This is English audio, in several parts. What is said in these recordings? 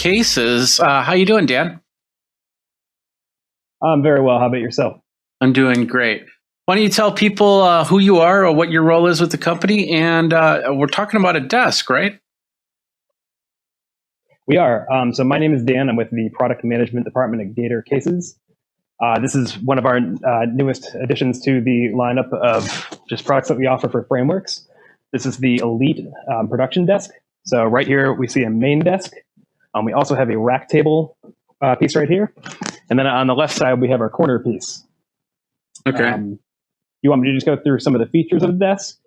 Cases. How you doing, Dan? I'm very well. How about yourself? I'm doing great. Why don't you tell people who you are or what your role is with the company? And we're talking about a desk, right? We are. So my name is Dan. I'm with the product management department at Geekazine. This is one of our newest additions to the lineup of just products that we offer for frameworks. This is the Elite production desk. So right here, we see a main desk. We also have a rack table piece right here. And then on the left side, we have our corner piece. Okay. You want me to just go through some of the features of the desk?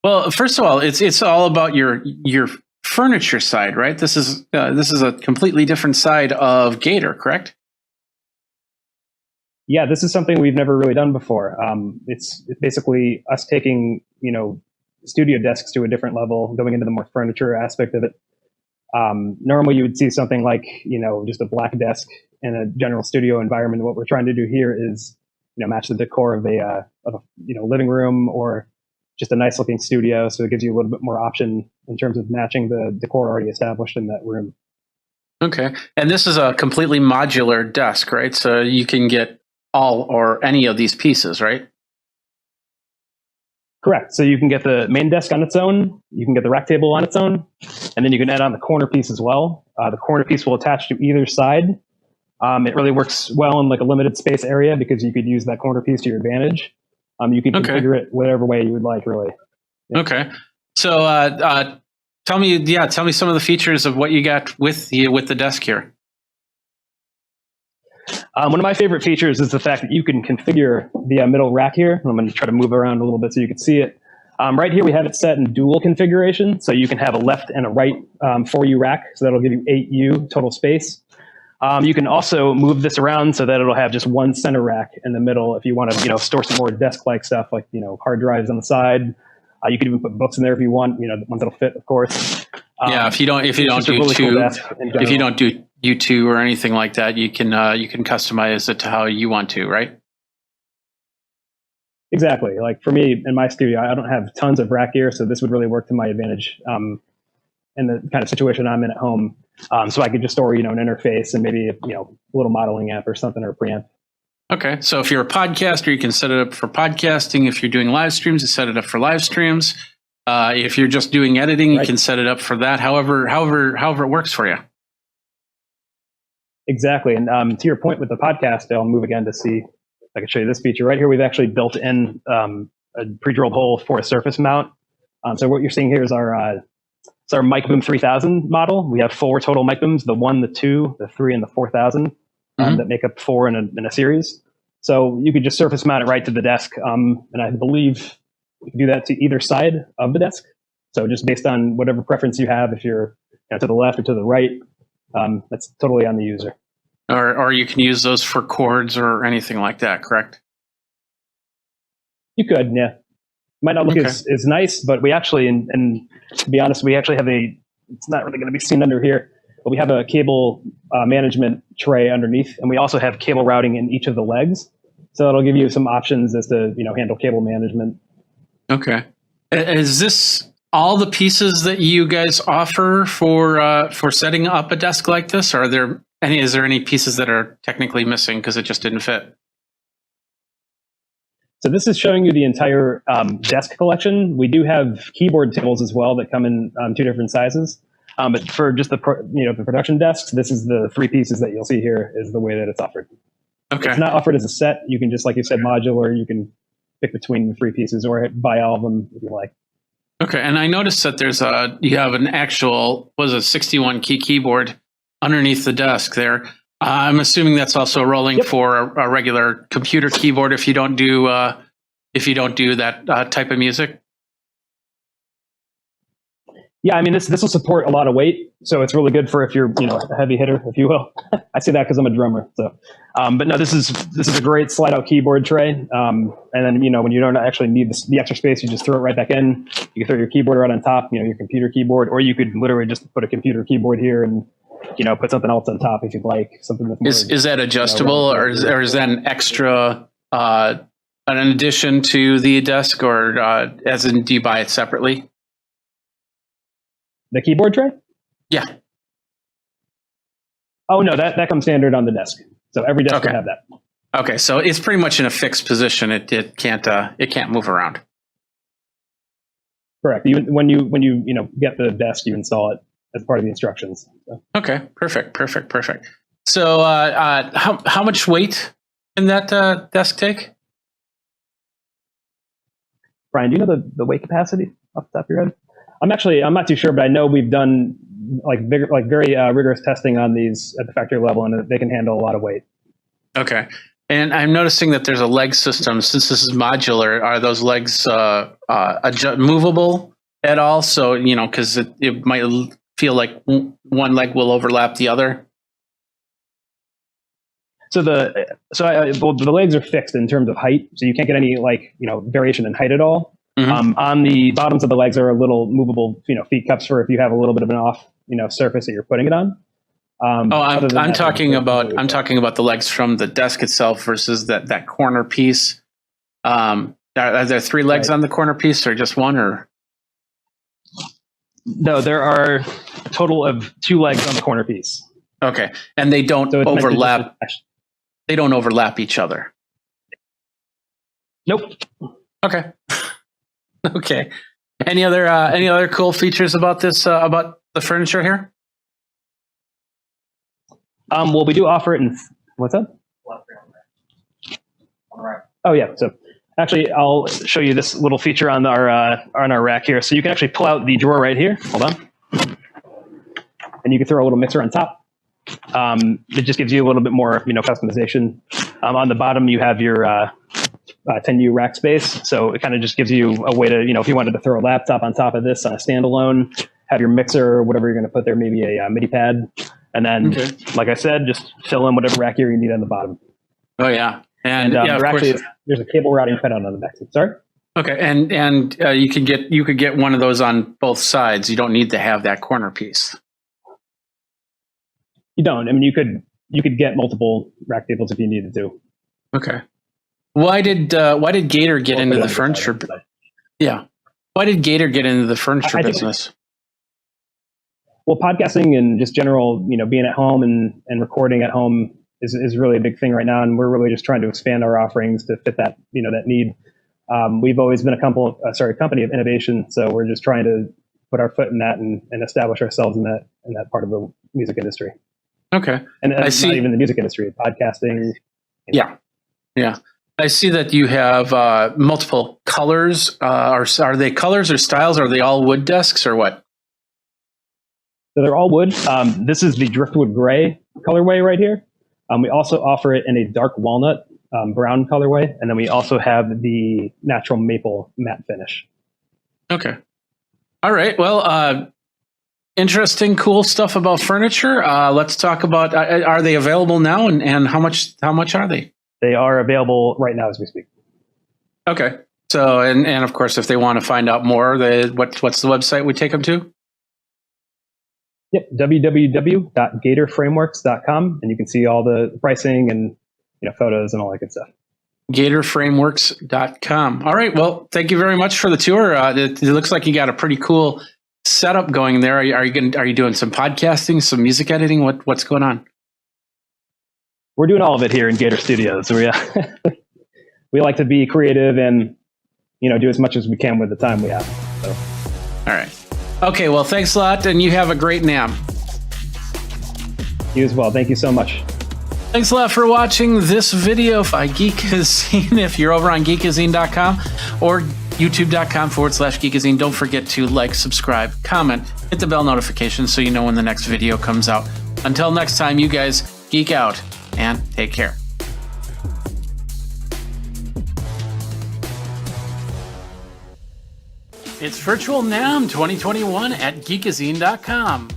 Well, first of all, it's all about your furniture side, right? This is a completely different side of Gator, correct? Yeah, this is something we've never really done before. It's basically us taking, studio desks to a different level, going into the more furniture aspect of it. Normally you would see something like, just a black desk in a general studio environment. What we're trying to do here is, match the decor of a living room or just a nice looking studio. So it gives you a little bit more option in terms of matching the decor already established in that room. Okay. And this is a completely modular desk, right? So you can get all or any of these pieces, right? Correct. So you can get the main desk on its own, you can get the rack table on its own, and then you can add on the corner piece as well. The corner piece will attach to either side. It really works well in like a limited space area because you could use that corner piece to your advantage. You can configure it whatever way you would like, really. Yeah. Okay. So tell me some of the features of what you got with the desk here. One of my favorite features is the fact that you can configure the middle rack here. I'm going to try to move around a little bit so you can see it. Right here, we have it set in dual configuration. So you can have a left and a right for you rack. So that'll give you 8U total space. You can also move this around so that it'll have just one center rack in the middle if you want to, store some more desk-like stuff like, hard drives on the side. You can even put books in there if you want, the ones that'll fit, of course. Yeah, if you don't do really two, cool if you don't do U2 or anything like that, you can customize it to how you want to, right? Exactly. Like for me in my studio, I don't have tons of rack gear, so this would really work to my advantage in the kind of situation I'm in at home. So I could just store, an interface and maybe a little modeling app or something or a preamp. Okay, so if you're a podcaster, you can set it up for podcasting. If you're doing live streams, you set it up for live streams. If you're just doing editing, you can set it up for that. However it works for you. Exactly. And to your point with the podcast, I'll move again to see if I can show you this feature. Right here, we've actually built in a pre-drilled hole for a surface mount. So what you're seeing here is our Mic Boom 3000 model. We have 4 total Mic Booms, the 1, the 2, the 3, and the 4000 that make up 4 in a series. So you could just surface mount it right to the desk. And I believe you can do that to either side of the desk. So just based on whatever preference you have, if you're to the left or to the right, that's totally on the user. Or you can use those for cords or anything like that, correct? You could, yeah. Might not look as nice, but we actually, and to be honest, we actually have it's not really going to be seen under here, but we have a cable management tray underneath, and we also have cable routing in each of the legs. So it'll give you some options as to, handle cable management. Okay. Is this all the pieces that you guys offer for setting up a desk like this? Or is there any pieces that are technically missing because it just didn't fit? So this is showing you the entire desk collection. We do have keyboard tables as well that come in 2 different sizes. But for just the production desks, this is the 3 pieces that you'll see here is the way that it's offered. Okay. It's not offered as a set. You can just, like you said, modular. You can pick between the 3 pieces or buy all of them if you like. Okay. And I noticed that you have an actual, 61 key keyboard underneath the desk there. I'm assuming that's also rolling for a regular computer keyboard if you don't do that type of music. Yeah, I mean this will support a lot of weight, so it's really good for if you're a heavy hitter, if you will. I say that because I'm a drummer. So, but no, this is a great slide out keyboard tray. And then when you don't actually need the extra space, you just throw it right back in. You can throw your keyboard right on top, your computer keyboard, or you could literally just put a computer keyboard here and put something else on top if you'd like. Something that's more, is that adjustable, or is that an extra, an addition to the desk, or as in do you buy it separately? The keyboard tray? Yeah. Oh no, that comes standard on the desk. So every desk will have that. Okay, so it's pretty much in a fixed position. It can't move around. Correct. When you get the desk, you install it as part of the instructions. So. Okay, perfect. So how much weight can that desk take? Brian, do you know the weight capacity off the top of your head? I'm not too sure, but I know we've done very rigorous testing on these at the factory level, and they can handle a lot of weight. Okay. And I'm noticing that there's a leg system. Since this is modular, are those legs movable at all? So, because it might feel like one leg will overlap the other. So the legs are fixed in terms of height, so you can't get any variation in height at all. Mm-hmm. On the bottoms of the legs are a little movable, feet cups for if you have a little bit of an off, surface that you're putting it on. I'm talking about the legs from the desk itself versus that corner piece. Are there 3 legs on the corner piece, or just one? Or no, there are a total of 2 legs on the corner piece. Okay, and they don't overlap. They don't overlap each other. Nope. Okay. Okay. Any other cool features about this about the furniture here? Well, we do offer it in what's that? Oh yeah. So actually, I'll show you this little feature on our rack here. So you can actually pull out the drawer right here. Hold on, and you can throw a little mixer on top. It just gives you a little bit more, customization. On the bottom, you have your 10U rack space. So it kind of just gives you a way to, if you wanted to throw a laptop on top of this on a standalone, have your mixer or whatever you're going to put there, maybe a MIDI pad. And then, like I said, just fill in whatever rack gear you need on the bottom. Oh, yeah. And there's a cable routing cutout on the back. Sorry? Okay. And you could get one of those on both sides. You don't need to have that corner piece. You don't. I mean, you could get multiple rack tables if you needed to. Okay. Why did Gator get into the furniture? Yeah. Why did Gator get into the furniture business? Well, podcasting and just general, being at home and recording at home is really a big thing right now, and we're really just trying to expand our offerings to fit that that need. We've always been a company of innovation, so we're just trying to put our foot in that and establish ourselves in that part of the music industry. Okay. And I see, not even the music industry, podcasting. Yeah. I see that you have multiple colors. Are they colors or styles? Are they all wood desks or what? So they're all wood. This is the driftwood gray colorway right here. We also offer it in a dark walnut brown colorway, and then we also have the natural maple matte finish. Okay. All right. Well, interesting, cool stuff about furniture. Let's talk about, are they available now, and how much are they? They are available right now as we speak. Okay. So, and of course, if they want to find out more, what's the website we take them to? Yep, www.gatorframeworks.com, and you can see all the pricing and photos and all that good stuff. Gatorframeworks.com. All right. Well, thank you very much for the tour. It looks like you got a pretty cool setup going there. Are you doing some podcasting, some music editing? What's going on? We're doing all of it here in Gator Studios. We like to be creative and do as much as we can with the time we have. So. All right. Okay. Well, thanks a lot, and you have a great NAMM. You as well. Thank you so much. Thanks a lot for watching this video by Geekazine. If you're over on geekazine.com or youtube.com/Geekazine, don't forget to like, subscribe, comment, hit the bell notification so you know when the next video comes out. Until next time, you guys geek out and take care. It's Virtual NAMM 2021 at Geekazine.com.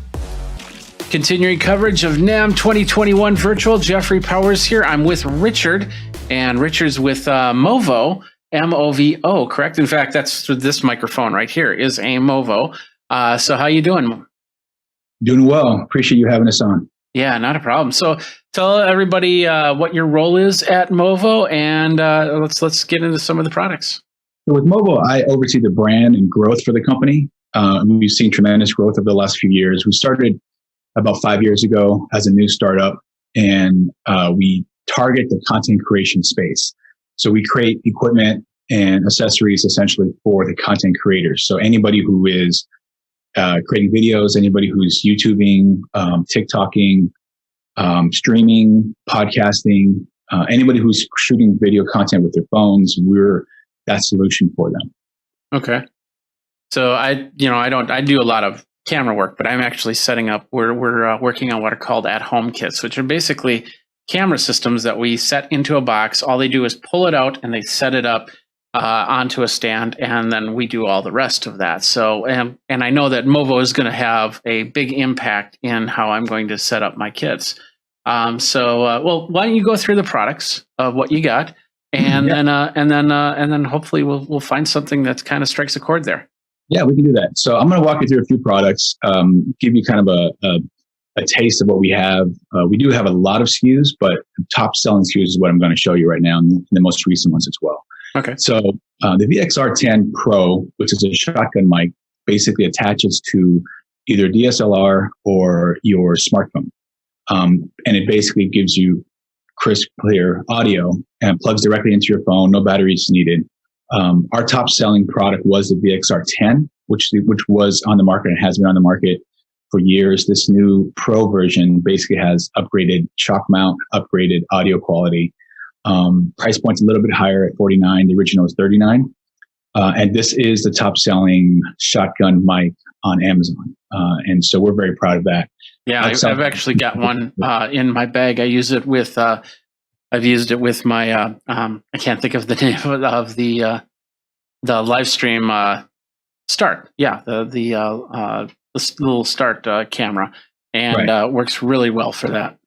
Continuing coverage of NAMM 2021 Virtual, Jeffrey Powers here. I'm with Richard, and Richard's with Movo, M-O-V-O, correct? In fact, that's this microphone right here is a Movo. So how you doing? Doing well. Appreciate you having us on. Yeah, not a problem. So tell everybody what your role is at Movo, and let's get into some of the products. So with Movo, I oversee the brand and growth for the company. We've seen tremendous growth over the last few years. We started about 5 years ago as a new startup, and we target the content creation space. So we create equipment and accessories essentially for the content creators. So anybody who is creating videos, anybody who's YouTubing, TikToking, streaming, podcasting, anybody who's shooting video content with their phones, we're that solution for them. Okay. So I do a lot of camera work, but I'm actually setting up, we're working on what are called at-home kits, which are basically camera systems that we set into a box. All they do is pull it out and they set it up onto a stand, and then we do all the rest of that. So, and I know that Movo is going to have a big impact in how I'm going to set up my kits. Well, why don't you go through the products of what you got, and then hopefully we'll find something that kind of strikes a chord there. Yeah, we can do that. So I'm going to walk you through a few products, give you kind of a taste of what we have. We do have a lot of SKUs, but the top selling SKUs is what I'm going to show you right now, and the most recent ones as well. Okay. So the VXR10 Pro, which is a shotgun mic, basically attaches to either DSLR or your smartphone. And it basically gives you crisp, clear audio and plugs directly into your phone. No batteries needed. Our top selling product was the VXR10, which was on the market and has been on the market for years. This new Pro version basically has upgraded shock mount, upgraded audio quality. Price point's a little bit higher at $49. The original is $39. And this is the top selling shotgun mic on Amazon. And so we're very proud of that. Yeah, I've actually got one in my bag. I use it with, I've used it with my, I can't think of the name of the live stream Start. Yeah, the little Start camera, and works really well for that.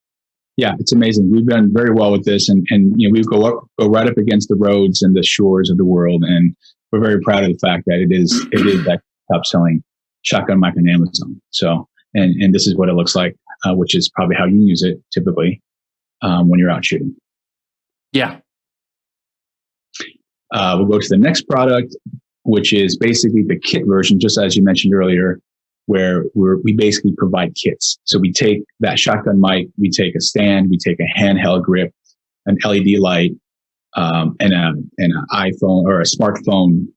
Yeah, it's amazing. We've done very well with this, and we go right up against the roads and the shores of the world, and we're very proud of the fact that it is that top selling shotgun mic on Amazon. So, and this is what it looks like, which is probably how you use it typically when you're out shooting. Yeah. We'll go to the next product, which is basically the kit version, just as you mentioned earlier, where we basically provide kits. So we take that shotgun mic, we take a stand, we take a handheld grip, an LED light, and an iPhone or a smartphone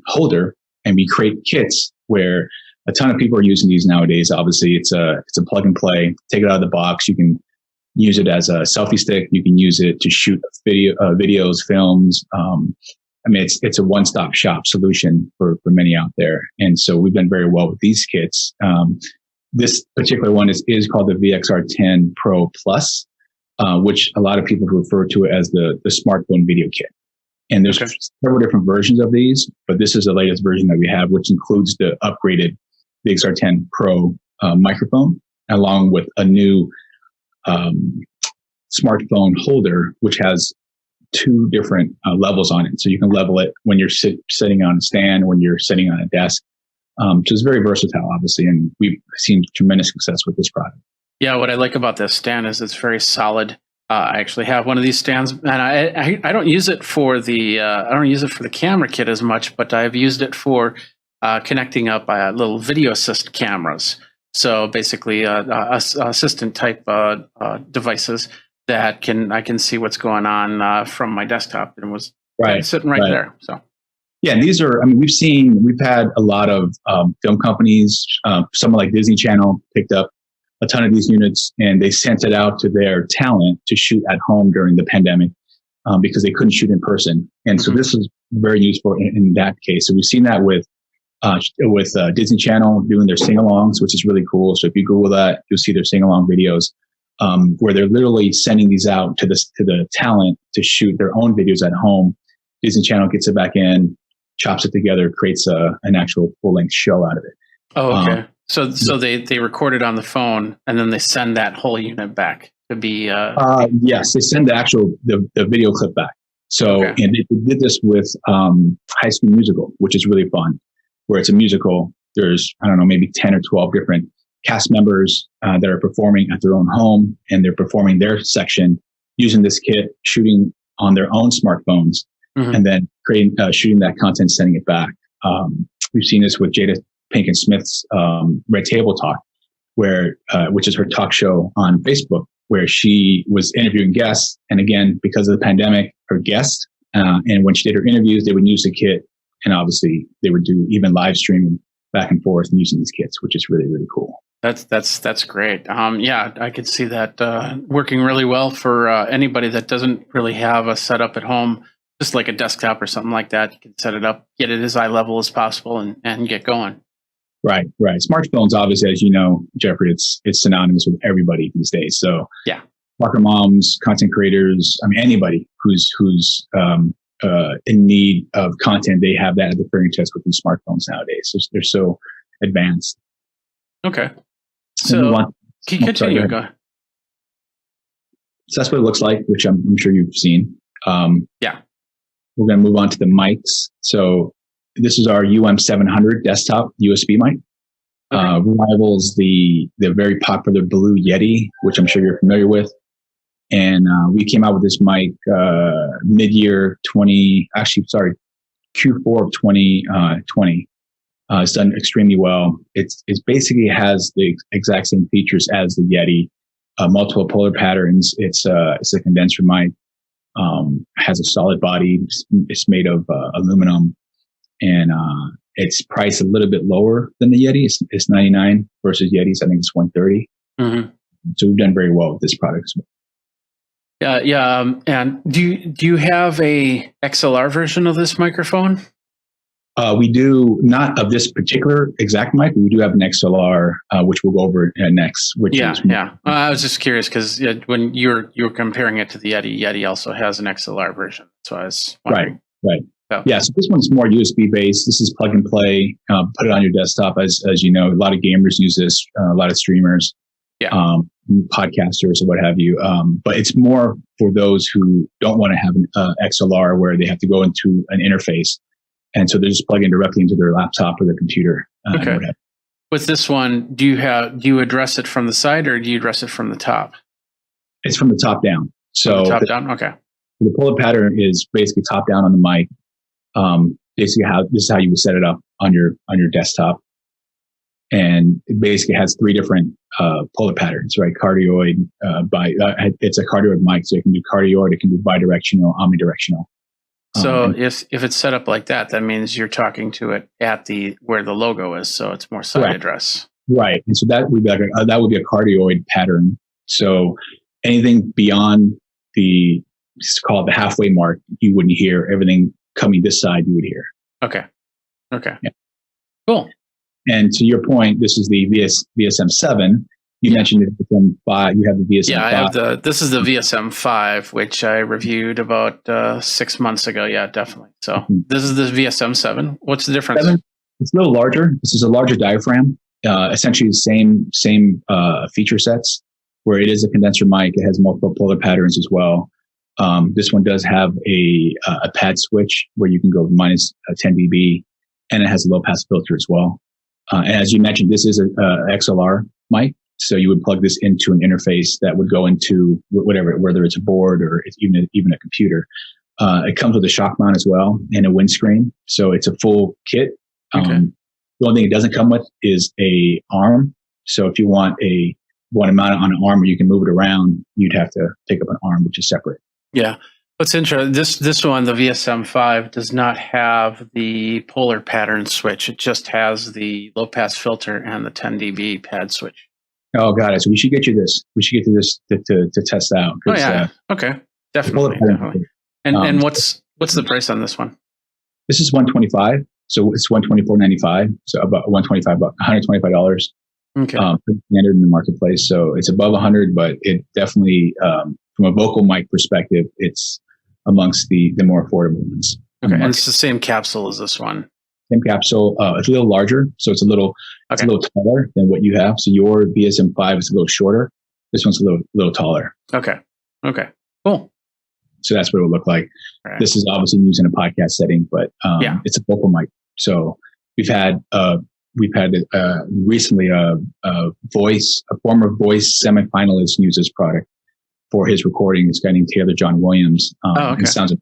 holder, and we create kits where a ton of people are using these nowadays. Obviously, it's a plug and play. Take it out of the box. You can use it as a selfie stick. You can use it to shoot videos, films. I mean, it's a one-stop shop solution for many out there. And so we've done very well with these kits. This particular one is called the VXR10 Pro Plus, which a lot of people refer to it as the smartphone video kit. And there's several different versions of these, but this is the latest version that we have, which includes the upgraded VXR10 Pro microphone, along with a new smartphone holder, which has two different levels on it. So you can level it when you're sitting on a stand, when you're sitting on a desk. Which is very versatile, obviously, and we've seen tremendous success with this product. Yeah, what I like about this stand is it's very solid. I actually have one of these stands, and I don't use it for the camera kit as much, but I've used it for connecting up little video assist cameras. So basically, assistant type devices that I can see what's going on from my desktop, and was sitting right there. So. Yeah, and these are, we've had a lot of film companies, someone like Disney Channel picked up a ton of these units, and they sent it out to their talent to shoot at home during the pandemic because they couldn't shoot in person. And so this is very useful in that case. So we've seen that with Disney Channel doing their sing-alongs, which is really cool. So if you Google that, you'll see their sing-along videos where they're literally sending these out to the talent to shoot their own videos at home. Disney Channel gets it back in, chops it together, creates an actual full-length show out of it. Oh, okay. So they record it on the phone, and then they send that whole unit back to be. Yes, they send the video clip back. So and they did this with High School Musical, which is really fun, where it's a musical. There's maybe 10 or 12 different cast members that are performing at their own home, and they're performing their section using this kit, shooting on their own smartphones. And then shooting that content, sending it back. We've seen this with Jada Pinkett Smith's Red Table Talk, which is her talk show on Facebook, where she was interviewing guests. And again, because of the pandemic, her guests, and when she did her interviews, they would use the kit, and obviously they would do even live streaming back and forth and using these kits, which is really, really cool. That's great. Yeah, I could see that working really well for anybody that doesn't really have a setup at home, just like a desktop or something like that. You can set it up, get it as eye level as possible, and get going. Right. Smartphones, obviously, as you know, Jeffrey, it's synonymous with everybody these days. So yeah, soccer moms, content creators, I mean, anybody who's in need of content, they have that at the fingertips with these smartphones nowadays. So they're so advanced. Okay. So continue. Go ahead. So that's what it looks like, which I'm sure you've seen. Yeah. We're going to move on to the mics. So this is our UM700 desktop USB mic. Okay. Rivals the very popular Blue Yeti, which I'm sure you're familiar with. And we came out with this mic mid-year Q4 of 2020. It's done extremely well. It basically has the exact same features as the Yeti, multiple polar patterns. It's a condenser mic. Has a solid body. It's made of aluminum, and it's priced a little bit lower than the Yeti. It's $99 versus Yeti's. I think it's $130. Mm-hmm. So we've done very well with this product as well. Yeah. And do you have a XLR version of this microphone? We do not of this particular exact mic. We do have an XLR, which we'll go over next. I was just curious because when you were comparing it to the Yeti also has an XLR version. So I was wondering. Right. So. Yeah. So this one's more USB based. This is plug and play. Put it on your desktop. As you know, a lot of gamers use this. A lot of streamers, podcasters, or what have you. But it's more for those who don't want to have an XLR where they have to go into an interface. And so they're just plugging directly into their laptop or their computer. Okay. With this one, do you address it from the side or do you address it from the top? It's from the top down. So top down. Okay. The pull-up pattern is basically top down on the mic. Basically, this is how you would set it up on your desktop, and it basically has three different pull-up patterns. Right, cardioid. It's a cardioid mic, so it can do cardioid, it can do bidirectional, omnidirectional. So if it's set up like that, that means you're talking to it at where the logo is, so it's more side address. Right, and so that would be a cardioid pattern. So anything beyond it's called the halfway mark, you wouldn't hear. Everything coming this side, you would hear. Okay. Yeah. Cool. And to your point, this is the VSM7. You mentioned the VSM5. You have the VSM5. Yeah, I have this is the VSM5, which I reviewed about 6 months ago. Yeah, definitely. So This is the VSM7. What's the difference? It's a little larger. This is a larger diaphragm. Essentially the same feature sets, where it is a condenser mic. It has multiple polar patterns as well. This one does have a pad switch where you can go minus 10 dB, and it has a low pass filter as well. And as you mentioned, this is a XLR mic. So you would plug this into an interface that would go into whether it's a board or it's even a computer. It comes with a shock mount as well and a windscreen. So it's a full kit. Okay. The only thing it doesn't come with is a arm. So if you want to mount it on an arm where you can move it around, you'd have to pick up an arm, which is separate. Yeah. What's interesting, this one, the VSM5, does not have the polar pattern switch. It just has the low pass filter and the 10 dB pad switch. Oh, got it. So we should get you this. We should get you this to test out. Oh, yeah. Okay. Definitely. And what's the price on this one? This is $125. So it's $124.95. So about $125. Okay. Standard in the marketplace. So it's above $100, but it definitely, from a vocal mic perspective, it's amongst the more affordable ones. Okay. And it's the same capsule as this one. Same capsule. It's a little larger, so it's a little taller than what you have. So your VSM5 is a little shorter. This one's a little taller. Okay. Cool. So that's what it would look like. Right. This is obviously used in a podcast setting, but it's a vocal mic. So we've had recently a former voice semifinalist use this product for his recording. This guy named Taylor John Williams. It sounds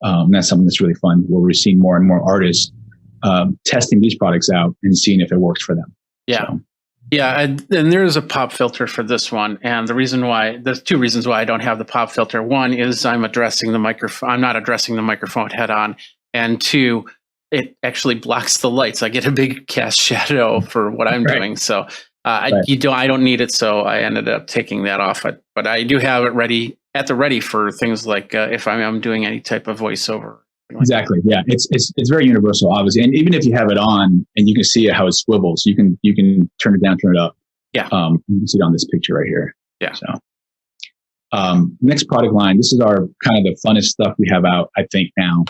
and that's something that's really fun, where we're seeing more and more artists testing these products out and seeing if it works for them. Yeah. Yeah, and there's a pop filter for this one, and there's two reasons why I don't have the pop filter. One is I'm not addressing the microphone head on, and two, it actually blocks the lights. I get a big cast shadow for what I'm doing, so I don't need it. So I ended up taking that off. But I do have it ready for things like if I'm doing any type of voiceover. Exactly. Yeah, it's very universal, obviously, and even if you have it on and you can see how it swivels, you can turn it down, turn it up. Yeah. You can see it on this picture right here. Yeah. So, next product line. This is our kind of the funnest stuff we have out. I think now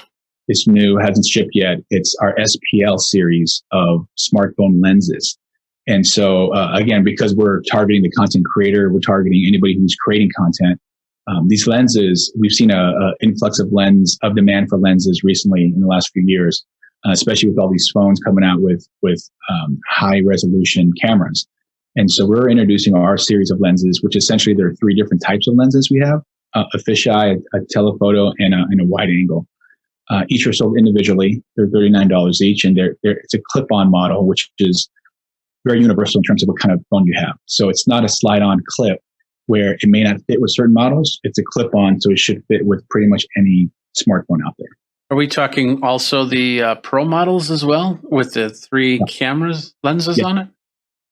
it's new, hasn't shipped yet. It's our SPL series of smartphone lenses. And so again, because we're targeting the content creator, we're targeting anybody who's creating content. These lenses, we've seen a influx of demand for lenses recently in the last few years, especially with all these phones coming out with high resolution cameras. And so we're introducing our series of lenses, which essentially there are three different types of lenses we have: a fisheye, a telephoto, and a wide angle. Each are sold individually. They're $39 each, and it's a clip-on model, which is very universal in terms of what kind of phone you have. So it's not a slide-on clip where it may not fit with certain models. It's a clip-on, so it should fit with pretty much any smartphone out there. Are we talking also the Pro models as well with the three lenses on it?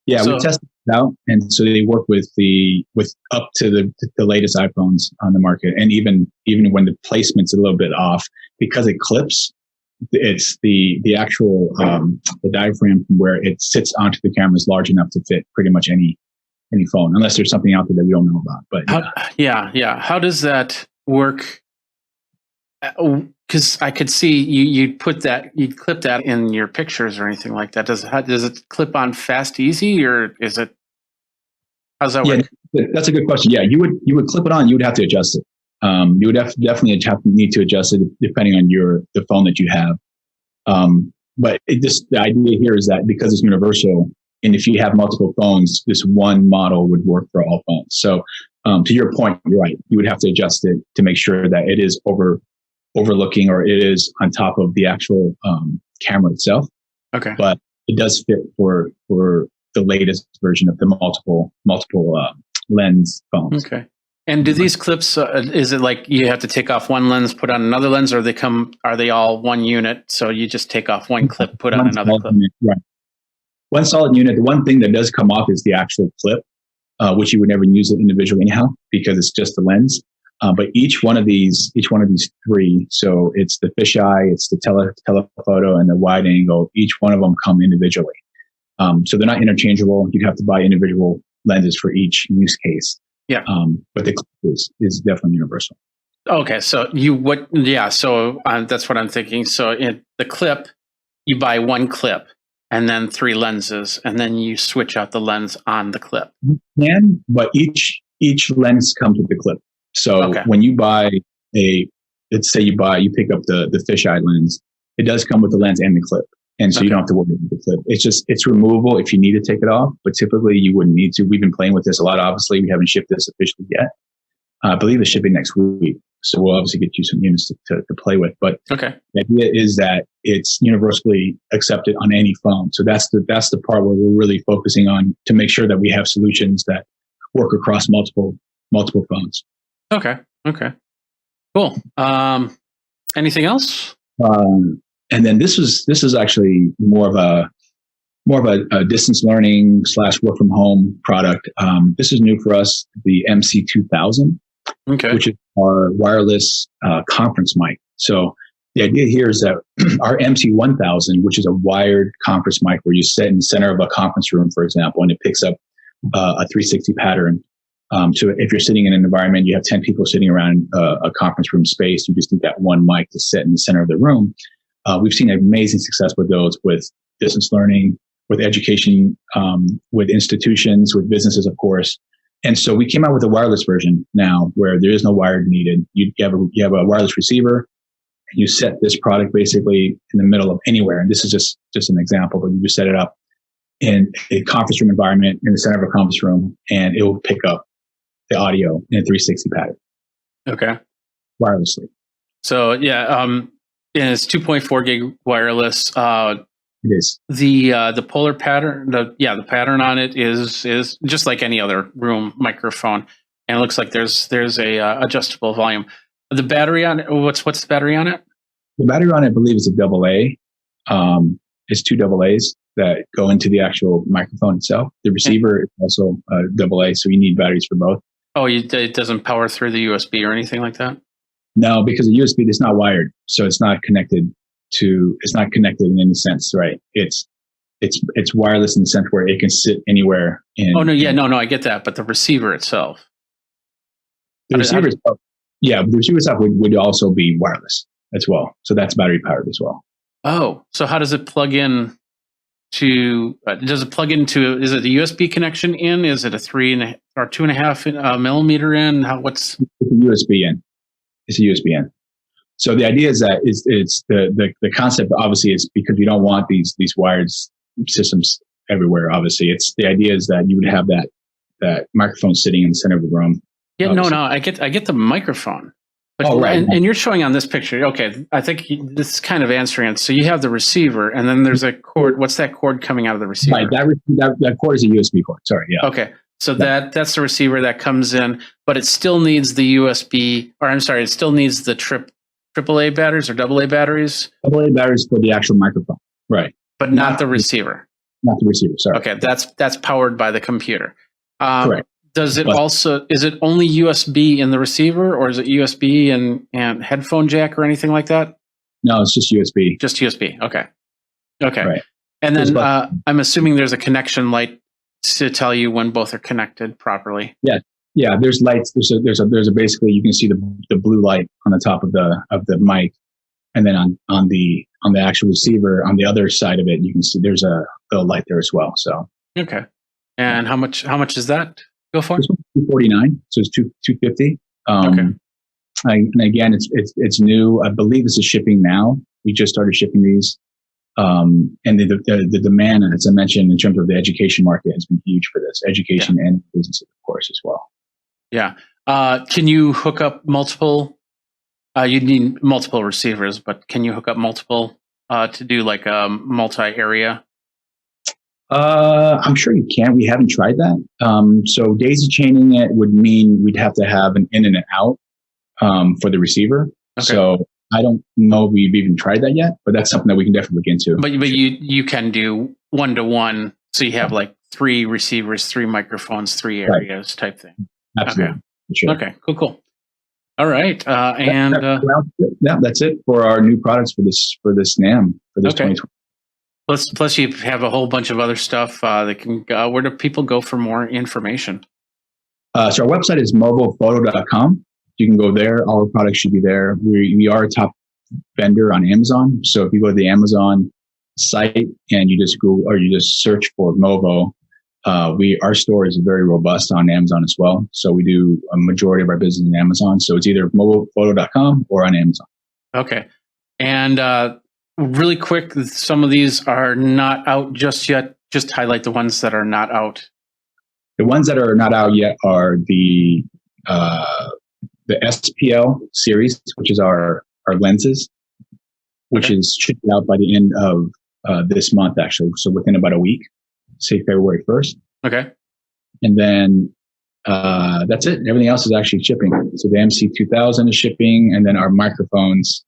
Yeah, we tested it out, and so they work with up to the latest iPhones on the market, and even when the placement's a little bit off, because it clips, it's the actual the diaphragm from where it sits onto the camera is large enough to fit pretty much any phone, unless there's something out there that we don't know about. But how does that work? Because I could see you'd clip that in your pictures or anything like that. Does it clip on fast, easy, or is it? How's that work? Yeah, that's a good question. Yeah, you would clip it on. You would have to adjust it. You would definitely need to adjust it depending on the phone that you have. But the idea here is that because it's universal, and if you have multiple phones, this one model would work for all phones. So to your point, you're right. You would have to adjust it to make sure that it is overlooking or it is on top of the actual camera itself. Okay. But it does fit for the latest version of the multiple lens phones. Okay. And do these clips, is it like you have to take off one lens, put on another lens, or are they all one unit? So you just take off one clip, put on another clip? Unit, right. One solid unit. The one thing that does come off is the actual clip, which you would never use it individually anyhow, because it's just the lens. But each one of these three, so it's the fisheye, it's the telephoto, and the wide angle, each one of them come individually. So they're not interchangeable. You'd have to buy individual lenses for each use case. Yeah. But the clip is definitely universal. Okay. So that's what I'm thinking. So in the clip, you buy one clip and then three lenses, and then you switch out the lens on the clip. You can, but each lens comes with the clip. So when you buy let's say you pick up the fisheye lens, it does come with the lens and the clip. And so you don't have to worry about the clip. It's removable if you need to take it off, but typically you wouldn't need to. We've been playing with this a lot. Obviously, we haven't shipped this officially yet. I believe it's shipping next week. So we'll obviously get you some units to play with. But the idea is that it's universally accepted on any phone. So that's the part where we're really focusing on to make sure that we have solutions that work across multiple phones. Okay. Cool. Anything else? And then this is actually more of a distance learning / work from home product. This is new for us, the MC2000, which is our wireless conference mic. So the idea here is that our MC1000, which is a wired conference mic where you sit in the center of a conference room, for example, and it picks up a 360 pattern. So if you're sitting in an environment, you have 10 people sitting around a conference room space, you just need that one mic to sit in the center of the room. We've seen amazing success with those, with distance learning, with education, with institutions, with businesses, of course. And so we came out with a wireless version now where there is no wire needed. You have a wireless receiver, and you set this product basically in the middle of anywhere. And this is just an example, but you just set it up in a conference room environment in the center of a conference room, and it will pick up the audio in a 360 pattern. Okay. Wirelessly. So yeah, and it's 2.4 gig wireless. It is. The polar pattern, the pattern on it is just like any other room microphone, and it looks like there's a adjustable volume. The battery on it, what's the battery on it? The battery on it, I believe, is a AA. It's 2 AA's that go into the actual microphone itself. The receiver is also a AA, so you need batteries for both. Oh, it doesn't power through the USB or anything like that? No, because the USB is not wired, so it's not connected in any sense, right? It's wireless in the sense where it can sit anywhere. I get that, but the receiver itself. The receiver itself would also be wireless as well, so that's battery powered as well. Oh, so how does it plug in to? Is it the USB connection in? Is it a 3 or 2.5 millimeter in? It's a USB in. It's a USB in. So the idea is that it's the concept obviously is because you don't want these wired systems everywhere. Obviously, the idea is that you would have that microphone sitting in the center of the room. Yeah, obviously. I get the microphone. But, right. And you're showing on this picture. Okay, I think this is kind of answering it. So you have the receiver, and then there's a cord. What's that cord coming out of the receiver? Right, that cord is a USB cord. Sorry, yeah. Okay, so that's the receiver that comes in, but it still needs the USB, or I'm sorry, it still needs the AAA batteries or AA batteries? AA batteries for the actual microphone, right. But not the receiver. Not the receiver, sorry. Okay, that's powered by the computer. Correct. Is it only USB in the receiver, or is it USB and headphone jack or anything like that? No, it's just USB. Just USB. Okay. Right. And then I'm assuming there's a connection light to tell you when both are connected properly. Yeah. There's lights. There's a basically you can see the blue light on the top of the mic, and then on the actual receiver on the other side of it, you can see there's a little light there as well. So okay. And how much does that go for? This one's $249, so it's $250. Okay. And again, it's new. I believe this is shipping now. We just started shipping these. And the demand, as I mentioned, in terms of the education market has been huge for this. Education and business, of course, as well. Yeah. Can you hook up multiple? You'd need multiple receivers, but can you hook up multiple to do like a multi-area? I'm sure you can. We haven't tried that. So daisy chaining it would mean we'd have to have an in and an out for the receiver. Okay. So I don't know if we've even tried that yet, but that's something that we can definitely look into. But you can do 1-to-1, so you have like 3 receivers, 3 microphones, 3 areas type thing. Absolutely. Okay. Sure. Okay. Cool. All right. That's it for our new products for this NAM for this 2020. Plus, you have a whole bunch of other stuff that can. Where do people go for more information? So our website is mobilephoto.com. You can go there. All our products should be there. We are a top vendor on Amazon. So if you go to the Amazon site and you just Google or you just search for Movo, our store is very robust on Amazon as well. So we do a majority of our business in Amazon. So it's either mobilephoto.com or on Amazon. Okay. And really quick, some of these are not out just yet. Just highlight the ones that are not out. The ones that are not out yet are the SPL series, which is our lenses, which is shipping out by the end of this month, actually. So within about a week, say February 1st. Okay. And then that's it. Everything else is actually shipping. So the MC2000 is shipping, and then our microphones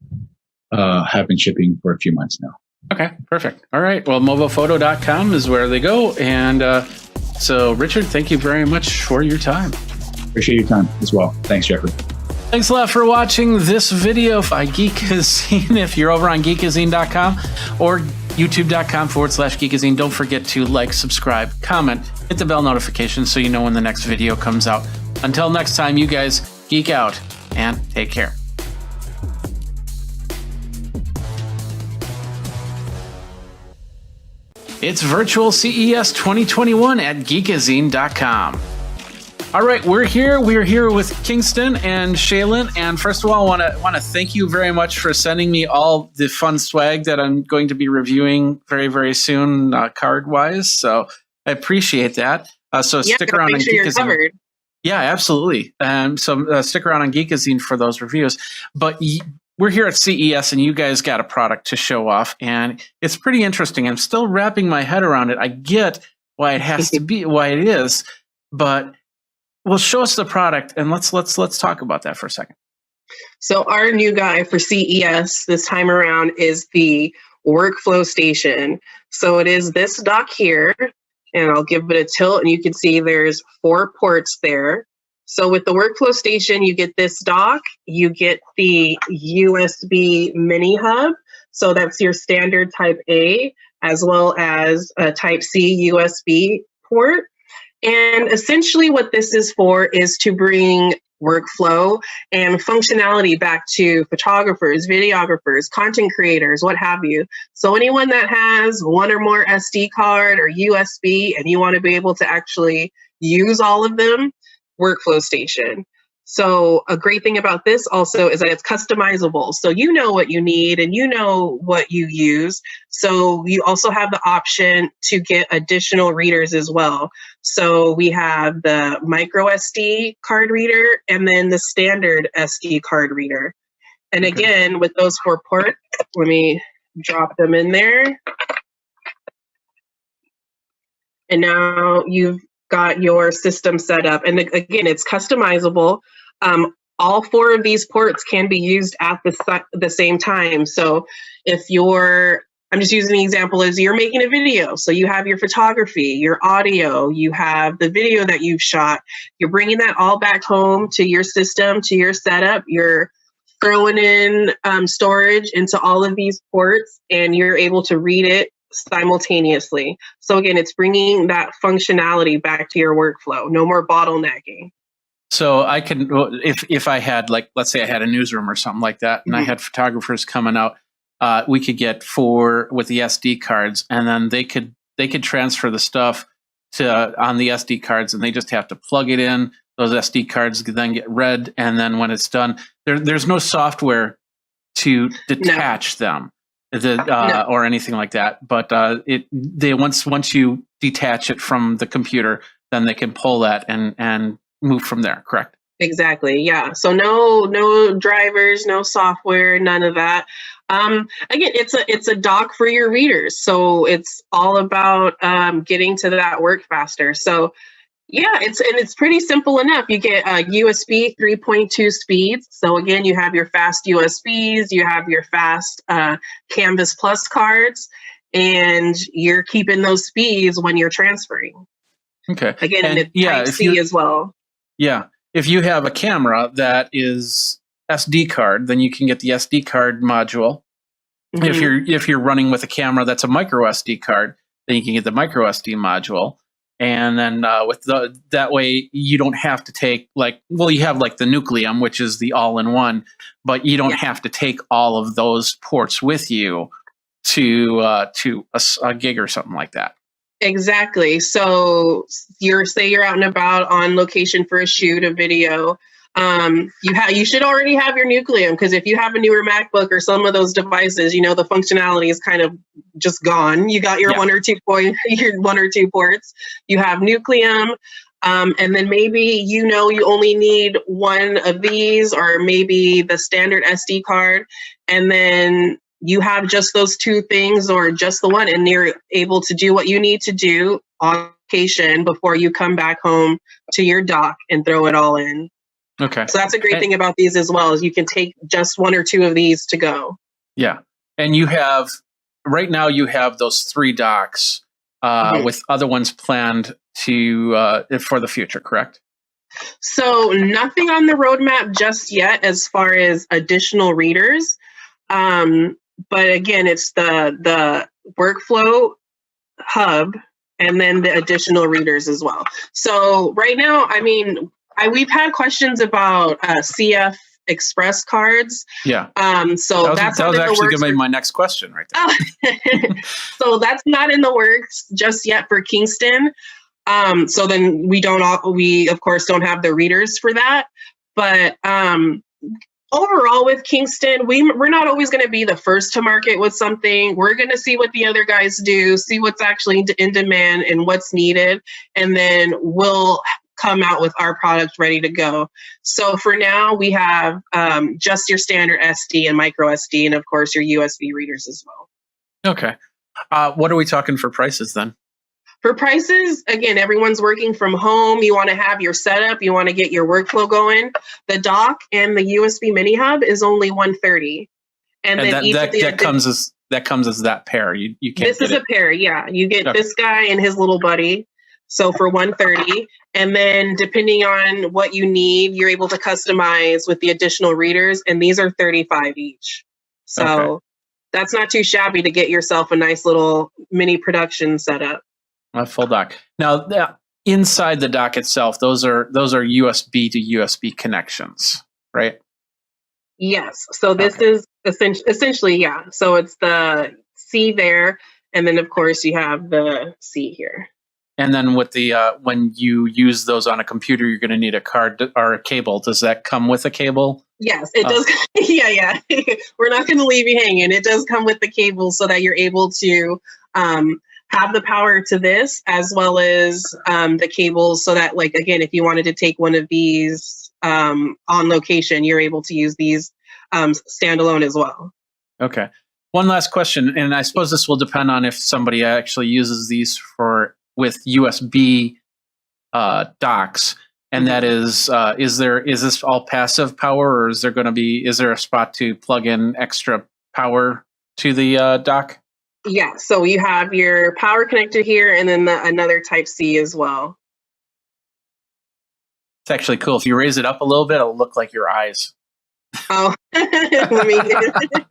have been shipping for a few months now. Okay, perfect. All right. Well, movophoto.com is where they go. And so, Richard, thank you very much for your time. Appreciate your time as well. Thanks, Jeffrey. Thanks a lot for watching this video by Geekazine. If you're over on geekazine.com or youtube.com/Geekazine, don't forget to like, subscribe, comment, hit the bell notification so you know when the next video comes out. Until next time, you guys geek out and take care. It's virtual CES 2021 at Geekazine.com. All right, we're here. We're here with Kingston and Shaylin. And first of all, I want to thank you very much for sending me all the fun swag that I'm going to be reviewing very, very soon, card-wise. So I appreciate that. So stick around on Geekazine. Yeah, absolutely. So stick around on Geekazine for those reviews. But we're here at CES and you guys got a product to show off, and it's pretty interesting. I'm still wrapping my head around it. I get why it has to be, why it is, but well, show us the product and let's talk about that for a second. So our new guy for CES this time around is the workflow station. So it is this dock here, and I'll give it a tilt and you can see there's 4 ports there. So with the workflow station, you get this dock, you get the USB mini hub. So that's your standard type A, as well as a type C USB port. And essentially what this is for is to bring workflow and functionality back to photographers, videographers, content creators, what have you. So anyone that has one or more SD card or USB and you want to be able to actually use all of them, workflow station. So a great thing about this also is that it's customizable. So you know what you need and you know what you use. So you also have the option to get additional readers as well. So we have the micro SD card reader and then the standard SD card reader. And again, with those 4 ports, let me drop them in there. And now you've got your system set up. And again, it's customizable. All 4 of these ports can be used at the same time. So if I'm just using the example as you're making a video. So you have your photography, your audio, you have the video that you've shot. You're bringing that all back home to your system, to your setup. You're throwing in storage into all of these ports and you're able to read it simultaneously. So again, it's bringing that functionality back to your workflow. No more bottlenecking. So I can, if I had, like, let's say I had a newsroom or something like that, and I had photographers coming out, we could get 4 with the SD cards, and then they could transfer the stuff on the SD cards, and they just have to plug it in. Those SD cards then get read, and then when it's done, there's no software to detach them. Or anything like that, but once you detach it from the computer, then they can pull that and move from there. Correct? Exactly. Yeah. So no drivers, no software, none of that. Again, it's a dock for your readers, so it's all about getting to that work faster. So yeah, it's pretty simple enough. You get USB 3.2 speeds. So again, you have your fast USBs, you have your fast Canvas Plus cards, and you're keeping those speeds when you're transferring. Okay. Again, and it's Type-C as well. Yeah. If you have a camera that is SD card, then you can get the SD card module. If you're running with a camera that's a micro SD card, then you can get the micro SD module. And then that way you don't have to take you have like the Nucleum, which is the all-in-one, but you don't have to take all of those ports with you to a gig or something like that. Exactly. So you're out and about on location for a shoot, a video. You should already have your Nucleum, because if you have a newer MacBook or some of those devices, the functionality is kind of just gone. You got your 1 or 2 ports. You have Nucleum, and then maybe you only need 1 of these, or maybe the standard SD card, and then you have just those 2 things or just the 1, and you're able to do what you need to do on location before you come back home to your dock and throw it all in. Okay. So that's a great thing about these as well, is you can take just 1 or 2 of these to go. Yeah. And right now you have those 3 docks with other ones planned for the future, correct? So nothing on the roadmap just yet as far as additional readers. But again, it's the workflow hub and then the additional readers as well. So right now, we've had questions about CF Express cards. Yeah. So that was actually going to be my next question right there. So that's not in the works just yet for Kingston. So then we of course don't have the readers for that. But overall with Kingston, we're not always going to be the first to market with something. We're going to see what the other guys do, see what's actually in demand and what's needed. And then we'll come out with our product ready to go. So for now, we have just your standard SD and micro SD, and of course your USB readers as well. Okay. What are we talking for prices then? For prices, again, everyone's working from home. You want to have your setup. You want to get your workflow going. The dock and the USB mini hub is only $130, and then that comes as that pair. You can't. This is a pair, yeah. You get this guy and his little buddy. So for $130, and then depending on what you need, you're able to customize with the additional readers, and these are $35 each. So that's not too shabby to get yourself a nice little mini production setup. A full dock. Now, inside the dock itself, those are USB to USB connections, right? Yes. So this is essentially, yeah. So it's the C there, and then of course you have the C here. And then with the when you use those on a computer, you're going to need a card or a cable. Does that come with a cable? Yes, it does. Yeah. We're not going to leave you hanging. It does come with the cable so that you're able to have the power to this, as well as the cables, so that, like, again, if you wanted to take one of these on location, you're able to use these standalone as well. Okay. One last question, and I suppose this will depend on if somebody actually uses these with USB docks, and that is this all passive power, or is there a spot to plug in extra power to the dock? Yeah, so you have your power connector here, and then another Type C as well. It's actually cool. If you raise it up a little bit, it'll look like your eyes. Oh, let me get it.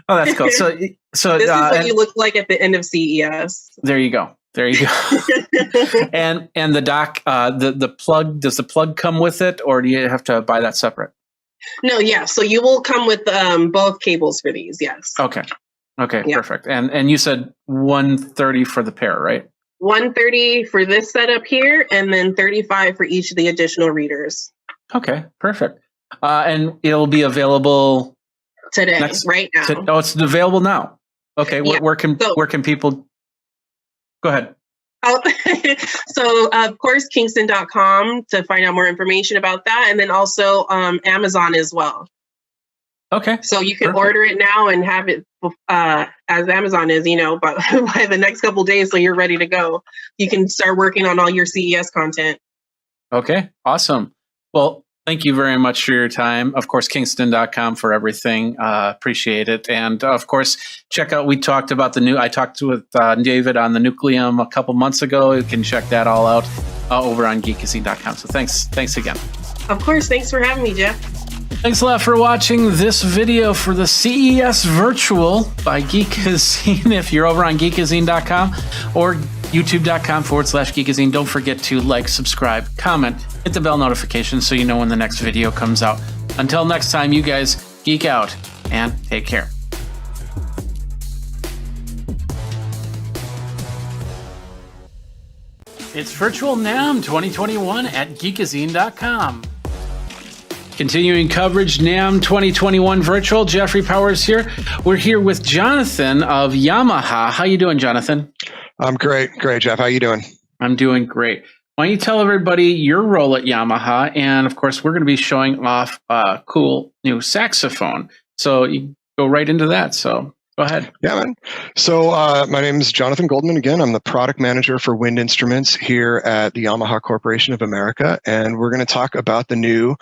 Oh, that's cool. So this is what you look like at the end of CES. There you go. And the dock, the plug, does the plug come with it, or do you have to buy that separate? No, yeah. So you will come with both cables for these. Yes. Okay. Yeah. Perfect. And you said $130 for the pair, right? $130 for this setup here, and then $35 for each of the additional readers. Okay, perfect. And it'll be available today, right now. It's available now. Okay, yeah. Where can people? Go ahead. So, of course, Kingston.com to find out more information about that, and then also Amazon as well. Okay. So you can order it now and have it as Amazon is, but by the next couple of days, so you're ready to go. You can start working on all your CES content. Okay, awesome. Well, thank you very much for your time. Of course, Kingston.com for everything. Appreciate it. And of course, check out, I talked with David on the Nucleum a couple months ago. You can check that all out over on Geekazine.com. So thanks again. Of course. Thanks for having me, Jeff. Thanks a lot for watching this video for the CES Virtual by Geekazine. If you're over on Geekazine.com or YouTube.com/Geekazine, don't forget to like, subscribe, comment, hit the bell notification so you know when the next video comes out. Until next time, you guys geek out and take care. It's Virtual NAMM 2021 at Geekazine.com. Continuing coverage, NAMM 2021 Virtual. Jeffrey Powers here. We're here with Jonathan of Yamaha. How you doing, Jonathan? I'm great, Jeff. How you doing? I'm doing great. Why don't you tell everybody your role at Yamaha? And of course, we're going to be showing off a cool new saxophone. So you go right into that. So go ahead. Yeah, man. So my name is Jonathan Goldman. Again, I'm the product manager for wind instruments here at the Yamaha Corporation of America. And we're going to talk about the new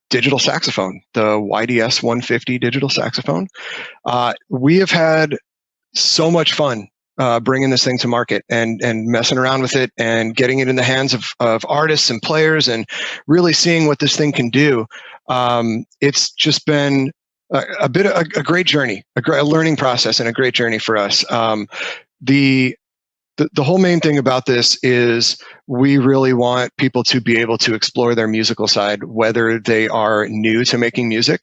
digital saxophone, the YDS 150 digital saxophone. We have had so much fun bringing this thing to market and messing around with it and getting it in the hands of artists and players and really seeing what this thing can do. It's just been a great journey, a learning process and a great journey for us. The whole main thing about this is we really want people to be able to explore their musical side, whether they are new to making music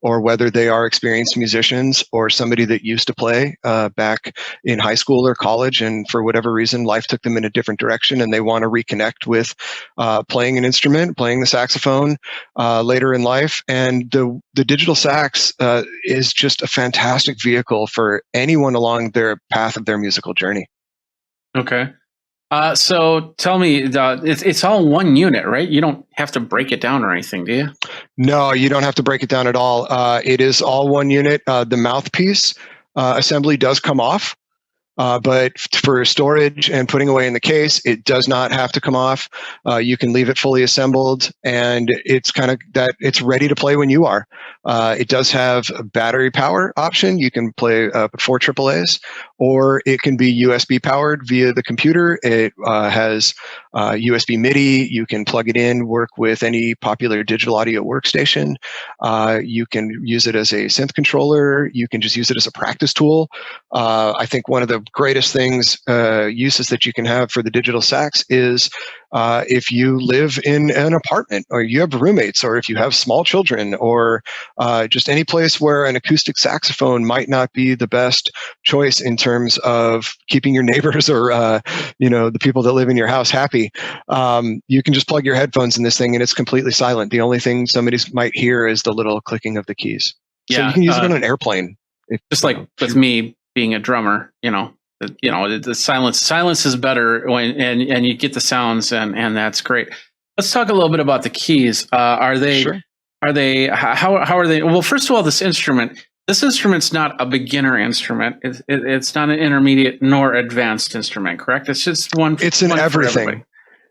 or whether they are experienced musicians or somebody that used to play back in high school or college, and for whatever reason, life took them in a different direction and they want to reconnect with playing an instrument, playing the saxophone later in life. And the digital sax is just a fantastic vehicle for anyone along their path of their musical journey. Okay. So tell me, it's all one unit, right? You don't have to break it down or anything, do you? No, you don't have to break it down at all. It is all one unit. The mouthpiece assembly does come off. But for storage and putting away in the case, it does not have to come off. You can leave it fully assembled, and it's kind of that it's ready to play when you are. It does have a battery power option. You can play 4 AAAs, or it can be USB powered via the computer. It has USB MIDI. You can plug it in, work with any popular digital audio workstation. You can use it as a synth controller. You can just use it as a practice tool. I think one of the greatest things, uses that you can have for the digital sax is if you live in an apartment, or you have roommates, or if you have small children, or just any place where an acoustic saxophone might not be the best choice in terms of keeping your neighbors or the people that live in your house happy. You can just plug your headphones in this thing, and it's completely silent. The only thing somebody might hear is the little clicking of the keys. So you can use it on an airplane. Just like with me being a drummer, the silence is better and you get the sounds, and that's great. Let's talk a little bit about the keys. Are they? Sure. Are they? How are they? Well, first of all, this instrument's not a beginner instrument. It's not an intermediate nor advanced instrument, correct? It's just one. It's in one everything.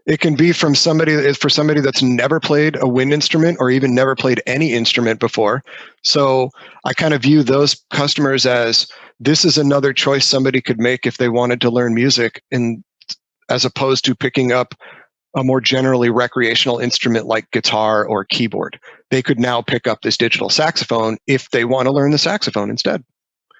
It can be for somebody that's never played a wind instrument or even never played any instrument before. So I kind of view those customers as this is another choice somebody could make if they wanted to learn music, as opposed to picking up a more generally recreational instrument like guitar or keyboard. They could now pick up this digital saxophone if they want to learn the saxophone instead.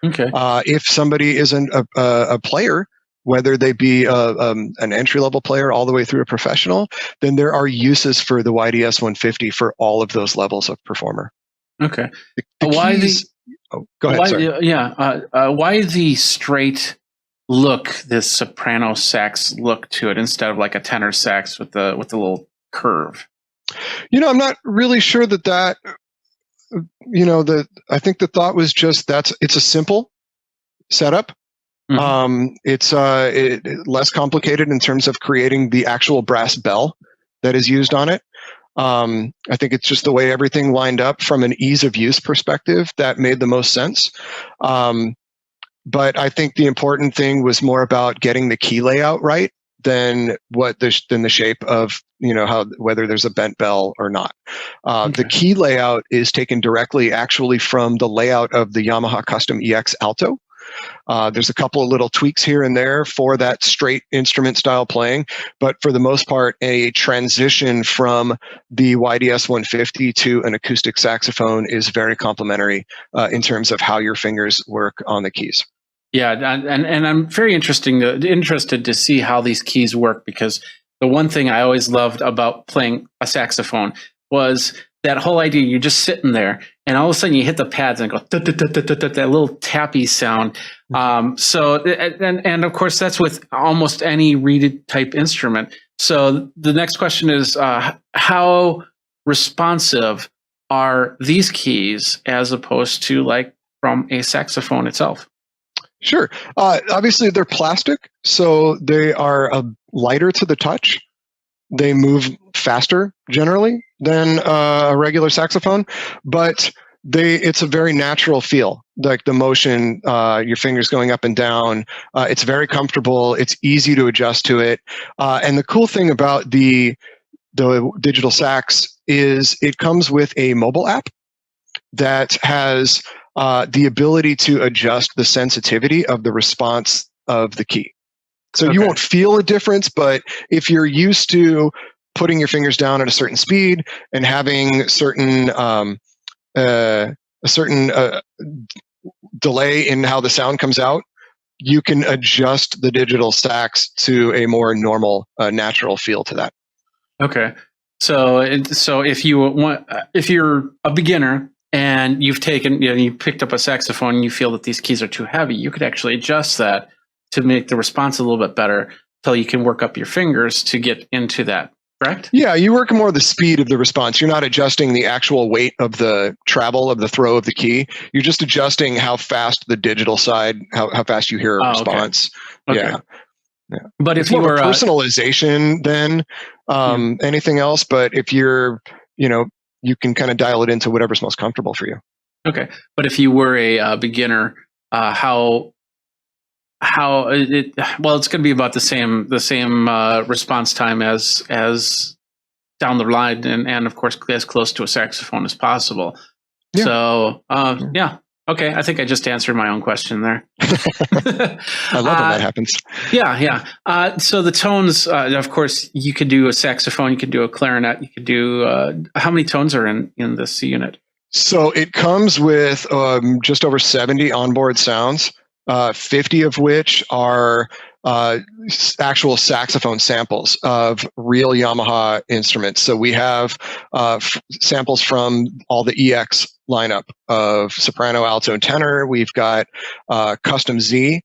Okay. If somebody isn't a player, whether they be an entry-level player all the way through a professional, then there are uses for the YDS 150 for all of those levels of performer. Okay. Go ahead. Sorry. Why the straight look, this soprano sax look to it, instead of like a tenor sax with the little curve? I'm not really sure that. I think the thought was just it's a simple setup. Mm-hmm. It's less complicated in terms of creating the actual brass bell that is used on it. I think it's just the way everything lined up from an ease of use perspective that made the most sense. But I think the important thing was more about getting the key layout right than the shape of whether there's a bent bell or not. Okay. The key layout is taken directly actually from the layout of the Yamaha Custom EX Alto. There's a couple of little tweaks here and there for that straight instrument style playing, but for the most part, a transition from the YDS 150 to an acoustic saxophone is very complementary in terms of how your fingers work on the keys. Yeah, and I'm very interested to see how these keys work, because the one thing I always loved about playing a saxophone was that whole idea. You're just sitting there, and all of a sudden you hit the pads and go that little tappy sound. And of course that's with almost any reeded type instrument. So the next question is, how responsive are these keys as opposed to like from a saxophone itself? Sure. Obviously they're plastic, so they are lighter to the touch. They move faster generally than a regular saxophone, but it's a very natural feel, like the motion, your fingers going up and down. It's very comfortable. It's easy to adjust to it. And the cool thing about the digital sax is it comes with a mobile app that has the ability to adjust the sensitivity of the response of the key. So you won't feel a difference, but if you're used to putting your fingers down at a certain speed and having a certain delay in how the sound comes out, you can adjust the digital sax to a more normal, natural feel to that. Okay, so if you're a beginner and you picked up a saxophone and you feel that these keys are too heavy, you could actually adjust that to make the response a little bit better, until you can work up your fingers to get into that, correct? Yeah, you work more the speed of the response. You're not adjusting the actual weight of the travel of the throw of the key. You're just adjusting how fast the digital side, how fast you hear a response. Okay. Yeah. But It's if you more were of a personalization than anything else. But if you're, you can kind of dial it into whatever's most comfortable for you. okay, but if you were a beginner, how it's going to be about the same response time as down the line, and of course as close to a saxophone as possible. Yeah. So okay, I think I just answered my own question there. I love when that happens. Yeah. So the tones, of course, you could do a saxophone, you could do a clarinet, you could do. How many tones are in this unit? So it comes with just over 70 onboard sounds, 50 of which are actual saxophone samples of real Yamaha instruments. So we have samples from all the EX lineup of soprano, alto, and tenor. We've got custom Z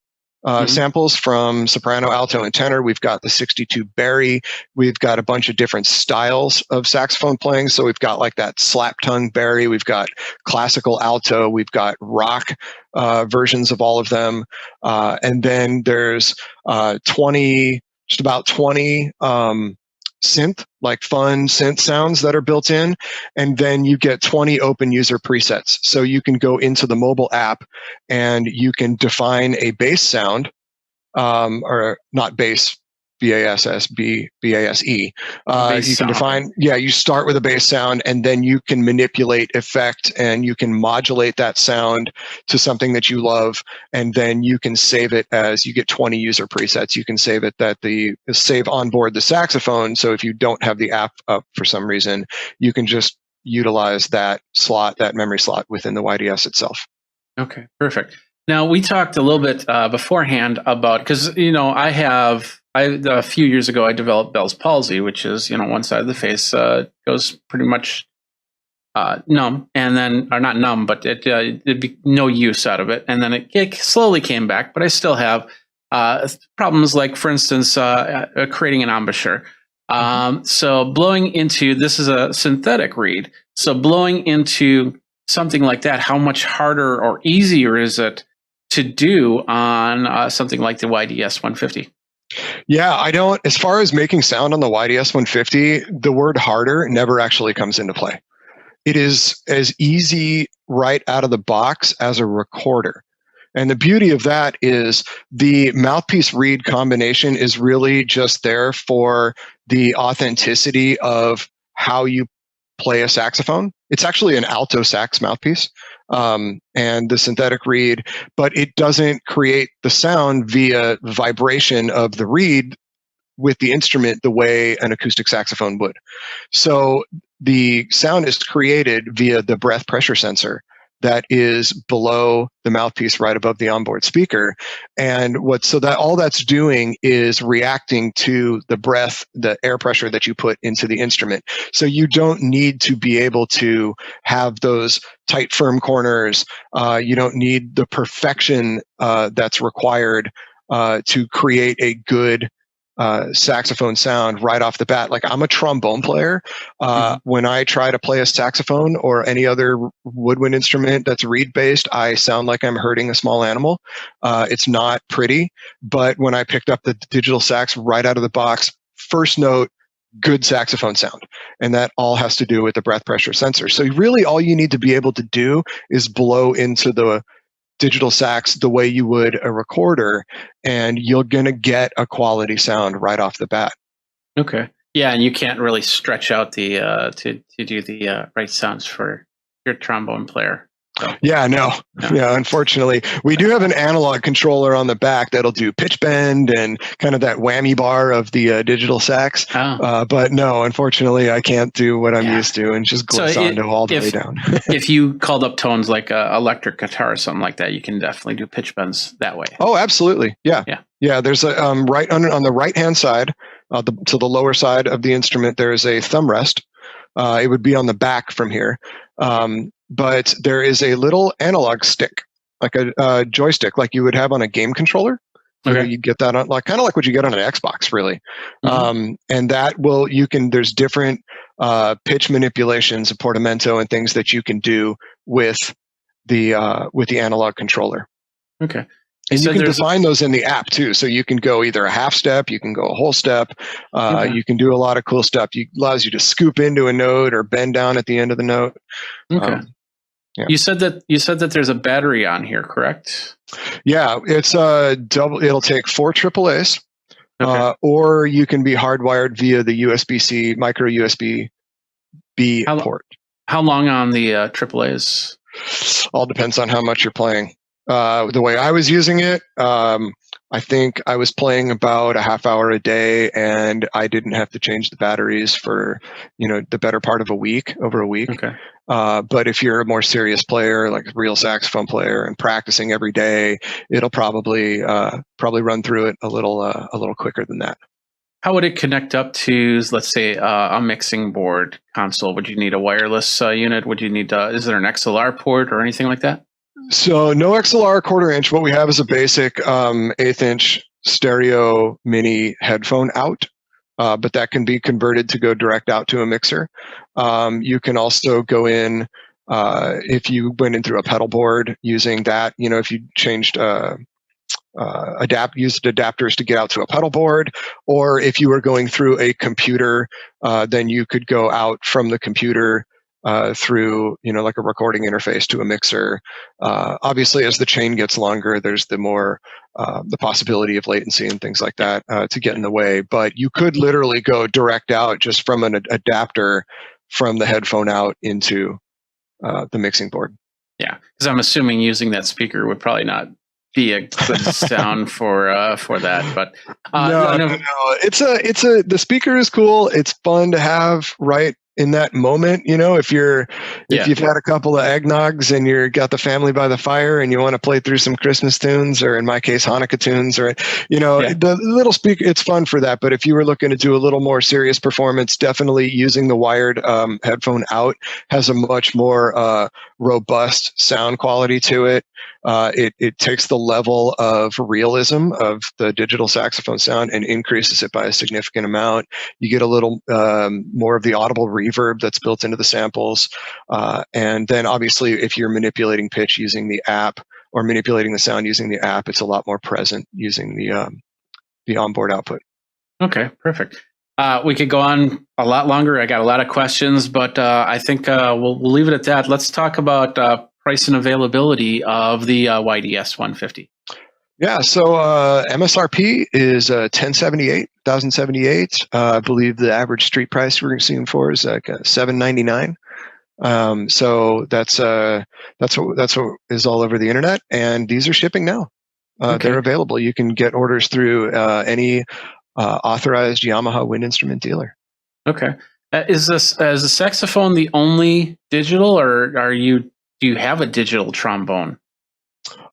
samples from soprano, alto, and tenor. We've got the 62 Barry. We've got a bunch of different styles of saxophone playing. So we've got like that slap tongue Barry. We've got classical alto. We've got rock versions of all of them. And then there's just about 20 fun synth sounds that are built in. And then you get 20 open user presets. So you can go into the mobile app and you can define a bass sound, or not bass, BASS, BASE. You can define, you start with a bass sound and then you can manipulate effect and you can modulate that sound to something that you love. And then you can save it as you get 20 user presets. You can save it save on board the saxophone. So if you don't have the app up for some reason, you can just utilize that memory slot within the YDS itself. Okay, perfect. Now we talked a little bit beforehand about, because a few years ago I developed Bell's palsy, which is one side of the face goes pretty much numb, and then or not numb, but it'd be no use out of it, and then it slowly came back. But I still have problems, like for instance creating an embouchure. So blowing into, this is a synthetic reed, so blowing into something like that, how much harder or easier is it to do on something like the YDS 150? Yeah, as far as making sound on the YDS 150, the word harder never actually comes into play. It is as easy right out of the box as a recorder. And the beauty of that is the mouthpiece reed combination is really just there for the authenticity of how you play a saxophone. It's actually an alto sax mouthpiece, and the synthetic reed, but it doesn't create the sound via vibration of the reed with the instrument the way an acoustic saxophone would. So the sound is created via the breath pressure sensor that is below the mouthpiece, right above the onboard speaker. And all that's doing is reacting to the breath, the air pressure that you put into the instrument. So you don't need to be able to have those tight, firm corners. You don't need the perfection that's required to create a good saxophone sound right off the bat. Like, I'm a trombone player. When I try to play a saxophone or any other woodwind instrument that's reed based, I sound like I'm hurting a small animal. It's not pretty, but when I picked up the digital sax right out of the box, first note, good saxophone sound. And that all has to do with the breath pressure sensor. So really all you need to be able to do is blow into the digital sax the way you would a recorder, and you're going to get a quality sound right off the bat. Okay. Yeah, and you can't really stretch out the to do the right sounds for your trombone player. So. Yeah, no. Yeah, unfortunately. We do have an analog controller on the back that'll do pitch bend and kind of that whammy bar of the digital sax. But no, unfortunately, I can't do what I'm used to and just glissando all the way down. If you called up tones like electric guitar or something like that, you can definitely do pitch bends that way. Oh, absolutely. Yeah. There's a right on the right-hand side, to the lower side of the instrument, there's a thumb rest. It would be on the back from here. But there is a little analog stick, like a joystick, like you would have on a game controller. Okay. You'd get that on, kind of like what you get on an Xbox, really. And that there's different pitch manipulations, a portamento, and things that you can do with the analog controller. Okay. And you said can there's define those in the app too. So you can go either a half step, you can go a whole step. Okay. You can do a lot of cool stuff. It allows you to scoop into a note or bend down at the end of the note. Okay. Yeah. You said that there's a battery on here, correct? Yeah, it's double. It'll take 4 AAAs, Okay. or you can be hardwired via the USB-C micro USB-B port. How long on the AAA's? All depends on how much you're playing. The way I was using it, I think I was playing about a half hour a day, and I didn't have to change the batteries for the better part of over a week. Okay. But if you're a more serious player, like a real saxophone player, and practicing every day, it'll probably run through it a little quicker than that. How would it connect up to, let's say, a mixing board console? Would you need a wireless unit? Would you need? Is there an XLR port or anything like that? So no XLR 1/4 inch. What we have is a basic 1/8 inch stereo mini headphone out. But that can be converted to go direct out to a mixer. You can also go in if you went in through a pedal board using that. If you changed used adapters to get out to a pedal board, or if you were going through a computer, then you could go out from the computer through like a recording interface to a mixer. Obviously, as the chain gets longer, there's the possibility of latency and things like that to get in the way. But you could literally go direct out just from an adapter from the headphone out into the mixing board. Yeah, because I'm assuming using that speaker would probably not be a good sound for that. But no. The speaker is cool. It's fun to have right in that moment. If you've had a couple of eggnogs and you're got the family by the fire and you want to play through some Christmas tunes, or in my case Hanukkah tunes, or the little speaker, it's fun for that. But if you were looking to do a little more serious performance, definitely using the wired headphone out has a much more robust sound quality to it. It takes the level of realism of the digital saxophone sound and increases it by a significant amount. You get a little more of the audible reverb that's built into the samples. And then obviously if you're manipulating pitch using the app, or manipulating the sound using the app, it's a lot more present using the onboard output. Okay, perfect. We could go on a lot longer. I got a lot of questions, but I think we'll leave it at that. Let's talk about price and availability of the YDS 150. Yeah, so MSRP is $1,078. I believe the average street price we're seeing for is like $799. So that's what is all over the internet, and these are shipping now. They're available. You can get orders through any authorized Yamaha wind instrument dealer. Okay, is the saxophone the only digital, or do you have a digital trombone?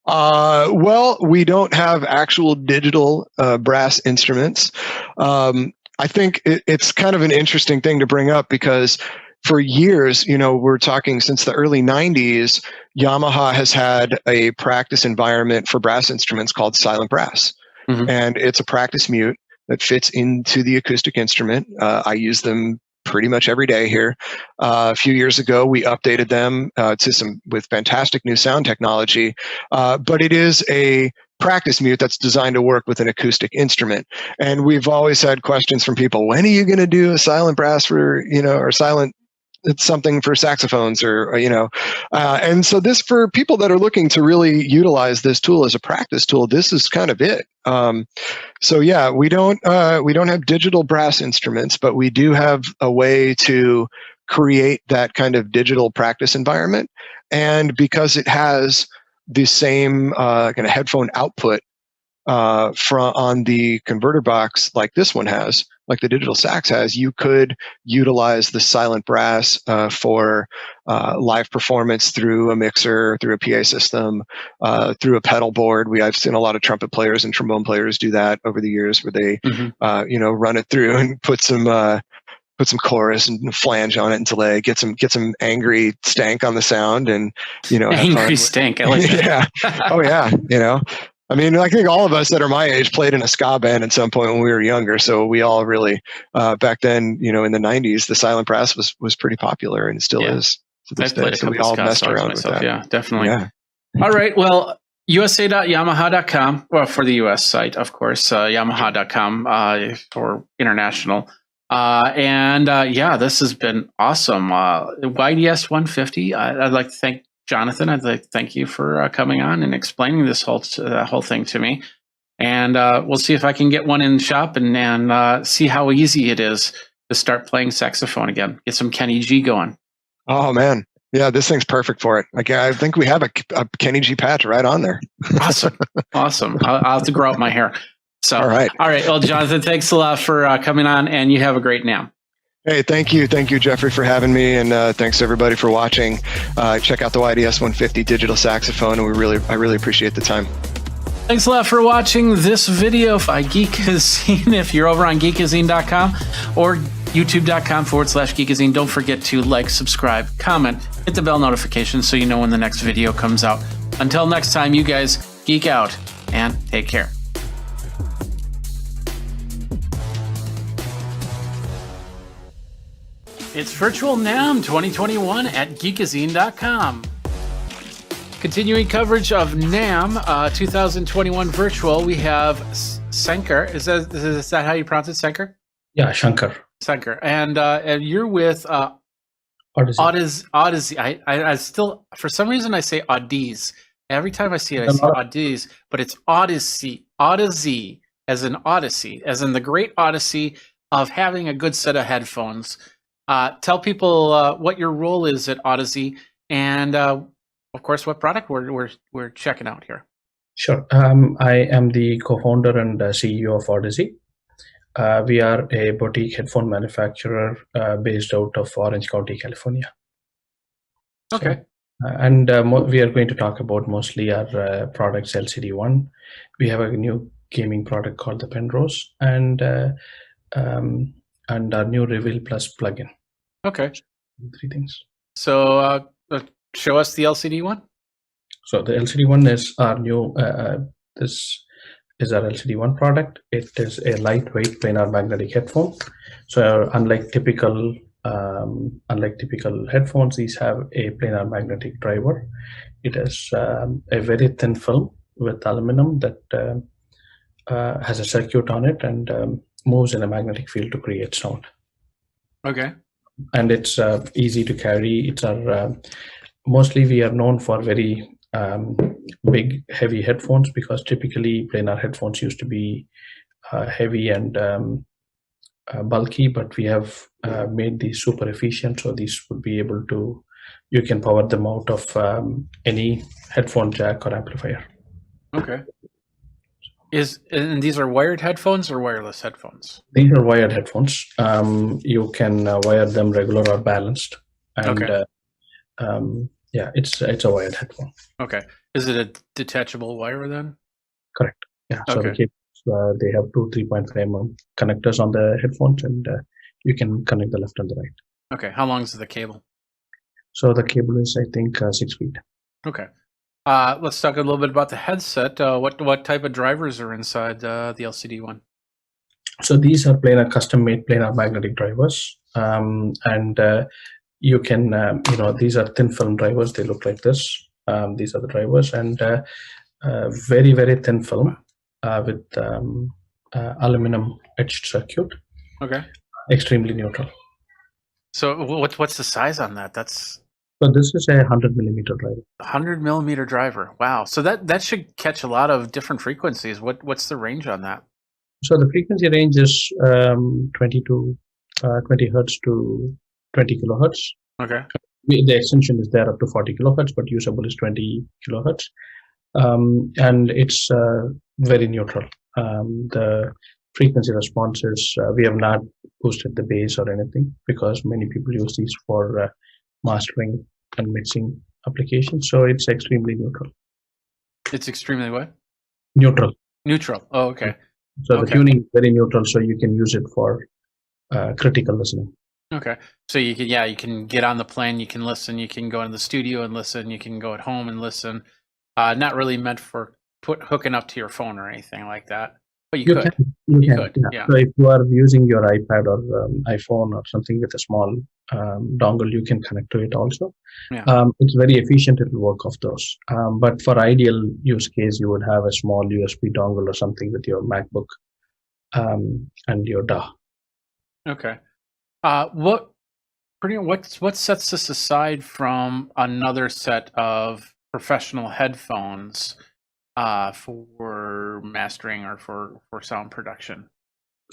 Well, we don't have actual digital brass instruments. I think it's kind of an interesting thing to bring up, because for years, we're talking since the early 90s, Yamaha has had a practice environment for brass instruments called Silent Brass. Mm-hmm. And it's a practice mute that fits into the acoustic instrument. I use them pretty much every day here. A few years ago, we updated them with fantastic new sound technology, but it is a practice mute that's designed to work with an acoustic instrument. And we've always had questions from people: when are you going to do a silent brass for, or silent? It's something for saxophones, and so this, for people that are looking to really utilize this tool as a practice tool, this is kind of it. So yeah, we don't have digital brass instruments, but we do have a way to create that kind of digital practice environment. And because it has the same kind of headphone output on the converter box, like this one has, like the digital sax has, you could utilize the silent brass for live performance through a mixer, through a PA system, through a pedal board. I've seen a lot of trumpet players and trombone players do that over the years, where they run it through and put some chorus and flange on it and delay, get some angry stank on the sound, and angry stank. I like that. Yeah. Oh yeah. I mean, I think all of us that are my age played in a ska band at some point when we were younger. So we all really, back then, in the 90s, the silent brass was pretty popular, and it still is to this day. So we all messed around with that. Yeah, definitely. Yeah. All right. Well, USA.yamaha.com, well, for the US site, of course, Yamaha.com for international. Yeah, this has been awesome. YDS 150, I'd like to thank Jonathan. I'd like to thank you for coming on and explaining this whole thing to me. And we'll see if I can get one in the shop and see how easy it is to start playing saxophone again. Get some Kenny G going. Oh man. Yeah, this thing's perfect for it. Like, I think we have a Kenny G patch right on there. Awesome. I'll have to grow out my hair. So, all right. Well, Jonathan, thanks a lot for coming on, and you have a great NAMM. Hey, thank you, Jeffrey, for having me, and thanks everybody for watching. Check out the YDS 150 digital saxophone, and I really appreciate the time. Thanks a lot for watching this video by Geekazine. If you're over on Geekazine.com or YouTube.com/Geekazine, don't forget to like, subscribe, comment, hit the bell notification so you know when the next video comes out. Until next time, you guys geek out and take care. It's Virtual NAMM 2021 at Geekazine.com. Continuing coverage of NAMM 2021 Virtual, we have Shankar. Is that how you pronounce it, Shankar? Yeah, Shankar. And you're with Odyssey. I still, for some reason, I say Oddies. Every time I see it, I say Oddies, but it's Odyssey. Odyssey, as in Odyssey, as in the great Odyssey of having a good set of headphones. Tell people what your role is at Odyssey, and of course, what product we're checking out here. Sure. I am the co-founder and CEO of Odyssey. We are a boutique headphone manufacturer based out of Orange County, California. Okay. So, we are going to talk about mostly our products LCD1. We have a new gaming product called the Penrose, and our new Reveal Plus plugin. Okay. 3 things. So show us the LCD one. So the LCD1 is our new. This is our LCD1 product. It is a lightweight planar magnetic headphone. So unlike typical headphones, these have a planar magnetic driver. It has a very thin film with aluminum that has a circuit on it and moves in a magnetic field to create sound. Okay. And it's easy to carry. It's our mostly we are known for very big, heavy headphones, because typically planar headphones used to be heavy and bulky, but we have made these super efficient, so these would be able to, you can power them out of any headphone jack or amplifier. Okay. And these are wired headphones or wireless headphones? These are wired headphones. You can wire them regular or balanced, and okay. Yeah, it's a wired headphone. Okay. Is it a detachable wire then? Correct. Yeah. So okay. the cables, they have 2 3.5 mm connectors on the headphones, and you can connect the left and the right. Okay. How long is the cable? So the cable is, I think, 6 feet. Okay. Let's talk a little bit about the headset. What type of drivers are inside the LCD one? So these are custom-made planar magnetic drivers, and you can, these are thin film drivers. They look like this. These are the drivers, and very, very thin film with aluminum etched circuit. Okay. Extremely neutral. So what's the size on that? So this is a 100 millimeter driver. 100 millimeter driver. Wow. So that should catch a lot of different frequencies. What's the range on that? So the frequency range is 20 hertz to 20 kilohertz. Okay. The extension is there up to 40 kilohertz, but usable is 20 kilohertz. And it's very neutral. The frequency response is, we have not boosted the bass or anything, because many people use these for mastering and mixing applications. So it's extremely neutral. It's extremely what? Neutral. Neutral. Oh, okay. So the tuning is very neutral, so you can use it for critical listening. Okay. So you can get on the plane, you can listen, you can go in the studio and listen, you can go at home and listen. Not really meant for hooking up to your phone or anything like that. But you could. You You can. could, Yeah. yeah. So if you are using your iPad or iPhone or something with a small dongle, you can connect to it also. Yeah. It's very efficient. It will work off those. But for ideal use case, you would have a small USB dongle or something with your MacBook and your DAW. Okay. What sets this aside from another set of professional headphones for mastering or for sound production?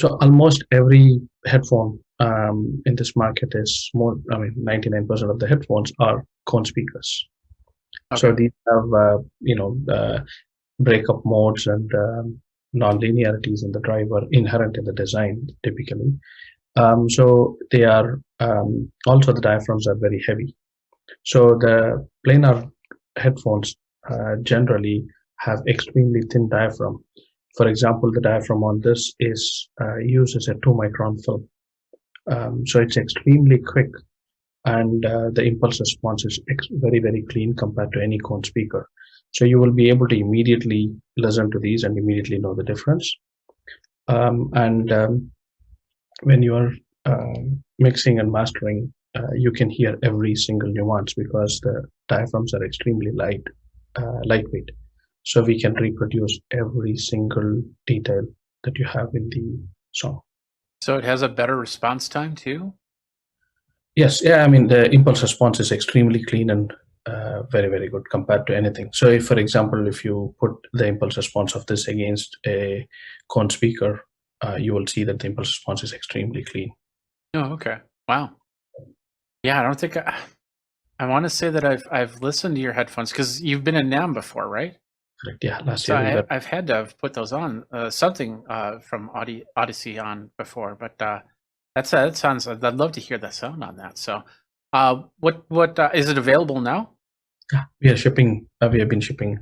So almost every headphone in this market is 99% of the headphones are cone speakers. Okay. So these have breakup modes and non-linearities in the driver inherent in the design typically. So they are also the diaphragms are very heavy. So the planar headphones generally have extremely thin diaphragm. For example, the diaphragm on this is uses a 2-micron film. So it's extremely quick, and the impulse response is very, very clean compared to any cone speaker. So you will be able to immediately listen to these and immediately know the difference. When you are mixing and mastering, you can hear every single nuance because the diaphragms are extremely lightweight. So we can reproduce every single detail that you have in the song. So it has a better response time too? Yes, yeah. I mean, the impulse response is extremely clean and very, very good compared to anything. So if, for example, if you put the impulse response of this against a cone speaker, you will see that the impulse response is extremely clean. Oh, okay. Wow. Yeah, I don't think I want to say that I've listened to your headphones because you've been in NAMM before, right? Correct. Yeah, last So year. I've had to have put those on, something from Odyssey on before, but that sounds. I'd love to hear the sound on that. So, what is it available now? Yeah, we are shipping. We have been shipping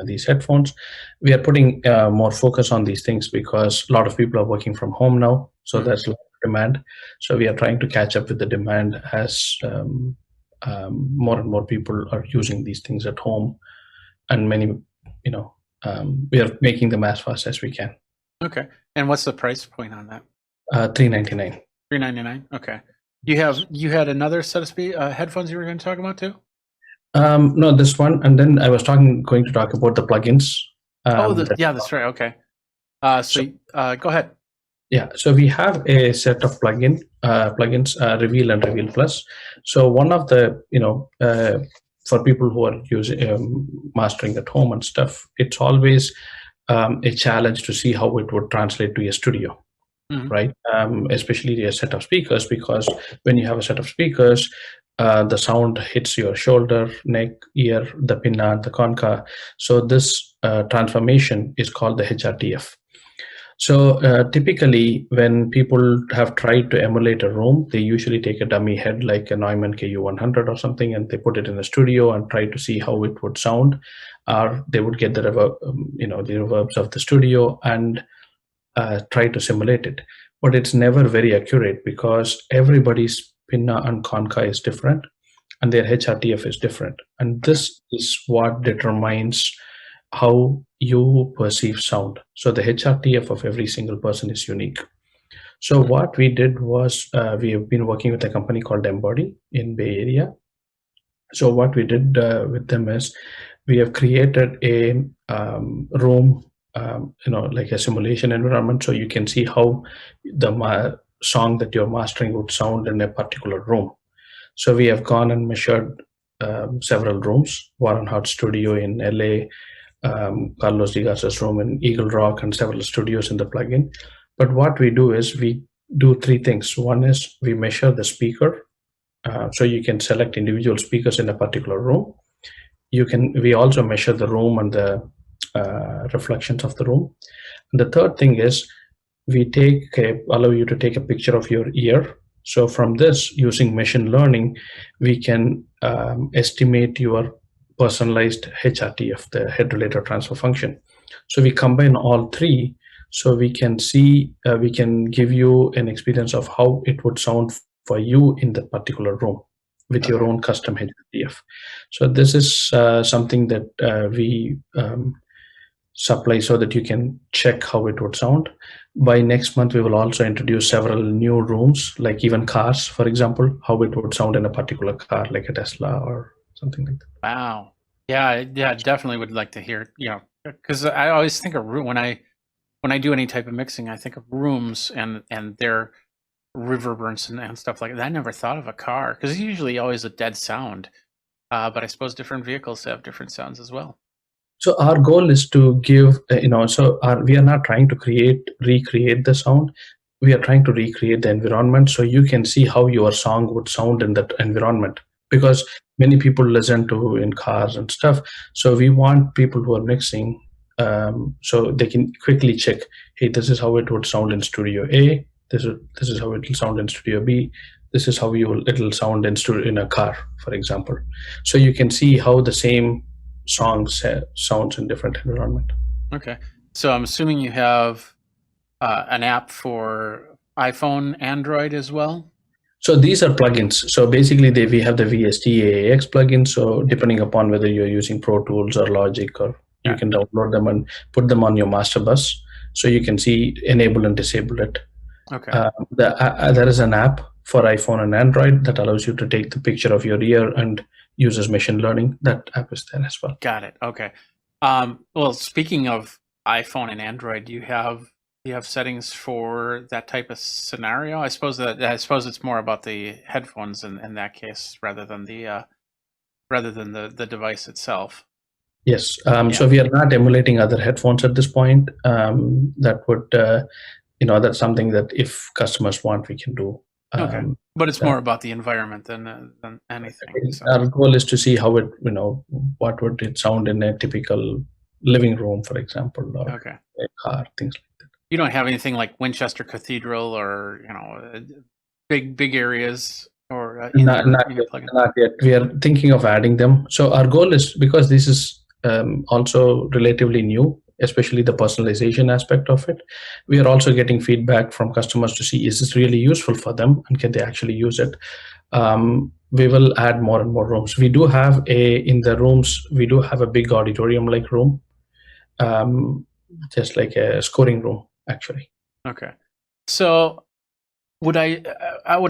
these headphones. We are putting more focus on these things because a lot of people are working from home now, so there's a lot of demand. So we are trying to catch up with the demand as more and more people are using these things at home, and many, we are making them as fast as we can. Okay. And what's the price point on that? $399. $399. Okay. You had another set of headphones you were going to talk about too? No, this one, and then I was going to talk about the plugins. Yeah, that's right. Okay. Go ahead. Yeah, so we have a set of plugins, Reveal and Reveal Plus. So one of the, for people who are using mastering at home and stuff, it's always a challenge to see how it would translate to a studio. Mm-hmm. Right? Especially a set of speakers, because when you have a set of speakers, the sound hits your shoulder, neck, ear, the pinna, the concha. So this transformation is called the HRTF. So typically, when people have tried to emulate a room, they usually take a dummy head like a Neumann KU100 or something, and they put it in a studio and try to see how it would sound. Or they would get the reverb, the reverbs of the studio and try to simulate it. But it's never very accurate because everybody's pinna and concha is different, and their HRTF is different. And this is what determines how you perceive sound. So the HRTF of every single person is unique. So what we did was we have been working with a company called Embody in Bay Area. So what we did with them is we have created a room, like a simulation environment, so you can see how the song that you're mastering would sound in a particular room. So we have gone and measured several rooms: Warren Hart Studio in LA, Carlos de Garza's room in Eagle Rock, and several studios in the plugin. But what we do is we do three things. One is we measure the speaker, so you can select individual speakers in a particular room. We also measure the room and the reflections of the room. And the third thing is we allow you to take a picture of your ear. So from this, using machine learning, we can estimate your personalized HRTF, the head related transfer function. So we combine all three, so we can see, we can give you an experience of how it would sound for you in the particular room with your own custom HRTF. So this is something that we supply so that you can check how it would sound. By next month, we will also introduce several new rooms, like even cars, for example, how it would sound in a particular car, like a Tesla or something like that. Wow. Yeah, definitely would like to hear, because I always think of room when I do any type of mixing, I think of rooms and their reverberations and stuff like that. I never thought of a car because it's usually always a dead sound. But I suppose different vehicles have different sounds as well. So our goal is to give, we are not trying to recreate the sound. We are trying to recreate the environment so you can see how your song would sound in that environment. Because many people listen to in cars and stuff. So we want people who are mixing, so they can quickly check, hey, this is how it would sound in Studio A. This is how it will sound in Studio B. This is how it'll sound in a car, for example. So you can see how the same songs sounds in different environment. Okay, so I'm assuming you have an app for iPhone, Android as well. So these are plugins. So basically, we have the VST AAX plugin. So depending upon whether you're using Pro Tools or Logic, or you can download them and put them on your master bus, so you can see enable and disable it. Okay. There is an app for iPhone and Android that allows you to take the picture of your ear and uses machine learning. That app is there as well. Got it. Okay. Well, speaking of iPhone and Android, do you have settings for that type of scenario? I suppose it's more about the headphones in that case rather than the device itself. Yes. So we are not emulating other headphones at this point. That would, that's something that if customers want, we can do. Okay. But it's more about the environment than anything. So. Our goal is to see how it, what would it sound in a typical living room, for example, or a car, things like that. You don't have anything like Winchester Cathedral or big areas or not yet. We are thinking of adding them. So our goal is, because this is also relatively new, especially the personalization aspect of it, we are also getting feedback from customers to see, is this really useful for them and can they actually use it? We will add more and more rooms. We do have in the rooms, we do have a big auditorium-like room, just like a scoring room, actually. Okay. So would I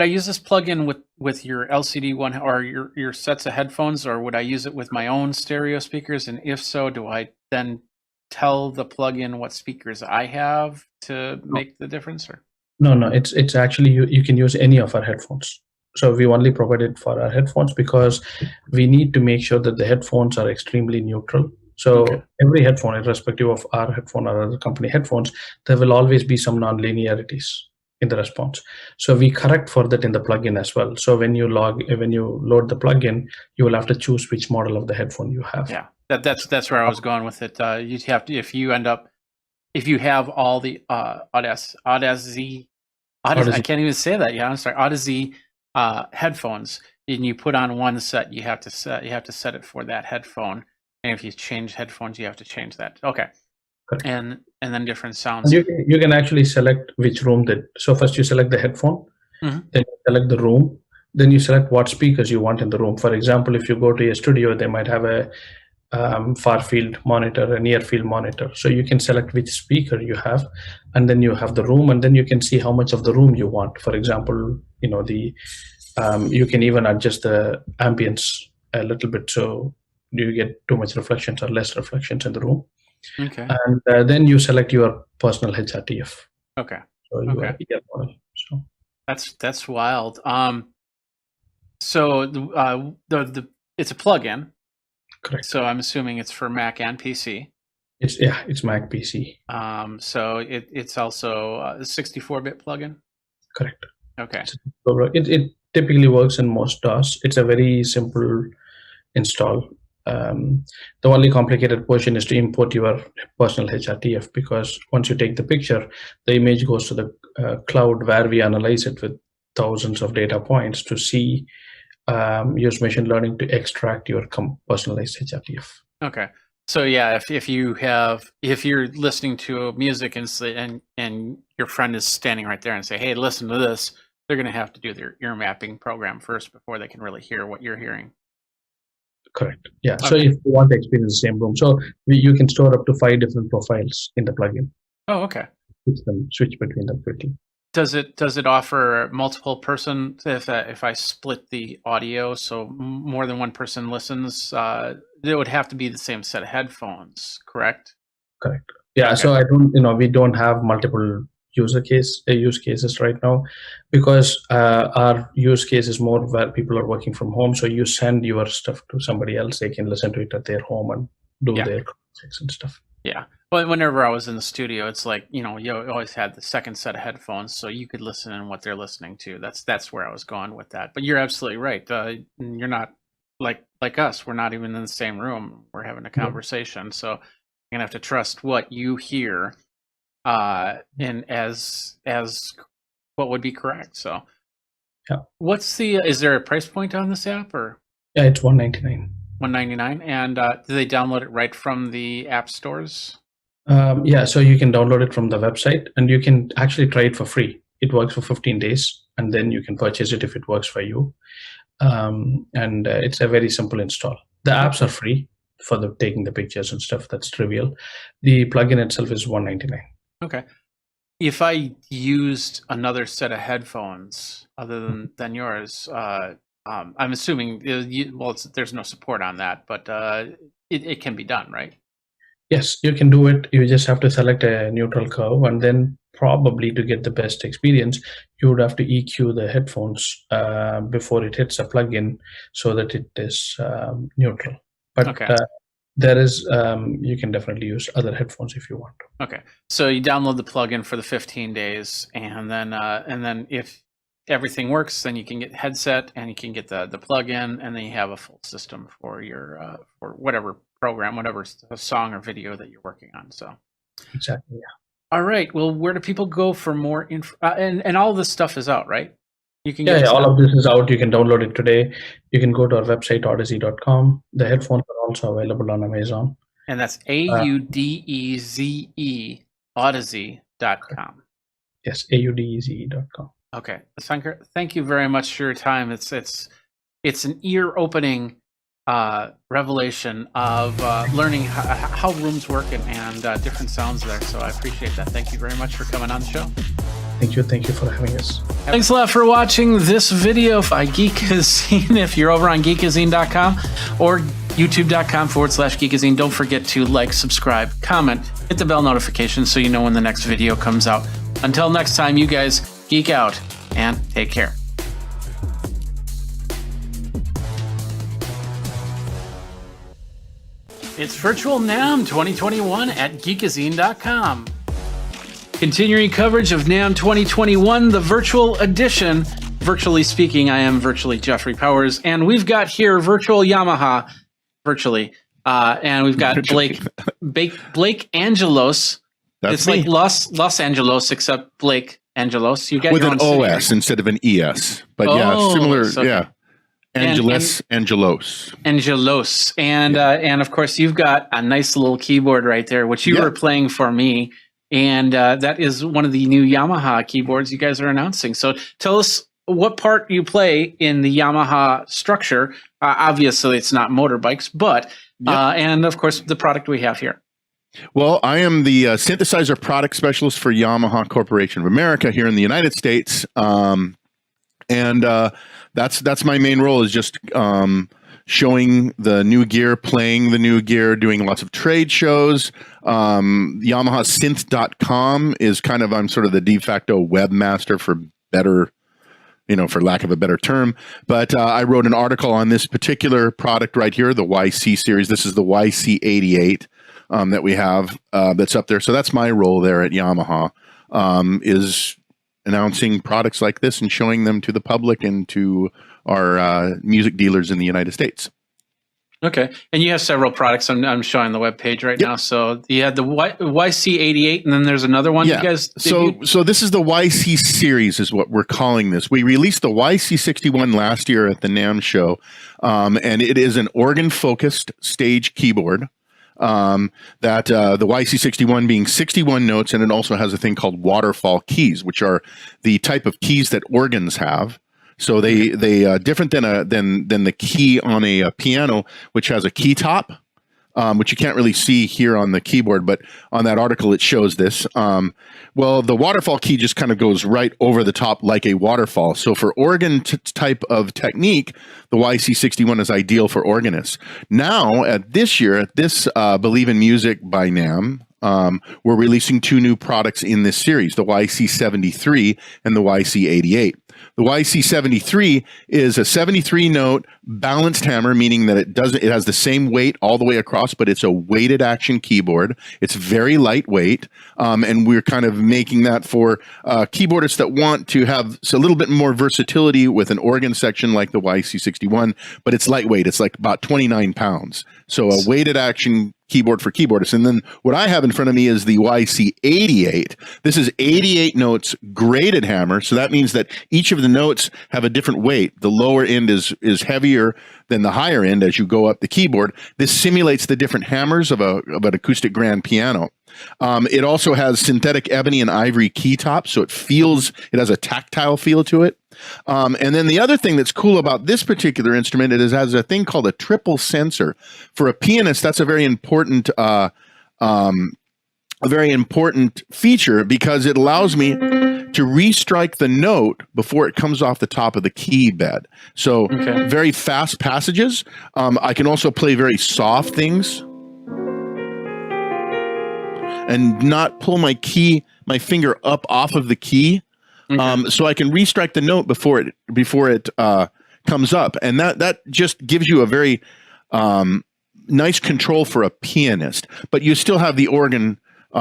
use this plugin with your LCD one or your sets of headphones, or would I use it with my own stereo speakers? And if so, do I then tell the plugin what speakers I have to make the difference? Or no, it's actually you can use any of our headphones. So we only provide it for our headphones because we need to make sure that the headphones are extremely neutral. So every headphone, irrespective of our headphone or other company headphones, there will always be some non-linearities in the response. So we correct for that in the plugin as well. So when you load the plugin, you will have to choose which model of the headphone you have. Yeah, that's where I was going with it. You'd have to, if you have all the Audacity, I can't even say that. Yeah, I'm sorry, Audacity headphones, and you put on one set, you have to set it for that headphone. And if you change headphones, you have to change that. Okay. Correct. And then different sounds. You can actually select which room so first you select the headphone, then you select the room, then you select what speakers you want in the room. For example, if you go to a studio, they might have a far field monitor, a near field monitor. So you can select which speaker you have, and then you have the room, and then you can see how much of the room you want. For example, you can even adjust the ambience a little bit. So do you get too much reflections or less reflections in the room? Okay. And then you select your personal HRTF. Okay. So that's wild. So the it's a plugin. Correct. So I'm assuming it's for Mac and PC. It's Mac PC. So it's also a 64-bit plugin. Correct. Okay. It typically works in most DOS. It's a very simple install. The only complicated portion is to import your personal HRTF, because once you take the picture, the image goes to the cloud, where we analyze it with thousands of data points to see, use machine learning to extract your personalized HRTF. Okay. So yeah, if you're listening to music and your friend is standing right there and say, hey, listen to this, they're going to have to do their ear mapping program first before they can really hear what you're hearing. Correct. Yeah. So Okay. if you want to experience the same room, so you can store up to 5 different profiles in the plugin. Oh, okay. Switch between them quickly. Does it offer multiple person if I split the audio so more than one person listens? It would have to be the same set of headphones, correct? Correct. Yeah. Okay. So we don't have multiple use cases right now because our use case is more where people are working from home. So you send your stuff to somebody else; they can listen to it at their home and do their checks and stuff. Yeah. Well, whenever I was in the studio, it's like, you always had the second set of headphones, so you could listen in what they're listening to. That's where I was going with that. But you're absolutely right. You're not like us. We're not even in the same room. We're having a conversation, so you're gonna have to trust what you hear, and as what would be correct. So, yeah. Is there a price point on this app or? Yeah, it's $199. $199, and do they download it right from the app stores? Yeah, so you can download it from the website, and you can actually try it for free. It works for 15 days, and then you can purchase it if it works for you. And it's a very simple install. The apps are free for taking the pictures and stuff. That's trivial. The plugin itself is $199. Okay. If I used another set of headphones other than yours, I'm assuming there's no support on that, but it can be done, right? Yes, you can do it. You just have to select a neutral curve, and then probably to get the best experience, you would have to EQ the headphones before it hits a plugin so that it is neutral. But okay. There is you can definitely use other headphones if you want. Okay, so you download the plugin for the 15 days, and then if everything works, then you can get headset and you can get the plugin, and then you have a full system for your for whatever program, whatever song or video that you're working on. So exactly, yeah. All right. Well, where do people go for more info? And all this stuff is out, right? You can get all of this is out. You can download it today. You can go to our website odyssey.com. The headphones are also available on Amazon. And that's AUDEZE Odyssey.com. Yes, AUDEZE.com. Okay, Sankar, thank you very much for your time. It's an ear-opening revelation of learning how rooms work and different sounds there. So I appreciate that. Thank you very much for coming on the show. Thank you for having us. Thanks a lot for watching this video by Geekazine. If you're over on Geekazine.com or YouTube.com/Geekazine, don't forget to like, subscribe, comment, hit the bell notification so you know when the next video comes out. Until next time, you guys geek out and take care. It's Virtual NAMM 2021 at Geekazine.com. Continuing coverage of NAMM 2021, the virtual edition. Virtually speaking, I am virtually Jeffrey Powers, and we've got here virtual Yamaha, virtually, and we've got Blake Angelos. That's it's me. like Los Angelos, except Blake Angelos. You got with your an own OS city. instead of an ES, but yeah, similar. So, yeah, Angelos. Angelos, and of course you've got a nice little keyboard right there, which you were playing for me. And that is one of the new Yamaha keyboards you guys are announcing. So tell us what part you play in the Yamaha structure. Obviously, it's not motorbikes, but and of course, the product we have here. Well, I am the synthesizer product specialist for Yamaha Corporation of America here in the United States, and that's my main role is just showing the new gear, playing the new gear, doing lots of trade shows. YamahaSynth.com is kind of, I'm sort of the de facto webmaster for better, for lack of a better term. But I wrote an article on this particular product right here, the YC series. This is the YC88 that we have that's up there. So that's my role there at Yamaha, is announcing products like this and showing them to the public and to our music dealers in the United States. Okay, and you have several products. I'm showing the webpage right now. So you had the YC88, and then there's another one. Yeah. You guys so this is the YC series, is what we're calling this. We released the YC61 last year at the NAMM show, and it is an organ-focused stage keyboard. The YC61 being 61 notes, and it also has a thing called waterfall keys, which are the type of keys that organs have. So they different than the key on a piano, which has a key top, which you can't really see here on the keyboard, but on that article it shows this. Well, the waterfall key just kind of goes right over the top like a waterfall. So for organ type of technique, the YC61 is ideal for organists. Now, at this Believe in Music by NAMM, we're releasing 2 new products in this series, the YC73 and the YC88. The YC73 is a 73-note balanced hammer, meaning that it has the same weight all the way across, but it's a weighted action keyboard. It's very lightweight, and we're kind of making that for keyboardists that want to have a little bit more versatility with an organ section like the YC61, but it's lightweight. It's like about 29 pounds. So a weighted action keyboard for keyboardists. And then what I have in front of me is the YC88. This is 88 notes graded hammer. So that means that each of the notes have a different weight. The lower end is heavier than the higher end as you go up the keyboard. This simulates the different hammers of an acoustic grand piano. It also has synthetic ebony and ivory key tops, so it has a tactile feel to it. And then the other thing that's cool about this particular instrument, it has a thing called a triple sensor. For a pianist, that's a very important feature because it allows me to restrike the note before it comes off the top of the key bed. So very fast passages. I can also play very soft things and not pull my finger up off of the key. So I can restrike the note before it comes up. And that just gives you a very nice control for a pianist. But you still have the organ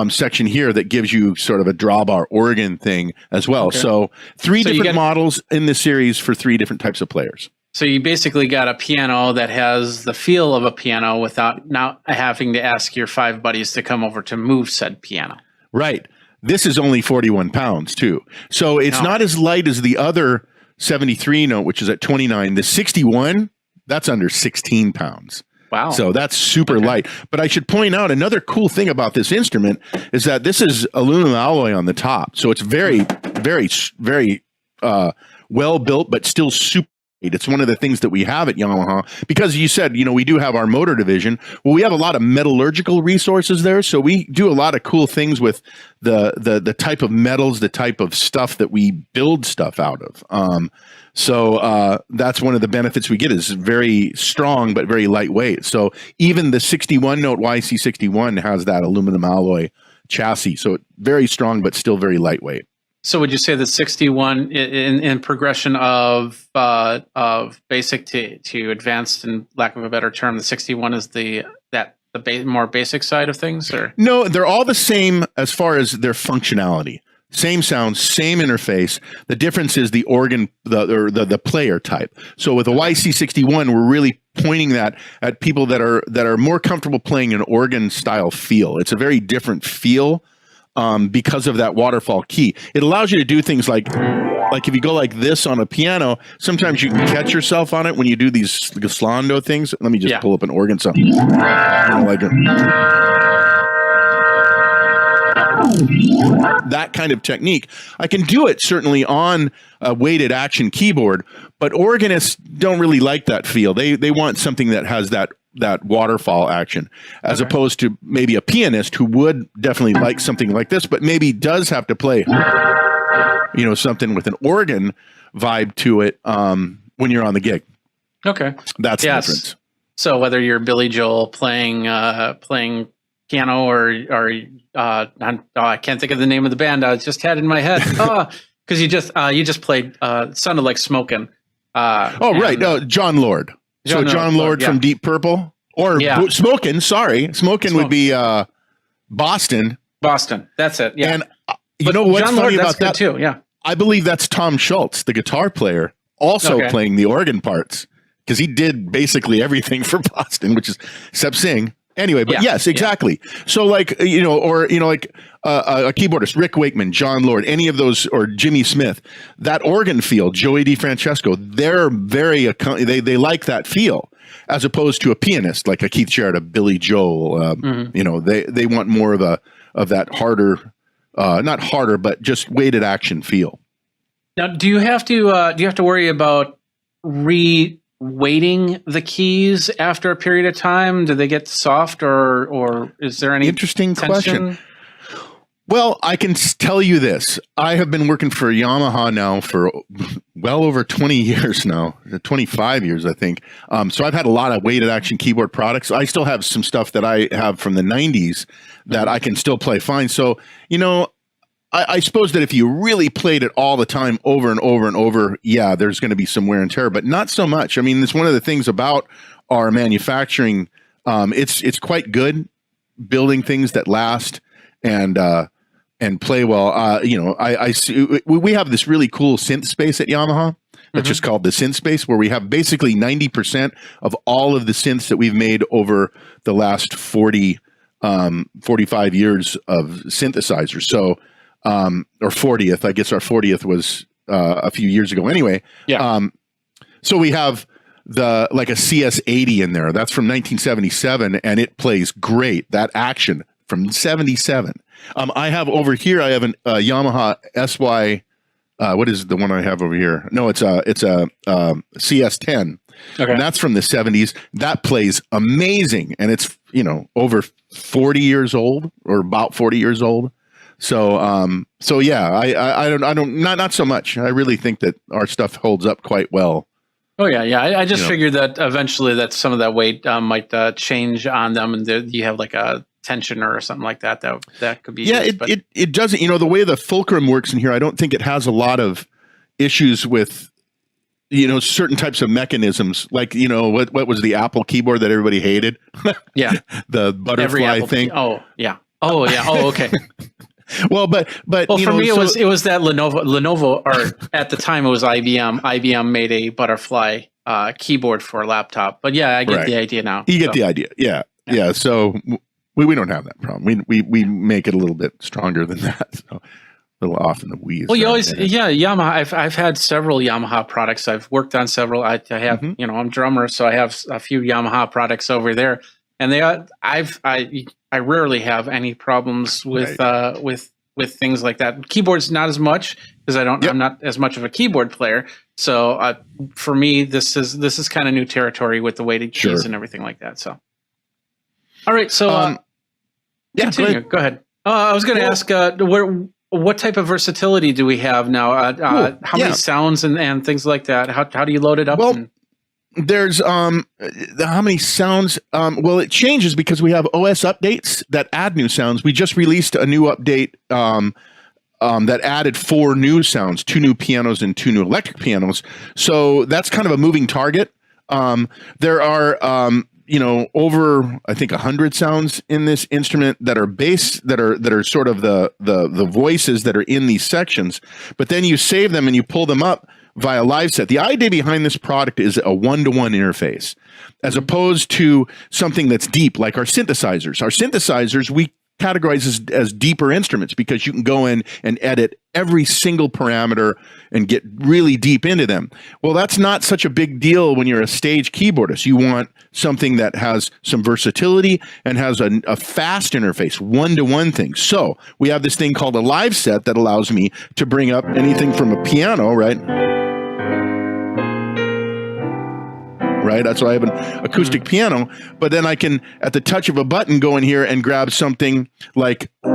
section here that gives you sort of a drawbar organ thing as well. Okay. So three different models in the series for 3 different types of players. So you basically got a piano that has the feel of a piano without now having to ask your 5 buddies to come over to move said piano. Right. This is only 41 pounds too. So it's not as light as the other 73 note, which is at 29. The 61, that's under 16 pounds. Wow. So that's super light. But I should point out another cool thing about this instrument is that this is aluminum alloy on the top. So it's very, very, very well built, but still super. It's one of the things that we have at Yamaha because you said, we do have our motor division. Well, we have a lot of metallurgical resources there. So we do a lot of cool things with the type of metals, the type of stuff that we build stuff out of. So that's one of the benefits we get is very strong, but very lightweight. So even the 61 note YC61 has that aluminum alloy chassis. So very strong, but still very lightweight. So would you say the 61 in progression of basic to advanced, in lack of a better term, the 61 is the more basic side of things, or? No, they're all the same as far as their functionality. Same sound, same interface. The difference is the organ, the player type. So with a YC61, we're really pointing that at people that are more comfortable playing an organ style feel. It's a very different feel. Because of that waterfall key. It allows you to do things like if you go like this on a piano, sometimes you can catch yourself on it when you do these glissando things. Let me just pull up an organ song. That kind of technique. I can do it certainly on a weighted action keyboard, but organists don't really like that feel. They want something that has that waterfall action, as opposed to maybe a pianist who would definitely like something like this, but maybe does have to play, something with an organ vibe to it when you're on the gig. Okay, that's the difference. So whether you're Billy Joel playing piano or I can't think of the name of the band. I just had it in my head because you just played sounded like Smokin'. John Lord. John Lord from Deep Purple or Smokin'. Sorry, Smokin' would be Boston. Boston. That's it. Yeah. And you know what's funny about that too? Yeah. I believe that's Tom Schultz, the guitar player, also playing the organ parts because he did basically everything for Boston, which is except sing. Anyway, but yes, exactly. Yeah. So like, a keyboardist, Rick Wakeman, John Lord, any of those, or Jimmy Smith, that organ feel, Joey DeFrancesco, they're very, they like that feel as opposed to a pianist like a Keith Jarrett, a Billy Joel. They want more of that harder, not harder, but just weighted action feel. Now, do you have to worry about re-weighting the keys after a period of time? Do they get soft, or is there any Interesting tension? question. Well, I can tell you this. I have been working for Yamaha now for well over 20 years now, 25 years, I think. So I've had a lot of weighted action keyboard products. I still have some stuff that I have from the 90s that I can still play fine. So, I suppose that if you really played it all the time over and over and over, yeah, there's going to be some wear and tear, but not so much. I mean, it's one of the things about our manufacturing. It's quite good building things that last and play well. I see we have this really cool synth space at Yamaha that's just called the synth space, where we have basically 90% of all of the synths that we've made over the last 45 years of synthesizers. So, or 40th, I guess our 40th was a few years ago anyway. Yeah. So we have like a CS80 in there. That's from 1977, and it plays great. That Action from 77. I have over here, I have a Yamaha SY, what is the one I have over here? No, it's a CS10. Okay. And that's from the 70s. That plays amazing. And it's, over 40 years old, or about 40 years old. So, yeah, I don't, not so much. I really think that our stuff holds up quite well. Oh yeah. I just figured that eventually that some of that weight might change on them, and you have like a tensioner or something like that. That could be. Yeah, used, it doesn't. The way the fulcrum works in here, I don't think it has a lot of issues with certain types of mechanisms. Like what was the Apple keyboard that everybody hated? Yeah, the butterfly thing. Oh yeah. Oh okay. Well, but for me, it was that Lenovo, or at the time it was IBM. IBM made a butterfly keyboard for a laptop. But yeah, I get the idea now. You get the idea. Yeah. So we don't have that problem. We make it a little bit stronger than that. So a little off in the weeds. Well, you always Yamaha. I've had several Yamaha products. I've worked on several. I have I'm a drummer, so I have a few Yamaha products over there, and I rarely have any problems with things like that. Keyboards not as much, because I'm not as much of a keyboard player. So for me, this is kind of new territory with the weighted keys and everything like that. So all right, so continue. Go ahead. I was going to ask what type of versatility do we have now? How many sounds and things like that? How do you load it up? Well, there's how many sounds? Well, it changes because we have OS updates that add new sounds. We just released a new update that added 4 new sounds, 2 new pianos and 2 new electric pianos. So that's kind of a moving target. There are over, I think, 100 sounds in this instrument that are bass, that are sort of the voices that are in these sections. But then you save them and you pull them up via live set. The idea behind this product is a one-to-one interface, as opposed to something that's deep like our synthesizers. Our synthesizers, we categorize as deeper instruments because you can go in and edit every single parameter and get really deep into them. Well, that's not such a big deal when you're a stage keyboardist. You want something that has some versatility and has a fast interface, one-to-one thing. So we have this thing called a live set that allows me to bring up anything from a piano, right? That's why I have an acoustic piano. But then I can, at the touch of a button, go in here and grab something like a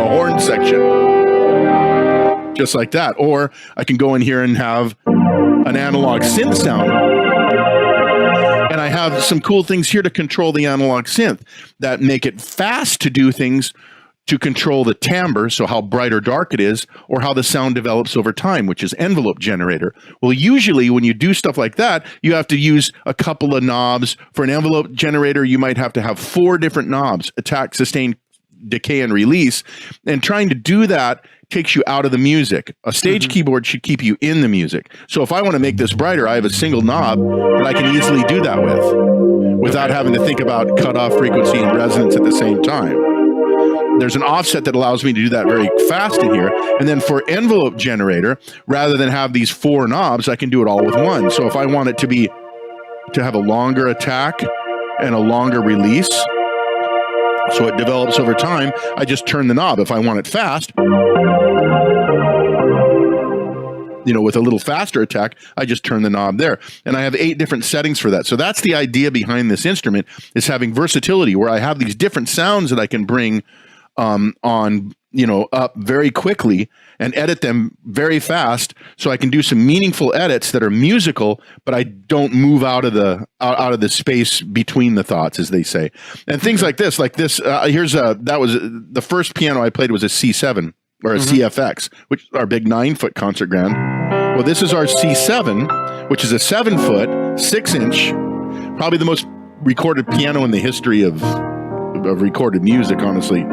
horn section, just like that. Or I can go in here and have an analog synth sound. And I have some cool things here to control the analog synth that make it fast to do things, to control the timbre, so how bright or dark it is, or how the sound develops over time, which is envelope generator. Well, usually when you do stuff like that, you have to use a couple of knobs. For an envelope generator, you might have to have 4 different knobs: attack, sustain, decay, and release. And trying to do that takes you out of the music. A stage keyboard should keep you in the music. So if I want to make this brighter, I have a single knob that I can easily do that with, without having to think about cutoff frequency and resonance at the same time. There's an offset that allows me to do that very fast in here. And then for envelope generator, rather than have these 4 knobs, I can do it all with one. So if I want it to have a longer attack and a longer release, So it develops over time. I just turn the knob. If I want it fast, with a little faster attack, I just turn the knob there. And I have 8 different settings for that. So that's the idea behind this instrument, is having versatility where I have these different sounds that I can bring on, up very quickly and edit them very fast, so I can do some meaningful edits that are musical, but I don't move out of the space between the thoughts, as they say. And things like this, that was the first piano I played was a C7 or a CFX, which is our big 9-foot concert grand. Well, this is our C7, which is a 7-foot, 6-inch, probably the most recorded piano in the history of recorded music, honestly.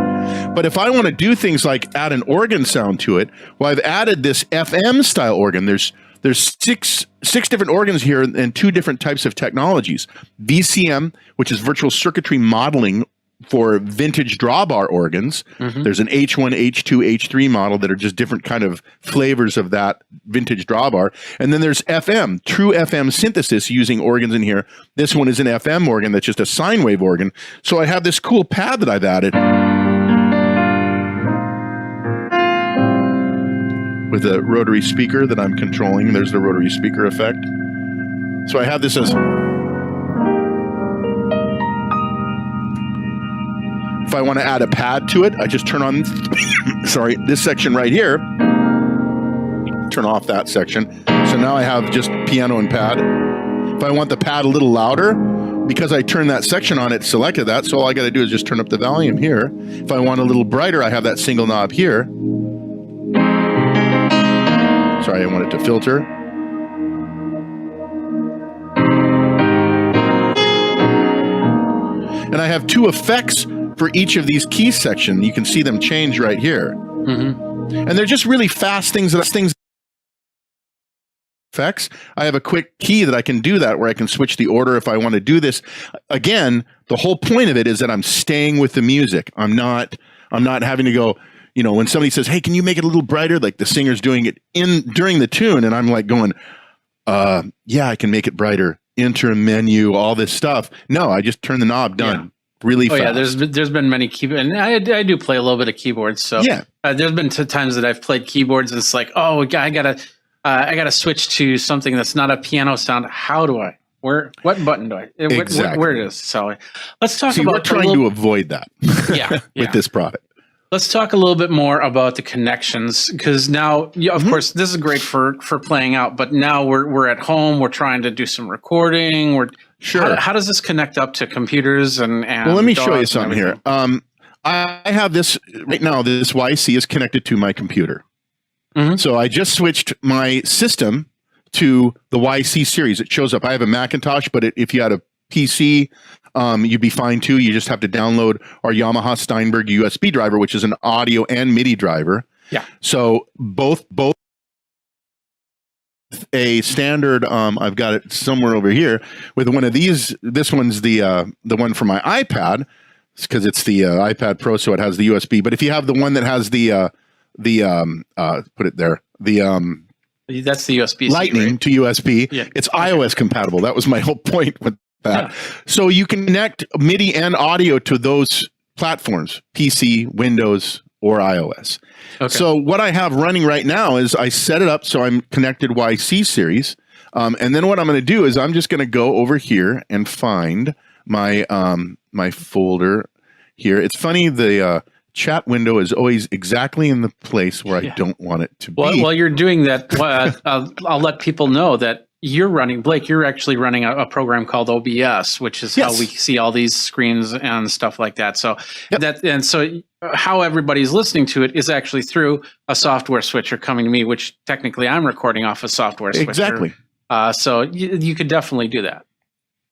But if I want to do things like add an organ sound to it, well, I've added this FM style organ. There's 6 different organs here and 2 different types of technologies. VCM, which is virtual circuitry modeling for vintage drawbar organs. There's an H1, H2, H3 model that are just different kind of flavors of that vintage drawbar. And then there's FM, true FM synthesis using organs in here. This one is an FM organ that's just a sine wave organ. So I have this cool pad that I've added with a rotary speaker that I'm controlling. There's the rotary speaker effect. So I have this as... If I want to add a pad to it, I just turn on, this section right here. Turn off that section. So now I have just piano and pad. If I want the pad a little louder, because I turned that section on, it selected that. So all I got to do is just turn up the volume here. If I want a little brighter, I have that single knob here. Sorry, I want it to filter. And I have 2 effects for each of these key sections. You can see them change right here. And they're just really fast things effects. I have a quick key that I can do that, where I can switch the order if I want to do this. Again, the whole point of it is that I'm staying with the music. I'm not having to go, when somebody says, hey, can you make it a little brighter? Like the singer's doing it during the tune, and I'm like going, yeah, I can make it brighter. Enter menu, all this stuff. No, I just turn the knob, done. Yeah. Really fast. Yeah, there's been many keyboards, and I do play a little bit of keyboards. So yeah, there's been times that I've played keyboards, and it's like, oh, I gotta switch to something that's not a piano sound. How do I? What button do I? Exactly. Where it is. So let's talk about. We're trying to avoid that. Yeah, with this product. Let's talk a little bit more about the connections, because now, of course, this is great for playing out. But now we're at home. We're trying to do some recording. Sure. How does this connect up to computers and well, let me show you something here. I have this right now. This YC is connected to my computer. So I just switched my system to the YC series. It shows up. I have a Macintosh, but if you had a PC, you'd be fine too. You just have to download our Yamaha Steinberg USB driver, which is an audio and MIDI driver. Yeah. So both a standard, I've got it somewhere over here with one of these. This one's the one for my iPad, because it's the iPad Pro, so it has the USB. But if you have the one that has the put it there, that's the USB Lightning right? to USB. Yeah. It's iOS compatible. That was my whole point with that. Yeah. So you can connect MIDI and audio to those platforms, PC, Windows, or iOS. Okay. So what I have running right now is I set it up so I'm connected YC series. And then what I'm going to do is I'm just going to go over here and find my my folder here. It's funny, the chat window is always exactly in the place where I don't want it to be. Well, while you're doing that, I'll let people know that you're running, Blake, you're actually running a program called OBS, which is how we see all these screens and stuff like that. So so how everybody's listening to it is actually through a software switcher coming to me, which technically I'm recording off a software switcher. Exactly. So you could definitely do that.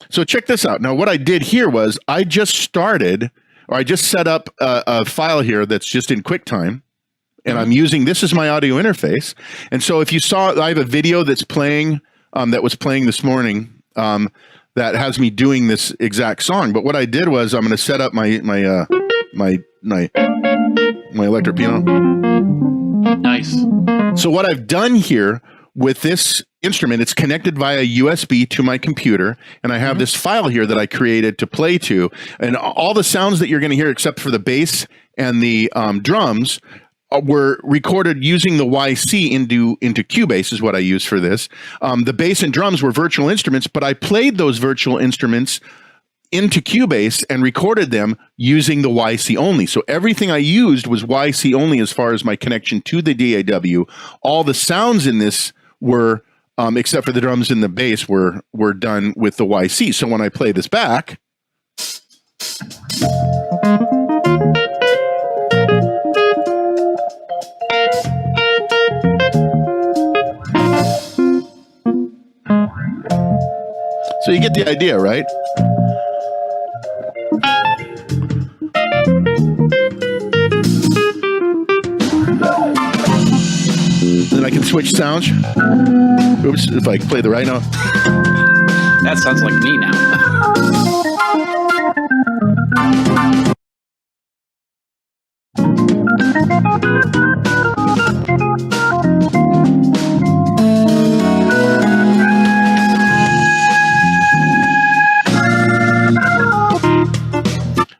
So check this out. Now, what I did here was I just set up a file here that's just in QuickTime. And I'm using, this is my audio interface. And so if you saw, I have a video that's playing, that was playing this morning, that has me doing this exact song. But what I did was I'm going to set up my electric piano. Nice. So what I've done here with this instrument, it's connected via USB to my computer, and I have this file here that I created to play to, and all the sounds that you're going to hear, except for the bass and the drums, were recorded using the YC into Cubase is what I use for this. The bass and drums were virtual instruments, but I played those virtual instruments into Cubase and recorded them using the YC only. So everything I used was YC only as far as my connection to the DAW. All the sounds in this were, except for the drums and the bass, were done with the YC. So when I play this back, so you get the idea, right? Then I can switch sounds. Oops, if I play the right note. That sounds like me now.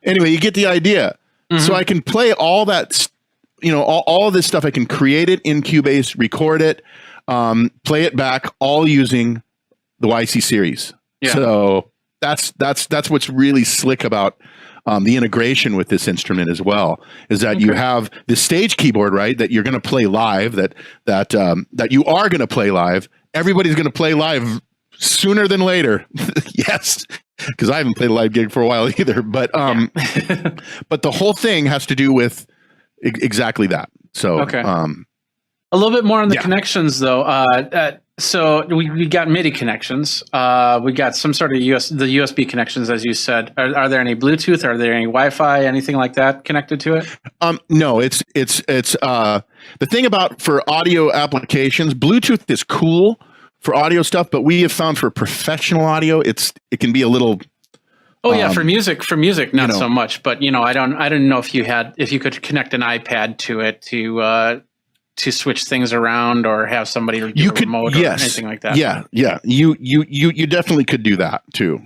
Anyway, you get the idea. So I can play all that, all of this stuff. I can create it in Cubase, record it, play it back, all using the YC series. Yeah. So that's what's really slick about the integration with this instrument as well, is that you have the stage keyboard, right, that you're going to play live, that you are going to play live. Everybody's going to play live sooner than later. Yes, because I haven't played a live gig for a while either. But but the whole thing has to do with exactly that. So a little bit more on the connections, though. So we got MIDI connections. We got some sort of the USB connections, as you said. Are there any Bluetooth? Are there any Wi-Fi? Anything like that connected to it? No, it's the thing about for audio applications, Bluetooth is cool for audio stuff, but we have found for professional audio, it can be a little. Oh yeah, for music, not so much. But I don't know if you could connect an iPad to it to switch things around or have somebody do a remote or anything like that. Yeah. You definitely could do that too.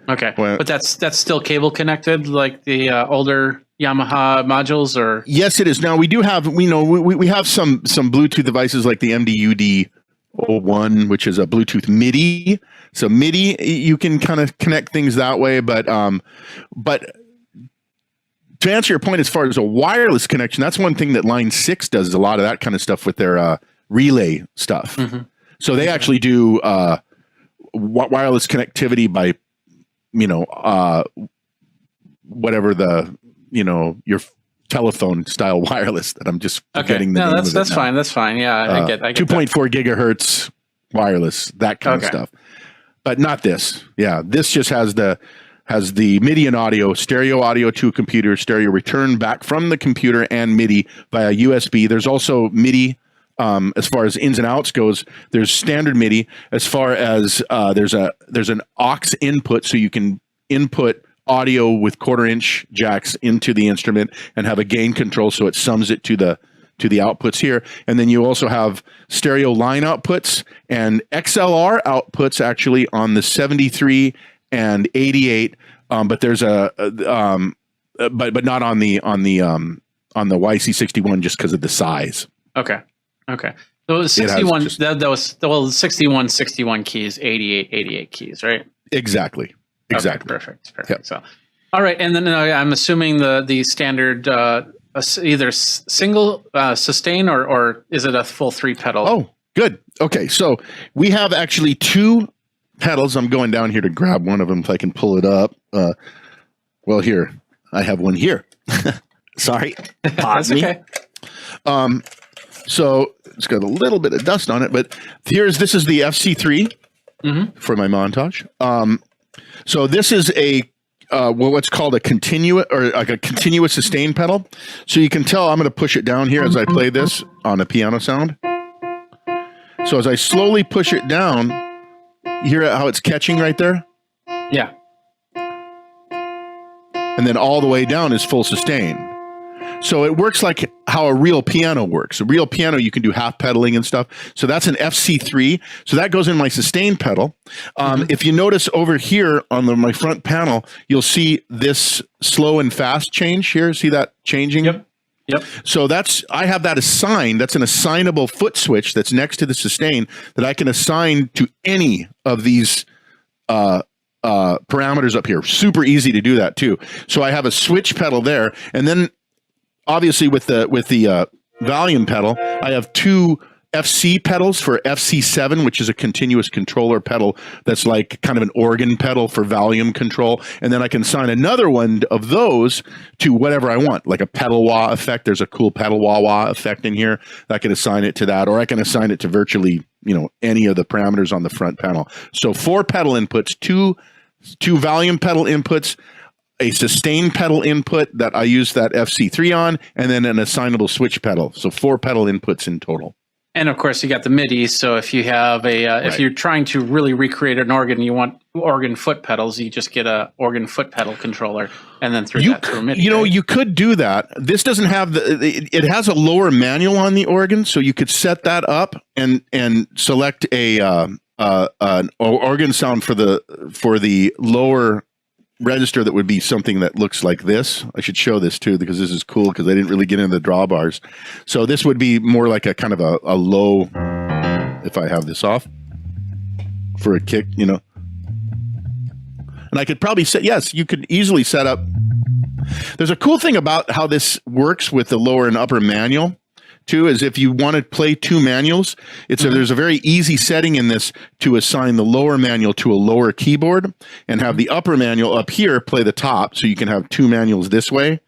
Okay, but that's still cable connected, like the older Yamaha modules, or? Yes, it is. Now we do have we have some Bluetooth devices like the MDUD01, which is a Bluetooth MIDI. So MIDI, you can kind of connect things that way, but to answer your point, as far as a wireless connection, that's one thing that Line 6 does a lot of that kind of stuff with their relay stuff. So they actually do wireless connectivity by, whatever your telephone style wireless that I'm just forgetting the name of it that's now. fine. That's fine. Yeah, I get 2.4 gigahertz wireless, that kind of stuff. But not this. Yeah, this just has the MIDI and audio, stereo audio to a computer, stereo return back from the computer, and MIDI via USB. There's also MIDI as far as ins and outs goes. There's standard MIDI as far as there's an aux input, so you can input audio with 1/4-inch jacks into the instrument and have a gain control, so it sums it to the outputs here. And then you also have stereo line outputs and XLR outputs actually on the 73 and 88, but there's but not on the YC61 just because of the size. Okay. So it was 61. That was 61 keys, 88 keys, right? Exactly. Okay, perfect. Yep. So, all right, and then I'm assuming the standard either single sustain or is it a full 3 pedal? Oh, good. Okay, so we have actually 2 pedals. I'm going down here to grab one of them if I can pull it up. Well, here I have one here. Sorry, that's okay. So it's got a little bit of dust on it, but this is the FC3 for my montage. So this is a what's called a continuous sustain pedal. So you can tell I'm going to push it down here as I play this on a piano sound. So as I slowly push it down, you hear how it's catching right there? Yeah. And then all the way down is full sustain. So it works like how a real piano works. A real piano, you can do half pedaling and stuff. So that's an FC3. So that goes in my sustain pedal. If you notice over here on my front panel, you'll see this slow and fast change here. See that changing? Yep. So I have that assigned. That's an assignable foot switch that's next to the sustain that I can assign to any of these parameters up here. Super easy to do that too. So I have a switch pedal there, and then obviously with the volume pedal, I have two FC pedals for FC7, which is a continuous controller pedal that's like kind of an organ pedal for volume control. And then I can assign another one of those to whatever I want, like a pedal wah effect. There's a cool pedal wah wah effect in here. I can assign it to that, or I can assign it to virtually, any of the parameters on the front panel. So 4 pedal inputs, two volume pedal inputs, a sustain pedal input that I use that FC3 on, and then an assignable switch pedal. So 4 pedal inputs in total. And of course, you got the MIDI. So if you have if you're trying to really recreate an organ, you want organ foot pedals, you just get a organ foot pedal controller, and then through a MIDI. You could do that. This doesn't have it has a lower manual on the organ, so you could set that up and select an organ sound for the lower register that would be something that looks like this. I should show this too, because this is cool, because I didn't really get into the drawbars. So this would be more like a kind of a low, if I have this off for a kick, and I could probably you could easily set up. There's a cool thing about how this works with the lower and upper manual too, is if you want to play 2 manuals, there's a very easy setting in this to assign the lower manual to a lower keyboard and have the upper manual up here play the top, so you can have 2 manuals this way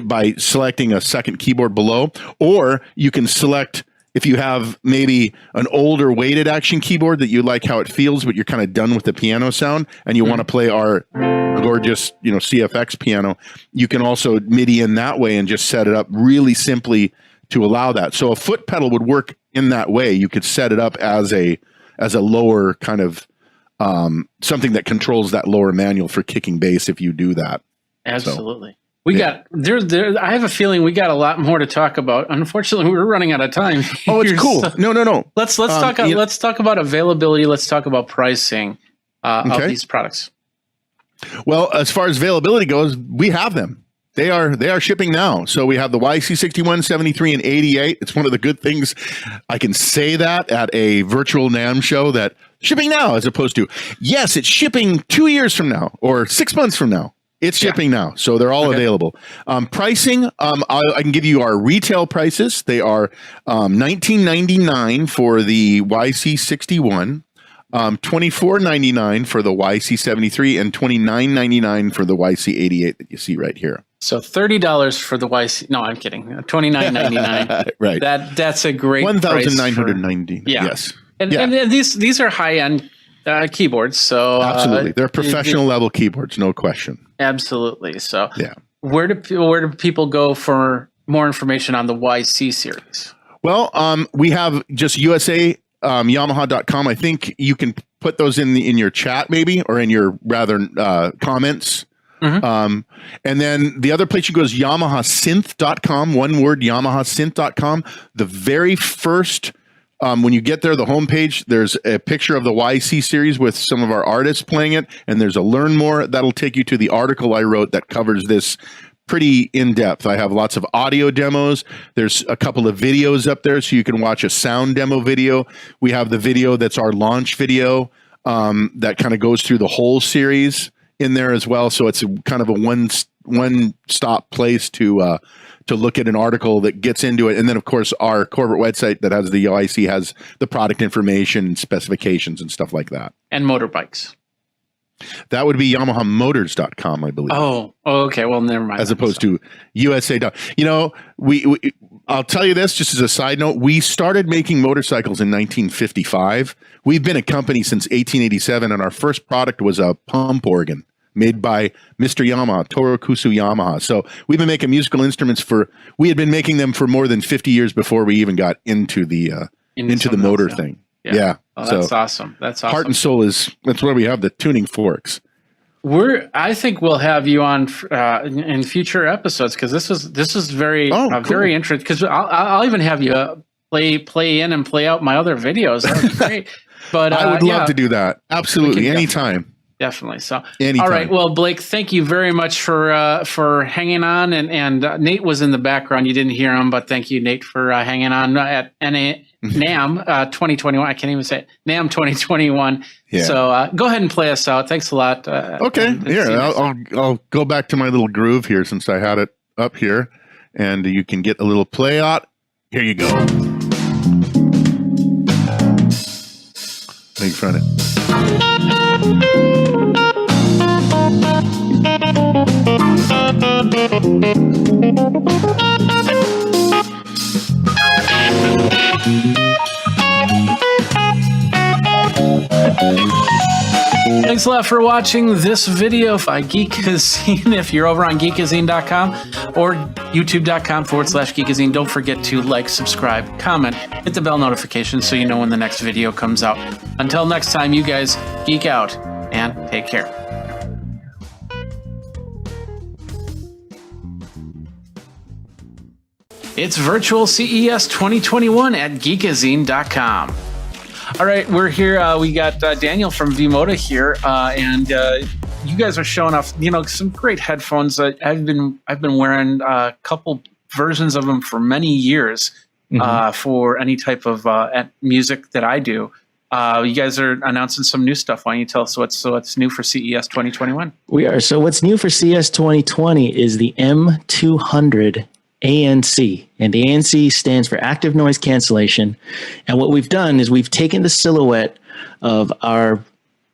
by selecting a second keyboard below. Or you can select, if you have maybe an older weighted action keyboard that you like how it feels, but you're kind of done with the piano sound and you want to play our gorgeous, CFX piano, you can also MIDI in that way and just set it up really simply to allow that. So a foot pedal would work in that way. You could set it up as a lower kind of something that controls that lower manual for kicking bass if you do that. Absolutely. I have a feeling we got a lot more to talk about. Unfortunately, we're running out of time. Oh, it's cool. So No. Let's talk about availability. Let's talk about pricing of these products. Well, as far as availability goes, we have them. They are shipping now. So we have the YC61, 73, and 88. It's one of the good things. I can say that at a virtual NAMM show, that shipping now, as opposed to, yes, it's shipping 2 years from now or 6 months from now. It's shipping now. So they're all available. Pricing, I can give you our retail prices. They are $19.99 for the YC61. $24.99 for the YC73 and $29.99 for the YC88 that you see right here. So $30 for the YC. No, I'm kidding. $29.99. Right. That's a great $1,990. Yes. And these are high end keyboards. So absolutely, they're professional level keyboards, no question. Absolutely. So where do people go for more information on the YC series? Well, we have just USA. Yamaha.com. I think you can put those in your chat maybe, or in your comments. And then the other place you go is YamahaSynth.com. One word, YamahaSynth.com. The very first, when you get there, the homepage, there's a picture of the YC series with some of our artists playing it, and there's a Learn More that'll take you to the article I wrote that covers this pretty in-depth. I have lots of audio demos. There's a couple of videos up there, so you can watch a sound demo video. We have the video that's our launch video that kind of goes through the whole series in there as well. So it's kind of a one-stop place to look at an article that gets into it. And then, of course, our corporate website that has the OIC has the product information and specifications and stuff like that. And motorbikes. That would be YamahaMotors.com, I believe. Oh, okay. Well, never mind. As opposed to USA. I'll tell you this just as a side note. We started making motorcycles in 1955. We've been a company since 1887, and our first product was a pump organ made by Mr. Yamaha, Torokusu Yamaha. So we've been making musical instruments we had been making them for more than 50 years before we even got into the motor thing. Yeah. Oh, that's awesome. That's awesome. Heart and soul that's where we have the tuning forks. I think we'll have you on in future episodes because this is very cool. very interesting. Because I'll even have you play in and play out my other videos. That would be great. But I would love to do that. Absolutely, anytime. Definitely. So, anytime. All right. Well, Blake, thank you very much for hanging on. And Nate was in the background. You didn't hear him, but thank you, Nate, for hanging on at NAM 2021. I can't even say it. NAM 2021. Yeah. So go ahead and play us out. Thanks a lot. Okay. Here, I'll go back to my little groove here since I had it up here, and you can get a little play out. Here you go. Make fun of it. Thanks a lot for watching this video by Geekazine. If you're over on Geekazine.com or YouTube.com/Geekazine, don't forget to like, subscribe, comment, hit the bell notification so you know when the next video comes out. Until next time, you guys geek out and take care. It's virtual CES 2021 at Geekazine.com. All right, we're here. We got Daniel from Vmoda here, and you guys are showing off, some great headphones. I've been wearing a couple versions of them for many years for any type of music that I do. You guys are announcing some new stuff. Why don't you tell us what's new for CES 2021? We are. So what's new for CES 2020 is the M200 ANC, and the ANC stands for active noise cancellation. And what we've done is we've taken the silhouette of our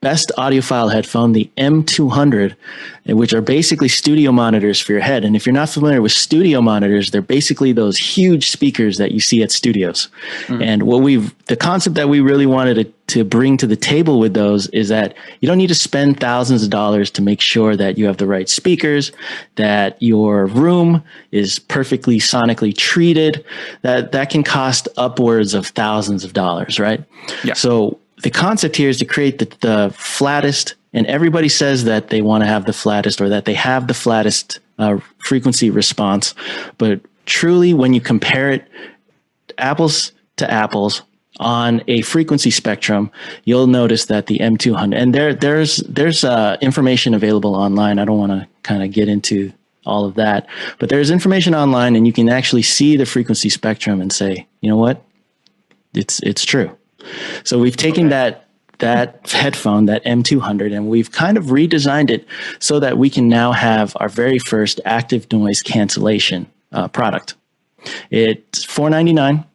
best audiophile headphone, the M200, which are basically studio monitors for your head. And if you're not familiar with studio monitors, they're basically those huge speakers that you see at studios. And the concept that we really wanted to bring to the table with those is that you don't need to spend thousands of dollars to make sure that you have the right speakers, that your room is perfectly sonically treated. That can cost upwards of thousands of dollars, right? Yeah. So the concept here is to create the flattest, and everybody says that they want to have the flattest or that they have the flattest frequency response. But truly, when you compare it apples to apples on a frequency spectrum, you'll notice that the M200, and there's information available online. I don't want to kind of get into all of that, but there's information online, and you can actually see the frequency spectrum and say, you know what, it's true. So we've taken that headphone, that M200, and we've kind of redesigned it so that we can now have our very first active noise cancellation product. It's $499.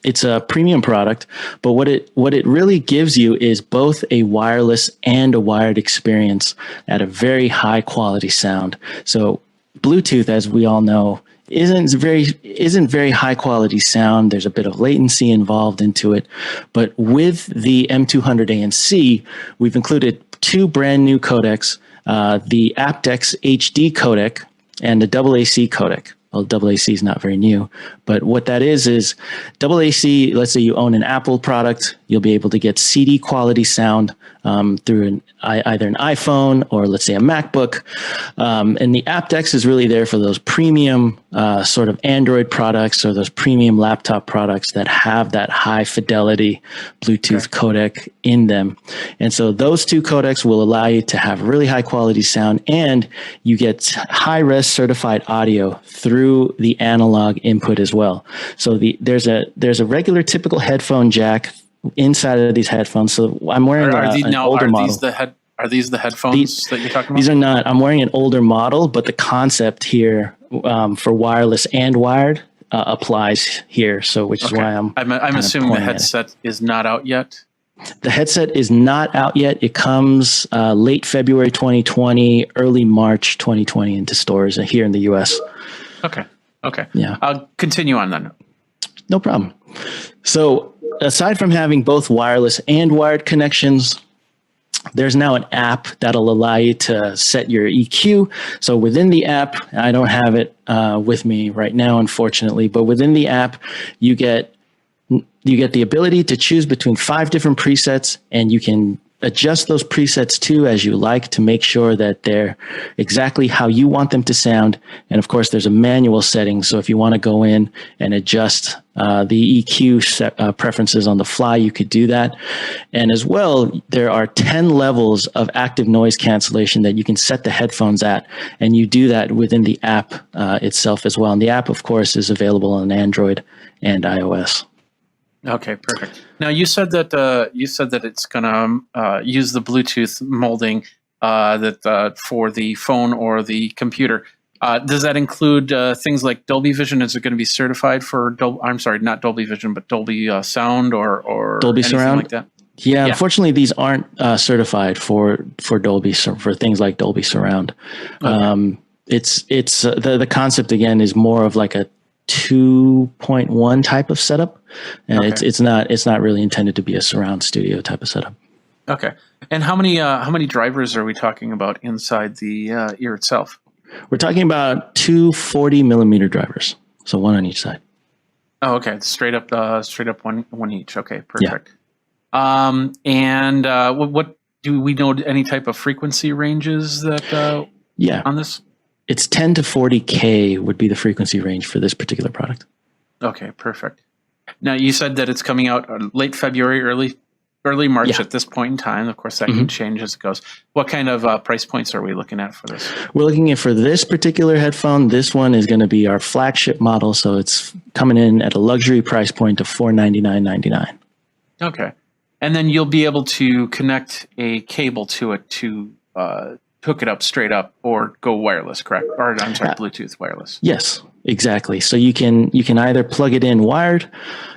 It's a premium product, but what it really gives you is both a wireless and a wired experience at a very high quality sound. So Bluetooth, as we all know, isn't very high quality sound. There's a bit of latency involved into it, but with the M200 ANC, we've included two brand new codecs, the aptX HD codec and the AAC codec. Well, AAC is not very new, but what that is AAC, let's say you own an Apple product, you'll be able to get CD quality sound through either an iPhone or let's say a MacBook. And the aptX is really there for those premium sort of Android products or those premium laptop products that have that high fidelity Bluetooth codec in them. And so those two codecs will allow you to have really high quality sound, and you get high res certified audio through the analog input as well. So there's a regular typical headphone jack inside of these headphones. So I'm wearing an older model. Are these the headphones that you're talking about? These are not. I'm wearing an older model, but the concept here for wireless and wired applies here. So which is why I'm assuming the headset is not out yet. The headset is not out yet. It comes late February 2020, early March 2020 into stores here in the US. Okay. Yeah. I'll continue on then. No problem. So aside from having both wireless and wired connections, there's now an app that'll allow you to set your EQ. So within the app, I don't have it with me right now, unfortunately, but within the app, you get the ability to choose between 5 different presets, and you can adjust those presets too as you like to make sure that they're exactly how you want them to sound. And of course, there's a manual setting. So if you want to go in and adjust the EQ preferences on the fly, you could do that. And as well, there are 10 levels of active noise cancellation that you can set the headphones at. And you do that within the app itself as well. And the app, of course, is available on Android and iOS. Okay, perfect. Now you said that it's going to use the Bluetooth molding for the phone or the computer. Does that include things like Dolby Vision? Is it going to be certified for not Dolby Vision, but Dolby Sound or Dolby anything Surround? like that? Yeah, unfortunately, these aren't certified for Dolby for things like Dolby Surround. Okay. It's the concept again is more of like a 2.1 type of setup, and okay. it's not really intended to be a surround studio type of setup. Okay, and how many drivers are we talking about inside the ear itself? We're talking about two 40 millimeter drivers, so one on each side. Oh, okay, straight up one each. Okay, perfect. Yeah. And what do we know? Any type of frequency ranges that on this? It's 10 to 40K would be the frequency range for this particular product. Okay, perfect. Now, you said that it's coming out late February, early March at this point in time. Of course, that can change as it goes. What kind of price points are we looking at for this? We're looking at, for this particular headphone, this one is going to be our flagship model. So it's coming in at a luxury price point of $499.99. Okay. And then you'll be able to connect a cable to it to hook it up straight up or go wireless, correct? Or I'm sorry, Bluetooth wireless. Yes, exactly. So you can either plug it in wired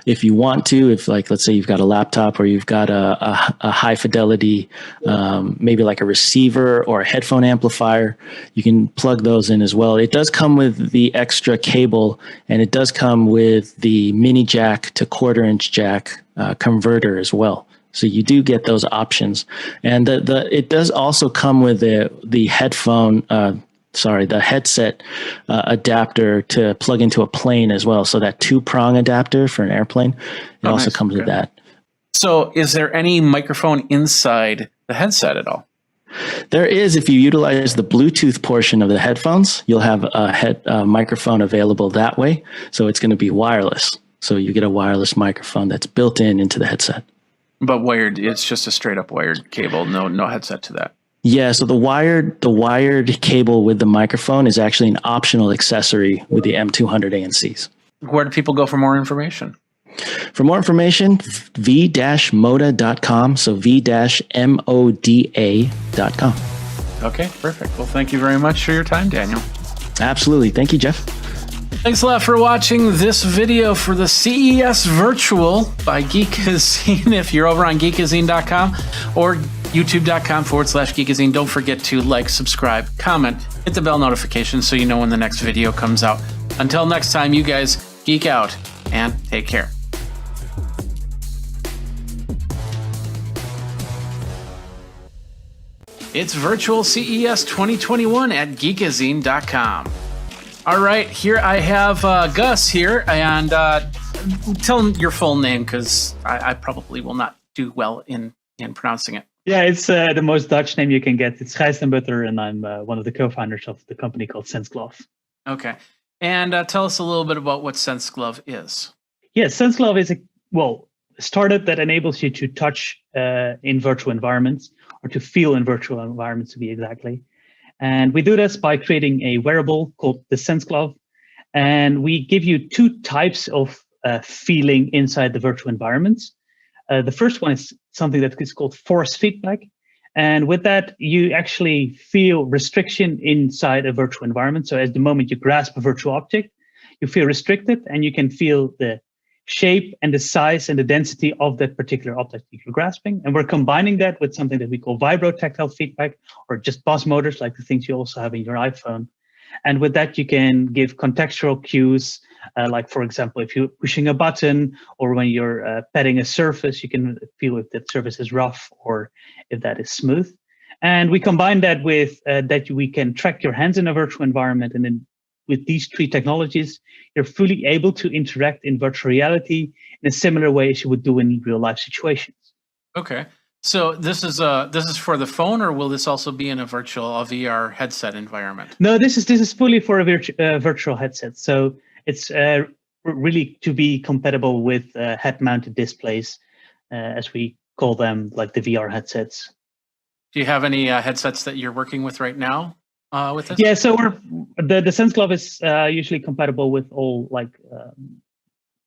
if you want to, if like, let's say you've got a laptop or you've got a high fidelity, maybe like a receiver or a headphone amplifier, you can plug those in as well. It does come with the extra cable, and it does come with the mini jack to 1/4-inch jack converter as well. So you do get those options, and it does also come with the headphone. The headset adapter to plug into a plane as well. So that 2-prong adapter for an airplane, it also comes with that. So is there any microphone inside the headset at all? There is. If you utilize the Bluetooth portion of the headphones, you'll have a microphone available that way. So it's going to be wireless. So you get a wireless microphone that's built into the headset. But wired, it's just a straight up wired cable, no headset to that. Yeah, so the wired cable with the microphone is actually an optional accessory with the M200 ANCs. Where do people go for more information? For more information, v-moda.com, so v-moda.com. Okay, perfect. Well, thank you very much for your time, Daniel. Absolutely. Thank you, Jeff. Thanks a lot for watching this video for the CES Virtual by Geekazine. If you're over on geekazine.com or youtube.com/Geekazine, don't forget to like, subscribe, comment, hit the bell notification so you know when the next video comes out. Until next time, you guys geek out and take care. It's Virtual CES 2021 at geekazine.com. All right, here I have Gus here, and tell him your full name because I probably will not do well in pronouncing it. Yeah, it's the most Dutch name you can get. It's Gijs den Butter, and I'm one of the co-founders of the company called SenseGlove. Okay, and tell us a little bit about what SenseGlove is. Yeah, SenseGlove is a startup that enables you to touch in virtual environments, or to feel in virtual environments, to be exactly. And we do this by creating a wearable called the SenseGlove. And we give you two types of feeling inside the virtual environments. The first one is something that is called force feedback. And with that, you actually feel restriction inside a virtual environment. So at the moment you grasp a virtual object, you feel restricted, and you can feel the shape and the size and the density of that particular object that you're grasping. And we're combining that with something that we call vibrotactile feedback, or just buzz motors, like the things you also have in your iPhone. And with that, you can give contextual cues, like, for example, if you're pushing a button or when you're petting a surface, you can feel if that surface is rough or if that is smooth. And we combine that with that we can track your hands in a virtual environment. And then with these three technologies, you're fully able to interact in virtual reality in a similar way as you would do in real life situations. Okay. So this is for the phone, or will this also be in a VR headset environment? No, this is fully for a virtual headset. So it's really to be compatible with head-mounted displays, as we call them, like the VR headsets. Do you have any headsets that you're working with right now with this? Yeah, so the Sense Glove is usually compatible with all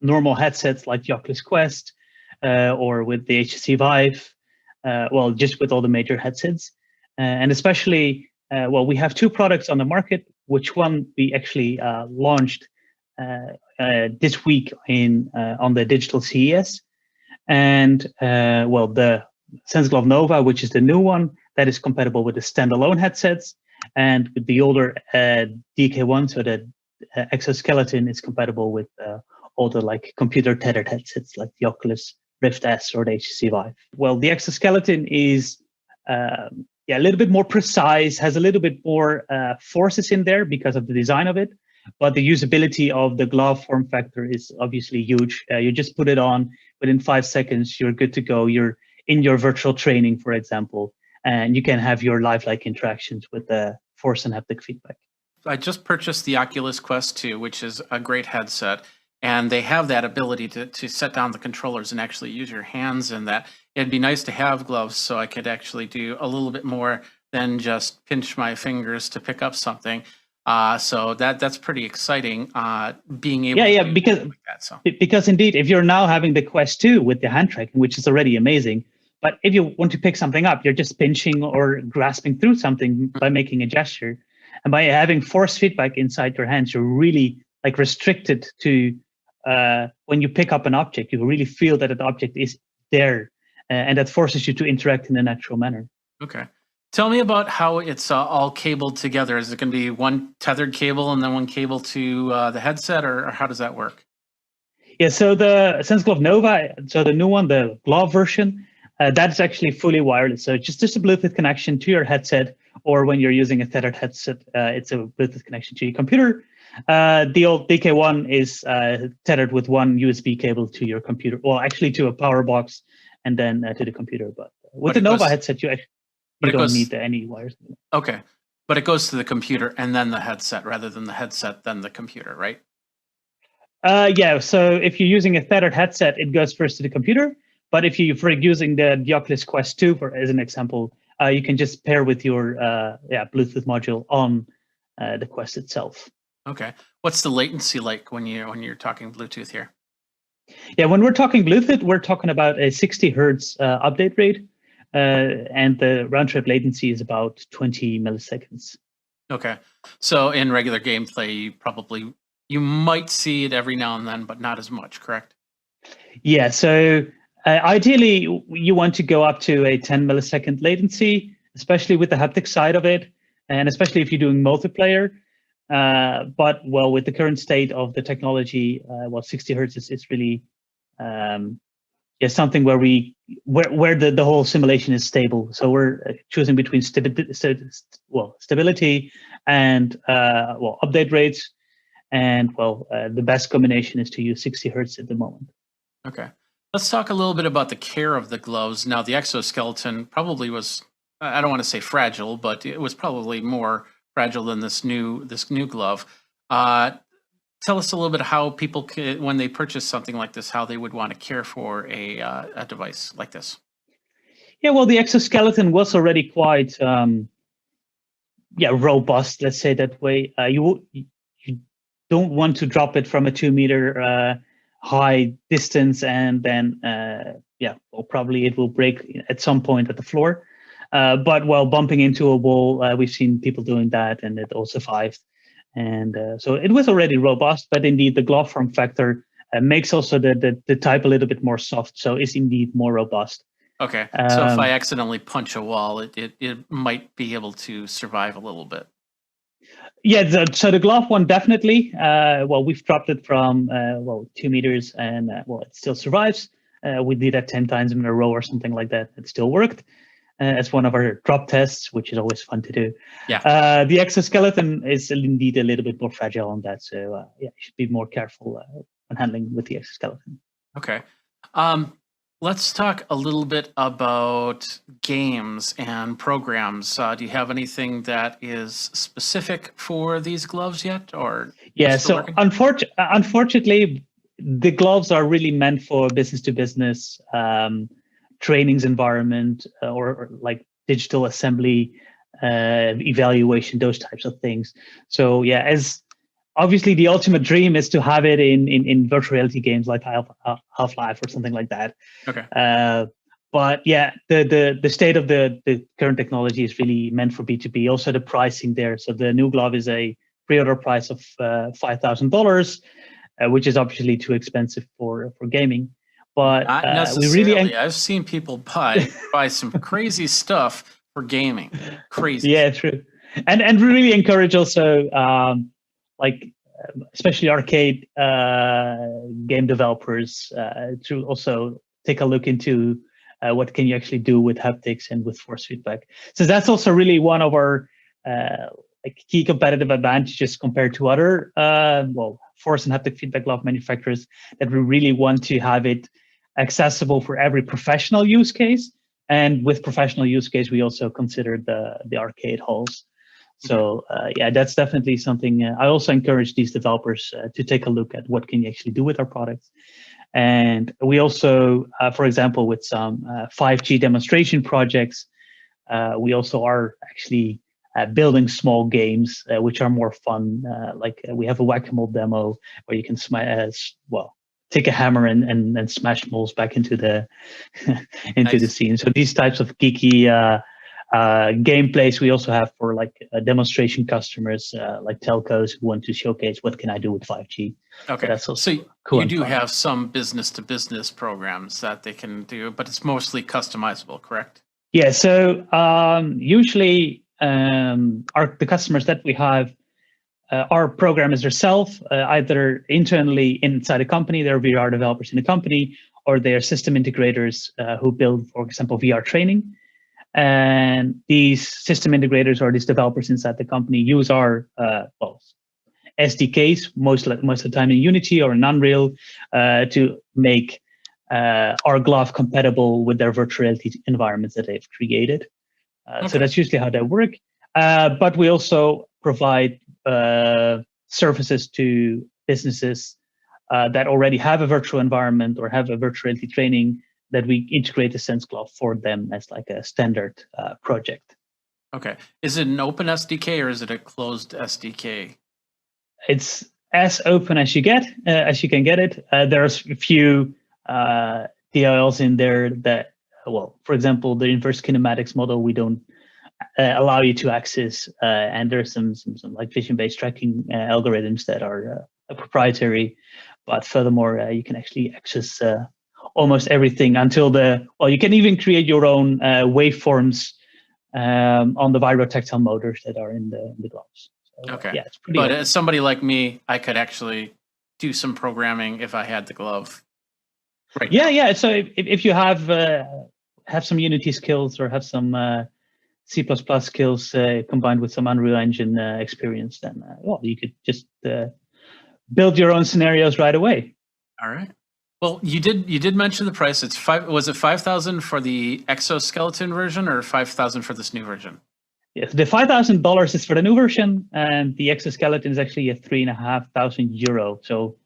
normal headsets like the Oculus Quest or with the HTC Vive. Just with all the major headsets, and especially we have two products on the market. Which one we actually launched this week on the digital CES, and the Sense Glove Nova, which is the new one that is compatible with the standalone headsets, and with the older DK1, so the exoskeleton is compatible with all the computer tethered headsets like the Oculus Rift S or the HTC Vive. Well, the exoskeleton is a little bit more precise, has a little bit more forces in there because of the design of it, but the usability of the glove form factor is obviously huge. You just put it on, within 5 seconds, you're good to go. You're in your virtual training, for example, and you can have your lifelike interactions with the force and haptic feedback. I just purchased the Oculus Quest 2, which is a great headset. And they have that ability to set down the controllers and actually use your hands in that. It'd be nice to have gloves so I could actually do a little bit more than just pinch my fingers to pick up something. So that's pretty exciting. Being able to because like that, so. Because indeed, if you're now having the Quest 2 with the hand tracking, which is already amazing, but if you want to pick something up, you're just pinching or grasping through something by making a gesture, and by having force feedback inside your hands, you're really restricted to. When you pick up an object, you really feel that an object is there, and that forces you to interact in a natural manner. Okay. Tell me about how it's all cabled together. Is it going to be one tethered cable and then one cable to the headset, or how does that work? Yeah, so the Sense Glove Nova, so the new one, the glove version, that's actually fully wireless. So it's just a Bluetooth connection to your headset, or when you're using a tethered headset, it's a Bluetooth connection to your computer. The old DK1 is tethered with one USB cable to your computer, well, actually to a power box, and then to the computer. But with the Nova headset, you don't need any wires. Okay, but it goes to the computer and then the headset, rather than the headset then the computer, right? Yeah. So if you're using a tethered headset, it goes first to the computer. But if you're using the Oculus Quest 2, as an example, you can just pair with your Bluetooth module on the Quest itself. Okay. What's the latency like when you're talking Bluetooth here? Yeah, when we're talking Bluetooth, we're talking about a 60 hertz update rate, and the round trip latency is about 20 milliseconds. Okay. So in regular gameplay, you might see it every now and then, but not as much, correct? Yeah. So ideally, you want to go up to a 10 millisecond latency, especially with the haptic side of it, and especially if you're doing multiplayer. But with the current state of the technology, 60 hertz is really something where the whole simulation is stable. So we're choosing between stability and update rates, and the best combination is to use 60 hertz at the moment. Okay, let's talk a little bit about the care of the gloves. Now, the exoskeleton probably was, I don't want to say fragile, but it was probably more fragile than this new glove. Tell us a little bit how people, when they purchase something like this, how they would want to care for a device like this. Yeah, well, the exoskeleton was already quite robust, let's say that way. You don't want to drop it from a 2 meter high distance, and then probably it will break at some point at the floor. But while bumping into a wall, we've seen people doing that, and it all survived. And so it was already robust, but indeed the glove form factor makes also the type a little bit more soft, so it's indeed more robust. Okay, so if I accidentally punch a wall, it might be able to survive a little bit. Yeah, so the glove one definitely. We've dropped it from 2 meters, and it still survives. We did that 10 times in a row or something like that. It still worked. As one of our drop tests, which is always fun to do. Yeah. The exoskeleton is indeed a little bit more fragile on that, so you should be more careful when handling with the exoskeleton. Okay. let's talk a little bit about games and programs. Do you have anything that is specific for these gloves yet, or Yeah, still so working? unfortunately, the gloves are really meant for business to business trainings environment or like digital assembly evaluation, those types of things. So yeah, as obviously the ultimate dream is to have it in virtual reality games like Half-Life or something like that. Okay. But yeah, the state of the current technology is really meant for B2B. Also the pricing there. So the new glove is a pre-order price of $5,000, which is obviously too expensive for gaming. But Not we necessarily. really I've seen people buy some crazy stuff for gaming. Crazy. Yeah, true. And we really encourage also especially arcade game developers to also take a look into what can you actually do with haptics and with force feedback. So that's also really one of our key competitive advantages compared to other force and haptic feedback glove manufacturers, that we really want to have it accessible for every professional use case. And with professional use case, we also consider the arcade halls. So yeah, that's definitely something. I also encourage these developers to take a look at what can you actually do with our products. And we also, for example, with some 5G demonstration projects, we also are actually building small games which are more fun. We have a whack-a-mole demo where you can take a hammer and smash moles back into the into the scene. So these types of geeky gameplays we also have for demonstration customers like telcos who want to showcase what can I do with 5G. Okay, that's also so cool. You do have some business to business programs that they can do, but it's mostly customizable, correct? Yeah. So usually the customers that we have are programmers themselves, either internally inside a company, they're VR developers in a company, or they are system integrators who build, for example, VR training. And these system integrators or these developers inside the company use our SDKs most of the time in Unity or in Unreal to make our glove compatible with their virtual reality environments that they've created. So that's usually how they work. But we also provide services to businesses that already have a virtual environment or have a virtual reality training, that we integrate the Sense Glove for them as like a standard project. Okay. Is it an open SDK or is it a closed SDK? It's as open as you can get it. There's a few DLLs in there that, for example, the inverse kinematics model we don't allow you to access, and there's some like vision-based tracking algorithms that are proprietary. But furthermore, you can actually access almost everything until you can even create your own waveforms on the vibro-tactile motors that are in the gloves. So, okay. Yeah, it's pretty. But as somebody like me, I could actually do some programming if I had the glove. Right. Yeah, yeah. So if you have some Unity skills or have some C++ skills combined with some Unreal Engine experience, then you could just build your own scenarios right away. All right. Well, you did mention the price. Was it $5,000 for the exoskeleton version or $5,000 for this new version? Yes, the $5,000 is for the new version, and the exoskeleton is actually a €3,500, so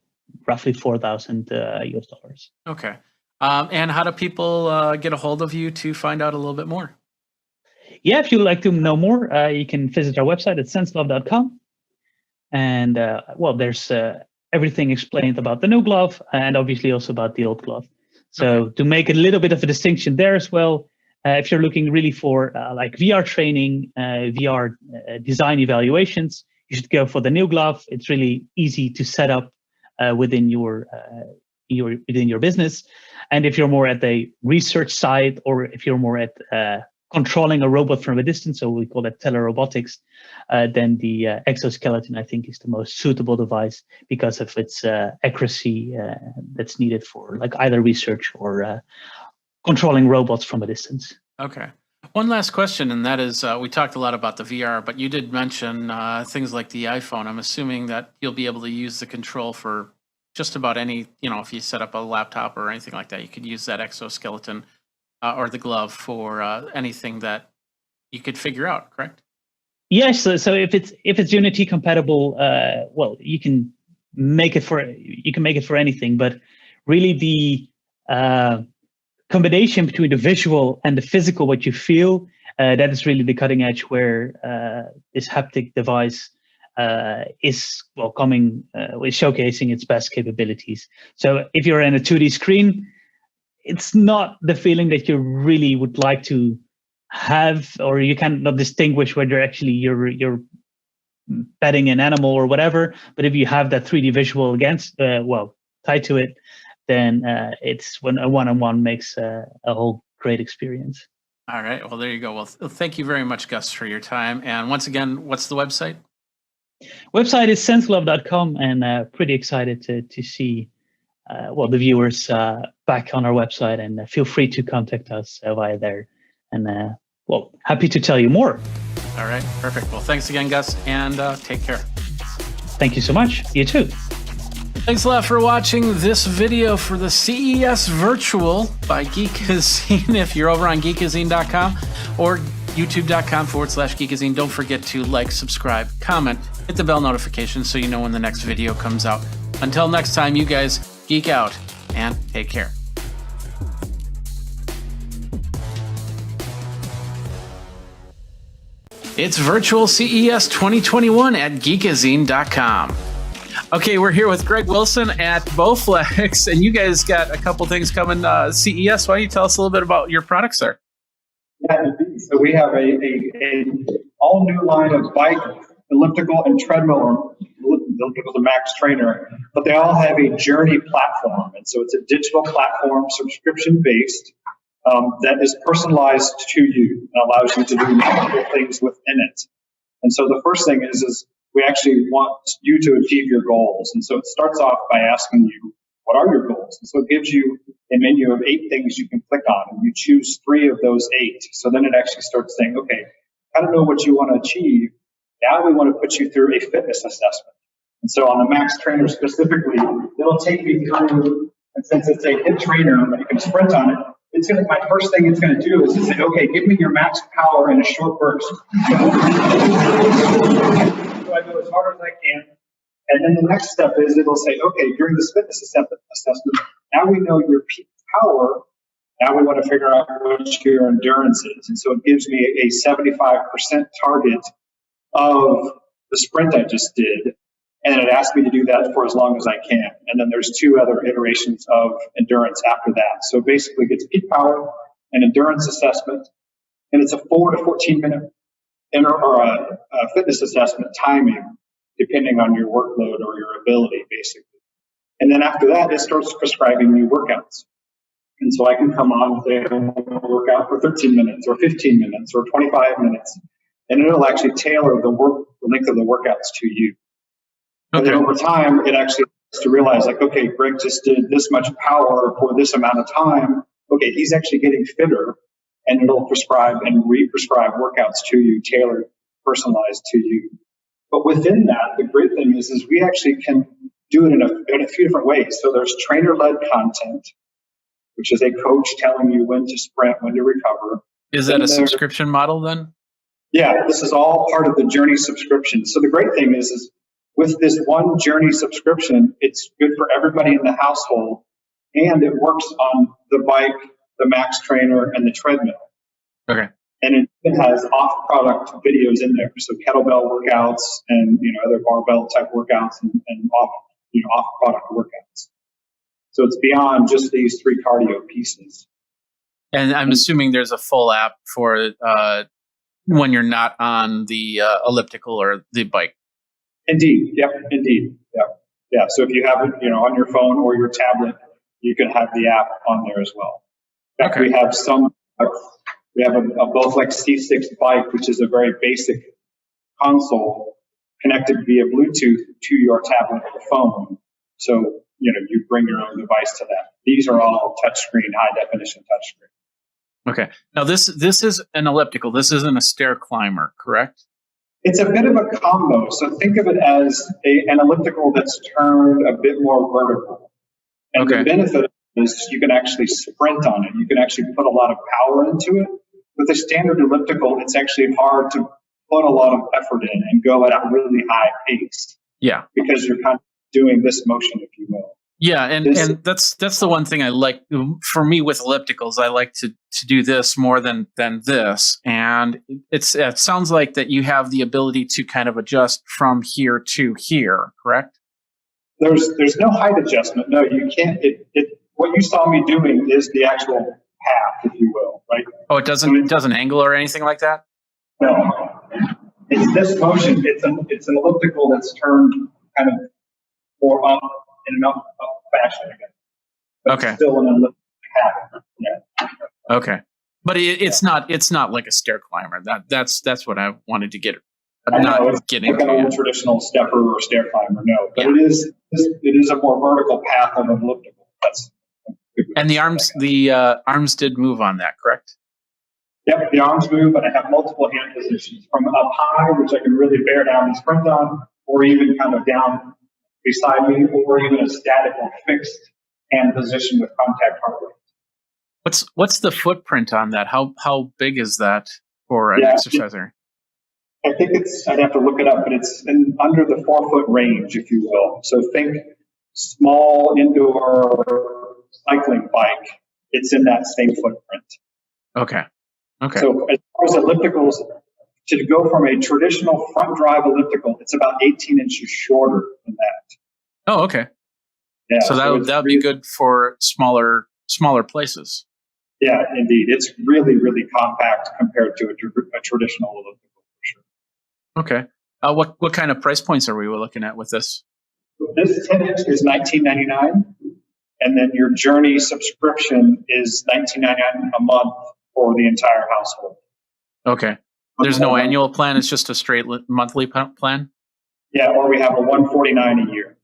roughly $4,000 US. Okay. And how do people get a hold of you to find out a little bit more? Yeah, if you'd like to know more, you can visit our website at senseglove.com. And there's everything explained about the new glove and obviously also about the old glove. So to make a little bit of a distinction there as well, if you're looking really for like VR training, VR design evaluations, you should go for the new glove. It's really easy to set up within your business. And if you're more at the research side, or if you're more at controlling a robot from a distance, so we call that telerobotics, then the exoskeleton, I think, is the most suitable device because of its accuracy that's needed for like either research or controlling robots from a distance. Okay. One last question, and that is, we talked a lot about the VR, but you did mention things like the iPhone. I'm assuming that you'll be able to use the control for just about any, if you set up a laptop or anything like that, you could use that exoskeleton or the glove for anything that you could figure out, correct? Yes. So if it's Unity compatible, well, you can make it for anything. But really, the combination between the visual and the physical, what you feel, that is really the cutting edge. Where this haptic device is showcasing its best capabilities. So if you're in a 2D screen, it's not the feeling that you really would like to have, or you cannot distinguish whether actually you're petting an animal or whatever. But if you have that 3D visual tied to it, then it's when a one-on-one makes a whole great experience. All right. Well, there you go. Well, thank you very much, Gus, for your time. And once again, what's the website? Website is senseglove.com, and pretty excited to see the viewers back on our website, and feel free to contact us via there. And happy to tell you more. All right. Perfect. Well, thanks again, Gus, and take care. Thank you so much. You too. Thanks a lot for watching this video for the CES Virtual by Geekazine. If you're over on geekazine.com or youtube.com/Geekazine, don't forget to like, subscribe, comment, hit the bell notification so you know when the next video comes out. Until next time, you guys geek out and take care. It's Virtual CES 2021 at Geekazine.com. Okay, we're here with Greg Wilson at Bowflex, and you guys got a couple things coming CES. Why don't you tell us a little bit about your products there? Yeah, indeed. So we have a all new line of bike, elliptical, and treadmill, or elliptical to Max Trainer, but they all have a journey platform. And so it's a digital platform, subscription-based, that is personalized to you and allows you to do multiple things within it. And so the first thing is we actually want you to achieve your goals. And so it starts off by asking you, what are your goals? And so it gives you a menu of 8 things you can click on, and you choose 3 of those 8. So then it actually starts saying, okay, I don't know what you want to achieve. Now we want to put you through a fitness assessment. And so on the Max Trainer specifically, it'll take me through, and since it's a HIIT trainer, and you can sprint on it, my first thing it's going to do is to say, okay, give me your max power in a short burst. So I go as hard as I can. And then the next step is it'll say, okay, during this fitness assessment, now we know your peak power. Now we want to figure out what your endurance is. And so it gives me a 75% target of the sprint I just did. And it asks me to do that for as long as I can. And then there's 2 other iterations of endurance after that. So basically it gets peak power, an endurance assessment, and it's a 4 to 14 minute fitness assessment timing, depending on your workload or your ability, basically. And then after that, it starts prescribing new workouts. And so I can come on and say, I want to work out for 13 minutes or 15 minutes or 25 minutes. And it'll actually tailor the length of the workouts to you. Okay. And then over time, it actually starts to realize, like, okay, Greg just did this much power for this amount of time. Okay, he's actually getting fitter. And it'll prescribe and re-prescribe workouts to you, tailored, personalized to you. But within that, the great thing is we actually can do it in a few different ways. So there's trainer-led content, which is a coach telling you when to sprint, when to recover. Is that a subscription model then? Yeah, this is all part of the Journey subscription. So the great thing is with this one Journey subscription, it's good for everybody in the household, and it works on the bike, the Max Trainer, and the treadmill. Okay. And it has off-product videos in there, so kettlebell workouts and other barbell type workouts and off-product workouts. So it's beyond just these 3 cardio pieces. And I'm assuming there's a full app for when you're not on the elliptical or the bike. Indeed. Yep. Indeed. Yep. Yeah. So if you have it, on your phone or your tablet, you can have the app on there as well. In fact, we have a Bowflex C6 bike, which is a very basic console connected via Bluetooth to your tablet or phone. So, you bring your own device to that. These are all touchscreen, high definition touchscreen. Okay. Now this is an elliptical. This isn't a stair climber, correct? It's a bit of a combo. So think of it as an elliptical that's turned a bit more vertical. And Okay. the benefit is you can actually sprint on it. You can actually put a lot of power into it. With a standard elliptical, it's actually hard to put a lot of effort in and go at a really high pace Yeah. because you're kind of doing this motion, if you will. Yeah, and that's the one thing I like. For me with ellipticals, I like to do this more than this. And it sounds like that you have the ability to kind of adjust from here to here, correct? There's no height adjustment. No, you can't. What you saw me doing is the actual path, if you will, right? Oh, it doesn't angle or anything like that? No, it's this motion. It's an elliptical that's turned kind of more up in an up fashion again. But Okay. It's still an elliptical pattern. Yeah. Okay. But it's not like a stair climber. That's what I wanted to get. I know, Not getting like an to old traditional stepper or stair climber. No, but Yeah. it is a more vertical path of an elliptical. That's And the arms did move on that, correct? Yep, the arms move, but I have multiple hand positions from up high, which I can really bear down and sprint on, or even kind of down beside me, or even a static or fixed hand position with contact heart rate. What's the footprint on that? How big is that for an exerciser? I think I'd have to look it up, but it's under the 4-foot range, if you will. So think small indoor cycling bike. It's in that same footprint. Okay. So as far as ellipticals, to go from a traditional front drive elliptical, it's about 18 inches shorter than that. Oh, okay. Yeah, So that would be good for smaller places. Yeah, indeed. It's really, really compact compared to a traditional elliptical, for sure. Okay. What kind of price points are we looking at with this? This 10-inch is $19.99, and then your Journey subscription is $19.99 a month for the entire household. Okay. There's no annual plan. It's just a straight monthly plan. Yeah, or we have a $149 a year.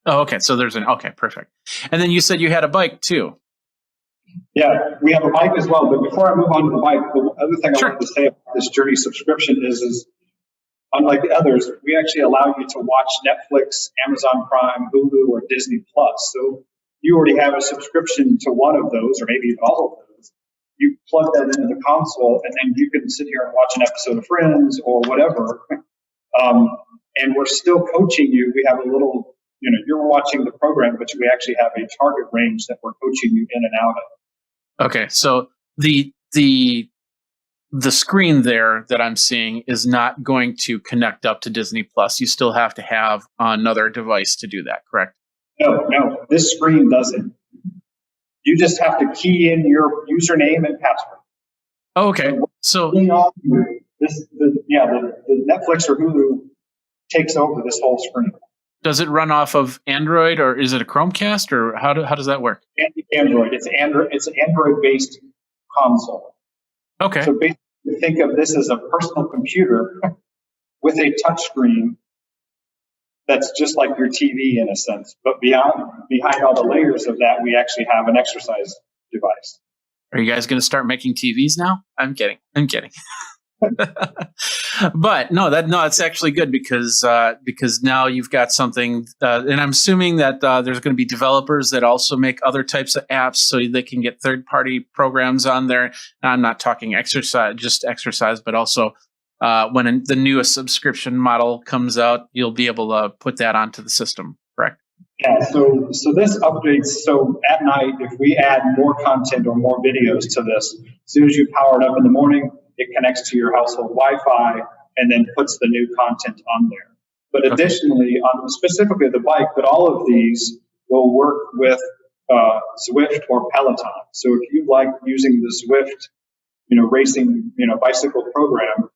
Oh, okay. So okay, perfect. And then you said you had a bike too. Yeah, we have a bike as well. But before I move on to the bike, the other thing I wanted to say about this Journey subscription is unlike the others, we actually allow you to watch Netflix, Amazon Prime, Hulu, or Disney Plus. So you already have a subscription to one of those, or maybe even all of those. You plug that into the console, and then you can sit here and watch an episode of Friends or whatever. And we're still coaching you. We have a little, you're watching the program, but we actually have a target range that we're coaching you in and out of. Okay, so the screen there that I'm seeing is not going to connect up to Disney Plus. You still have to have another device to do that, correct? No, this screen doesn't. You just have to key in your username and password. Oh, okay. So the Netflix or Hulu takes over this whole screen. does it run off of Android, or is it a Chromecast, or how does that work? Android. It's an Android-based console. Okay. So basically, think of this as a personal computer with a touchscreen that's just like your TV in a sense. But behind all the layers of that, we actually have an exercise device. Are you guys going to start making TVs now? I'm kidding. But it's actually good because now you've got something, and I'm assuming that there's going to be developers that also make other types of apps so they can get third-party programs on there. Now, I'm not talking just exercise, but also when the newest subscription model comes out, you'll be able to put that onto the system, correct? Yeah, so this updates, so at night, if we add more content or more videos to this, as soon as you power it up in the morning, it connects to your household Wi-Fi and then puts the new content on there. But additionally, on specifically the bike, but all of these will work with Zwift or Peloton. So if you like using the Zwift, racing, bicycle program,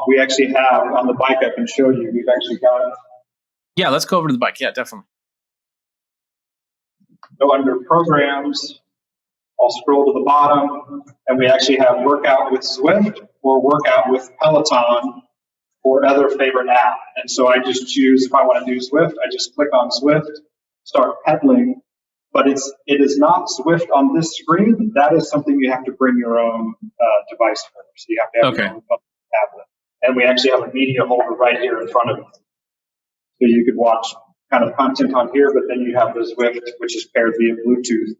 we actually have on the bike, I can show you, we've actually got. Yeah, let's go over to the bike. Yeah, definitely. Go under programs, I'll scroll to the bottom, and we actually have workout with Zwift or workout with Peloton or other favorite app. And so I just choose, if I want to do Zwift, I just click on Zwift, start pedaling, but it is not Zwift on this screen. That is something you have to bring your own device for. So you have to have your own tablet. And we actually have a media holder right here in front of it. So you could watch kind of content on here, but then you have the Zwift, which is paired via Bluetooth.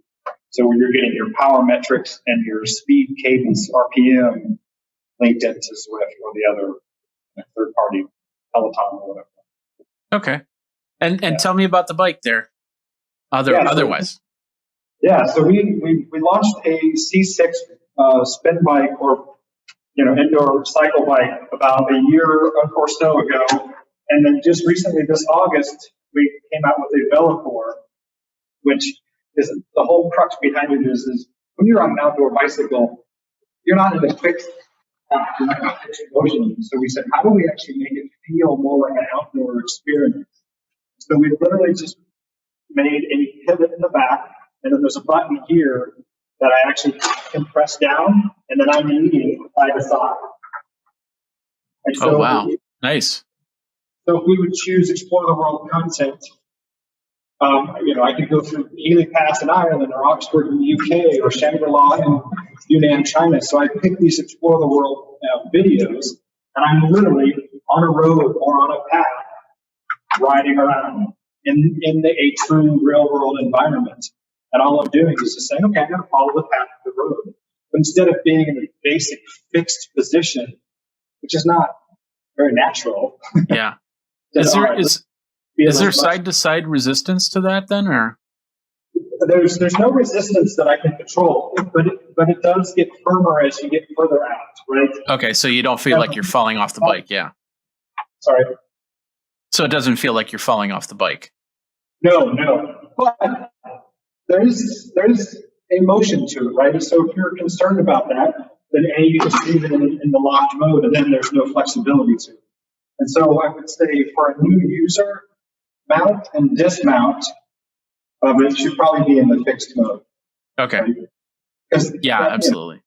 So you're getting your power metrics and your speed, cadence, RPM linked into Zwift or the other third-party Peloton or whatever. Okay. And tell me about the bike there. Otherwise. So we launched a C6 spin bike or indoor cycle bike about a year or so ago, and then just recently this August we came out with a Velocore, which is the whole crux behind it is when you're on an outdoor bicycle, you're not in a fixed you're not in a fixed motion. So we said, how do we actually make it feel more like an outdoor experience? So we literally just made a pivot in the back, and then there's a button here that I actually can press down, and then I'm leaning side to side. And so oh, wow. Nice. So if we would choose Explore the World content, I could go through Ely Pass in Ireland or Oxford in the UK or Shangri-La in Yunnan, China. So I pick these Explore the World videos, and I'm literally on a road or on a path riding around in a true real world environment. And all I'm doing is just saying, okay, I'm going to follow the path of the road. But instead of being in a basic fixed position, which is not very natural. Yeah. Is there side to side resistance to that then, or? There's no resistance that I can control, but it does get firmer as you get further out, right? Okay, so you don't feel like you're falling off the bike, yeah. Sorry. So it doesn't feel like you're falling off the bike. No. But there's a motion to it, right? So if you're concerned about that, then you just leave it in the locked mode, and then there's no flexibility to it. And so I would say for a new user, mount and dismount of it should probably be in the fixed mode. Okay. Right? Yeah, absolutely.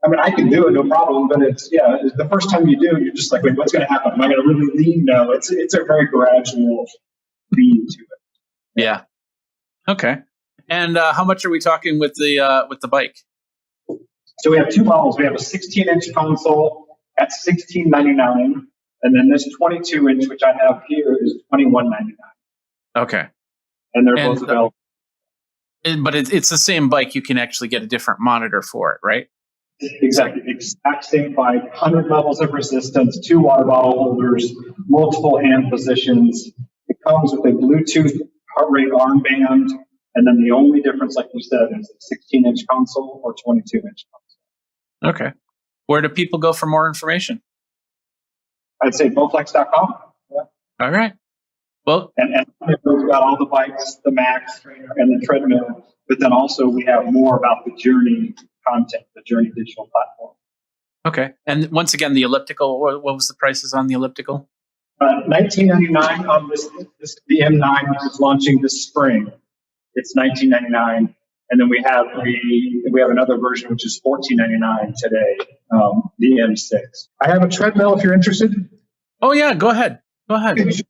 I mean, I can do it, no problem, but it's the first time you do, you're just like, wait, what's going to happen? Am I going to really lean? No, it's a very gradual lean to it. Yeah. Okay. And how much are we talking with the bike? So we have two models. We have a 16-inch console at $16.99, and then this 22-inch, which I have here, is $21.99. Okay. And they're both available. But it's the same bike. You can actually get a different monitor for it, right? Exactly. Exact same bike, 100 levels of resistance, 2 water bottle holders, multiple hand positions. It comes with a Bluetooth heart rate armband. And then the only difference, like you said, is a 16-inch console or 22-inch console. Okay. Where do people go for more information? I'd say bowflex.com. Yeah. All right. Well, and we've got all the bikes, the Max trainer, and the treadmill. But then also we have more about the Journey content, the Journey digital platform. Okay. And once again, the elliptical. What was the prices on the elliptical? $19.99 on this the M9, which is launching this spring. It's $19.99, and then we have another version which is $14.99 today, the M6. I have a treadmill if you're interested. Oh yeah, go ahead. We'll hit it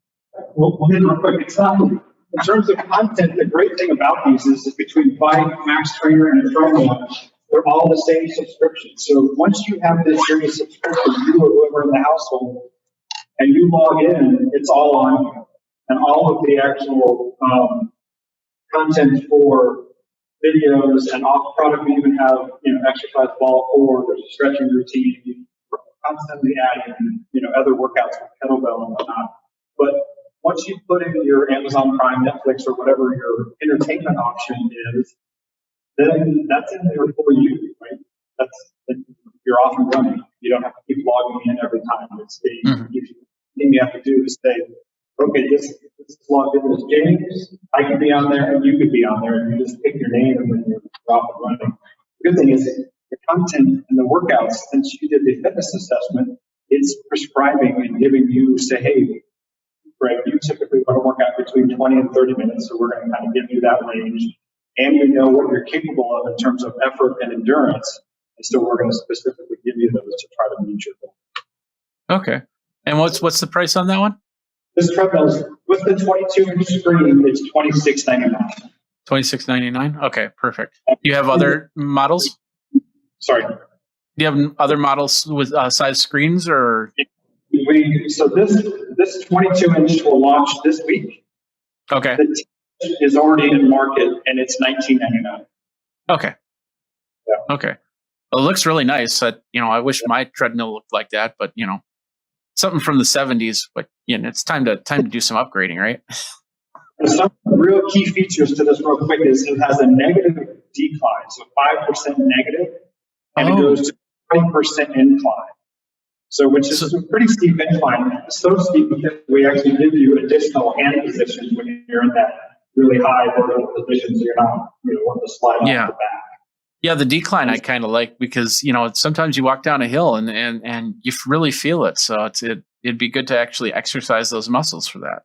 real quick. It's not in terms of content. The great thing about these is between bike, Max Trainer, and treadmill, they're all the same subscription. So once you have this Journey subscription, you or whoever in the household, and you log in, it's all on you, and all of the actual content for videos and off product. We even have, exercise ball cord, there's a stretching routine, we're constantly adding, other workouts with kettlebell and whatnot. But once you put in your Amazon Prime, Netflix, or whatever your entertainment option is, then that's in there for you, right? You're off and running. You don't have to keep logging in every time. It's the thing you have to do is say, okay, this is logged in as James. I can be on there, and you could be on there, and you just pick your name, and then you're off and running. The good thing is the content and the workouts, since you did the fitness assessment, it's prescribing and giving you, say, hey, Greg, you typically want to work out between 20 and 30 minutes, so we're going to kind of give you that range, and we know what you're capable of in terms of effort and endurance, and so we're going to specifically give you those to try to meet your goal. Okay. And what's the price on that one? This treadmill with the 22-inch screen, it's $26.99. $26.99. Okay, perfect. Do you have other models? Sorry. Do you have other models with size screens, or? this 22-inch will launch this week. Okay. The 10 is already in market, and it's $19.99. Okay. Yeah. Okay. Well, it looks really nice. I wish my treadmill looked like that, but something from the 70s. But it's time to do some upgrading, right? Some real key features to this real quick is it has a negative decline, so 5% negative, and it goes to 20% incline. So which is a pretty steep incline. So steep because we actually give you additional hand positions when you're in that really high vertical position, so you're not want to slide off the back. Yeah, the decline I kind of like because sometimes you walk down a hill and you really feel it. So it'd be good to actually exercise those muscles for that.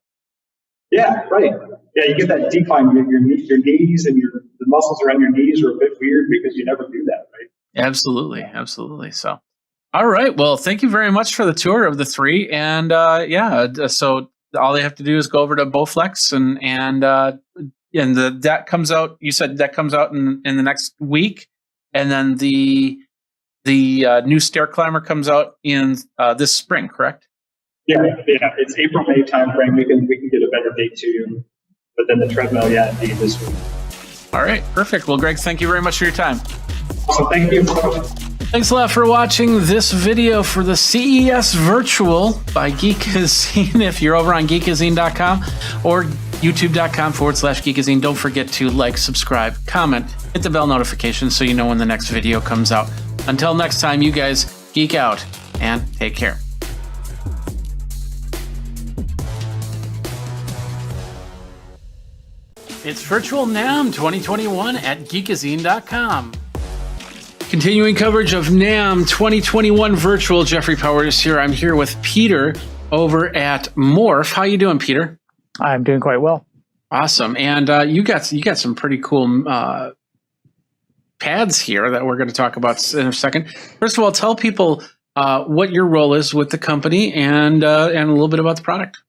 Yeah, right. Yeah, you get that decline. Your knees and the muscles around your knees are a bit weird because you never do that, right? Absolutely. So, all right. Well, thank you very much for the tour of the three. And so all they have to do is go over to Bowflex and that comes out. You said that comes out in the next week, and then the new stair climber comes out in this spring, correct? Yeah, it's April-May timeframe. We can get a better date to you, but then the treadmill, indeed, this week. All right, perfect. Well, Greg, thank you very much for your time. So thank you. Thanks a lot for watching this video for the CES Virtual by Geekazine. If you're over on Geekazine.com or YouTube.com/Geekazine, don't forget to like, subscribe, comment, hit the bell notification so you know when the next video comes out. Until next time, you guys geek out and take care. It's Virtual NAMM 2021 at Geekazine.com. Continuing coverage of NAMM 2021 Virtual. Jeffrey Powers is here. I'm here with Peter over at Morph. How you doing, Peter? I'm doing quite well. Awesome. And you got some pretty cool pads here that we're going to talk about in a second. First of all, tell people what your role is with the company and a little bit about the product.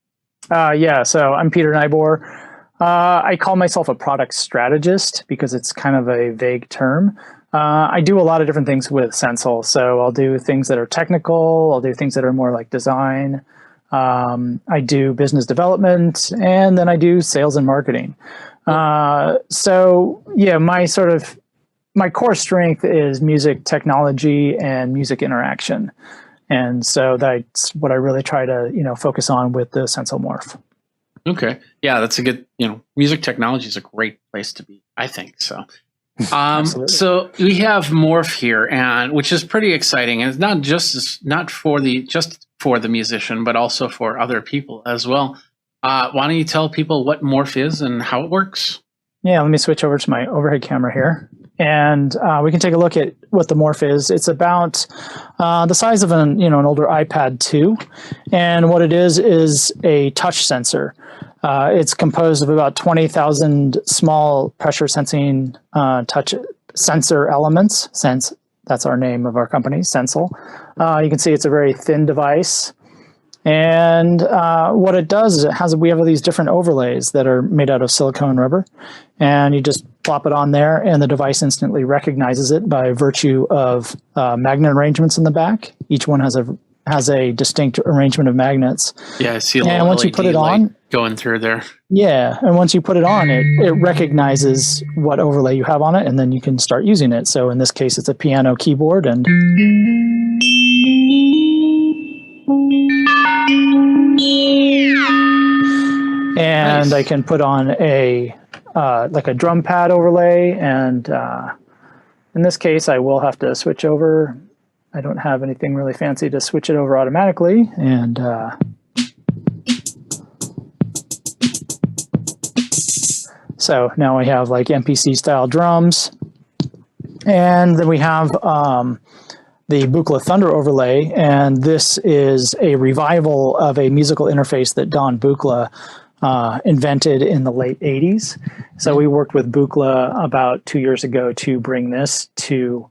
So I'm Peter Nybor. I call myself a product strategist because it's kind of a vague term. I do a lot of different things with Sensal. So I'll do things that are technical. I'll do things that are more like design. I do business development, and then I do sales and marketing. My core strength is music technology and music interaction. And so that's what I really try to, focus on with the Sensal Morph. Okay. Yeah, that's a good, music technology is a great place to be, I think. So, so we have Morph here, and which is pretty exciting. And it's not just for the musician, but also for other people as well. Why don't you tell people what Morph is and how it works? Yeah, let me switch over to my overhead camera here. And we can take a look at what the Morph is. It's about the size of an older iPad 2. And what it is a touch sensor. It's composed of about 20,000 small pressure sensing touch sensor elements. That's our name of our company, Sensal. You can see it's a very thin device. And what it does is we have all these different overlays that are made out of silicone rubber. And you just plop it on there, and the device instantly recognizes it by virtue of magnet arrangements in the back. Each one has a distinct arrangement of magnets. Yeah, I see a and little once LED you put it on, going through there. Yeah, and once you put it on, it recognizes what overlay you have on it, and then you can start using it. So in this case, it's a piano keyboard, and nice. I can put on a drum pad overlay, and in this case, I will have to switch over. I don't have anything really fancy to switch it over automatically, and so now we have like MPC style drums, and then we have the Buchla Thunder overlay, and this is a revival of a musical interface that Don Buchla invented in the late 80s. So we worked with Buchla about 2 years ago to bring this to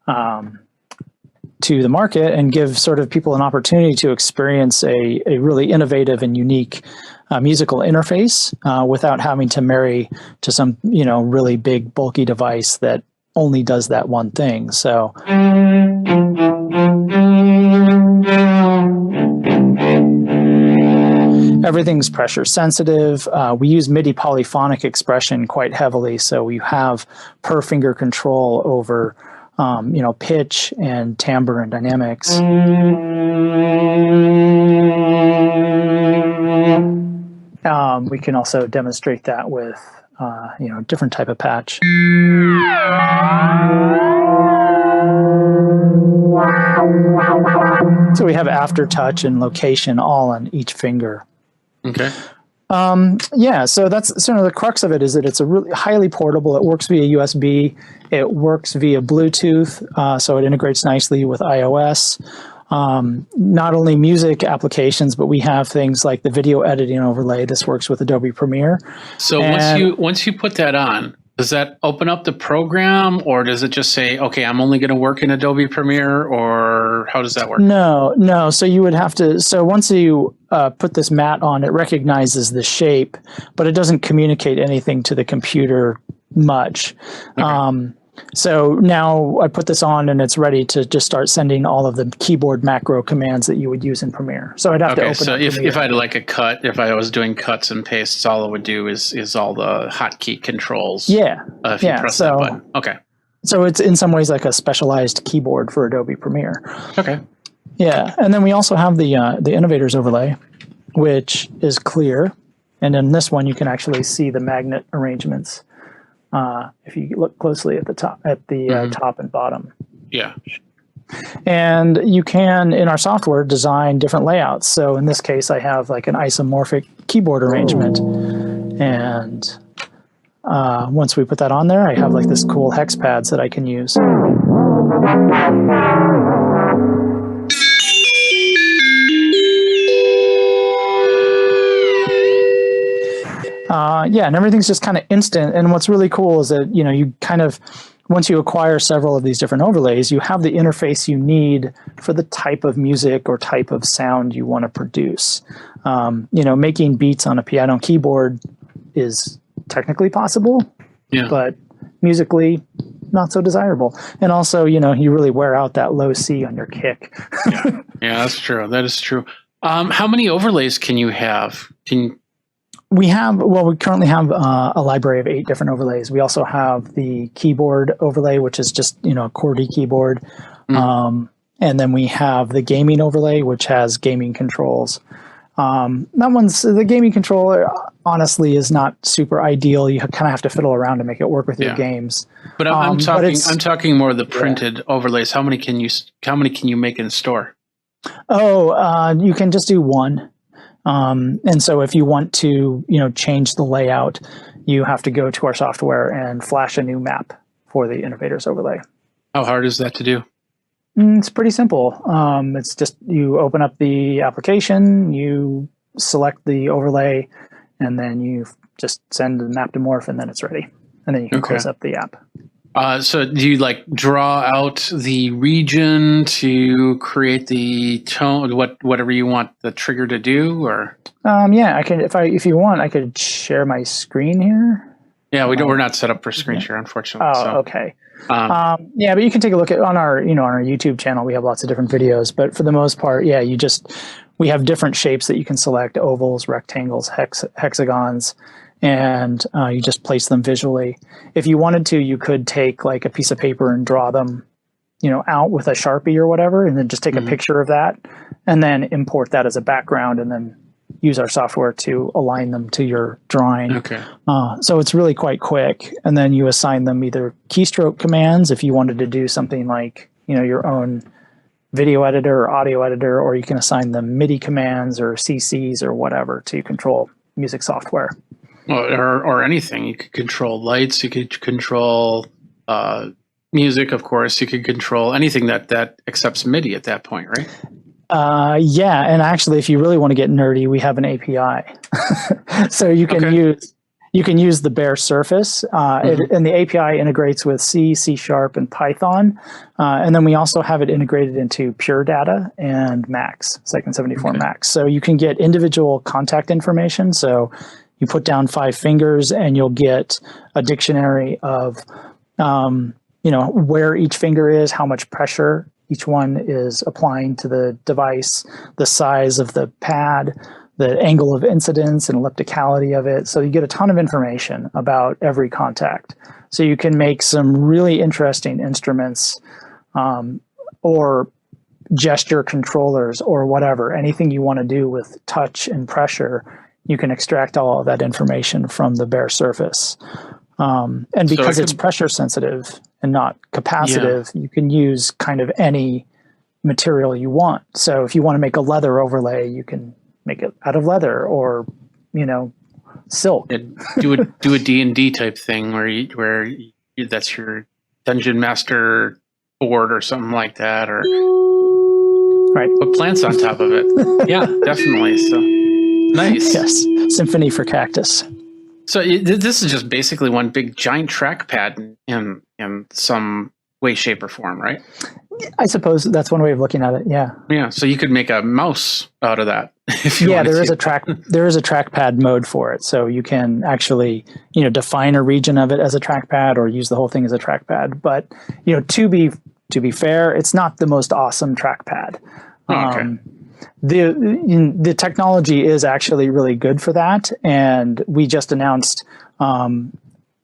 the market and give sort of people an opportunity to experience a really innovative and unique musical interface without having to marry to some really big bulky device that only does that one thing. So everything's pressure sensitive. We use MIDI polyphonic expression quite heavily, so you have per finger control over pitch and timbre and dynamics. We can also demonstrate that with different type of patch. So we have aftertouch and location all on each finger. Okay. So that's sort of the crux of it, is that it's a really highly portable. It works via USB. It works via Bluetooth, so it integrates nicely with iOS. Not only music applications, but we have things like the video editing overlay. This works with Adobe Premiere. So once you put that on, does that open up the program, or does it just say, okay, I'm only going to work in Adobe Premiere, or how does that work? No. So you would have to, so once you put this mat on, it recognizes the shape, but it doesn't communicate anything to the computer much. Okay. So now I put this on and it's ready to just start sending all of the keyboard macro commands that you would use in Premiere. So I'd have to open so up if I had like a cut, if I was doing cuts and pastes, all it would do is all the hotkey controls. Yeah. If you press that button. Okay. So it's in some ways like a specialized keyboard for Adobe Premiere. Okay. Yeah. And then we also have the Innovators overlay, which is clear. And in this one, you can actually see the magnet arrangements. If you look closely at the top, top and bottom. Yeah. And you can, in our software, design different layouts. So in this case, I have like an isomorphic keyboard arrangement. And once we put that on there, I have like this cool hex pads that I can use. And everything's just kind of instant. And what's really cool is that, you kind of, once you acquire several of these different overlays, you have the interface you need for the type of music or type of sound you want to produce. Making beats on a piano keyboard is technically possible, but musically not so desirable. And also, you really wear out that low C on your kick. Yeah, that's true. That is true. How many overlays can you have? We currently have a library of 8 different overlays. We also have the keyboard overlay, which is just, a QWERTY keyboard. And then we have the gaming overlay, which has gaming controls. The gaming controller, honestly, is not super ideal. You kind of have to fiddle around to make it work with your games. But I'm talking more of the printed overlays. How many can you make in store? You can just do one. And so if you want to, change the layout, you have to go to our software and flash a new map for the Innovators overlay. How hard is that to do? It's pretty simple. It's just you open up the application, you select the overlay, and then you just send the map to morph, and then it's ready. And then you can close up the app. So do you draw out the region to create the tone, whatever you want the trigger to do, or? I can. If you want, I could share my screen here. Yeah, we're not set up for screen share, unfortunately. Okay. But you can take a look at on our YouTube channel. We have lots of different videos, but for the most part, we have different shapes that you can select: ovals, rectangles, hexagons. And you just place them visually. If you wanted to, you could take like a piece of paper and draw them, out with a Sharpie or whatever, and then just take a picture of that and then import that as a background and then use our software to align them to your drawing. Okay. So it's really quite quick. And then you assign them either keystroke commands if you wanted to do something like, your own video editor or audio editor, or you can assign them MIDI commands or CCs or whatever to control music software. Or anything. You could control lights. You could control music, of course. You could control anything that accepts MIDI at that point, right? And actually, if you really want to get nerdy, we have an API. So you can use the bare surface, and the API integrates with C, C#, and Python. And then we also have it integrated into Pure Data and Max, Cyclin74 Max. So you can get individual contact information. So you put down 5 fingers and you'll get a dictionary of, where each finger is, how much pressure each one is applying to the device, the size of the pad, the angle of incidence and ellipticality of it. So you get a ton of information about every contact. So you can make some really interesting instruments or gesture controllers or whatever, anything you want to do with touch and pressure, you can extract all of that information from the bare surface. And because it's pressure sensitive and not capacitive, you can use kind of any material you want. So if you want to make a leather overlay, you can make it out of leather or, silk. Do a D&D type thing where that's your dungeon master board or something like that, or right. Put plants on top of it. Yeah, definitely. So nice. Yes, symphony for cactus. So this is just basically one big giant trackpad in some way, shape, or form, right? I suppose that's one way of looking at it. Yeah. Yeah. So you could make a mouse out of that. If you there is a trackpad mode for it. So you can actually, define a region of it as a trackpad or use the whole thing as a trackpad. But, to be fair, it's not the most awesome trackpad. Okay. The technology is actually really good for that. And we just announced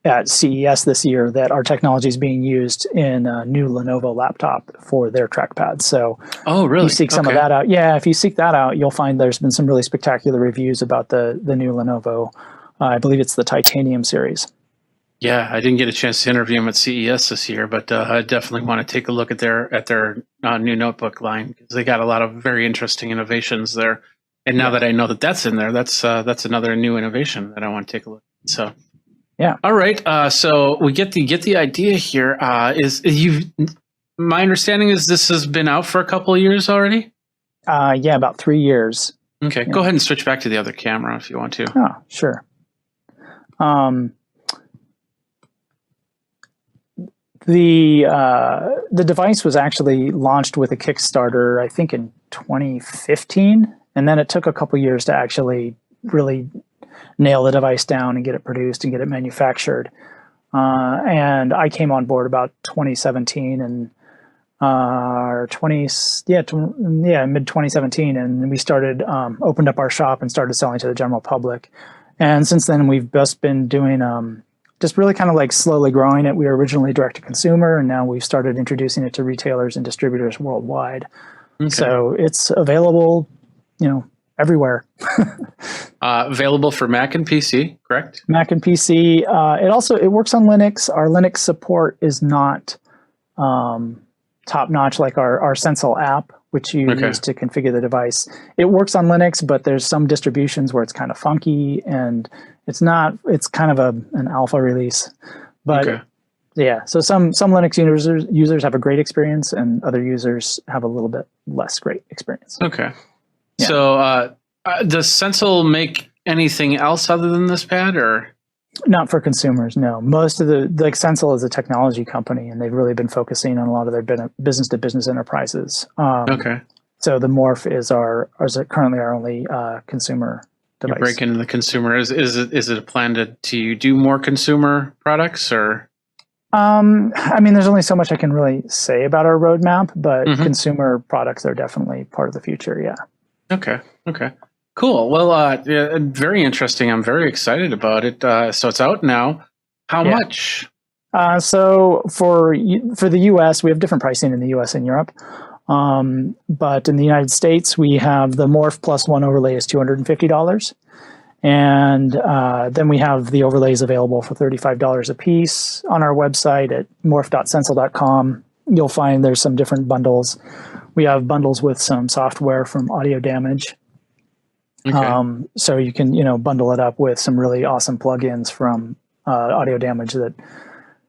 at CES this year that our technology is being used in a new Lenovo laptop for their trackpad. So really? You seek some of that out. Yeah, if you seek that out, you'll find there's been some really spectacular reviews about the new Lenovo. I believe it's the Titanium series. Yeah, I didn't get a chance to interview them at CES this year, but I definitely want to take a look at their new notebook line, because they got a lot of very interesting innovations there. And now that I know that that's in there, that's another new innovation that I want to take a look at. So, yeah. All right. So we get the idea here. My understanding is this has been out for a couple of years already. Yeah, about 3 years. Okay, Yeah. Go ahead and switch back to the other camera if you want to. Oh, sure. The device was actually launched with a Kickstarter, I think, in 2015, and then it took a couple years to actually really nail the device down and get it produced and get it manufactured. And I came on board about 2017 and mid 2017, and we started opened up our shop and started selling to the general public. And since then, we've just been doing just really kind of like slowly growing it. We were originally direct to consumer, and now we've started introducing it to retailers and distributors worldwide. Okay. So it's available, everywhere. Available for Mac and PC, correct? Mac and PC. It works on Linux. Our Linux support is not top notch like our Sensal app, which you use to configure the device. It works on Linux, but there's some distributions where it's kind of funky, and it's kind of an alpha release. But yeah, so some Linux users have a great experience, and other users have a little bit less great experience. Okay. Yeah. So does Sensal make anything else other than this pad, or? Not for consumers, no. Most of Sensal is a technology company, and they've really been focusing on a lot of their business-to-business enterprises. So the Morph is currently our only consumer device. You break into the consumer. Is it a plan to do more consumer products, or? There's only so much I can really say about our roadmap, but consumer products are definitely part of the future. Yeah. Okay. Cool. Well, very interesting. I'm very excited about it. So it's out now. How much? So for the US, we have different pricing in the US and Europe. But in the United States, we have the Morph plus one overlay is $250. And then we have the overlays available for $35 a piece on our website at morph.sensal.com. You'll find there's some different bundles. We have bundles with some software from Audio Damage. Okay. So you can, bundle it up with some really awesome plugins from Audio Damage that,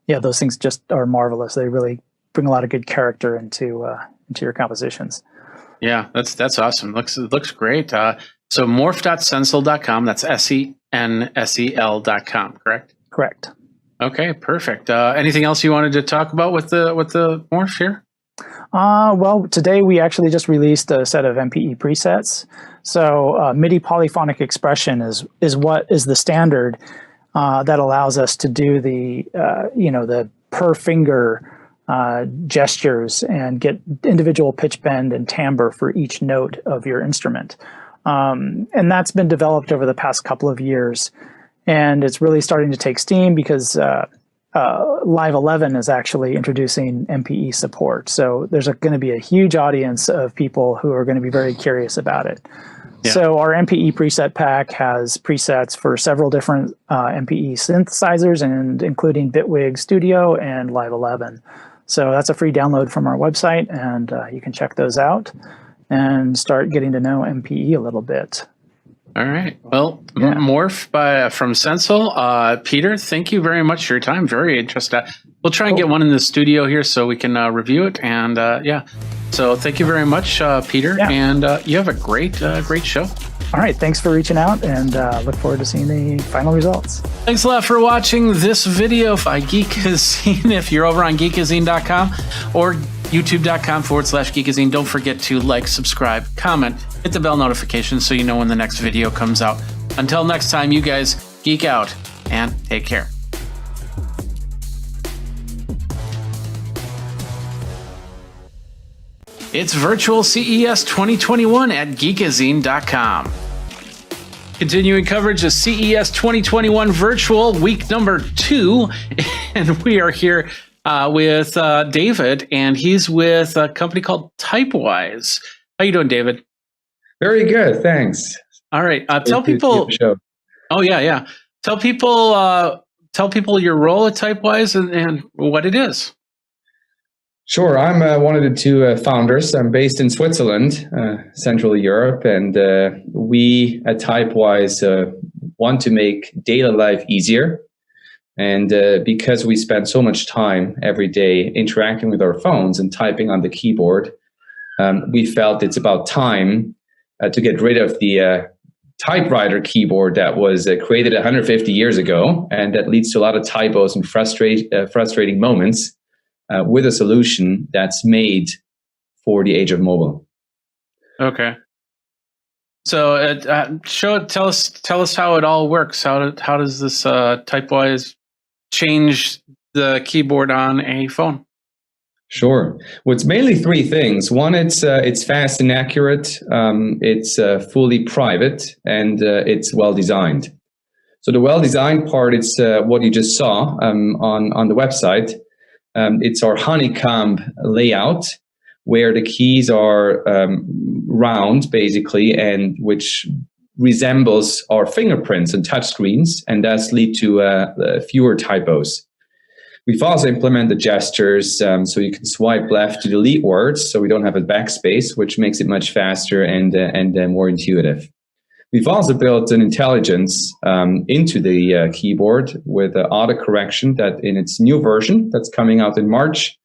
those things just are marvelous. They really bring a lot of good character into your compositions. Yeah, that's awesome. It looks great. So morph.sensal.com, that's SENSEL.com, correct? Correct. Okay, perfect. Anything else you wanted to talk about with the Morph here? Well, today we actually just released a set of MPE presets. So MIDI polyphonic expression is what is the standard that allows us to do the per finger gestures and get individual pitch bend and timbre for each note of your instrument. And that's been developed over the past couple of years. And it's really starting to take steam because Live 11 is actually introducing MPE support. So there's going to be a huge audience of people who are going to be very curious about it. Yeah. So our MPE preset pack has presets for several different MPE synthesizers, and including Bitwig Studio and Live 11. So that's a free download from our website, and you can check those out and start getting to know MPE a little bit. All right. Well, Morph from Sensel. Peter, thank you very much for your time. Very interesting. We'll try and get one in the studio here so we can review it. And so thank you very much, Peter. Yeah. And you have a great show. All right. Thanks for reaching out, and look forward to seeing the final results. Thanks a lot for watching this video by Geekazine. If you're over on geekazine.com or youtube.com/Geekazine. Don't forget to like, subscribe, comment, hit the bell notification so you know when the next video comes out. Until next time, you guys geek out and take care. It's virtual CES 2021 at Geekazine.com. Continuing coverage of CES 2021 virtual week number 2, and we are here with David, and he's with a company called Typewise. How you doing, David? Very good, thanks. All right, tell people. Oh yeah. Tell people your role at Typewise and what it is. Sure, I'm one of the two founders. I'm based in Switzerland, Central Europe, and we at Typewise want to make daily life easier. And because we spend so much time every day interacting with our phones and typing on the keyboard, we felt it's about time to get rid of the typewriter keyboard that was created 150 years ago, and that leads to a lot of typos and frustrating moments, with a solution that's made for the age of mobile. Okay. So tell us how it all works. How does this Typewise change the keyboard on a phone? Sure. Well, it's mainly three things. One, it's fast and accurate. It's fully private, and it's well designed. So the well designed part, it's what you just saw on the website. It's our honeycomb layout, where the keys are round, basically, and which resembles our fingerprints and touchscreens, and thus lead to fewer typos. We've also implemented gestures, so you can swipe left to delete words, so we don't have a backspace, which makes it much faster and more intuitive. We've also built an intelligence into the keyboard with autocorrection that in its new version that's coming out in March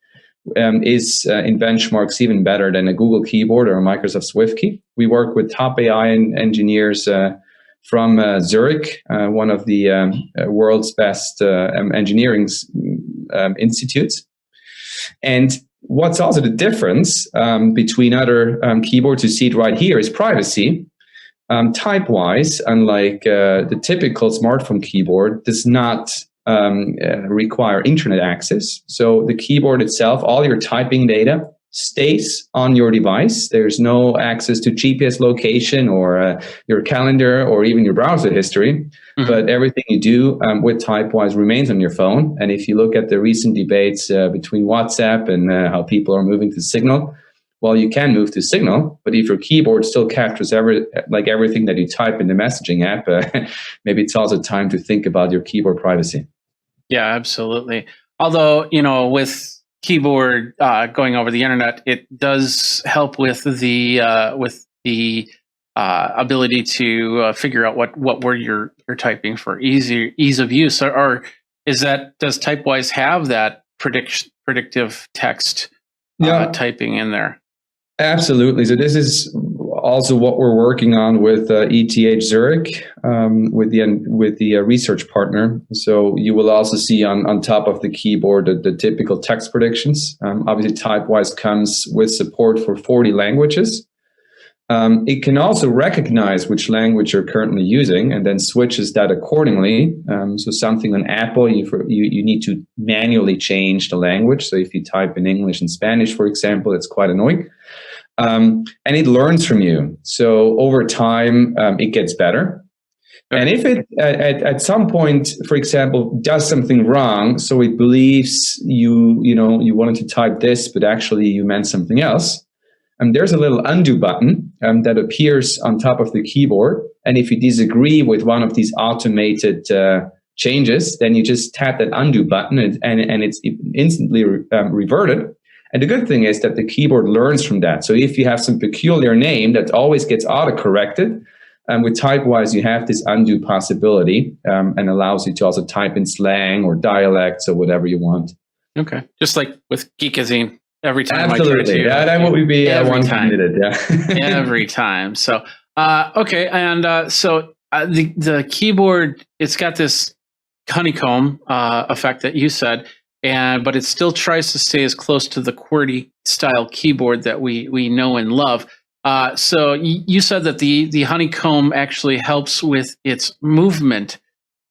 is in benchmarks even better than a Google keyboard or a Microsoft SwiftKey. We work with top AI engineers from Zurich, one of the world's best engineering institutes. And what's also the difference between other keyboards, you see it right here, is privacy. Typewise, unlike the typical smartphone keyboard, does not require internet access. So the keyboard itself, all your typing data stays on your device. There's no access to GPS location or your calendar or even your browser history. Mm-hmm. But everything you do with Typewise remains on your phone. And if you look at the recent debates between WhatsApp and how people are moving to Signal, well, you can move to Signal, but if your keyboard still captures everything that you type in the messaging app, maybe it's also time to think about your keyboard privacy. Yeah, absolutely. Although, with keyboard going over the internet, it does help with the ability to figure out what word you're typing for ease of use. Or does Typewise have that predictive text typing in there? Absolutely. So this is also what we're working on with ETH Zurich, with the research partner. So you will also see on top of the keyboard the typical text predictions. Obviously, Typewise comes with support for 40 languages. It can also recognize which language you're currently using and then switches that accordingly. So something on Apple, you need to manually change the language. So if you type in English and Spanish, for example, it's quite annoying. and it learns from you. So over time, it gets better. And if it at some point, for example, does something wrong, so it believes you wanted to type this, but actually you meant something else, there's a little undo button that appears on top of the keyboard. And if you disagree with one of these automated changes, then you just tap that undo button and it's instantly reverted. And the good thing is that the keyboard learns from that. So if you have some peculiar name that always gets auto-corrected, with TypeWise, you have this undo possibility and allows you to also type in slang or dialects or whatever you want. Okay. Just like with Geekazine. Every time Absolutely. That would be one candidate. Yeah. Every time. So, okay. And so the keyboard, it's got this honeycomb effect that you said, but it still tries to stay as close to the QWERTY style keyboard that we know and love. So you said that the honeycomb actually helps with its movement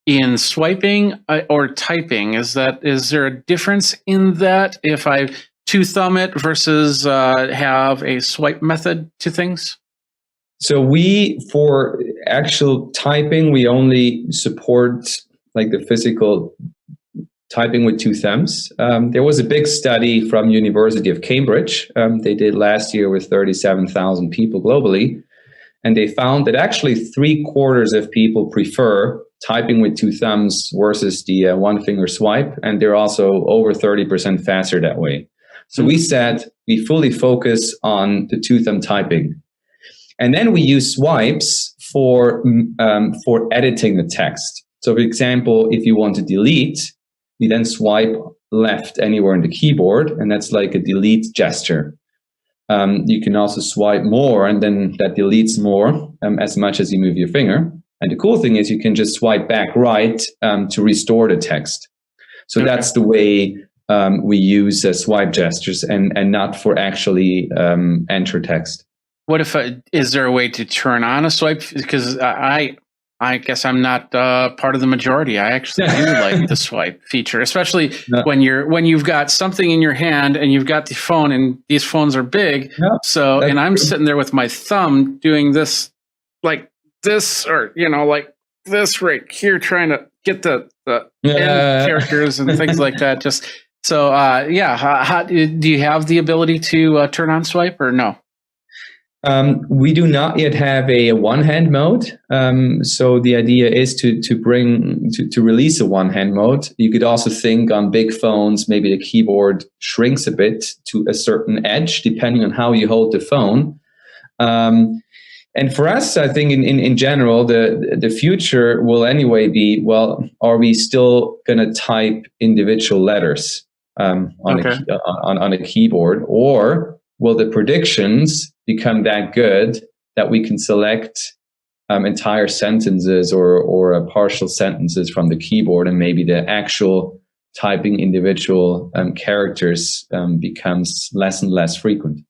in swiping or typing. Is there a difference in that if I two thumb it versus have a swipe method to things? So for actual typing, we only support like the physical typing with two thumbs. There was a big study from University of Cambridge. They did last year with 37,000 people globally. And they found that actually 3/4 of people prefer typing with two thumbs versus the one finger swipe. And they're also over 30% faster that way. So we said we fully focus on the two thumb typing. And then we use swipes for editing the text. So for example, if you want to delete, you then swipe left anywhere in the keyboard, and that's like a delete gesture. You can also swipe more, and then that deletes more as much as you move your finger. And the cool thing is you can just swipe back right to restore the text. So that's the way we use swipe gestures and not for actually enter text. What if is there a way to turn on a swipe? Because I guess I'm not part of the majority. I actually do like the swipe feature, especially when you've got something in your hand and you've got the phone, and these phones are big. So, and I'm sitting there with my thumb doing this, like this, or like this right here, trying to get the end characters and things like that. Just so, how, do you have the ability to turn on swipe or no? We do not yet have a one-hand mode. So the idea is to release a one-hand mode. You could also think on big phones, maybe the keyboard shrinks a bit to a certain edge, depending on how you hold the phone. And for us, I think in general, the future will anyway be, well, are we still going to type individual letters on a keyboard, or will the predictions become that good that we can select entire sentences or partial sentences from the keyboard, and maybe the actual typing individual characters becomes less and less frequent?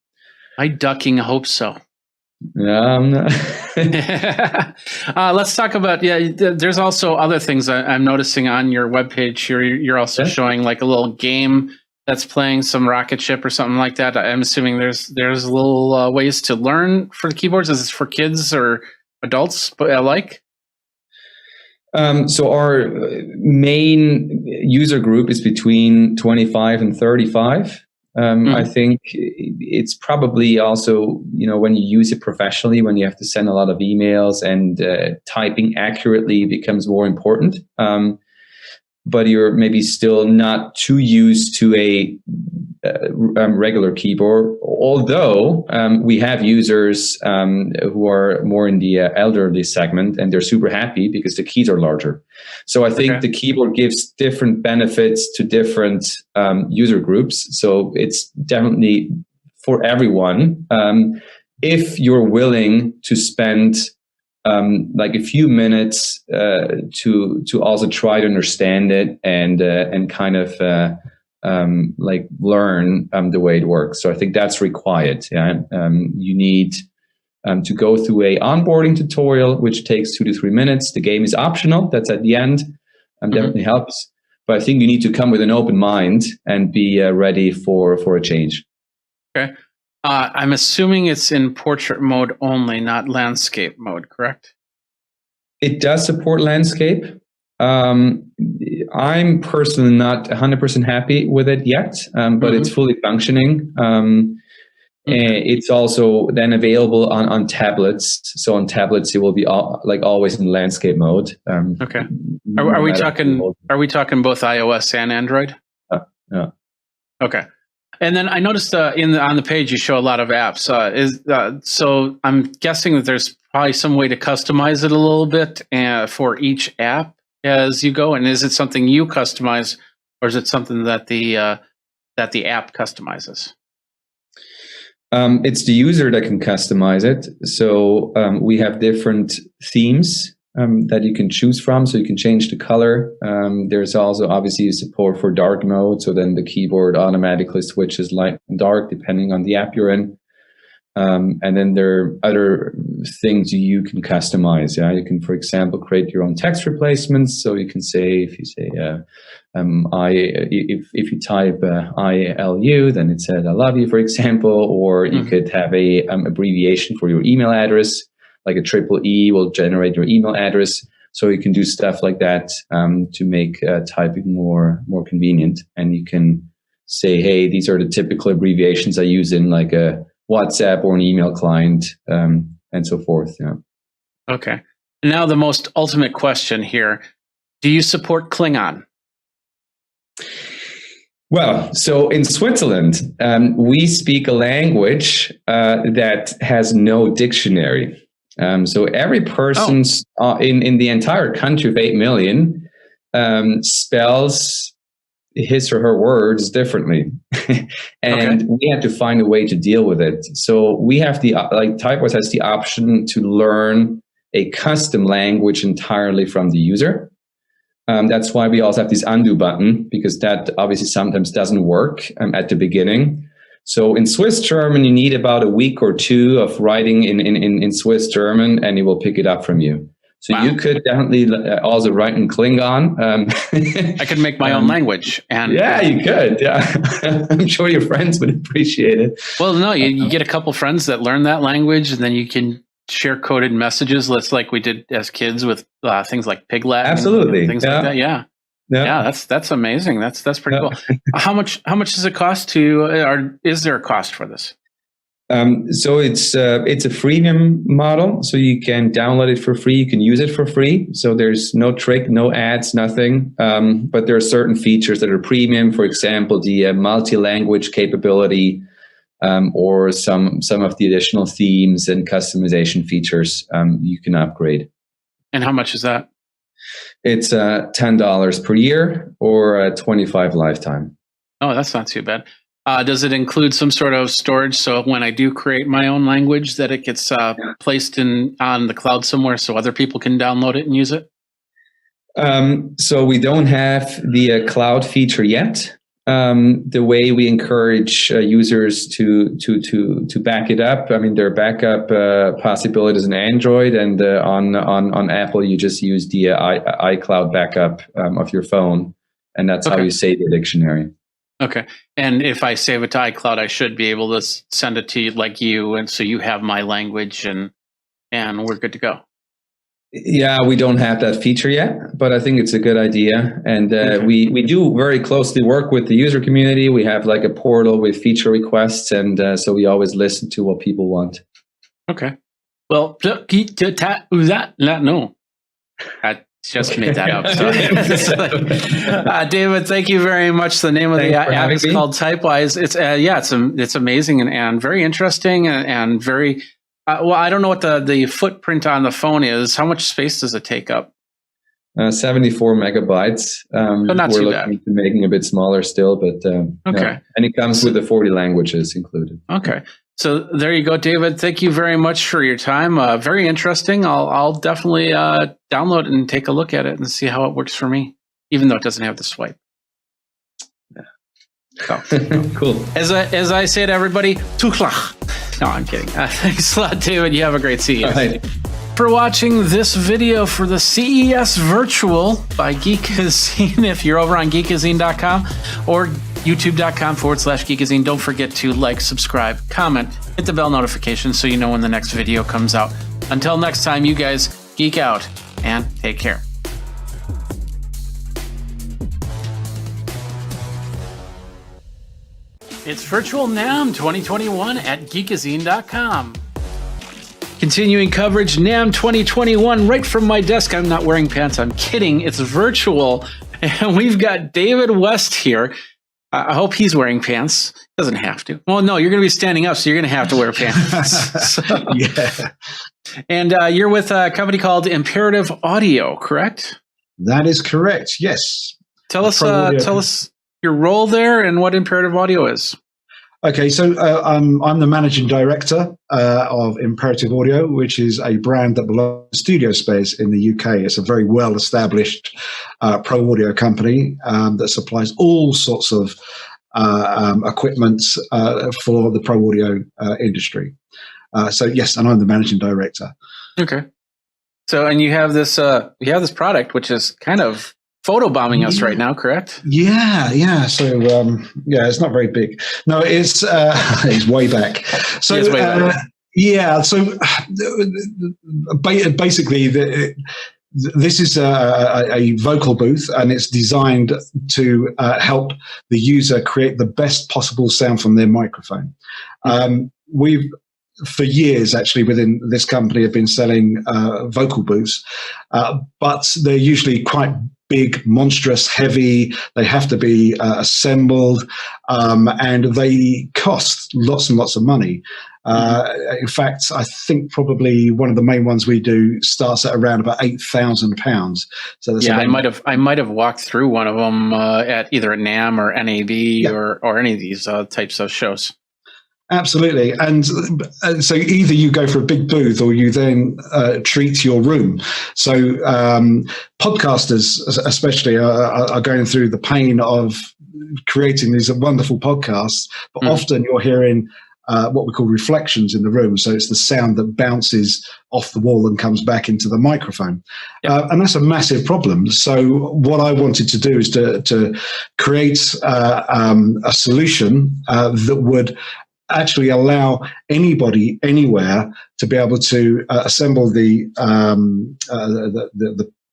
I ducking hope so. Let's talk about, there's also other things I'm noticing on your webpage here. You're also showing like a little game that's playing some rocket ship or something like that. I'm assuming there's little ways to learn for the keyboards. Is this for kids or adults alike? So our main user group is between 25 and 35. I think it's probably also, when you use it professionally, when you have to send a lot of emails and typing accurately becomes more important. But you're maybe still not too used to a regular keyboard, although we have users who are more in the elderly segment, and they're super happy because the keys are larger. So I think the keyboard gives different benefits to different user groups. So it's definitely for everyone. If you're willing to spend like a few minutes to also try to understand it and kind of like learn the way it works. So I think that's required. You need to go through a onboarding tutorial, which takes 2 to 3 minutes. The game is optional. That's at the end. Definitely helps. But I think you need to come with an open mind and be ready for a change. Okay. I'm assuming it's in portrait mode only, not landscape mode, correct? It does support landscape. I'm personally not 100% happy with it yet, but it's fully functioning. It's also then available on tablets. So on tablets, it will be always in landscape mode. Okay. Are we talking? Are we talking both iOS and Android? Yeah. Okay. And then I noticed on the page you show a lot of apps. So I'm guessing that there's probably some way to customize it a little bit for each app as you go. And is it something you customize, or is it something that the app customizes? It's the user that can customize it. So we have different themes that you can choose from. So you can change the color. There's also obviously support for dark mode. So then the keyboard automatically switches light and dark depending on the app you're in. And then there are other things you can customize. Yeah, you can, for example, create your own text replacements. So you can say, if you say, if you type ILU, then it says I love you, for example. Or you could have a abbreviation for your email address, like a triple E will generate your email address. So you can do stuff like that to make typing more convenient. And you can say, hey, these are the typical abbreviations I use in like a WhatsApp or an email client, and so forth. Yeah. Okay. Now the most ultimate question here: do you support Klingon? Well, so in Switzerland, we speak a language that has no dictionary. So every person in the entire country of 8 million spells his or her words differently. And we have to find a way to deal with it. So we have Typewise has the option to learn a custom language entirely from the user. That's why we also have this undo button, because that obviously sometimes doesn't work at the beginning. So in Swiss German, you need about a week or two of writing in Swiss German, and it will pick it up from you. So you could definitely also write in Klingon. I could make my own language. And yeah, you could. Yeah. I'm sure your friends would appreciate it. Well, no, you get a couple friends that learn that language, and then you can share coded messages. Let's like we did as kids with things like Piglet. Absolutely. And things like that. Yeah. Yeah, that's amazing. That's pretty cool. How much does it cost or is there a cost for this? So it's a freemium model, so you can download it for free. You can use it for free. So there's no trick, no ads, nothing. But there are certain features that are premium. For example, the multi-language capability, or some of the additional themes and customization features you can upgrade. And how much is that? It's $10 per year or $25 lifetime. Oh, that's not too bad. Does it include some sort of storage? So when I do create my own language, that it gets placed on the cloud somewhere so other people can download it and use it? So we don't have the cloud feature yet. The way we encourage users to back it up, I mean, there are backup possibilities in Android, and on Apple, you just use the iCloud backup of your phone, and that's how you save the dictionary. Okay. And if I save it to iCloud, I should be able to send it to you like you, and so you have my language, and we're good to go. Yeah, we don't have that feature yet, but I think it's a good idea. And we do very closely work with the user community. We have like a portal with feature requests, and so we always listen to what people want. Okay. Well, no. I just made that up. David, thank you very much. The name of the app is called Typewise. It's amazing and very interesting and very. Well, I don't know what the footprint on the phone is. How much space does it take up? 74 megabytes. Not we're too looking bad. to making a bit smaller still, but okay. No. And it comes with the 40 languages included. Okay, so there you go, David. Thank you very much for your time. Very interesting. I'll definitely download it and take a look at it and see how it works for me, even though it doesn't have the swipe. So, cool. As I say to everybody, tuchlach. No, I'm kidding. Thanks a lot, David. You have a great CES. Right. For watching this video for the CES Virtual by Geekazine, if you're over on Geekazine.com, or youtube.com/Geekazine. Don't forget to like, subscribe, comment, hit the bell notification so you know when the next video comes out. Until next time, you guys geek out and take care. It's Virtual NAMM 2021 at Geekazine.com. Continuing coverage, NAMM 2021, right from my desk. I'm not wearing pants. I'm kidding. It's virtual. And we've got David West here. I hope he's wearing pants. Doesn't have to. Well, no, you're going to be standing up, so you're going to have to wear pants. So, Yeah. And you're with a company called Imperative Audio, correct? That is correct. Yes. Tell us your role there and what Imperative Audio is. Okay, so I'm the managing director of Imperative Audio, which is a brand that belongs to Studio Space in the UK. It's a very well-established pro audio company that supplies all sorts of equipment for the pro audio industry. So yes, and I'm the managing director. Okay. So, and you have this product, which is kind of photobombing us right now, correct? Yeah. So it's not very big. No, it's it's way back. So It's way back. yeah. So basically, this is a vocal booth, and it's designed to help the user create the best possible sound from their microphone. We've for years, actually, within this company, have been selling vocal booths, but they're usually quite big, monstrous, heavy. They have to be assembled, and they cost lots and lots of money. In fact, I think probably one of the main ones we do starts at around about £8,000. So yeah, I might have walked through one of them at either a NAMM or NAB or any of these types of shows. Absolutely. And so either you go for a big booth or you then treat your room. So podcasters especially are going through the pain of creating these wonderful podcasts, but often you're hearing what we call reflections in the room. So it's the sound that bounces off the wall and comes back into the microphone. And that's a massive problem. So what I wanted to do is to create a solution that would actually allow anybody anywhere to be able to assemble the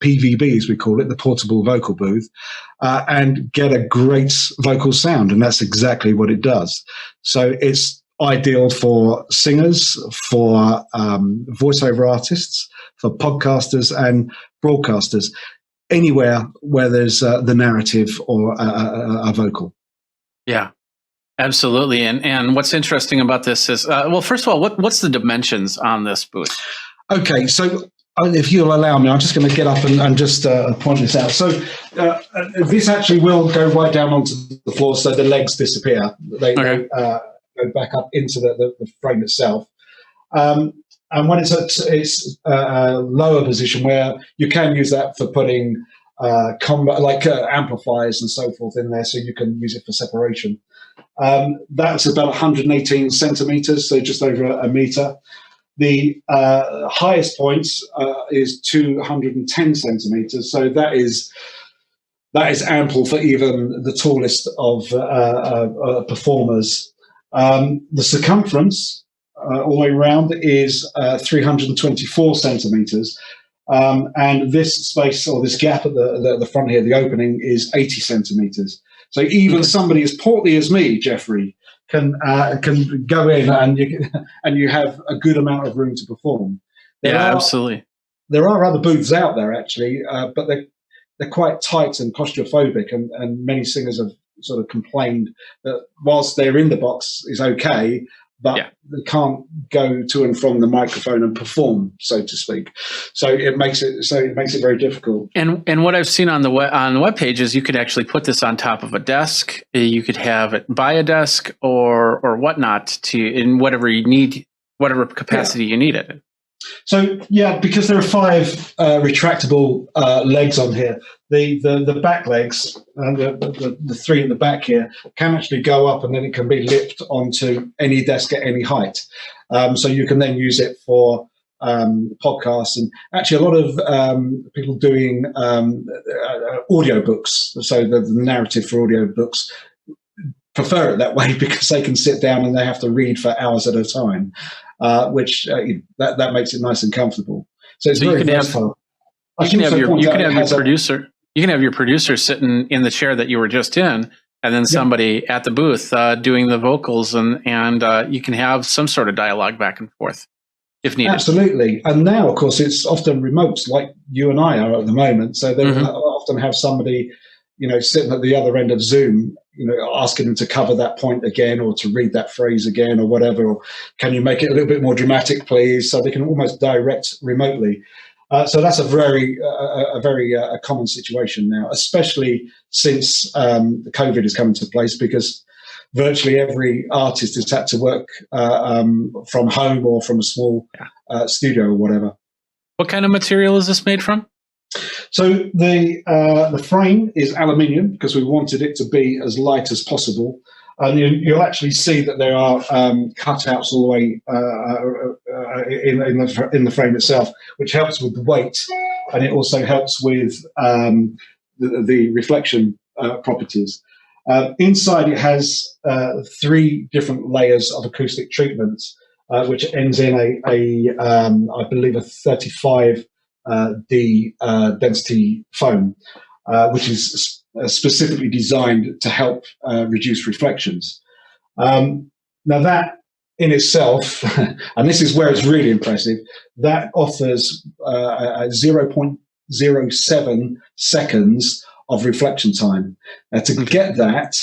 PVB, as we call it, the portable vocal booth, and get a great vocal sound. And that's exactly what it does. So it's ideal for singers, for voiceover artists, for podcasters and broadcasters, anywhere where there's the narrative or a vocal. Yeah. Absolutely. And what's interesting about this is, well, first of all, what's the dimensions on this booth? Okay, so if you'll allow me, I'm just going to get up and just point this out. So this actually will go right down onto the floor, so the legs disappear. They go back up into the frame itself. And when it's at its lower position, where you can use that for putting amplifiers and so forth in there, so you can use it for separation. That's about 118 centimeters, so just over a meter. The highest point is 210 centimeters, so that is ample for even the tallest of performers. The circumference all the way around is 324 centimeters, and this space, or this gap at the front here, the opening, is 80 centimeters. So even somebody as portly as me, Jeffrey, can go in and you have a good amount of room to perform. Absolutely. There are other booths out there actually, but they're quite tight and claustrophobic, and many singers have sort of complained that whilst they're in the box is okay, but they can't go to and from the microphone and perform, so to speak. So it makes it very difficult. And what I've seen on the web page is you could actually put this on top of a desk. You could have it by a desk or whatnot in whatever you need, whatever capacity you need it. So because there are 5 retractable legs on here, the back legs and the 3 at the back here can actually go up, and then it can be lipped onto any desk at any height. So you can then use it for podcasts, and actually a lot of people doing audio books. So the narrative for audio books prefer it that way because they can sit down and they have to read for hours at a time, which that makes it nice and comfortable. So it's very versatile. You can have your producer sitting in the chair that you were just in, and then somebody at the booth doing the vocals, and you can have some sort of dialogue back and forth if needed. Absolutely. And now, of course, it's often remote, like you and I are at the moment. So they often have somebody, sitting at the other end of Zoom, asking them to cover that point again or to read that phrase again or whatever. Or can you make it a little bit more dramatic, please? So they can almost direct remotely. So that's a very common situation now, especially since COVID has come into place, because virtually every artist has had to work from home or from a small studio or whatever. What kind of material is this made from? So the frame is aluminium because we wanted it to be as light as possible. And you'll actually see that there are cutouts all the way in the frame itself, which helps with the weight, and it also helps with the reflection properties. Inside, it has 3 different layers of acoustic treatment, which ends in I believe, a 35 D density foam, which is specifically designed to help reduce reflections. Now that in itself, and this is where it's really impressive, that offers 0.07 seconds of reflection time. To get that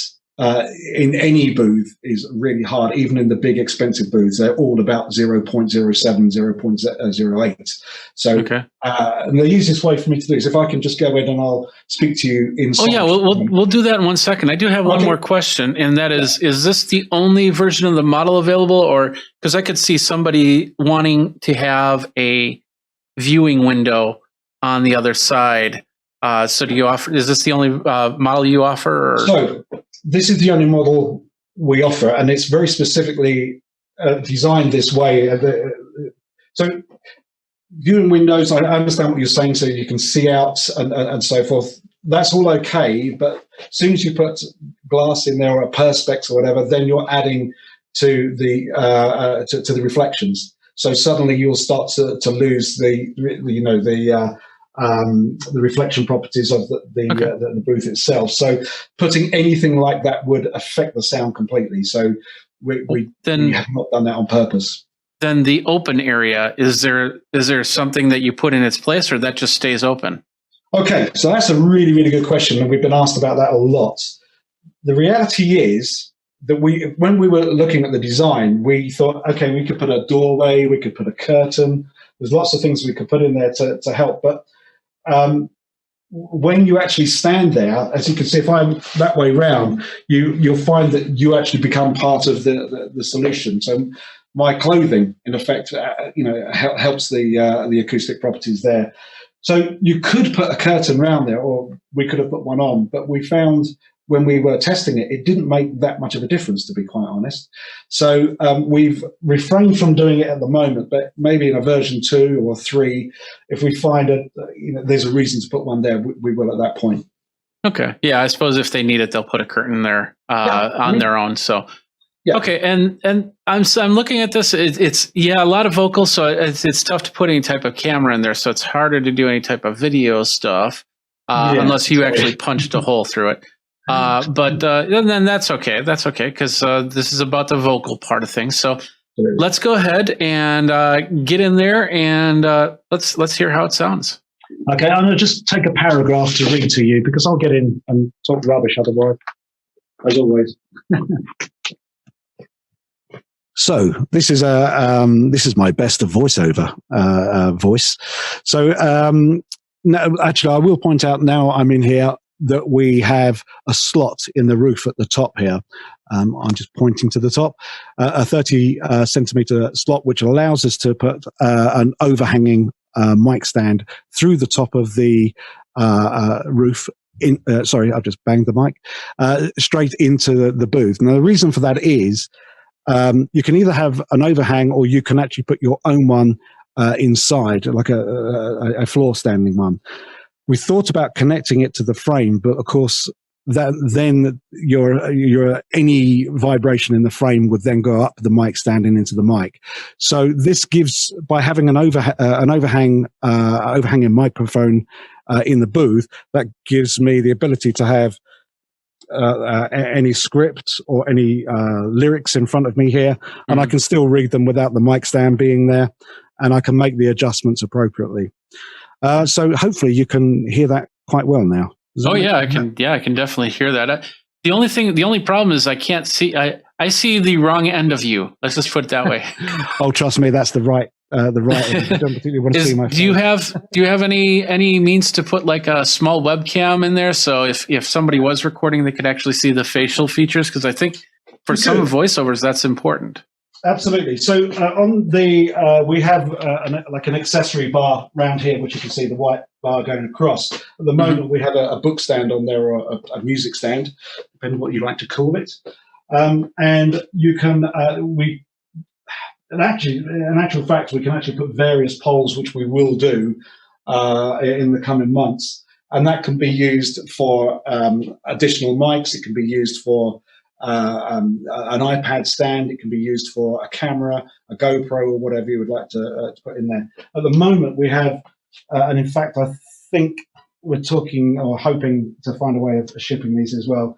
in any booth is really hard, even in the big expensive booths. They're all about 0.07, 0.08. So and the easiest way for me to do is if I can just go in and I'll speak to you in. Oh yeah, we'll do that in 1 second. I do have one more question, and that is this the only version of the model available, or because I could see somebody wanting to have a viewing window on the other side? So do you offer? Is this the only model you offer? Or? So this is the only model we offer, and it's very specifically designed this way. So viewing windows, I understand what you're saying, so you can see out and so forth. That's all okay, but as soon as you put glass in there or a perspex or whatever, then you're adding to the to the reflections. So suddenly you'll start to lose the reflection properties of the booth itself. So putting anything like that would affect the sound completely. So we have not done that on purpose. Then the open area, is there something that you put in its place, or that just stays open? Okay, so that's a really, really good question, and we've been asked about that a lot. The reality is that when we were looking at the design, we thought, okay, we could put a doorway, we could put a curtain. There's lots of things we could put in there to help, but when you actually stand there, as you can see, if I'm that way round, you'll find that you actually become part of the solution. So my clothing, in effect, helps the acoustic properties there. So you could put a curtain around there, or we could have put one on, but we found when we were testing it, it didn't make that much of a difference, to be quite honest. So we've refrained from doing it at the moment, but maybe in a version 2 or 3, if we find there's a reason to put one there, we will at that point. Okay. Yeah, I suppose if they need it, they'll put a curtain there on their own. So. Yeah. Okay, and I'm looking at this. It's a lot of vocals, so it's tough to put any type of camera in there. So it's harder to do any type of video stuff unless you actually punched a hole through it. But then that's okay. That's okay because this is about the vocal part of things. So let's go ahead and get in there and let's hear how it sounds. Okay, I'm going to just take a paragraph to read to you because I'll get in and talk rubbish otherwise, as always. So this is my best of voiceover voice. So no, actually, I will point out now I'm in here that we have a slot in the roof at the top here. I'm just pointing to the top, a 30 centimeter slot, which allows us to put an overhanging mic stand through the top of the roof. Sorry, I've just banged the mic straight into the booth. Now, the reason for that is you can either have an overhang or you can actually put your own one inside, like a floor standing one. We thought about connecting it to the frame, but of course, that then your any vibration in the frame would then go up the mic stand and into the mic. So this gives, by having an overhanging microphone in the booth, that gives me the ability to have any script or any lyrics in front of me here, and I can still read them without the mic stand being there, and I can make the adjustments appropriately. So hopefully you can hear that quite well now. Oh yeah, I can. Yeah, I can definitely hear that. The only problem is I can't see. I see the wrong end of you. Let's just put it that way. Oh, trust me, that's the right. The right. I don't particularly want to see my face. Do you have any means to put like a small webcam in there, so if somebody was recording, they could actually see the facial features? Because I think for some voiceovers that's important. Absolutely. So on the we have an accessory bar round here, which you can see the white bar going across. At the moment, we have a book stand on there, or a music stand, depending on what you like to call it. And you can in actual fact, we can actually put various polls, which we will do in the coming months, and that can be used for additional mics. It can be used for an iPad stand. It can be used for a camera, a GoPro, or whatever you would like to put in there. At the moment, we have, and in fact, I think we're talking or hoping to find a way of shipping these as well.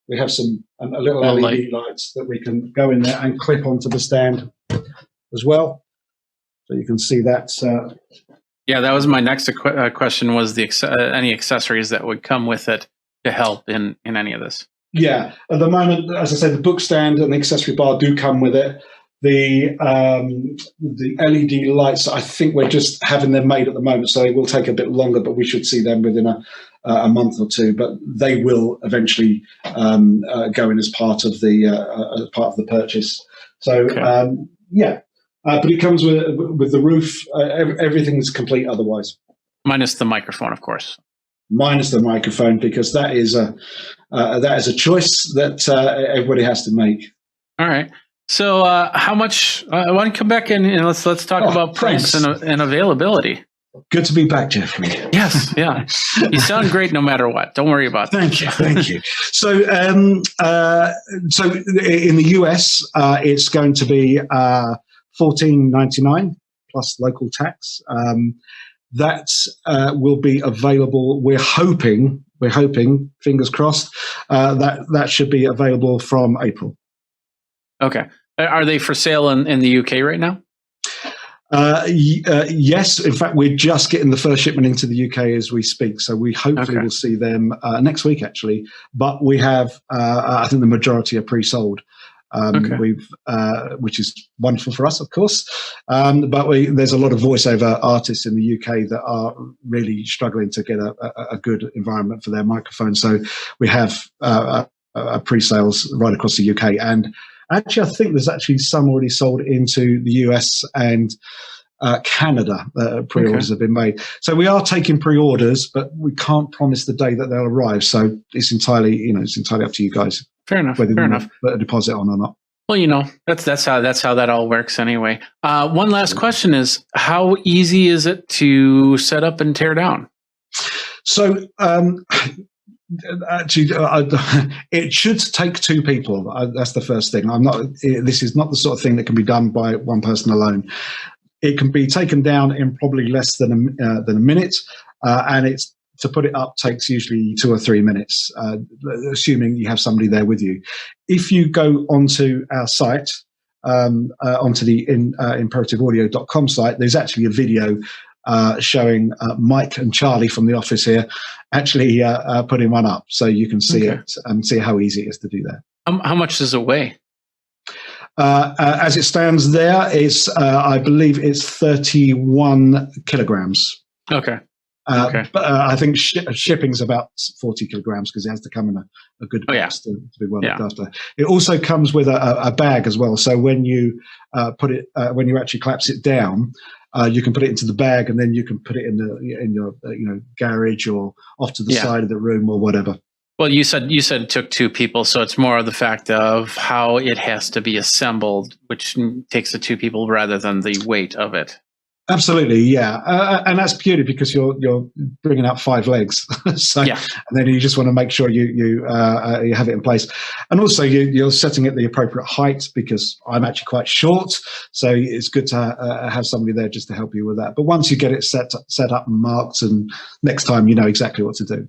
We have a little LED lights that we can go in there and clip onto the stand as well, so you can see that. Yeah, that was my next question. Was any accessories that would come with it to help in any of this? Yeah, at the moment, as I say, the book stand and the accessory bar do come with it. The LED lights, I think we're just having them made at the moment, so it will take a bit longer, but we should see them within a month or two. But they will eventually go in as part of the purchase. So yeah, but it comes with the roof. Everything's complete otherwise, minus the microphone, of course. Minus the microphone, because that is a choice that everybody has to make. All right. So how much? I want to come back in and let's talk about price and availability. Good to be back, Jeffrey. Yes, yeah. You sound great no matter what. Don't worry about that. Thank you. So, so in the US, it's going to be $14.99 plus local tax. That will be available. We're hoping, fingers crossed, that should be available from April. Okay. Are they for sale in the UK right now? Yes. In fact, we're just getting the first shipment into the UK as we speak. So we hopefully will see them next week, actually. But we have, I think the majority are pre-sold. Which is wonderful for us, of course. But there's a lot of voiceover artists in the UK that are really struggling to get a good environment for their microphone. So we have pre-sales right across the UK. And actually, I think there's actually some already sold into the US and Canada. Pre-orders have been made. So we are taking pre-orders, but we can't promise the day that they'll arrive. So it's entirely up to you guys. Fair enough. Whether you put a deposit on or not. Well, that's how that all works anyway. One last question is, how easy is it to set up and tear down? So actually, it should take two people. That's the first thing. This is not the sort of thing that can be done by one person alone. It can be taken down in probably less than a minute, and it's to put it up takes usually 2 or 3 minutes, assuming you have somebody there with you. If you go onto our site, onto the imperativeaudio.com site, there's actually a video showing Mike and Charlie from the office here actually putting one up, so you can see it and see how easy it is to do that. How much does it weigh? As it stands there, it's I believe it's 31 kilograms. Okay. But I think shipping's about 40 kilograms because it has to come in a good box to be well looked after. It also comes with a bag as well. So when you put it, when you actually collapse it down, you can put it into the bag, and then you can put it in your garage or off to the side of the room or whatever. Well, you said it took two people, so it's more of the fact of how it has to be assembled, which takes the two people rather than the weight of it. Absolutely, yeah, and that's purely because you're bringing up 5 legs, so Yeah. and then you just want to make sure you have it in place, and also you're setting it the appropriate height because I'm actually quite short, so it's good to have somebody there just to help you with that. But once you get it set up and marked, and next time you know exactly what to do.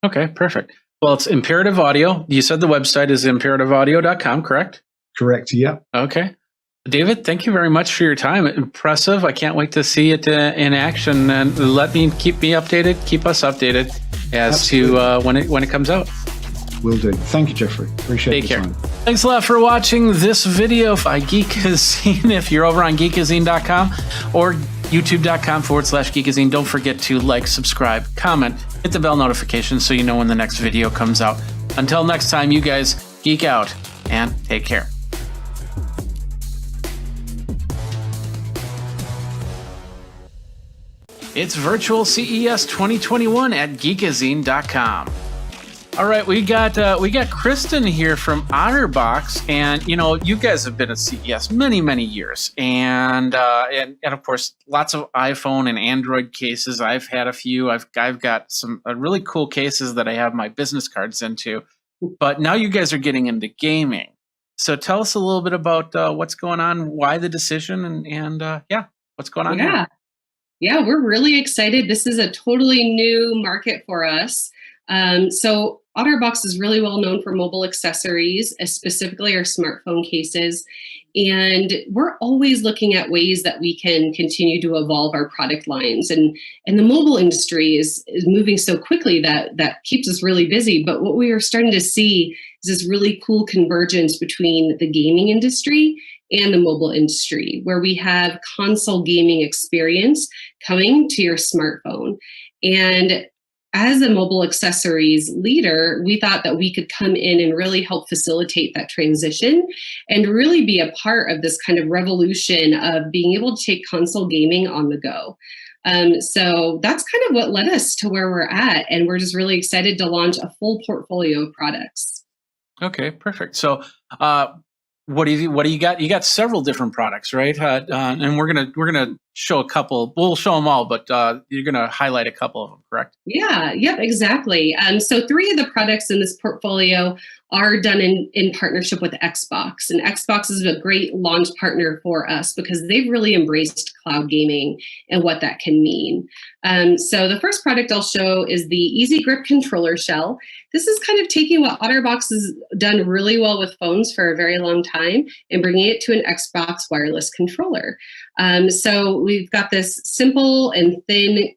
Okay, perfect. Well, it's Imperative Audio. You said the website is imperativeaudio.com, correct? Correct. Yeah. Okay. David, thank you very much for your time. Impressive. I can't wait to see it in action, and keep me updated, keep us updated as Absolutely. to when it comes out. Will do. Thank you, Jeffrey. Appreciate Take your care. time. Thanks a lot for watching this video by Geekazine. If you're over on geekazine.com or youtube.com/Geekazine, don't forget to like, subscribe, comment, hit the bell notification so you know when the next video comes out. Until next time, you guys geek out and take care. It's virtual CES 2021 at Geekazine.com. All right, we got Kristen here from OtterBox, and you guys have been at CES many years, and of course lots of iPhone and Android cases. I've had a few. I've got some really cool cases that I have my business cards into, but now you guys are getting into gaming. So tell us a little bit about what's going on, why the decision, and what's going on here. Yeah, we're really excited. This is a totally new market for us. So OtterBox is really well known for mobile accessories, specifically our smartphone cases. And we're always looking at ways that we can continue to evolve our product lines. And the mobile industry is moving so quickly that keeps us really busy. But what we are starting to see is this really cool convergence between the gaming industry and the mobile industry, where we have console gaming experience coming to your smartphone. And as a mobile accessories leader, we thought that we could come in and really help facilitate that transition and really be a part of this kind of revolution of being able to take console gaming on the go. So that's kind of what led us to where we're at. And we're just really excited to launch a full portfolio of products. Okay, perfect. So what do you got? You got several different products, right? And we're gonna show a couple. We'll show them all, but you're gonna highlight a couple of them, correct? Yeah. Yep. Exactly. So 3 of the products in this portfolio are done in partnership with Xbox, and Xbox is a great launch partner for us because they've really embraced cloud gaming and what that can mean. So the first product I'll show is the Easy Grip controller shell. This is kind of taking what OtterBox has done really well with phones for a very long time and bringing it to an Xbox wireless controller. So we've got this simple and thin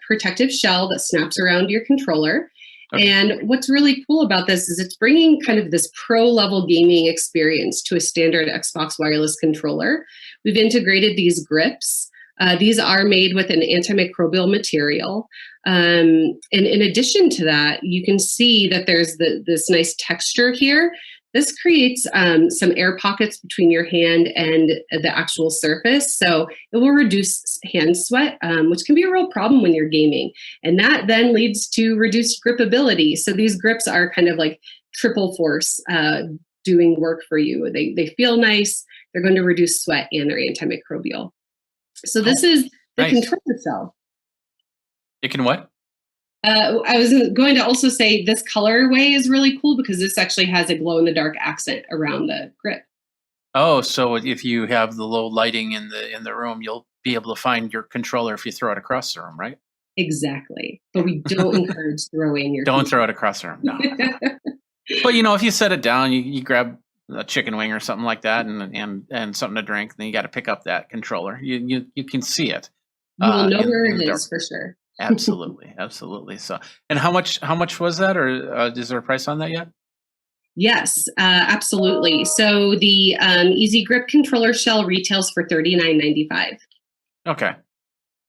protective shell that snaps around your controller. Okay. And what's really cool about this is it's bringing kind of this pro-level gaming experience to a standard Xbox wireless controller. We've integrated these grips. These are made with an antimicrobial material. And in addition to that, you can see that there's this nice texture here. This creates some air pockets between your hand and the actual surface. So it will reduce hand sweat, which can be a real problem when you're gaming. And that then leads to reduced gripability. So these grips are kind of like triple force doing work for you. They feel nice, they're going to reduce sweat, and they're antimicrobial. So this is the controller shell. It can what? I was going to also say this colorway is really cool because this actually has a glow-in-the-dark accent around the grip. Oh, so if you have the low lighting in the room, you'll be able to find your controller if you throw it across the room, right? Exactly. But we don't encourage throwing your Don't throw it across the room, no. But if you set it down, you grab a chicken wing or something like that and something to drink, then you got to pick up that controller. You can see it. You'll know where it is for sure. Absolutely. So, and how much was that, or is there a price on that yet? Yes, absolutely. So the Easy Grip controller shell retails for $39.95. Okay.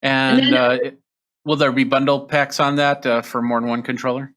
And will there be bundle packs on that for more than one controller?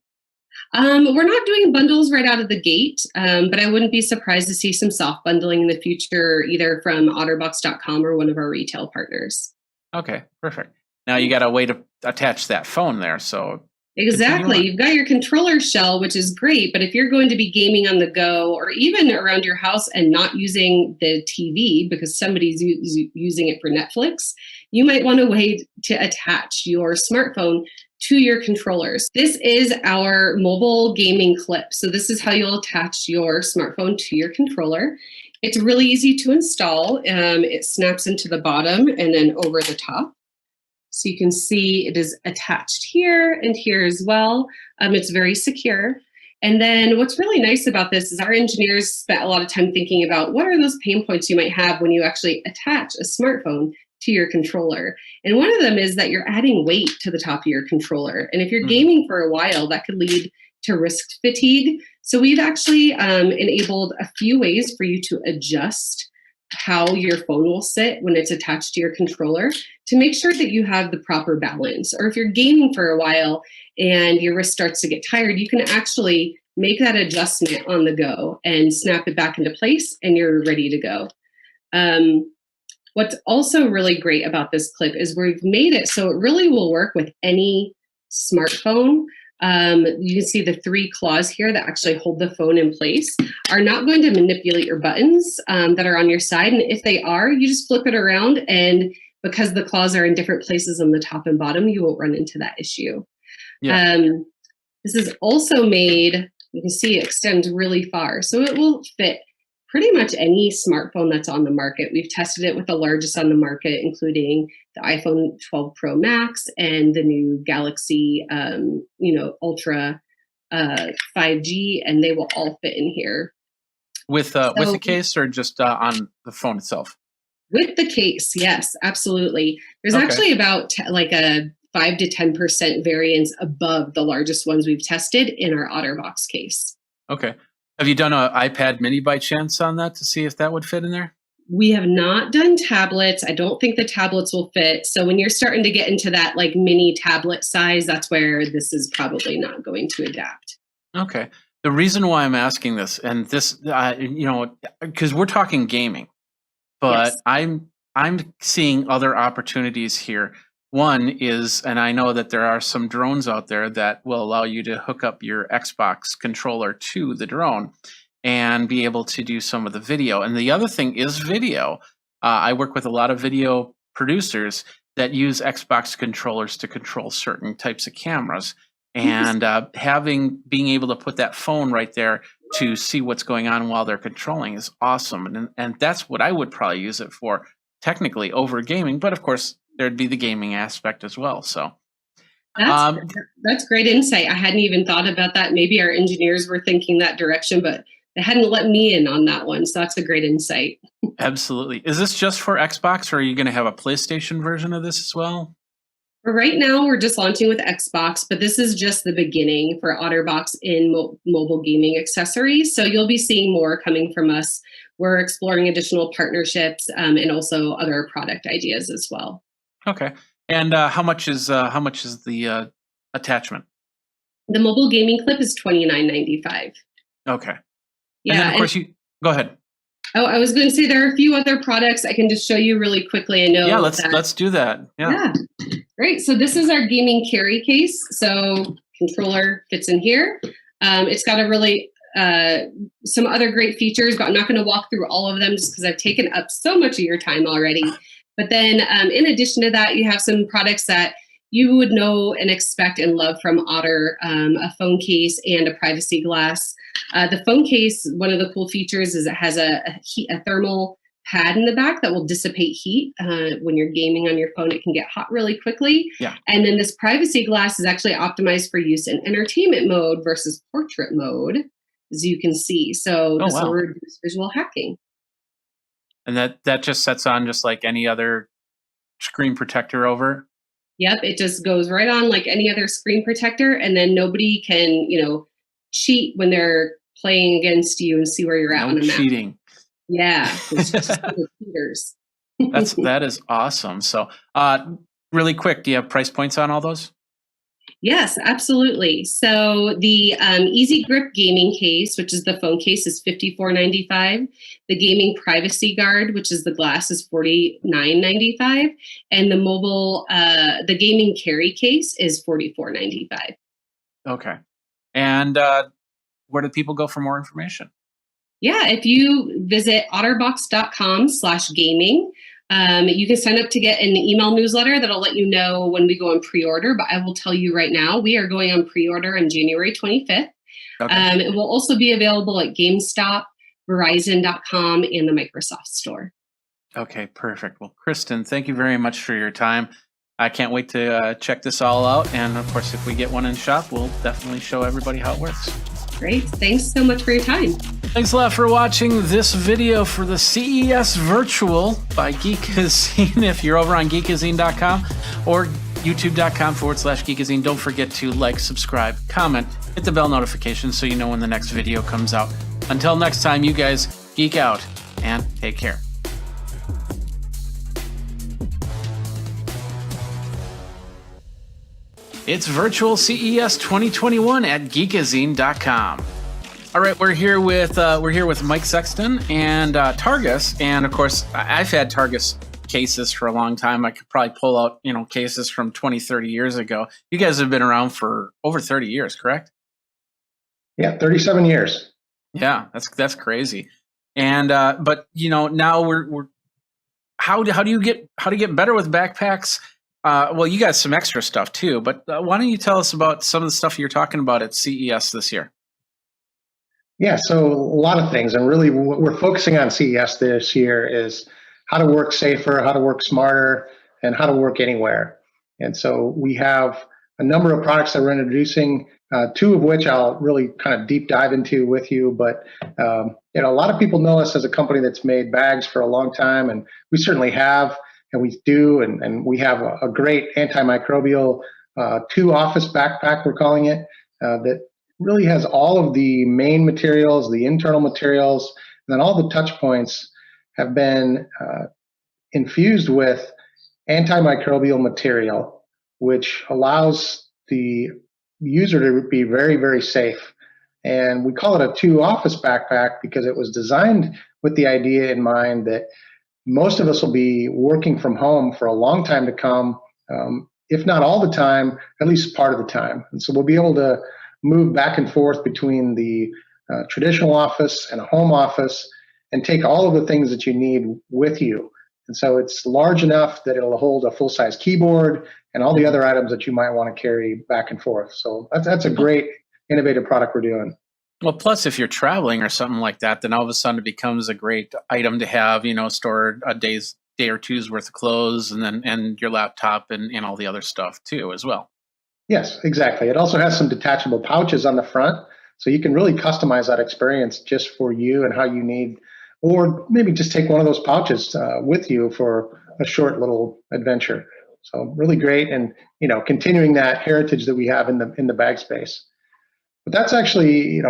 We're not doing bundles right out of the gate, but I wouldn't be surprised to see some soft bundling in the future, either from OtterBox.com or one of our retail partners. Okay, perfect. Now you got a way to attach that phone there, so exactly. You've got your controller shell, which is great, but if you're going to be gaming on the go or even around your house and not using the TV because somebody's using it for Netflix, you might want a way to attach your smartphone to your controllers. This is our mobile gaming clip. So this is how you'll attach your smartphone to your controller. It's really easy to install. It snaps into the bottom and then over the top. So you can see it is attached here and here as well. It's very secure. And then what's really nice about this is our engineers spent a lot of time thinking about what are those pain points you might have when you actually attach a smartphone to your controller. And one of them is that you're adding weight to the top of your controller. And if you're gaming for a while, that could lead to wrist fatigue. So we've actually enabled a few ways for you to adjust how your phone will sit when it's attached to your controller to make sure that you have the proper balance. Or if you're gaming for a while and your wrist starts to get tired, you can actually make that adjustment on the go and snap it back into place and you're ready to go. What's also really great about this clip is we've made it so it really will work with any smartphone. You can see the 3 claws here that actually hold the phone in place are not going to manipulate your buttons that are on your side. And if they are, you just flip it around. And because the claws are in different places on the top and bottom, you won't run into that issue. Yeah. This is also made, you can see it extends really far. So it will fit pretty much any smartphone that's on the market. We've tested it with the largest on the market, including the iPhone 12 Pro Max and the new Galaxy, Ultra 5G, and they will all fit in here. With a case or just on the phone itself? With the case, yes, absolutely. There's actually about a 5 to 10% variance above the largest ones we've tested in our OtterBox case. Okay. Have you done an iPad mini by chance on that to see if that would fit in there? We have not done tablets. I don't think the tablets will fit. So when you're starting to get into that like mini tablet size, that's where this is probably not going to adapt. Okay. The reason why I'm asking this, and this, because we're talking gaming, but yes. I'm seeing other opportunities here. One is, and I know that there are some drones out there that will allow you to hook up your Xbox controller to the drone and be able to do some of the video. And the other thing is video. I work with a lot of video producers that use Xbox controllers to control certain types of cameras. And being able to put that phone right there to see what's going on while they're controlling is awesome. And that's what I would probably use it for, technically, over gaming. But of course, there'd be the gaming aspect as well. So that's great insight. I hadn't even thought about that. Maybe our engineers were thinking that direction, but they hadn't let me in on that one. So that's a great insight. Absolutely. Is this just for Xbox, or are you going to have a PlayStation version of this as well? For right now, we're just launching with Xbox, but this is just the beginning for OtterBox in mobile gaming accessories. So you'll be seeing more coming from us. We're exploring additional partnerships and also other product ideas as well. Okay. And how much is the attachment? The mobile gaming clip is $29.95. Okay. Yeah. And then of course you go ahead. Oh, I was going to say there are a few other products I can just show you really quickly. I know. Yeah, let's do that. Yeah. Great. So this is our gaming carry case. So controller fits in here. It's got a really some other great features, but I'm not going to walk through all of them just because I've taken up so much of your time already. But then in addition to that, you have some products that you would know and expect and love from Otter, a phone case and a privacy glass. The phone case, one of the cool features is it has a thermal pad in the back that will dissipate heat. When you're gaming on your phone, it can get hot really quickly. Yeah. And then this privacy glass is actually optimized for use in entertainment mode versus portrait mode, as you can see. So this will reduce visual hacking. And that just sets on just like any other screen protector over? Yep, it just goes right on like any other screen protector, and then nobody can, cheat when they're playing against you and see where you're at on the map. Cheating. Yeah, it's just cheaters. That is awesome. So, really quick, do you have price points on all those? Yes, absolutely. So the Easy Grip gaming case, which is the phone case, is $54.95. The gaming privacy guard, which is the glass, is $49.95, and the mobile, the gaming carry case is $44.95. Okay. And where do people go for more information? Yeah, if you visit otterbox.com/gaming, You can sign up to get an email newsletter that'll let you know when we go on pre-order, but I will tell you right now, we are going on pre-order on January 25th. Okay. It will also be available at GameStop, Verizon.com, and the Microsoft Store. Okay, perfect. Well, Kristen, thank you very much for your time. I can't wait to check this all out. And of course, if we get one in shop, we'll definitely show everybody how it works. Great. Thanks so much for your time. Thanks a lot for watching this video for the CES Virtual by Geekazine. If you're over on geekazine.com or youtube.com/Geekazine, don't forget to like, subscribe, comment, hit the bell notification so you know when the next video comes out. Until next time, you guys geek out and take care. It's virtual CES 2021 at Geekazine.com. All right, we're here with Mike Sexton and Targus, and of course, I've had Targus cases for a long time. I could probably pull out cases from 20, 30 years ago. You guys have been around for over 30 years, correct? Yeah, 37 years. Yeah, that's crazy. And but now we're how do you get better with backpacks? Well, you got some extra stuff too, but why don't you tell us about some of the stuff you're talking about at CES this year? Yeah, so a lot of things, and really what we're focusing on CES this year is how to work safer, how to work smarter, and how to work anywhere. And so we have a number of products that we're introducing, two of which I'll really kind of deep dive into with you. But a lot of people know us as a company that's made bags for a long time, and we certainly have. And we do, and we have a great antimicrobial 2-office backpack, we're calling it, that really has all of the main materials, the internal materials, and then all the touch points have been infused with antimicrobial material, which allows the user to be very, very safe. And we call it a 2-office backpack because it was designed with the idea in mind that most of us will be working from home for a long time to come, if not all the time, at least part of the time. And so we'll be able to move back and forth between the traditional office and a home office and take all of the things that you need with you. And so it's large enough that it'll hold a full-size keyboard and all the other items that you might want to carry back and forth. So that's a great innovative product we're doing. Well, plus if you're traveling or something like that, then all of a sudden it becomes a great item to have, stored a day or two's worth of clothes and your laptop and all the other stuff too as well. Yes, exactly. It also has some detachable pouches on the front, so you can really customize that experience just for you and how you need, or maybe just take one of those pouches with you for a short little adventure. So really great, and continuing that heritage that we have in the bag space. But that's actually,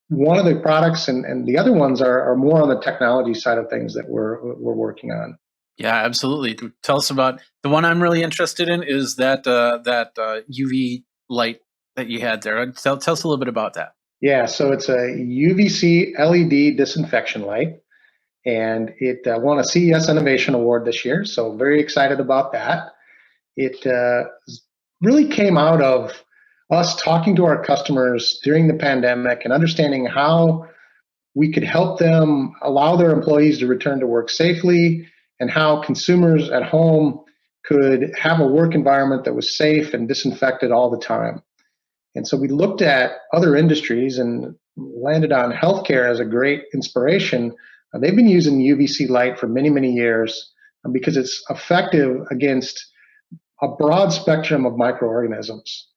one of the products, and the other ones are more on the technology side of things that we're working on. Yeah, absolutely. Tell us about the one I'm really interested in is that UV light that you had there. Tell us a little bit about that. Yeah, so it's a UVC LED disinfection light, and it won a CES Innovation Award this year. So very excited about that. It really came out of us talking to our customers during the pandemic and understanding how we could help them allow their employees to return to work safely, and how consumers at home could have a work environment that was safe and disinfected all the time. And so we looked at other industries and landed on healthcare as a great inspiration. They've been using UVC light for many, many years because it's effective against a broad spectrum of microorganisms.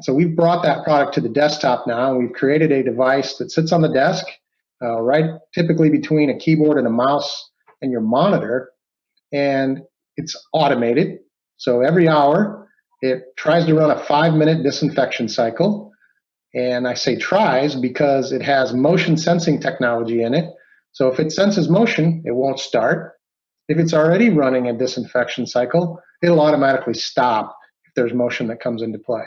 So we've brought that product to the desktop now, and we've created a device that sits on the desk, right typically between a keyboard and a mouse and your monitor, and it's automated. So every hour, it tries to run a 5-minute disinfection cycle. And I say tries because it has motion sensing technology in it. So if it senses motion, it won't start. If it's already running a disinfection cycle, it'll automatically stop if there's motion that comes into play.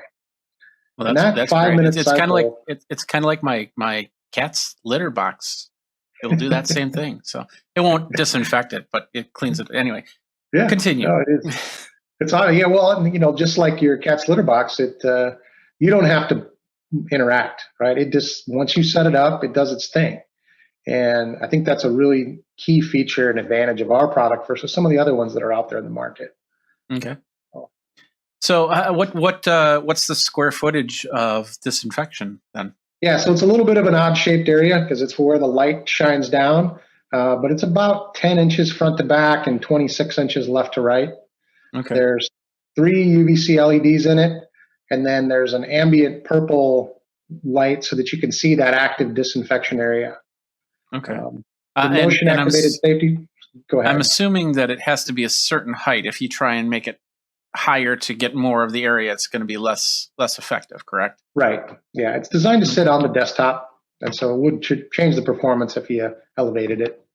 Well, that's 5 minutes. It's kind of like my cat's litter box. It'll do that same thing. So it won't disinfect it, but it cleans it anyway. Yeah, continue. No, it is. It's yeah. Well, just like your cat's litter box, you don't have to interact, right? It just once you set it up, it does its thing. And I think that's a really key feature and advantage of our product versus some of the other ones that are out there in the market. Okay. So what's the square footage of disinfection then? Yeah, so it's a little bit of an odd shaped area because it's where the light shines down, but it's about 10 inches front to back and 26 inches left to right. Okay. There's 3 UVC LEDs in it, and then there's an ambient purple light so that you can see that active disinfection area. Okay. The motion activated safety. Go ahead. I'm assuming that it has to be a certain height. If you try and make it higher to get more of the area, it's going to be less effective, correct? Right. Yeah, it's designed to sit on the desktop, and so it would change the performance if you elevated it.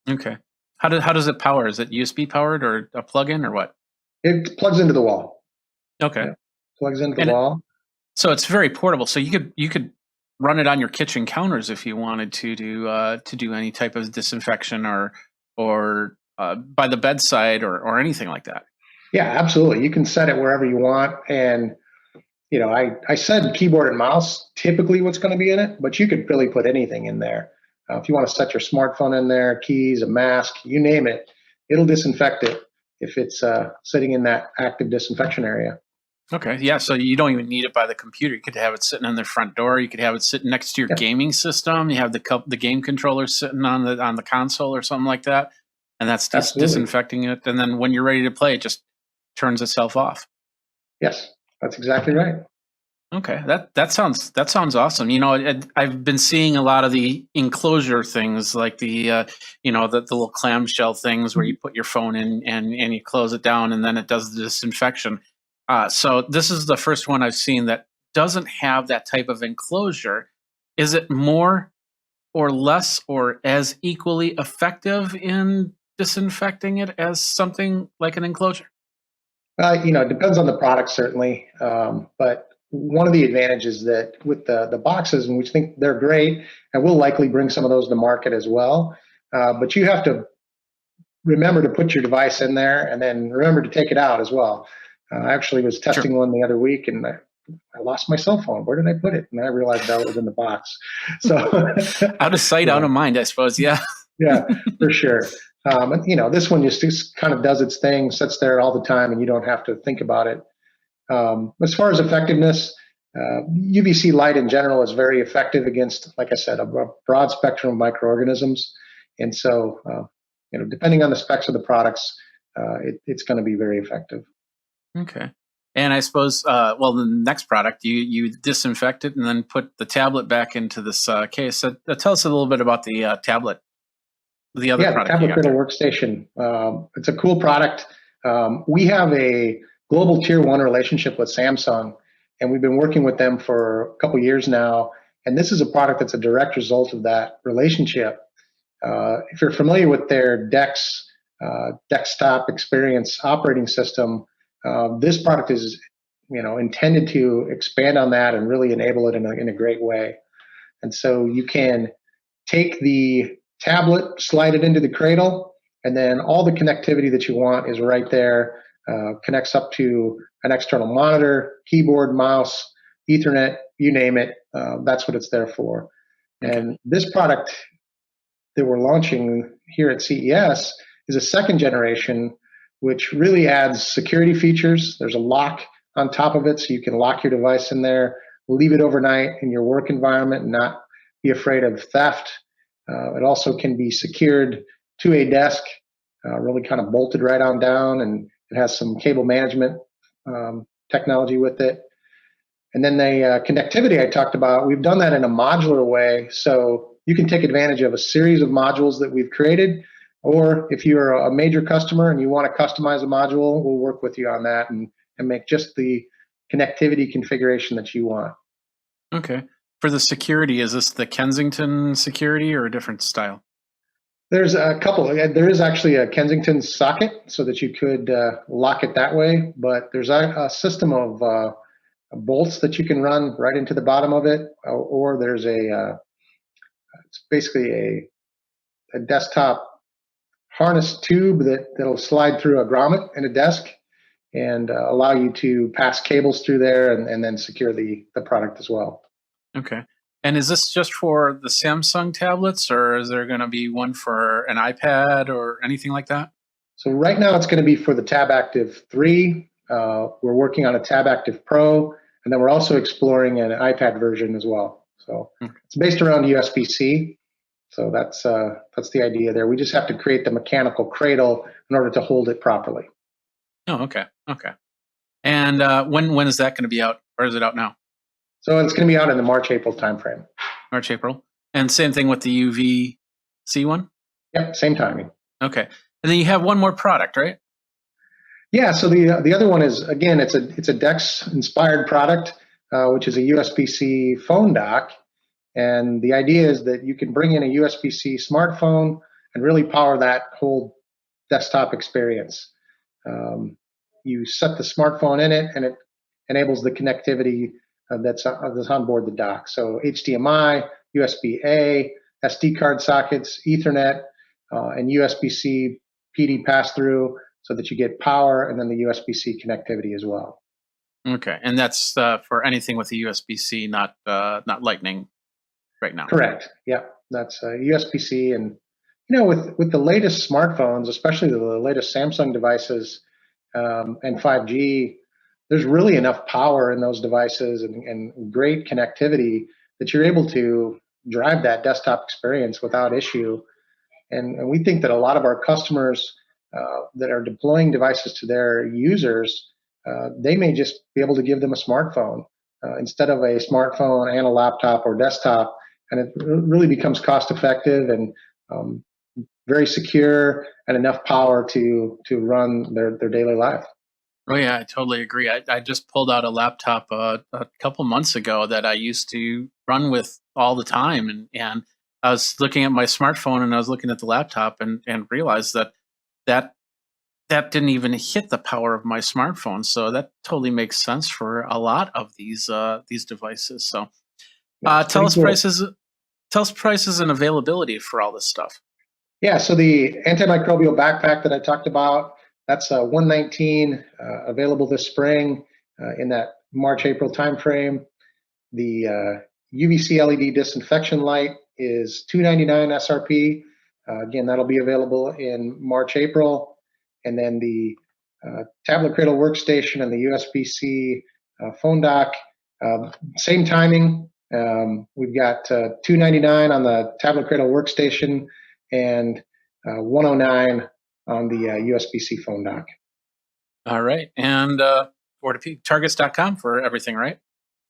Okay. How does it power? Is it USB powered or a plug-in or what? It plugs into the wall. Okay. Yeah, plugs into the wall. So it's very portable. So you could run it on your kitchen counters if you wanted to do any type of disinfection or by the bedside or anything like that. Yeah, absolutely. You can set it wherever you want. And, I said keyboard and mouse, typically what's going to be in it, but you could really put anything in there. If you want to set your smartphone in there, keys, a mask, you name it, it'll disinfect it if it's sitting in that active disinfection area. Okay. Yeah. So you don't even need it by the computer. You could have it sitting on the front door. You could have it sitting next to your gaming system. You have the game controller sitting on the console or something like that. And that's just disinfecting it. And then when you're ready to play, it just turns itself off. Yes, that's exactly right. Okay, that sounds awesome. I've been seeing a lot of the enclosure things, like the little clamshell things where you put your phone in and you close it down and then it does the disinfection. So this is the first one I've seen that doesn't have that type of enclosure. Is it more or less or as equally effective in disinfecting it as something like an enclosure? It depends on the product, certainly. But one of the advantages that with the boxes, and we think they're great, and we'll likely bring some of those to market as well. But you have to remember to put your device in there and then remember to take it out as well. I actually was testing one the other week and I lost my cell phone. Where did I put it? And I realized that was in the box. So out of sight, out of mind, I suppose. Yeah. Yeah, for sure. This one just kind of does its thing, sits there all the time, and you don't have to think about it. As far as effectiveness, UVC light in general is very effective against, like I said, a broad spectrum of microorganisms. And so, depending on the specs of the products, it's going to be very effective. Okay. And I suppose, the next product, you disinfect it and then put the tablet back into this case. So tell us a little bit about the tablet. The other product. Tablet Cradle Workstation. It's a cool product. We have a global tier 1 relationship with Samsung, and we've been working with them for a couple years now. And this is a product that's a direct result of that relationship. If you're familiar with their DeX desktop experience operating system, this product is intended to expand on that and really enable it in a great way. And so you can take the tablet, slide it into the cradle, and then all the connectivity that you want is right there. Connects up to an external monitor, keyboard, mouse, Ethernet, you name it. That's what it's there for. And this product that we're launching here at CES is a second generation, which really adds security features. There's a lock on top of it, so you can lock your device in there, leave it overnight in your work environment and not be afraid of theft. It also can be secured to a desk, really kind of bolted right on down, and it has some cable management technology with it. And then the connectivity I talked about, we've done that in a modular way, so you can take advantage of a series of modules that we've created, or if you're a major customer and you want to customize a module, we'll work with you on that and make just the connectivity configuration that you want. Okay. For the security, is this the Kensington security or a different style? There's a couple. There is actually a Kensington socket so that you could lock it that way, but there's a system of bolts that you can run right into the bottom of it, or there's it's basically a desktop harness tube that'll slide through a grommet in a desk and allow you to pass cables through there and then secure the product as well. Okay. And is this just for the Samsung tablets, or is there going to be one for an iPad or anything like that? So right now it's going to be for the Tab Active 3. We're working on a Tab Active Pro, and then we're also exploring an iPad version as well. So it's based around USB-C. So that's the idea there. We just have to create the mechanical cradle in order to hold it properly. Oh, okay. And when is that going to be out, or is it out now? So it's going to be out in the March-April timeframe. March, April. And same thing with the UVC one? Yep, same timing. Okay. And then you have one more product, right? Yeah, so the other one is, again, it's a DeX-inspired product, which is a USB-C phone dock. And the idea is that you can bring in a USB-C smartphone and really power that whole desktop experience. You set the smartphone in it, and it enables the connectivity that's on board the dock. So HDMI, USB-A, SD card sockets, Ethernet, and USB-C PD pass-through, so that you get power and then the USB-C connectivity as well. Okay, and that's for anything with the USB-C, not Lightning right now. Correct. Yeah, that's USB-C, and with the latest smartphones, especially the latest Samsung devices and 5G, there's really enough power in those devices and great connectivity that you're able to drive that desktop experience without issue. And we think that a lot of our customers that are deploying devices to their users, they may just be able to give them a smartphone instead of a smartphone and a laptop or desktop. And it really becomes cost effective and very secure and enough power to run their daily life. Oh yeah, I totally agree. I just pulled out a laptop a couple months ago that I used to run with all the time, and I was looking at my smartphone and I was looking at the laptop and realized that didn't even hit the power of my smartphone. So that totally makes sense for a lot of these devices. So tell us prices and availability for all this stuff. Yeah, so the antimicrobial backpack that I talked about, that's $119, available this spring in that March-April timeframe. The UVC LED disinfection light is $299 SRP. Again, that'll be available in March-April. And then the tablet cradle workstation and the USB-C phone dock, same timing. We've got $299 on the tablet cradle workstation and $109 on the USB-C phone dock. All right. And Targets.com for everything, right?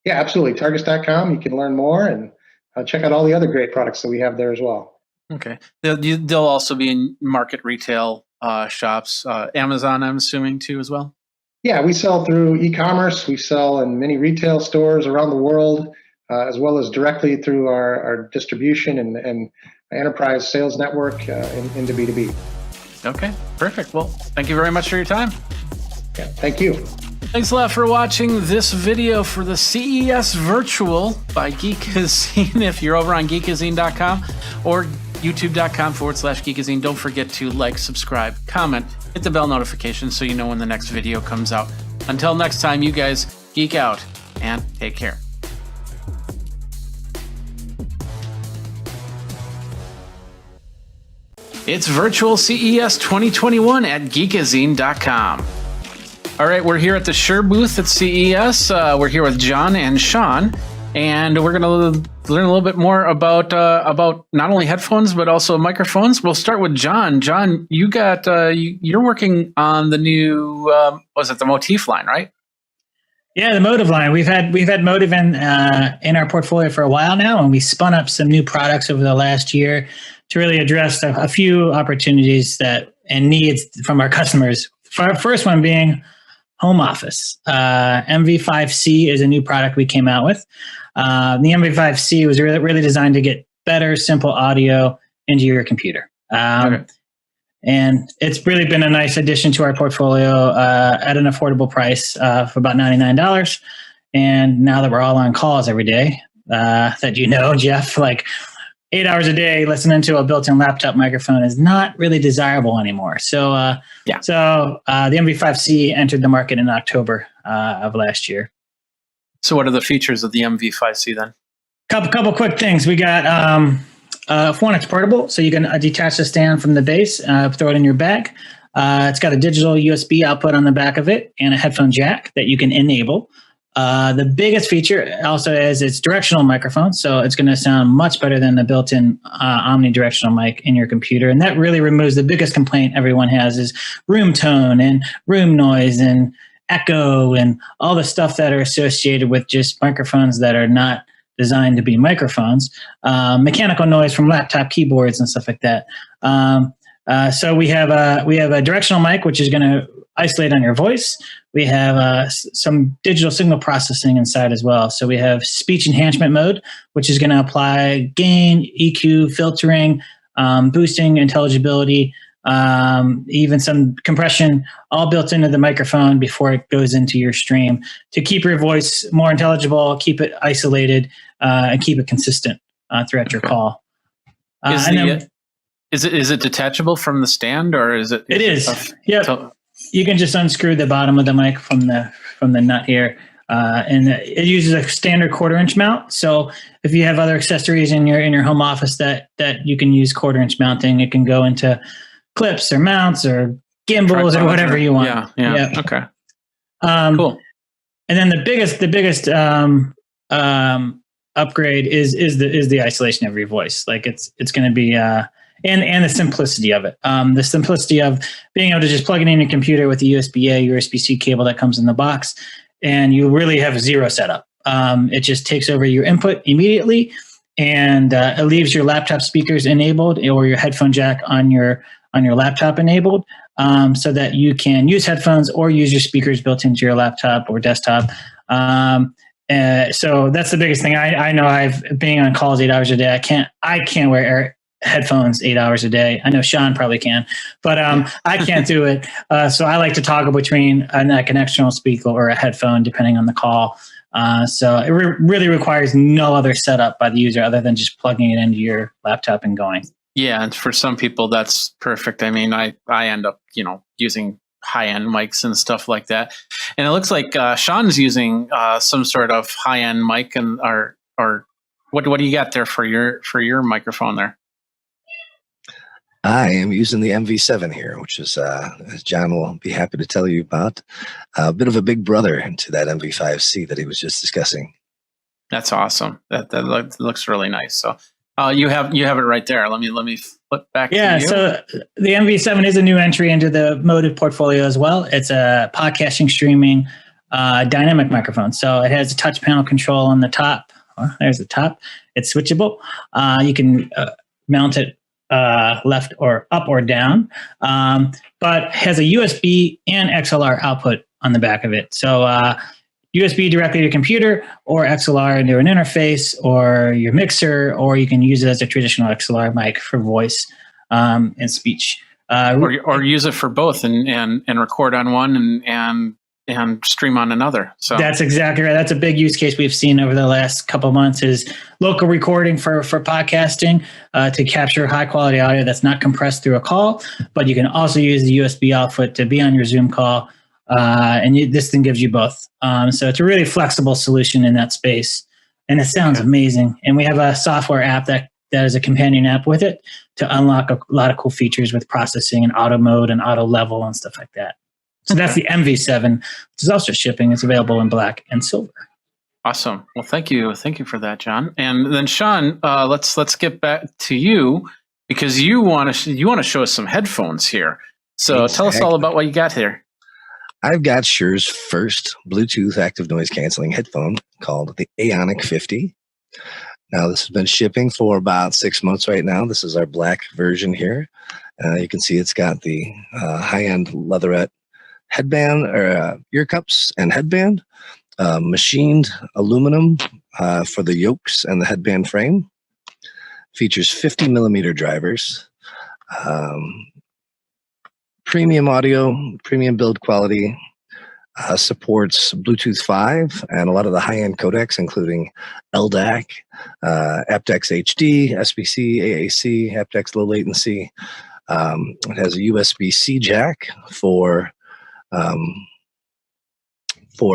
Yeah, absolutely. Targets.com. You can learn more and check out all the other great products that we have there as well. Okay. They'll also be in market retail shops, Amazon, I'm assuming, too, as well? Yeah, we sell through e-commerce. We sell in many retail stores around the world, as well as directly through our distribution and enterprise sales network into B2B. Okay, perfect. Well, thank you very much for your time. Yeah, thank you. Thanks a lot for watching this video for the CES Virtual by Geekazine. If you're over on Geekazine.com or YouTube.com/Geekazine, don't forget to like, subscribe, comment, hit the bell notification so you know when the next video comes out. Until next time, you guys geek out and take care. It's Virtual CES 2021 at Geekazine.com. All right, we're here at the Shure booth at CES. We're here with John and Sean, and we're going to learn a little bit more about not only headphones but also microphones. We'll start with John. John, you got you're working on the new the Motif line, right? Yeah, the Motive line. We've had Motive in our portfolio for a while now, and we spun up some new products over the last year to really address a few opportunities and needs from our customers. First one being home office. MV5C is a new product we came out with. The MV5C was really designed to get better, simple audio into your computer. And it's really been a nice addition to our portfolio at an affordable price for about $99. And now that we're all on calls every day, Jeff, like 8 hours a day listening to a built-in laptop microphone is not really desirable anymore. So the MV5C entered the market in October of last year. So what are the features of the MV5C then? Couple quick things. We got one, it's portable, so you can detach the stand from the base, throw it in your bag. It's got a digital USB output on the back of it and a headphone jack that you can enable. The biggest feature also is its directional microphone, so it's going to sound much better than the built-in omnidirectional mic in your computer, and that really removes the biggest complaint everyone has is room tone and room noise and echo and all the stuff that are associated with just microphones that are not designed to be microphones, mechanical noise from laptop keyboards and stuff like that. So we have a directional mic, which is going to isolate on your voice. We have some digital signal processing inside as well. So we have speech enhancement mode, which is going to apply gain, EQ, filtering, boosting intelligibility, even some compression, all built into the microphone before it goes into your stream to keep your voice more intelligible, keep it isolated, and keep it consistent throughout your call. Is it detachable from the stand, or is it? It is. Yeah. You can just unscrew the bottom of the mic from the nut here, and it uses a standard 1/4-inch mount. So if you have other accessories in your home office that you can use 1/4-inch mounting, it can go into clips or mounts or gimbals or whatever you want. Yeah. Okay. Cool. And then the biggest upgrade is the isolation of your voice. Like it's going to be and the simplicity of it. The simplicity of being able to just plug it in your computer with the USB-A, USB-C cable that comes in the box, and you really have zero setup. It just takes over your input immediately, and it leaves your laptop speakers enabled or your headphone jack on your laptop enabled, so that you can use headphones or use your speakers built into your laptop or desktop. So that's the biggest thing. I know being on calls 8 hours a day, I can't wear headphones 8 hours a day. I know Sean probably can, but I can't do it. So I like to toggle between like an external speaker or a headphone, depending on the call. So it really requires no other setup by the user other than just plugging it into your laptop and going. Yeah, and for some people that's perfect. I mean, I end up using high-end mics and stuff like that, and it looks like Sean's using some sort of high-end mic, and or what do you got there for your microphone there? I am using the MV7 here, which is, as John will be happy to tell you about, a bit of a big brother to that MV5C that he was just discussing. That's awesome. That looks really nice. So you have it right there. Let me flip back. Yeah. To you. So the MV7 is a new entry into the Motive portfolio as well. It's a podcasting streaming dynamic microphone. So it has a touch panel control on the top. Oh, there's the top. It's switchable. You can mount it left or up or down, but has a USB and XLR output on the back of it. So USB directly to your computer, or XLR into an interface or your mixer, or you can use it as a traditional XLR mic for voice and speech. Or use it for both and record on one and stream on another. So that's exactly right. That's a big use case we've seen over the last couple of months is local recording for podcasting to capture high quality audio that's not compressed through a call, but you can also use the USB output to be on your Zoom call. And this thing gives you both. So it's a really flexible solution in that space, and it sounds amazing. And we have a software app that is a companion app with it to unlock a lot of cool features with processing and auto mode and auto level and stuff like that. So that's the MV7, which is also shipping. It's available in black and silver. Awesome. Well, thank you for that, John. And then Sean, let's get back to you because you want to show us some headphones here. So Tell us all about what you got here. I've got Shure's first Bluetooth active noise canceling headphone called the Aonic 50. Now this has been shipping for about 6 months right now. This is our black version here. You can see it's got the high-end leatherette headband or ear cups and headband, machined aluminum for the yokes and the headband frame. Features 50 millimeter drivers, premium audio, premium build quality, supports Bluetooth 5 and a lot of the high-end codecs, including LDAC, aptX HD, SBC, AAC, aptX low latency. It has a USB-C jack for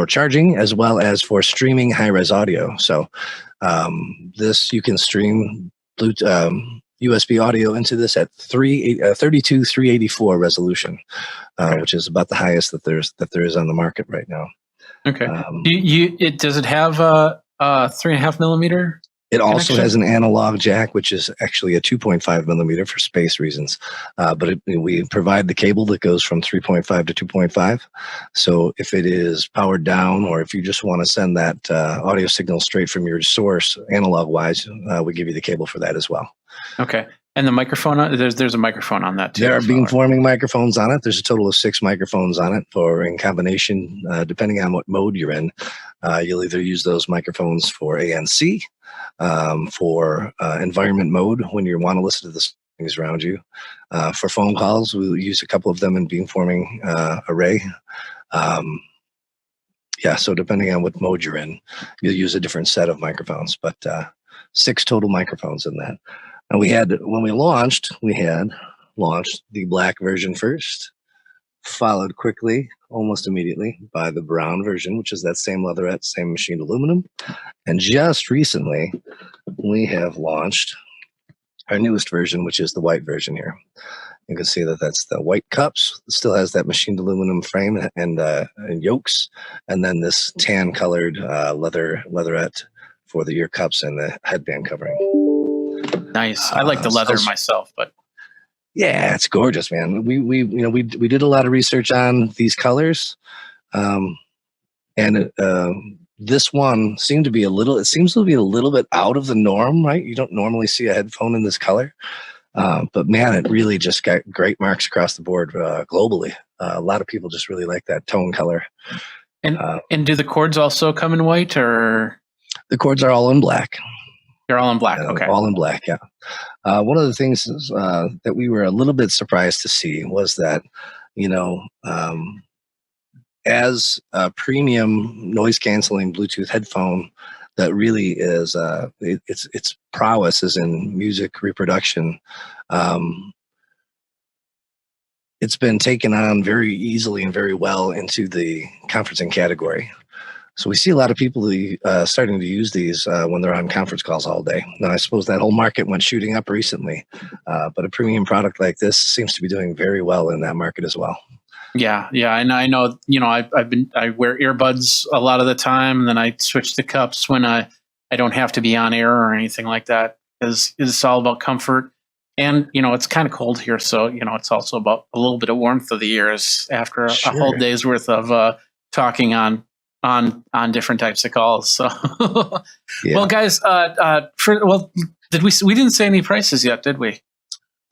charging as well as for streaming high-res audio. So This you can stream USB audio into this at 32 384 resolution, which is about the highest that there is on the market right now. Okay. Does it have a 3.5 millimeter? It also has an analog jack, which is actually a 2.5 millimeter for space reasons. But we provide the cable that goes from 3.5 to 2.5. So if it is powered down, or if you just want to send that audio signal straight from your source, analog wise, we give you the cable for that as well. Okay. And the microphone, there's a microphone on that too. There are beamforming microphones on it. There's a total of 6 microphones on it in combination, depending on what mode you're in. You'll either use those microphones for ANC, for environment mode when you want to listen to the things around you. For phone calls, we'll use a couple of them in beamforming array. So depending on what mode you're in, you'll use a different set of microphones, but 6 total microphones in that. And when we launched the black version first, followed quickly, almost immediately, by the brown version, which is that same leatherette, same machined aluminum. And just recently, we have launched our newest version, which is the white version here. You can see that that's the white cups. It still has that machined aluminum frame and yokes, and then this tan-colored leatherette for the ear cups and the headband covering. Nice. I like the leather myself, but yeah, it's gorgeous, man. We did a lot of research on these colors, and this one seems to be a little bit out of the norm, right? You don't normally see a headphone in this color, but man, it really just got great marks across the board globally. A lot of people just really like that tone color. And do the cords also come in white, or the cords are all in black? They're all in black. Okay. All in black, yeah. One of the things that we were a little bit surprised to see was that, as a premium noise canceling Bluetooth headphone that really is, its prowess is in music reproduction. It's been taken on very easily and very well into the conferencing category. So we see a lot of people starting to use these when they're on conference calls all day. Now, I suppose that whole market went shooting up recently, but a premium product like this seems to be doing very well in that market as well. Yeah, and I know, I wear earbuds a lot of the time, and then I switch to cups when I don't have to be on air or anything like that, because it's all about comfort. And, it's kind of cold here, so, it's also about a little bit of warmth of the ears after a whole day's worth of talking on different types of calls. So, yeah. Well, guys, we didn't say any prices yet, did we?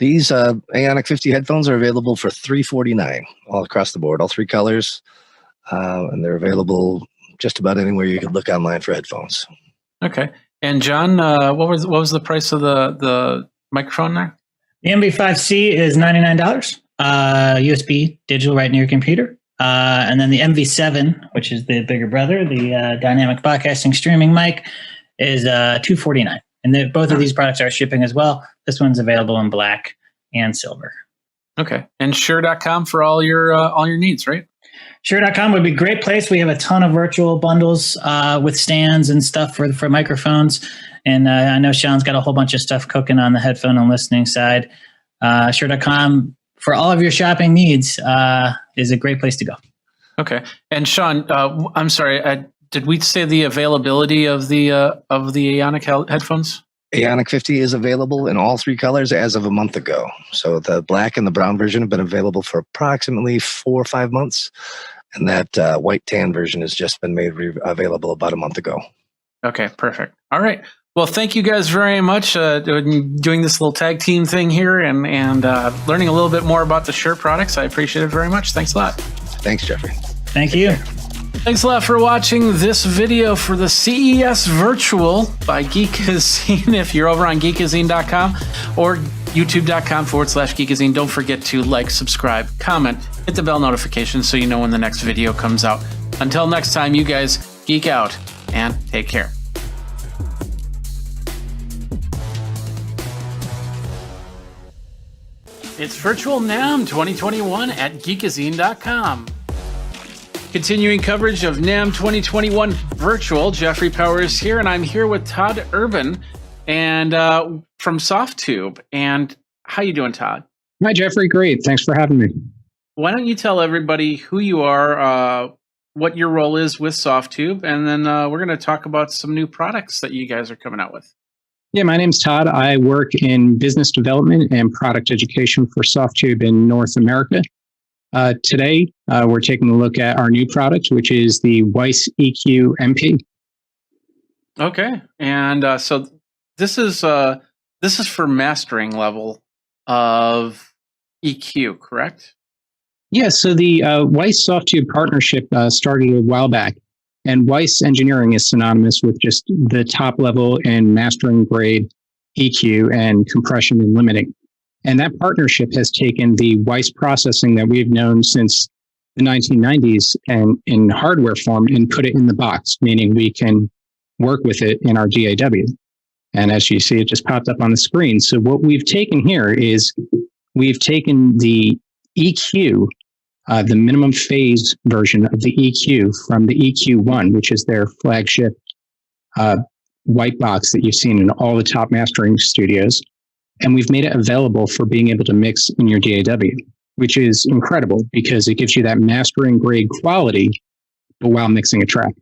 These Ionic 50 headphones are available for $349 all across the board, all 3 colors, and they're available just about anywhere you can look online for headphones. Okay. And John, what was the price of the microphone there? The MV5C is $99, USB digital right near your computer. And then the MV7, which is the bigger brother, the dynamic podcasting streaming mic, is $249. And both of these products are shipping as well. This one's available in black and silver. Okay. And Shure.com for all your needs, right? Shure.com would be a great place. We have a ton of virtual bundles with stands and stuff for microphones. And I know Sean's got a whole bunch of stuff cooking on the headphone and listening side. Shure.com for all of your shopping needs is a great place to go. Okay. And Sean, I'm sorry, did we say the availability of the Ionic headphones? Ionic 50 is available in all 3 colors as of a month ago. So the black and the brown version have been available for approximately 4 or 5 months. And that white tan version has just been made available about a month ago. Okay, perfect. All right. Well, thank you guys very much doing this little tag team thing here and learning a little bit more about the Shure products. I appreciate it very much. Thanks a lot. Thanks, Jeffrey. Thank you. Thanks a lot for watching this video for the CES Virtual by Geekazine. If you're over on Geekazine.com or YouTube.com/Geekazine, don't forget to like, subscribe, comment, hit the bell notification so you know when the next video comes out. Until next time, you guys geek out and take care. It's Virtual NAMM 2021 at Geekazine.com. Continuing coverage of NAMM 2021 virtual. Jeffrey Powers here, and I'm here with Todd Urban and from SoftTube. And how you doing, Todd? Hi, Jeffrey. Great. Thanks for having me. Why don't you tell everybody who you are, what your role is with SoftTube, and then we're going to talk about some new products that you guys are coming out with. Yeah, my name's Todd. I work in business development and product education for SoftTube in North America. Today, we're taking a look at our new product, which is the Weiss EQ MP. Okay, and so this is for mastering level of EQ, correct? Yeah, so the Weiss SoftTube partnership started a while back, and Weiss engineering is synonymous with just the top level and mastering grade EQ and compression and limiting. And that partnership has taken the Weiss processing that we've known since the 1990s and in hardware form and put it in the box, meaning we can work with it in our DAW. And as you see, it just popped up on the screen. So what we've taken here is we've taken the EQ, the minimum phase version of the EQ from the EQ1, which is their flagship white box that you've seen in all the top mastering studios. And we've made it available for being able to mix in your DAW, which is incredible because it gives you that mastering grade quality, but while mixing a track.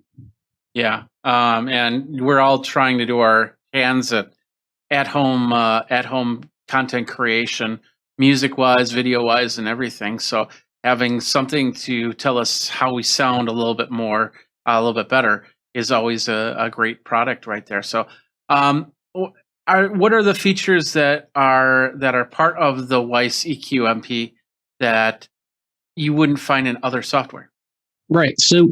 Yeah, and we're all trying to do our hands at home content creation, music wise, video wise, and everything. So having something to tell us how we sound a little bit more, a little bit better, is always a great product right there. So, what are the features that are part of the Weiss EQ MP that you wouldn't find in other software? Right. So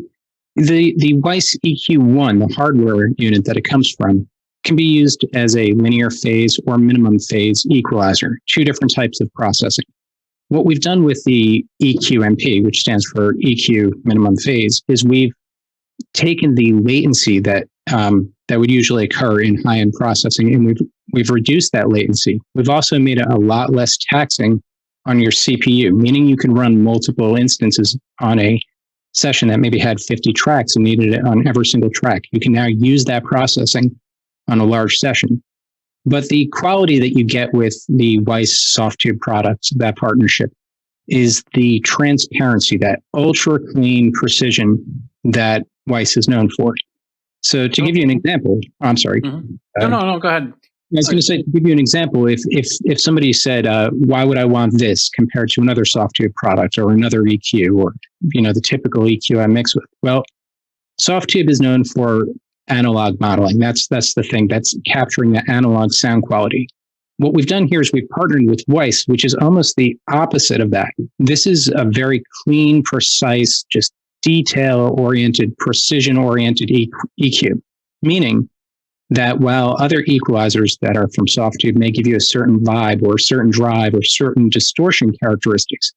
the Weiss EQ1, the hardware unit that it comes from, can be used as a linear phase or minimum phase equalizer, two different types of processing. What we've done with the EQ MP, which stands for EQ minimum phase, is we've taken the latency that would usually occur in high-end processing, and we've reduced that latency. We've also made it a lot less taxing on your CPU, meaning you can run multiple instances on a session that maybe had 50 tracks and needed it on every single track. You can now use that processing on a large session. But the quality that you get with the Weiss SoftTube products, that partnership, is the transparency, that ultra clean precision that Weiss is known for. So to give you an example, I'm sorry. Mm-hmm. No, go ahead. I was going to say, to give you an example, if somebody said, why would I want this compared to another SoftTube product or another EQ or, the typical EQ I mix with? Well, SoftTube is known for analog modeling. That's the thing. That's capturing the analog sound quality. What we've done here is we've partnered with Weiss, which is almost the opposite of that. This is a very clean, precise, just detail-oriented, precision-oriented EQ, meaning that while other equalizers that are from SoftTube may give you a certain vibe or a certain drive or certain distortion characteristics,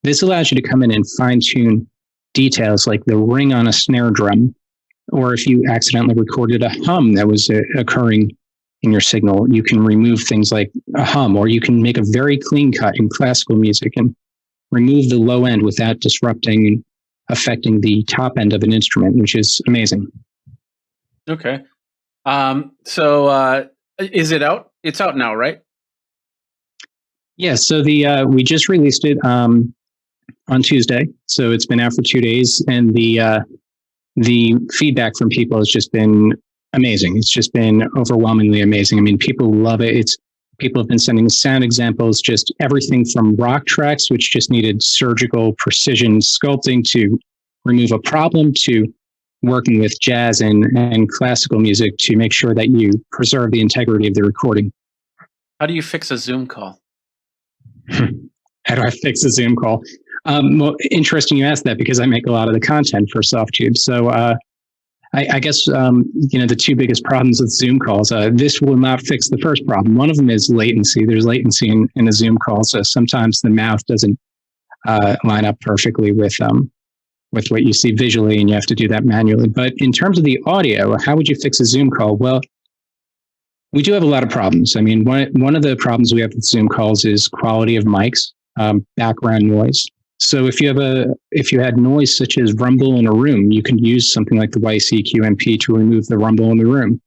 this allows you to come in and fine-tune details like the ring on a snare drum, or if you accidentally recorded a hum that was occurring in your signal, you can remove things like a hum, or you can make a very clean cut in classical music and remove the low end without disrupting and affecting the top end of an instrument, which is amazing. Okay. So is it out? It's out now, right? Yeah. So we just released it on Tuesday. So it's been out for 2 days, and the feedback from people has just been amazing. It's just been overwhelmingly amazing. I mean, people love it. People have been sending sound examples, just everything from rock tracks, which just needed surgical precision sculpting to remove a problem, to working with jazz and classical music to make sure that you preserve the integrity of the recording. How do you fix a Zoom call? How do I fix a Zoom call? Well, interesting you asked that, because I make a lot of the content for SoftTube. So I guess, the two biggest problems with Zoom calls, this will not fix the first problem. One of them is latency. There's latency in a Zoom call. So sometimes the mouth doesn't line up perfectly with what you see visually, and you have to do that manually. But in terms of the audio, how would you fix a Zoom call? Well, we do have a lot of problems. I mean, one of the problems we have with Zoom calls is quality of mics, background noise. So if you had noise such as rumble in a room, you can use something like the Weiss EQ-MP to remove the rumble in the room.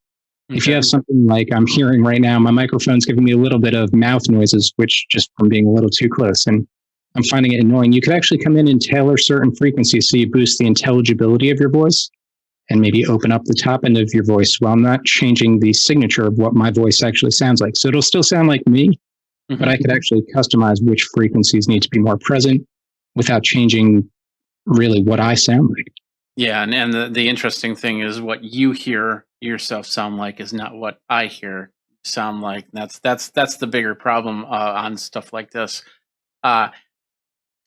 Okay. If you have something like I'm hearing right now, my microphone's giving me a little bit of mouth noises, which just from being a little too close, and I'm finding it annoying. You could actually come in and tailor certain frequencies so you boost the intelligibility of your voice and maybe open up the top end of your voice while not changing the signature of what my voice actually sounds like. So it'll still sound like me, but I could actually customize which frequencies need to be more present without changing really what I sound like. Yeah, and the interesting thing is what you hear yourself sound like is not what I hear sound like. That's the bigger problem on stuff like this.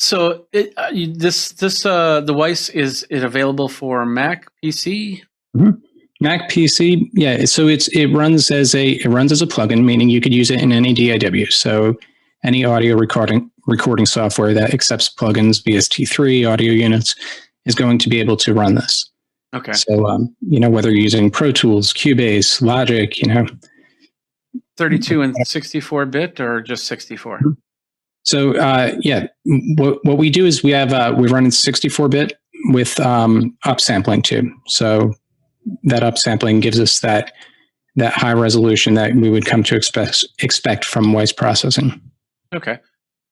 So the Weiss, is it available for Mac PC? Mm-hmm. Mac PC, yeah. So it runs as a plugin, meaning you could use it in any DAW. So any audio recording software that accepts plugins, VST3, audio units, is going to be able to run this. Okay. So whether you're using Pro Tools, Cubase, Logic, 32 and 64 bit or just 64. Mm-hmm. So what we do is we run in 64 bit with upsampling too. So that upsampling gives us that high resolution that we would come to expect from Weiss processing. Okay.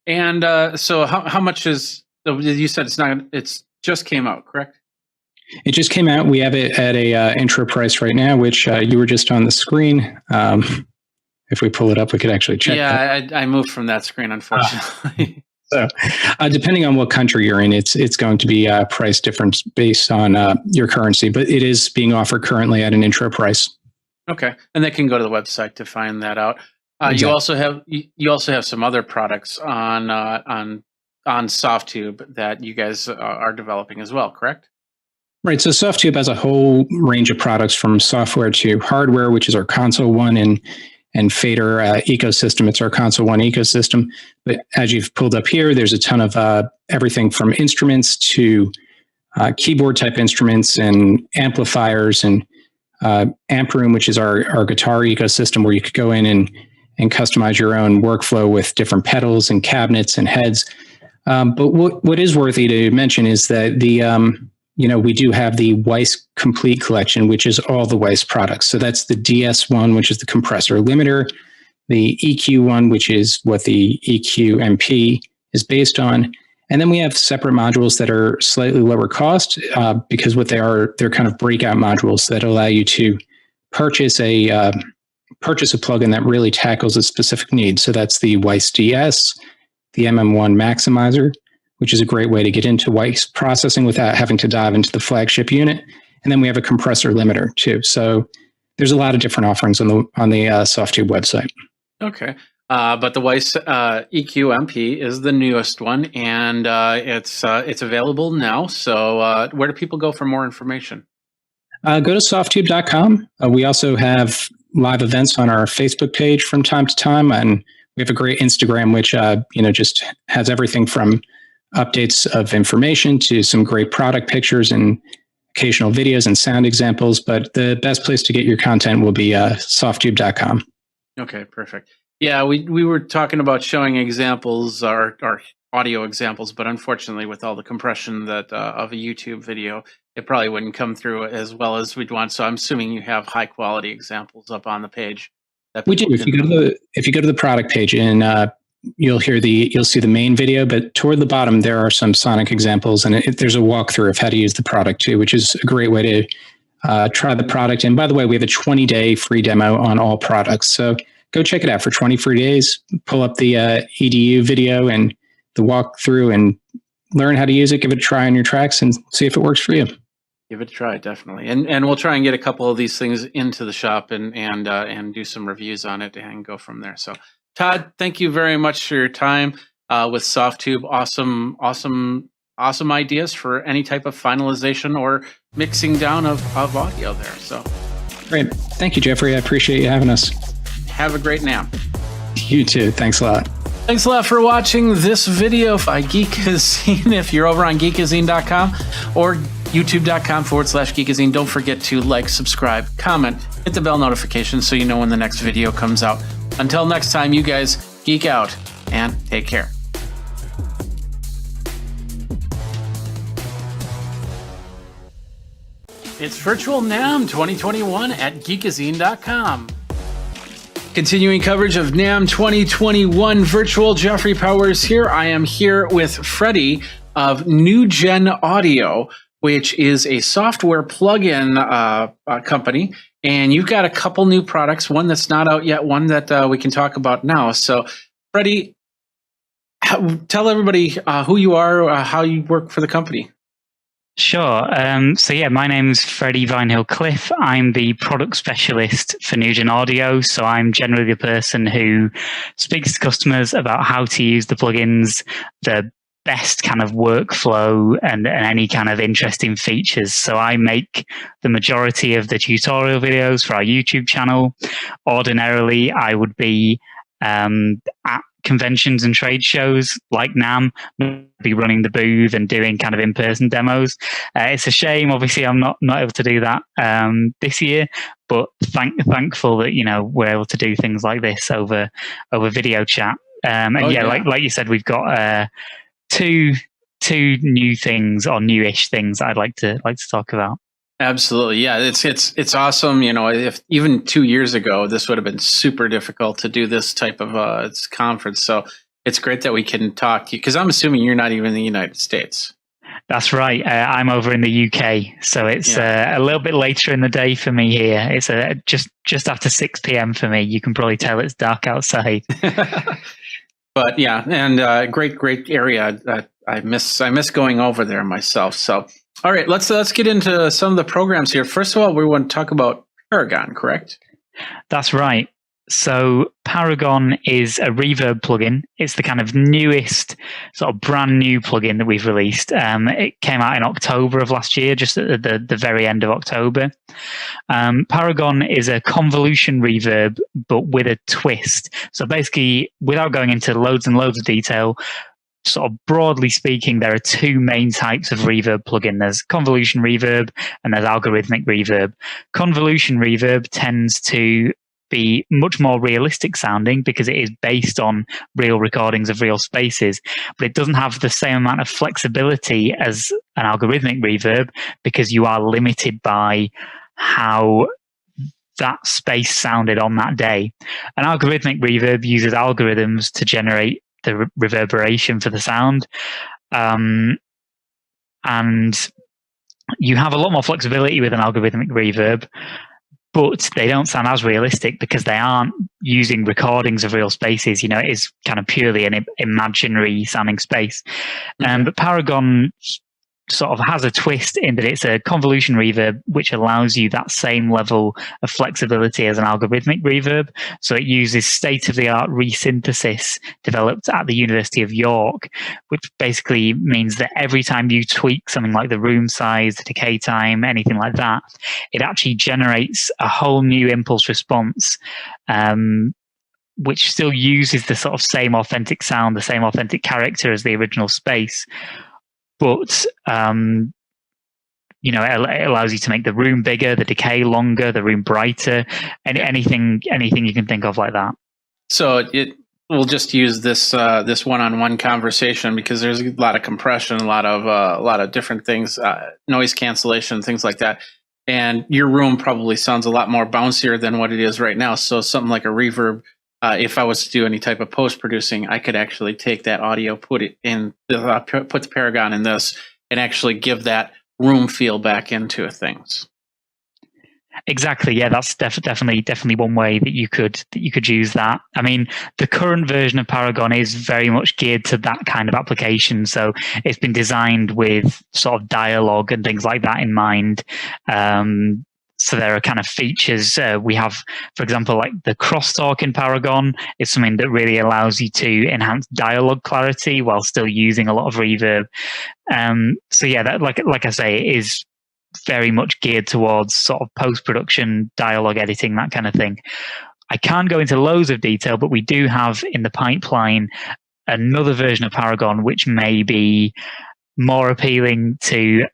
And so how much is, you said it's just came out, correct? It just came out. We have it at a intro price right now, which you were just on the screen. If we pull it up, we could actually check. Yeah, I moved from that screen, unfortunately. So depending on what country you're in, it's going to be a price difference based on your currency, but it is being offered currently at an intro price. Okay, and they can go to the website to find that out. Exactly. You also have some other products on Softtube that you guys are developing as well, correct? Right. So Softtube has a whole range of products from software to hardware, which is our Console One and Fader ecosystem. It's our Console One ecosystem. But as you've pulled up here, there's a ton of everything from instruments to keyboard type instruments and amplifiers and Amp Room, which is our guitar ecosystem where you could go in and customize your own workflow with different pedals and cabinets and heads. But what is worthy to mention is that we do have the Weiss Complete Collection, which is all the Weiss products. So that's the DS1, which is the compressor limiter, the EQ1, which is what the EQ-MP is based on. And then we have separate modules that are slightly lower cost because what they're kind of breakout modules that allow you to purchase a plugin that really tackles a specific need. So that's the Weiss DS, the MM1 Maximizer, which is a great way to get into Weiss processing without having to dive into the flagship unit. And then we have a compressor limiter too. So there's a lot of different offerings on the Softtube website. Okay. But the Weiss EQ-MP is the newest one, and it's available now. So where do people go for more information? Go to softtube.com. We also have live events on our Facebook page from time to time, and we have a great Instagram, which just has everything from updates of information to some great product pictures and occasional videos and sound examples. But the best place to get your content will be softtube.com. Okay, perfect. Yeah, we were talking about showing examples, our audio examples, but unfortunately with all the compression that of a YouTube video, it probably wouldn't come through as well as we'd want. So I'm assuming you have high quality examples up on the page. We do. If you go to the product page and you'll see the main video, but toward the bottom there are some sonic examples, and there's a walkthrough of how to use the product too, which is a great way to try the product. And by the way, we have a 20-day free demo on all products, so go check it out for 20 free days. Pull up the EDU video and the walkthrough and learn how to use it. Give it a try on your tracks and see if it works for you. Give it a try, definitely. And we'll try and get a couple of these things into the shop and do some reviews on it and go from there. So Todd, thank you very much for your time with Softtube. Awesome ideas for any type of finalization or mixing down of audio there. So great. Thank you, Jeffrey. I appreciate you having us. Have a great nap. You too. Thanks a lot. Thanks a lot for watching this video by Geekazine. If you're over on Geekazine.com or YouTube.com/Geekazine, don't forget to like, subscribe, comment, hit the bell notification so you know when the next video comes out. Until next time, you guys geek out and take care. It's Virtual NAMM 2021 at Geekazine.com. Continuing coverage of NAMM 2021 Virtual, Jeffrey Powers here. I am here with Freddie of New Gen Audio, which is a software plugin company. And you've got a couple new products, one that's not out yet, one that we can talk about now. So, Freddie, tell everybody who you are, how you work for the company. Sure. So yeah, my name's Freddie Vinehill-Cliff. I'm the product specialist for New Gen Audio. So I'm generally the person who speaks to customers about how to use the plugins, the best kind of workflow, and any kind of interesting features. So I make the majority of the tutorial videos for our YouTube channel. Ordinarily, I would be at conventions and trade shows like NAMM, be running the booth and doing kind of in-person demos. It's a shame, obviously, I'm not able to do that this year, but thankful that we're able to do things like this over video chat. Like you said, we've got two new things or newish things I'd like to talk about. Absolutely. Yeah, it's awesome. If even 2 years ago, this would have been super difficult to do this type of conference. So it's great that we can talk to you, because I'm assuming you're not even in the United States. That's right. I'm over in the UK. So it's a little bit later in the day for me here. It's just after 6 p.m. for me. You can probably tell it's dark outside. But yeah, and great area. I miss going over there myself. So. All right, let's get into some of the programs here. First of all, we want to talk about Paragon, correct? That's right. So Paragon is a reverb plugin. It's the kind of newest, sort of brand new plugin that we've released. It came out in October of last year, just at the very end of October. Paragon is a convolution reverb, but with a twist. So basically, without going into loads and loads of detail, sort of broadly speaking, there are two main types of reverb plugin. There's convolution reverb and there's algorithmic reverb. Convolution reverb tends to be much more realistic sounding because it is based on real recordings of real spaces, but it doesn't have the same amount of flexibility as an algorithmic reverb because you are limited by how that space sounded on that day. An algorithmic reverb uses algorithms to generate the reverberation for the sound. And you have a lot more flexibility with an algorithmic reverb, but they don't sound as realistic because they aren't using recordings of real spaces. It is kind of purely an imaginary sounding space. But Paragon sort of has a twist in that it's a convolution reverb, which allows you that same level of flexibility as an algorithmic reverb. So it uses state-of-the-art resynthesis developed at the University of York, which basically means that every time you tweak something like the room size, the decay time, anything like that, it actually generates a whole new impulse response, which still uses the sort of same authentic sound, the same authentic character as the original space. But it allows you to make the room bigger, the decay longer, the room brighter, and anything you can think of like that. So we'll just use this one-on-one conversation because there's a lot of compression, a lot of different things, noise cancellation, things like that. And your room probably sounds a lot more bouncier than what it is right now. So something like a reverb. If I was to do any type of post-producing, I could actually take that audio, put the Paragon in this, and actually give that room feel back into things. Exactly. Yeah, that's definitely one way that you could use that. I mean, the current version of Paragon is very much geared to that kind of application. So it's been designed with sort of dialogue and things like that in mind. So there are kind of features we have, for example, like the crosstalk in Paragon is something that really allows you to enhance dialogue clarity while still using a lot of reverb. So yeah, that like I say, it is very much geared towards sort of post-production, dialogue editing, that kind of thing. I can't go into loads of detail, but we do have in the pipeline another version of Paragon which may be more appealing to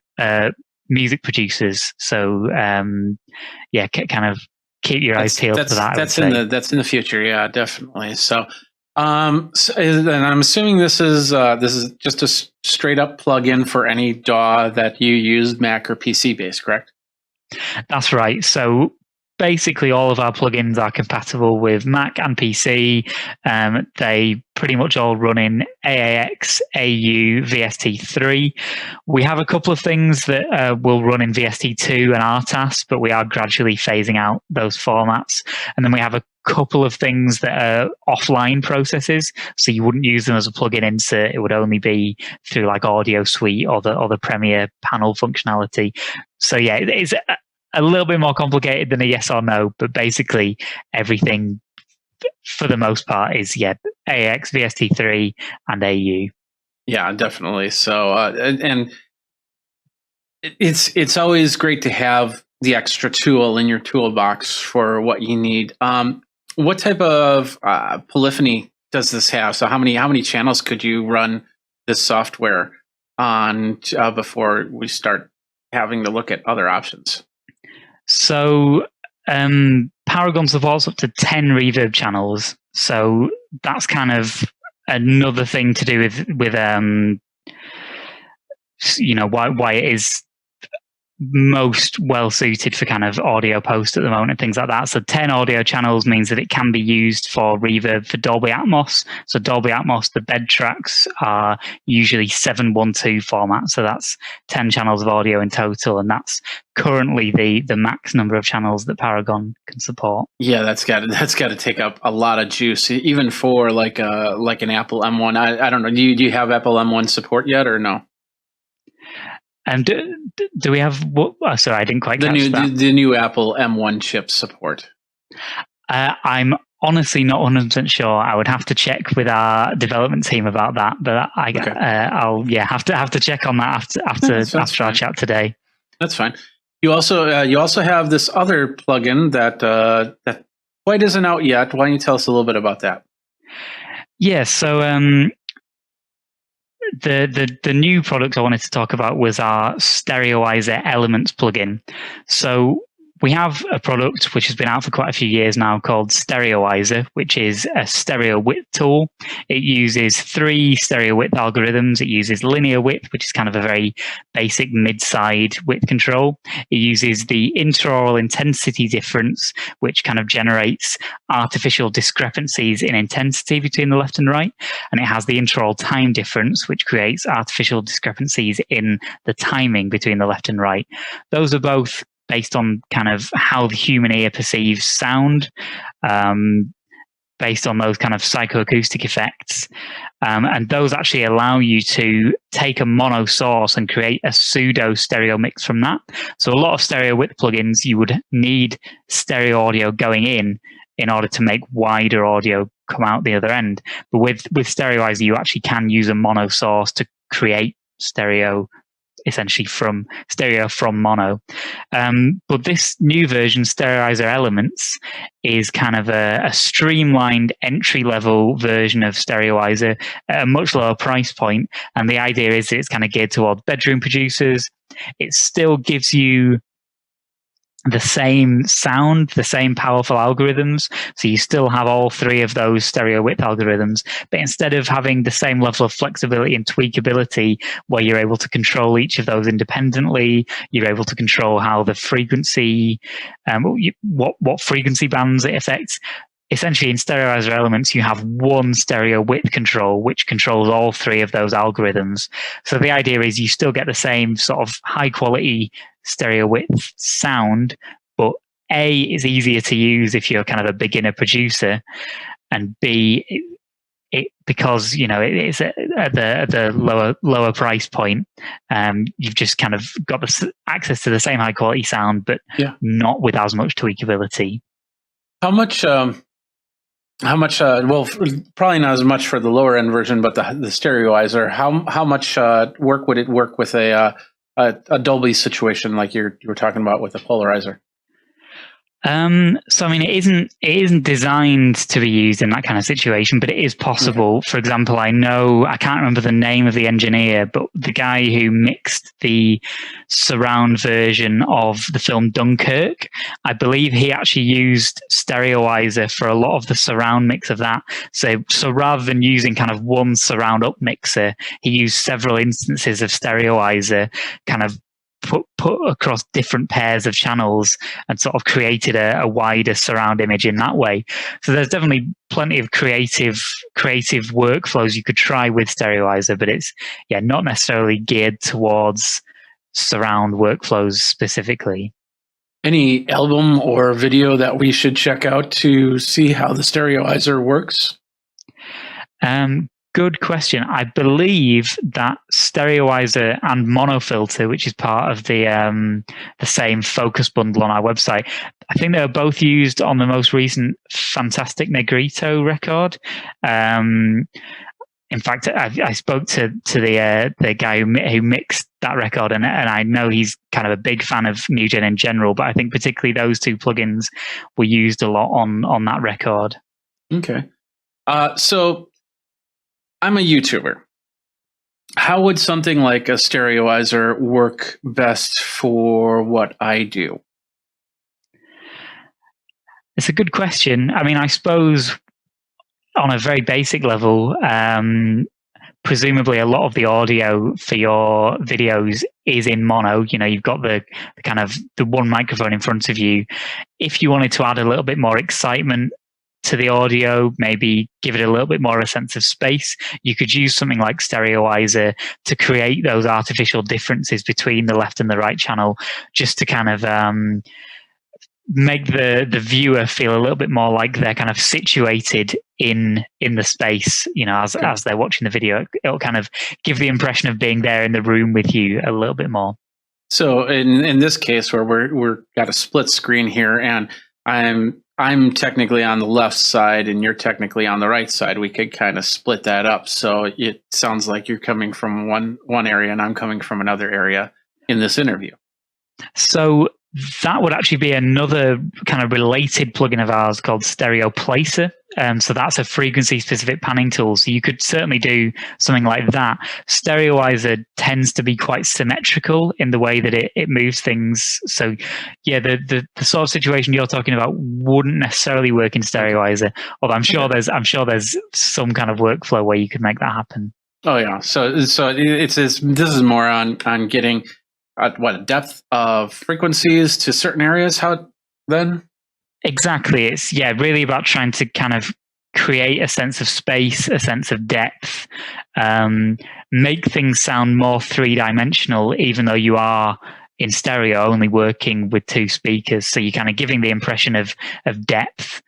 music producers. So kind of keep your eyes peeled for that. That's in the future. Yeah, definitely. So, and I'm assuming this is just a straight up plug-in for any DAW that you use, Mac or PC based, correct? That's right. So basically all of our plugins are compatible with Mac and PC. They pretty much all run in AAX, AU, VST3. We have a couple of things that will run in VST2 and RTAS, but we are gradually phasing out those formats. And then we have a couple of things that are offline processes, so you wouldn't use them as a plugin insert. It would only be through like Audio Suite or the Premiere panel functionality. So yeah, it's a little bit more complicated than a yes or no, but basically everything for the most part is AX, VST3, and AU. Yeah, definitely. So and it's always great to have the extra tool in your toolbox for what you need. What type of polyphony does this have? So how many channels could you run this software on before we start having to look at other options? So Paragon supports up to 10 reverb channels. So that's kind of another thing to do with why it is most well suited for kind of audio post at the moment and things like that. So 10 audio channels means that it can be used for reverb for Dolby Atmos. So Dolby Atmos, the bed tracks are usually 712 format. So that's 10 channels of audio in total. And that's currently the max number of channels that Paragon can support. Yeah, that's got to take up a lot of juice, even for like an Apple M1. I don't know. Do you have Apple M1 support yet or no? And do we have what? Oh, sorry, I didn't quite catch that. The new Apple M1 chip support. I'm honestly not 100% sure. I would have to check with our development team about that. But I'll have to check on that after our chat today. That's fine. You also have this other plugin that quite isn't out yet. Why don't you tell us a little bit about that? Yeah. So the new product I wanted to talk about was our Stereoizer Elements plugin. So we have a product which has been out for quite a few years now called Stereoizer, which is a stereo width tool. It uses 3 stereo width algorithms. It uses linear width, which is kind of a very basic mid-side width control. It uses the intraoral intensity difference, which kind of generates artificial discrepancies in intensity between the left and right. And it has the intraoral time difference, which creates artificial discrepancies in the timing between the left and right. Those are both based on kind of how the human ear perceives sound, based on those kind of psychoacoustic effects. And those actually allow you to take a mono source and create a pseudo stereo mix from that. So a lot of stereo width plugins, you would need stereo audio going in order to make wider audio come out the other end. But with Stereoizer, you actually can use a mono source to create stereo, essentially from stereo from mono. But this new version, Stereoizer Elements, is kind of a streamlined entry-level version of Stereoizer at a much lower price point. And the idea is that it's kind of geared toward bedroom producers. It still gives you the same sound, the same powerful algorithms. So you still have all 3 of those stereo width algorithms, but instead of having the same level of flexibility and tweakability where you're able to control each of those independently, you're able to control how the frequency, what frequency bands it affects. Essentially, in Stereoizer Elements, you have one stereo width control, which controls all 3 of those algorithms. So the idea is you still get the same sort of high quality stereo width sound, but A, is easier to use if you're kind of a beginner producer, and B, because it's at the lower price point, you've just kind of got access to the same high quality sound, but not with as much tweakability. How much? Well, probably not as much for the lower end version, but the Stereoizer. How much work would it work with a Dolby situation like you were talking about with the polarizer? So I mean, it isn't designed to be used in that kind of situation, but it is possible. For example, I can't remember the name of the engineer, but the guy who mixed the surround version of the film Dunkirk, I believe he actually used Stereoizer for a lot of the surround mix of that. So rather than using kind of one surround up mixer, he used several instances of Stereoizer kind of put across different pairs of channels and sort of created a wider surround image in that way. So there's definitely plenty of creative workflows you could try with Stereoizer, but it's not necessarily geared towards surround workflows specifically. Any album or video that we should check out to see how the Stereoizer works? Good question. I believe that Stereoizer and Monofilter, which is part of the same focus bundle on our website, I think they were both used on the most recent Fantastic Negrito record. In fact, I spoke to the guy who mixed that record, and I know he's kind of a big fan of New Gen in general, but I think particularly those two plugins were used a lot on that record. Okay. So I'm a YouTuber. How would something like a Stereoizer work best for what I do? It's a good question. I mean, I suppose on a very basic level, presumably a lot of the audio for your videos is in mono. You know, you've got the kind of the one microphone in front of you. If you wanted to add a little bit more excitement to the audio, maybe give it a little bit more a sense of space, you could use something like Stereoizer to create those artificial differences between the left and the right channel, just to kind of make the viewer feel a little bit more like they're kind of situated in the space, you know, as they're watching the video. It'll kind of give the impression of being there in the room with you a little bit more. So in this case where we're got a split screen here, and I'm technically on the left side and you're technically on the right side, we could kind of split that up. So it sounds like you're coming from one area and I'm coming from another area in this interview. So that would actually be another kind of related plugin of ours called Stereo Placer. So that's a frequency-specific panning tool. So you could certainly do something like that. Stereoizer tends to be quite symmetrical in the way that it moves things. So yeah, the sort of situation you're talking about wouldn't necessarily work in Stereoizer. Although I'm sure there's some kind of workflow where you could make that happen. Oh yeah. So this is more on getting what depth of frequencies to certain areas. How then? Exactly. It's really about trying to kind of create a sense of space, a sense of depth, make things sound more three-dimensional, even though you are in stereo only working with two speakers. So you're kind of giving the impression of depth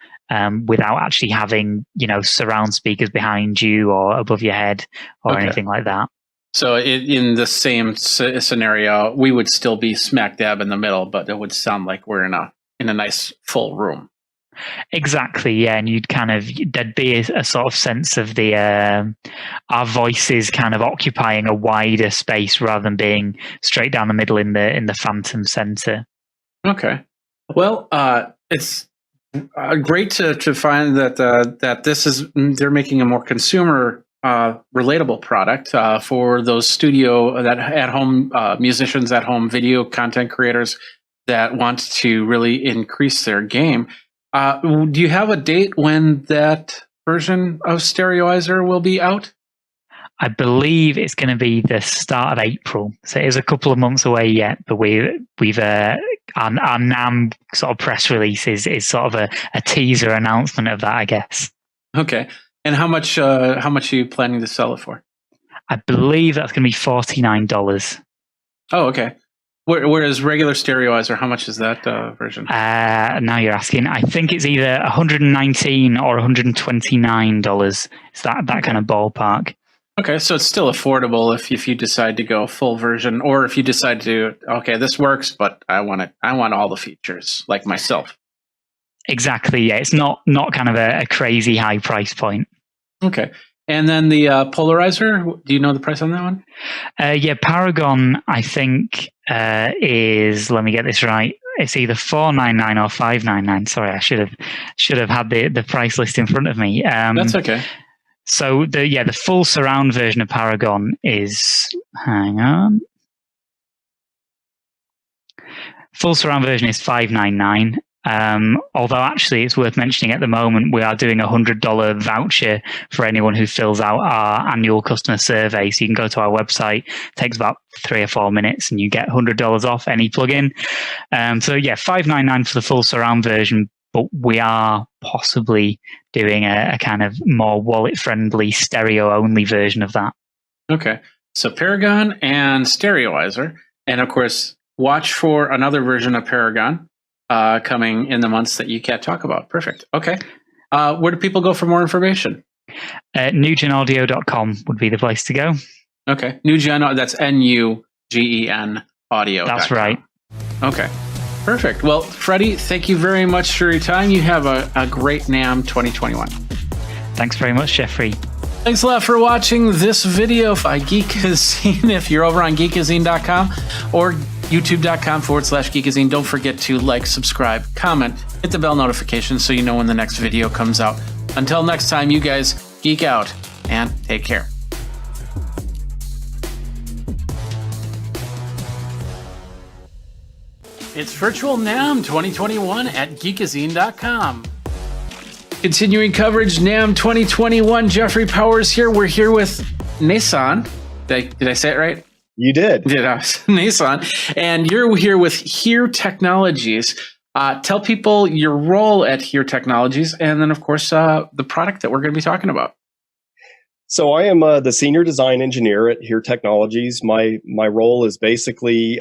without actually having, you know, surround speakers behind you or above your head or anything like that. So in the same scenario, we would still be smack dab in the middle, but it would sound like we're in a nice full room. Exactly, yeah, and there'd be a sort of sense of our voices kind of occupying a wider space rather than being straight down the middle in the phantom center. Okay, well, it's great to find that they're making a more consumer relatable product for those studio that at home musicians, at home video content creators that want to really increase their game. Do you have a date when that version of Stereoizer will be out? I believe it's going to be the start of April, so it is a couple of months away yet. But we've our NAMM sort of press release is sort of a teaser announcement of that, I guess. Okay. And how much are you planning to sell it for? I believe that's going to be $49. Oh, okay. Whereas regular Stereoizer, how much is that version? Now you're asking. I think it's either $119 or $129. It's that kind of ballpark. Okay, so it's still affordable if you decide to go full version, or if you decide to this works, but I want all the features like myself. Exactly. Yeah, it's not kind of a crazy high price point. Okay. And then the polarizer, do you know the price on that one? Yeah, Paragon, I think, is, let me get this right, it's either $499 or $599. Sorry, I should have had the price list in front of me. That's okay. So the full surround version of Paragon is, hang on. Full surround version is $599. Although actually it's worth mentioning at the moment, we are doing a $100 voucher for anyone who fills out our annual customer survey. So you can go to our website, it takes about 3 or 4 minutes, and you get $100 off any plugin. So yeah, $599 for the full surround version, but we are possibly doing a kind of more wallet-friendly stereo-only version of that. Okay. So Paragon and Stereoizer. And of course, watch for another version of Paragon coming in the months that you can't talk about. Perfect. Okay. Where do people go for more information? NugenAudio.com would be the place to go. Okay. Nugen, that's Nugen audio. That's right. Okay. Perfect. Well, Freddie, thank you very much for your time. You have a great NAMM 2021. Thanks very much, Jeffrey. Thanks a lot for watching this video by Geekazine. If you're over on Geekazine.com or YouTube.com/Geekazine, don't forget to like, subscribe, comment, hit the bell notification so you know when the next video comes out. Until next time, you guys geek out and take care. It's Virtual NAMM 2021 at Geekazine.com. Continuing coverage, NAMM 2021. Jeffrey Powers here. We're here with Nason. Did I say it right? You did. Did I? Nason. And you're here with Here Technologies. Tell people your role at Here Technologies, and then, of course, the product that we're going to be talking about. So I am the senior design engineer at Here Technologies. My role is basically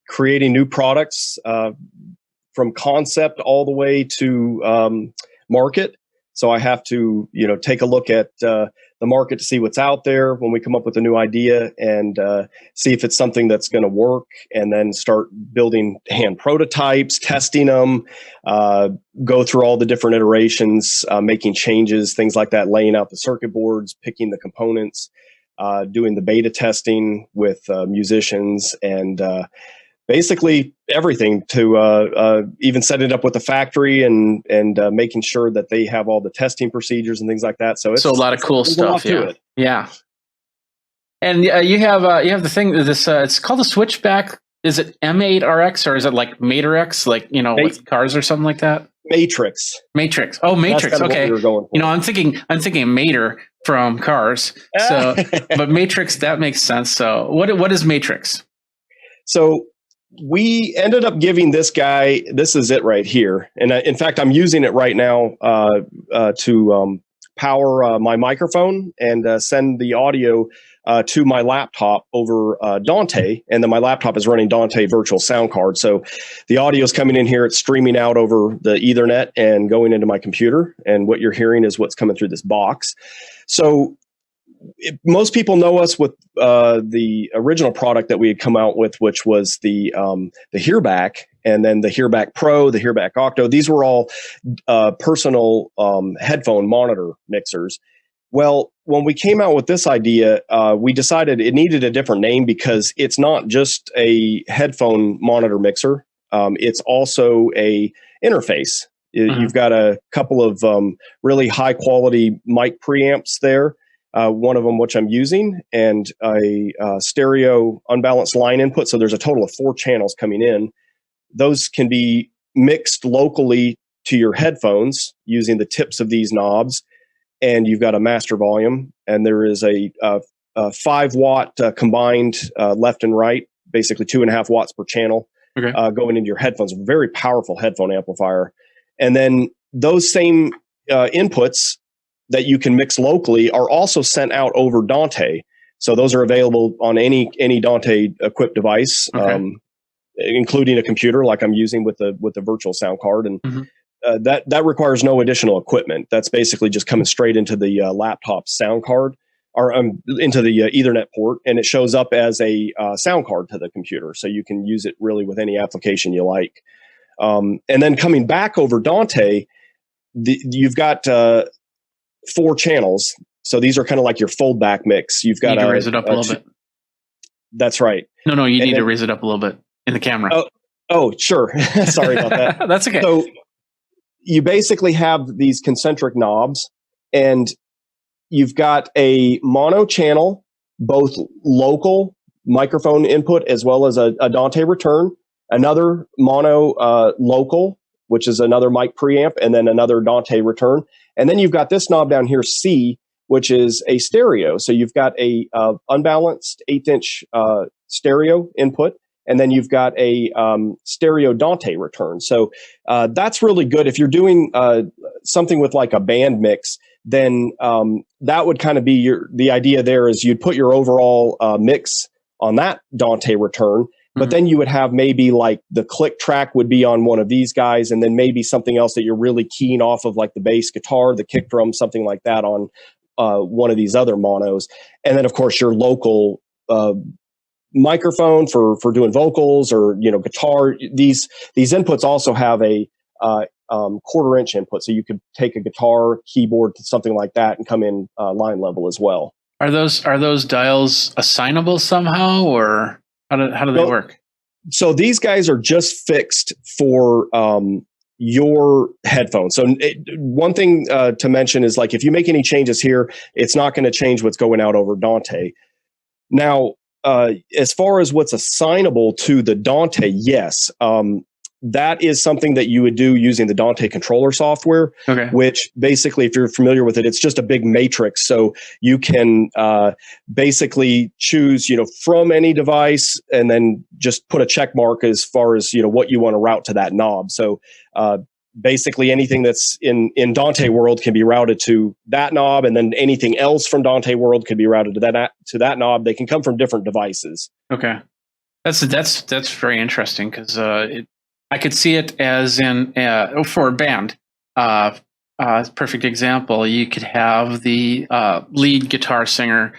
creating new products from concept all the way to market. So I have to, take a look at the market to see what's out there when we come up with a new idea and see if it's something that's going to work, and then start building hand prototypes, testing them, go through all the different iterations, making changes, things like that, laying out the circuit boards, picking the components, doing the beta testing with musicians, and basically everything to even setting it up with the factory and making sure that they have all the testing procedures and things like that. So it's a lot of cool stuff. Yeah. And you have the thing. This it's called a switchback. Is it M8RX or is it like MaterX? Like with cars or something like that. Matrix. Oh, Matrix. That's Okay. what we were going for. I'm thinking Mater from Cars. So, but Matrix, that makes sense. So, what is Matrix? So we ended up giving this guy, this is it right here. And in fact, I'm using it right now to power my microphone and send the audio to my laptop over Dante. And then my laptop is running Dante virtual sound card. So the audio is coming in here. It's streaming out over the Ethernet and going into my computer. And what you're hearing is what's coming through this box. So most people know us with the original product that we had come out with, which was the Hearback, and then the Hearback Pro, the Hearback Octo. These were all personal headphone monitor mixers. Well, when we came out with this idea, we decided it needed a different name because it's not just a headphone monitor mixer. It's also a interface. You've got a couple of really high quality mic preamps there. One of them, which I'm using, and a stereo unbalanced line input. So there's a total of 4 channels coming in. Those can be mixed locally to your headphones using the tips of these knobs. And you've got a master volume, and there is a 5-watt combined left and right, basically 2.5 watts per channel, going into your headphones. Very powerful headphone amplifier. And then those same inputs that you can mix locally are also sent out over Dante. So those are available on any Dante equipped device, including a computer like I'm using with the virtual sound card. And that requires no additional equipment. That's basically just coming straight into the laptop sound card or into the Ethernet port, and it shows up as a sound card to the computer. So you can use it really with any application you like. And then coming back over Dante, you've got 4 channels. So these are kind of like your foldback mix. You've got to raise it up a little bit. That's right. No, you need to raise it up a little bit in the camera. Oh, sure. Sorry about that. That's okay. So you basically have these concentric knobs, and you've got a mono channel, both local microphone input as well as a Dante return, another mono local which is another mic preamp, and then another Dante return. And then you've got this knob down here, C, which is a stereo. So you've got a unbalanced 1/8" stereo input, and then you've got a stereo Dante return. So that's really good. If you're doing something with like a band mix, then that would kind of be the idea there is you'd put your overall mix on that Dante return, but then you would have maybe like the click track would be on one of these guys, and then maybe something else that you're really keen off of, like the bass guitar, the kick drum, something like that on one of these other monos. And then of course your local microphone for doing vocals or, guitar. These inputs also have a 1/4" input, so you could take a guitar, keyboard, something like that, and come in line level as well. Are those dials assignable somehow, or how do they work? So these guys are just fixed for your headphones. So one thing to mention is, like, if you make any changes here, it's not going to change what's going out over Dante. Now, as far as what's assignable to the Dante, yes. That is something that you would do using the Dante controller software, which basically, if you're familiar with it, it's just a big matrix. So you can basically choose, from any device, and then just put a check mark as far as, what you want to route to that knob. So basically anything that's in Dante world can be routed to that knob, and then anything else from Dante world could be routed to that knob. They can come from different devices. Okay. That's very interesting, because I could see it as in for a band. Perfect example. You could have the lead guitar singer.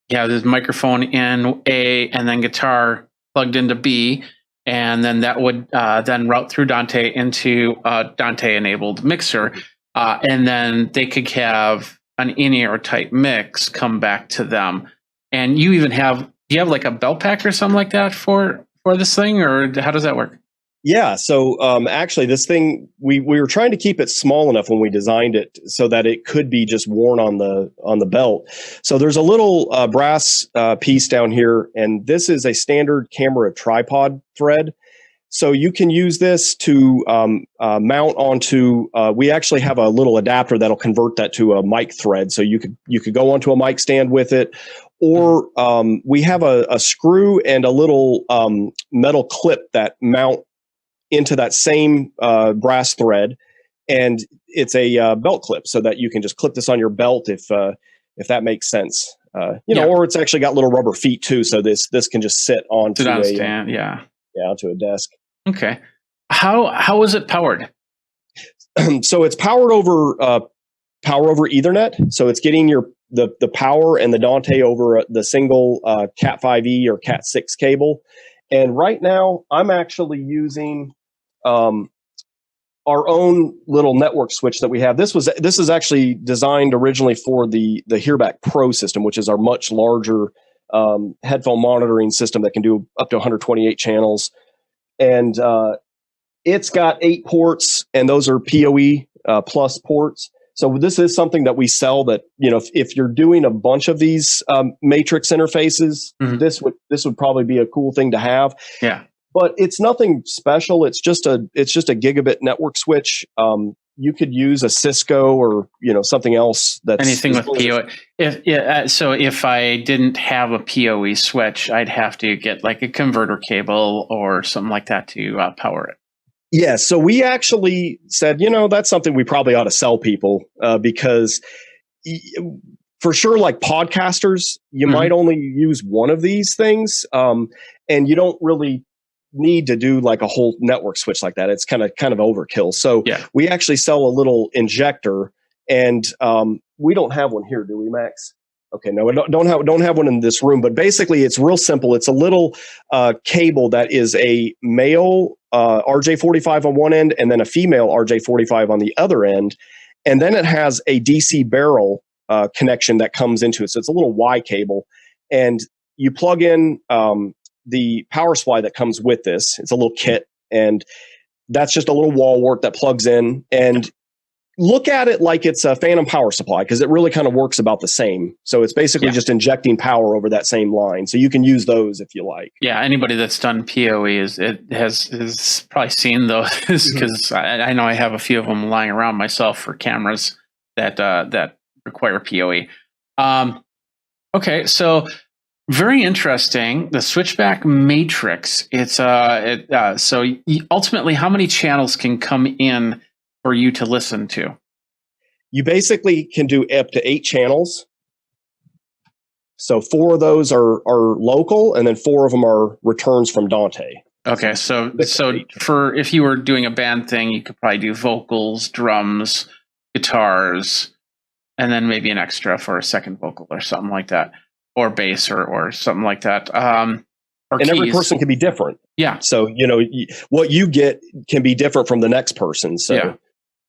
You have this microphone in A, and then guitar plugged into B, and then that would then route through Dante into a Dante-enabled mixer, and then they could have an in-ear type mix come back to them. And you even do you have like a belt pack or something like that for this thing, or how does that work? Yeah. So actually, this thing, we were trying to keep it small enough when we designed it so that it could be just worn on the belt. So there's a little brass piece down here, and this is a standard camera tripod thread. So you can use this to mount onto. We actually have a little adapter that'll convert that to a mic thread. So you could go onto a mic stand with it, or we have a screw and a little metal clip that mount into that same brass thread, and it's a belt clip, so that you can just clip this on your belt if that makes sense. Or it's actually got little rubber feet too, so this can just sit onto a stand, onto a desk. Okay. How is it powered? So it's powered over power over Ethernet. So it's getting the power and the Dante over the single Cat 5e or Cat 6 cable. And right now, I'm actually using our own little network switch that we have. This is actually designed originally for the Hearback Pro system, which is our much larger headphone monitoring system that can do up to 128 channels. And it's got 8 ports, and those are PoE plus ports. So this is something that we sell that, if you're doing a bunch of these matrix interfaces, this would probably be a cool thing to have. Yeah. But it's nothing special. It's just a gigabit network switch. You could use a Cisco or something else that's anything with PoE. If I didn't have a PoE switch, I'd have to get like a converter cable or something like that to power it. Yeah, so we actually said, that's something we probably ought to sell people because for sure, like podcasters, you might only use one of these things, and you don't really need to do like a whole network switch like that. It's kind of overkill. So we actually sell a little injector, and we don't have one here, do we, Max? Okay, no, we don't have one in this room, but basically it's real simple. It's a little cable that is a male RJ45 on one end and then a female RJ45 on the other end. And then it has a DC barrel connection that comes into it. So it's a little Y cable. And you plug in the power supply that comes with this. It's a little kit. And that's just a little wall wart that plugs in. And look at it like it's a phantom power supply, because it really kind of works about the same. So it's basically just injecting power over that same line. So you can use those if you like. Yeah, anybody that's done PoE has probably seen those, because I know I have a few of them lying around myself for cameras that require PoE. Okay, so very interesting. The switchback matrix. It's ultimately, how many channels can come in for you to listen to? You basically can do up to 8 channels. So 4 of those are local, and then 4 of them are returns from Dante. Okay, so for if you were doing a band thing, you could probably do vocals, drums, guitars, and then maybe an extra for a second vocal or something like that, or bass or something like that. And every person can be different. Yeah. So what you get can be different from the next person. So. Yeah.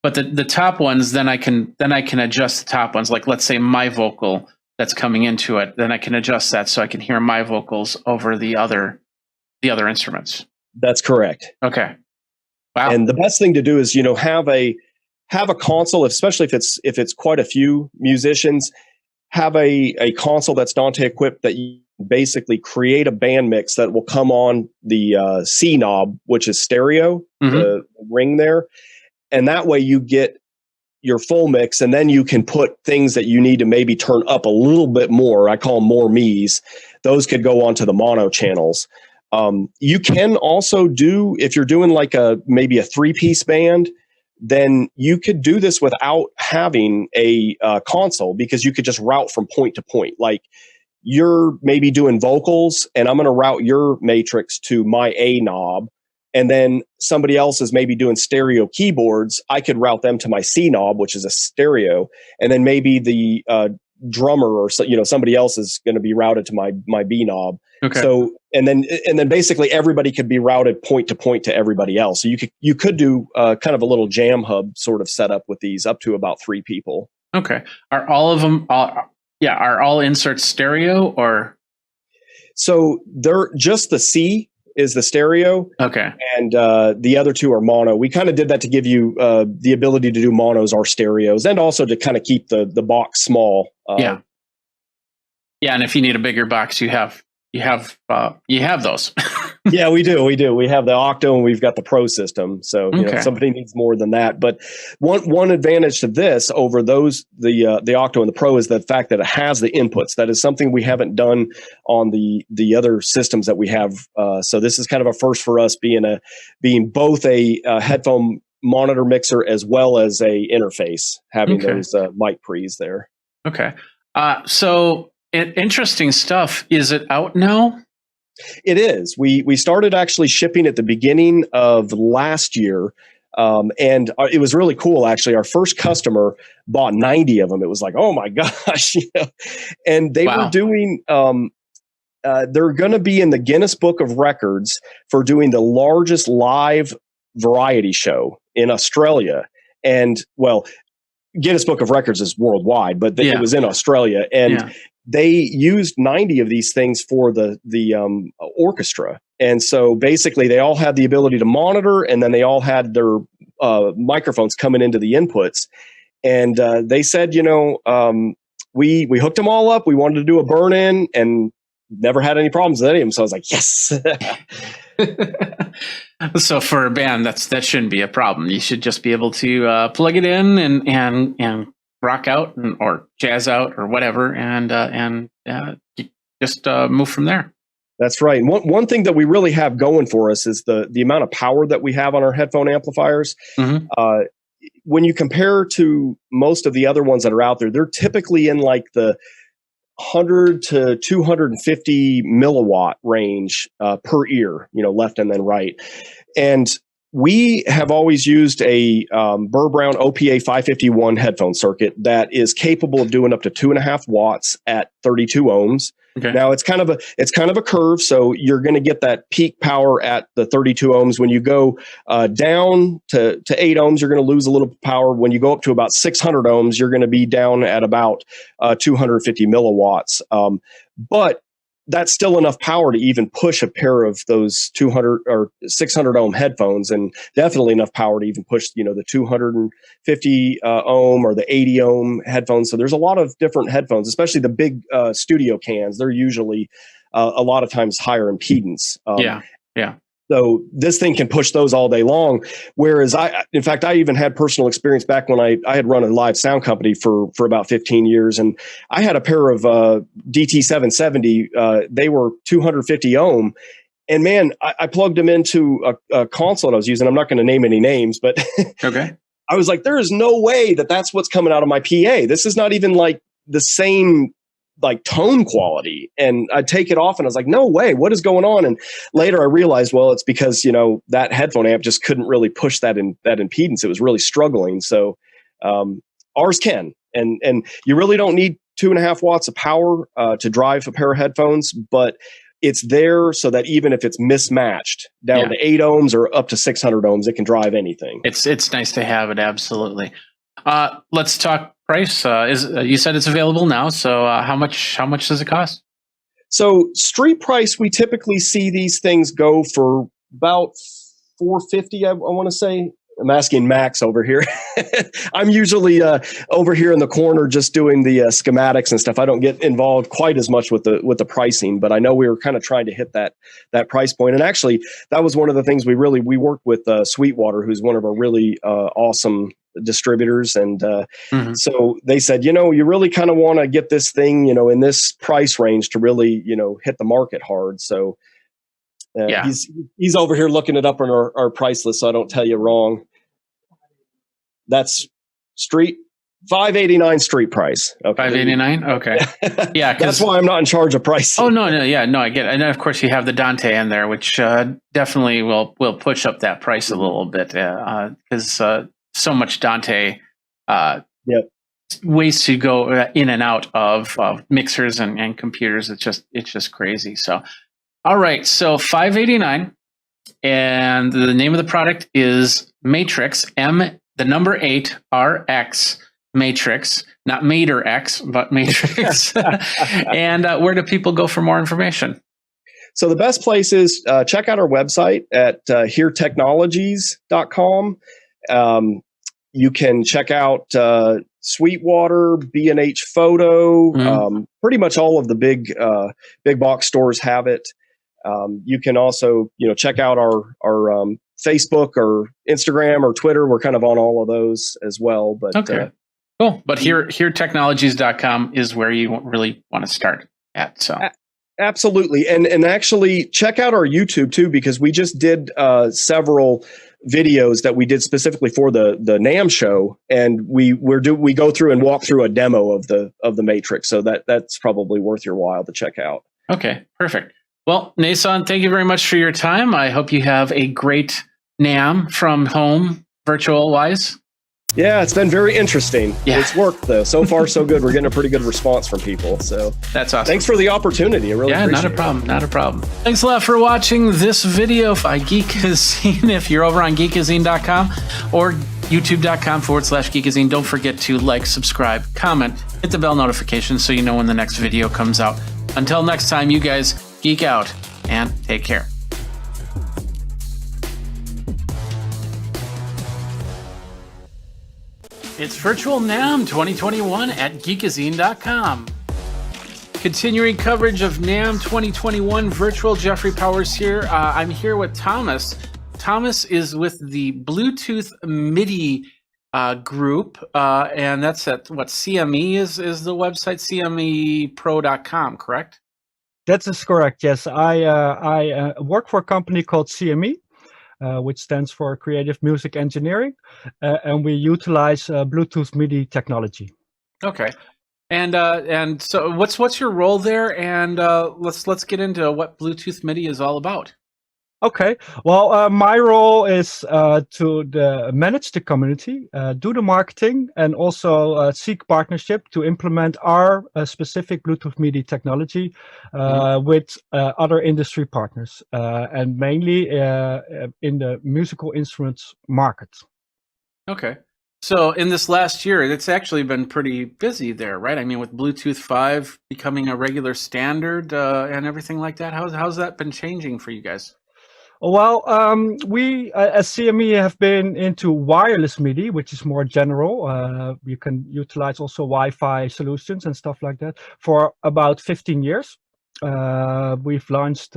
But the top ones, then I can adjust the top ones. Like, let's say my vocal that's coming into it, then I can adjust that so I can hear my vocals over the other instruments. That's correct. Okay. Wow. And the best thing to do is have a console, especially if it's quite a few musicians. Have a console that's Dante equipped that you basically create a band mix that will come on the C knob, which is stereo, the ring there. And that way you get your full mix, and then you can put things that you need to maybe turn up a little bit more. I call them more me's. Those could go onto the mono channels. You can also do, if you're doing like maybe a 3-piece band, then you could do this without having a console, because you could just route from point to point. Like, you're maybe doing vocals, and I'm going to route your matrix to my A knob. And then somebody else is maybe doing stereo keyboards. I could route them to my C knob, which is a stereo. And then maybe the drummer or somebody else is going to be routed to my B knob. Okay. So and then basically everybody could be routed point to everybody else. So you could do kind of a little jam hub sort of setup with these up to about 3 people. Okay. Are all of them? Are all inserts stereo or? So they're just the C is the stereo. Okay. And the other 2 are mono. We kind of did that to give you the ability to do monos or stereos, and also to kind of keep the box small. Yeah. And if you need a bigger box, you have those. Yeah, we do. We have the Octo, and we've got the Pro system. So if somebody needs more than that. But one advantage to this over those the Octo and the Pro is the fact that it has the inputs. That is something we haven't done on the other systems that we have. So this is kind of a first for us, being both a headphone monitor mixer as well as a interface, having those mic pre's there. Okay. So interesting stuff. Is it out now? It is. We started actually shipping at the beginning of last year. And it was really cool, actually. Our first customer bought 90 of them. It was like, oh my gosh. And they were doing, they're going to be in the Guinness Book of Records for doing the largest live variety show in Australia. And Guinness Book of Records is worldwide, but it was in Australia. And they used 90 of these things for the orchestra. And so basically they all had the ability to monitor, and then they all had their microphones coming into the inputs. And they said, we hooked them all up. We wanted to do a burn in, and never had any problems with any of them. So I was like, yes. So for a band, that shouldn't be a problem. You should just be able to plug it in and rock out or jazz out or whatever, and just move from there. That's right. And one thing that we really have going for us is the amount of power that we have on our headphone amplifiers. When you compare to most of the other ones that are out there, they're typically in like the 100 to 250 milliwatt range per ear, left and then right. And we have always used a Burr Brown OPA 551 headphone circuit that is capable of doing up to 2.5 watts at 32 ohms. Okay. Now it's kind of a curve, so you're going to get that peak power at the 32 ohms. When you go down to 8 ohms, you're going to lose a little power. When you go up to about 600 ohms, you're going to be down at about 250 milliwatts. But that's still enough power to even push a pair of those 200 or 600 ohm headphones, and definitely enough power to even push, the 250 ohm or the 80 ohm headphones. So there's a lot of different headphones, especially the big studio cans. They're usually a lot of times higher impedance. Yeah. So this thing can push those all day long. Whereas in fact, I even had personal experience back when I had run a live sound company for about 15 years. And I had a pair of DT770. They were 250 ohm. And man, I plugged them into a console I was using. I'm not going to name any names, but okay. I was like, there is no way that's what's coming out of my PA. This is not even like the same like tone quality. And I'd take it off and I was like, no way, what is going on? And later I realized, well, it's because, that headphone amp just couldn't really push that impedance. It was really struggling. So ours can, and you really don't need 2.5 watts of power to drive a pair of headphones, but it's there so that even if it's mismatched down to 8 ohms or up to 600 ohms, it can drive anything. It's nice to have it. Absolutely. Let's talk price. You said it's available now. So how much does it cost? So street price, we typically see these things go for about $450. I want to say. I'm asking Max over here. I'm usually over here in the corner just doing the schematics and stuff. I don't get involved quite as much with the pricing, but I know we were kind of trying to hit that price point. And actually, that was one of the things we worked with Sweetwater, who's one of our really awesome distributors. And so they said, you really kind of want to get this thing, in this price range to really, hit the market hard. So he's over here looking it up on our price list, so I don't tell you wrong. That's street $589 street price. Okay. $589. Okay. Yeah, that's why I'm not in charge of price. Oh no, I get it. And then of course you have the Dante in there, which definitely will push up that price a little bit because so much Dante. Ways to go in and out of mixers and computers. It's just crazy. So. All right, so $589, and the name of the product is Matrix, the number 8, RX, Matrix, not Mater X, but Matrix. And where do people go for more information? So the best place is check out our website at heretechnologies.com. You can check out Sweetwater, B&H Photo, pretty much all of the big box stores have it. You can also, check out our Facebook or Instagram or Twitter. We're kind of on all of those as well. But okay, cool. But heretechnologies.com is where you really want to start at. So absolutely, and actually check out our YouTube too, because we just did several videos that we did specifically for the NAMM show, and we go through and walk through a demo of the Matrix. So that's probably worth your while to check out. Okay, perfect. Well, Nason, thank you very much for your time. I hope you have a great NAMM from home, virtual-wise. Yeah, it's been very interesting. Yeah. It's worked, though. So far, so good. We're getting a pretty good response from people. So that's awesome. Thanks for the opportunity. I really appreciate it. Not a problem. Thanks a lot for watching this video by Geekazine. If you're over on geekazine.com or youtube.com/Geekazine, don't forget to like, subscribe, comment, hit the bell notification so you know when the next video comes out. Until next time, you guys geek out and take care. It's Virtual NAMM 2021 at Geekazine.com. Continuing coverage of NAMM 2021 Virtual. Jeffrey Powers here. I'm here with Thomas. Thomas is with the Bluetooth MIDI group, and that's at what CME is the website, cmepro.com, correct? That is correct. Yes, I work for a company called CME, which stands for Creative Music Engineering, and we utilize Bluetooth MIDI technology. Okay, and so what's your role there? And let's get into what Bluetooth MIDI is all about. Okay, well, my role is to manage the community, do the marketing, and also seek partnership to implement our specific Bluetooth MIDI technology with other industry partners, and mainly in the musical instruments market. Okay, So in this last year, it's actually been pretty busy there, right? I mean, with Bluetooth 5 becoming a regular standard and everything like that, how's that been changing for you guys? Well, we as CME have been into wireless MIDI, which is more general. You can utilize also Wi-Fi solutions and stuff like that for about 15 years. We've launched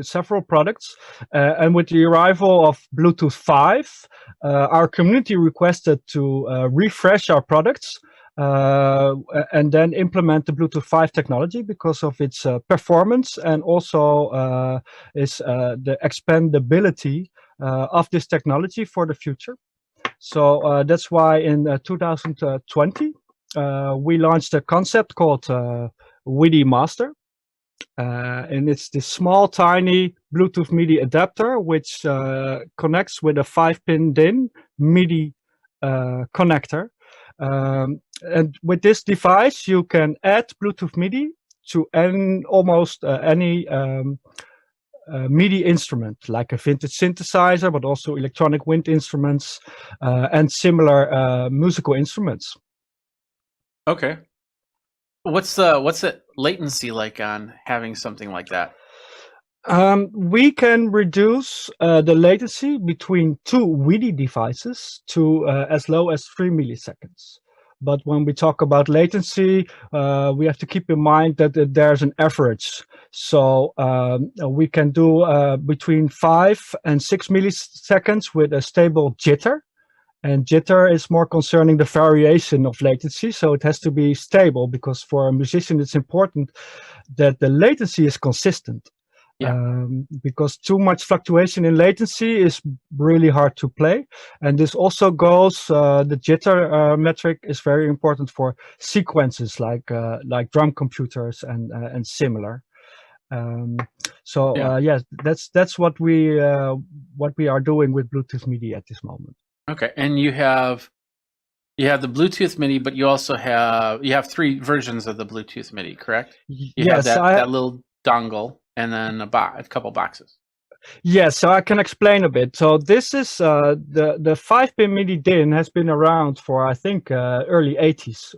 several products, and with the arrival of Bluetooth 5, our community requested to refresh our products and then implement the Bluetooth 5 technology because of its performance and also the expandability of this technology for the future. So that's why in 2020 we launched a concept called WIDI Master. And it's this small, tiny Bluetooth MIDI adapter which connects with a 5-pin DIN MIDI connector. And with this device, you can add Bluetooth MIDI to almost any MIDI instrument, like a vintage synthesizer, but also electronic wind instruments and similar musical instruments. Okay. What's the latency like on having something like that? We can reduce the latency between two WIDI devices to as low as 3 milliseconds. But when we talk about latency, we have to keep in mind that there's an average. So we can do between 5 and 6 milliseconds with a stable jitter. And jitter is more concerning the variation of latency, so it has to be stable because for a musician it's important that the latency is consistent. Yeah. Because too much fluctuation in latency is really hard to play. And this also goes, the jitter metric is very important for sequences like drum computers and similar. Yes, that's what we are doing with Bluetooth MIDI at this moment. Okay, and you have the Bluetooth MIDI, but you also have 3 versions of the Bluetooth MIDI, correct? You have that little dongle and then a couple boxes. Yes, so I can explain a bit. So this is the 5-pin MIDI DIN has been around for I think early 80s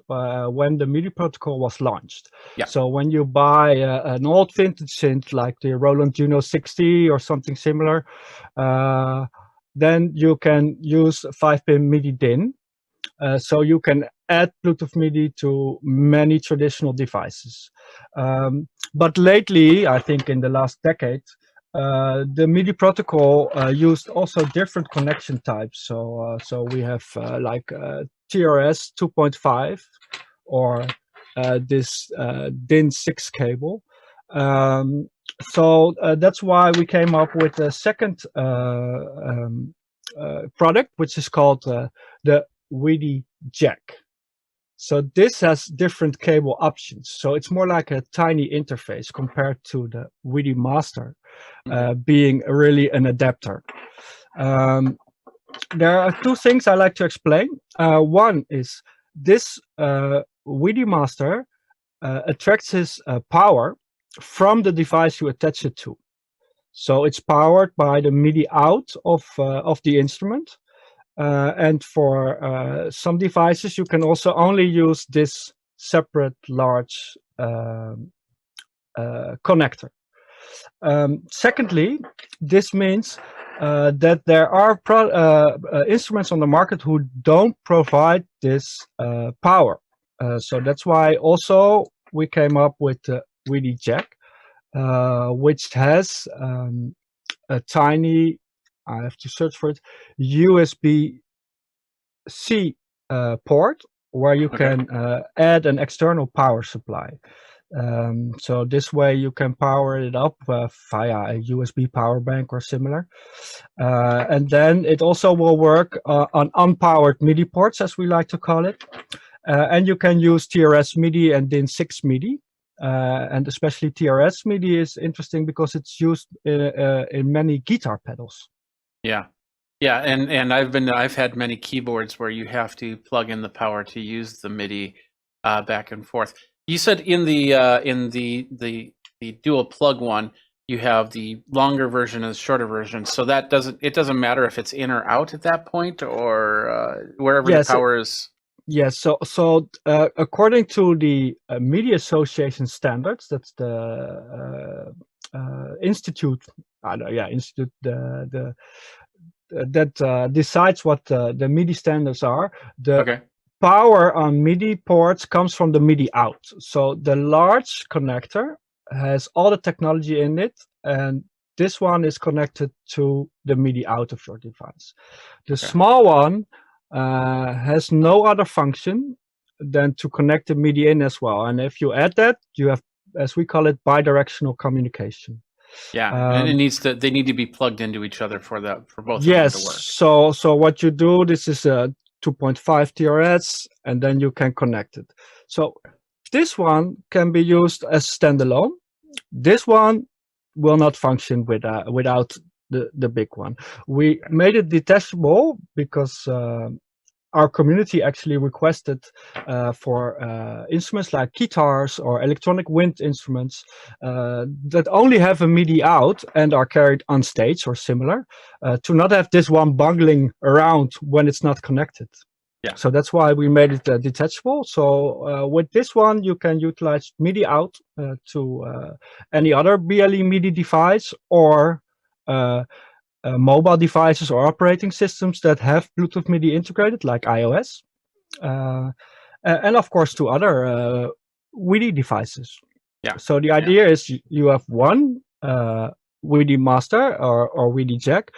when the MIDI protocol was launched. Yeah. So when you buy an old vintage synth like the Roland Juno 60 or something similar, then you can use 5-pin MIDI DIN. So you can add Bluetooth MIDI to many traditional devices. But lately, I think in the last decade, the MIDI protocol used also different connection types. So we have like TRS 2.5 or this DIN 6 cable. So that's why we came up with a second product, which is called the WIDI jack. So this has different cable options. So it's more like a tiny interface compared to the WIDI Master being really an adapter. There are 2 things I like to explain. One is this WIDI Master attracts its power from the device you attach it to. So it's powered by the MIDI out of the instrument. And for some devices, you can also only use this separate large connector. Secondly, this means that there are instruments on the market who don't provide this power. So that's why also we came up with the WIDI jack, which has a tiny, I have to search for it, USB-C port where you can add an external power supply. So this way you can power it up via a USB power bank or similar. And then it also will work on unpowered MIDI ports, as we like to call it. And you can use TRS MIDI and DIN 6 MIDI. And especially TRS MIDI is interesting because it's used in many guitar pedals. Yeah. Yeah, and I've had many keyboards where you have to plug in the power to use the MIDI back and forth. You said in the dual plug one, you have the longer version and the shorter version. So that doesn't matter if it's in or out at that point, or wherever Yes. the power is. Yes. So according to the Media Association standards, that's the institute. Institute. That decides what the MIDI standards are. The power on MIDI ports comes from the MIDI out. So the large connector has all the technology in it, and this one is connected to the MIDI out of your device. The small one has no other function than to connect the MIDI in as well. And if you add that, you have, as we call it, bidirectional communication. Yeah, and they need to be plugged into each other for both yes, of them to work. So what you do, this is a 2.5 TRS, and then you can connect it. So this one can be used as standalone. This one will not function without the big one. We made it detachable because our community actually requested for instruments like guitars or electronic wind instruments that only have a MIDI out and are carried on stage or similar, to not have this one bungling around when it's not connected. Yeah. So that's why we made it detachable. So with this one, you can utilize MIDI out to any other BLE MIDI device or mobile devices or operating systems that have Bluetooth MIDI integrated, like iOS, and of course to other WIDI devices. Yeah. So the idea is you have one WIDI master or WIDI jack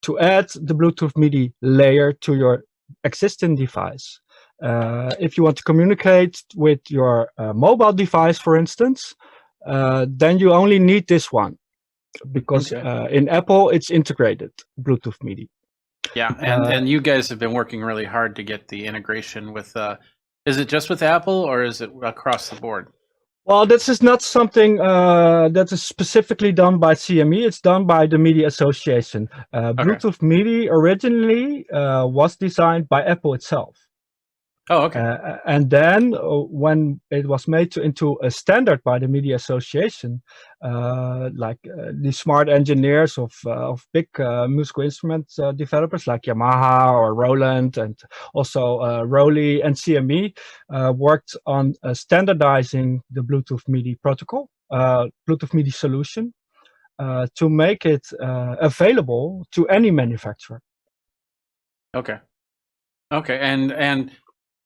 to add the Bluetooth MIDI layer to your existing device. If you want to communicate with your mobile device, for instance, then you only need this one. Because in Apple, it's integrated Bluetooth MIDI. Yeah, and you guys have been working really hard to get the integration with. Is it just with Apple or is it across the board? Well, this is not something that is specifically done by CME. It's done by the Media Association. Bluetooth MIDI originally was designed by Apple itself. Oh, okay. And then when it was made into a standard by the Media Association, the smart engineers of big musical instrument developers like Yamaha or Roland, and also Roli and CME worked on standardizing the Bluetooth MIDI protocol, Bluetooth MIDI solution, to make it available to any manufacturer. Okay, and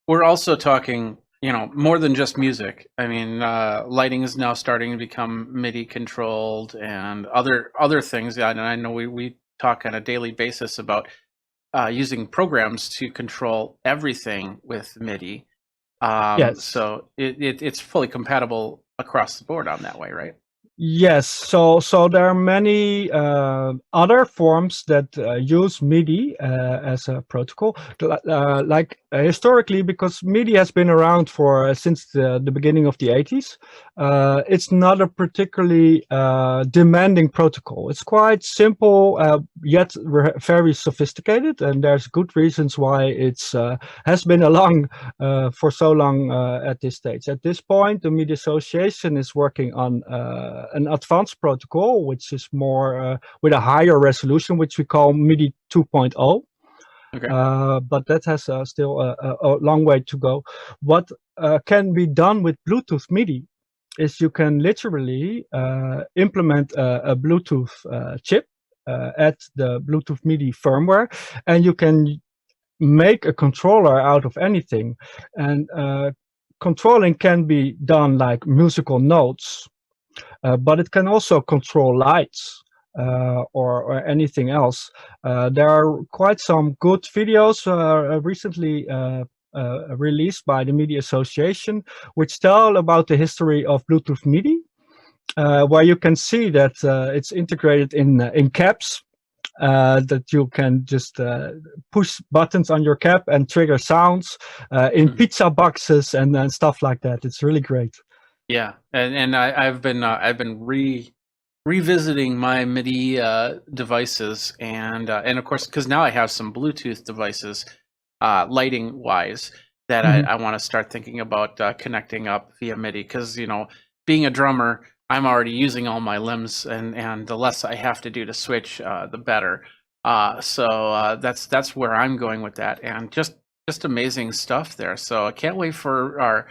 we're also talking, more than just music. I mean, lighting is now starting to become MIDI controlled, and other things. And I know we talk on a daily basis about using programs to control everything with MIDI. Yes. So it's fully compatible across the board on that way, right? Yes, so there are many other forms that use MIDI as a protocol. Historically, because MIDI has been around since the beginning of the 80s, it's not a particularly demanding protocol. It's quite simple, yet very sophisticated, and there's good reasons why it's has been along for so long at this stage. At this point, the Media Association is working on an advanced protocol, which is more with a higher resolution, which we call MIDI 2.0. Okay. But that has still a long way to go. What can be done with Bluetooth MIDI is you can literally implement a Bluetooth chip at the Bluetooth MIDI firmware, and you can make a controller out of anything. And controlling can be done like musical notes, but it can also control lights or anything else. There are quite some good videos recently released by the Media Association, which tell about the history of Bluetooth MIDI, where you can see that it's integrated in cabs. That you can just push buttons on your cab and trigger sounds in pizza boxes and stuff like that. It's really great. Yeah, and I've been revisiting my MIDI devices, and of course, because now I have some Bluetooth devices, lighting wise, that I want to start thinking about connecting up via MIDI. Because being a drummer, I'm already using all my limbs, and the less I have to do to switch, the better. So that's where I'm going with that, and just amazing stuff there. So I can't wait for I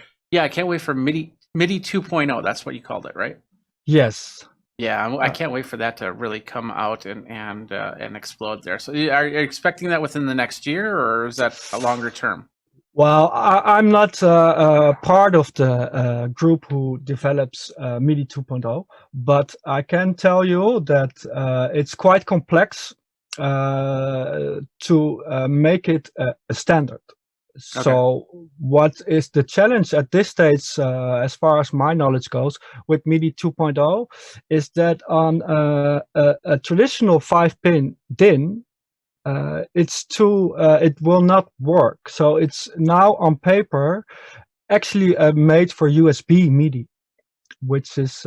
can't wait for MIDI 2.0. That's what you called it, right? Yes. Yeah, I can't wait for that to really come out and explode there. So are you expecting that within the next year, or is that a longer term? Well, I'm not part of the group who develops MIDI 2.0, but I can tell you that it's quite complex to make it a standard. So what is the challenge at this stage, as far as my knowledge goes, with MIDI 2.0, is that on a traditional 5-pin DIN, it will not work. So it's now on paper actually made for USB MIDI, which is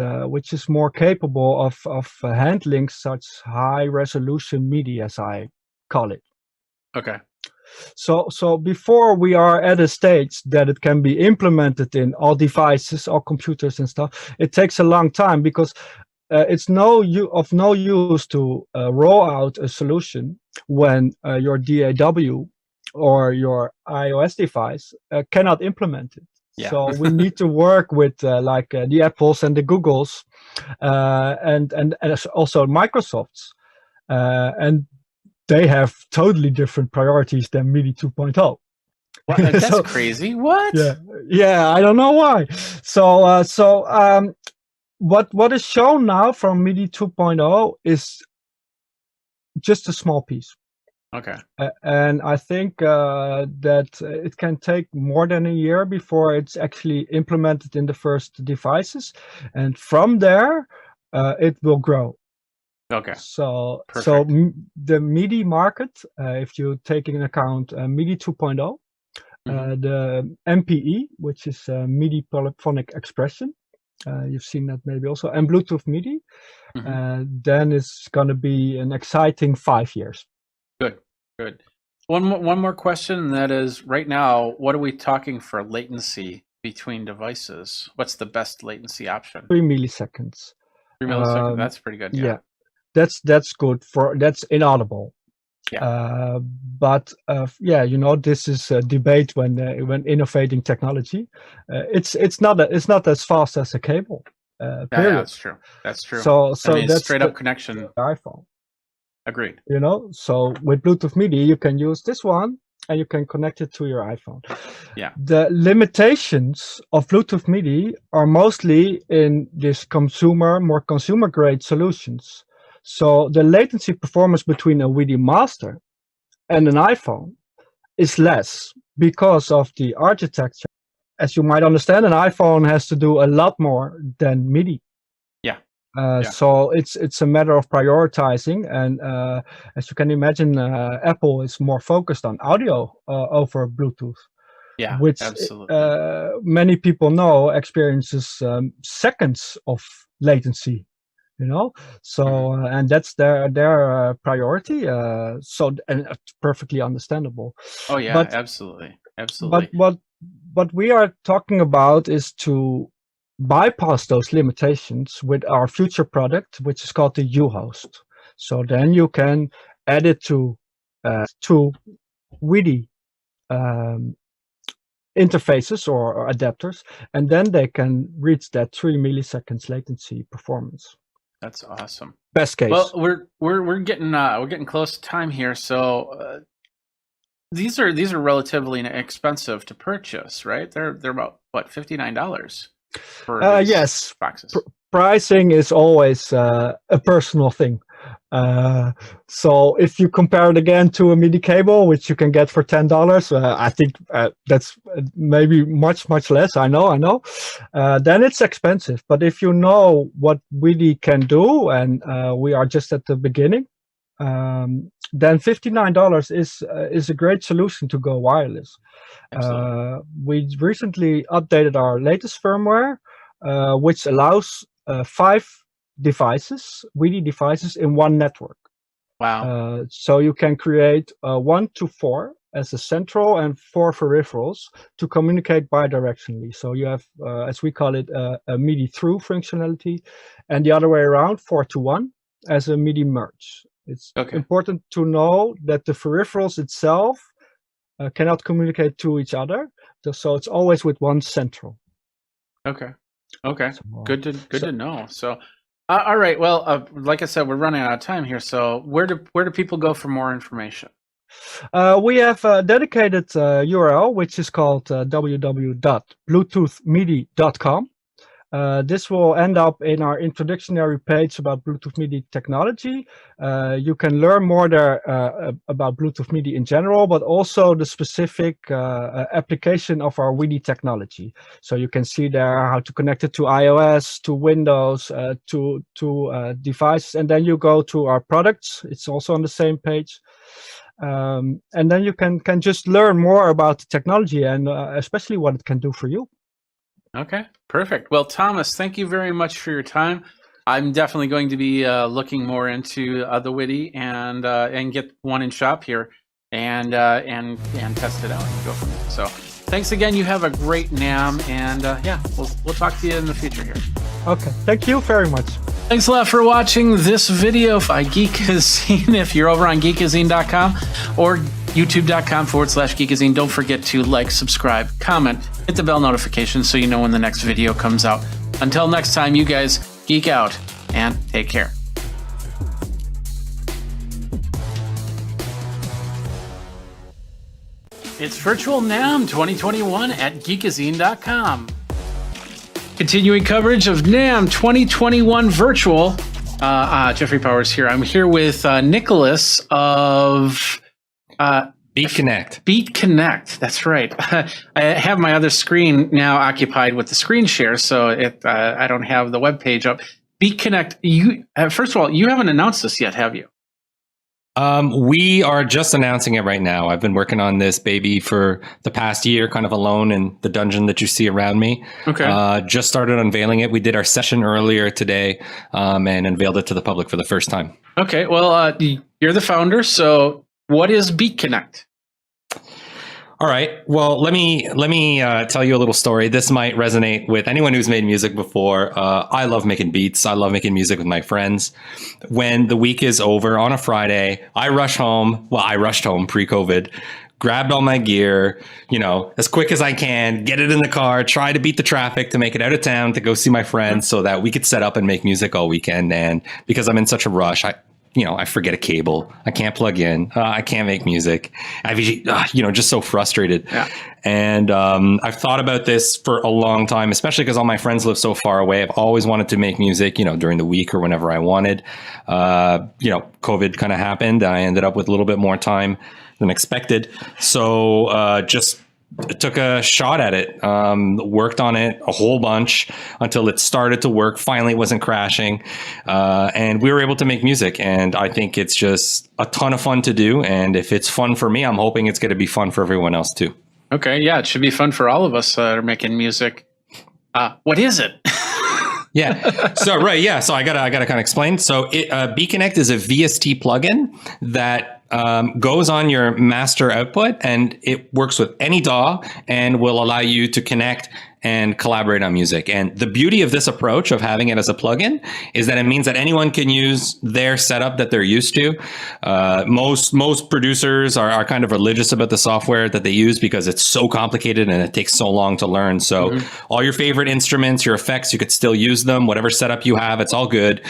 more capable of handling such high resolution MIDI, as I call it. Okay. So before we are at a stage that it can be implemented in all devices, all computers and stuff, it takes a long time, because it's of no use to roll out a solution when your DAW or your iOS device cannot implement it. Yeah. So we need to work with the Apples and the Googles and also Microsofts, and they have totally different priorities than MIDI 2.0. What? That's crazy. What? Yeah, I don't know why. What is shown now from MIDI 2.0 is just a small piece. Okay. And I think that it can take more than a year before it's actually implemented in the first devices, and from there it will grow. Okay. So Perfect. the MIDI market, if you take into account MIDI 2.0, the MPE, which is MIDI polyphonic expression, you've seen that maybe also, and Bluetooth MIDI, then it's going to be an exciting 5 years. Good. One more question, and that is, right now, what are we talking for latency between devices? What's the best latency option? 3 milliseconds. 3 milliseconds. That's pretty good. Yeah. That's good that's inaudible. Yeah. But this is a debate when innovating technology. It's not as fast as a cable. Yeah, period. that's true. So I mean, that's straight up connection. iPhone. Agreed. So with Bluetooth MIDI, you can use this one and you can connect it to your iPhone. Yeah. The limitations of Bluetooth MIDI are mostly in this more consumer grade solutions. So the latency performance between a MIDI master and an iPhone is less because of the architecture. As you might understand, an iPhone has to do a lot more than MIDI. So it's a matter of prioritizing, and as you can imagine, Apple is more focused on audio over Bluetooth. Yeah, which absolutely. Many people know experiences seconds of latency. So and that's their priority. And it's perfectly understandable. Oh yeah, absolutely. But what we are talking about is to bypass those limitations with our future product, which is called the U-host. So then you can add it to MIDI interfaces or adapters, and then they can reach that 3 milliseconds latency performance. That's awesome. Best case. Well, we're getting close to time here, so these are relatively inexpensive to purchase, right? They're about what, $59 for these yes. boxes. Pricing is always a personal thing. So if you compare it again to a MIDI cable, which you can get for $10, I think that's maybe much less. I know. Then it's expensive. But if you know what MIDI can do, and we are just at the beginning, then $59 is a great solution to go wireless. We recently updated our latest firmware, which allows 5 devices, MIDI devices, in one network. Wow. So you can create 1 to 4 as a central and 4 peripherals to communicate bidirectionally. So you have, as we call it, a MIDI through functionality, and the other way around, 4 to 1, as a MIDI merge. It's important to know that the peripherals itself cannot communicate to each other, so it's always with one central. Okay. Good to know. So, all right. Well, like I said, we're running out of time here. So, where do people go for more information? We have a dedicated URL, which is called www.bluetoothmidi.com. This will end up in our introductory page about Bluetooth MIDI technology. You can learn more there about Bluetooth MIDI in general, but also the specific application of our MIDI technology. So you can see there how to connect it to iOS, to Windows, to devices, and then you go to our products. It's also on the same page. And then you can just learn more about the technology and especially what it can do for you. Okay, perfect. Well, Thomas, thank you very much for your time. I'm definitely going to be looking more into the Witty and get one in shop here and test it out and go from there. So, thanks again. You have a great NAMM, and yeah, we'll talk to you in the future here. Okay, thank you very much. Thanks a lot for watching this video by Geekazine. If you're over on Geekazine.com or YouTube.com/Geekazine, don't forget to like, subscribe, comment, hit the bell notification so you know when the next video comes out. Until next time, you guys geek out and take care. It's Virtual NAMM 2021 at Geekazine.com. Continuing coverage of NAMM 2021 Virtual. Jeffrey Powers here. I'm here with Nicholas of Beat Connect. Beat Connect. That's right. I have my other screen now occupied with the screen share, so I don't have the web page up. Beat Connect. You first of all, you haven't announced this yet, have you? We are just announcing it right now. I've been working on this baby for the past year, kind of alone in the dungeon that you see around me. Okay. Just started unveiling it. We did our session earlier today and unveiled it to the public for the first time. Okay. Well, you're the founder. So what is Beat Connect? All right. Well, let me tell you a little story. This might resonate with anyone who's made music before. I love making beats. I love making music with my friends. When the week is over on a Friday, I rush home. Well, I rushed home pre-COVID, grabbed all my gear, as quick as I can, get it in the car, try to beat the traffic to make it out of town to go see my friends so that we could set up and make music all weekend. And because I'm in such a rush, I forget a cable. I can't plug in. I can't make music. I've just so frustrated. Yeah. And I've thought about this for a long time, especially because all my friends live so far away. I've always wanted to make music, during the week or whenever I wanted. COVID kind of happened. I ended up with a little bit more time than expected. So just took a shot at it, worked on it a whole bunch until it started to work. Finally, it wasn't crashing. And we were able to make music. And I think it's just a ton of fun to do. And if it's fun for me, I'm hoping it's going to be fun for everyone else too. Okay. Yeah, it should be fun for all of us that are making music. What is it? Yeah. So, right. Yeah. So I gotta kind of explain. So Beat Connect is a VST plugin that goes on your master output, and it works with any DAW and will allow you to connect and collaborate on music. And the beauty of this approach of having it as a plugin is that it means that anyone can use their setup that they're used to. Most producers are kind of religious about the software that they use because it's so complicated and it takes so long to learn. So all your favorite instruments, your effects, you could still use them. Whatever setup you have, it's all good.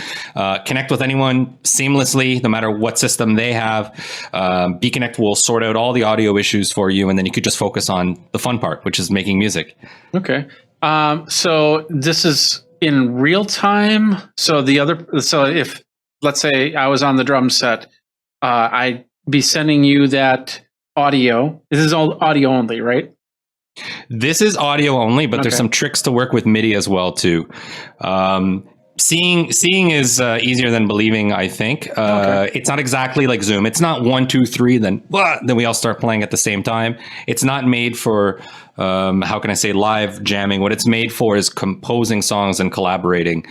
Connect with anyone seamlessly, no matter what system they have. Beat Connect will sort out all the audio issues for you, and then you could just focus on the fun part, which is making music. Okay. So this is in real time. So if, let's say I was on the drum set, I'd be sending you that audio. This is all audio only, right? This is audio only, but there's some tricks to work with MIDI as well too. Seeing is easier than believing, I think. It's not exactly like Zoom. It's not 1, 2, 3, then we all start playing at the same time. It's not made for how can I say, live jamming. What it's made for is composing songs and collaborating.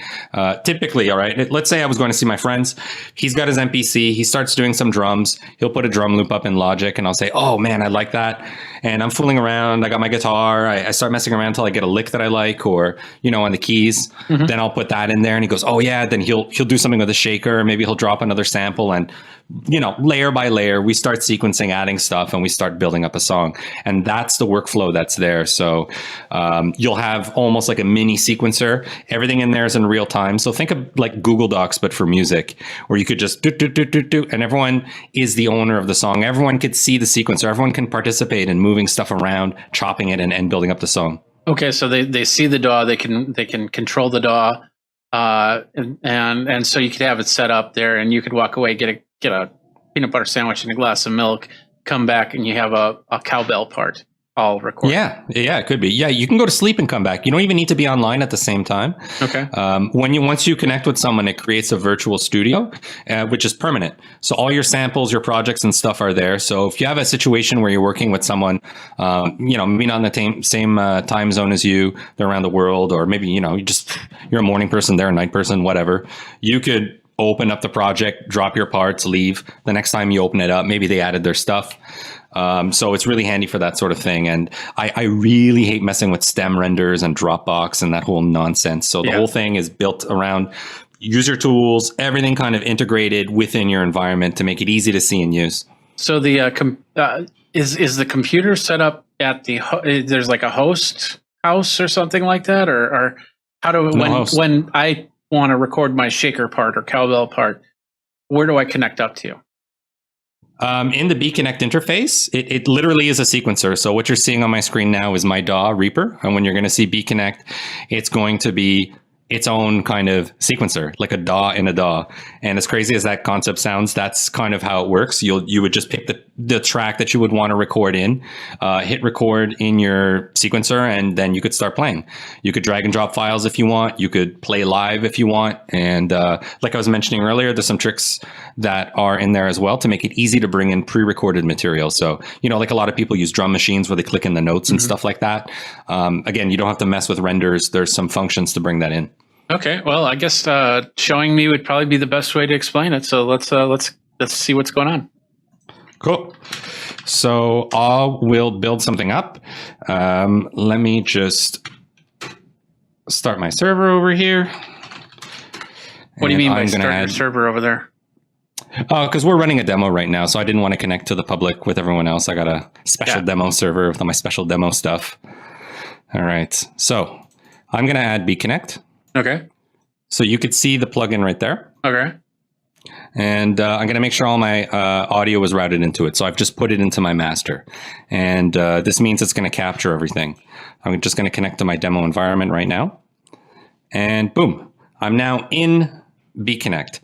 Typically, all right, let's say I was going to see my friends. He's got his MPC. He starts doing some drums. He'll put a drum loop up in Logic, and I'll say, oh man, I like that. And I'm fooling around. I got my guitar. I start messing around until I get a lick that I like, or, you know, on the keys. Mm-hmm. Then I'll put that in there, and he goes, oh yeah. Then he'll do something with a shaker. Maybe he'll drop another sample, and, you know, layer by layer, we start sequencing, adding stuff, and we start building up a song. And that's the workflow that's there. So you'll have almost like a mini sequencer. Everything in there is in real time. So think of like Google Docs, but for music, where you could just do, and everyone is the owner of the song. Everyone could see the sequencer. Everyone can participate in moving stuff around, chopping it, and building up the song. Okay, so they see the DAW, they can control the DAW, and so you could have it set up there, and you could walk away, get a peanut butter sandwich and a glass of milk, come back, and you have a cowbell part all recorded. Yeah, it could be. Yeah, you can go to sleep and come back. You don't even need to be online at the same time. Okay. Once you connect with someone, it creates a virtual studio, which is permanent. So all your samples, your projects, and stuff are there. So if you have a situation where you're working with someone, you know, maybe not in the same time zone as you, they're around the world, or maybe, you know, you're a morning person, they're a night person, whatever. You could open up the project, drop your parts, leave. The next time you open it up, maybe they added their stuff. So it's really handy for that sort of thing. And I really hate messing with stem renders and Dropbox and that whole nonsense. So the whole thing is built around user tools, everything kind of integrated within your environment to make it easy to see and use. So the is the computer set up at there's like a host house or something like that, or how do when I want to record my shaker part or cowbell part, where do I connect up to? In the BConnect interface, it literally is a sequencer. So what you're seeing on my screen now is my DAW Reaper. And when you're going to see BConnect, it's going to be its own kind of sequencer, like a DAW in a DAW. And as crazy as that concept sounds, that's kind of how it works. You would just pick the track that you would want to record in, hit record in your sequencer, and then you could start playing. You could drag and drop files if you want. You could play live if you want. And like I was mentioning earlier, there's some tricks that are in there as well to make it easy to bring in pre-recorded material. So, you know, like a lot of people use drum machines where they click in the notes and stuff like that. Again, you don't have to mess with renders. There's some functions to bring that in. Okay, well, I guess showing me would probably be the best way to explain it. So let's see what's going on. Cool. So we'll build something up. Let me just start my server over here. What do you mean by start your server over there? Because we're running a demo right now, so I didn't want to connect to the public with everyone else. I got a special demo server with all my special demo stuff. All right, so I'm going to add BConnect. Okay. So you could see the plugin right there. Okay. And I'm going to make sure all my audio is routed into it. So I've just put it into my master. And this means it's going to capture everything. I'm just going to connect to my demo environment right now. And boom, I'm now in BConnect.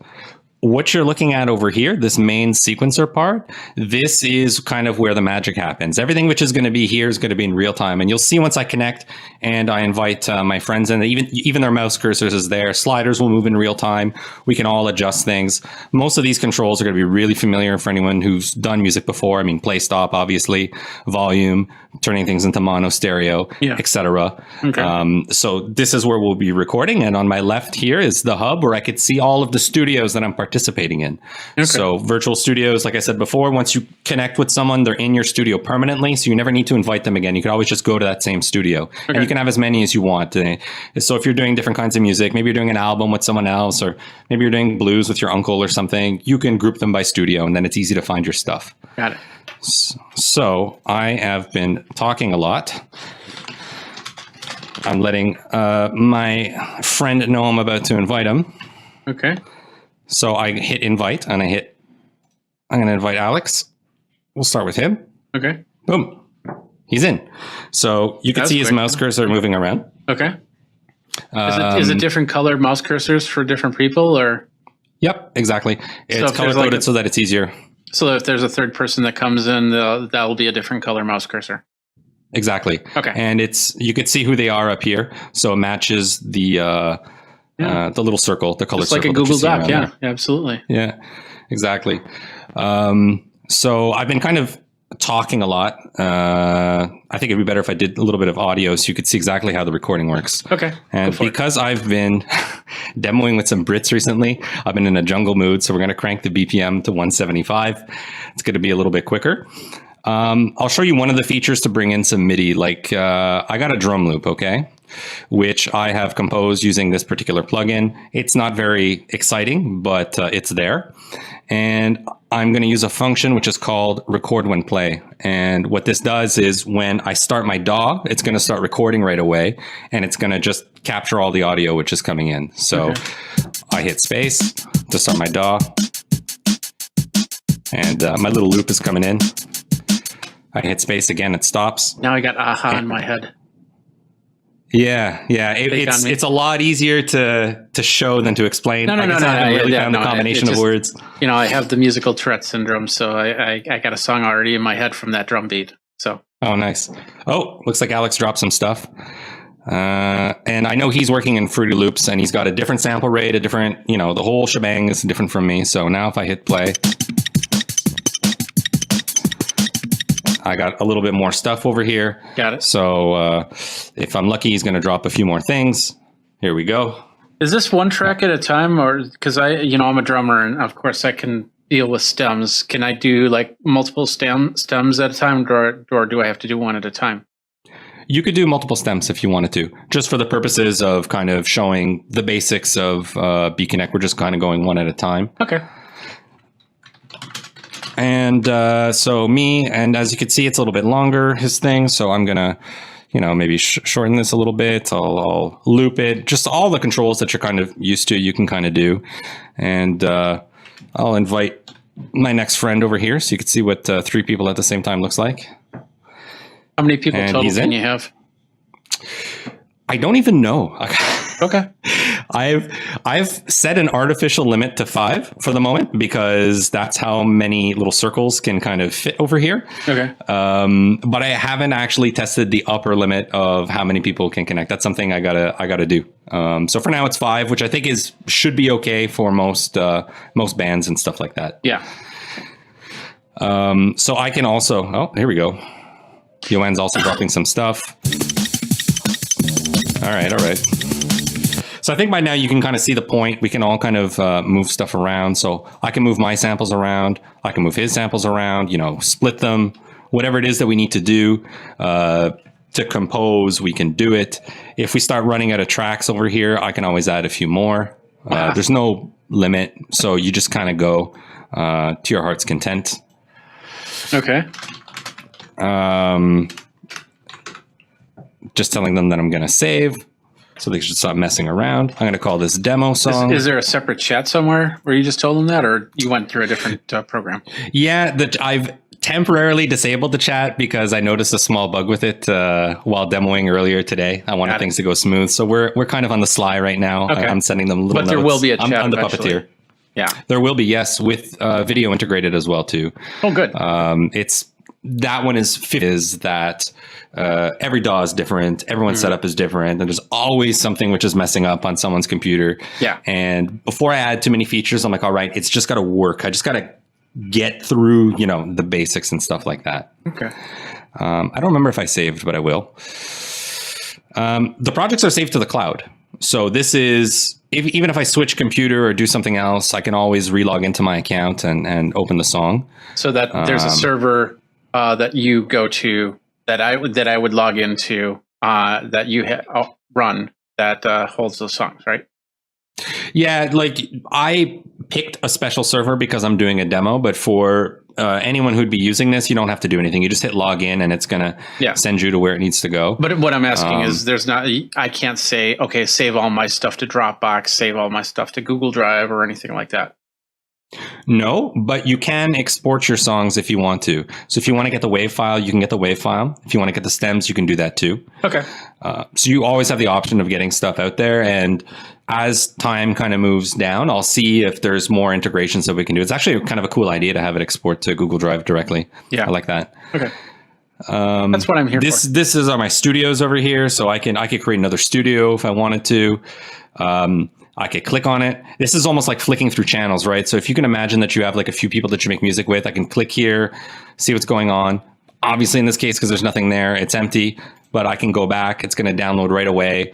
What you're looking at over here, this main sequencer part, this is kind of where the magic happens. Everything which is going to be here is going to be in real time. And you'll see once I connect and I invite my friends in, even their mouse cursors is there. Sliders will move in real time. We can all adjust things. Most of these controls are going to be really familiar for anyone who's done music before. I mean, play stop, obviously, volume, turning things into mono stereo, etc. Okay. So this is where we'll be recording. And on my left here is the hub where I could see all of the studios that I'm participating in. Okay. So virtual studios, like I said before, once you connect with someone, they're in your studio permanently. So you never need to invite them again. You can always just go to that same studio. Okay. And you can have as many as you want. So if you're doing different kinds of music, maybe you're doing an album with someone else, or maybe you're doing blues with your uncle or something, you can group them by studio, and then it's easy to find your stuff. Got it. So I have been talking a lot. I'm letting my friend know I'm about to invite him. Okay. So I hit invite, and I'm going to invite Alex. We'll start with him. Okay. Boom. He's in. So you can see his mouse cursor moving around. Okay. Is it different colored mouse cursors for different people, or? Yep, exactly. It's color coded so that it's easier. So if there's a third person that comes in, that will be a different color mouse cursor. Exactly. Okay. And you could see who they are up here, so it matches the little circle, the color circle. It's like a Google Doc. Yeah, absolutely. Yeah, exactly. So I've been kind of talking a lot. I think it'd be better if I did a little bit of audio so you could see exactly how the recording works. Okay. And because I've been demoing with some Brits recently, I've been in a jungle mood. So we're going to crank the BPM to 175. It's going to be a little bit quicker. I'll show you one of the features to bring in some MIDI. Like I got a drum loop, okay, which I have composed using this particular plugin. It's not very exciting, but it's there. And I'm going to use a function which is called record when play. And what this does is when I start my DAW, it's going to start recording right away. And it's going to just capture all the audio which is coming in. So I hit space to start my DAW. And my little loop is coming in. I hit space again, it stops. Now I got aha in my head. Yeah. It's a lot easier to show than to explain. No. I haven't really found the combination of words. You know, I have the musical Tourette syndrome, so I got a song already in my head from that drum beat. So. Oh, nice. Oh, looks like Alex dropped some stuff. And I know he's working in Fruity Loops, and he's got a different sample rate, a different, the whole shebang is different from me. So now if I hit play, I got a little bit more stuff over here. Got it. So if I'm lucky, he's going to drop a few more things. Here we go. Is this one track at a time, or because I'm a drummer and of course I can deal with stems. Can I do like multiple stems at a time, or do I have to do one at a time? You could do multiple stems if you wanted to, just for the purposes of kind of showing the basics of BConnect. We're just kind of going one at a time. Okay. And so and as you can see, it's a little bit longer, his thing. So I'm going to, maybe shorten this a little bit. I'll loop it. Just all the controls that you're kind of used to, you can kind of do. And I'll invite my next friend over here so you can see what 3 people at the same time looks like. How many people total can you have? I don't even know. Okay. I've set an artificial limit to 5 for the moment because that's how many little circles can kind of fit over here. Okay. But I haven't actually tested the upper limit of how many people can connect. That's something I gotta do. So for now it's 5, which I think should be okay for most bands and stuff like that. Yeah. So I can also. Here we go. Joanne's also dropping some stuff. All right. So I think by now you can kind of see the point. We can all kind of move stuff around. So I can move my samples around. I can move his samples around, split them, whatever it is that we need to do to compose, we can do it. If we start running out of tracks over here, I can always add a few more. There's no limit. So you just kind of go to your heart's content. Okay. Just telling them that I'm going to save so they should stop messing around. I'm going to call this demo song. Is there a separate chat somewhere where you just told them that, or you went through a different program? Yeah, I've temporarily disabled the chat because I noticed a small bug with it while demoing earlier today. I wanted things to go smooth. So we're kind of on the sly right now. Okay. I'm sending them little notes. But there will be a chat I'm the eventually. puppeteer. Yeah. There will be, yes, with video integrated as well, too. Oh, good. That one is that every DAW is different. Everyone's setup is different. And there's always something which is messing up on someone's computer. Yeah. And before I add too many features, I'm like, all right, it's just got to work. I just got to get through, the basics and stuff like that. Okay. I don't remember if I saved, but I will. The projects are saved to the cloud. So this is, even if I switch computer or do something else, I can always relog into my account and open the song. So that there's a server that you go to that I would log into that you run that holds those songs, right? Yeah, like I picked a special server because I'm doing a demo, but for anyone who'd be using this, you don't have to do anything. You just hit login and it's going to send you to where it needs to go. But what I'm asking is I can't say, okay, save all my stuff to Dropbox, save all my stuff to Google Drive or anything like that. No, but you can export your songs if you want to. So if you want to get the WAV file, you can get the WAV file. If you want to get the stems, you can do that too. Okay. So you always have the option of getting stuff out there. And as time kind of moves down, I'll see if there's more integrations that we can do. It's actually kind of a cool idea to have it export to Google Drive directly. Yeah. I like that. Okay. That's what I'm here for. This is my studios over here. So I could create another studio if I wanted to. I could click on it. This is almost like flicking through channels, right? So if you can imagine that you have like a few people that you make music with, I can click here, see what's going on. Obviously in this case, because there's nothing there, it's empty, but I can go back. It's going to download right away.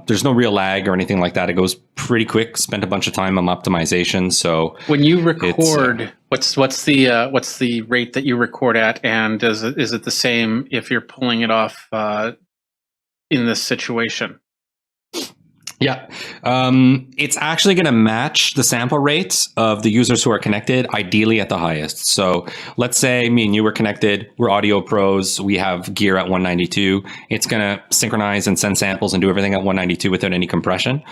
There's no real lag or anything like that. It goes pretty quick. Spent a bunch of time on optimization. So when you record, what's the rate that you record at, and is it the same if you're pulling it off in this situation? Yeah, it's actually going to match the sample rates of the users who are connected, ideally at the highest. So let's say me and you were connected, we're audio pros, we have gear at 192. It's going to synchronize and send samples and do everything at 192 without any compression.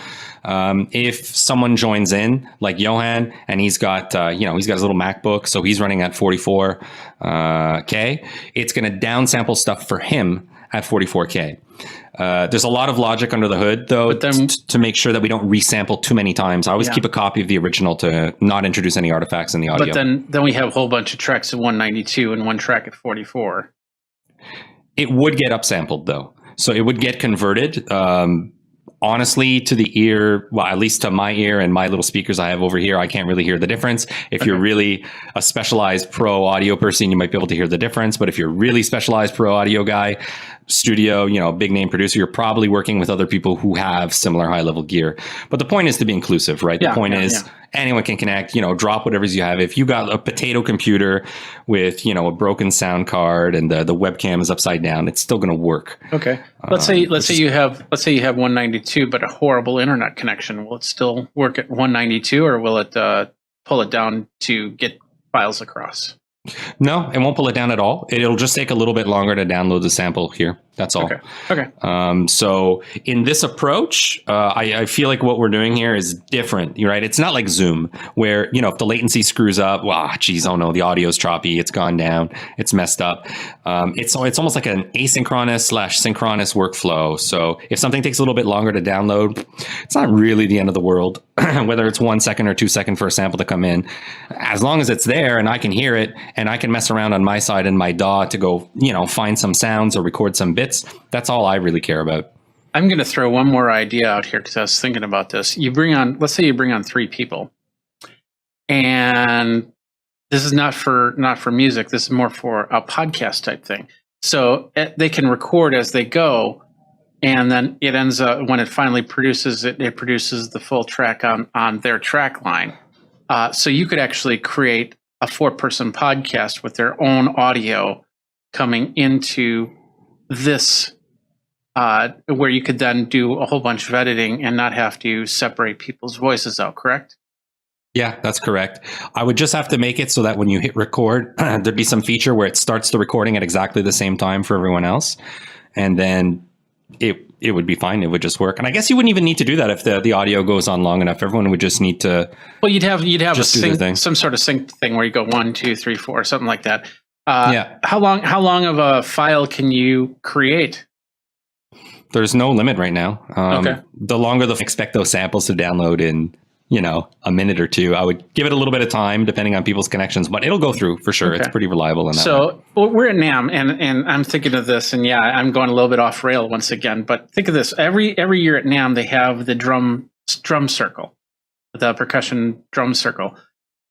If someone joins in, like Johan, and he's got he's got his little MacBook, so he's running at 44K, it's going to downsample stuff for him at 44K. There's a lot of logic under the hood, though, to make sure that we don't resample too many times. I always keep a copy of the original to not introduce any artifacts in the audio. But then we have a whole bunch of tracks at 192 and one track at 44. It would get upsampled, though. So it would get converted. Honestly, to the ear, well, at least to my ear and my little speakers I have over here, I can't really hear the difference. If you're really a specialized pro audio person, you might be able to hear the difference. But if you're really specialized pro audio guy, studio, big name producer, you're probably working with other people who have similar high level gear. But the point is to be inclusive, right? The point is anyone can connect, drop whatever you have. If you got a potato computer with, a broken sound card and the webcam is upside down, it's still going to work. Okay. Let's say you have 192, but a horrible internet connection. Will it still work at 192, or will it pull it down to get files across? No, it won't pull it down at all. It'll just take a little bit longer to download the sample here. That's all. Okay. So in this approach, I feel like what we're doing here is different, right? It's not like Zoom where, if the latency screws up, oh no, the audio's choppy, it's gone down, it's messed up. It's almost like an asynchronous/synchronous workflow. So if something takes a little bit longer to download, it's not really the end of the world, whether it's 1 second or 2 seconds for a sample to come in. As long as it's there and I can hear it and I can mess around on my side in my DAW to go, find some sounds or record some bits, that's all I really care about. I'm going to throw one more idea out here because I was thinking about this. Let's say you bring on 3 people, and this is not for music. This is more for a podcast type thing. So they can record as they go, and then it ends up when it finally produces it produces the full track on their track line. So you could actually create a 4-person podcast with their own audio coming into this, where you could then do a whole bunch of editing and not have to separate people's voices out, correct? Yeah, that's correct. I would just have to make it so that when you hit record, there'd be some feature where it starts the recording at exactly the same time for everyone else. And then it would be fine. It would just work. And I guess you wouldn't even need to do that if the audio goes on long enough. Everyone would just need to. Well, you'd have some sort of sync thing where you go 1, 2, 3, 4, something like that. How long of a file can you create? There's no limit right now. Okay. The longer expect those samples to download in, a minute or 2. I would give it a little bit of time depending on people's connections, but it'll go through for sure. Okay. It's pretty reliable in that. So we're at NAMM, and I'm thinking of this, and I'm going a little bit off rail once again. But think of this: every year at NAMM they have the drum circle, the percussion drum circle.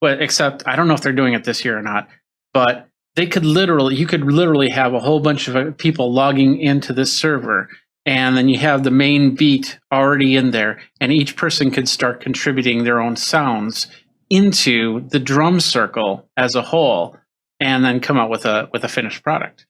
But except I don't know if they're doing it this year or not. But you could literally have a whole bunch of people logging into this server. And then you have the main beat already in there, and each person could start contributing their own sounds into the drum circle as a whole, and then come out with a finished product.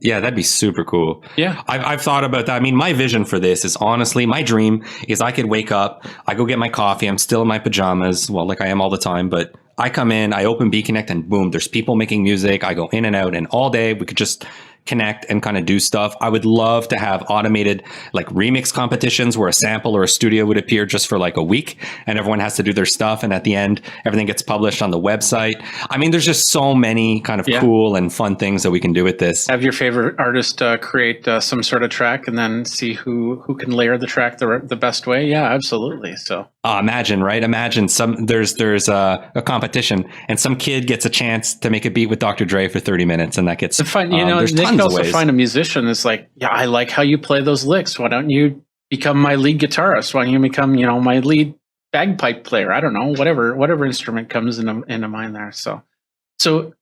Yeah, that'd be super cool. Yeah, I've thought about that. I mean, my vision for this is honestly, my dream is I could wake up, I go get my coffee, I'm still in my pajamas, well, like I am all the time, but I come in, I open Beat Connect, and boom, there's people making music. I go in and out, and all day we could just connect and kind of do stuff. I would love to have automated like remix competitions where a sample or a studio would appear just for like a week and everyone has to do their stuff. And at the end, everything gets published on the website. I mean, there's just so many kind of cool and fun things that we can do with this. Have your favorite artist create some sort of track and then see who can layer the track the best way. Yeah, absolutely. So imagine, right? Imagine there's a competition and some kid gets a chance to make a beat with Dr. Dre for 30 minutes and that gets fun. They can also find a musician that's like, yeah, I like how you play those licks. Why don't you, become my lead guitarist? Why don't you become, my lead bagpipe player? I don't know, whatever instrument comes into mind there. So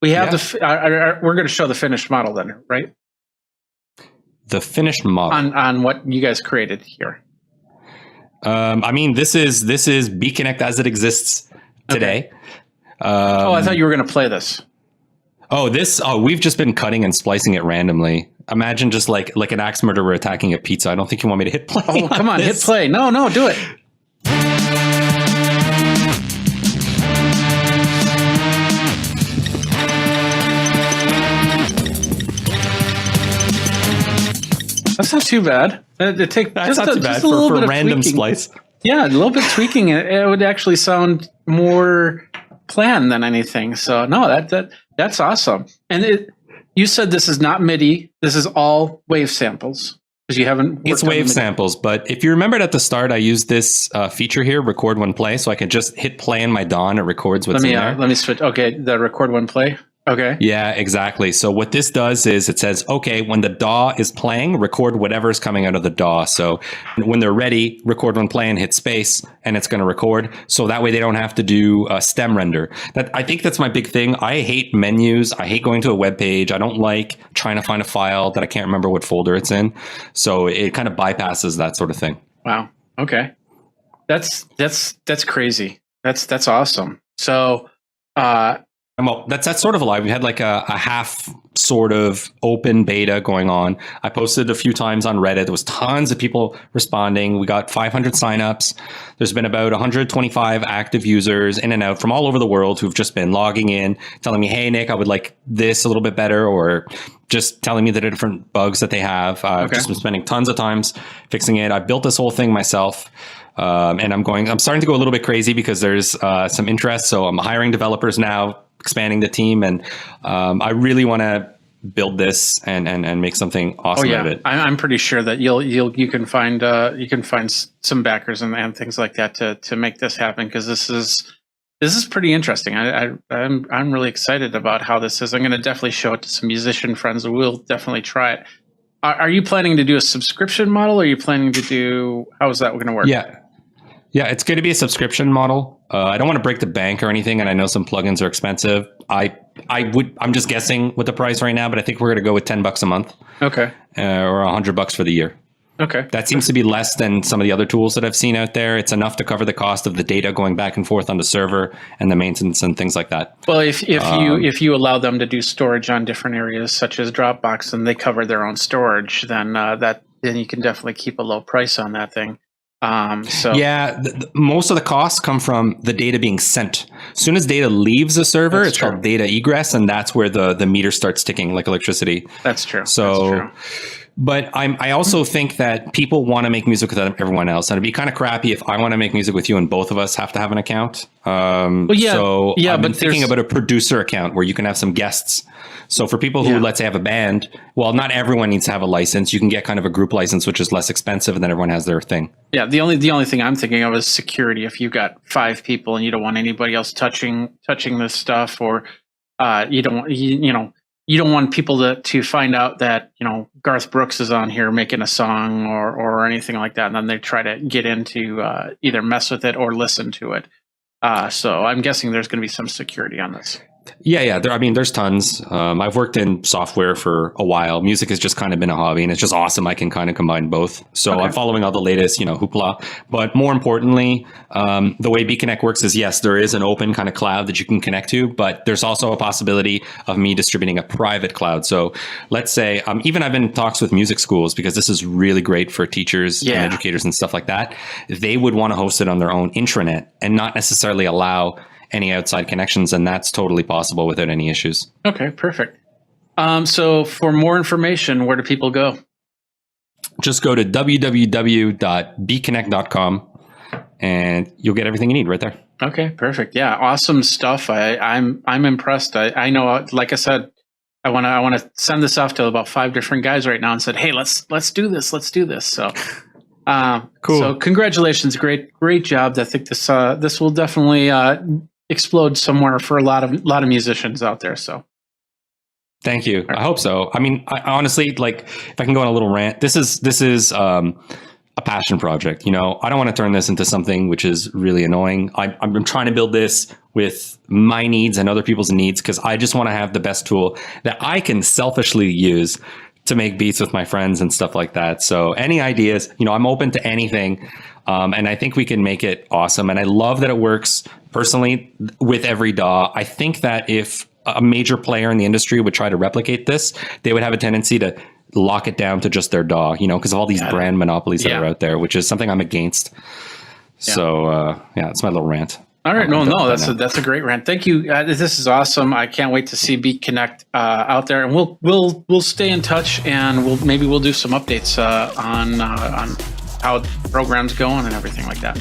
we have we're going to show the finished model then, right? The finished model on what you guys created here. This is BeeConnect as it exists today. Okay. I thought you were going to play this. We've just been cutting and splicing it randomly. Imagine just like an axe murderer attacking a pizza. I don't think you want me to hit play. Oh, come on, hit play. No, do it. That's not too bad. That's not too bad for random tweaking. splice. Yeah, a little bit tweaking it would actually sound more planned than anything. So no, that's awesome. And you said this is not MIDI. This is all wave samples because you haven't. It's wave samples, but if you remembered at the start, I used this feature here, record one play, so I can just hit play in my DAW and it records what's in there. Let me switch. Okay, the record one play. Okay. Yeah, exactly. So what this does is it says, okay, when the DAW is playing, record whatever's coming out of the DAW. So when they're ready, record when playing, hit space, and it's going to record. So that way they don't have to do a stem render. I think that's my big thing. I hate menus. I hate going to a web page. I don't like trying to find a file that I can't remember what folder it's in. So it kind of bypasses that sort of thing. Wow. Okay. That's crazy. That's awesome. So, well, that's sort of a lie. We had like a half sort of open beta going on. I posted a few times on Reddit. There was tons of people responding. We got 500 signups. There's been about 125 active users in and out from all over the world who've just been logging in, telling me, hey, Nick, I would like this a little bit better, or just telling me the different bugs that they have. I've just been spending tons of times fixing it. I built this whole thing myself. And I'm starting to go a little bit crazy because there's some interest. So I'm hiring developers now, expanding the team, and I really want to build this and make something awesome out of it. I'm pretty sure that you can find some backers and things like that to make this happen, because this is pretty interesting. I'm really excited about how this is. I'm going to definitely show it to some musician friends. We'll definitely try it. Are you planning to do a subscription model? Or are you planning to do, how is that going to work? Yeah, it's going to be a subscription model. I don't want to break the bank or anything, and I know some plugins are expensive. I'm just guessing with the price right now, but I think we're going to go with $10 a month. Okay. Or $100 for the year. Okay. That seems to be less than some of the other tools that I've seen out there. It's enough to cover the cost of the data going back and forth on the server and the maintenance and things like that. Well, if you allow them to do storage on different areas such as Dropbox, and they cover their own storage, then you can definitely keep a low price on that thing. Most of the costs come from the data being sent. As soon as data leaves the server, it's called data egress, and that's where the meter starts ticking like electricity. That's true. But I also think that people want to make music with everyone else, and it'd be kind of crappy if I want to make music with you and both of us have to have an account. I've been thinking about a producer account where you can have some guests. So for people who, let's say, have a band, well, not everyone needs to have a license. You can get kind of a group license, which is less expensive, and then everyone has their thing. Yeah, the only thing I'm thinking of is security. If you've got 5 people and you don't want anybody else touching this stuff, or you don't want people to find out that Garth Brooks is on here making a song or anything like that, and then they try to get into either mess with it or listen to it. So I'm guessing there's going to be some security on this. Yeah. There's tons. I've worked in software for a while. Music has just kind of been a hobby, and it's just awesome. I can kind of combine both. So I'm following all the latest, hoopla. But more importantly, the way BeeConnect works is, yes, there is an open kind of cloud that you can connect to, but there's also a possibility of me distributing a private cloud. So let's say, even I've been in talks with music schools, because this is really great for teachers and educators and stuff like that. They would want to host it on their own intranet and not necessarily allow any outside connections, and that's totally possible without any issues. Okay, perfect. So for more information, where do people go? Just go to www.beeconnect.com and you'll get everything you need right there. Okay, perfect. Yeah, awesome stuff. I'm impressed. I know, like I said, I want to send this off to about 5 different guys right now and said, hey, let's do this. So cool. So congratulations, great job. I think this will definitely explode somewhere for a lot of musicians out there. So thank you. I hope so. I honestly, like, if I can go on a little rant, this is a passion project. You know, I don't want to turn this into something which is really annoying. I'm trying to build this with my needs and other people's needs because I just want to have the best tool that I can selfishly use to make beats with my friends and stuff like that. So any ideas, you know, I'm open to anything. And I think we can make it awesome. And I love that it works personally with every DAW. I think that if a major player in the industry would try to replicate this, they would have a tendency to lock it down to just their DAW, you know, because of all these brand monopolies that are out there, which is something I'm against. So that's my little rant. All right, that's a great rant. Thank you. This is awesome. I can't wait to see Beat Connect out there, and we'll stay in touch, and we'll do some updates on how the program's going and everything like that.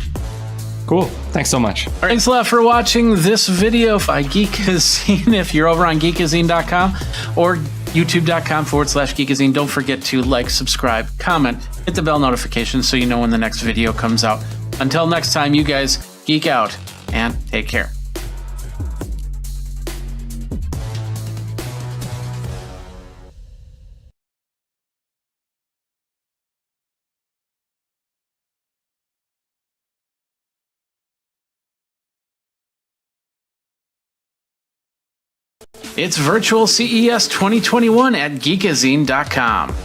Cool. Thanks so much. All right, thanks a lot for watching this video by Geekazine. If you're over on geekazine.com or youtube.com/Geekazine, don't forget to like, subscribe, comment, hit the bell notification so you know when the next video comes out. Until next time, you guys geek out and take care. It's virtual CES 2021 at Geekazine.com.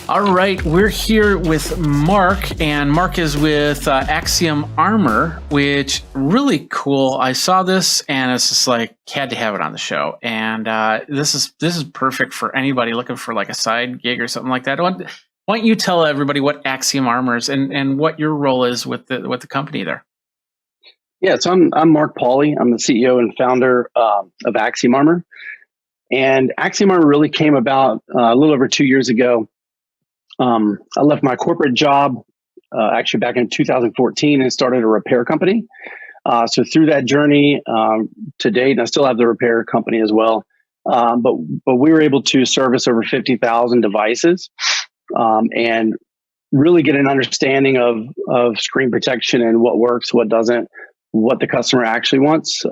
All right, we're here with Mark, and Mark is with Axiom Armor, which really cool. I saw this, and it's just like had to have it on the show. And this is perfect for anybody looking for like a side gig or something like that. Why don't you tell everybody what Axiom Armor is and what your role is with the company there? Yeah, so I'm Mark Pauly. I'm the CEO and founder of Axiom Armor. And Axiom Armor really came about a little over 2 years ago. I left my corporate job actually back in 2014 and started a repair company. So through that journey to date, and I still have the repair company as well, but we were able to service over 50,000 devices and really get an understanding of screen protection and what works, what doesn't, what the customer actually wants.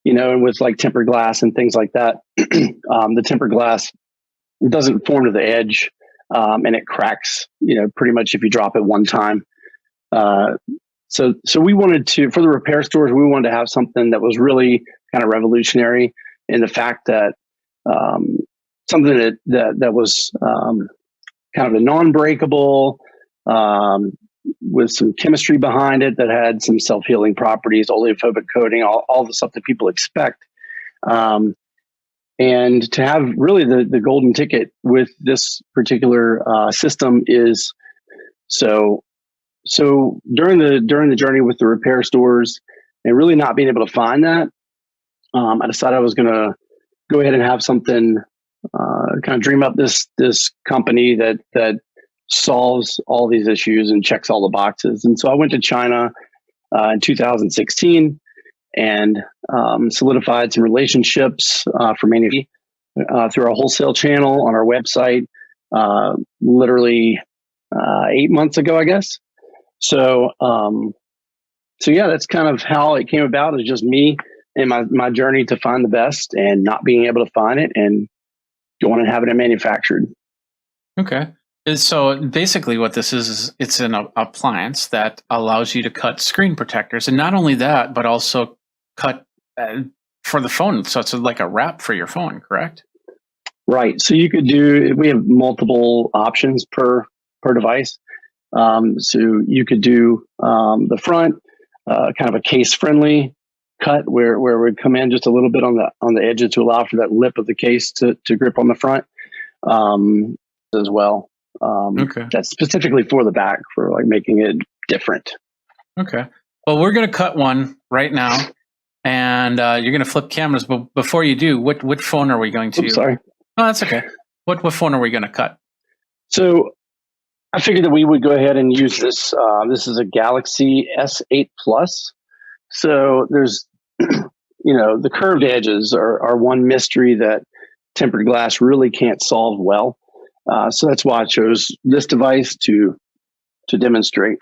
You know, and with like tempered glass and things like that, the tempered glass doesn't form to the edge. And it cracks, you know, pretty much if you drop it one time. So we wanted to, for the repair stores, we wanted to have something that was really kind of revolutionary in the fact that something that was kind of a non-breakable, with some chemistry behind it that had some self-healing properties, oleophobic coating, all the stuff that people expect. And to have really the golden ticket with this particular system is so during the journey with the repair stores and really not being able to find that, I decided I was going to go ahead and have something kind of dream up this company that solves all these issues and checks all the boxes. And so I went to China in 2016. And solidified some relationships for many through our wholesale channel on our website, literally 8 months ago, I guess. So yeah, that's kind of how it came about. It's just me and my journey to find the best and not being able to find it and going and having it manufactured. Okay. So basically what this is it's an appliance that allows you to cut screen protectors. And not only that, but also cut for the phone. So it's like a wrap for your phone, correct? Right. So you could we have multiple options per device. So you could do the front, kind of a case friendly cut where it would come in just a little bit on the edges to allow for that lip of the case to grip on the front as well. Okay. That's specifically for the back for like making it different. Okay. Well, we're going to cut one right now. And you're going to flip cameras, but before you do, what phone are we going to? Oops, sorry. Oh, that's okay. What phone are we going to cut? So I figured that we would go ahead and use this. This is a Galaxy S8 Plus. So there's, the curved edges are one mystery that tempered glass really can't solve well. So that's why I chose this device to demonstrate.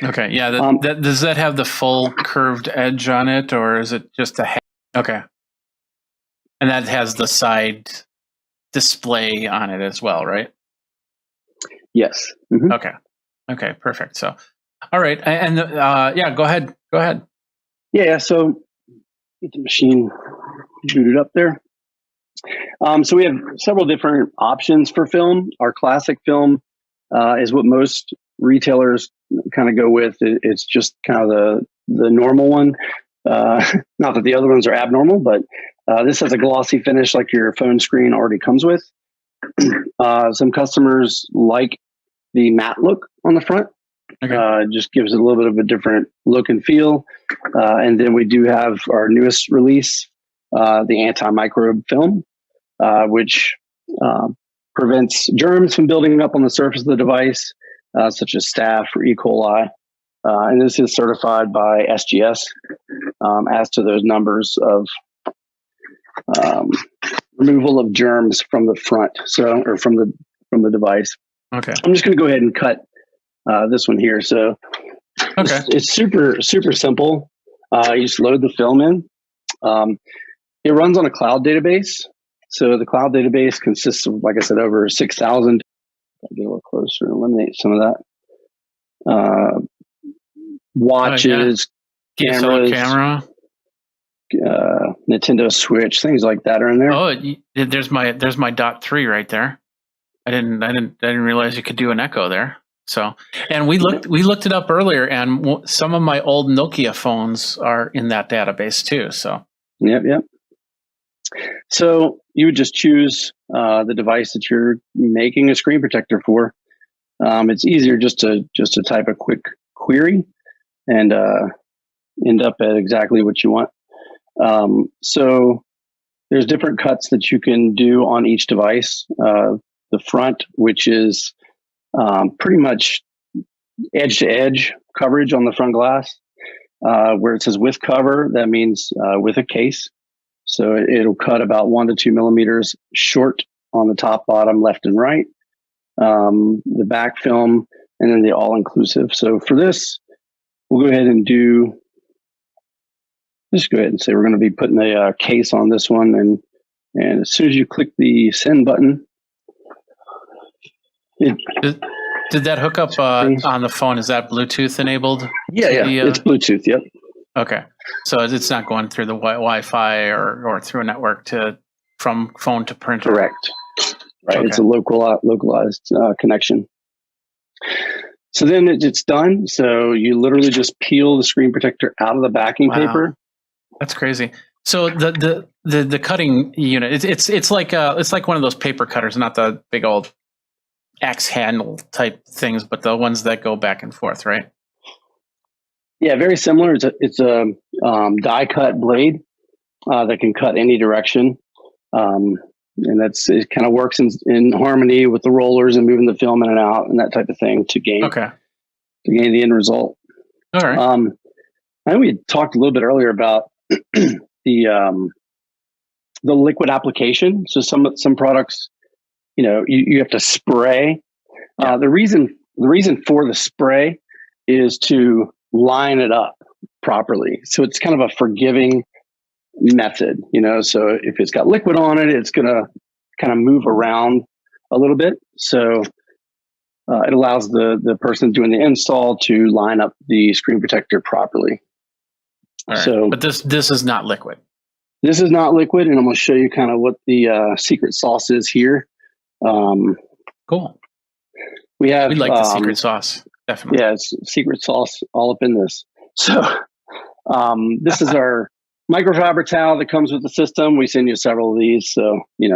Okay, yeah. Does that have the full curved edge on it, or is it just a? Okay, and that has the side display on it as well, right? Yes. Okay. Okay. Perfect. So, all right. And yeah, go ahead. Go ahead. Yeah. So get the machine booted up there. So we have several different options for film. Our classic film is what most retailers kind of go with. It's just kind of the normal one. Not that the other ones are abnormal, but this has a glossy finish like your phone screen already comes with. Some customers like the matte look on the front. Just gives it a little bit of a different look and feel. And then we do have our newest release, the anti-microbe film, which prevents germs from building up on the surface of the device, such as staph or E. coli. And this is certified by SGS as to those numbers of removal of germs from the front, or from the device. Okay. I'm just going to go ahead and cut this one here. So it's super simple. You just load the film in. It runs on a cloud database. So the cloud database consists of, like I said, over 6,000. I'll get a little closer and eliminate some of that. Watches, DSLR cameras, Nintendo Switch, things like that are in there. Oh, there's my dot 3 right there. I didn't realize you could do an echo there. So, and we looked it up earlier, and some of my old Nokia phones are in that database too. So, yep. So you would just choose the device that you're making a screen protector for. It's easier just to type a quick query and end up at exactly what you want. So there's different cuts that you can do on each device. The front, which is pretty much edge to edge coverage on the front glass, where it says with cover, that means with a case. So it'll cut about 1 to 2 millimeters short on the top, bottom, left, and right. The back film, and then the all-inclusive. So for this, we'll go ahead and just go ahead and say we're going to be putting a case on this one. And as soon as you click the send button, did that hook up on the phone? Is that Bluetooth enabled? Yeah, it's Bluetooth. Yep. Okay, so it's not going through the Wi-Fi or through a network from phone to printer. Correct. Right. Okay. It's a localized connection. So then it's done. So you literally just peel the screen protector out of the backing paper. That's crazy. So the cutting unit, it's like one of those paper cutters, not the big old axe handle type things, but the ones that go back and forth, right? Yeah, very similar. It's a die cut blade that can cut any direction, and it kind of works in harmony with the rollers and moving the film in and out and that type of thing to gain the end result. All right. I know we had talked a little bit earlier about the liquid application. So some products, you have to spray. The reason for the spray is to line it up properly. So it's kind of a forgiving method, so if it's got liquid on it, it's going to kind of move around a little bit. So it allows the person doing the install to line up the screen protector properly. All right. So, but this is not liquid. This is not liquid, and I'm going to show you kind of what the secret sauce is here. Cool. We like the secret sauce, definitely. Yeah, it's secret sauce all up in this. So this is our microfiber towel that comes with the system. We send you several of these. So, I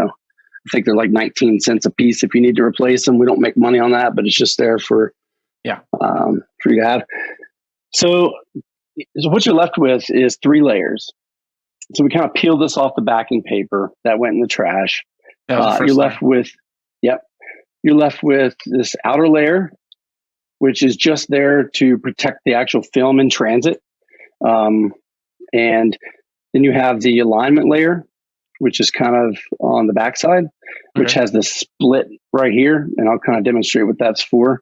think they're like 19 cents a piece if you need to replace them. We don't make money on that, but it's just there for you to have. So what you're left with is 3 layers. So we kind of peeled this off the backing paper that went in the trash. You're left with this outer layer, which is just there to protect the actual film in transit. And then you have the alignment layer, which is kind of on the backside, which has this split right here. And I'll kind of demonstrate what that's for.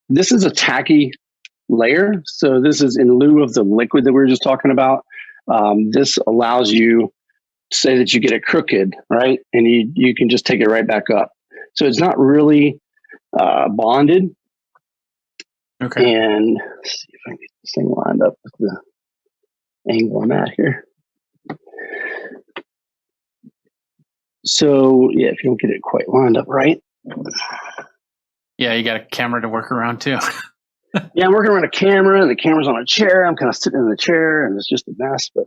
This is a tacky layer. So this is in lieu of the liquid that we were just talking about. This allows you to say that you get it crooked, right? And you can just take it right back up. So it's not really bonded. Okay. And let's see if I can get this thing lined up with the angle I'm at here. So yeah, if you don't get it quite lined up right. Yeah, you got a camera to work around too. Yeah, I'm working around a camera, and the camera's on a chair. I'm kind of sitting in the chair, and it's just a mess, but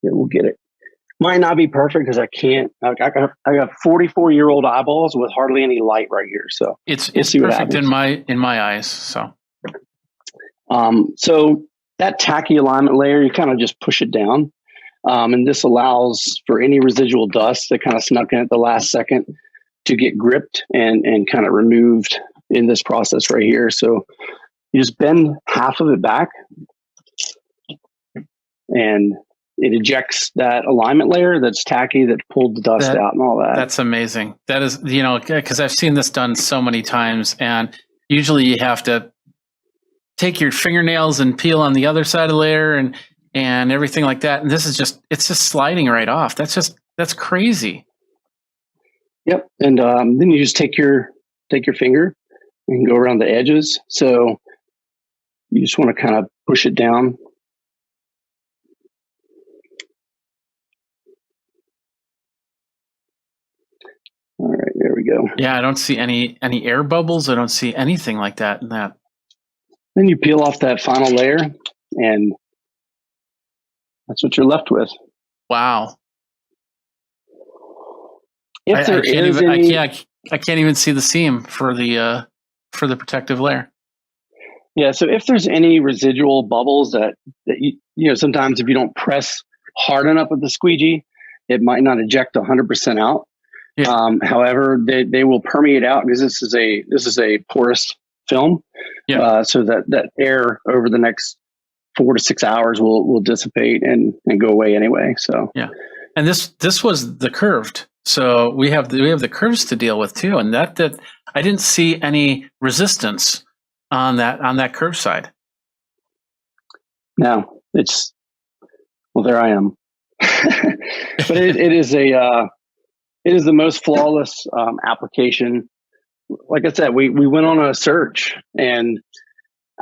yeah, we'll get it. Might not be perfect because I can't. I got 44-year-old eyeballs with hardly any light right here, so It's we'll see what perfect happens. in my eyes. So So that tacky alignment layer, you kind of just push it down, and this allows for any residual dust that kind of snuck in at the last second to get gripped and kind of removed in this process right here. So you just bend half of it back, and it ejects that alignment layer that's tacky that pulled the dust out and all that. That's amazing. That is, because I've seen this done so many times, and usually you have to take your fingernails and peel on the other side of the layer and everything like that. And this is it's just sliding right off. That's crazy. Yep. And then you just take your finger and go around the edges. So you just want to kind of push it down. All right, there we go. Yeah, I don't see any air bubbles. I don't see anything like that in that. Then you peel off that final layer, and that's what you're left with. Wow. If I there can't is even. any, I can't even see the seam for the protective layer. Yeah, so if there's any residual bubbles that sometimes if you don't press hard enough with the squeegee, it might not eject 100% out. Yeah. However, they will permeate out because this is a porous film. Yeah. So that air over the next 4 to 6 hours will dissipate and go away anyway. So yeah, and this was the curved. So we have the curves to deal with too, and that I didn't see any resistance on that curve side. No, there I am. But it is the most flawless application. Like I said, we went on a search, and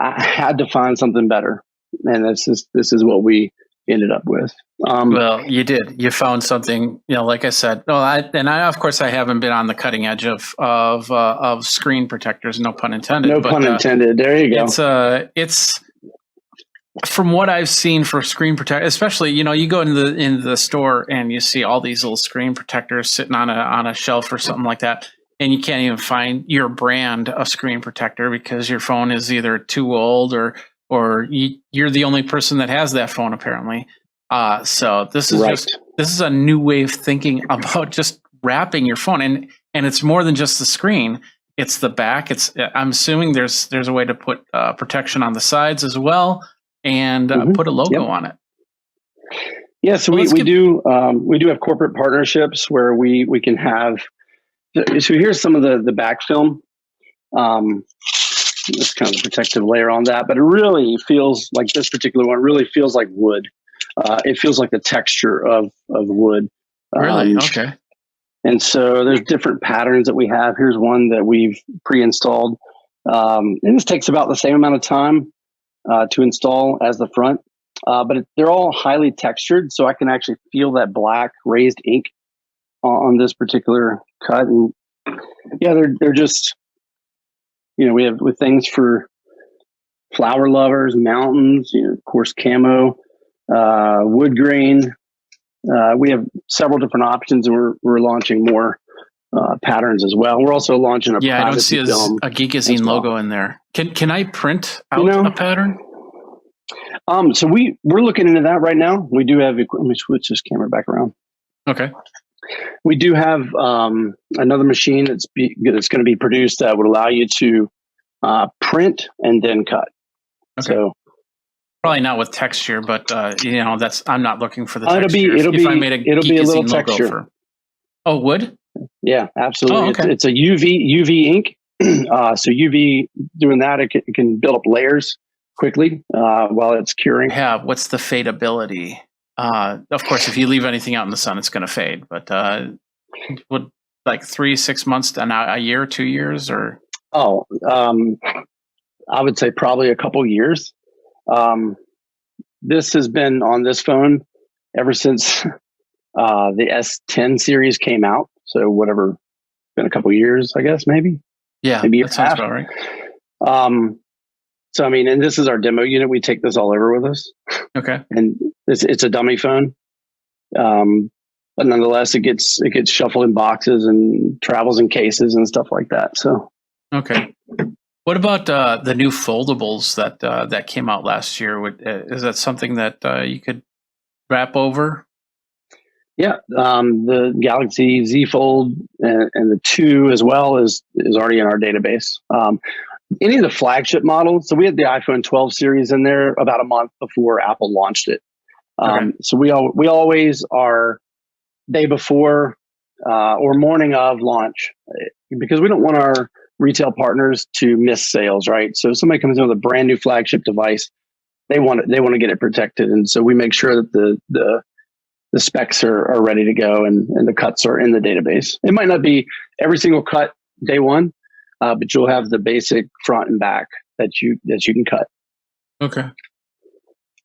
I had to find something better, and this is what we ended up with. Well, you did. You found something. Like I said. No, I of course I haven't been on the cutting edge of screen protectors. No pun intended. No pun intended. There you go. It's from what I've seen for screen protect, especially you go into the store and you see all these little screen protectors sitting on a shelf or something like that, and you can't even find your brand of screen protector because your phone is either too old or you're the only person that has that phone apparently. So this is right. This is a new way of thinking about just wrapping your phone, and it's more than just the screen. It's the back. I'm assuming there's a way to put protection on the sides as well, and put a logo on it. Yeah, so we do have corporate partnerships where we can have. So here's some of the back film. This kind of protective layer on that, but it really feels like this particular one really feels like wood. It feels like the texture of wood. Really? Okay. And so there's different patterns that we have. Here's one that we've pre-installed. And this takes about the same amount of time to install as the front. But they're all highly textured, so I can actually feel that black raised ink on this particular cut. And yeah, they're just, we have with things for flower lovers, mountains, of course, camo, wood grain. We have several different options, and we're launching more patterns as well. We're also launching a I don't see a Geekazine well. logo in there. Can I print out a pattern? So we're looking into that right now. We do have. Let me switch this camera back around. Okay. We do have another machine that's going to be produced that would allow you to print and then cut. Okay. So probably not with texture, but I'm not looking for the it'll texture. be a little texture. Wood? Yeah, absolutely. Oh, okay. It's a UV ink. So UV doing that, it can build up layers quickly while it's curing. Yeah. What's the fadeability? Of course, if you leave anything out in the sun, it's going to fade. But would like 3-6 months, a year, 2 years, or Oh, I would say probably a couple years. This has been on this phone ever since the S10 series came out. So whatever, been a couple years, I guess, maybe. Yeah, maybe that sounds about right. So I mean, and this is our demo unit. We take this all over with us. Okay. And it's a dummy phone. But nonetheless, it gets shuffled in boxes and travels in cases and stuff like that. So okay. What about the new foldables that came out last year? Is that something that you could wrap over? Yeah, the Galaxy Z Fold and the 2 as well is already in our database. Any of the flagship models. So we had the iPhone 12 series in there about a month before Apple launched it. Okay. So we always are day before or morning of launch, because we don't want our retail partners to miss sales, right? So if somebody comes in with a brand new flagship device, they want to get it protected, and so we make sure that the specs are ready to go and the cuts are in the database. It might not be every single cut day one, but you'll have the basic front and back that you can cut. Okay.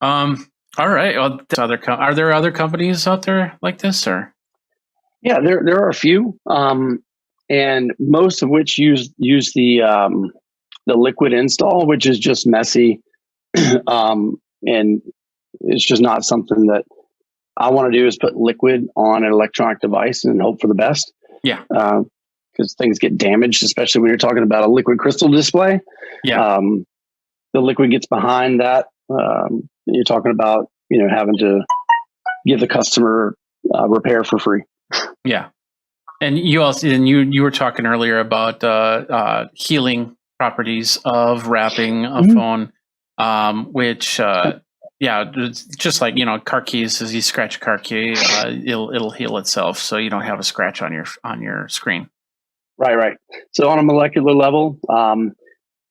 All right. Well, are there other companies out there like this, or? Yeah, there are a few, and most of which use the liquid install, which is just messy, and it's just not something that I want to do. Is put liquid on an electronic device and hope for the best. Yeah, because things get damaged, especially when you're talking about a liquid crystal display. Yeah, the liquid gets behind that. You're talking about having to give the customer repair for free. Yeah. And you were talking earlier about healing properties of wrapping a phone, which it's just like car keys. As you scratch a car key, it'll heal itself, so you don't have a scratch on your screen. Right. So on a molecular level,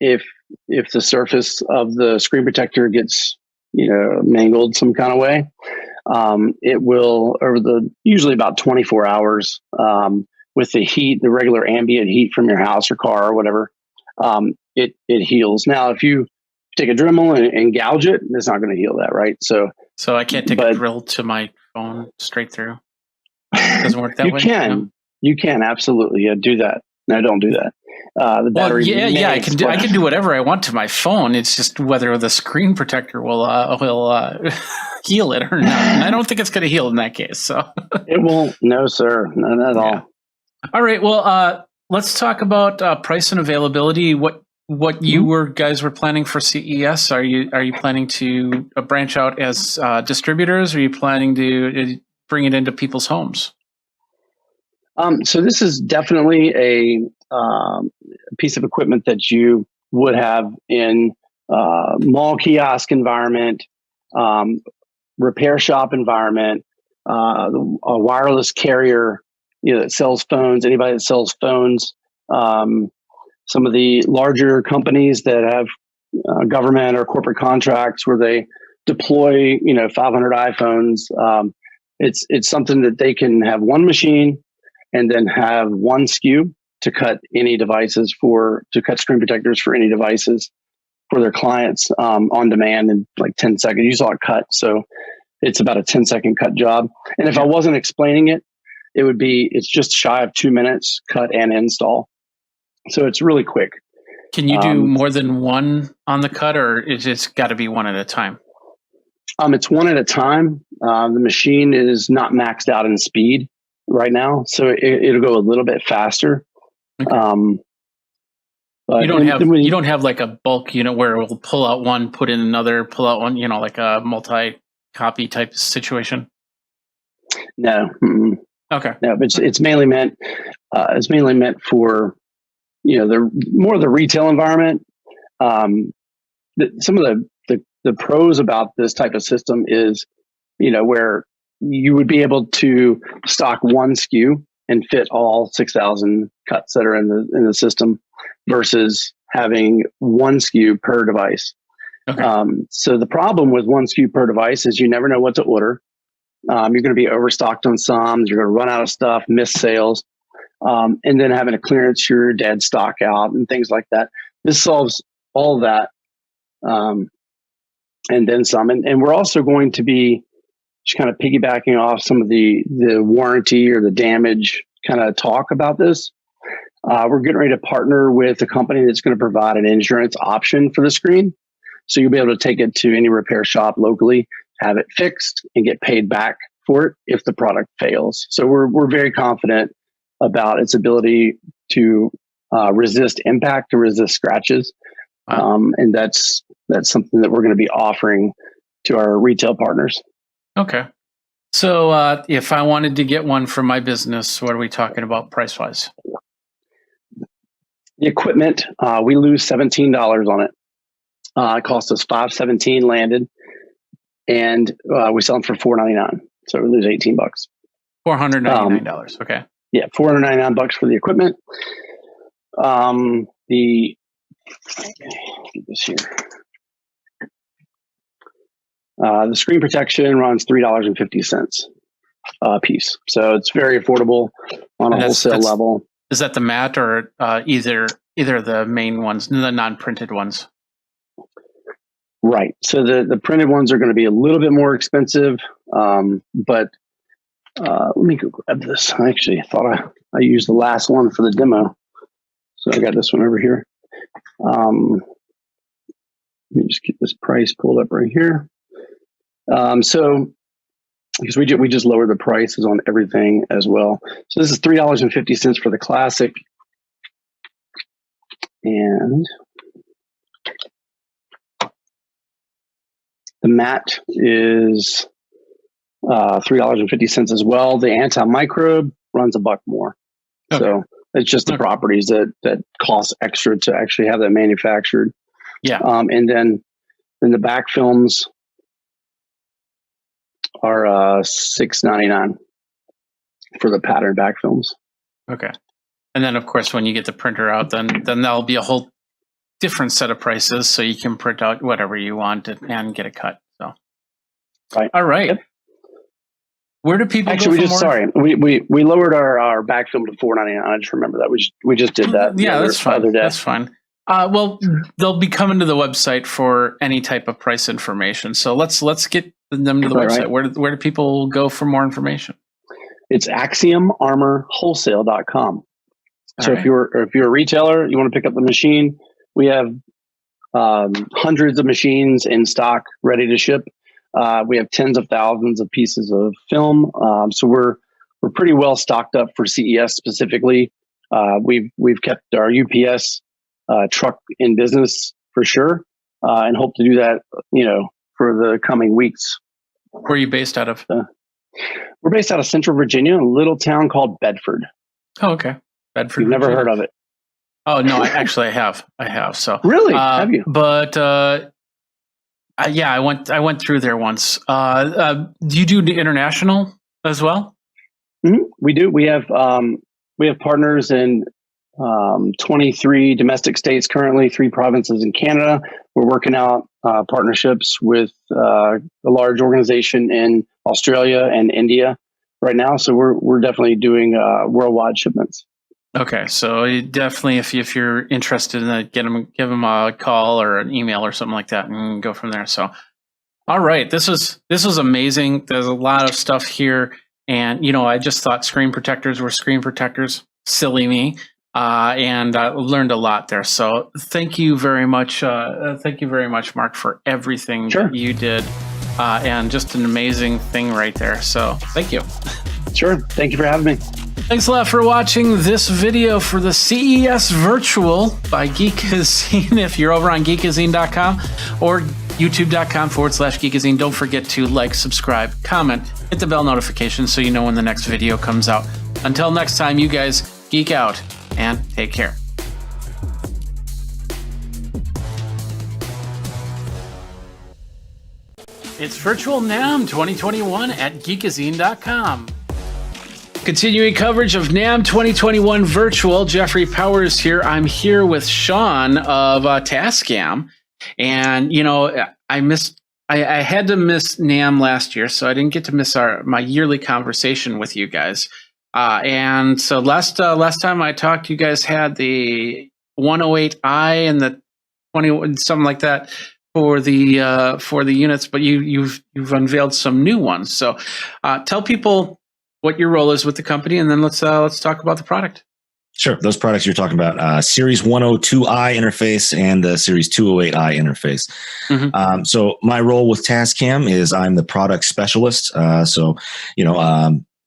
if the surface of the screen protector gets mangled some kind of way, it will, over usually about 24 hours, with the heat, the regular ambient heat from your house or car or whatever, it heals. Now, if you take a Dremel and gouge it, it's not going to heal that, right? So I can't take a drill to my phone straight through. It doesn't work that way. You can absolutely do that. No, don't do that. The battery. Well, I can do whatever I want to my phone. It's just whether the screen protector will heal it or not. And I don't think it's going to heal in that case. So it won't. No, sir, not at all. All right. Well, let's talk about price and availability. What you guys were planning for CES? Are you planning to branch out as distributors? Or are you planning to bring it into people's homes? So this is definitely a piece of equipment that you would have in mall kiosk environment, repair shop environment, a wireless carrier that sells phones. Anybody that sells phones, some of the larger companies that have government or corporate contracts where they deploy 500 iPhones. It's something that they can have one machine and then have one SKU to cut any devices to cut screen protectors for any devices for their clients on demand in like 10 seconds. You saw it cut. So it's about a 10-second cut job. And if I wasn't explaining it, it's just shy of 2 minutes cut and install. So it's really quick. Can you do more than one on the cut, or is it got to be one at a time? It's one at a time. The machine is not maxed out in speed right now, so it'll go a little bit faster. Okay. But you don't have like a bulk unit where it will pull out one, put in another, pull out one, like a multi-copy type situation. No. Okay. No, but it's mainly meant. It's mainly meant for the more of the retail environment. Some of the pros about this type of system is, where you would be able to stock one SKU and fit all 6,000 cuts that are in the system versus having one SKU per device. Okay. So the problem with one SKU per device is you never know what to order. You're going to be overstocked on some. You're going to run out of stuff, miss sales. and then having to clearance your dead stock out and things like that. This solves all of that, and then some. And we're also going to be just kind of piggybacking off some of the warranty or the damage kind of talk about this. We're getting ready to partner with a company that's going to provide an insurance option for the screen. So you'll be able to take it to any repair shop locally, have it fixed, and get paid back for it if the product fails. So we're very confident about its ability to resist impact and resist scratches. And that's something that we're going to be offering to our retail partners. Okay. So if I wanted to get one for my business, what are we talking about price-wise? The equipment, we lose $17 on it. It cost us $517 landed, and we sell them for $499. So we lose $18. $499. Okay. Yeah, $499 for the equipment. Get this here. The screen protection runs $3.50 a piece, so it's very affordable on a wholesale level. Is that the matte or either the main ones, the non-printed ones? Right. So the printed ones are going to be a little bit more expensive, but let me go grab this. I actually thought I used the last one for the demo, so I got this one over here. Let me just get this price pulled up right here. So because we just lowered the prices on everything as well. So this is $3.50 for the classic, and the matte is $3.50 as well. The anti-microbe runs $1 more. Okay. So it's just the properties that cost extra to actually have that manufactured. Yeah. And then the back films are $6.99 for the pattern back films. Okay. And then of course when you get the printer out, then that'll be a whole different set of prices, so you can print out whatever you want and get a cut. So right. All right. Yep. Where do people actually go for more? We lowered our back film to $4.99. I just remember that. We just did that. Yeah, that's fine. Other day. That's fine. Well, they'll be coming to the website for any type of price information. So let's get them to the website. Right. Where do people go for more information? It's AxiomArmorWholesale.com. So if you're a retailer, you want to pick up the machine, we have hundreds of machines in stock ready to ship. We have tens of thousands of pieces of film. So we're pretty well stocked up for CES specifically. We've kept our UPS truck in business for sure, and hope to do that, for the coming weeks. Where are you based out of? We're based out of Central Virginia, a little town called Bedford. Oh, okay. Bedford. You've never heard of it? Oh no, I have. So really, have you? But yeah, I went through there once. Do you do the international as well? Mm-hmm. We do. We have partners in 23 domestic states currently, 3 provinces in Canada. We're working out partnerships with a large organization in Australia and India right now. So we're definitely doing worldwide shipments. Okay, so you definitely, if you're interested in that, give them a call or an email or something like that, and go from there. So, all right, this was amazing. There's a lot of stuff here, and I just thought screen protectors were screen protectors. Silly me, and I learned a lot there. So, thank you very much, Mark, for everything that you did, and just an amazing thing right there. So, thank you. Sure, thank you for having me. Thanks a lot for watching this video for the CES Virtual by Geekazine. If you're over on Geekazine.com or YouTube.com/Geekazine, don't forget to like, subscribe, comment, hit the bell notification so you know when the next video comes out. Until next time, you guys geek out and take care. It's Virtual NAMM 2021 at Geekazine.com. Continuing coverage of NAMM 2021 Virtual, Jeffrey Powers here. I'm here with Sean of Tascam, and I had to miss NAMM last year, so I didn't get to miss my yearly conversation with you guys. And so last time I talked, you guys had the 108i and the 20, something like that for the units, but you've unveiled some new ones. So tell people what your role is with the company, and then let's talk about the product. Sure. Those products you're talking about, Series 102i interface and the Series 208i interface. Mm-hmm. So my role with Tascam is I'm the product specialist.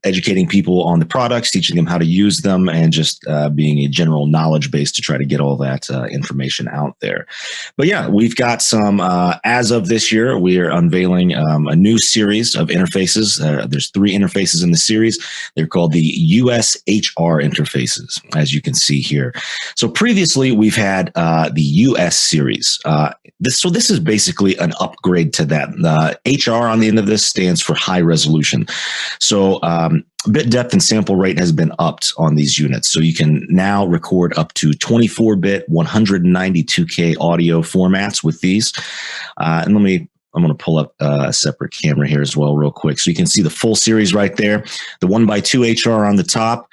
Educating people on the products, teaching them how to use them, and just being a general knowledge base to try to get all that information out there. But yeah, we've got some, as of this year, we are unveiling a new series of interfaces. There's 3 interfaces in the series. They're called the USHR interfaces, as you can see here. So previously, we've had the US series. This is basically an upgrade to that. The HR on the end of this stands for high resolution. So bit depth and sample rate has been upped on these units. So you can now record up to 24-bit 192K audio formats with these. And I'm going to pull up a separate camera here as well real quick. So you can see the full series right there. The 1x2 HR on the top.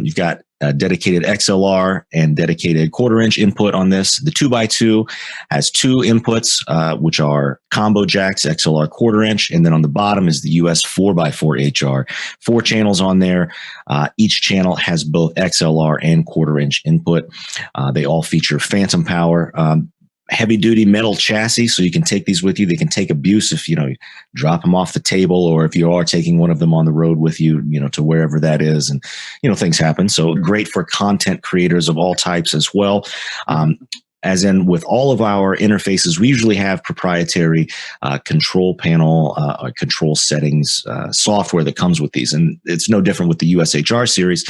You've got a dedicated XLR and dedicated 1/4-inch input on this. The 2x2 has 2 inputs, which are combo jacks, XLR 1/4-inch, and then on the bottom is the US 4x4 HR. 4 channels on there. Each channel has both XLR and 1/4-inch input. They all feature phantom power. Heavy duty metal chassis, so you can take these with you. They can take abuse if you drop them off the table, or if you are taking one of them on the road with you, to wherever that is, and things happen. So great for content creators of all types as well. As in with all of our interfaces, we usually have proprietary control panel, control settings software that comes with these. And it's no different with the USHR series.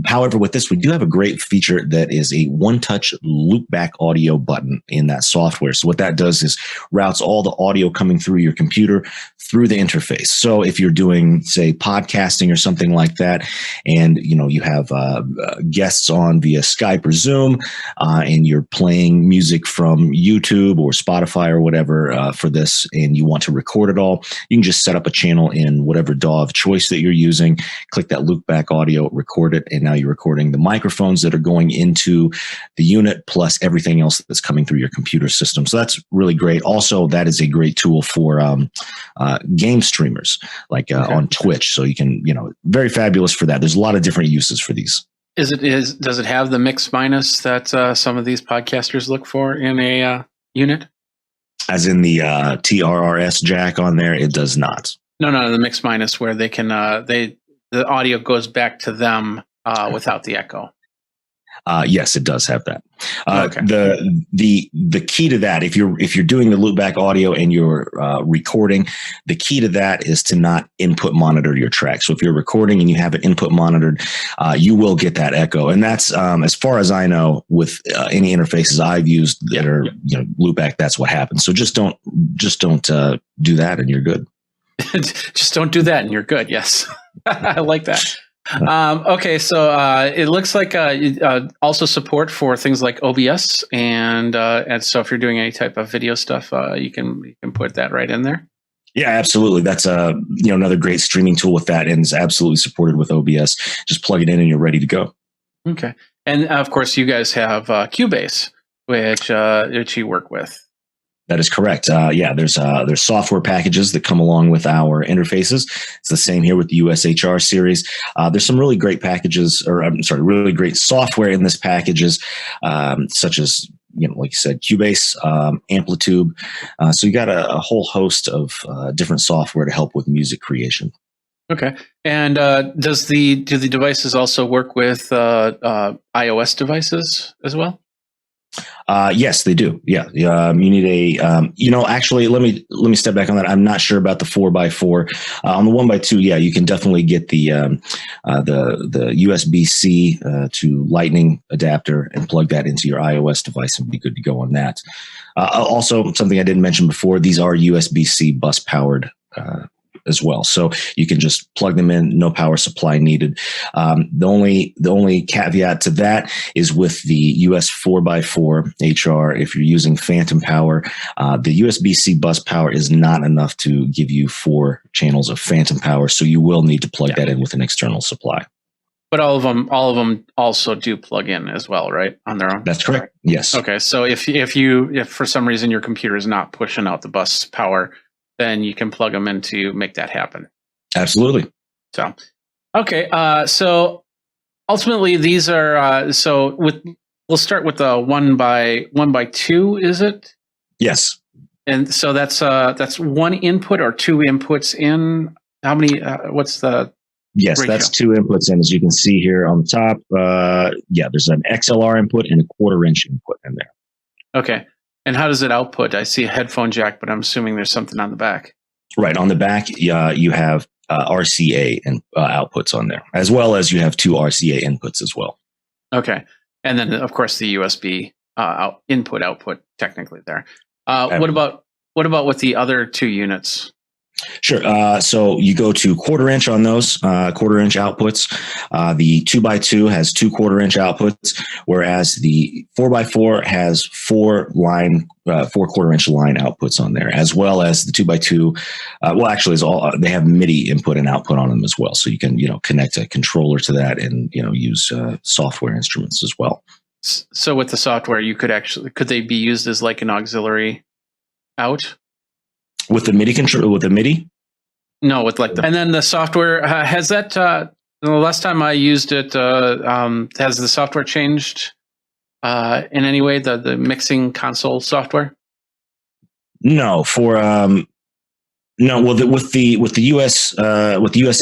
However, with this, we do have a great feature that is a one-touch loopback audio button in that software. So what that does is routes all the audio coming through your computer through the interface. So if you're doing, say, podcasting or something like that, and you have guests on via Skype or Zoom, and you're playing music from YouTube or Spotify or whatever for this, and you want to record it all, you can just set up a channel in whatever DAW of choice that you're using, click that loopback audio, record it, and now you're recording the microphones that are going into the unit plus everything else that's coming through your computer system. So that's really great. Also, that is a great tool for game streamers like on Twitch. So you can, very fabulous for that. There's a lot of different uses for these. Does it have the mix minus that some of these podcasters look for in a unit? As in the TRRS jack on there, it does not. No, the mix minus where they can the audio goes back to them without the echo. Yes, it does have that. Okay. The key to that, if you're doing the loopback audio and you're recording, the key to that is to not input monitor your track. So if you're recording and you have it input monitored, you will get that echo. And that's as far as I know with any interfaces I've used that are loopback. That's what happens. So just don't do that, and you're good. Just don't do that, and you're good. Yes, I like that. Okay, so it looks like also support for things like OBS, and so if you're doing any type of video stuff, you can put that right in there. Yeah, absolutely. That's another great streaming tool with that, and is absolutely supported with OBS. Just plug it in, and you're ready to go. Okay, and of course, you guys have Cubase, which you work with. That is correct. There's software packages that come along with our interfaces. It's the same here with the USHR series. There's some really great really great software in this packages, such as, like you said, Cubase, Amplitude. So you got a whole host of different software to help with music creation. Okay. And do the devices also work with iOS devices as well? Yes, they do. Yeah. You need actually, let me step back on that. I'm not sure about the 4x4. On the 1x2, yeah, you can definitely get the USB-C to Lightning adapter and plug that into your iOS device and be good to go on that. Also, something I didn't mention before, these are USB-C bus powered as well. So you can just plug them in, no power supply needed. The only caveat to that is with the US 4x4 HR. If you're using phantom power, the USB-C bus power is not enough to give you 4 channels of phantom power. So you will need to plug that in with an external supply. But all of them also do plug in as well, right? On their own. That's correct. Yes. Okay. So if for some reason your computer is not pushing out the bus power, then you can plug them in to make that happen. Absolutely. So, okay. So ultimately, these are we'll start with the 1x2. Is it? Yes. And so that's 1 input or 2 inputs in. How many? What's the? Yes, ratio? That's 2 inputs in, as you can see here on the top. There's an XLR input and a 1/4 inch input in there. Okay. And how does it output? I see a headphone jack, but I'm assuming there's something on the back. Right. On the back, you have RCA and outputs on there, as well as you have 2 RCA inputs as well. Okay. And then, of course, the USB input-output technically there. What about with the other 2 units? Sure. So you go to 1/4 inch on those 1/4 inch outputs. The 2x2 has 2 1/4 inch outputs, whereas the 4x4 has 4 1/4 inch line outputs on there, as well as the 2x2. They have MIDI input and output on them as well. So you can, connect a controller to that and, use software instruments as well. So with the software, could they be used as like an auxiliary out? With the MIDI control, with the MIDI? No, and then the software has that. The last time I used it, has the software changed in any way? The mixing console software? No, with the US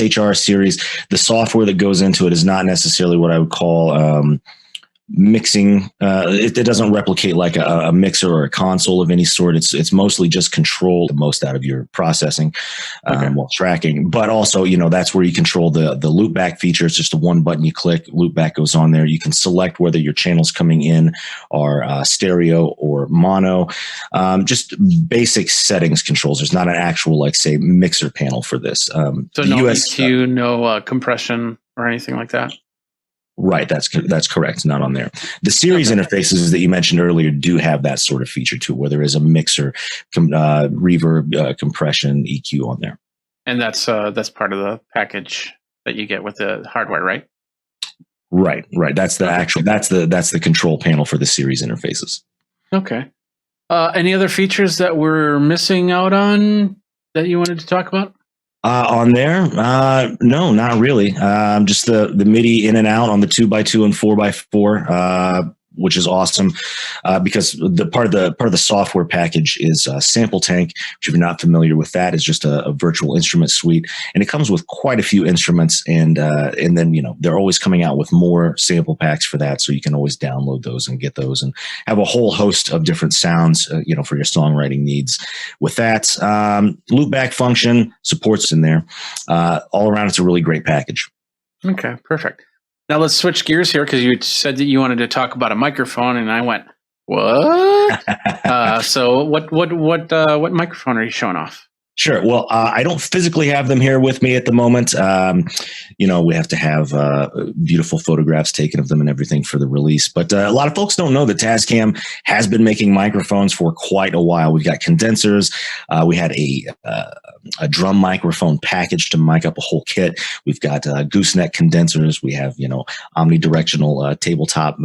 HR series, the software that goes into it is not necessarily what I would call mixing. It doesn't replicate like a mixer or a console of any sort. It's mostly just control the most out of your processing while tracking. But also, that's where you control the loopback feature. It's just a 1 button you click, loopback goes on there. You can select whether your channels coming in are stereo or mono. Just basic settings controls. There's not an actual say mixer panel for this. So no EQ, no compression or anything like that. Right, that's correct. Not on there. The series interfaces that you mentioned earlier do have that sort of feature too, where there is a mixer, reverb, compression, EQ on there. And that's part of the package that you get with the hardware, right? Right. That's the control panel for the series interfaces. Okay. Any other features that we're missing out on that you wanted to talk about? On there, no, not really. Just the MIDI in and out on the 2x2 and 4x4, which is awesome, because the part of the software package is Sample Tank, which if you're not familiar with that, is just a virtual instrument suite, and it comes with quite a few instruments, and then they're always coming out with more sample packs for that, so you can always download those and get those, and have a whole host of different sounds, for your songwriting needs. With that, loopback function supports in there. All around, it's a really great package. Okay, perfect. Now let's switch gears here, because you said that you wanted to talk about a microphone, and I went, "What?" So what microphone are you showing off? Sure. Well, I don't physically have them here with me at the moment. We have to have beautiful photographs taken of them and everything for the release. But a lot of folks don't know that Tascam has been making microphones for quite a while. We've got condensers. We had a drum microphone package to mic up a whole kit. We've got gooseneck condensers. We have, omnidirectional tabletop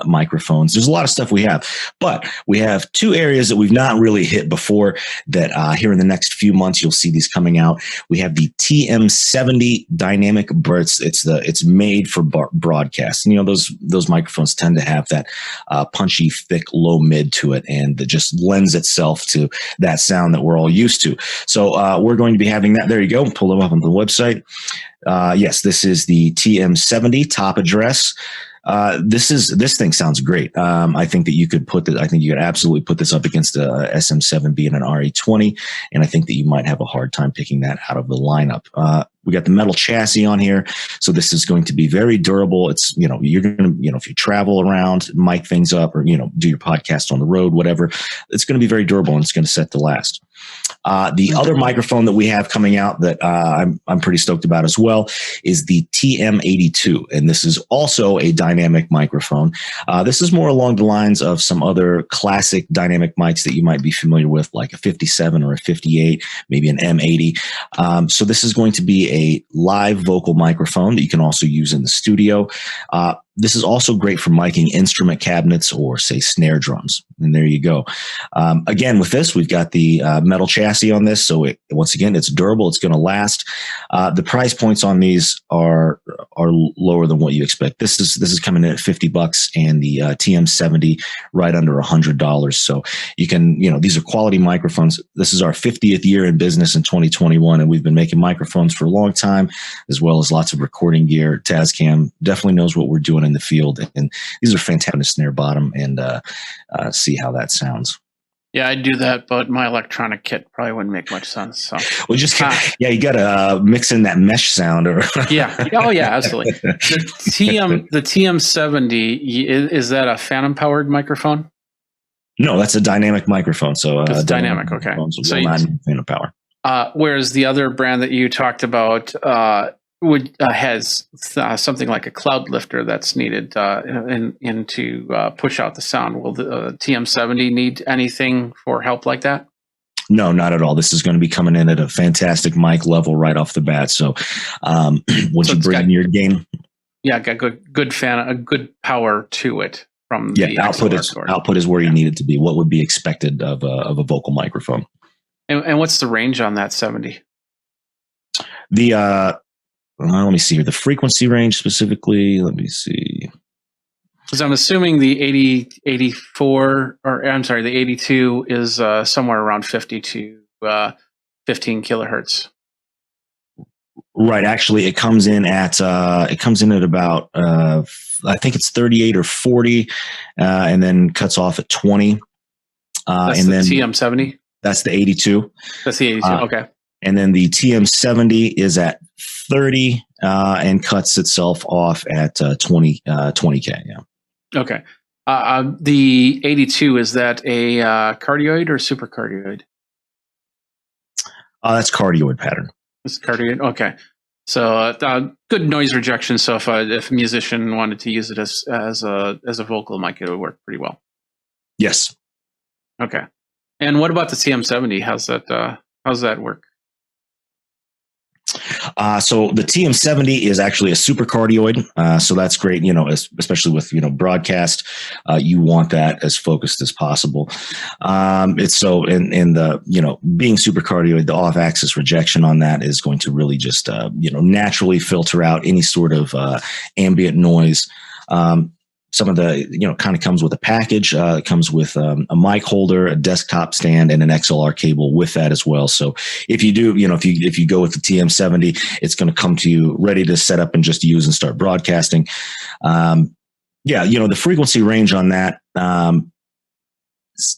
microphones. There's a lot of stuff we have. But we have 2 areas that we've not really hit before that here in the next few months, you'll see these coming out. We have the TM70 dynamic bursts. It's made for broadcast. And, those microphones tend to have that punchy, thick, low mid to it, and it just lends itself to that sound that we're all used to. So we're going to be having that. There you go. Pull them up on the website. Yes, this is the TM70 top address. This thing sounds great. I think that you could absolutely put this up against a SM7B and an RE20, and I think that you might have a hard time picking that out of the lineup. We got the metal chassis on here, so this is going to be very durable. It's you're gonna if you travel around, mic things up, or do your podcast on the road, whatever, it's going to be very durable and it's going to set to last. The other microphone that we have coming out that I'm pretty stoked about as well is the TM82, and this is also a dynamic microphone. This is more along the lines of some other classic dynamic mics that you might be familiar with, like a 57 or a 58, maybe an M80. So this is going to be a live vocal microphone that you can also use in the studio. This is also great for miking instrument cabinets or, say, snare drums. And there you go. Again, with this, we've got the metal chassis on this. So once again, it's durable. It's going to last. The price points on these are lower than what you expect. This is coming in at $50, and the TM70 right under $100. So you can, these are quality microphones. This is our 50th year in business in 2021, and we've been making microphones for a long time, as well as lots of recording gear. Tascam definitely knows what we're doing in the field, and these are fantastic snare bottom, and see how that sounds. Yeah, I'd do that, but my electronic kit probably wouldn't make much sense. So, well, you got to mix in that mesh sound, or yeah, oh yeah, absolutely. The TM70, is that a phantom powered microphone? No, that's a dynamic microphone. So it's dynamic. Okay, so not phantom power. Whereas the other brand that you talked about has something like a cloud lifter that's needed in to push out the sound. Will the TM70 need anything for help like that? No, not at all. This is going to be coming in at a fantastic mic level right off the bat. So once you bring in your gain, got good power to it from the output is where you need it to be. What would be expected of a vocal microphone? And what's the range on that 70? Let me see here. The frequency range specifically, let me see. Because I'm assuming the 84, or I'm sorry, the 82 is somewhere around 50 to 15 kilohertz. Right. Actually, it comes in at about I think it's 38 or 40, and then cuts off at 20. That's the TM70. That's the 82. That's the 82. Okay. And then the TM70 is at 30 and cuts itself off at 20K. Yeah. Okay. The 82, is that a cardioid or supercardioid? That's cardioid pattern. It's cardioid. Okay. So good noise rejection. So if a musician wanted to use it as a vocal mic, it would work pretty well. Yes. Okay. And what about the TM70? How's that work? So the TM70 is actually a supercardioid. So that's great, especially with, broadcast, you want that as focused as possible. It's so in the, being supercardioid, the off axis rejection on that is going to really just, naturally filter out any sort of, ambient noise. Some of the, kind of comes with a package. It comes with a mic holder, a desktop stand, and an XLR cable with that as well. So if you do, if you go with the TM70, it's going to come to you ready to set up and just use and start broadcasting. The frequency range on that,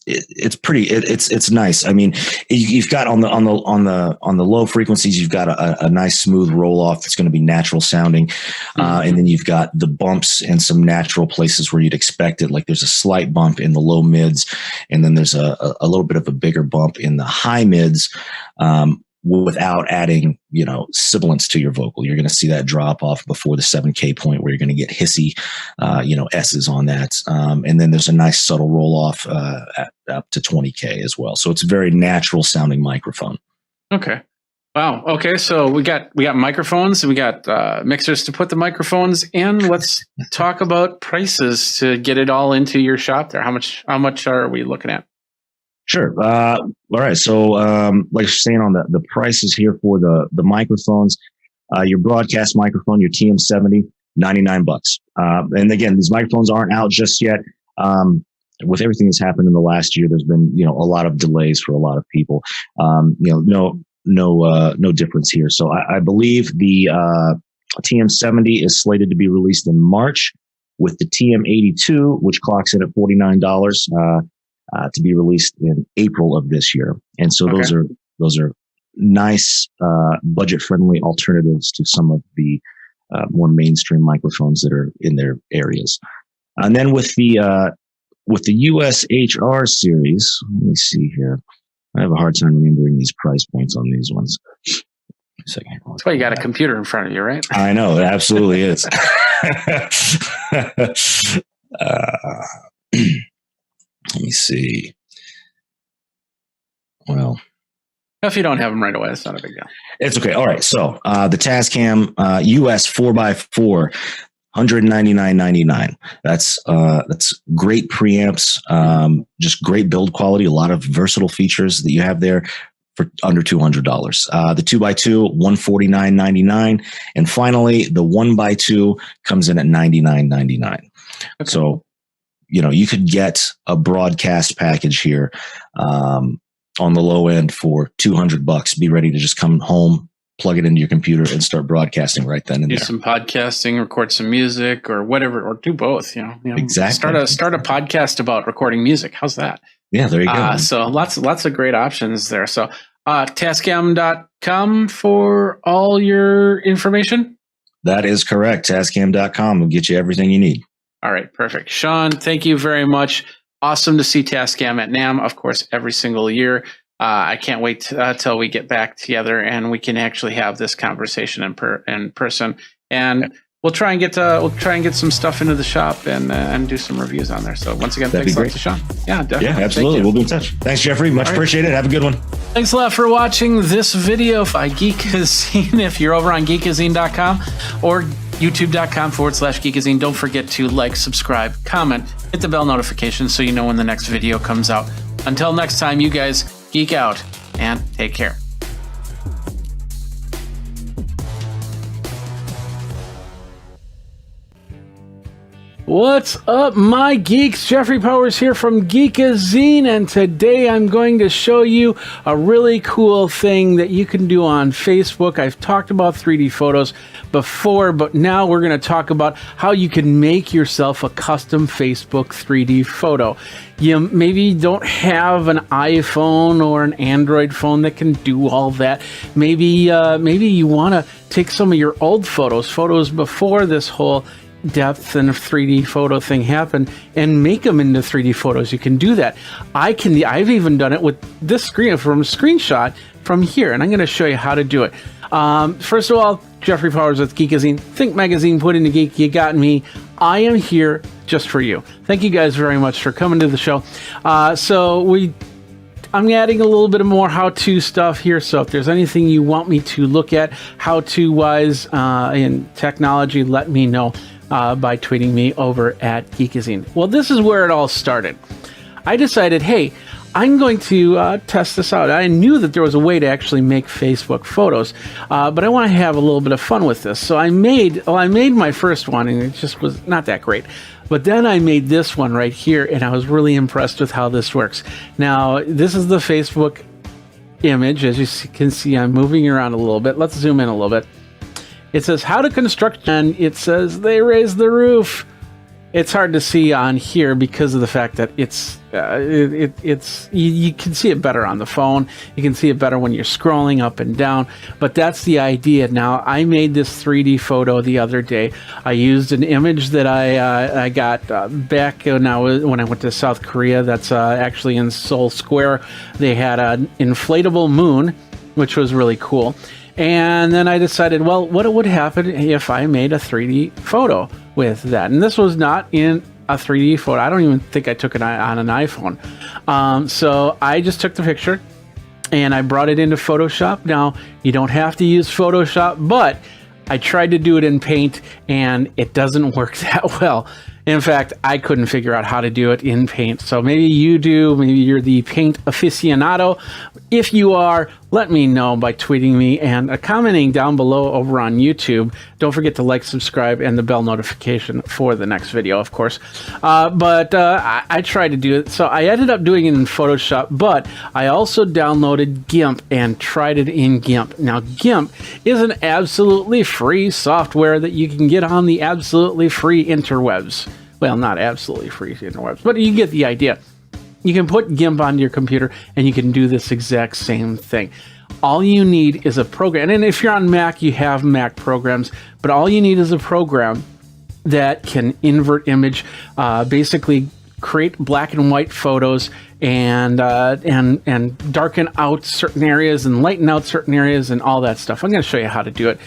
it's pretty. It's nice. I mean, you've got on the low frequencies, you've got a nice smooth roll off that's going to be natural sounding, and then you've got the bumps and some natural places where you'd expect it. Like there's a slight bump in the low mids, and then there's a little bit of a bigger bump in the high mids. Without adding, sibilance to your vocal. You're going to see that drop off before the 7K point where you're going to get hissy, S's on that. And then there's a nice subtle roll off up to 20K as well. So it's a very natural sounding microphone. Okay. Wow. Okay. So we got microphones, we got mixers to put the microphones in. Let's talk about prices to get it all into your shop there. How much are we looking at? Sure. All right. So, like you're saying on the prices here for the microphones, your broadcast microphone, your TM70, $99. And again, these microphones aren't out just yet. With everything that's happened in the last year, there's been, a lot of delays for a lot of people. No difference here. So I believe the, TM70 is slated to be released in March, with the TM82, which clocks in at $49. To be released in April of this year. And so those are nice, budget-friendly alternatives to some of the more mainstream microphones that are in their areas. And then with the USHR series, let me see here. I have a hard time remembering these price points on these ones. Second. That's why you got a computer in front of you, right? I know, it absolutely is. Let me see. Well, if you don't have them right away, it's not a big deal. It's okay. All right. So the Tascam US 4x4, $199.99. That's great preamps, just great build quality, a lot of versatile features that you have there for under $200. The 2x2, $149.99, and finally the 1x2 comes in at $99.99. Okay. So you could get a broadcast package here on the low end for $200. Be ready to just come home, plug it into your computer, and start broadcasting right then and do there. Some podcasting, record some music, or whatever, or do both. Exactly. Start a podcast about recording music. How's that? Yeah, there you go. So lots of great options there. So Tascam.com for all your information. That is correct. Tascam.com will get you everything you need. All right, perfect. Sean, thank you very much. Awesome to see Tascam at NAMM, of course, every single year. I can't wait till we get back together and we can actually have this conversation in person. And we'll try and get some stuff into the shop and do some reviews on there. So once again, thanks a lot to Sean. Yeah, definitely. Yeah, absolutely. We'll be in touch. Thanks, Jeffrey. Much appreciated. Have a good one. Thanks a lot for watching this video by Geekazine. If you're over on Geekazine.com or youtube.com/Geekazine, don't forget to like, subscribe, comment, hit the bell notification so you know when the next video comes out. Until next time, you guys geek out and take care. What's up, my geeks? Jeffrey Powers here from Geekazine, and today I'm going to show you a really cool thing that you can do on Facebook. I've talked about 3D photos before, but now we're going to talk about how you can make yourself a custom Facebook 3D photo. You maybe don't have an iPhone or an Android phone that can do all that. Maybe you want to take some of your old photos before this whole depth and 3D photo thing happen and make them into 3D photos. You can do that. I've even done it with this screenshot from here, and I'm going to show you how to do it. First of all, Jeffrey Powers with Geekazine. Think magazine, put in the geek. You got me. I am here just for you. Thank you guys very much for coming to the show. I'm adding a little bit of more how-to stuff here, so if there's anything you want me to look at how-to wise in technology, let me know by tweeting me over at Geekazine. Well, this is where it all started. I decided, hey, I'm going to test this out. I knew that there was a way to actually make Facebook photos, but I want to have a little bit of fun with this. So I made my first one, and it just was not that great. But then I made this one right here, and I was really impressed with how this works. Now, this is the Facebook image. As you can see, I'm moving around a little bit. Let's zoom in a little bit. It says how to construct, and it says they raised the roof. It's hard to see on here because of the fact that you can see it better on the phone. You can see it better when you're scrolling up and down, but that's the idea. Now, I made this 3D photo the other day. I used an image that I got back when I went to South Korea. That's actually in Seoul Square. They had an inflatable moon, which was really cool. And then I decided, well, what would happen if I made a 3D photo with that? And this was not in a 3D photo. I don't even think I took it on an iPhone. So I just took the picture and I brought it into Photoshop. Now, you don't have to use Photoshop, but I tried to do it in Paint and it doesn't work that well. In fact, I couldn't figure out how to do it in Paint. So maybe you do. Maybe you're the Paint aficionado. If you are, let me know by tweeting me and commenting down below over on YouTube. Don't forget to like, subscribe, and the bell notification for the next video, of course. I tried to do it. So I ended up doing it in Photoshop, but I also downloaded GIMP and tried it in GIMP. Now, GIMP is an absolutely free software that you can get on the absolutely free interwebs. Well, not absolutely free interwebs, but you get the idea. You can put GIMP onto your computer and you can do this exact same thing. All you need is a program. And if you're on Mac, you have Mac programs, but all you need is a program that can invert image, basically create black and white photos and darken out certain areas and lighten out certain areas and all that stuff. I'm going to show you how to do it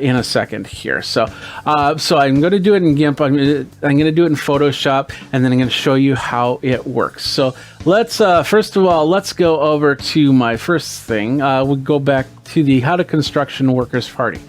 in a second here. So I'm going to do it in GIMP. I'm going to do it in Photoshop, and then I'm going to show you how it works. So let's first of all, let's go over to my first thing. We'll go back to the How to Construction Workers Party.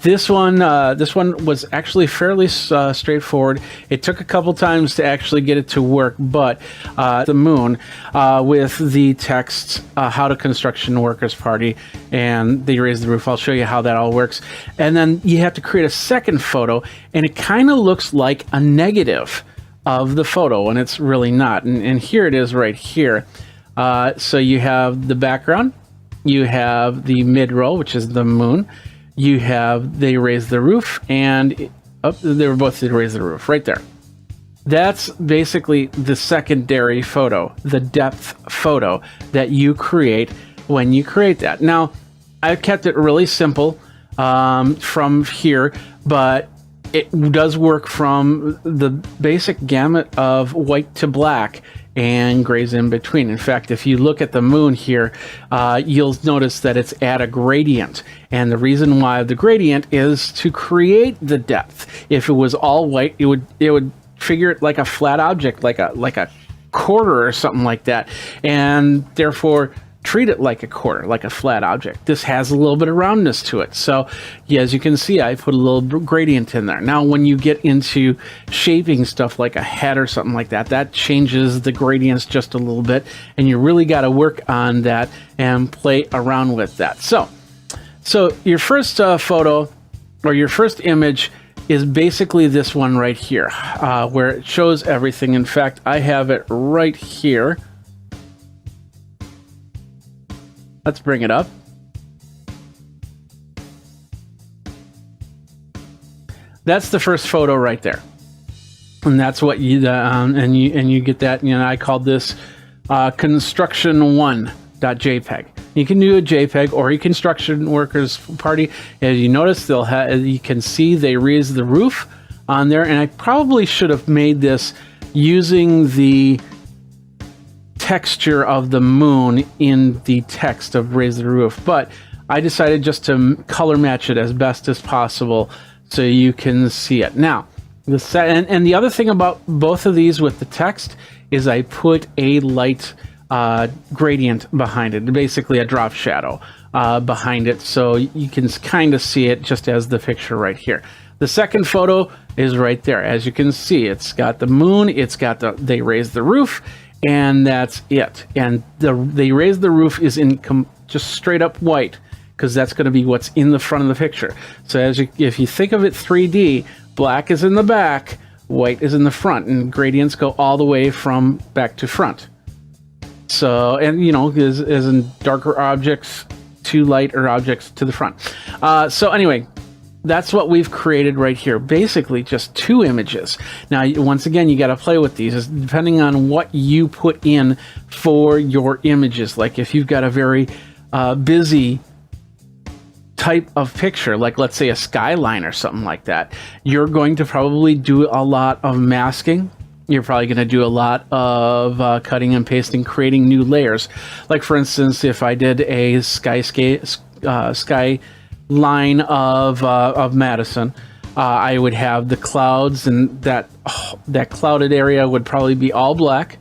This one was actually fairly straightforward. It took a couple times to actually get it to work, but the moon with the text How to Construction Workers Party, and they raise the roof. I'll show you how that all works. And then you have to create a second photo, and it kind of looks like a negative of the photo, and it's really not. And here it is right here. So you have the background, you have the mid-row, which is the moon. You have they raise the roof, and they were both they raise the roof right there. That's basically the secondary photo, the depth photo that you create when you create that. Now, I've kept it really simple from here, but it does work from the basic gamut of white to black and grays in between. In fact, if you look at the moon here, you'll notice that it's at a gradient. And the reason why the gradient is to create the depth. If it was all white, it would figure it like a flat object, like a quarter or something like that. And therefore treat it like a quarter, like a flat object. This has a little bit of roundness to it. So yeah, as you can see, I put a little gradient in there. Now, when you get into shaping stuff like a head or something like that, that changes the gradients just a little bit, and you really got to work on that and play around with that. So your first photo or your first image is basically this one right here, where it shows everything. In fact, I have it right here. Let's bring it up. That's the first photo right there, and that's what you and you get that. You know, I called this construction1.jpg. You can do a JPEG or a construction workers party. As you notice, they'll have. You can see they raise the roof on there, and I probably should have made this using the texture of the moon in the text of raise the roof, but I decided just to color match it as best as possible so you can see it. Now, and the other thing about both of these with the text is I put a light gradient behind it, basically a drop shadow behind it, so you can kind of see it just as the picture right here. The second photo is right there. As you can see, it's got the moon, it's got they raise the roof, and that's it. And they raise the roof is in just straight up white, because that's going to be what's in the front of the picture. So if you think of it 3D, black is in the back, white is in the front, and gradients go all the way from back to front. So, and you know, as in darker objects to lighter objects to the front. So anyway, that's what we've created right here. Basically just two images. Now, once again, you got to play with these depending on what you put in for your images. Like if you've got a very busy type of picture, like let's say a skyline or something like that, you're going to probably do a lot of masking. You're probably going to do a lot of cutting and pasting, creating new layers. Like for instance, if I did a sky line of Madison, I would have the clouds, and that clouded area would probably be all black,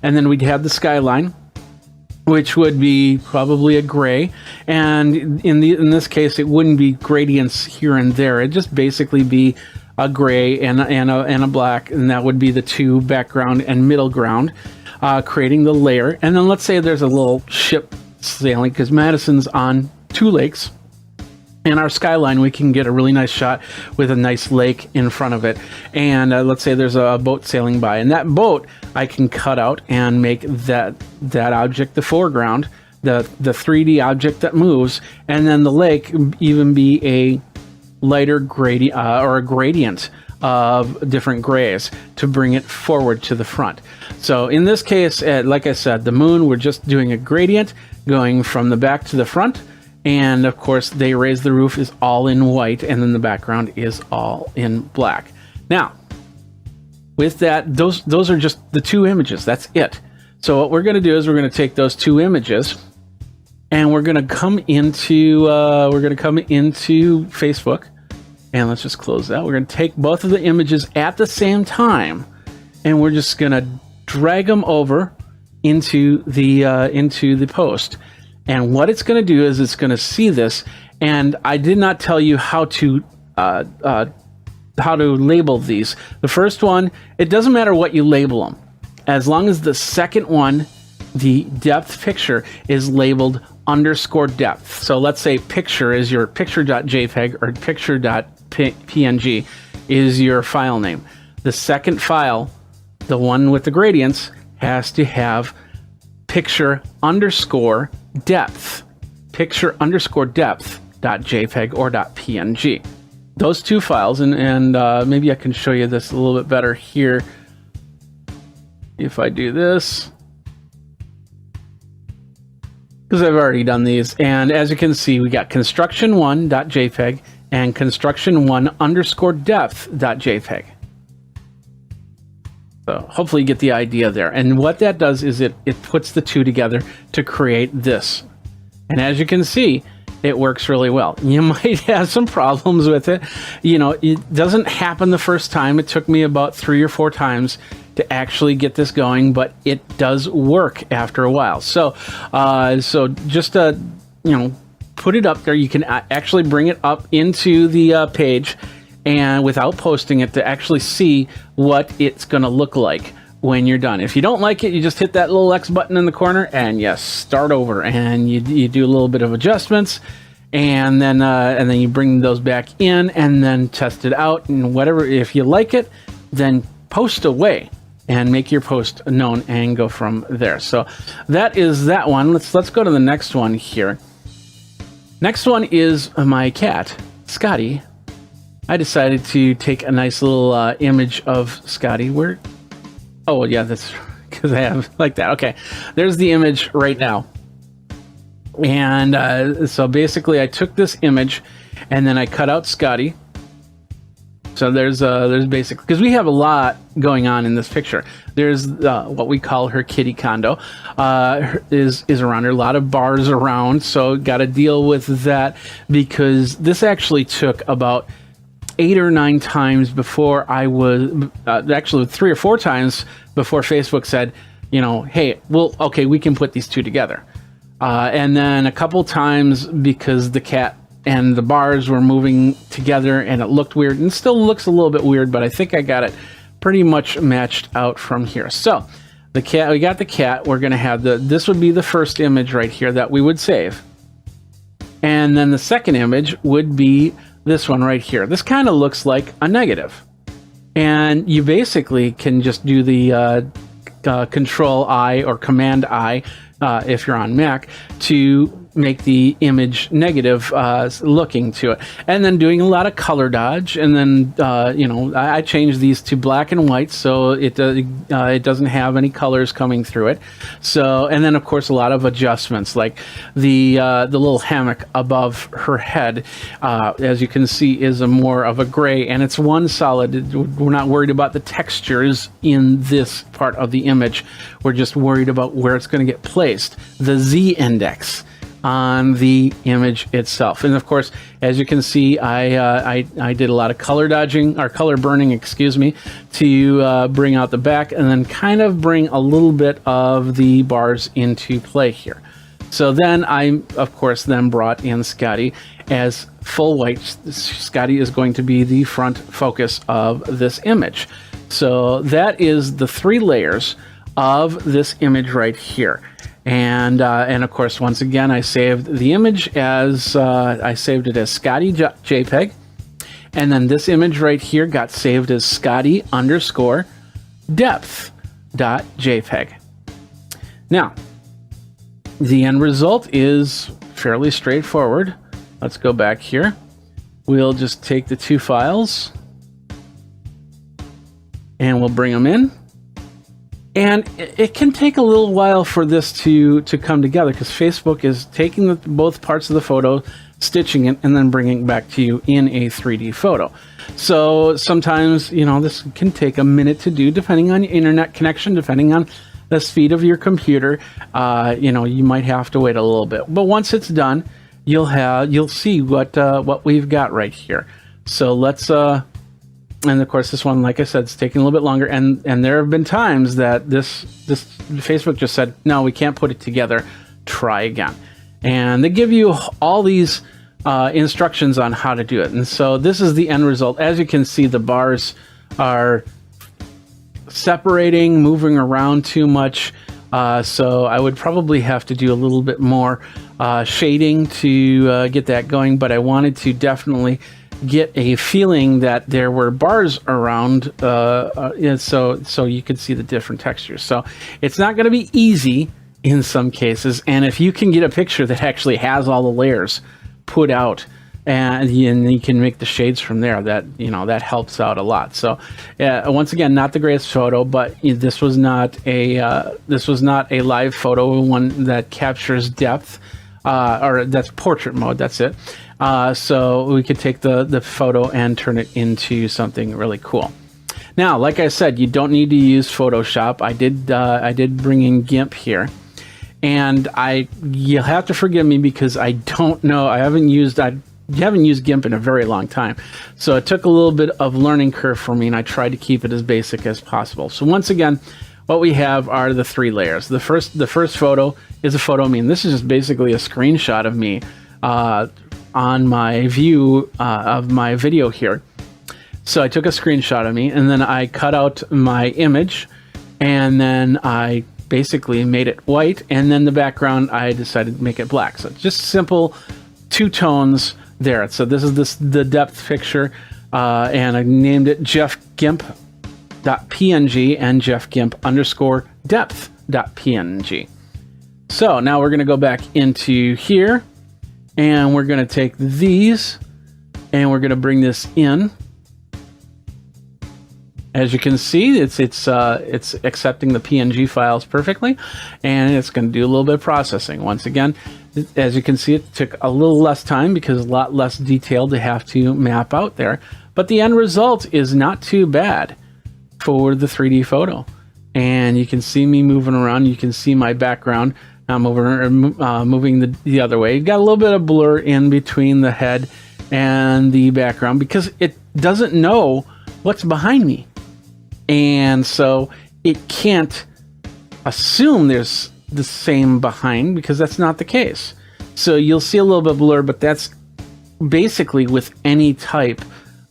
and then we'd have the skyline, which would be probably a gray, and in this case it wouldn't be gradients here and there. It'd just basically be a gray and a black, and that would be the two background and middle ground, creating the layer. And then let's say there's a little ship sailing, because Madison's on two lakes. In our skyline, we can get a really nice shot with a nice lake in front of it. And let's say there's a boat sailing by, and that boat I can cut out and make that object the foreground, the 3D object that moves, and then the lake even be a lighter gradient or a gradient of different grays to bring it forward to the front. So in this case, like I said, the moon, we're just doing a gradient going from the back to the front. And of course, they raise the roof is all in white, and then the background is all in black. Now, with that, those are just the two images. That's it. So what we're going to do is we're going to take those two images, and we're going to come into Facebook, and let's just close that. We're going to take both of the images at the same time, and we're just going to drag them over into the post. And what it's going to do is it's going to see this. And I did not tell you how to label these. The first one, it doesn't matter what you label them, as long as the second one, the depth picture, is labeled _depth. So let's say picture is your picture.jpg or picture.png is your file name. The second file, the one with the gradients, has to have picture_depth, picture_depth.jpg or .png. Those two files, and maybe I can show you this a little bit better here. If I do this, because I've already done these, and as you can see, we got construction1.jpg and construction1_depth.jpg. So hopefully you get the idea there. And what that does is it puts the two together to create this. And as you can see, it works really well. You might have some problems with it. You know, it doesn't happen the first time. It took me about 3 or 4 times to actually get this going, but it does work after a while. So, just put it up there. You can actually bring it up into the page, and without posting it, to actually see what it's going to look like when you're done. If you don't like it, you just hit that little X button in the corner and you start over, and you do a little bit of adjustments, and then you bring those back in and then test it out, and whatever. If you like it, then post away and make your post known and go from there. So that is that one. Let's go to the next one here. Next one is my cat, Scotty. I decided to take a nice little image of Scotty. Where? Oh, yeah, that's because I have like that. Okay, there's the image right now. And so basically I took this image and then I cut out Scotty. So there's basically, because we have a lot going on in this picture. There's what we call her kitty condo is around her, a lot of bars around. So got to deal with that, because this actually took about 8 or 9 times before I was actually 3 or 4 times before Facebook said, hey, okay, we can put these two together. And then a couple times because the cat and the bars were moving together and it looked weird, and still looks a little bit weird, but I think I got it pretty much matched out from here. So the cat, we got the cat. We're going to have this would be the first image right here that we would save. And then the second image would be this one right here. This kind of looks like a negative. And you basically can just do the Control-I or Command-I if you're on Mac to make the image negative looking to it, and then doing a lot of color dodge, and then I changed these to black and white so it doesn't have any colors coming through it. So, and then of course a lot of adjustments, like the little hammock above her head, as you can see, is more of a gray, and it's one solid. We're not worried about the textures in this part of the image. We're just worried about where it's going to get placed, the Z index on the image itself. And of course, as you can see, I did a lot of color dodging, or color burning, excuse me, to bring out the back and then kind of bring a little bit of the bars into play here. So then I, of course, then brought in Scotty as full white. Scotty is going to be the front focus of this image. So that is the 3 layers of this image right here. And of course, once again, I saved the image as I saved it as Scotty.jpg, and then this image right here got saved as Scotty_depth.jpg. Now, the end result is fairly straightforward. Let's go back here. We'll just take the 2 files and we'll bring them in. And it can take a little while for this to come together, because Facebook is taking both parts of the photo, stitching it, and then bringing it back to you in a 3D photo. So sometimes, this can take a minute to do, depending on your internet connection, depending on the speed of your computer, you might have to wait a little bit. But once it's done, you'll see what we've got right here. So let's and of course this one, like I said, it's taking a little bit longer, and there have been times that this Facebook just said, no, we can't put it together, try again. And they give you all these instructions on how to do it. And so this is the end result. As you can see, the bars are separating, moving around too much. So I would probably have to do a little bit more shading to get that going, but I wanted to definitely get a feeling that there were bars around, so you could see the different textures. So it's not going to be easy in some cases, and if you can get a picture that actually has all the layers put out, and you can make the shades from there, that helps out a lot. So once again, not the greatest photo, but this was not a live photo, one that captures depth, or that's portrait mode. That's it. So we could take the photo and turn it into something really cool. Now, like I said, you don't need to use Photoshop. I did bring in GIMP here, and you'll have to forgive me because I don't know. I haven't used GIMP in a very long time, so it took a little bit of learning curve for me, and I tried to keep it as basic as possible. So once again, what we have are the 3 layers. The first photo is a photo of me, and this is just basically a screenshot of me on my view of my video here. So I took a screenshot of me, and then I cut out my image, and then I basically made it white, and then the background I decided to make it black. So just simple 2 tones there. So this is the depth picture, and I named it jeffgimp.png and jeffgimp_depth.png. So now we're going to go back into here, and we're going to take these, and we're going to bring this in. As you can see, it's accepting the PNG files perfectly, and it's going to do a little bit of processing. Once again, as you can see, it took a little less time because a lot less detail to have to map out there. But the end result is not too bad for the 3D photo. And you can see me moving around. You can see my background. I'm moving the other way. You've got a little bit of blur in between the head and the background because it doesn't know what's behind me. And so it can't assume there's the same behind because that's not the case. So you'll see a little bit of blur, but that's basically with any type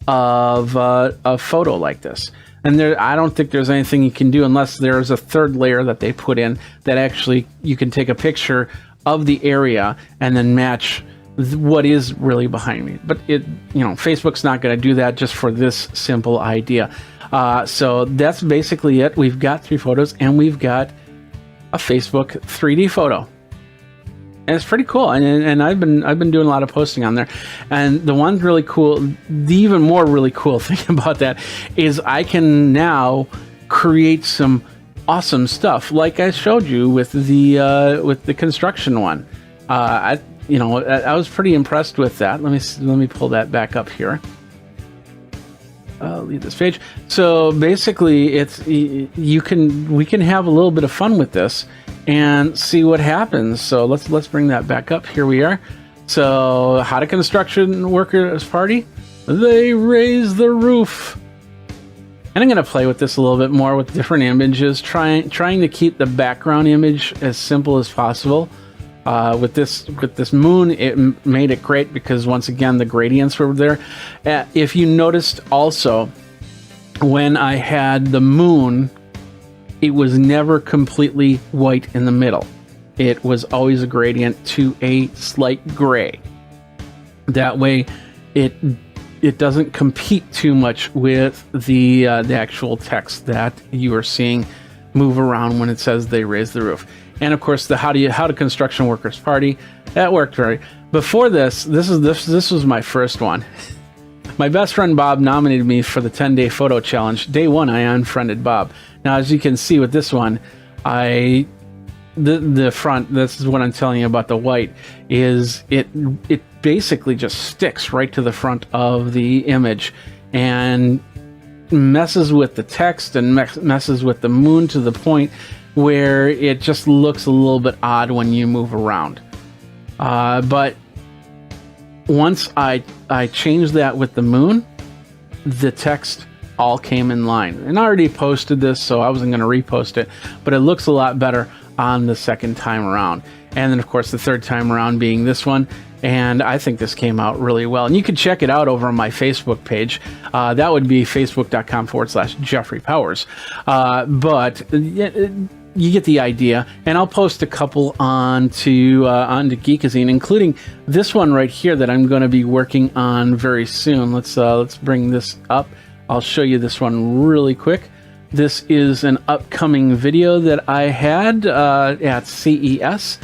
of a photo like this. And I don't think there's anything you can do unless there's a third layer that they put in that actually you can take a picture of the area and then match what is really behind me. But Facebook's not going to do that just for this simple idea. So that's basically it. We've got 3 photos, and we've got a Facebook 3D photo, and it's pretty cool. And I've been doing a lot of posting on there. And the one really cool, the even more really cool thing about that is I can now create some awesome stuff, like I showed you with the construction one. I was pretty impressed with that. Let me pull that back up here. I'll leave this page. So basically, we can have a little bit of fun with this and see what happens. So let's bring that back up. Here we are. So how do construction workers party? They raise the roof. And I'm going to play with this a little bit more with different images, trying to keep the background image as simple as possible. With this moon, it made it great because once again the gradients were there. If you noticed also, when I had the moon, it was never completely white in the middle. It was always a gradient to a slight gray. That way, it doesn't compete too much with the actual text that you are seeing move around when it says they raise the roof. And of course, the how do construction workers party, that worked very. Before this was my first one. My best friend Bob nominated me for the 10-day photo challenge. Day 1, I unfriended Bob. Now, as you can see with this one, the front. This is what I'm telling you about the white. Is it basically just sticks right to the front of the image and messes with the text and messes with the moon to the point where it just looks a little bit odd when you move around. But once I changed that with the moon, the text all came in line. And I already posted this, so I wasn't going to repost it, but it looks a lot better on the second time around. And then, of course, the third time around being this one. And I think this came out really well. And you can check it out over on my Facebook page. That would be facebook.com/Jeffrey Powers. But you get the idea. And I'll post a couple onto Geekazine, including this one right here that I'm going to be working on very soon. Let's bring this up. I'll show you this one really quick. This is an upcoming video that I had at CES.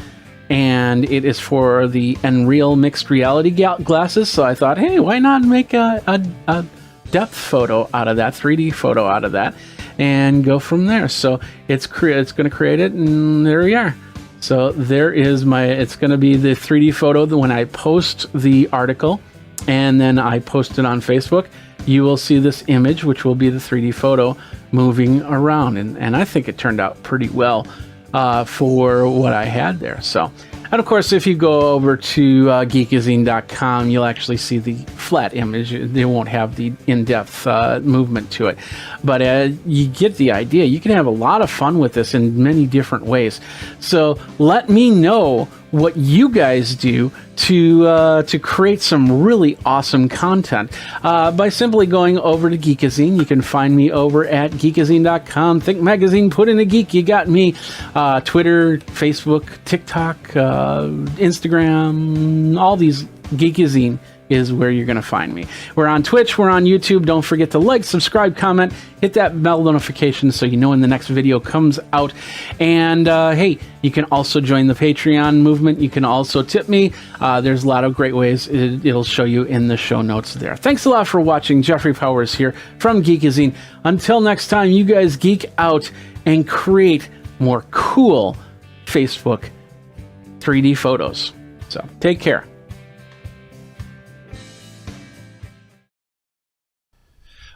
And it is for the Unreal mixed reality glasses. So I thought, hey, why not make a depth photo out of that, 3D photo out of that, and go from there. So it's going to create it, and there we are. So there is it's going to be the 3D photo when I post the article, and then I post it on Facebook. You will see this image, which will be the 3D photo moving around. And I think it turned out pretty well. For what I had there. So, and of course, if you go over to geekazine.com, you'll actually see the flat image. They won't have the in-depth movement to it. But you get the idea. You can have a lot of fun with this in many different ways. So let me know what you guys do to create some really awesome content by simply going over to Geekazine. You can find me over at geekazine.com. Think Magazine, put in a geek, you got me. Twitter, Facebook, TikTok, Instagram, all these. Geekazine is where you're going to find me. We're on Twitch, we're on YouTube. Don't forget to like, subscribe, comment, hit that bell notification so you know when the next video comes out. And hey, you can also join the Patreon movement. You can also tip me. There's a lot of great ways. It'll show you in the show notes there. Thanks a lot for watching. Jeffrey Powers here from Geekazine. Until next time, you guys geek out and create more cool Facebook 3D photos. So take care.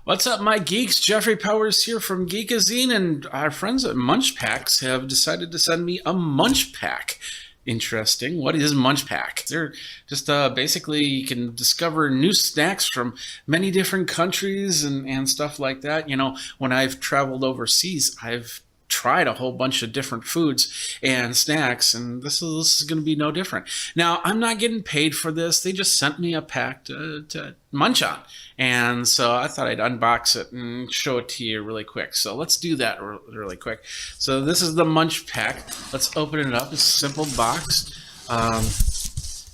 What's up, my geeks? Jeffrey Powers here from Geekazine, and our friends at Munch Packs have decided to send me a Munch Pack. Interesting. What is Munch Pack? They're just basically you can discover new snacks from many different countries and stuff like that. You know, when I've traveled overseas, I've tried a whole bunch of different foods and snacks, and this is going to be no different. Now, I'm not getting paid for this. They just sent me a pack to munch on, and so I thought I'd unbox it and show it to you really quick. So let's do that really quick. So this is the Munch Pack. Let's open it up. It's a simple box.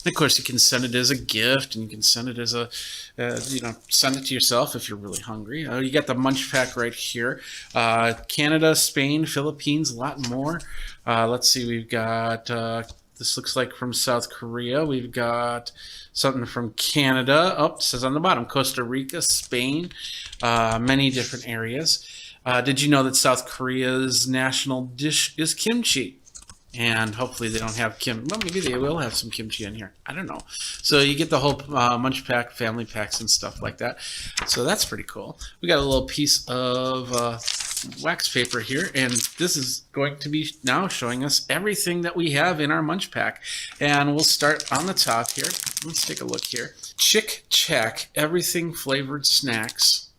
Of course, you can send it as a gift, and you can send it as a, send it to yourself if you're really hungry. You got the Munch Pack right here. Canada, Spain, Philippines, a lot more. Let's see, we've got, this looks like from South Korea. We've got something from Canada. Oh, it says on the bottom, Costa Rica, Spain, many different areas. Did you know that South Korea's national dish is kimchi? And hopefully they don't have well, maybe they will have some kimchi in here. I don't know. So you get the whole Munch Pack, family packs and stuff like that. So that's pretty cool. We got a little piece of wax paper here, and this is going to be now showing us everything that we have in our Munch Pack. And we'll start on the top here. Let's take a look here. Chick Chack, everything flavored snacks.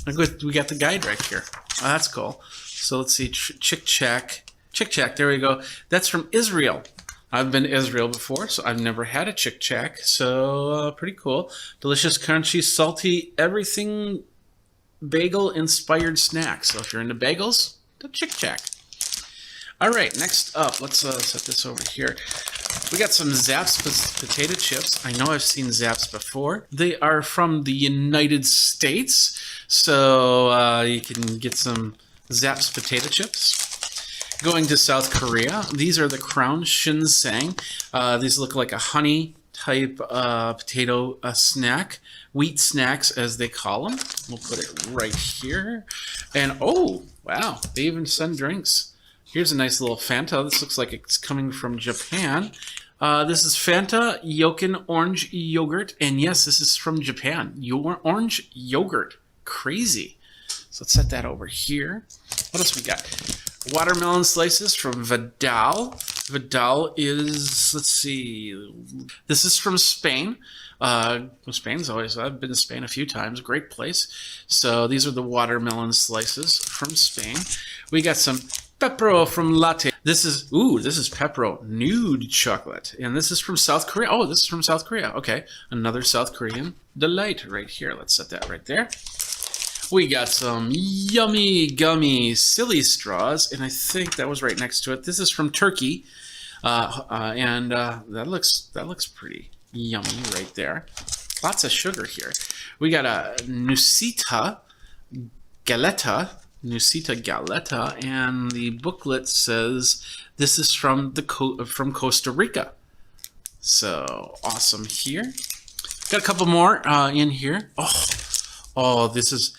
We got the guide right here. Oh, that's cool. So let's see, Chick Chack. Chick Chack, there we go. That's from Israel. I've been to Israel before, so I've never had a Chick Chack. So pretty cool. Delicious, crunchy, salty, everything bagel-inspired snacks. So if you're into bagels, the Chick Chack. All right, next up, let's set this over here. We got some Zapp's potato chips. I know I've seen Zapp's before. They are from the United States, so you can get some Zapp's potato chips. Going to South Korea, these are the Crown Shinseng. These look like a honey type potato snack, wheat snacks as they call them. We'll put it right here. And oh, wow, they even send drinks. Here's a nice little Fanta. This looks like it's coming from Japan. This is Fanta Yokin Orange Yogurt. And yes, this is from Japan. Orange yogurt. Crazy. So let's set that over here. What else we got? watermelon slices from Vidal. Vidal is, let's see, this is from Spain. Spain's always, I've been to Spain a few times, great place. So these are the watermelon slices from Spain. We got some Pepro from Latte. This is Pepro nude chocolate. And this is from South Korea. Oh, this is from South Korea. Okay, another South Korean delight right here. Let's set that right there. We got some yummy gummy silly straws, and I think that was right next to it. This is from Turkey, and that looks pretty yummy right there. Lots of sugar here. We got a Nusita Galeta, and the booklet says this is from from Costa Rica. So awesome here. Got a couple more in here. Oh, this is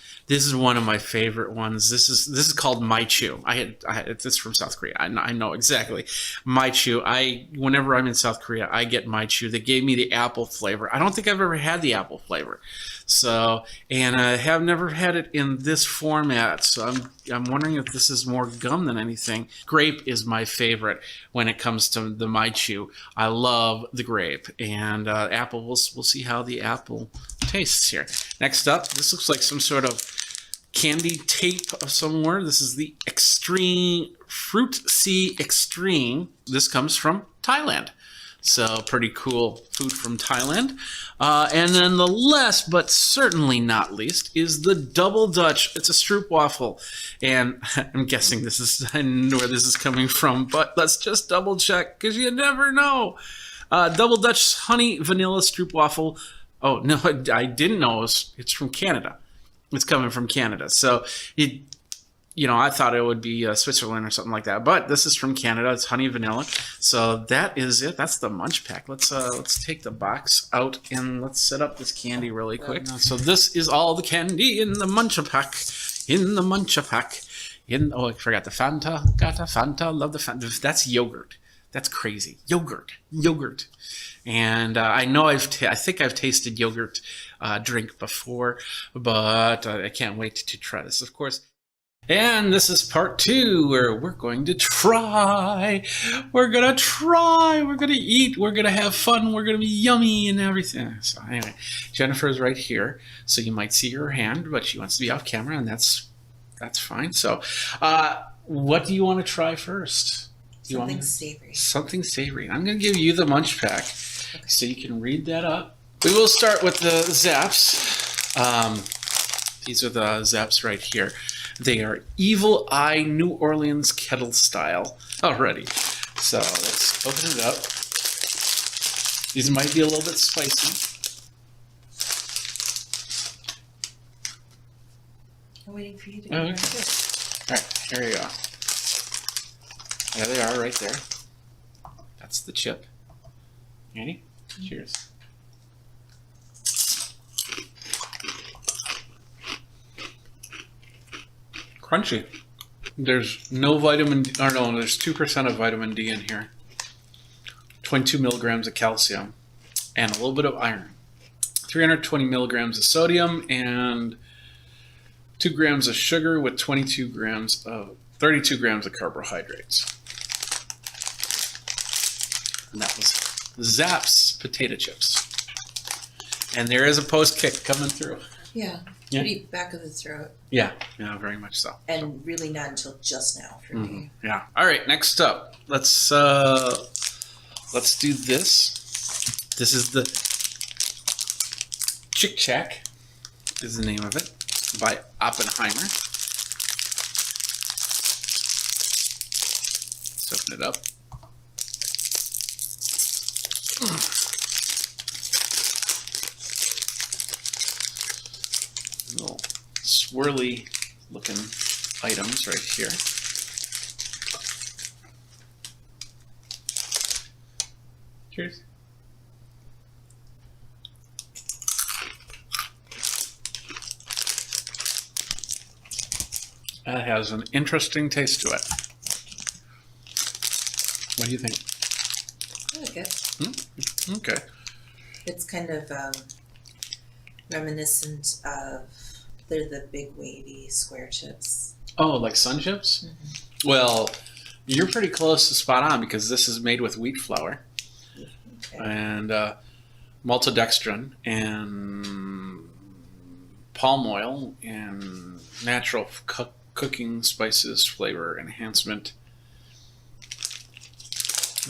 one of my favorite ones. This is called My Chew. It's from South Korea. I know exactly. My Chew. Whenever I'm in South Korea, I get My Chew. They gave me the apple flavor. I don't think I've ever had the apple flavor. So, and I have never had it in this format. So I'm wondering if this is more gum than anything. Grape is my favorite when it comes to the My Chew. I love the grape, and apple. We'll see how the apple tastes here. Next up, this looks like some sort of candy tape of somewhere. This is the Extreme Fruit Sea Extreme. This comes from Thailand. So pretty cool food from Thailand. And then the last, but certainly not least, is the Double Dutch. It's a stroopwafel. And I'm guessing I know where this is coming from, but let's just double check because you never know. Double Dutch honey vanilla stroopwafel. Oh, no, I didn't know it's from Canada. It's coming from Canada. So, I thought it would be Switzerland or something like that. But this is from Canada. It's honey vanilla. So that is it. That's the Munch Pack. Let's take the box out and let's set up this candy really quick. So this is all the candy in the Munch Pack. Oh, I forgot the Fanta. Got a Fanta. Love the Fanta. That's yogurt. That's crazy. Yogurt. And I know I think I've tasted yogurt drink before, but I can't wait to try this, of course. And this is part 2 where we're going to try. We're going to eat, we're going to have fun, we're going to be yummy and everything. So anyway, Jennifer's right here, so you might see her hand, but she wants to be off camera, and that's fine. So what do you want to try first? Savory. Something savory. I'm going to give you the Munch Pack, so you can read that up. We will start with the Zaps. These are the Zaps right here. They are Evil Eye New Orleans kettle style already. So let's open it up. These might be a little bit spicy. I'm waiting for you to go. Okay. All right, here you go. There they are right there. That's the chip. Ready? Cheers. Crunchy. There's no vitamin D, or no, there's 2% of vitamin D in here. 22 milligrams of calcium and a little bit of iron. 320 milligrams of sodium and 2 grams of sugar with 32 grams of carbohydrates. And that was Zapp's potato chips. And there is a post kick coming through. Yeah, pretty back of the throat. Yeah, very much so. And really not until just now for me. Yeah. All right, next up, let's do this. This is the Chick Shack, is the name of it, by Oppenheimer. Let's open it up. Little swirly looking items right here. Cheers. That has an interesting taste to it. What do you think? I like it. Okay. It's kind of reminiscent of, they're the big wavy square chips. Oh, like Sun Chips? Well, you're pretty close to spot on because this is made with wheat flour and maltodextrin and palm oil and natural cooking spices flavor enhancement.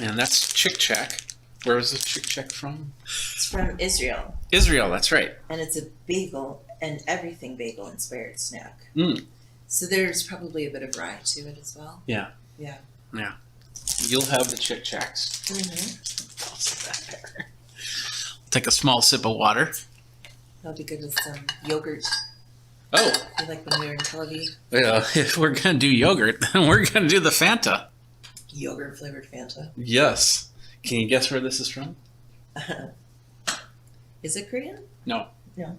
And that's Chick Chack. Where is the Chick Chack from? It's from Israel. Israel, that's right. And it's a bagel and everything bagel inspired snack. Mm. So there's probably a bit of rye to it as well. Yeah. Yeah. Yeah. You'll have the Chick Chacks. Mm-hmm. I'll sit that there. Take a small sip of water. That'll be good with some yogurt. Oh. You like when we were in Tel Aviv? Yeah, if we're going to do yogurt, then we're going to do the Fanta. Yogurt flavored Fanta. Yes. Can you guess where this is from? Is it Korean? No. No.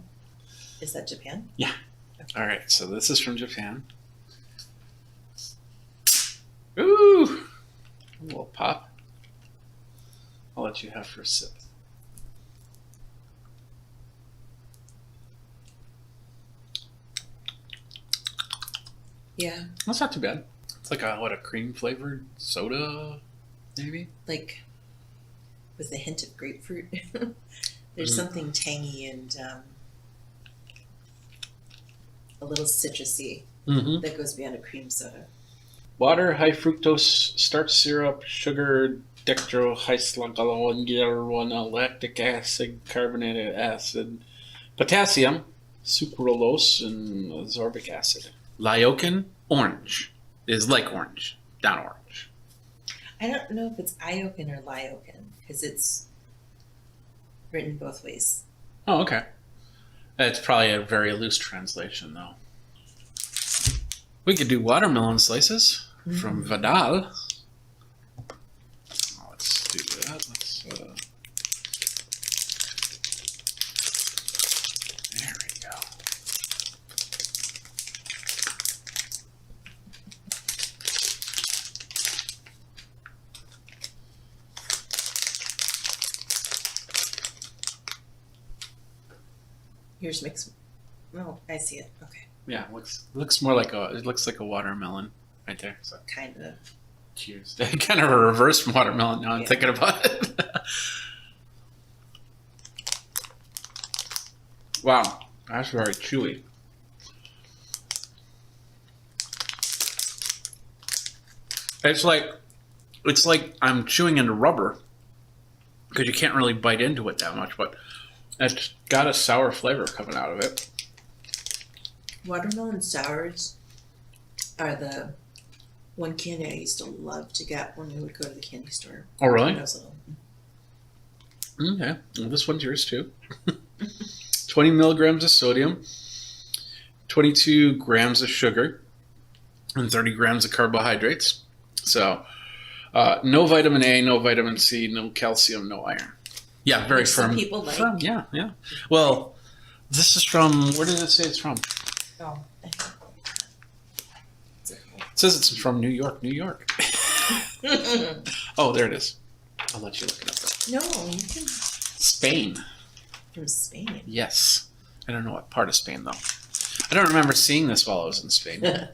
Is that Japan? Yeah. All right, so this is from Japan. Ooh! A little pop. I'll let you have for a sip. Yeah. That's not too bad. It's like a cream flavored soda, maybe? Like with a hint of grapefruit. There's something tangy and a little citrusy that goes beyond a cream soda. Water, high fructose starch syrup, sugar, dextrohyslacalone, lactic acid, carbonated acid, potassium, sucralose, and ascorbic acid. Lyokin, orange, is like orange, not orange. I don't know if it's iokin or lyokin because it's written both ways. Oh, okay. It's probably a very loose translation, though. We could do watermelon slices from Vidal. Let's do that. There we go. Yours makes. Oh, I see it. Okay. Yeah, looks more like it looks like a watermelon right there. So kind of. Cheers. Kind of a reverse watermelon now I'm thinking about it. Wow, that's very chewy. It's like I'm chewing into rubber because you can't really bite into it that much, but it's got a sour flavor coming out of it. Watermelon sours are the one candy I used to love to get when we would go to the candy store. Oh, really? When I was little. Okay, well, this one's yours too. 20 milligrams of sodium, 22 grams of sugar, and 30 grams of carbohydrates. So, no vitamin A, no vitamin C, no calcium, no iron. Yeah, very firm. Some people like. Firm, yeah. Well, this is from, where did it say it's from? Oh. It says it's from New York. Oh, there it is. I'll let you look it up. No, you can. Spain. From Spain. Yes. I don't know what part of Spain, though. I don't remember seeing this while I was in Spain.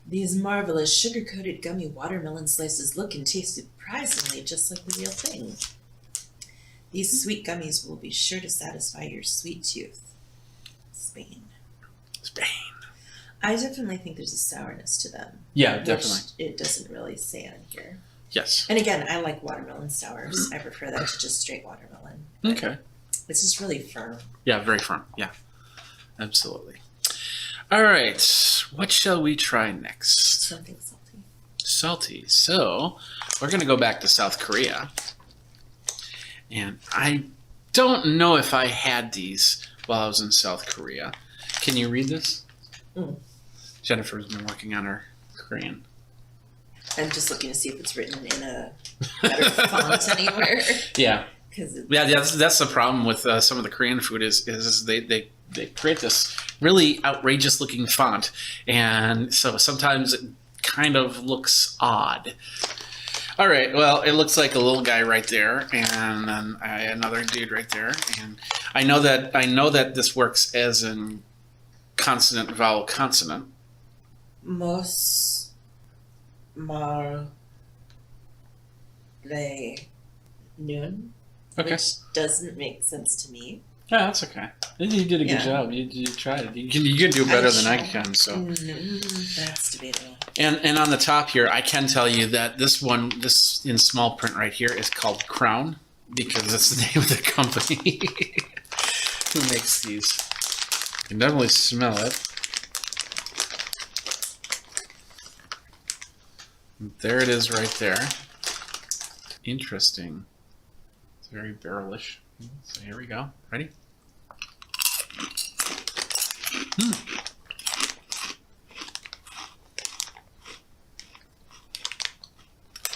These marvelous sugar-coated gummy watermelon slices look and taste surprisingly just like the real thing. These sweet gummies will be sure to satisfy your sweet tooth. Spain. I definitely think there's a sourness to them. Yeah, definitely. It doesn't really say on here. Yes. And again, I like watermelon sours. I prefer that to just straight watermelon. Okay. It's just really firm. Yeah, very firm. Yeah, absolutely. All right. What shall we try next? Something salty. Salty. So we're going to go back to South Korea. And I don't know if I had these while I was in South Korea. Can you read this? Jennifer's been working on her Korean. I'm just looking to see if it's written in a better font anywhere. Yeah. That's the problem with some of the Korean food is they create this really outrageous looking font, and so sometimes it kind of looks odd. All right, well, it looks like a little guy right there, and then another dude right there, and I know that this works as in consonant, vowel, consonant. Most Mar Le Noon, Okay. which doesn't make sense to me. Yeah, that's okay. You did a good Yeah. job. You tried. You can do better than I can. So. That's debatable. And on the top here, I can tell you that this in small print right here is called Crown because that's the name of the company who makes these. You can definitely smell it. There it is right there. Interesting. It's very barrelish. So here we go. Ready?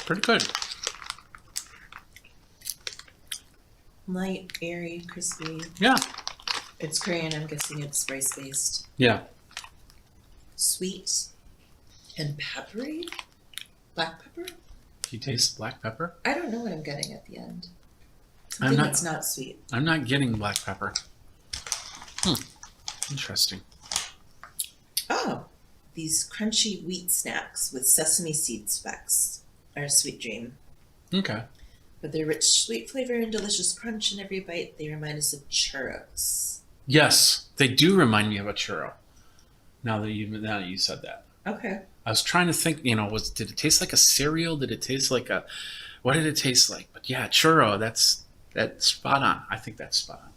Pretty good. Light, airy, crispy. Yeah. It's Korean. I'm guessing it's rice based. Yeah. Sweet and peppery. Black pepper. Do you taste black pepper? I don't know what I'm getting at the end. Something that's not sweet. I'm not getting black pepper. Interesting. Oh, these crunchy wheat snacks with sesame seed specks are a sweet dream. Okay. With their rich sweet flavor and delicious crunch in every bite, they remind us of churros. Yes, they do remind me of a churro. Now that you said that. Okay. I was trying to think, did it taste like a cereal? Did it taste like what did it taste like? But yeah, churro, that's spot on. I think that's spot on.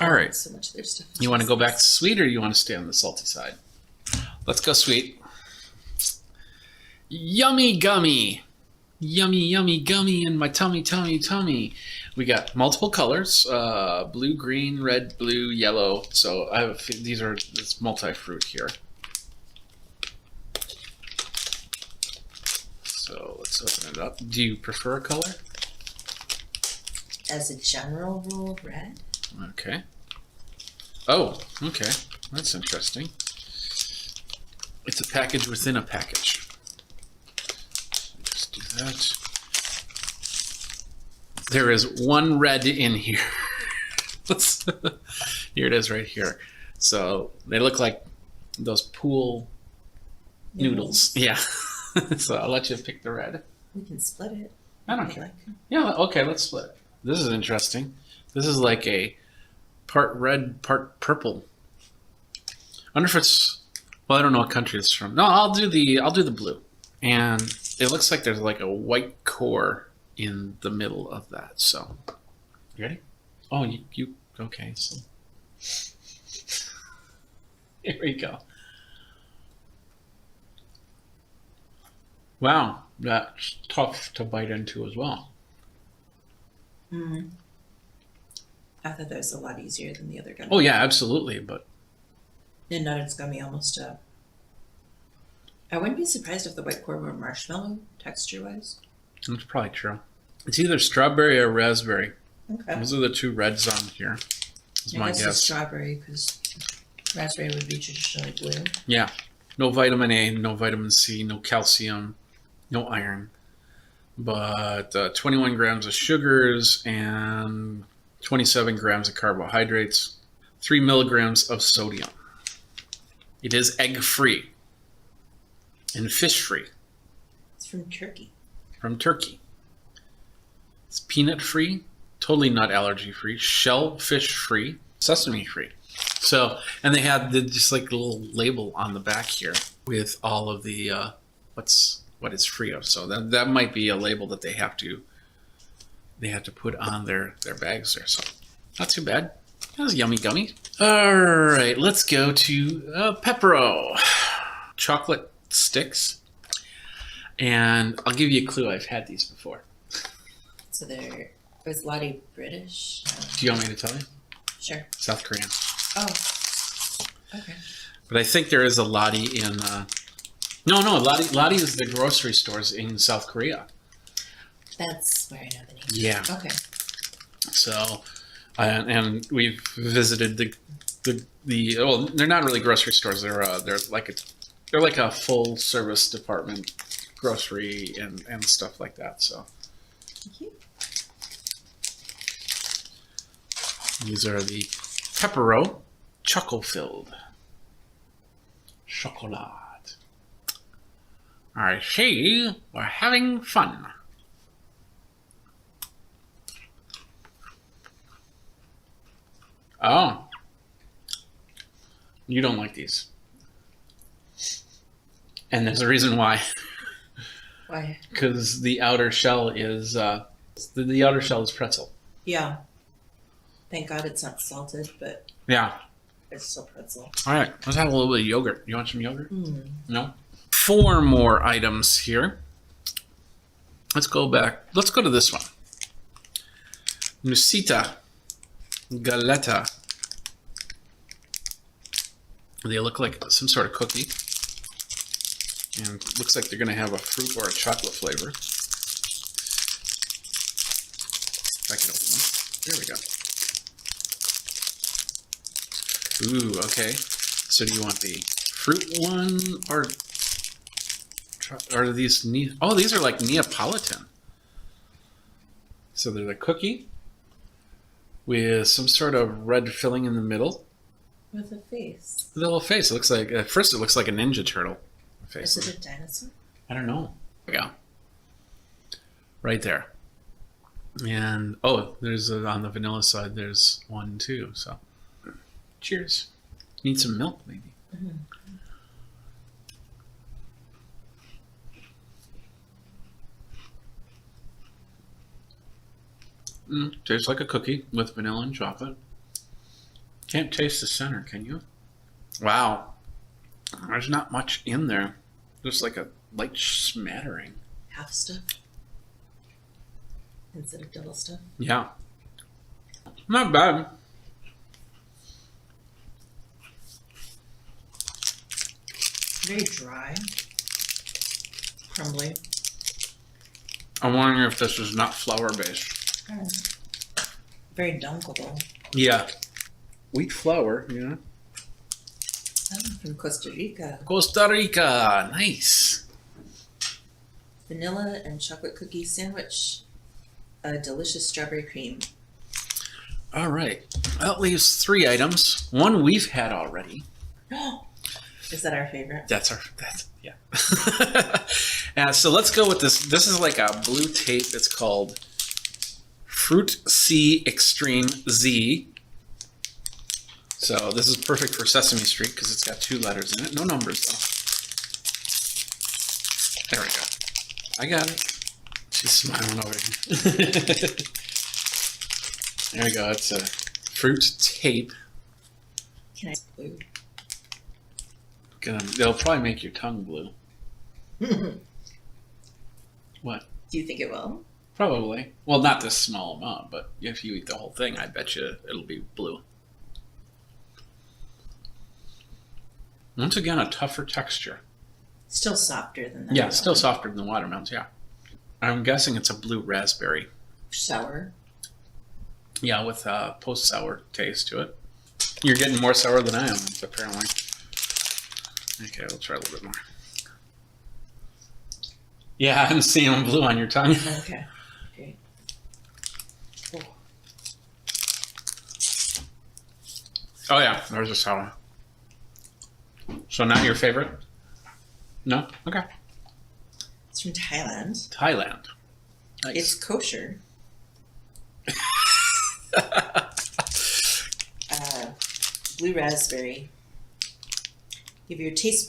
All right. So much of their stuff. You want to go back to sweet or you want to stay on the salty side? Let's go sweet. Yummy gummy. Yummy, yummy gummy in my tummy, tummy, tummy. We got multiple colors, blue, green, red, blue, yellow. So it's multi-fruit here. So let's open it up. Do you prefer a color? As a general rule, red. Okay. Oh, okay. That's interesting. It's a package within a package. Just do that. There is one red in here. Here it is right here. So they look like those pool noodles. Yeah. So I'll let you pick the red. We can split it. I don't care. Yeah, okay, let's split it. This is interesting. This is like a part red, part purple. I wonder if it's, well, I don't know what country it's from. No, I'll do the blue. And it looks like there's like a white core in the middle of that. So, you ready? Oh, you okay, so here we go. Wow, that's tough to bite into as well. Mm. I thought that was a lot easier than the other gummy. Oh yeah, absolutely, but And nuts gummy almost up. I wouldn't be surprised if the white core were marshmallow texture-wise. that's probably true. It's either strawberry or raspberry. Okay. Those are the two reds on here. Is my guess it's guess. strawberry because raspberry would be traditionally blue. Yeah, no vitamin A, no vitamin C, no calcium, no iron, but 21 grams of sugars and 27 grams of carbohydrates, 3 milligrams of sodium. It is egg-free and fish-free. It's from Turkey. From Turkey. It's peanut-free, totally not allergy-free, shellfish-free, sesame-free. So, and they had just like a little label on the back here with all of the what it's free of. So that might be a label that they have to put on their bags there. So not too bad. That was yummy gummy. All right, let's go to Pepero chocolate sticks, and I'll give you a clue. I've had these before. So was Lottie British? Do you want me to tell you? Sure. South Korean. Oh. Okay. But I think there is a Lottie in. No, Lottie is the grocery stores in South Korea. That's where I know the name. Yeah. Okay. So, and we've visited the well, they're not really grocery stores. They're like a full service department, grocery and stuff like that. So. Thank you. These are the Pepero choco-filled chocolate. I see we're having fun. Oh. You don't like these. And there's a reason why. Why? Because the outer shell is the outer shell is pretzel. Yeah. Thank God it's not salted, but Yeah. it's still pretzel. All right, let's have a little bit of yogurt. You want some yogurt? Mm. No? 4 more items here. Let's go back. Let's go to this one. Nusita Galetta. They look like some sort of cookie. And it looks like they're going to have a fruit or a chocolate flavor. If I can open them. There we go. Ooh, okay. So do you want the fruit one or are these oh, these are like Neapolitan. So they're the cookie with some sort of red filling in the middle. With a face. The little face. It looks like at first it looks like a Ninja Turtle face. Is it a dinosaur? I don't know. There we go. Right there. And oh, there's on the vanilla side. There's one too. So, cheers. Need some milk, maybe. Mm-hmm. Tastes like a cookie with vanilla and chocolate. Can't taste the center, can you? Wow. There's not much in there. Just like a light smattering. Half stuff instead of double stuff. Yeah. Not bad. Very dry. Crumbly. I'm wondering if this is not flour based. Very dunkable. Yeah. Wheat flour, yeah. I'm from Costa Rica. Costa Rica. Nice. Vanilla and chocolate cookie sandwich. A delicious strawberry cream. All right. That leaves 3 items. One we've had already. Is that our favorite? That's yeah. So let's go with this. This is like a blue tape. It's called Fruit C Extreme Z. So this is perfect for Sesame Street because it's got 2 letters in it. No numbers though. There we go. I got it. She's smiling over here. There we go. It's a fruit tape. Can I blue? They'll probably make your tongue blue. What? Do you think it will? Probably. Well, not this small amount, but if you eat the whole thing, I bet you it'll be blue. Once again, a tougher texture. Still softer than that. Yeah, still softer than the watermelons, yeah. I'm guessing it's a blue raspberry. Sour. Yeah, with a post-sour taste to it. You're getting more sour than I am, apparently. Okay, we'll try a little bit more. Yeah, I'm seeing them blue on your tongue. Okay, great. Oh yeah, there's a sour. So not your favorite? No? Okay. It's from Thailand. Thailand. Nice. It's kosher. Blue raspberry. Give your taste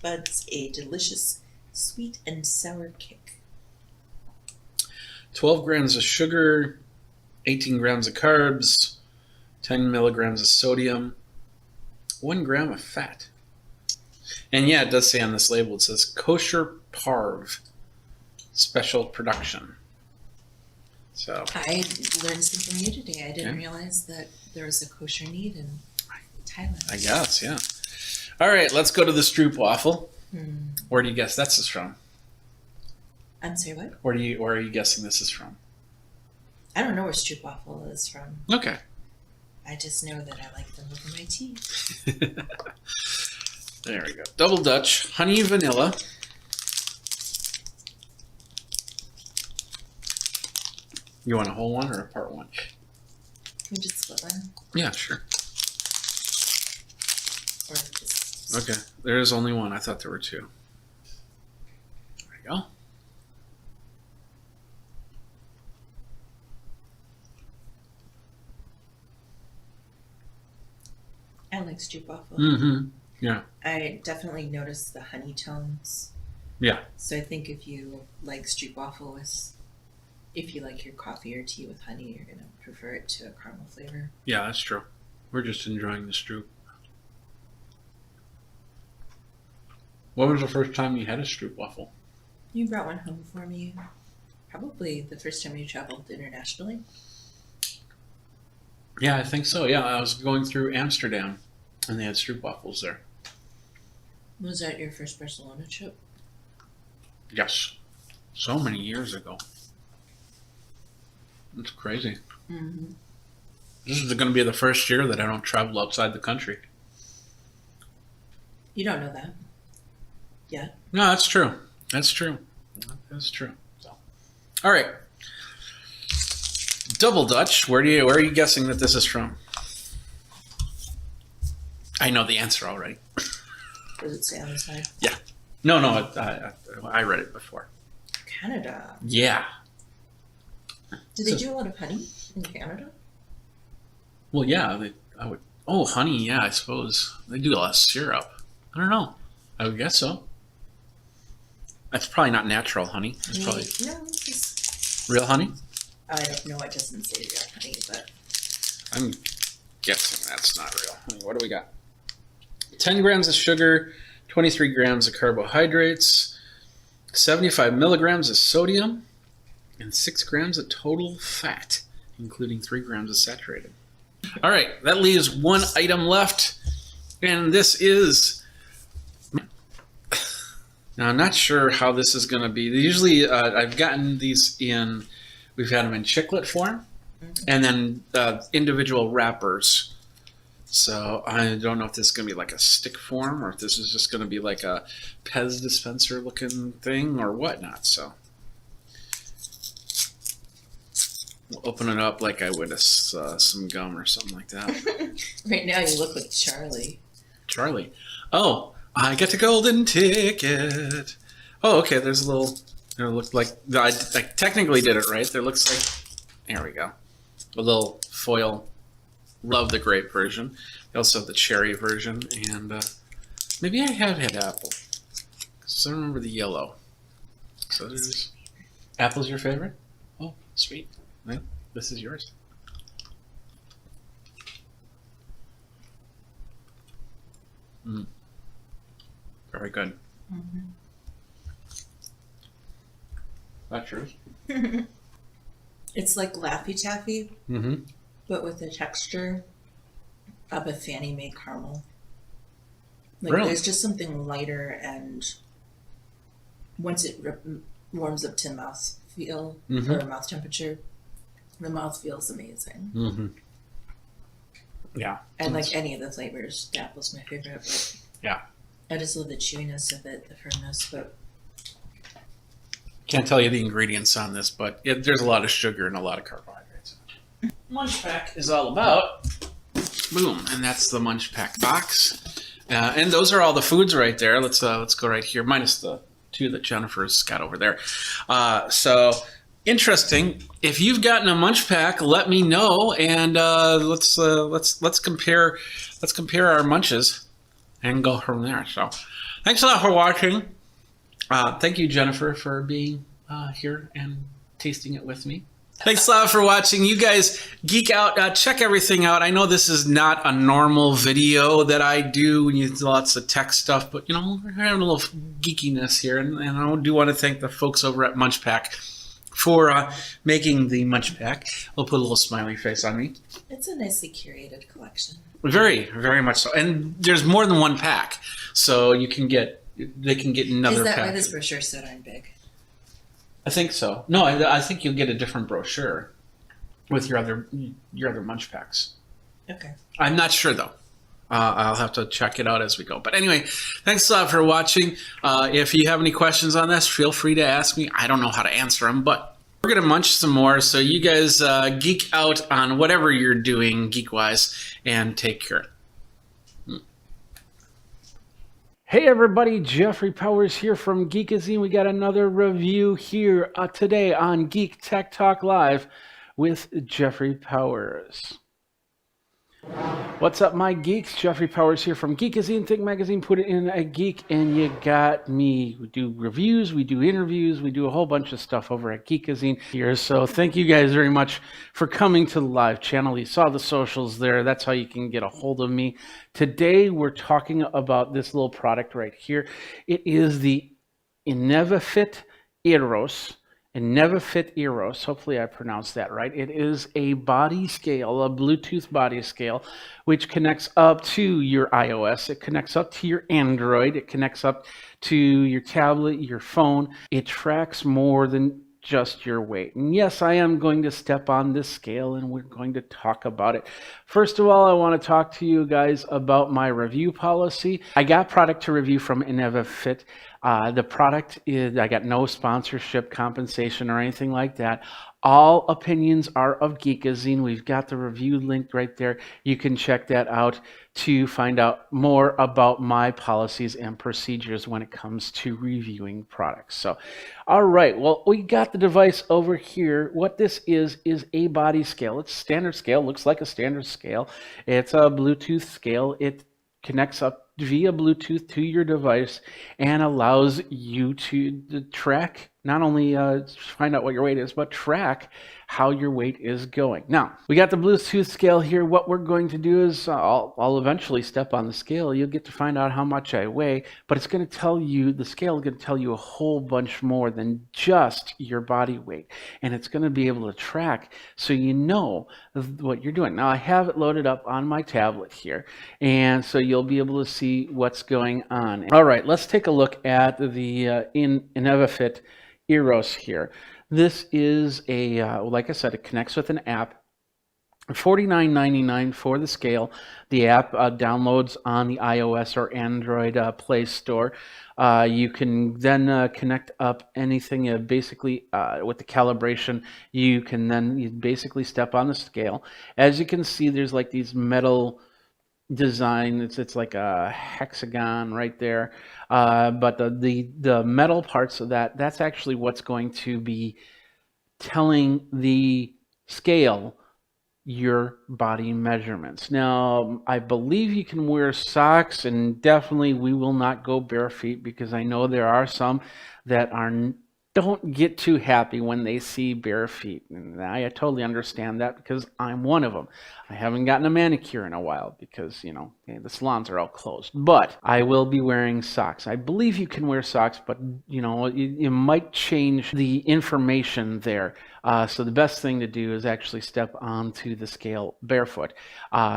buds a delicious sweet and sour kick. 12 grams of sugar, 18 grams of carbs, 10 milligrams of sodium, 1 gram of fat. And yeah, it does say on this label, it says kosher parv special production. So I learned something new today. I didn't realize that there was a kosher need in Thailand. I guess, yeah. All right, let's go to the stroopwafel. Hmm. Where do you guess this is from? I'm sorry, what? Where are you guessing this is from? I don't know where stroopwafel is from. Okay. I just know that I like them over my tea. There we go. Double Dutch, honey vanilla. You want a whole one or a part one? Can we just split one? Yeah, sure. Or just... Okay, there is only one. I thought there were 2. I like stroopwafel. Mm-hmm. Yeah. I definitely noticed the honey tones. Yeah. So I think if you like stroopwafel if you like your coffee or tea with honey, you're gonna prefer it to a caramel flavor. Yeah, that's true. We're just enjoying the stroop. When was the first time you had a stroopwafel? You brought one home for me. Probably the first time you traveled internationally. Yeah, I think so. Yeah, I was going through Amsterdam, and they had stroopwafels there. Was that your first Barcelona trip? Yes. So many years ago. It's crazy. Mm-hmm. This is going to be the first year that I don't travel outside the country. You don't know that. Yeah. No, that's true. That's true. That's true. So, all right. Double Dutch. Where are you guessing that this is from? I know the answer already. Does it say on the side? Yeah. No, I read it before. Canada. Yeah. Do they do a lot of honey in Canada? Well, yeah. I would. Oh, honey. Yeah, I suppose they do a lot of syrup. I don't know. I would guess so. That's probably not natural honey. It's probably No, it's just... real honey. I don't know. It doesn't say real honey, but I'm guessing that's not real honey. What do we got? 10 grams of sugar, 23 grams of carbohydrates, 75 milligrams of sodium, and 6 grams of total fat, including 3 grams of saturated. All right, that leaves one item left, and this is... Now, I'm not sure how this is going to be. Usually, I've gotten these in... We've had them in chiclet form, and then individual wrappers. So I don't know if this is going to be like a stick form, or if this is just going to be like a Pez dispenser looking thing, or whatnot. So we'll open it up like I would some gum or something like that. right now you look like Charlie. Charlie. Oh, I get the golden ticket. Oh, okay. There's a little... It looked like I technically did it right. There looks like, there we go, a little foil. Love the grape version. They also have the cherry version, and maybe I have had apple. So I remember the yellow. So there's apple's your favorite. Oh, sweet. Well, this is yours. Very good. Mm-hmm. That's yours. It's like Laffy Taffy, Mm-hmm. but with the texture of a Fannie Mae caramel. Like Really? there's just something lighter, and once it warms up to mouth feel or mouth temperature, the mouth feels amazing. Mm-hmm. Yeah. And like any of the flavors, the apple's my favorite. But Yeah. I just love the chewiness of it, the firmness, but Can't tell you the ingredients on this, but there's a lot of sugar and a lot of carbohydrates. Munch Pack is all about. Boom, and that's the Munch Pack box. And those are all the foods right there. Let's go right here, minus the 2 that Jennifer's got over there. So interesting. If you've gotten a Munch Pack, let me know, and let's compare our munches and go from there. So thanks a lot for watching. Thank you, Jennifer, for being here and tasting it with me. Thanks a lot for watching. You guys geek out. Check everything out. I know this is not a normal video that I do. We use lots of tech stuff, but you know, we're having a little geekiness here, and I do want to thank the folks over at Munch Pack for making the Munch Pack. We'll put a little smiley face on me. it's a nicely curated collection. Very, very much so. And there's more than one pack, so they can get another Is that pack. why this brochure's so darn big? I think so. No, I think you'll get a different brochure with your other Munch Packs. Okay. I'm not sure though. I'll have to check it out as we go. But anyway, thanks a lot for watching. If you have any questions on this, feel free to ask me. I don't know how to answer them, but we're going to munch some more. So you guys geek out on whatever you're doing geek-wise, and take care. Hey everybody, Jeffrey Powers here from Geekazine. We got another review here today on Geek Tech Talk Live with Jeffrey Powers. What's up, my geeks? Jeffrey Powers here from Geekazine, Think Magazine, Put It in a Geek, and you got me. We do reviews, we do interviews, we do a whole bunch of stuff over at Geekazine here. So thank you guys very much for coming to the live channel. You saw the socials there. That's how you can get a hold of me. Today, we're talking about this little product right here. It is the Inevafit Eros. Inevafit Eros, hopefully I pronounced that right. It is a body scale, a Bluetooth body scale, which connects up to your iOS. It connects up to your Android. It connects up to your tablet, your phone. It tracks more than just your weight. And yes, I am going to step on this scale and we're going to talk about it. First of all, I want to talk to you guys about my review policy. I got product to review from Inevafit. The product is, I got no sponsorship, compensation, or anything like that. All opinions are of Geekazine. We've got the review linked right there. You can check that out to find out more about my policies and procedures when it comes to reviewing products. So, all right, well, we got the device over here. What this is a body scale. It's standard scale, looks like a standard scale. It's a Bluetooth scale. It connects up via Bluetooth to your device and allows you to track, not only find out what your weight is, but track how your weight is going. Now, we got the Bluetooth scale here. What we're going to do is I'll eventually step on the scale. You'll get to find out how much I weigh, but it's going to tell you, the scale is going to tell you a whole bunch more than just your body weight. And it's going to be able to track so you know what you're doing. Now, I have it loaded up on my tablet here, and so you'll be able to see what's going on. All right, let's take a look at the Inevafit Eros here. This is a, like I said, it connects with an app. $49.99 for the scale. The app downloads on the iOS or Android Play Store. You can then connect up anything basically with the calibration. You can then basically step on the scale. As you can see, there's like these metal design. It's like a hexagon right there, but the metal parts of that's actually what's going to be telling the scale your body measurements. Now, I believe you can wear socks, and definitely we will not go bare feet, because I know there are some that don't get too happy when they see bare feet. And I totally understand that, because I'm one of them. I haven't gotten a manicure in a while because, you know, the salons are all closed. But I will be wearing socks. I believe you can wear socks, but, you know, you might change the information there. So the best thing to do is actually step onto the scale barefoot,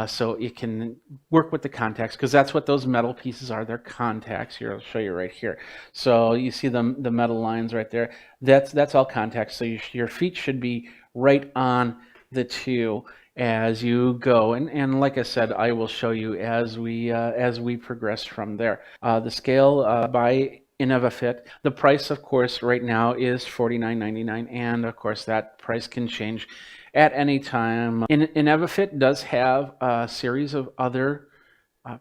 so it can work with the contacts, because that's what those metal pieces are. They're contacts. Here, I'll show you right here. So you see the metal lines right there. That's all contacts. So your feet should be right on the two as you go, and like I said, I will show you as we progress from there. The scale by Inevafit. The price, of course, right now is $49.99, and of course that price can change at any time. Inevafit does have a series of other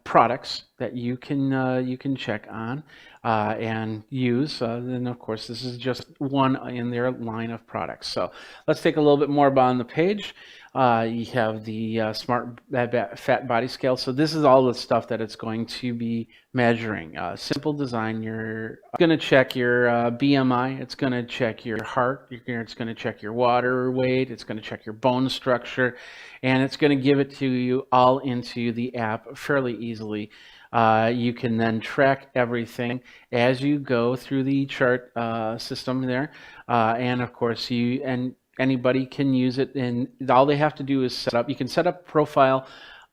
products that you can check on and use. And of course, this is just one in their line of products. So let's take a little bit more about on the page. You have the Smart Fat Body Scale. So this is all the stuff that it's going to be measuring. Simple design. You're going to check your BMI. It's going to check your heart. It's going to check your water weight. It's going to check your bone structure. And it's going to give it to you all into the app fairly easily. You can then track everything as you go through the chart system there. And of course, anybody can use it, and all they have to do is you can set up a profile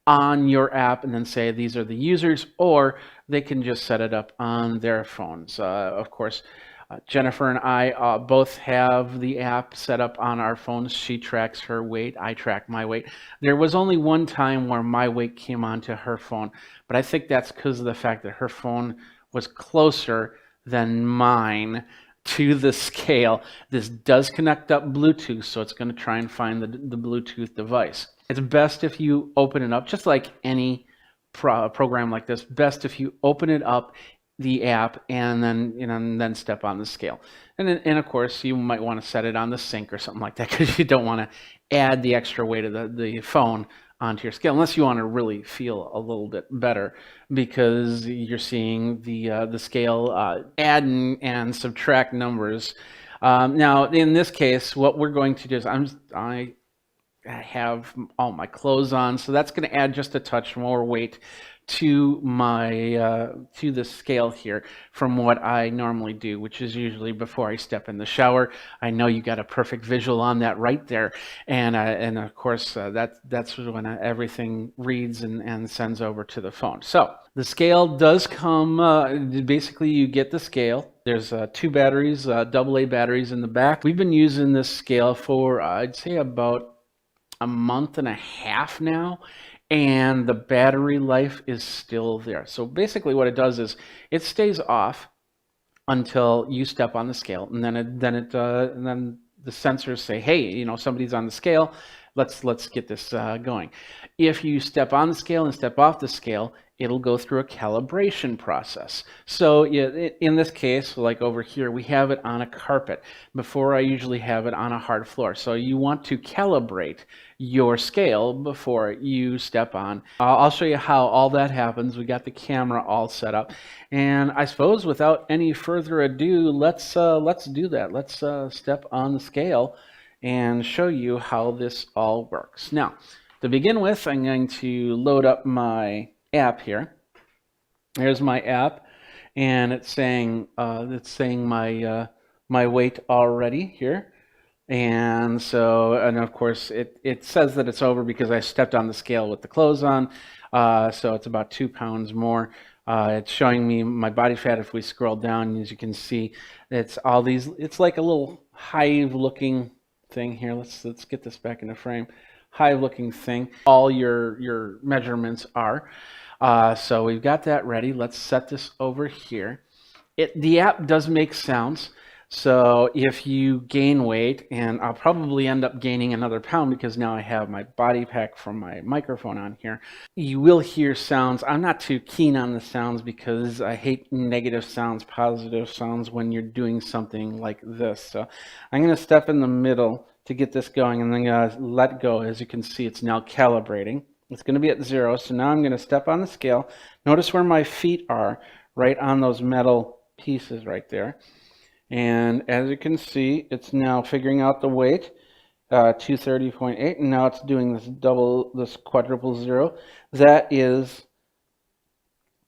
on your app and then say these are the users, or they can just set it up on their phones. Of course, Jennifer and I both have the app set up on our phones. She tracks her weight. I track my weight. There was only one time where my weight came onto her phone, but I think that's because of the fact that her phone was closer than mine to the scale. This does connect up Bluetooth, so it's going to try and find the Bluetooth device. It's best if you open it up, just like any program like this, best if you open it up, the app, and then step on the scale. And of course, you might want to set it on the sink or something like that, because you don't want to add the extra weight of the phone onto your scale, unless you want to really feel a little bit better, because you're seeing the scale add and subtract numbers. Now, in this case, what we're going to do is I have all my clothes on, so that's going to add just a touch more weight to my to the scale here from what I normally do, which is usually before I step in the shower. I know you got a perfect visual on that right there, and of course that's when everything reads and sends over to the phone. So the scale does come. Basically, you get the scale. There's 2 batteries, AA batteries in the back. We've been using this scale for I'd say about a month and a half now, and the battery life is still there. So basically what it does is it stays off until you step on the scale, and then then the sensors say, hey, somebody's on the scale, let's get this going. If you step on the scale and step off the scale, it'll go through a calibration process. So in this case, like over here, we have it on a carpet. Before, I usually have it on a hard floor. So you want to calibrate your scale before you step on. I'll show you how all that happens. We got the camera all set up, and I suppose without any further ado, let's do that. Let's step on the scale and show you how this all works. Now, to begin with, I'm going to load up my app here. Here's my app, and it's saying my my weight already here. And so, and of course, it says that it's over because I stepped on the scale with the clothes on. So it's about 2 pounds more. It's showing me my body fat. If we scroll down, as you can see, it's all these. It's like a little hive-looking thing here. Let's get this back into frame. Hive-looking thing. All your measurements are. So we've got that ready. Let's set this over here. The app does make sounds. So if you gain weight, and I'll probably end up gaining another pound because now I have my body pack from my microphone on here, you will hear sounds. I'm not too keen on the sounds because I hate negative sounds, positive sounds when you're doing something like this. So I'm going to step in the middle to get this going, and then I'm going to let go. As you can see, it's now calibrating. It's going to be at 0. So now I'm going to step on the scale. Notice where my feet are, right on those metal pieces right there. And as you can see, it's now figuring out the weight, 230.8, and now it's doing this quadruple 0. That is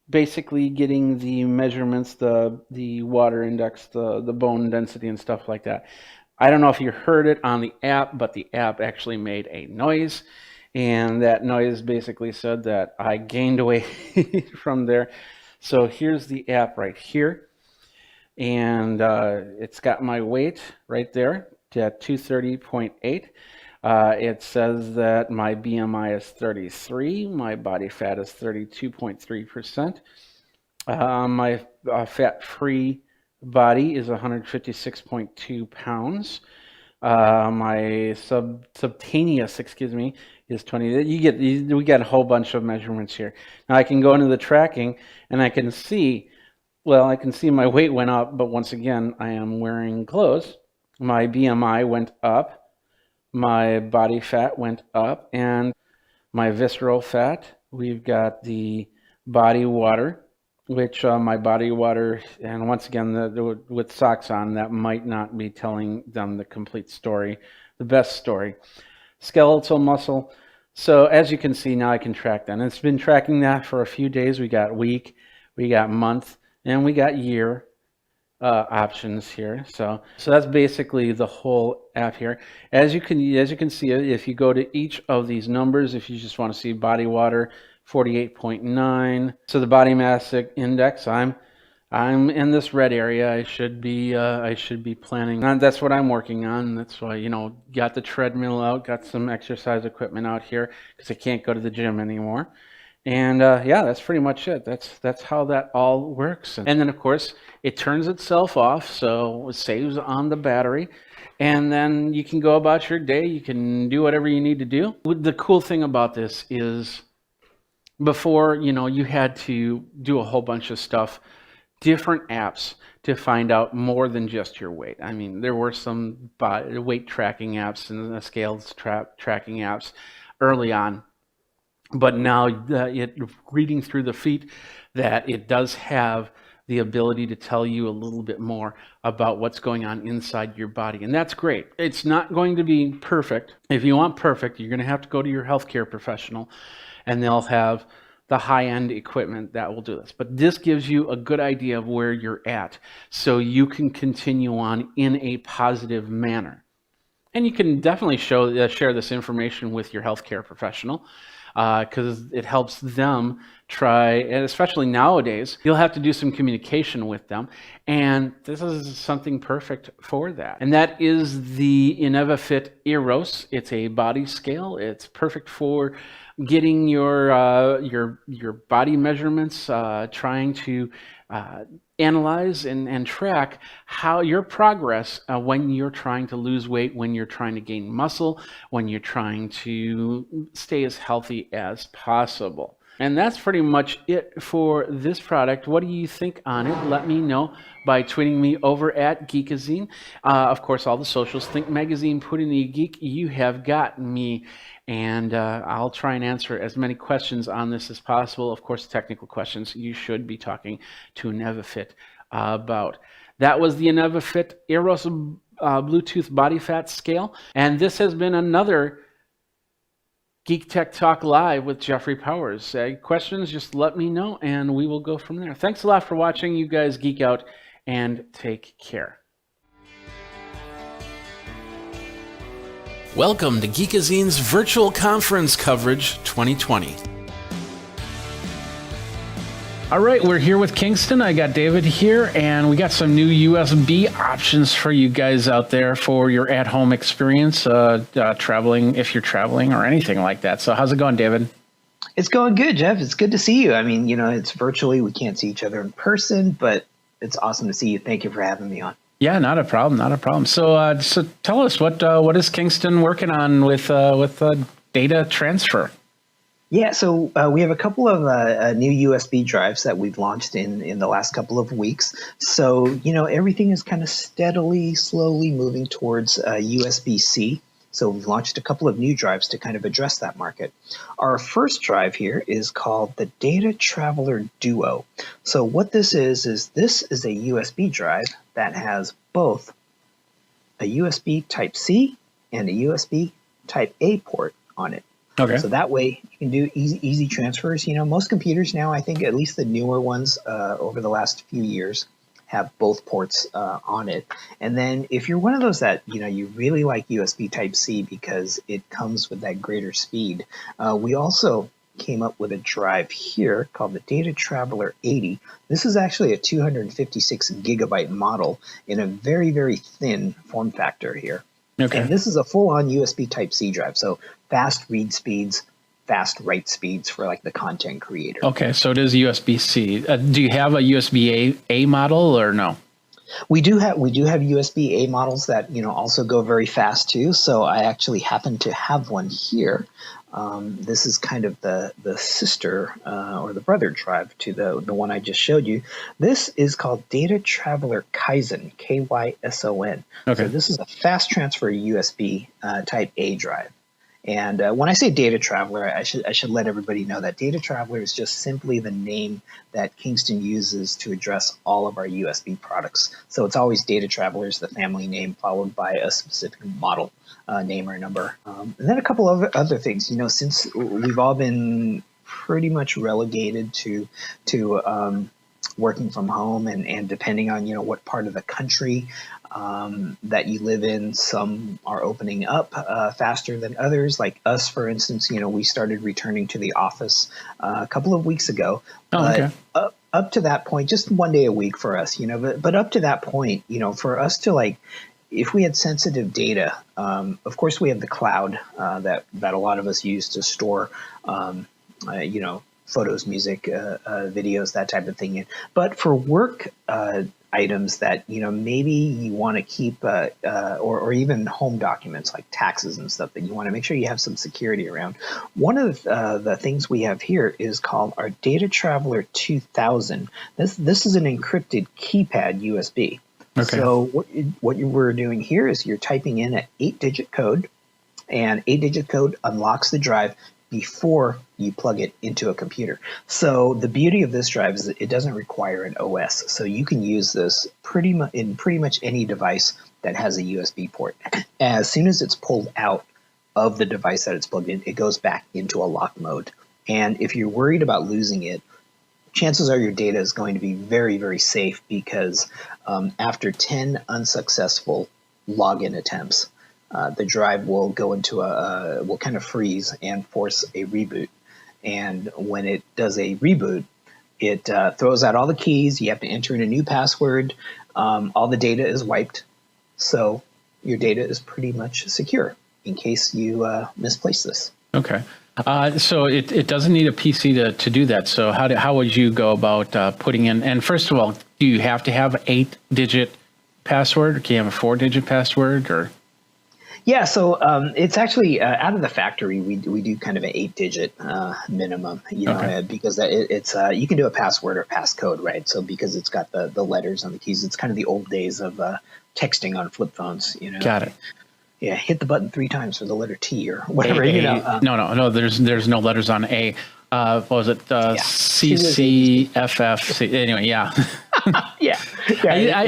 basically getting the measurements, the water index, the bone density, and stuff like that. I don't know if you heard it on the app, but the app actually made a noise, and that noise basically said that I gained weight from there. So here's the app right here. And it's got my weight right there at 230.8. It says that my BMI is 33. My body fat is 32.3%. My fat-free body is 156.2 pounds. My subcutaneous, is 20. We got a whole bunch of measurements here. Now I can go into the tracking, and I can see. Well, I can see my weight went up, but once again, I am wearing clothes. My BMI went up, my body fat went up, and my visceral fat. We've got the body water, which my body water, and once again, with socks on, that might not be telling them the complete story, the best story. Skeletal muscle. So as you can see, now I can track that. And it's been tracking that for a few days. We got week, we got month, and we got year options here. So that's basically the whole app here. As you can see, if you go to each of these numbers, if you just want to see body water, 48.9. So the body mass index, I'm in this red area. I should be planning. And that's what I'm working on. That's why, got the treadmill out, got some exercise equipment out here because I can't go to the gym anymore. And yeah, that's pretty much it. That's how that all works. And then of course it turns itself off, so it saves on the battery, and then you can go about your day. You can do whatever you need to do. The cool thing about this is, before, you had to do a whole bunch of stuff, different apps to find out more than just your weight. I mean, there were some weight tracking apps and the scales tracking apps early on. but now reading through the feet, that it does have the ability to tell you a little bit more about what's going on inside your body. And that's great. It's not going to be perfect. If you want perfect, you're going to have to go to your healthcare professional, and they'll have the high-end equipment that will do this. But this gives you a good idea of where you're at, so you can continue on in a positive manner. And you can definitely share this information with your healthcare professional, because it helps them try, and especially nowadays, you'll have to do some communication with them. And this is something perfect for that. And that is the InnovaFit Eros. It's a body scale. It's perfect for getting your body measurements, trying to analyze and track how your progress when you're trying to lose weight, when you're trying to gain muscle, when you're trying to stay as healthy as possible. And that's pretty much it for this product. What do you think on it? Let me know by tweeting me over at Geekazine. Of course, all the socials. Think Magazine, put in the geek. You have got me. And I'll try and answer as many questions on this as possible. Of course, technical questions you should be talking to InnovaFit about. That was the InnovaFit Eros Bluetooth Body Fat Scale. And this has been another Geek Tech Talk Live with Jeffrey Powers. Questions, just let me know, and we will go from there. Thanks a lot for watching. You guys geek out and take care. Welcome to Geekazine's Virtual Conference Coverage 2020. All right, we're here with Kingston. I got David here, and we got some new USB options for you guys out there for your at-home experience, traveling, if you're traveling or anything like that. So how's it going, David? It's going good, Jeff. It's good to see you. I mean, it's virtually. We can't see each other in person, but it's awesome to see you. Thank you for having me on. Yeah, not a problem, not a problem. So, so tell us, what is Kingston working on with data transfer? Yeah, so we have a couple of new USB drives that we've launched in the last couple of weeks. So, everything is kind of steadily, slowly moving towards USB-C. So we've launched a couple of new drives to kind of address that market. Our first drive here is called the Data Traveler Duo. So what this is this is a USB drive that has both a USB Type-C and a USB Type-A port on it. Okay. So that way you can do easy transfers. Most computers now, I think at least the newer ones over the last few years, have both ports on it. And then if you're one of those that, you really like USB Type-C because it comes with that greater speed, we also came up with a drive here called the Data Traveler 80. This is actually a 256 gigabyte model in a very, very thin form factor here. Okay. And this is a full-on USB Type-C drive, so fast read speeds, fast write speeds for like the content creator. Okay, so it is USB-C. Do you have a USB-A model or no? We do have USB-A models that also go very fast too. So I actually happen to have one here. This is kind of the sister or the brother drive to the one I just showed you. This is called Data Traveler Kaizen, K-Y-S-O-N. Okay. So this is a fast transfer USB Type A drive. And when I say Data Traveler, I should let everybody know that Data Traveler is just simply the name that Kingston uses to address all of our USB products. So it's always Data Traveler is the family name followed by a specific model name or number. And then a couple of other things. Since we've all been pretty much relegated to working from home and depending on what part of the country that you live in, some are opening up faster than others. Like us, for instance, we started returning to the office a couple of weeks ago. Okay. Up to that point, just one day a week for us, but up to that point, for us to if we had sensitive data, of course we have the cloud that a lot of us use to store, photos, music, videos, that type of thing in. But for work items that maybe you want to keep, or even home documents like taxes and stuff that you want to make sure you have some security around. One of the things we have here is called our Data Traveler 2000. This is an encrypted keypad USB. Okay. So what we're doing here is you're typing in an 8-digit code, and 8-digit code unlocks the drive before you plug it into a computer. So the beauty of this drive is that it doesn't require an OS. So you can use this in pretty much any device that has a USB port. As soon as it's pulled out of the device that it's plugged in, it goes back into a lock mode. And if you're worried about losing it, chances are your data is going to be very, very safe, because after 10 unsuccessful login attempts, the drive will go into will kind of freeze and force a reboot. And when it does a reboot, it throws out all the keys. You have to enter in a new password. All the data is wiped. So your data is pretty much secure in case you misplace this. Okay. So it doesn't need a PC to do that. So how would you go about putting in? And first of all, do you have to have an 8-digit password, or can you have a 4-digit password, or? Yeah, so it's actually out of the factory. We do kind of an 8-digit minimum, because it's you can do a password or passcode, right? So because it's got the letters on the keys, it's kind of the old days of texting on flip phones. Got it. Yeah, hit the button 3 times for the letter T or whatever. No. There's no letters on A. What was it? C C F F C. Anyway, yeah. Yeah.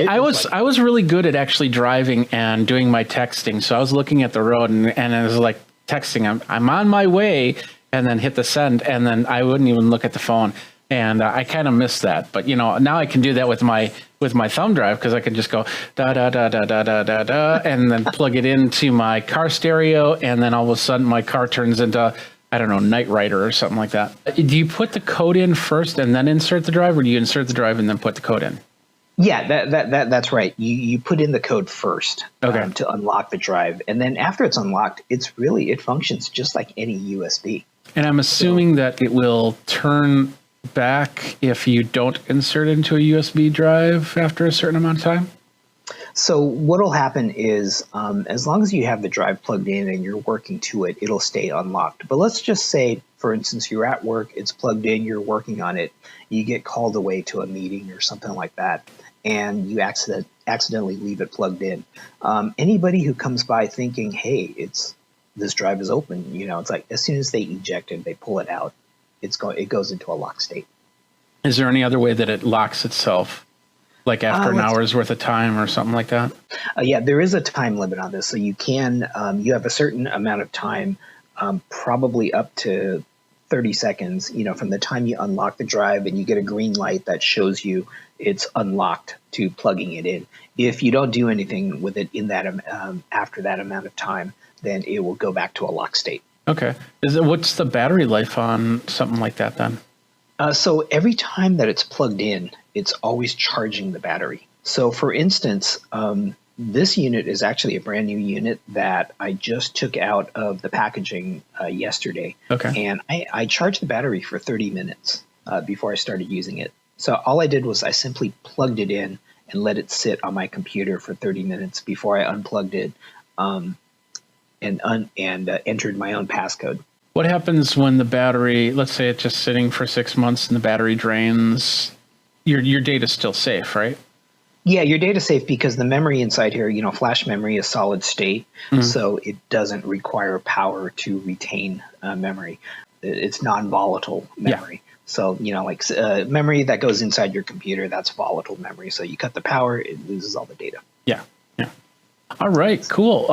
I was really good at actually driving and doing my texting. So I was looking at the road and I was like texting. I'm on my way, and then hit the send, and then I wouldn't even look at the phone. And I kind of missed that. But now I can do that with my thumb drive, because I can just go da da da da da da da da, and then plug it into my car stereo, and then all of a sudden my car turns into, I don't know, Knight Rider or something like that. Do you put the code in first and then insert the drive, or do you insert the drive and then put the code in? Yeah, that's right. You put in the code first to unlock the drive, and then after it's unlocked, it functions just like any USB. And I'm assuming that it will turn back if you don't insert into a USB drive after a certain amount of time? So what'll happen is, as long as you have the drive plugged in and you're working to it, it'll stay unlocked. But let's just say, for instance, you're at work, it's plugged in, you're working on it, you get called away to a meeting or something like that, and you accidentally leave it plugged in. Anybody who comes by thinking, hey, this drive is open, it's like as soon as they eject it, they pull it out, it goes into a lock state. Is there any other way that it locks itself, like after an hour's worth of time or something like that? Yeah, there is a time limit on this. So you can, you have a certain amount of time, probably up to 30 seconds, from the time you unlock the drive and you get a green light that shows you it's unlocked, to plugging it in. If you don't do anything with it in that after that amount of time, then it will go back to a lock state. Okay. What's the battery life on something like that then? So every time that it's plugged in, it's always charging the battery. So for instance, this unit is actually a brand new unit that I just took out of the packaging yesterday. Okay. And I charged the battery for 30 minutes before I started using it. So all I did was I simply plugged it in and let it sit on my computer for 30 minutes before I unplugged it and entered my own passcode. What happens when the battery, let's say it's just sitting for 6 months and the battery drains? Your data's still safe, right? Yeah, your data's safe because the memory inside here, flash memory is solid state, so it doesn't require power to retain memory. It's non-volatile memory. Yeah. So, memory that goes inside your computer, that's volatile memory. So you cut the power, it loses all the data. Yeah. All right, cool.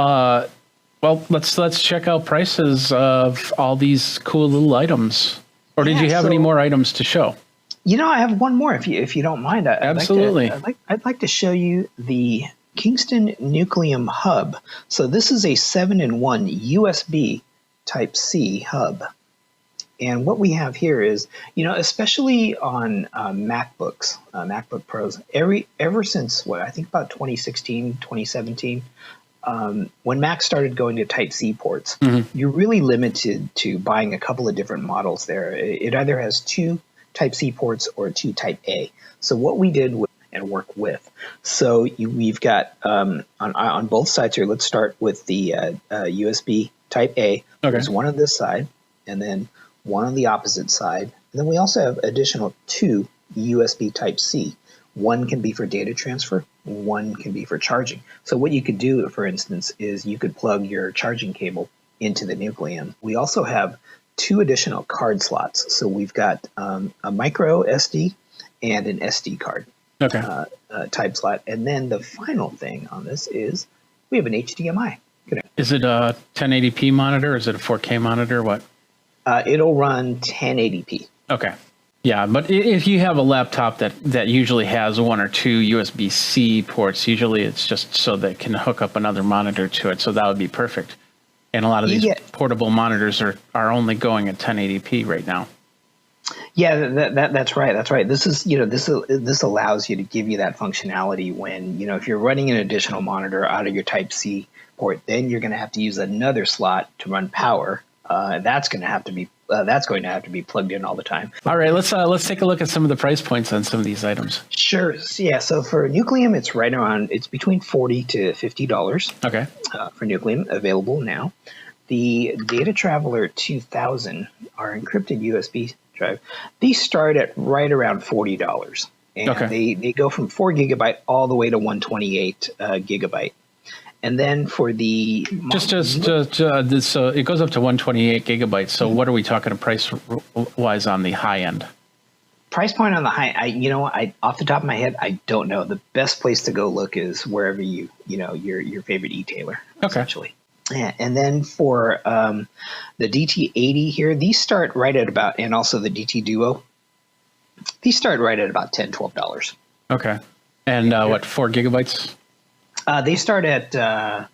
Well, let's check out prices of all these cool little items. Or did you have any more items to show? I have one more if you don't mind. Absolutely. I'd like to show you the Kingston Nucleum Hub. So this is a 7-in-1 USB Type-C hub. And what we have here is, especially on MacBooks, MacBook Pros, ever since I think about 2016, 2017, when Mac started going to Type-C ports, you're really limited to buying a couple of different models there. It either has 2 Type-C ports or 2 Type-A. So what we did and work with. So we've got on both sides here, let's start with the USB Type-A. Okay. There's one on this side and then one on the opposite side. And then we also have additional 2 USB Type-C. One can be for data transfer, one can be for charging. So what you could do, for instance, is you could plug your charging cable into the Nucleum. We also have 2 additional card slots. So we've got a micro SD and an SD card type slot. And then the final thing on this is we have an HDMI connector. Is it a 1080p monitor? Is it a 4K monitor? What? It'll run 1080p. Okay. Yeah, but if you have a laptop that usually has 1 or 2 USB-C ports, usually it's just so they can hook up another monitor to it. So that would be perfect. And a lot of these portable monitors are only going at 1080p right now. Yeah, that's right. That's right. This is, this allows you to give you that functionality when, if you're running an additional monitor out of your Type C port, then you're going to have to use another slot to run power. That's going to have to be plugged in all the time. All right, let's take a look at some of the price points on some of these items. Sure. Yeah. So for Nucleum, it's between $40 to $50. Okay. For Nucleum, available now. The Data Traveler 2000, our encrypted USB drive, these start at right around $40, and they go from 4 gigabyte all the way to 128 gigabyte. And then for the so it goes up to 128 gigabytes. So what are we talking price wise on the high end? Price point on the high, off the top of my head, I don't know. The best place to go look is wherever your favorite e-tailer, essentially. Yeah, and then for the DT80 here, these start right at about, and also the DT Duo, these start right at about $10, $12. Okay. And what, 4 gigabytes? They start at I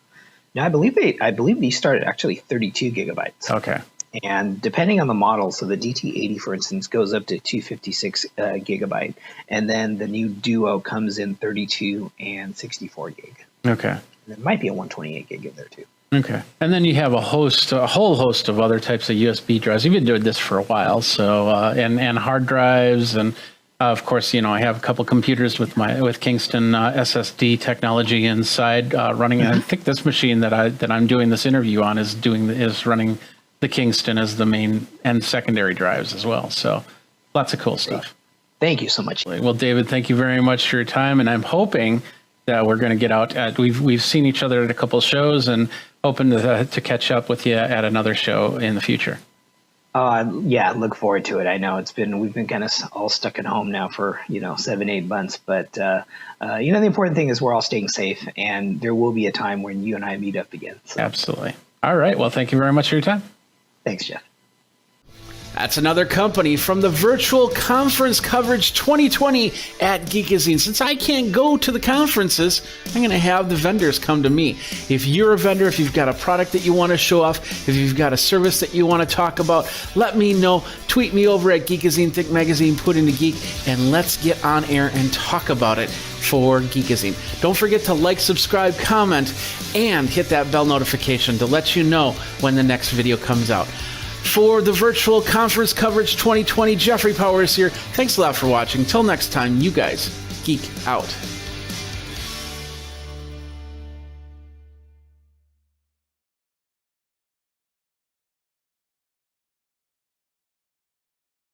believe these start at actually 32 gigabytes. Okay. And depending on the model, so the DT80, for instance, goes up to 256 gigabyte, and then the new Duo comes in 32 and 64 gig. Okay. And there might be a 128 gig in there too. Okay. And then you have a whole host of other types of USB drives. You've been doing this for a while, so and hard drives, and of course, I have a couple computers with Kingston SSD technology inside running. And I think this machine that I'm doing this interview on is running the Kingston as the main and secondary drives as well. So lots of cool stuff. Thank you so much. Well, David, thank you very much for your time, and I'm hoping that we're going to get out. We've seen each other at a couple shows, and hoping to catch up with you at another show in the future. Yeah, look forward to it. I know we've been kind of all stuck at home now for 7-8 months, but the important thing is we're all staying safe, and there will be a time when you and I meet up again. So. Absolutely. All right. Well, thank you very much for your time. Thanks, Jeff. That's another company from the virtual conference coverage 2020 at Geekazine. Since I can't go to the conferences, I'm going to have the vendors come to me. If you're a vendor, if you've got a product that you want to show off, if you've got a service that you want to talk about, let me know. Tweet me over at Geekazine, Think Magazine, Put Into Geek, and let's get on air and talk about it for Geekazine. Don't forget to like, subscribe, comment, and hit that bell notification to let you know when the next video comes out. For the virtual conference coverage 2020, Jeffrey Powers here. Thanks a lot for watching. Till next time, you guys geek out.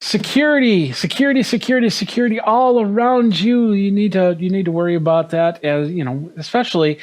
Security all around you. You need to worry about that, as especially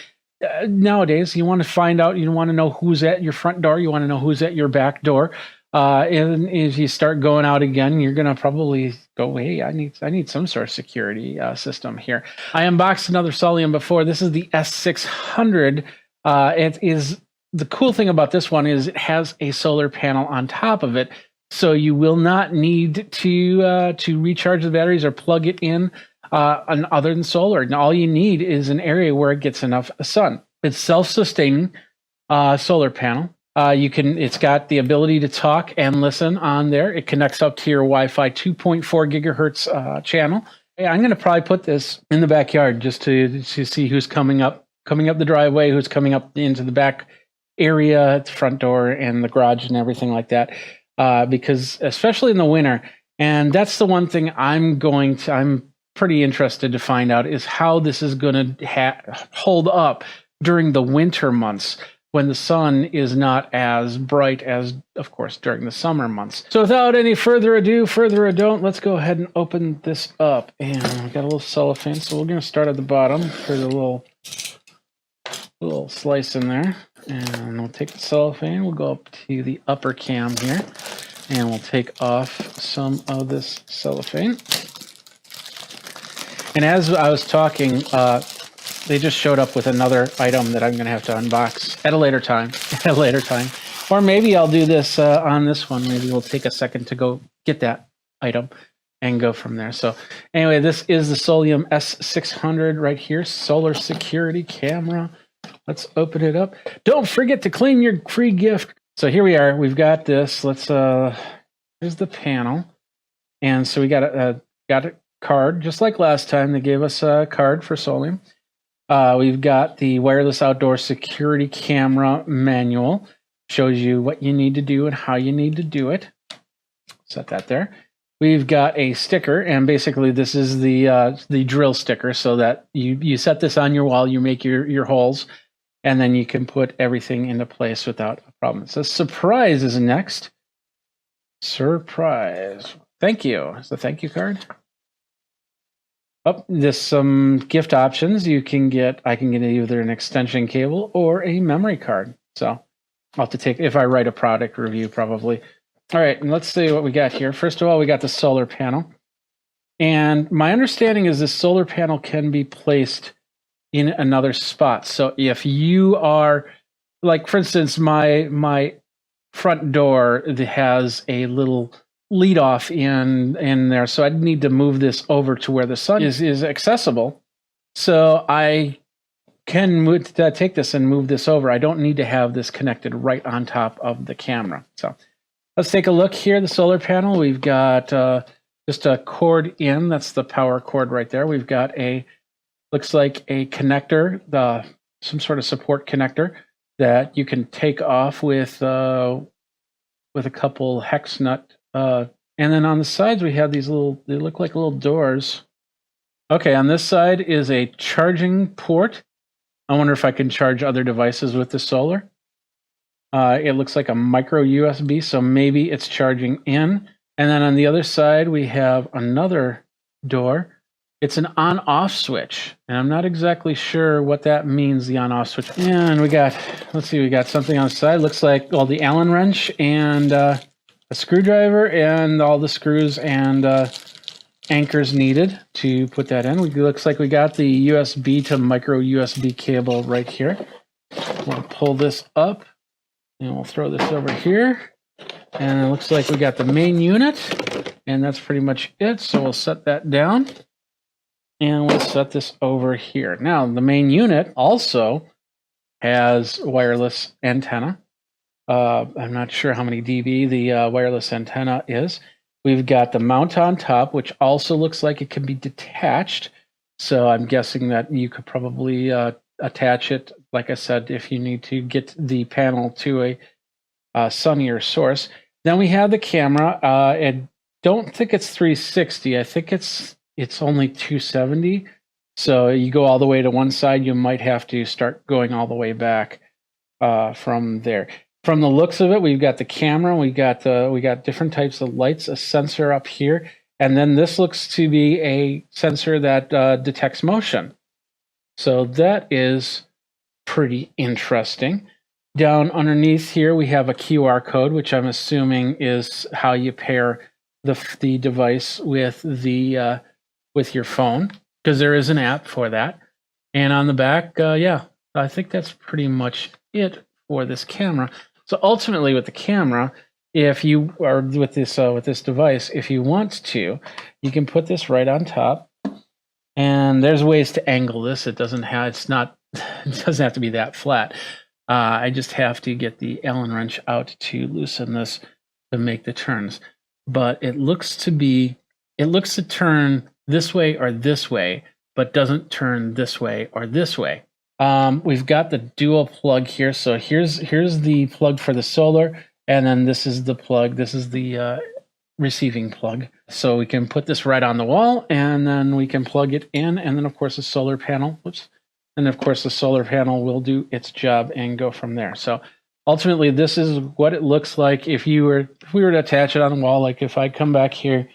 nowadays. You want to find out, you want to know who's at your front door, you want to know who's at your back door. And if you start going out again, you're going to probably go, hey, I need some sort of security system here. I unboxed another Solium before. This is the S600. The cool thing about this one is it has a solar panel on top of it. So you will not need to recharge the batteries or plug it in other than solar. And all you need is an area where it gets enough sun. It's self-sustaining solar panel. It's got the ability to talk and listen on there. It connects up to your Wi-Fi 2.4 gigahertz channel. Hey, I'm going to probably put this in the backyard just to see who's coming up the driveway, who's coming up into the back area, the front door, and the garage and everything like that. Because especially in the winter, and that's the one thing I'm pretty interested to find out is how this is going to hold up during the winter months, when the sun is not as bright as, of course, during the summer months. So without any further ado, let's go ahead and open this up. And we got a little cellophane, so we're going to start at the bottom for the little slice in there. And we'll take the cellophane, we'll go up to the upper cam here. And we'll take off some of this cellophane. And as I was talking, they just showed up with another item that I'm going to have to unbox at a later time. Or maybe I'll do this on this one. Maybe we'll take a second to go get that item and go from there. So anyway, this is the Solium S600 right here, solar security camera. Let's open it up. Don't forget to claim your free gift. So here we are. We've got this. Let's here's the panel. And so we got a card, just like last time. They gave us a card for Solium. We've got the wireless outdoor security camera manual. Shows you what you need to do and how you need to do it. Set that there. We've got a sticker, and basically this is the drill sticker, so that you set this on your wall, you make your holes, and then you can put everything into place without a problem. So surprise is next. Surprise. Thank you. It's the thank you card. Oh, there's some gift options you can get. I can get either an extension cable or a memory card. So I'll have to take, if I write a product review, probably. All right, and let's see what we got here. First of all, we got the solar panel. And my understanding is this solar panel can be placed in another spot. So if you are, like, for instance, my front door has a little lead off in there, so I'd need to move this over to where the sun is accessible. So I can take this and move this over. I don't need to have this connected right on top of the camera. So let's take a look here. The solar panel, we've got just a cord in. That's the power cord right there. We've got looks like a connector, some sort of support connector that you can take off with a couple hex nut. And then on the sides, we have these they look like little doors. Okay, on this side is a charging port. I wonder if I can charge other devices with the solar. It looks like a micro USB, so maybe it's charging in. And then on the other side, we have another door. It's an on-off switch, and I'm not exactly sure what that means, the on-off switch. And we got something on the side. Looks like, well, the Allen wrench and a screwdriver and all the screws and anchors needed to put that in. Looks like we got the USB to micro USB cable right here. We'll pull this up, and we'll throw this over here. And it looks like we got the main unit, and that's pretty much it. So we'll set that down. And we'll set this over here. Now, the main unit also has wireless antenna. I'm not sure how many dB the wireless antenna is. We've got the mount on top, which also looks like it can be detached. So I'm guessing that you could probably attach it, like I said, if you need to get the panel to a sunnier source. Then we have the camera. I don't think it's 360. I think it's only 270. So you go all the way to one side, you might have to start going all the way back from there. From the looks of it, we've got the camera, we got different types of lights, a sensor up here, and then this looks to be a sensor that detects motion. So that is pretty interesting. Down underneath here, we have a QR code, which I'm assuming is how you pair the device with your phone, because there is an app for that. And on the back, yeah, I think that's pretty much it for this camera. So ultimately with the camera, if you are with this device, if you want to, you can put this right on top, and there's ways to angle this. It doesn't have to be that flat. I just have to get the Allen wrench out to loosen this to make the turns. But it looks to turn this way or this way, but doesn't turn this way or this way. We've got the dual plug here. So here's the plug for the solar, and then this is the plug. This is the receiving plug. So we can put this right on the wall, and then we can plug it in, and then of course the solar panel. And of course the solar panel will do its job and go from there. So ultimately, this is what it looks like if we were to attach it on the wall. Like if I come back here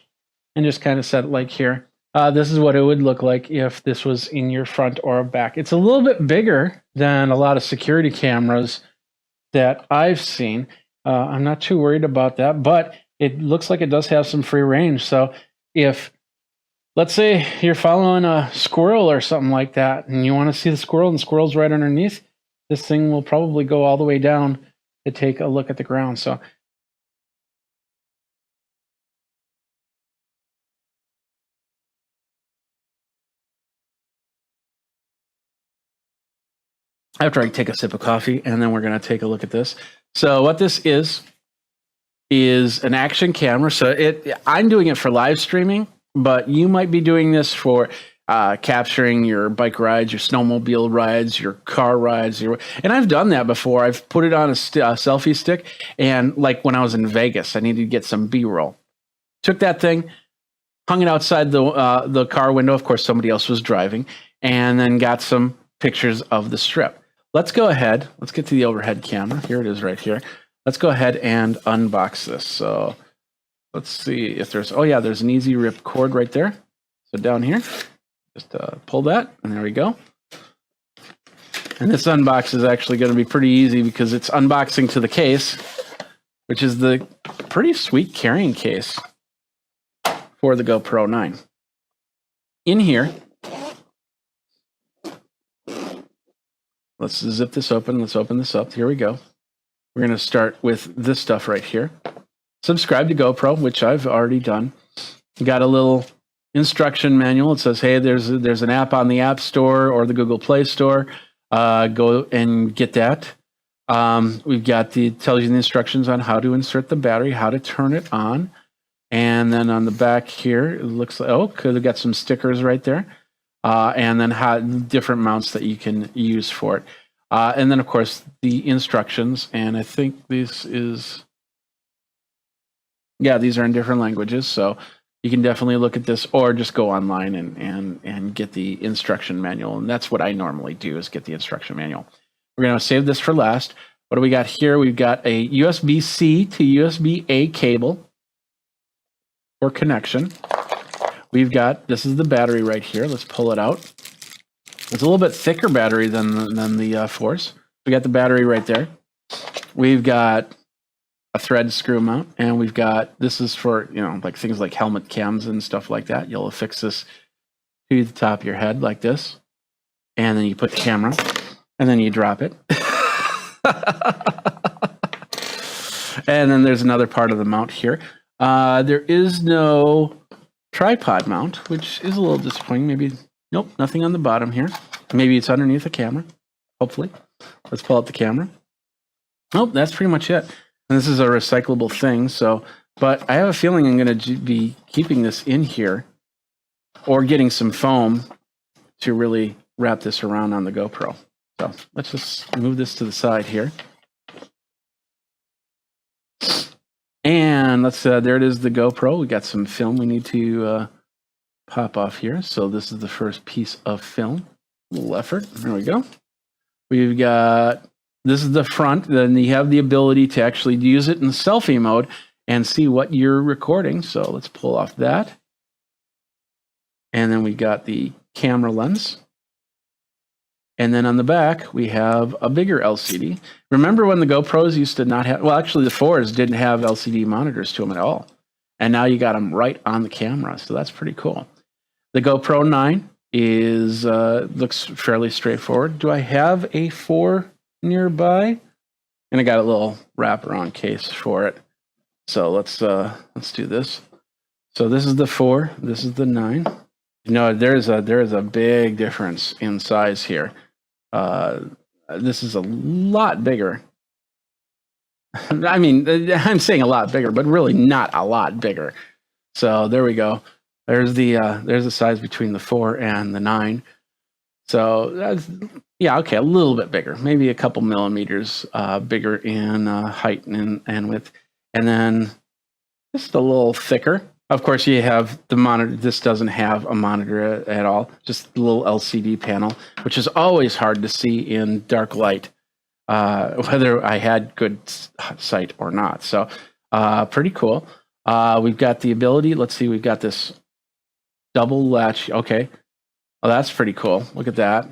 and just kind of set it like here. This is what it would look like if this was in your front or back. It's a little bit bigger than a lot of security cameras that I've seen. I'm not too worried about that, but it looks like it does have some free range. So if, let's say you're following a squirrel or something like that, and you want to see the squirrel and the squirrel's right underneath, this thing will probably go all the way down to take a look at the ground. So after I take a sip of coffee, and then we're going to take a look at this. So what this is an action camera. So I'm doing it for live streaming, but you might be doing this for capturing your bike rides, your snowmobile rides, your car rides. And I've done that before. I've put it on a selfie stick, and like when I was in Vegas, I needed to get some B-roll. Took that thing, hung it outside the car window. Of course, somebody else was driving, and then got some pictures of the strip. Let's go ahead. Let's get to the overhead camera. Here it is right here. Let's go ahead and unbox this. So let's see if there's, oh yeah, there's an easy rip cord right there. So down here, just pull that, and there we go. And this unbox is actually going to be pretty easy because it's unboxing to the case, which is the pretty sweet carrying case for the GoPro 9. In here, let's zip this open. Let's open this up. Here we go. We're going to start with this stuff right here. Subscribe to GoPro, which I've already done. Got a little instruction manual. It says, hey, there's an app on the App Store or the Google Play Store. Go and get that. We've got tells you the instructions on how to insert the battery, how to turn it on. And then on the back here, it looks like, oh, could have got some stickers right there. And then different mounts that you can use for it. And then, of course, the instructions. And I think this is, yeah, these are in different languages. So you can definitely look at this, or just go online and get the instruction manual. And that's what I normally do, is get the instruction manual. We're going to save this for last. What do we got here? We've got a USB-C to USB-A cable for connection. We've got, this is the battery right here. Let's pull it out. It's a little bit thicker battery than the Force. We got the battery right there. We've got a thread screw mount, and we've got, this is for, like things like helmet cams and stuff like that. You'll affix this to the top of your head like this, and then you put the camera, and then you drop it. And then there's another part of the mount here. There is no tripod mount, which is a little disappointing. Maybe, nope, nothing on the bottom here. Maybe it's underneath the camera, hopefully. Let's pull out the camera. Nope, that's pretty much it. And this is a recyclable thing, so, but I have a feeling I'm going to be keeping this in here, or getting some foam to really wrap this around on the GoPro. So let's just move this to the side here. And let's, there it is, the GoPro. We got some film we need to pop off here. So this is the first piece of film. A little effort. There we go. We've got, this is the front. Then you have the ability to actually use it in selfie mode and see what you're recording. So let's pull off that. And then we got the camera lens. And then on the back, we have a bigger LCD. Remember when the GoPros used to not have, well, actually the 4s didn't have LCD monitors to them at all. And now you got them right on the camera. So that's pretty cool. The GoPro 9 is, looks fairly straightforward. Do I have a 4 nearby? And I got a little wraparound case for it. So let's do this. So this is the 4, this is the 9. There is a big difference in size here. This is a lot bigger. I mean, I'm saying a lot bigger, but really not a lot bigger. So there we go. There's the size between the 4 and the 9. So that's, yeah, okay, a little bit bigger, maybe a couple millimeters bigger in height and width, and then just a little thicker. Of course, you have the monitor. This doesn't have a monitor at all, just a little LCD panel, which is always hard to see in dark light, whether I had good sight or not. So pretty cool. We've got the ability, let's see, we've got this double latch. Okay, well, that's pretty cool. Look at that.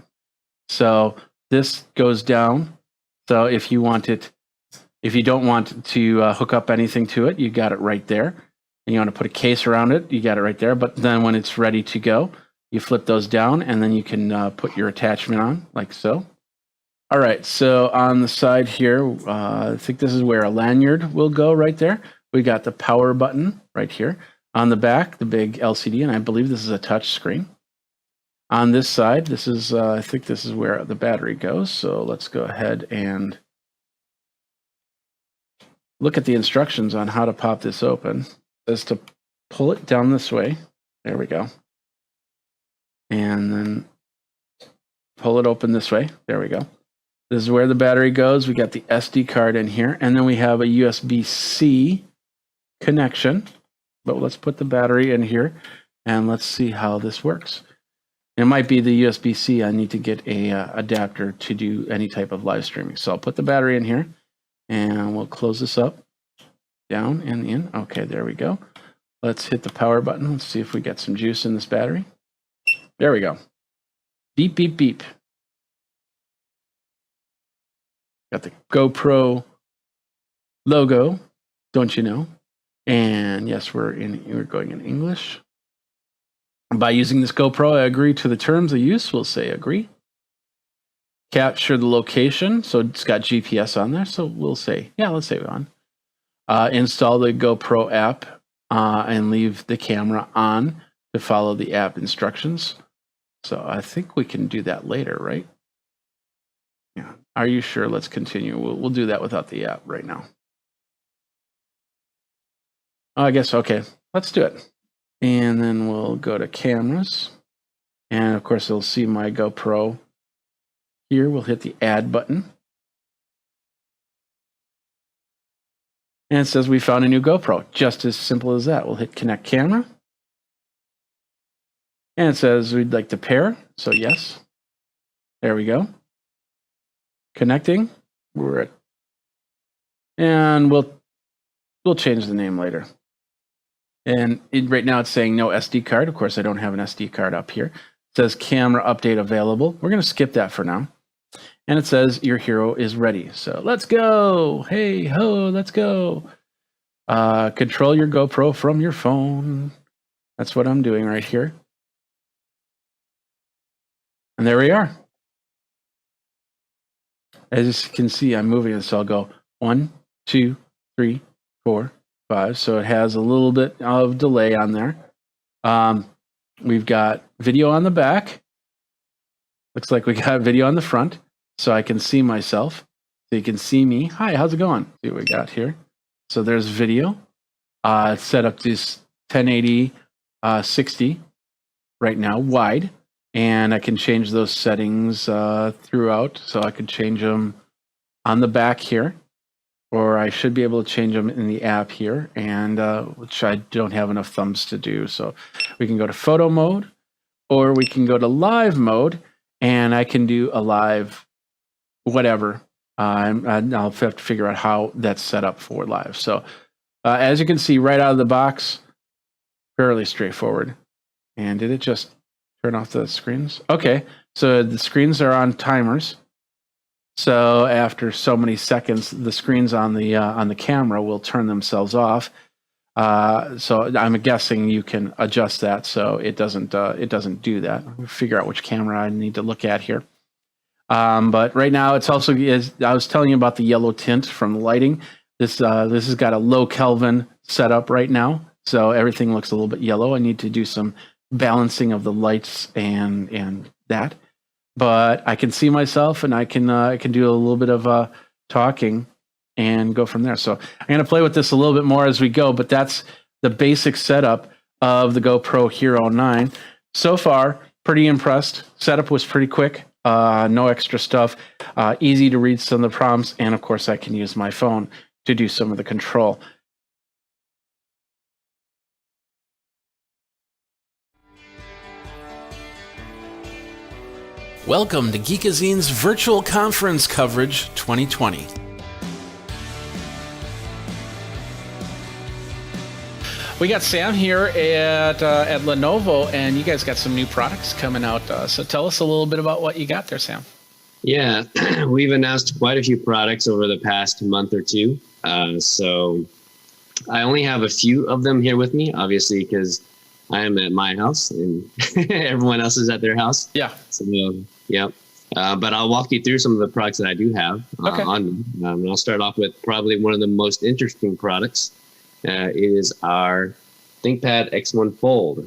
So this goes down. So if you want it, If you don't want to hook up anything to it, you got it right there. And you want to put a case around it, you got it right there. But then when it's ready to go, you flip those down, and then you can put your attachment on, like so. All right, so on the side here, I think this is where a lanyard will go right there. We got the power button right here. On the back, the big LCD, and I believe this is a touch screen. On this side, this is, I think this is where the battery goes. So let's go ahead and look at the instructions on how to pop this open. It says to pull it down this way. There we go. And then pull it open this way. There we go. This is where the battery goes. We got the SD card in here, and then we have a USB-C connection. But let's put the battery in here, and let's see how this works. It might be the USB-C. I need to get a adapter to do any type of live streaming. So I'll put the battery in here, and we'll close this up, down and in. Okay, there we go. Let's hit the power button. Let's see if we get some juice in this battery. There we go. Beep, beep, beep. Got the GoPro logo, don't you know? And yes, we're going in English. By using this GoPro, I agree to the terms of use. We'll say agree. Capture the location, so it's got GPS on there. So we'll say, yeah, let's say on. Install the GoPro app and leave the camera on to follow the app instructions. So I think we can do that later, right? Yeah. Are you sure? Let's continue. We'll do that without the app right now. I guess, okay, let's do it. And then we'll go to cameras. And of course, you'll see my GoPro here. We'll hit the add button. And it says we found a new GoPro. Just as simple as that. We'll hit connect camera. And it says we'd like to pair. So yes. There we go. Connecting. And we'll change the name later. And right now it's saying no SD card. Of course, I don't have an SD card up here. It says camera update available. We're going to skip that for now. And it says your hero is ready. So let's go. Hey, ho, let's go. Control your GoPro from your phone. That's what I'm doing right here. And there we are. As you can see, I'm moving it. So I'll go 1, 2, 3, 4, 5. So it has a little bit of delay on there. We've got video on the back. Looks like we got video on the front. So I can see myself. So you can see me. Hi, how's it going? See what we got here. So there's video. It's set up to 1080 60 right now, wide. And I can change those settings throughout. So I can change them on the back here. Or I should be able to change them in the app here, and which I don't have enough thumbs to do. So we can go to photo mode, or we can go to live mode, and I can do a live whatever. I'll have to figure out how that's set up for live. So as you can see right out of the box, fairly straightforward. And did it just turn off the screens? Okay, so the screens are on timers. So after so many seconds, the screens on the camera will turn themselves off. So I'm guessing you can adjust that so it doesn't do that. Figure out which camera I need to look at here. But right now it's also, as I was telling you about the yellow tint from the lighting. This has got a low Kelvin setup right now, so everything looks a little bit yellow. I need to do some balancing of the lights and that. But I can see myself, and I can do a little bit of talking and go from there. So I'm going to play with this a little bit more as we go, but that's the basic setup of the GoPro Hero 9. So far, pretty impressed. Setup was pretty quick, no extra stuff, easy to read some of the prompts, and of course I can use my phone to do some of the control. Welcome to Geekazine's Virtual Conference Coverage 2020. We got Sam here at Lenovo, and you guys got some new products coming out. So tell us a little bit about what you got there, Sam. Yeah, we've announced quite a few products over the past month or two. So I only have a few of them here with me, obviously, because I am at my house and everyone else is at their house. Yeah. So, yeah. But I'll walk you through some of the products that I do have on me. And I'll start off with probably one of the most interesting products is our ThinkPad X1 Fold.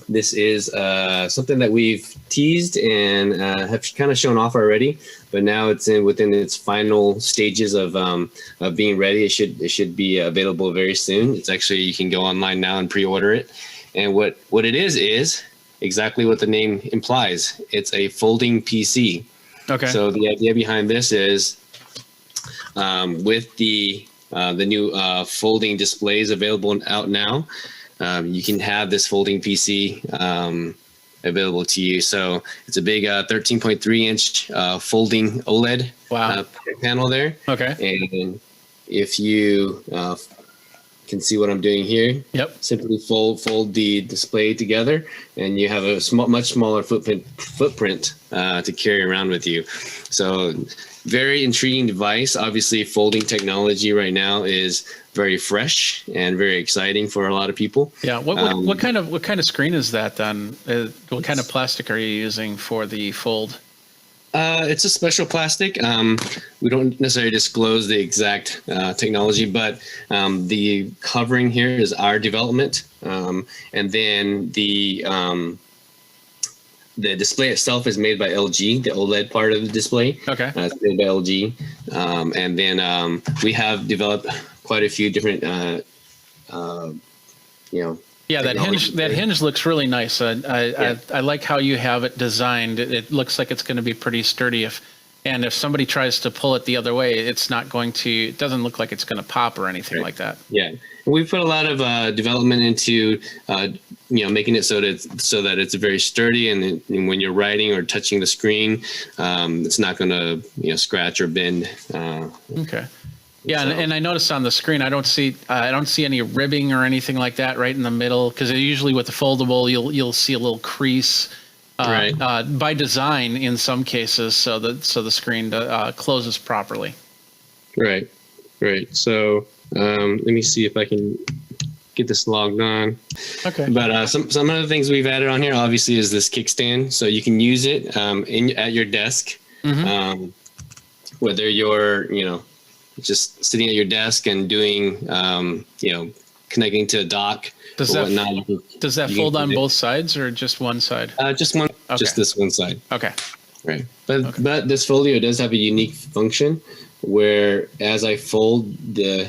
This is something that we've teased and have kind of shown off already, but now it's within its final stages of being ready. It should be available very soon. It's actually, you can go online now and pre-order it. And what it is exactly what the name implies. It's a folding PC. Okay. So the idea behind this is with the new folding displays available out now, you can have this folding PC available to you. So it's a big 13.3 inch folding OLED panel there. Okay. And if you can see what I'm doing here, simply fold the display together, and you have a much smaller footprint to carry around with you. So very intriguing device. Obviously, folding technology right now is very fresh and very exciting for a lot of people. Yeah. What kind of screen is that then? What kind of plastic are you using for the fold? It's a special plastic. We don't necessarily disclose the exact technology, but the covering here is our development, and then the display itself is made by LG. The OLED part of the display, it's made by LG, and then we have developed quite a few different, Yeah, that hinge looks really nice. I like how you have it designed. It looks like it's going to be pretty sturdy. If somebody tries to pull it the other way, it's not going to. It doesn't look like it's going to pop or anything like that. Yeah, we've put a lot of development into making it so that it's very sturdy, and when you're writing or touching the screen, it's not going to scratch or bend. Okay. Yeah, and I noticed on the screen, I don't see any ribbing or anything like that right in the middle, because usually with the foldable, you'll see a little crease by design in some cases, so the screen closes properly. Right. So let me see if I can get this logged on. Okay. But some of the things we've added on here, obviously, is this kickstand, so you can use it at your desk, whether you're just sitting at your desk and doing, connecting to a dock or whatnot. Does that fold on both sides or just one side? Just one. Okay. Just this one side. Okay. Right. But this folio does have a unique function where, as I fold the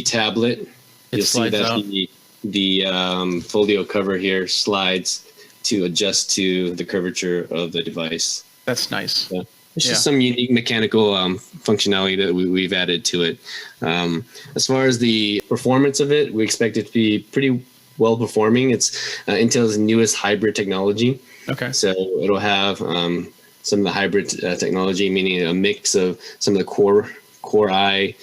tablet, you'll see that the folio cover here slides to adjust to the curvature of the device. That's nice. Yeah. It's just some unique mechanical functionality that we've added to it. As far as the performance of it, we expect it to be pretty well performing. It's Intel's newest hybrid technology. Okay. So it'll have some of the hybrid technology, meaning a mix of some of the Core i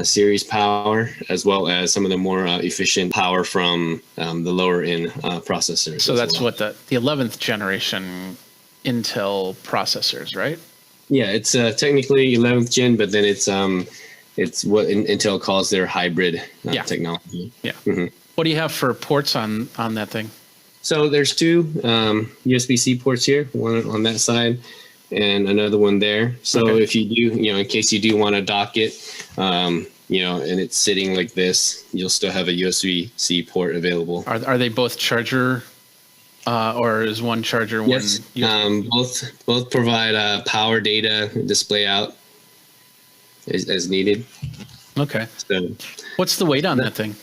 series power, as well as some of the more efficient power from the lower end processors. So that's what the 11th generation Intel processors, right? Yeah, it's technically 11th gen, but then it's what Intel calls their hybrid technology. Yeah. What do you have for ports on that thing? So there's two USB-C ports here, one on that side and another one there. So if you do, in case you do want to dock it, and it's sitting like this, you'll still have a USB-C port available. Are they both charger? Or is one charger yes, one? Both provide power data display out as needed. Okay. So what's the weight on that thing?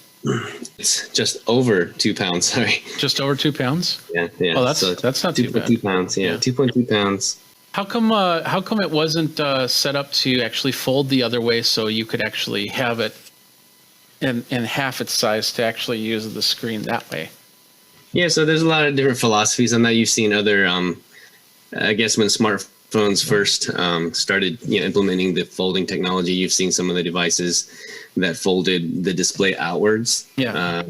It's just over 2 pounds. Sorry. Just over 2 pounds? Yeah. Oh, that's not too bad. 2 pounds. Yeah, 2.2 pounds. How come it wasn't set up to actually fold the other way, so you could actually have it in half its size to actually use the screen that way? Yeah, so there's a lot of different philosophies on that. You've seen other, I guess when smartphones first started implementing the folding technology, you've seen some of the devices that folded the display outwards. Yeah.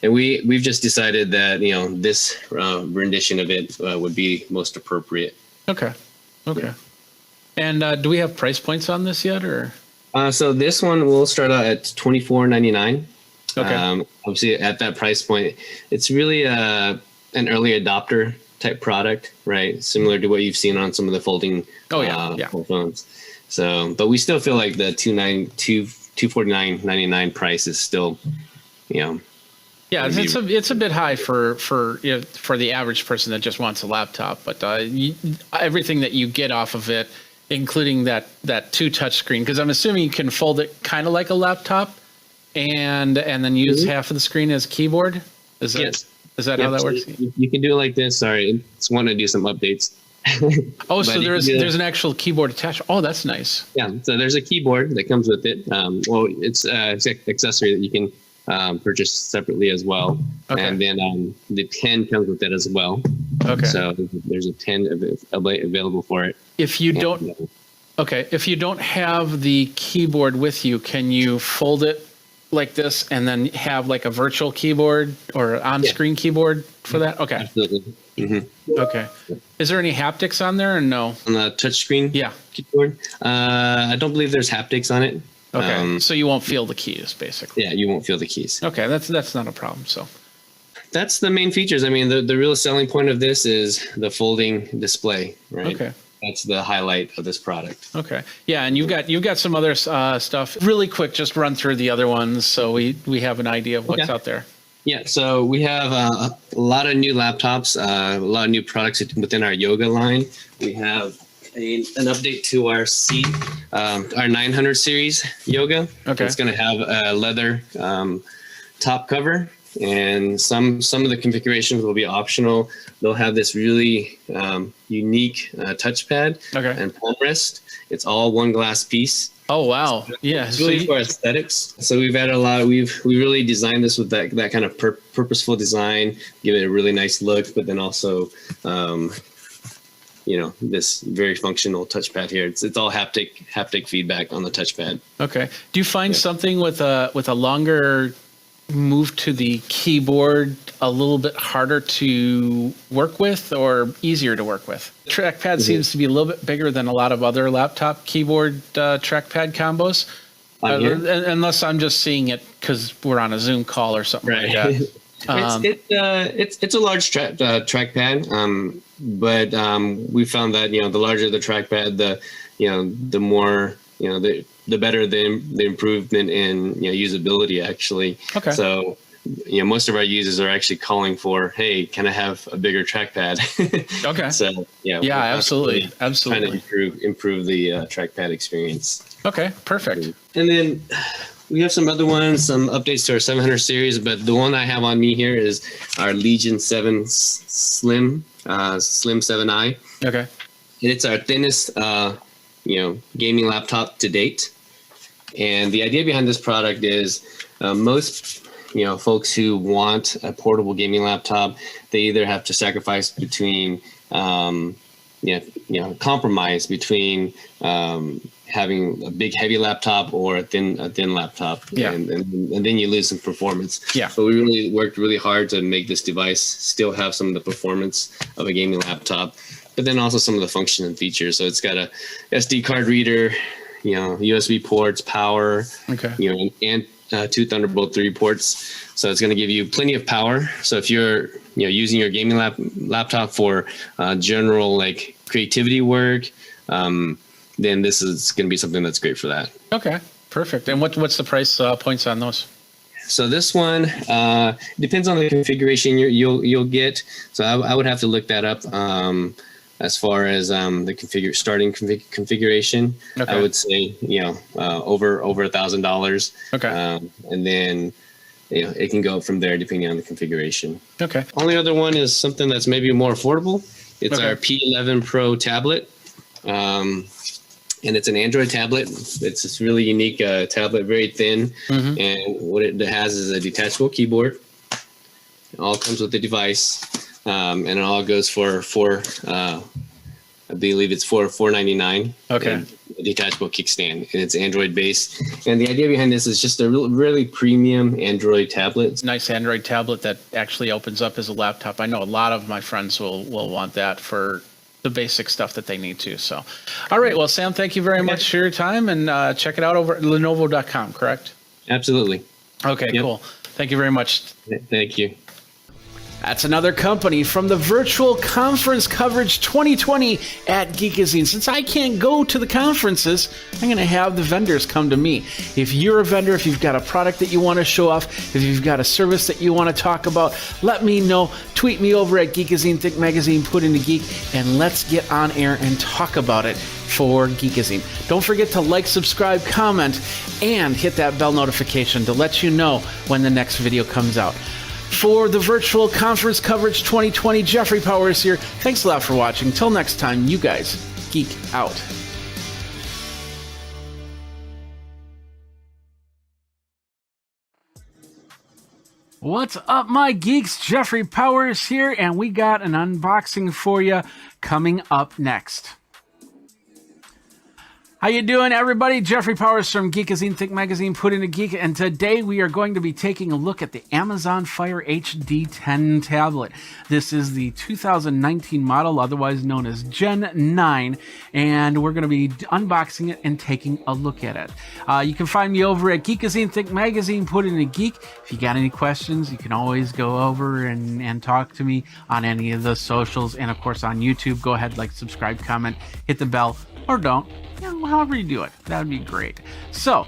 And we've just decided that, this rendition of it would be most appropriate. Okay. Okay. And do we have price points on this yet, or? So this one will start out at $24.99. Okay. Obviously, at that price point, it's really an early adopter type product, right? Similar to what you've seen on some of the folding phones. So, but we still feel like the $249.99 price is still, Yeah, it's a bit high for the average person that just wants a laptop. But everything that you get off of it, including that 2 touch screen, because I'm assuming you can fold it kind of like a laptop, and then use half of the screen as keyboard. Is that how that works? You can do it like this. Sorry, it's want to do some updates. Oh, so there's an actual keyboard attached. Oh, that's nice. Yeah, so there's a keyboard that comes with it. It's an accessory that you can purchase separately as well. Okay. And then the pen comes with it as well. Okay. So there's a pen available for it. If you don't have the keyboard with you, can you fold it like this and then have like a virtual keyboard or on-screen keyboard for that? Okay. Absolutely. Mm-hmm. Okay. Is there any haptics on there or no? On the touchscreen keyboard? I don't believe there's haptics on it. Okay. So you won't feel the keys, basically. Yeah, you won't feel the keys. Okay, that's not a problem. So that's the main features. I mean, the real selling point of this is the folding display, right? Okay. That's the highlight of this product. Okay. Yeah, and you've got some other stuff. Really quick, just run through the other ones so we have an idea of what's out there. Yeah, so we have a lot of new laptops, a lot of new products within our yoga line. We have an update to our our 900 series yoga. Okay. It's going to have a leather top cover, and some of the configurations will be optional. They'll have this really unique touchpad and palm rest. It's all one glass piece. Oh wow! Yeah, it's really for aesthetics. So we've added a lot. We really designed this with that kind of purposeful design, give it a really nice look, but then also, this very functional touchpad here. It's all haptic feedback on the touchpad. Okay. Do you find something with a longer move to the keyboard a little bit harder to work with or easier to work with? Trackpad seems to be a little bit bigger than a lot of other laptop keyboard trackpad combos. Unless I'm just seeing it because we're on a Zoom call or something like that. It's a large trackpad, but we found that the larger the trackpad, the more the better the improvement in usability actually. Okay. So most of our users are actually calling for, hey, can I have a bigger trackpad? Okay. So absolutely trying to improve the trackpad experience. Okay, perfect. And then we have some other ones, some updates to our 700 series, but the one I have on me here is our Legion 7 Slim 7i. Okay. And it's our thinnest gaming laptop to date. And the idea behind this product is most folks who want a portable gaming laptop, they either have to sacrifice between compromise between having a big heavy laptop or a thin laptop, and then you lose some performance. Yeah. So we really worked really hard to make this device still have some of the performance of a gaming laptop, but then also some of the function and features. So it's got a SD card reader, USB ports, power, and 2 Thunderbolt 3 ports. So it's going to give you plenty of power. So if you're using your gaming laptop for general like creativity work, then this is going to be something that's great for that. Okay, perfect. And what's the price points on those? So this one depends on the configuration you'll get. So I would have to look that up. As far as the starting configuration, okay. I would say over $1,000. Okay, and then it can go from there depending on the configuration. Okay. Only other one is something that's maybe more affordable. It's our P11 Pro tablet, and it's an Android tablet. It's this really unique tablet, very thin, and what it has is a detachable keyboard. It all comes with the device. And it all goes for I believe it's for $499. Okay. A detachable kickstand, and it's Android based. And the idea behind this is just a really premium Android tablet. It's a nice Android tablet that actually opens up as a laptop. I know a lot of my friends will want that for the basic stuff that they need to. So, all right. Well, Sam, thank you very much for your time, and check it out over at Lenovo.com, correct? Absolutely. Okay, cool. Thank you very much. Thank you. That's another company from the Virtual Conference Coverage 2020 at Geekazine. Since I can't go to the conferences, I'm going to have the vendors come to me. If you're a vendor, if you've got a product that you want to show off, if you've got a service that you want to talk about, let me know. Tweet me over at Geekazine, Think Magazine, Put Into Geek, and let's get on air and talk about it for Geekazine. Don't forget to like, subscribe, comment, and hit that bell notification to let you know when the next video comes out. For the Virtual Conference Coverage 2020, Jeffrey Powers here. Thanks a lot for watching. Till next time, you guys geek out. What's up, my geeks? Jeffrey Powers here, and we got an unboxing for you coming up next. How you doing, everybody? Jeffrey Powers from Geekazine, Think Magazine, Put Into Geek, and today we are going to be taking a look at the Amazon Fire HD 10 tablet. This is the 2019 model, otherwise known as Gen 9, and we're going to be unboxing it and taking a look at it. You can find me over at Geekazine, Think Magazine, Put Into Geek. If you got any questions, you can always go over and talk to me on any of the socials, and of course on YouTube. Go ahead, like, subscribe, comment, hit the bell, or don't. However you do it, that would be great. So,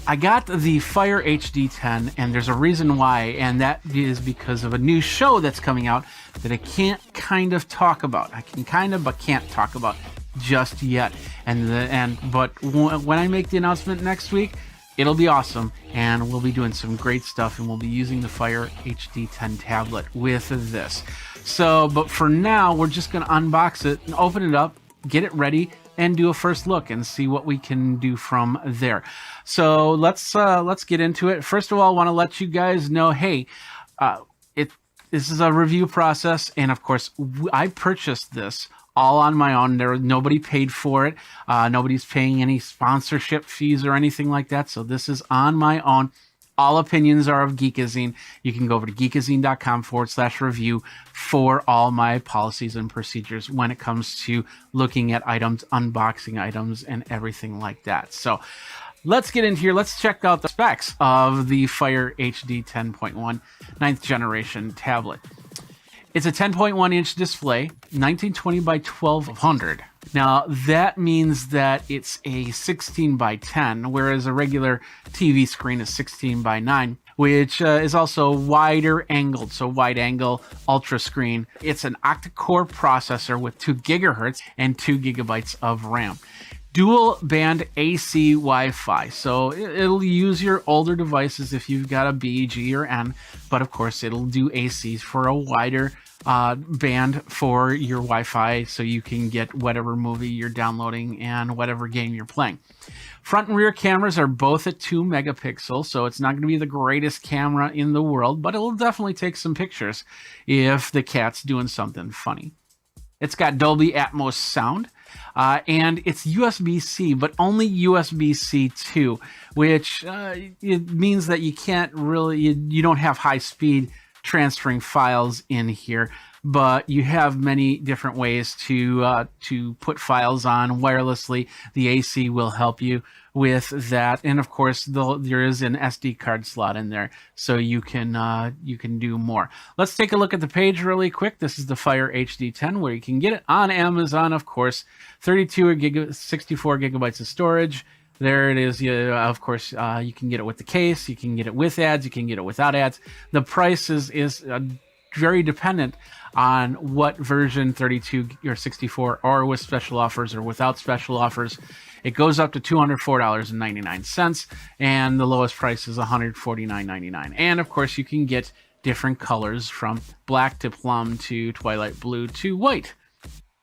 I got the Fire HD 10, and there's a reason why, and that is because of a new show that's coming out that I can't kind of talk about. I can kind of, but can't talk about just yet. But when I make the announcement next week, it'll be awesome, and we'll be doing some great stuff, and we'll be using the Fire HD 10 tablet with this. So, but for now, we're just going to unbox it and open it up, get it ready, and do a first look and see what we can do from there. So let's get into it. First of all, I want to let you guys know, hey, this is a review process, and of course, I purchased this all on my own. Nobody paid for it. Nobody's paying any sponsorship fees or anything like that. So this is on my own. All opinions are of Geekazine. You can go over to geekazine.com/review for all my policies and procedures when it comes to looking at items, unboxing items, and everything like that. So let's get into here. Let's check out the specs of the Fire HD 10.1 9th generation tablet. It's a 10.1 inch display, 1920 by 1200. Now, that means that it's a 16 by 10, whereas a regular TV screen is 16 by 9, which is also wider angled, so wide angle ultra screen. It's an octa-core processor with 2 gigahertz and 2 gigabytes of RAM. Dual band AC Wi-Fi, so it'll use your older devices if you've got a B, G, or N, but of course it'll do AC for a wider band for your Wi-Fi, so you can get whatever movie you're downloading and whatever game you're playing. Front and rear cameras are both at 2 megapixels, so it's not going to be the greatest camera in the world, but it'll definitely take some pictures if the cat's doing something funny. It's got Dolby Atmos sound. And it's USB-C, but only USB-C 2, which it means that you can't really, you don't have high speed transferring files in here, but you have many different ways to put files on wirelessly. The AC will help you with that, and of course there is an SD card slot in there, so you can do more. Let's take a look at the page really quick. This is the Fire HD 10, where you can get it on Amazon, of course. 64 gigabytes of storage. There it is. Of course, you can get it with the case. You can get it with ads. You can get it without ads. The price is very dependent on what version, 32 or 64, or with special offers or without special offers. It goes up to $204.99, and the lowest price is $149.99. And of course, you can get different colors from black to plum to twilight blue to white,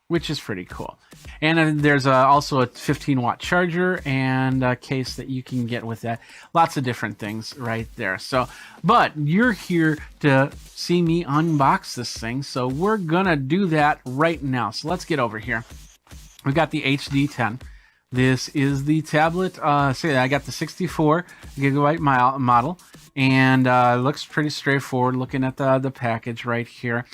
which is pretty cool. And there's also a 15-watt charger and a case that you can get with that. Lots of different things right there. So, but you're here to see me unbox this thing, so we're gonna do that right now. So let's get over here. We've got the HD 10. This is the tablet. I got the 64 gigabyte model, and looks pretty straightforward looking at the package right here.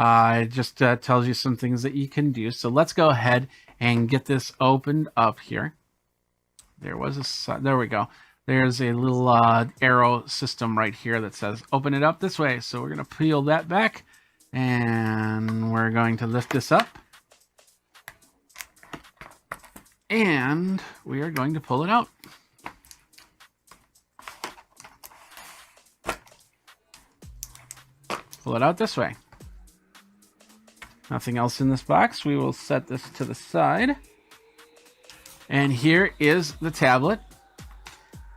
It just tells you some things that you can do. So let's go ahead and get this opened up here. There we go. There's a little arrow system right here that says open it up this way. So we're going to peel that back and we're going to lift this up. And we are going to pull it out. Pull it out this way. Nothing else in this box. We will set this to the side. And here is the tablet.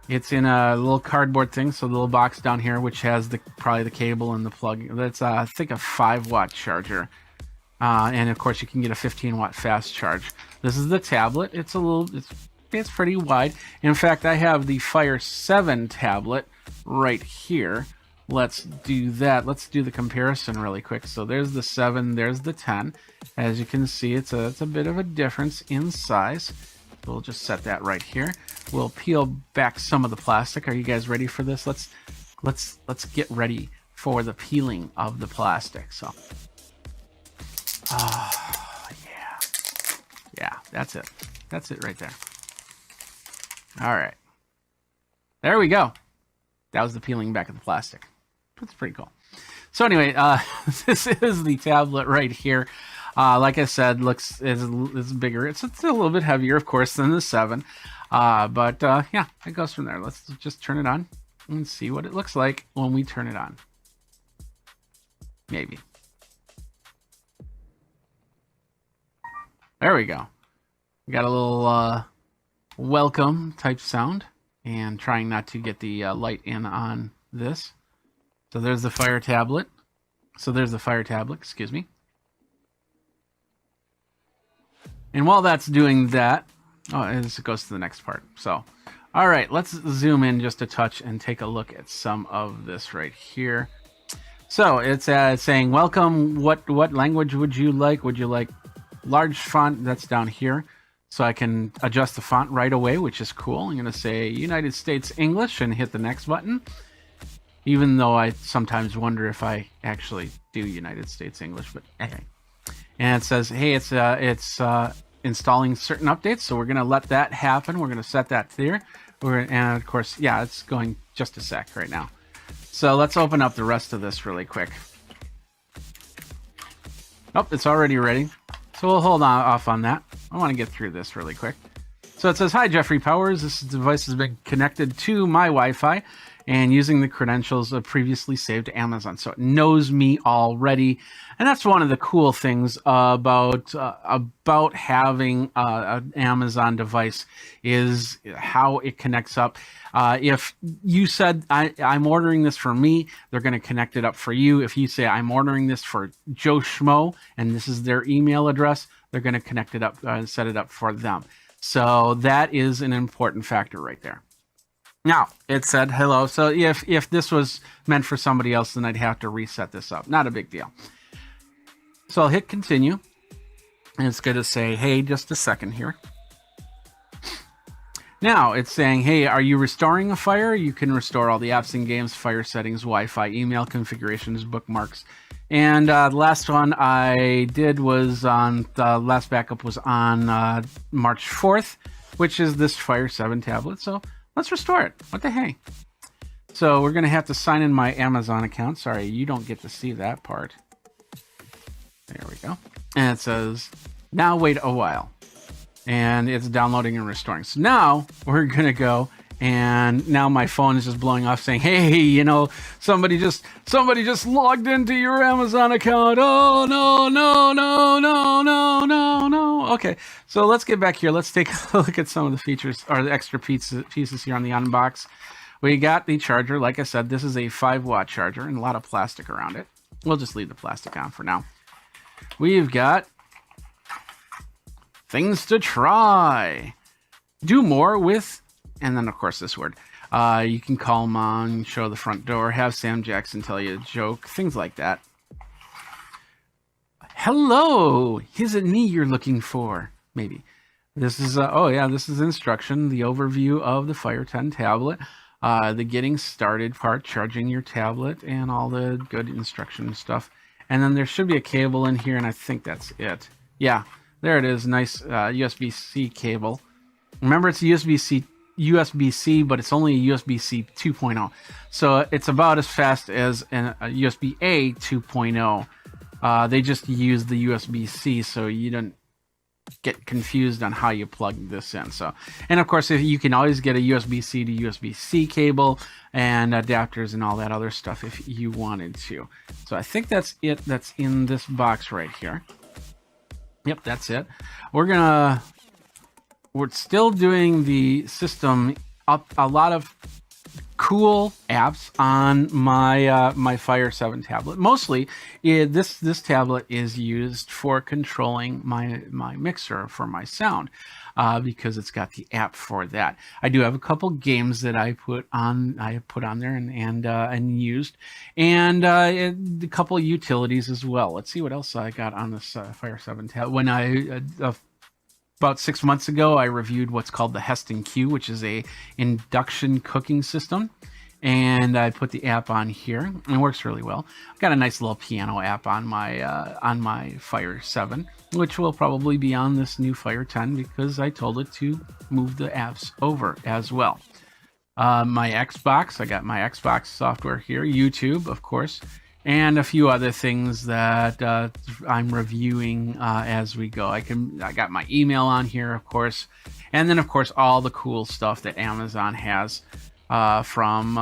It's in a little cardboard thing, so the little box down here, which has probably the cable and the plug. That's I think a 5-watt charger, and of course you can get a 15-watt fast charge. This is the tablet. It's pretty wide. In fact, I have the Fire 7 tablet right here. Let's do that. Let's do the comparison really quick. So there's the 7, there's the 10. As you can see, it's a bit of a difference in size. We'll just set that right here. We'll peel back some of the plastic. Are you guys ready for this? Let's get ready for the peeling of the plastic. So, yeah, that's it. That's it right there. All right, there we go. That was the peeling back of the plastic. That's pretty cool. So anyway, this is the tablet right here. Like I said, is bigger. It's a little bit heavier, of course, than the 7. But yeah, it goes from there. Let's just turn it on and see what it looks like when we turn it on. Maybe. There we go. We got a little welcome type sound, and trying not to get the light in on this. So there's the Fire tablet. Excuse me. And while that's doing that, it goes to the next part. So, all right, let's zoom in just a touch and take a look at some of this right here. So it's saying, welcome, what language would you like? Would you like large font? That's down here. So I can adjust the font right away, which is cool. I'm going to say United States English and hit the next button. Even though I sometimes wonder if I actually do United States English, but anyway. And it says, hey, it's installing certain updates, so we're going to let that happen. We're going to set that there. And of course, yeah, it's going just a sec right now. So let's open up the rest of this really quick. Oh, it's already ready. So we'll hold off on that. I want to get through this really quick. So it says, hi, Jeffrey Powers. This device has been connected to my Wi-Fi and using the credentials of previously saved to Amazon. So it knows me already. And that's one of the cool things about having an Amazon device is how it connects up. If you said, I'm ordering this for me, they're going to connect it up for you. If you say, I'm ordering this for Joe Schmo, and this is their email address, they're going to connect it up and set it up for them. So that is an important factor right there. Now, it said hello. So if this was meant for somebody else, then I'd have to reset this up. Not a big deal. So I'll hit continue. And it's going to say, hey, just a second here. Now, it's saying, hey, are you restoring a Fire? You can restore all the apps and games, Fire settings, Wi-Fi, email configurations, bookmarks. And the last one I did was on, the last backup was on March 4th, which is this Fire 7 tablet. So let's restore it. What the hey? So we're going to have to sign in my Amazon account. Sorry, you don't get to see that part. There we go. And it says, now wait a while. And it's downloading and restoring. So now we're going to go, and now my phone is just blowing off saying, hey, you know, somebody just logged into your Amazon account. Oh, no. Okay, so let's get back here. Let's take a look at some of the features, or the extra pieces here on the unbox. We got the charger. Like I said, this is a 5-watt charger and a lot of plastic around it. We'll just leave the plastic on for now. We've got things to try. Do more with, and then of course this word. You can call mom, show the front door, have Sam Jackson tell you a joke, things like that. Hello, is it me you're looking for? Maybe. This is, this is instruction, the overview of the Fire 10 tablet, the getting started part, charging your tablet, and all the good instruction stuff. And then there should be a cable in here, and I think that's it. Yeah, there it is. Nice USB-C cable. Remember, it's USB-C, but it's only a USB-C 2.0. So it's about as fast as a USB-A 2.0. They just use the USB-C, so you don't get confused on how you plug this in. So, and of course, if you can always get a USB-C to USB-C cable and adapters and all that other stuff if you wanted to. So I think that's it. That's in this box right here. Yep, that's it. We're still doing the system up, a lot of cool apps on my my Fire 7 tablet. Mostly, this tablet is used for controlling my mixer for my sound, because it's got the app for that. I do have a couple games that I put on there and used, and a couple utilities as well. Let's see what else I got on this Fire 7 tablet. When about 6 months ago, I reviewed what's called the Heston Q, which is a induction cooking system. And I put the app on here, and it works really well. I've got a nice little piano app on my Fire 7, which will probably be on this new Fire 10 because I told it to move the apps over as well. My Xbox, I got my Xbox software here, YouTube, of course, and a few other things that I'm reviewing as we go. I got my email on here, of course, and then of course all the cool stuff that Amazon has, from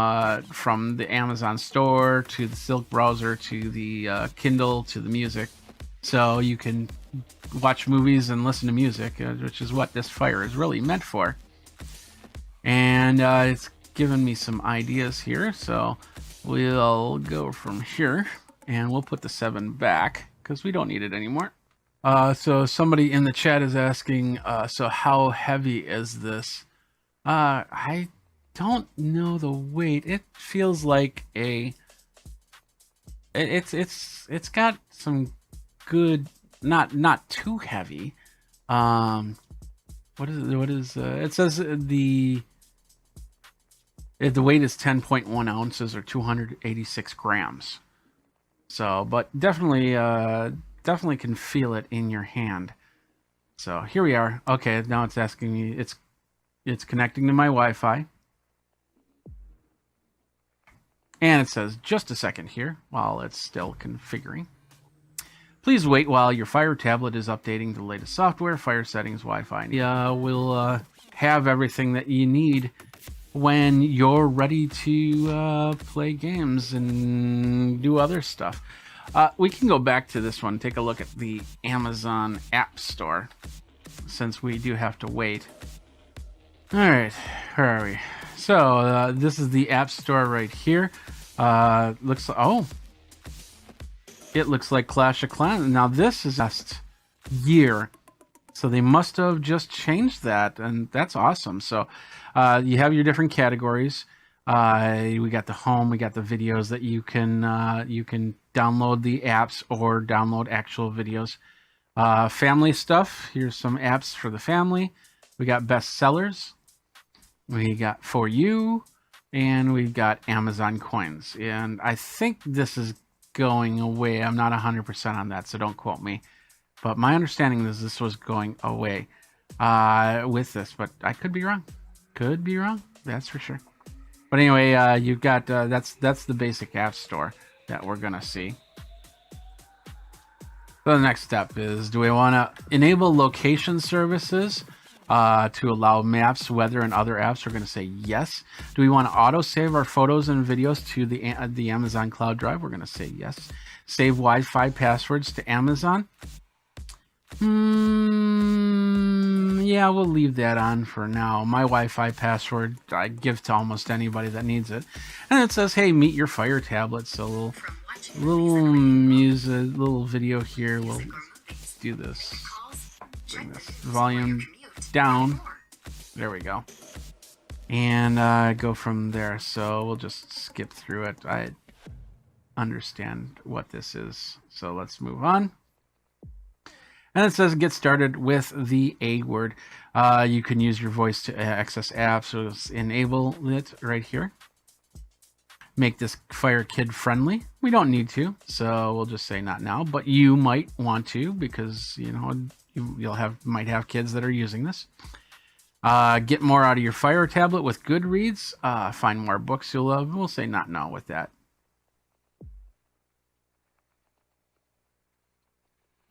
the Amazon store to the Silk browser to the Kindle to the music, so you can watch movies and listen to music, which is what this Fire is really meant for. And it's given me some ideas here, so we'll go from here and we'll put the 7 back because we don't need it anymore. So somebody in the chat is asking, so how heavy is this? I don't know the weight. It feels like it's got some good, not too heavy. What is it says the weight is 10.1 ounces or 286 grams. So, but definitely can feel it in your hand. So here we are. Okay, now it's asking me, it's connecting to my Wi-Fi. And it says, just a second here while it's still configuring. Please wait while your Fire tablet is updating the latest software, Fire settings, Wi-Fi. Yeah, we'll have everything that you need when you're ready to play games and do other stuff. We can go back to this one, take a look at the Amazon App Store, since we do have to wait. All right, where are we? So this is the App Store right here. It looks like Clash of Clans. Now this is last year, so they must have just changed that, and that's awesome. So you have your different categories. We got the home, we got the videos that you can download the apps or download actual videos. Family stuff. Here's some apps for the family. We got best sellers. We got For You, and we've got Amazon coins. And I think this is going away. I'm not 100% on that, so don't quote me. But my understanding is this was going away with this, but I could be wrong. Could be wrong. That's for sure. But anyway, you've got that's the basic app store that we're gonna see. So the next step is, do we want to enable location services to allow maps, weather, and other apps? We're going to say yes. Do we want to auto save our photos and videos to the Amazon Cloud Drive? We're going to say yes. Save Wi-Fi passwords to Amazon. Yeah, we'll leave that on for now. My Wi-Fi password I give to almost anybody that needs it. And it says, hey, meet your Fire tablet. So little music, little video here. We'll do this. Bring this volume down. There we go. And go from there. So we'll just skip through it. I understand what this is. So let's move on. And it says get started with the A word. You can use your voice to access apps, so let's enable it right here. make this Fire kid friendly. We don't need to, so we'll just say not now, but you might want to, because might have kids that are using this. Get more out of your Fire tablet with Goodreads. Find more books you'll love. We'll say not now with that.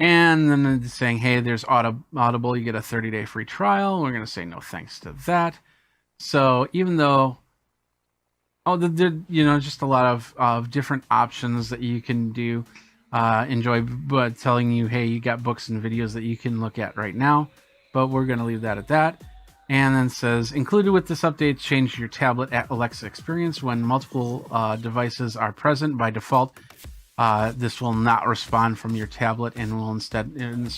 And then it's saying, hey, there's Audible. You get a 30-day free trial. We're going to say no thanks to that. So even though, just a lot of different options that you can do, enjoy, but telling you, hey, you got books and videos that you can look at right now. But we're going to leave that at that. And then says, included with this update, change your tablet at Alexa experience when multiple devices are present by default. This will not respond from your tablet and will instead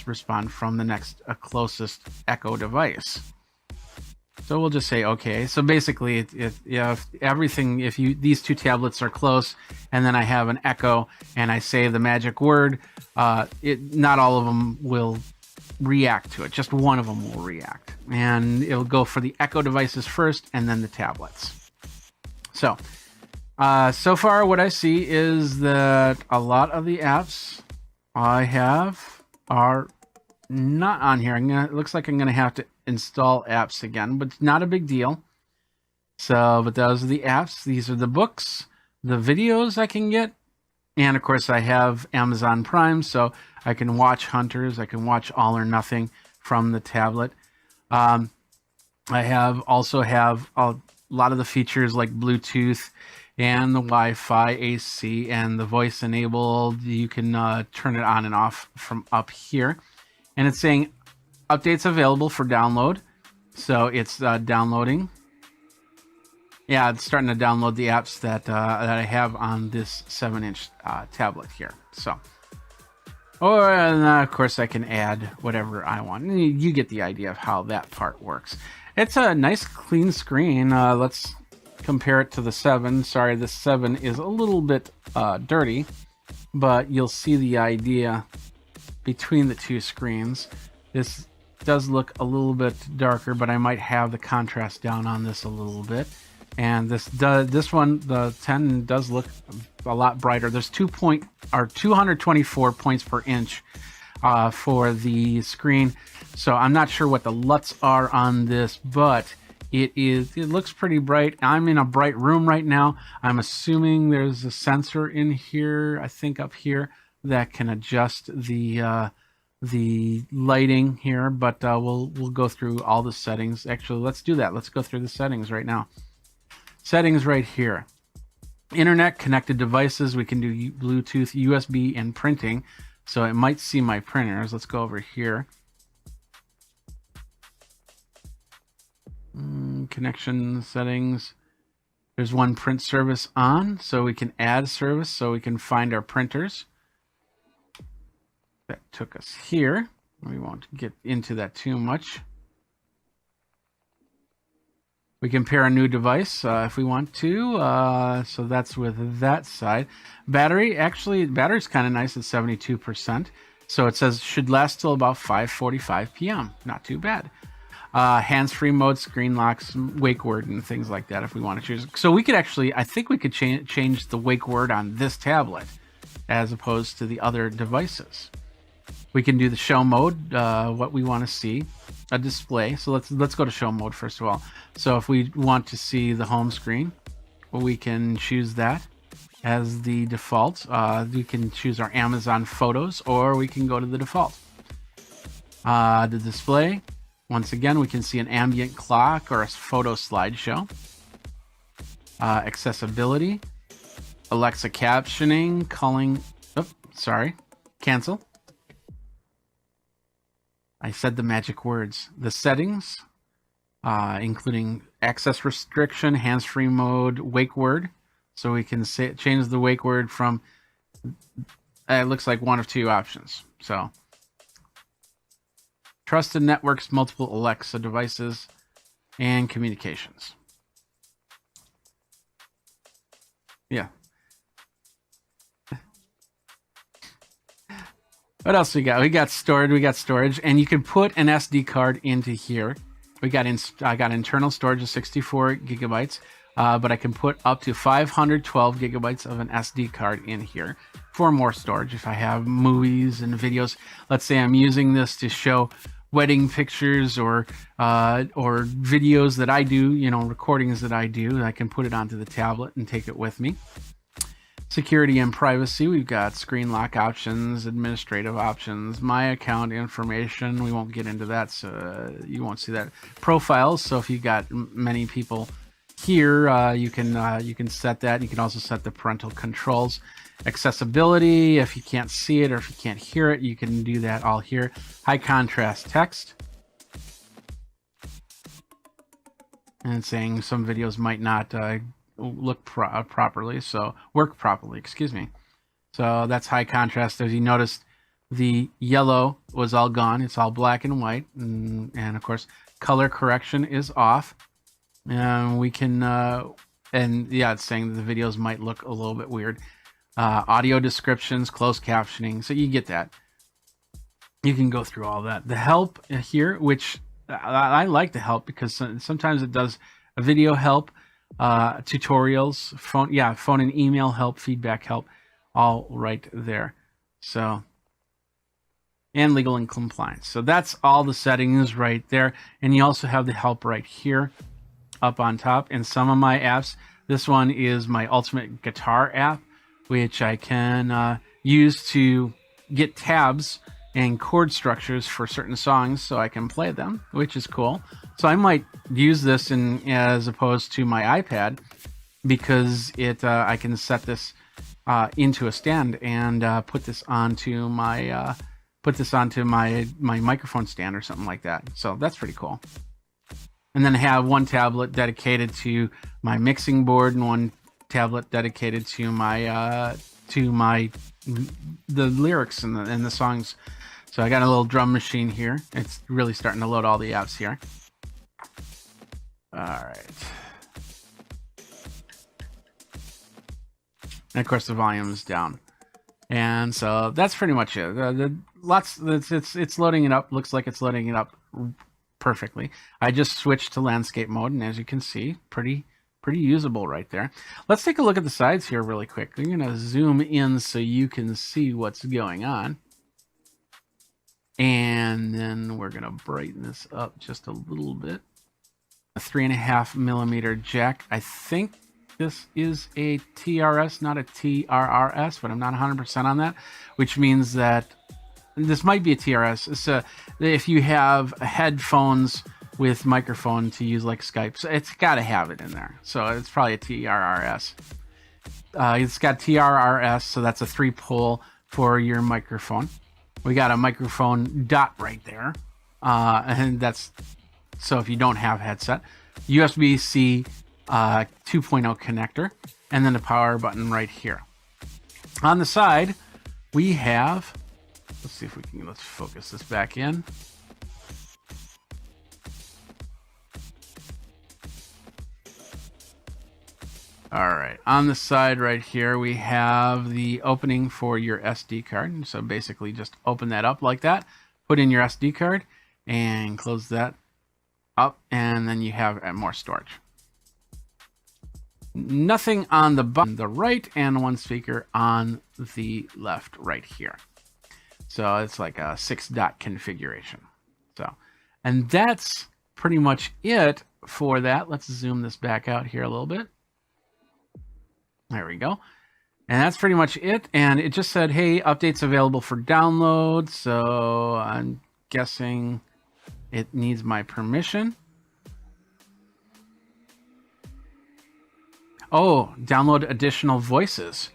respond from the next closest Echo device. So we'll just say okay. So basically, if these two tablets are close, and then I have an Echo and I say the magic word, not all of them will react to it. Just one of them will react, and it'll go for the Echo devices first, and then the tablets. So. So far, what I see is that a lot of the apps I have are not on here. It looks like I'm going to have to install apps again, but it's not a big deal. So, but those are the apps. These are the books, the videos I can get. And of course, I have Amazon Prime, so I can watch Hunters. I can watch All or Nothing from the tablet. I also have a lot of the features like Bluetooth and the Wi-Fi, AC, and the voice enabled. You can turn it on and off from up here. And it's saying updates available for download. So it's downloading. Yeah, it's starting to download the apps that I have on this 7-inch tablet here. So, and of course I can add whatever I want. You get the idea of how that part works. It's a nice clean screen. Let's compare it to the 7. Sorry, the 7 is a little bit dirty, but you'll see the idea between the two screens. This does look a little bit darker, but I might have the contrast down on this a little bit. And this one, the 10, does look a lot brighter. There's 224 points per inch for the screen. So I'm not sure what the LUTs are on this, but it looks pretty bright. I'm in a bright room right now. I'm assuming there's a sensor in here, I think up here, that can adjust the lighting here, but we'll go through all the settings. Actually, let's do that. Let's go through the settings right now. Settings right here. Internet, connected devices. We can do Bluetooth, USB, and printing. So it might see my printers. Let's go over here. Connection settings. There's one print service on, so we can add service, so we can find our printers. That took us here. We won't get into that too much. We can pair a new device if we want to. So that's with that side. Battery, actually, battery's kind of nice at 72%. So it says should last till about 5:45 p.m. Not too bad. Hands-free mode, screen locks, wake word, and things like that if we want to choose. So we could actually, I think we could change the wake word on this tablet as opposed to the other devices. We can do the show mode, what we want to see, a display. So let's go to show mode first of all. So if we want to see the home screen, well, we can choose that as the default. We can choose our Amazon photos, or we can go to the default. The display. Once again, we can see an ambient clock or a photo slideshow. Accessibility, Alexa captioning, calling. Oh, sorry, cancel. I said the magic words. The settings, including access restriction, hands-free mode, wake word. So we can change the wake word from. It looks like one of two options. So. Trusted networks, multiple Alexa devices, and communications. Yeah. What else we got? We got storage, and you can put an SD card into here. I got internal storage of 64 gigabytes. but I can put up to 512 gigabytes of an SD card in here for more storage. If I have movies and videos, let's say I'm using this to show wedding pictures or videos that I do, recordings that I do, I can put it onto the tablet and take it with me. Security and privacy, we've got screen lock options, administrative options, my account information. We won't get into that, so you won't see that. Profiles, so if you've got many people here, you can set that. You can also set the parental controls. Accessibility, if you can't see it or if you can't hear it, you can do that all here. High contrast text. And it's saying some videos might not look properly, so work properly, excuse me. So that's high contrast. As you noticed, the yellow was all gone. It's all black and white. And of course, color correction is off. And we can, and yeah, it's saying that the videos might look a little bit weird. Audio descriptions, closed captioning. So you get that. You can go through all that. The help here, which I like the help because sometimes it does a video help, tutorials, phone and email help, feedback help, all right there. So, and legal and compliance. So that's all the settings right there. And you also have the help right here up on top. In some of my apps, this one is my Ultimate Guitar app, which I can use to get tabs and chord structures for certain songs so I can play them, which is cool. So I might use this as opposed to my iPad because I can set this into a stand and put this onto my microphone stand or something like that. So that's pretty cool. And then I have one tablet dedicated to my mixing board and one tablet dedicated to the lyrics and the songs. So I got a little drum machine here. It's really starting to load all the apps here. All right. And of course the volume is down. And so that's pretty much it. It's loading it up. Looks like it's loading it up perfectly. I just switched to landscape mode, and as you can see, pretty usable right there. Let's take a look at the sides here really quick. I'm going to zoom in so you can see what's going on. And then we're going to brighten this up just a little bit. A 3.5 millimeter jack. I think this is a TRS, not a TRRS, but I'm not 100% on that, which means that this might be a TRS. So if you have headphones with microphone to use like Skype, so it's got to have it in there. So it's probably a TRRS. It's got TRRS, so that's a 3-pole for your microphone. We got a microphone dot right there, and that's so if you don't have headset. USB-C 2.0 connector, and then the power button right here. On the side, we have. Let's see if we can. Let's focus this back in. All right, on the side right here, we have the opening for your SD card. So basically just open that up like that, put in your SD card and close that up, and then you have more storage. Nothing on the button, the right, and one speaker on the left right here. So it's like a 6-dot configuration. So, and that's pretty much it for that. Let's zoom this back out here a little bit. There we go. And that's pretty much it. And it just said, hey, updates available for download. So I'm guessing it needs my permission. Oh, download additional voices.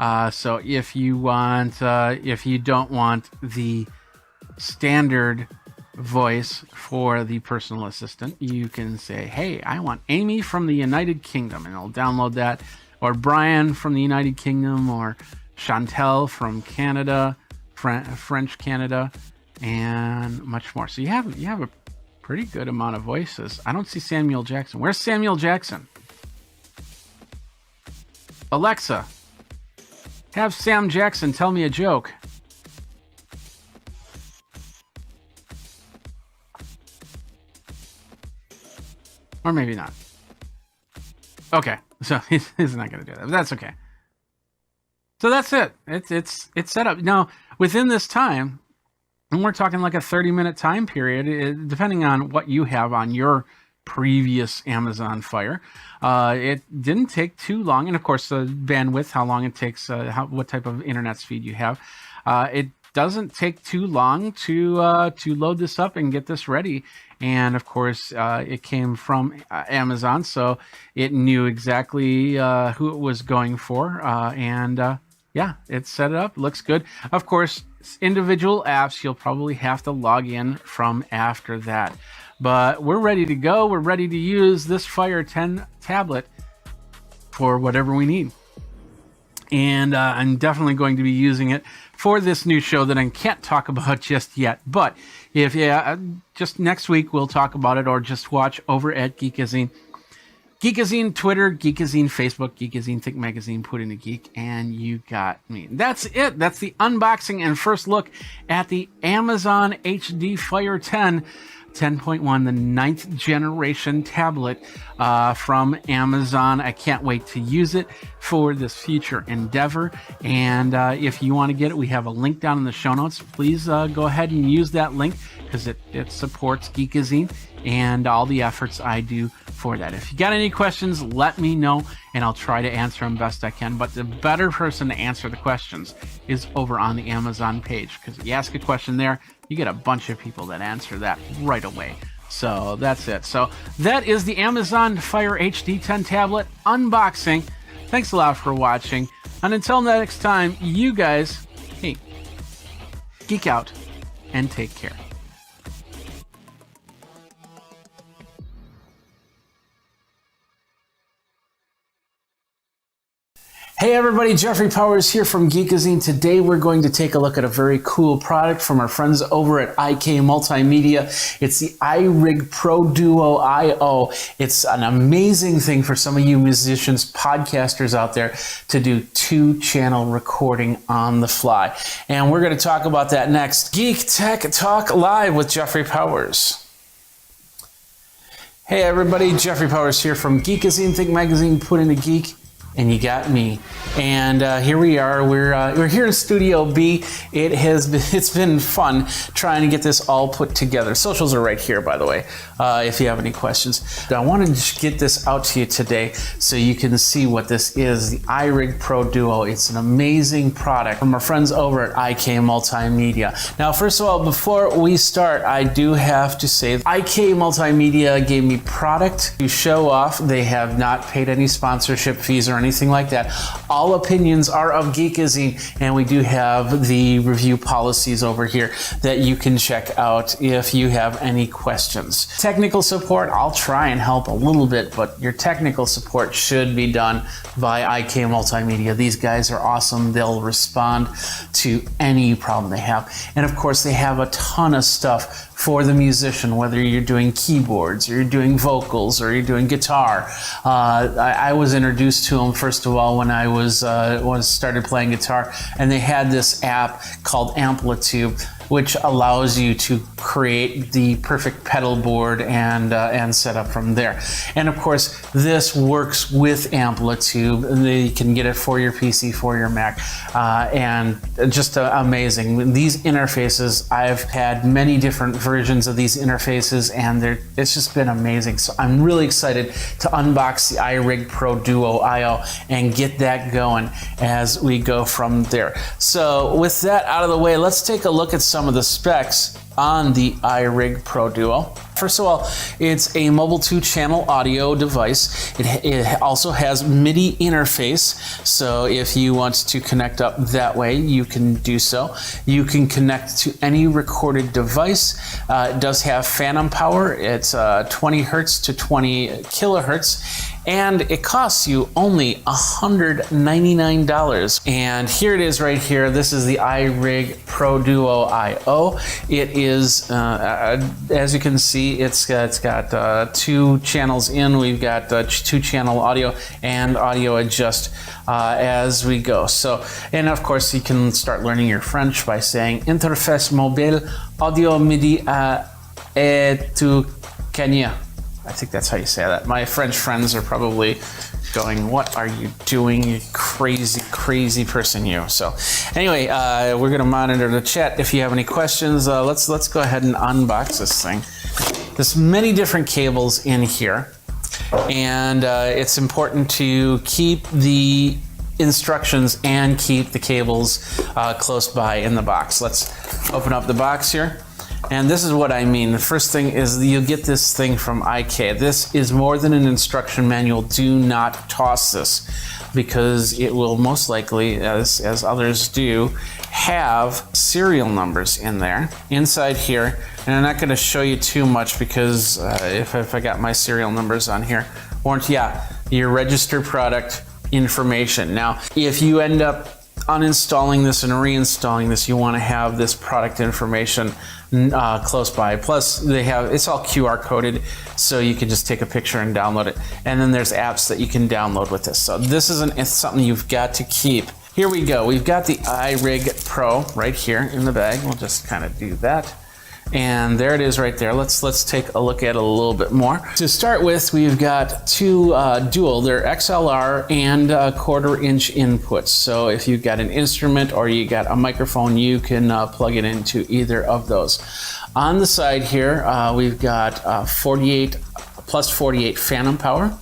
So if you want, if you don't want the standard voice for the personal assistant, you can say, hey, I want Amy from the United Kingdom, and it'll download that. Or Brian from the United Kingdom, or Chantel from Canada, French Canada, and much more. So you have a pretty good amount of voices. I don't see Samuel Jackson. Where's Samuel Jackson? Alexa, have Sam Jackson tell me a joke. Or maybe not. Okay, so he's not going to do that. But that's okay. So that's it. It's set up now. Within this time, and we're talking like a 30-minute time period, depending on what you have on your previous Amazon Fire. It didn't take too long, and of course the bandwidth, how long it takes, what type of internet speed you have. It doesn't take too long to load this up and get this ready. And of course, it came from Amazon, so it knew exactly who it was going for. Yeah, it set it up. Looks good. Of course, individual apps you'll probably have to log in from after that. But we're ready to go. We're ready to use this Fire 10 tablet for whatever we need. And I'm definitely going to be using it for this new show that I can't talk about just yet. But if just next week we'll talk about it, or just watch over at Geekazine. Geekazine Twitter, Geekazine Facebook, Geekazine Think Magazine, put in a geek, and you got me. That's it. That's the unboxing and first look at the Amazon HD Fire 10. 10.1, the 9th generation tablet from Amazon. I can't wait to use it for this future endeavor. And if you want to get it, we have a link down in the show notes. Please go ahead and use that link, because it supports Geekazine and all the efforts I do for that. If you got any questions, let me know, and I'll try to answer them best I can. But the better person to answer the questions is over on the Amazon page, because if you ask a question there, you get a bunch of people that answer that right away. So that's it. So that is the Amazon Fire HD 10 tablet unboxing. Thanks a lot for watching. And until next time, you guys, hey, geek out and take care. Hey everybody, Jeffrey Powers here from Geekazine. Today we're going to take a look at a very cool product from our friends over at IK Multimedia. It's the iRig Pro Duo IO. It's an amazing thing for some of you musicians, podcasters out there to do 2-channel recording on the fly. And we're going to talk about that next. Geek Tech Talk Live with Jeffrey Powers. Hey everybody, Jeffrey Powers here from Geekazine, Think Magazine, put in a geek. And you got me. And here we are. We're here in Studio B. It's been fun trying to get this all put together. Socials are right here, by the way, if you have any questions. I wanted to get this out to you today so you can see what this is, the iRig Pro Duo. It's an amazing product from our friends over at IK Multimedia. Now, first of all, before we start, I do have to say IK Multimedia gave me product to show off. They have not paid any sponsorship fees or anything like that. All opinions are of Geekazine, and we do have the review policies over here that you can check out if you have any questions. Technical support, I'll try and help a little bit, but your technical support should be done by IK Multimedia. These guys are awesome. They'll respond to any problem they have. And of course, they have a ton of stuff for the musician, whether you're doing keyboards, or you're doing vocals, or you're doing guitar. I was introduced to them first of all when I was started playing guitar, and they had this app called Amplitude, which allows you to create the perfect pedal board and set up from there. And of course, this works with Amplitude. You can get it for your PC, for your Mac, and just amazing. These interfaces, I've had many different versions of these interfaces, and it's just been amazing. So I'm really excited to unbox the iRig Pro Duo IO and get that going as we go from there. So with that out of the way, let's take a look at some of the specs on the iRig Pro Duo. First of all, it's a mobile 2-channel audio device. It also has MIDI interface, so if you want to connect up that way, you can do so. You can connect to any recorded device. It does have phantom power. It's 20 hertz to 20 kilohertz. And it costs you only $199. And here it is right here. This is the iRig Pro Duo IO. It is, as you can see, it's got 2 channels in. We've got 2-channel audio and audio adjust as we go. So, and of course, you can start learning your French by saying Interface mobile audio MIDI et tu Kenya. I think that's how you say that. My French friends are probably going, what are you doing, you crazy, crazy person, you? So anyway, we're going to monitor the chat. If you have any questions, let's go ahead and unbox this thing. There's many different cables in here, and it's important to keep the instructions and keep the cables close by in the box. Let's open up the box here. And this is what I mean. The first thing is you get this thing from IK. This is more than an instruction manual. Do not toss this, because it will most likely, as others do, have serial numbers in there inside here. And I'm not going to show you too much because if I got my serial numbers on here, your registered product information. Now, if you end up uninstalling this and reinstalling this, you want to have this product information close by. Plus, it's all QR coded, so you can just take a picture and download it. And then there's apps that you can download with this. So this is something you've got to keep. Here we go. We've got the iRig Pro right here in the bag. We'll just kind of do that. And there it is right there. Let's take a look at it a little bit more. To start with, we've got two dual. They're XLR and 1/4 inch inputs. So if you've got an instrument or you got a microphone, you can plug it into either of those. On the side here, we've got 48 plus 48 phantom power.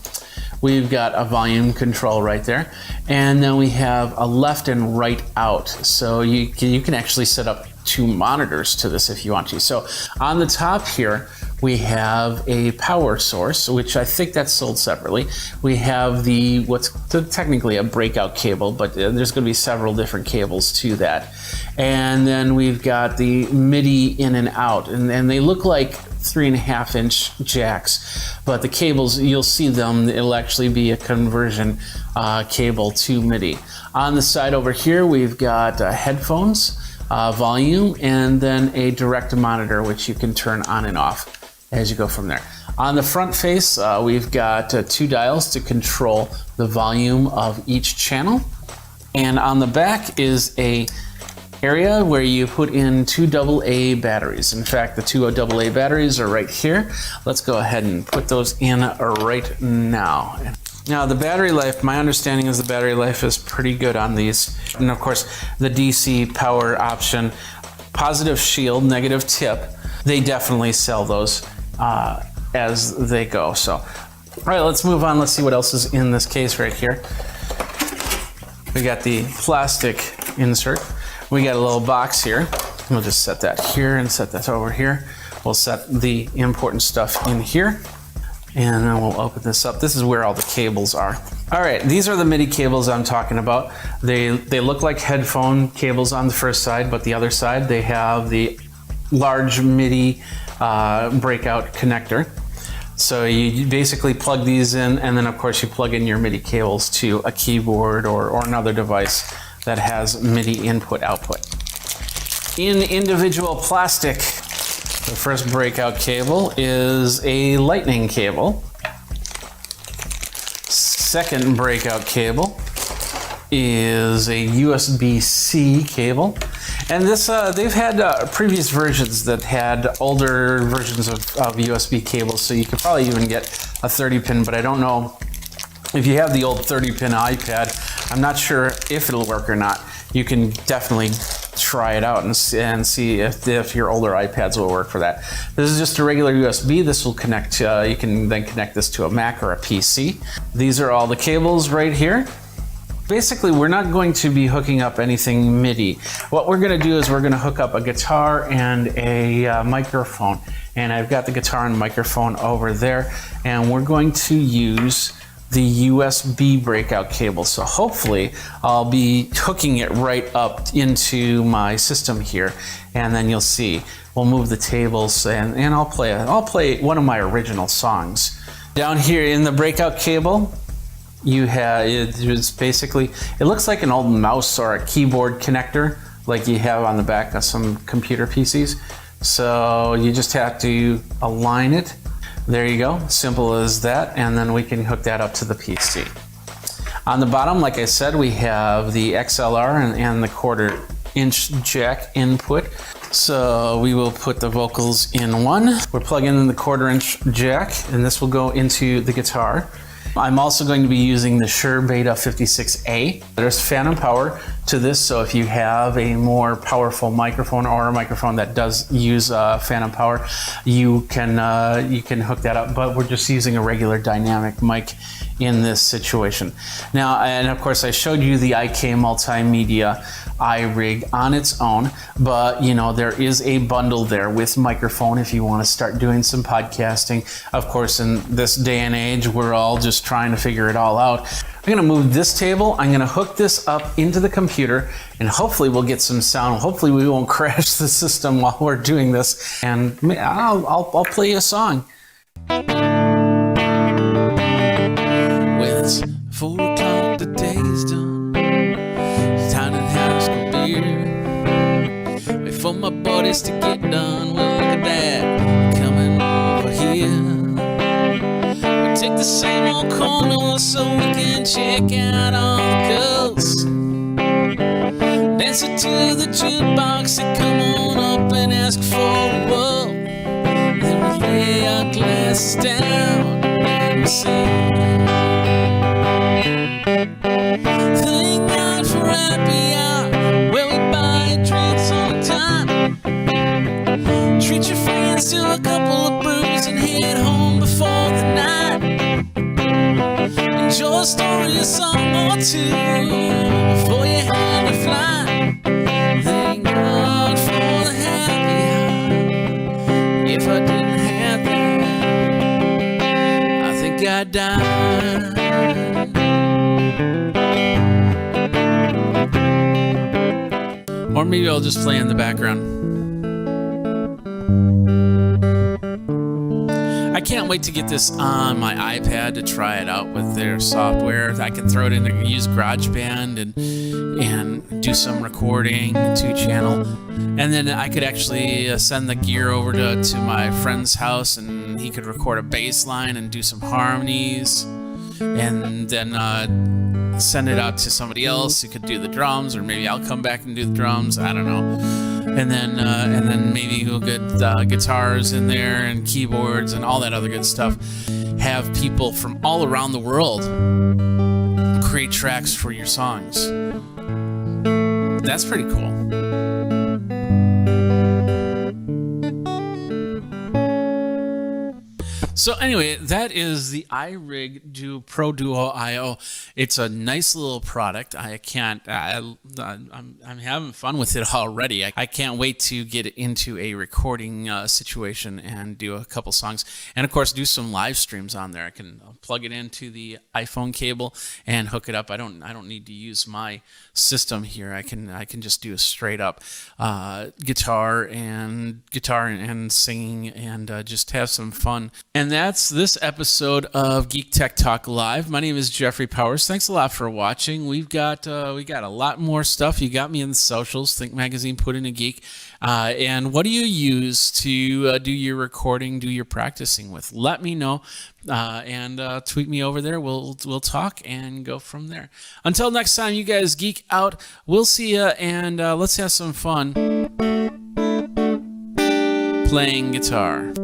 We've got a volume control right there. And then we have a left and right out. So you can actually set up 2 monitors to this if you want to. So on the top here, we have a power source, which I think that's sold separately. We have what's technically a breakout cable, but there's going to be several different cables to that. And then we've got the MIDI in and out, and they look like 3.5 inch jacks, but the cables, you'll see them, it'll actually be a conversion cable to MIDI. On the side over here, we've got headphones, volume, and then a direct monitor, which you can turn on and off as you go from there. On the front face, we've got 2 dials to control the volume of each channel. And on the back is a area where you put in 2 AA batteries. In fact, the 2 AA batteries are right here. Let's go ahead and put those in right now. Now, the battery life, my understanding is the battery life is pretty good on these. And of course, the DC power option, positive shield, negative tip, they definitely sell those as they go. So, all right, let's move on. Let's see what else is in this case right here. We got the plastic insert. We got a little box here. We'll just set that here and set that over here. We'll set the important stuff in here. And then we'll open this up. This is where all the cables are. All right, these are the MIDI cables I'm talking about. They look like headphone cables on the first side, but the other side, they have the large MIDI breakout connector. So you basically plug these in, and then of course you plug in your MIDI cables to a keyboard or another device that has MIDI input output. In individual plastic, the first breakout cable is a lightning cable. Second breakout cable is a USB-C cable. And this, they've had previous versions that had older versions of USB cables, so you could probably even get a 30-pin, but I don't know if you have the old 30-pin iPad. I'm not sure if it'll work or not. You can definitely try it out and see if your older iPads will work for that. This is just a regular USB. This will connect, you can then connect this to a Mac or a PC. These are all the cables right here. Basically, we're not going to be hooking up anything MIDI. What we're going to do is we're going to hook up a guitar and a microphone. And I've got the guitar and microphone over there. And we're going to use the USB breakout cable. So hopefully I'll be hooking it right up into my system here. And then you'll see, we'll move the tables and I'll play one of my original songs. Down here in the breakout cable, you have, it's basically, it looks like an old mouse or a keyboard connector like you have on the back of some computer PCs. So you just have to align it. There you go, simple as that, and then we can hook that up to the PC. On the bottom, like I said, we have the XLR and the 1/4 inch jack input. So we will put the vocals in one. We're plugging in the 1/4 inch jack, and this will go into the guitar. I'm also going to be using the Shure Beta 56A. There's phantom power to this, so if you have a more powerful microphone or a microphone that does use phantom power, you can hook that up. But we're just using a regular dynamic mic in this situation. Now, and of course, I showed you the IK Multimedia iRig on its own, but you know, there is a bundle there with microphone if you want to start doing some podcasting. Of course, in this day and age, we're all just trying to figure it all out. I'm going to move this table. I'm going to hook this up into the computer, and hopefully we'll get some sound. Hopefully we won't crash the system while we're doing this, and I'll play a song. Well, it's 4 o'clock, the day's done. It's time to have some beer. Wait for my buddies to get done. Well, look at that, coming over here. We take the same old corner so we can check out all the girls. Dancing to the jukebox and come on up and ask for a whirl. Then we lay our glasses down and we sing. Thank God for happy hour, where we buy drinks on the time. Treat your friends to a couple of brews and head home before the night. Enjoy a story, a song or two before you have to fly. Thank God for the happy hour. If I didn't have that, I think I'd die. Or maybe I'll just play in the background. I can't wait to get this on my iPad to try it out with their software. I can throw it in and use GarageBand and do some recording, 2-channel. And then I could actually send the gear over to my friend's house, and he could record a bass line and do some harmonies. And then send it out to somebody else who could do the drums, or maybe I'll come back and do the drums. I don't know. And then maybe we'll get guitars in there and keyboards and all that other good stuff. Have people from all around the world create tracks for your songs. That's pretty cool. So anyway, that is the iRig Pro Duo IO. It's a nice little product. I'm having fun with it already. I can't wait to get into a recording situation and do a couple songs, and of course do some live streams on there. I can plug it into the iPhone cable and hook it up. I don't need to use my system here. I can just do a straight up guitar and singing and just have some fun. And that's this episode of Geek Tech Talk Live. My name is Jeffrey Powers. Thanks a lot for watching. We got a lot more stuff. You got me in the socials. Think Magazine, Put in a Geek. And what do you use to do your recording, do your practicing with? Let me know and tweet me over there. We'll talk and go from there. Until next time, you guys geek out. We'll see ya, and let's have some fun playing guitar.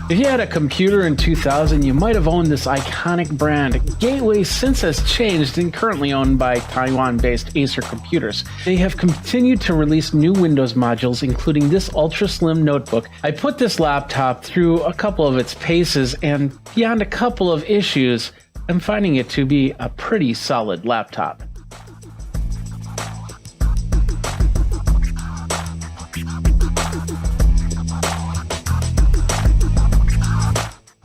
If you had a computer in 2000, you might have owned this iconic brand. Gateway since has changed and currently owned by Taiwan-based Acer Computers. They have continued to release new Windows modules, including this ultra-slim notebook. I put this laptop through a couple of its paces, and beyond a couple of issues, I'm finding it to be a pretty solid laptop.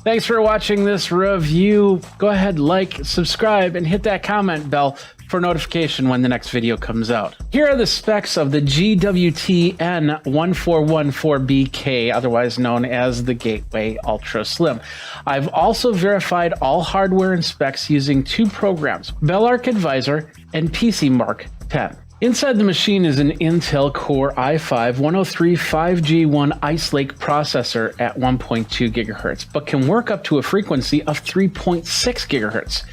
Thanks for watching this review. Go ahead, like, subscribe, and hit that comment bell for notification when the next video comes out. Here are the specs of the GWT-N1414BK, otherwise known as the Gateway Ultra Slim. I've also verified all hardware and specs using 2 programs, BellArc Advisor and PCMark 10. Inside the machine is an Intel Core i5 103 5G1 Ice Lake processor at 1.2 gigahertz, but can work up to a frequency of 3.6 gigahertz.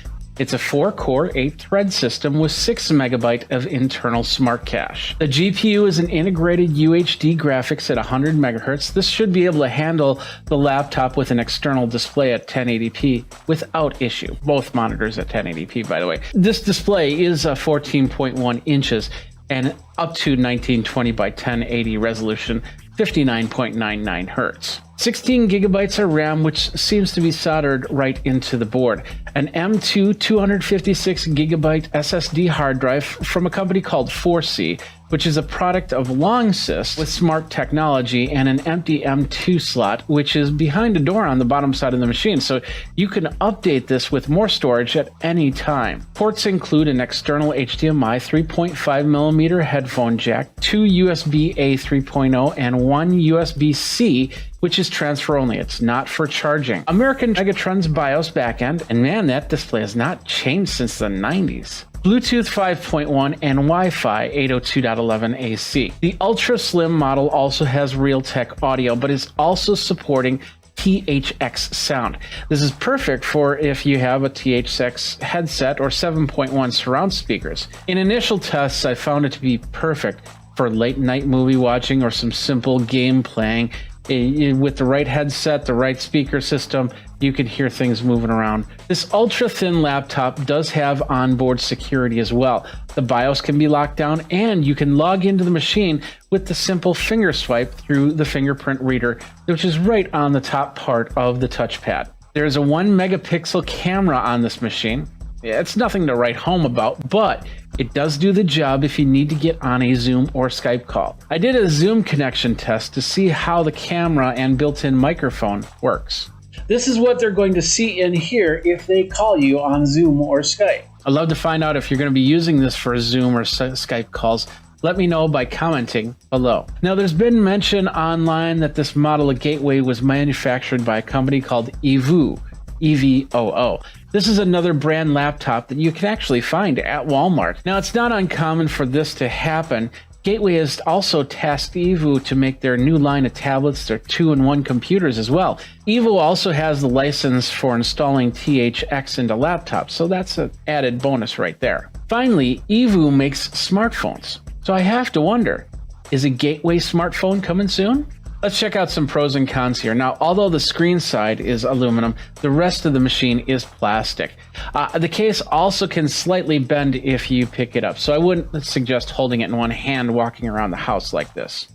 It's a 4-core, 8-thread system with 6 megabyte of internal smart cache. The GPU is an integrated UHD graphics at 100 megahertz. This should be able to handle the laptop with an external display at 1080p without issue. Both monitors at 1080p, by the way. This display is 14.1 inches and up to 1920 by 1080 resolution, 59.99 hertz. 16 gigabytes of RAM, which seems to be soldered right into the board. An M2 256 gigabyte SSD hard drive from a company called 4C, which is a product of Longsys with smart technology, and an empty M2 slot, which is behind a door on the bottom side of the machine. So you can update this with more storage at any time. Ports include an external HDMI 3.5 millimeter headphone jack, 2 USB-A 3.0, and 1 USB-C, which is transfer only. It's not for charging. American Megatron's BIOS backend, and man, that display has not changed since the 90s. Bluetooth 5.1 and Wi-Fi 802.11 AC. The ultra slim model also has Realtek audio, but is also supporting THX sound. This is perfect for if you have a THX headset or 7.1 surround speakers. In initial tests, I found it to be perfect for late night movie watching or some simple game playing. With the right headset, the right speaker system, you can hear things moving around. This ultra-thin laptop does have onboard security as well. The BIOS can be locked down, and you can log into the machine with the simple finger swipe through the fingerprint reader, which is right on the top part of the touchpad. There's a 1 megapixel camera on this machine. It's nothing to write home about, but it does do the job if you need to get on a Zoom or Skype call. I did a Zoom connection test to see how the camera and built-in microphone works. This is what they're going to see in here if they call you on Zoom or Skype. I'd love to find out if you're going to be using this for Zoom or Skype calls. Let me know by commenting below. Now, there's been mention online that this model of Gateway was manufactured by a company called EVOO, EVOO. This is another brand laptop that you can actually find at Walmart. Now, it's not uncommon for this to happen. Gateway has also tasked EVOO to make their new line of tablets, their 2-in-1 computers as well. EVOO also has the license for installing THX into laptops, so that's an added bonus right there. Finally, EVOO makes smartphones. So I have to wonder, is a Gateway smartphone coming soon? Let's check out some pros and cons here. Now, although the screen side is aluminum, the rest of the machine is plastic. The case also can slightly bend if you pick it up, so I wouldn't suggest holding it in one hand walking around the house like this.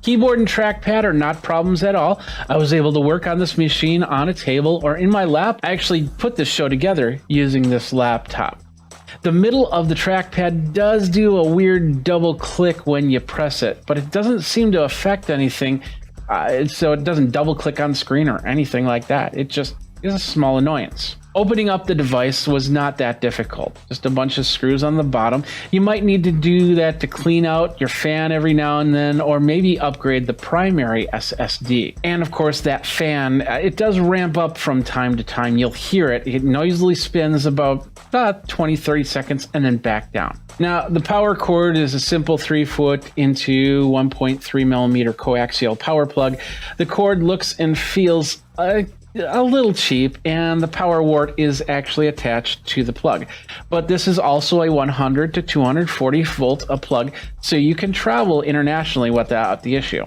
Keyboard and trackpad are not problems at all. I was able to work on this machine on a table or in my lap. I actually put this show together using this laptop. The middle of the trackpad does do a weird double click when you press it, but it doesn't seem to affect anything, so it doesn't double click on screen or anything like that. It just is a small annoyance. Opening up the device was not that difficult. Just a bunch of screws on the bottom. You might need to do that to clean out your fan every now and then, or maybe upgrade the primary SSD. And of course, that fan, it does ramp up from time to time. You'll hear it. It noisily spins about 20-30 seconds and then back down. Now, the power cord is a simple 3-foot into 1.3 millimeter coaxial power plug. The cord looks and feels a little cheap, and the power wart is actually attached to the plug. But this is also a 100 to 240 volt plug, so you can travel internationally without the issue.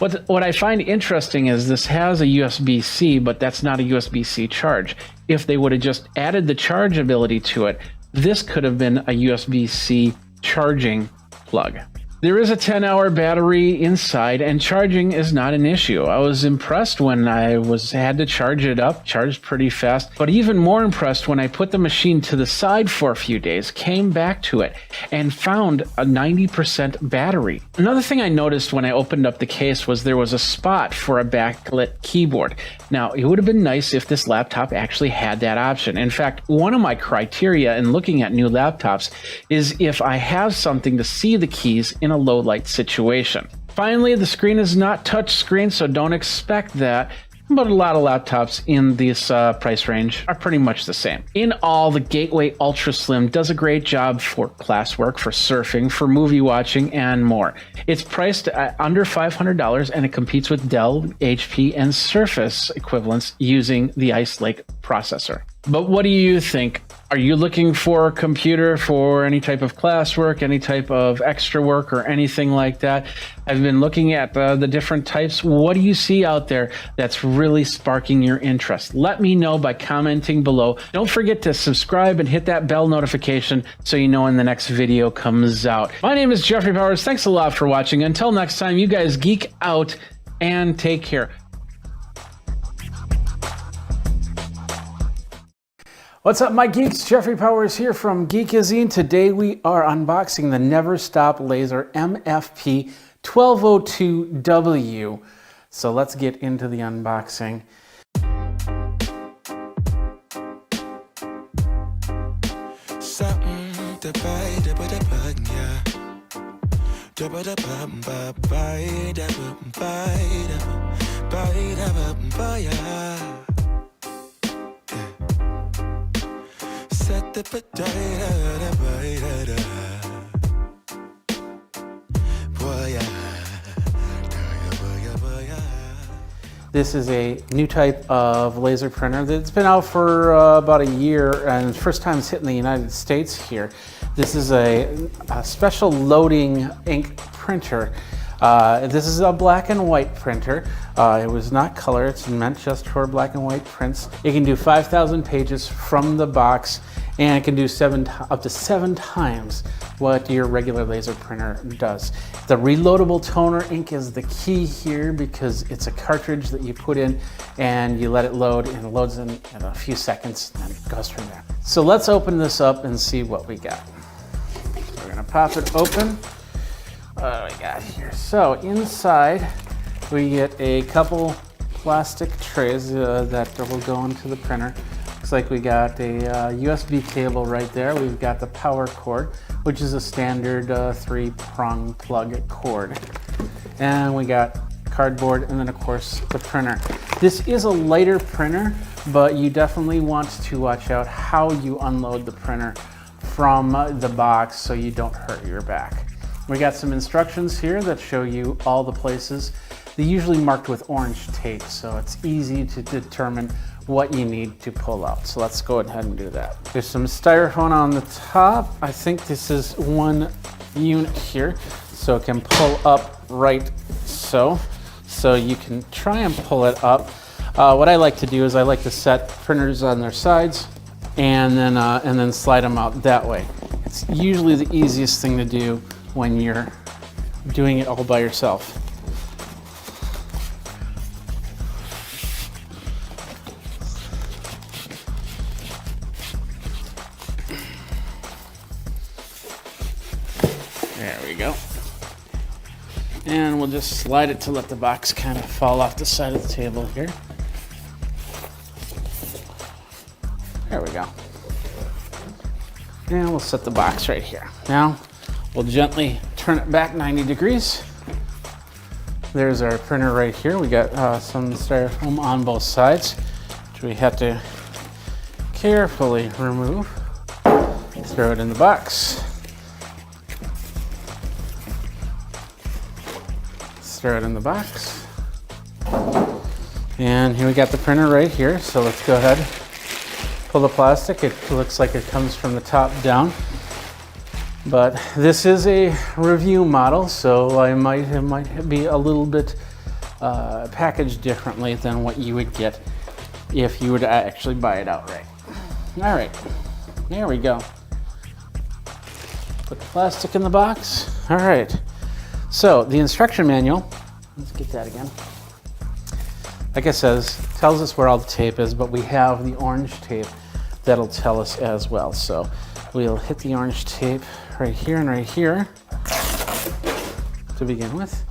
What I find interesting is this has a USB-C, but that's not a USB-C charge. If they would have just added the charge ability to it, this could have been a USB-C charging plug. There is a 10-hour battery inside, and charging is not an issue. I was impressed when I had to charge it up, charged pretty fast, but even more impressed when I put the machine to the side for a few days, came back to it, and found a 90% battery. Another thing I noticed when I opened up the case was there was a spot for a backlit keyboard. Now, it would have been nice if this laptop actually had that option. In fact, one of my criteria in looking at new laptops is if I have something to see the keys in a low light situation. Finally, the screen is not touch screen, so don't expect that. But a lot of laptops in this price range are pretty much the same. In all, the Gateway Ultra Slim does a great job for classwork, for surfing, for movie watching, and more. It's priced at under $500, and it competes with Dell, HP, and Surface equivalents using the Ice Lake processor. But what do you think? Are you looking for a computer for any type of classwork, any type of extra work, or anything like that? I've been looking at the different types. What do you see out there that's really sparking your interest? Let me know by commenting below. Don't forget to subscribe and hit that bell notification so you know when the next video comes out. My name is Jeffrey Powers. Thanks a lot for watching. Until next time, you guys geek out and take care. What's up, my geeks? Jeffrey Powers here from Geekazine. Today we are unboxing the Never Stop Laser MFP 1202W. So let's get into the unboxing. This is a new type of laser printer that's been out for about a year, and first time it's hitting the United States here. This is a special loading ink printer. This is a black and white printer. It was not color, it's meant just for black and white prints. It can do 5,000 pages from the box, and it can do up to 7 times what your regular laser printer does. The reloadable toner ink is the key here because it's a cartridge that you put in and you let it load, and it loads in a few seconds and it goes from there. So let's open this up and see what we got. So we're gonna pop it open. What do we got here? So inside we get a couple plastic trays that will go into the printer. Looks like we got a USB cable right there. We've got the power cord, which is a standard 3-prong plug cord. And we got cardboard, and then of course the printer. This is a lighter printer, but you definitely want to watch out how you unload the printer from the box so you don't hurt your back. We got some instructions here that show you all the places. They're usually marked with orange tape, so it's easy to determine what you need to pull out. So let's go ahead and do that. There's some styrofoam on the top. I think this is one unit here, so it can pull up right so. So you can try and pull it up. What I like to do is I like to set printers on their sides and then slide them out that way. It's usually the easiest thing to do when you're doing it all by yourself. There we go. And we'll just slide it to let the box kind of fall off the side of the table here. There we go. And we'll set the box right here. Now, we'll gently turn it back 90 degrees. There's our printer right here. We got some styrofoam on both sides, which we have to carefully remove. Throw it in the box. Throw it in the box. And here we got the printer right here. So let's go ahead, pull the plastic. It looks like it comes from the top down. But this is a review model, so it might be a little bit packaged differently than what you would get if you were to actually buy it outright. All right, there we go. Put the plastic in the box. All right, so the instruction manual, let's get that again. Like I says, tells us where all the tape is, but we have the orange tape that'll tell us as well. So we'll hit the orange tape right here and right here to begin with.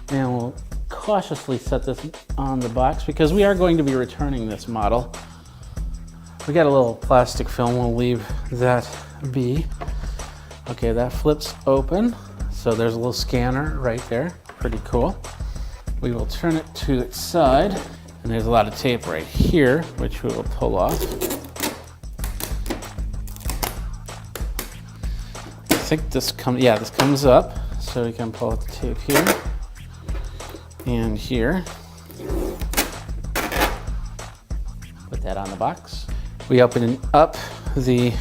And we'll cautiously set this on the box because we are going to be returning this model. We got a little plastic film, we'll leave that be. Okay, that flips open. So there's a little scanner right there, pretty cool. We will turn it to its side, and there's a lot of tape right here, which we will pull off. I think this comes up, so we can pull out the tape here and here. Put that on the box. We open up the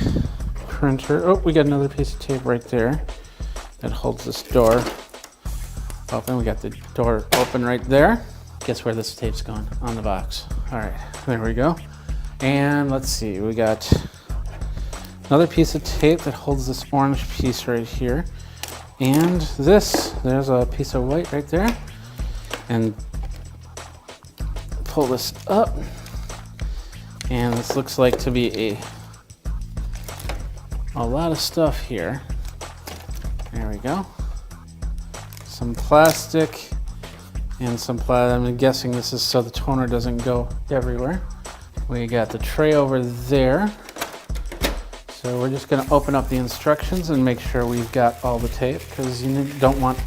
printer. Oh, we got another piece of tape right there that holds this door open. We got the door open right there. Guess where this tape's going? On the box. All right, there we go. And let's see, we got another piece of tape that holds this orange piece right here. And there's a piece of white right there. And pull this up. And this looks like to be a lot of stuff here. There we go. Some plastic and some plastic. I'm guessing this is so the toner doesn't go everywhere. We got the tray over there. So we're just going to open up the instructions and make sure we've got all the tape, because you don't want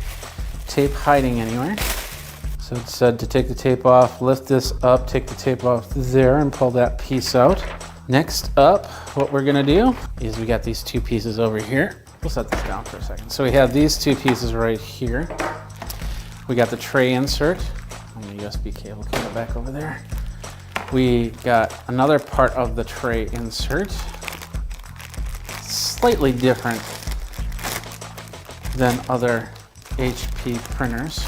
tape hiding anywhere. So it said to take the tape off, lift this up, take the tape off there and pull that piece out. Next up, what we're gonna do is we got these two pieces over here. We'll set this down for a second. So we have these two pieces right here. We got the tray insert and the USB cable coming back over there. We got another part of the tray insert, slightly different than other HP printers.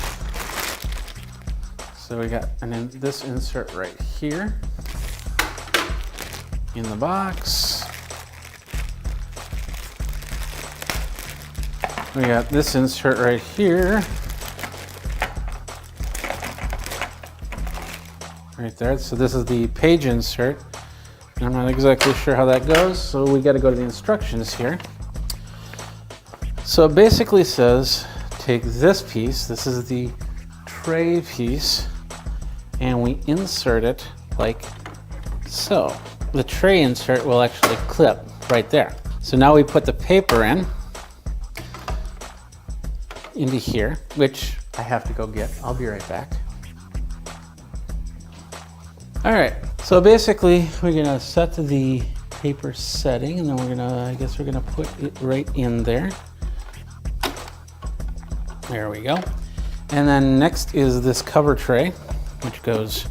So we got this insert right here in the box. We got this insert right here. Right there. So this is the page insert. I'm not exactly sure how that goes, so we got to go to the instructions here. So it basically says take this piece, this is the tray piece, and we insert it like so. The tray insert will actually clip right there. So now we put the paper into here, which I have to go get. I'll be right back. All right, so basically we're gonna set to the paper setting, and then I guess we're gonna put it right in there. There we go. And then next is this cover tray, which goes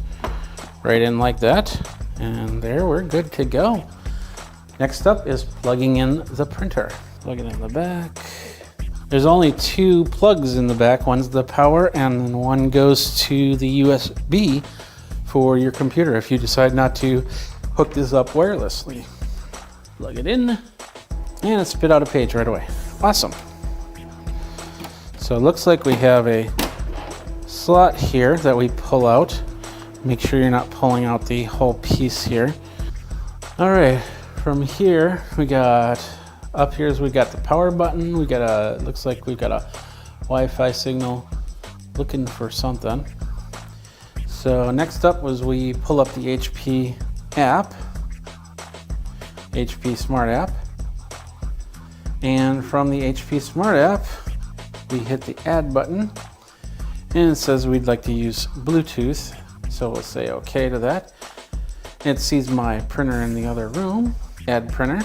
right in like that. And there, we're good to go. Next up is plugging in the printer. Plug it in the back. There's only two plugs in the back. One's the power, and then one goes to the USB for your computer if you decide not to hook this up wirelessly. Plug it in, and it spit out a page right away. Awesome. So it looks like we have a slot here that we pull out. Make sure you're not pulling out the whole piece here. All right, from here we got up here. We got the power button. We got looks like we've got a Wi-Fi signal looking for something. So next up was we pull up the HP app, HP Smart App. And from the HP Smart App, we hit the add button, and it says we'd like to use Bluetooth. So we'll say okay to that. It sees my printer in the other room. Add printer.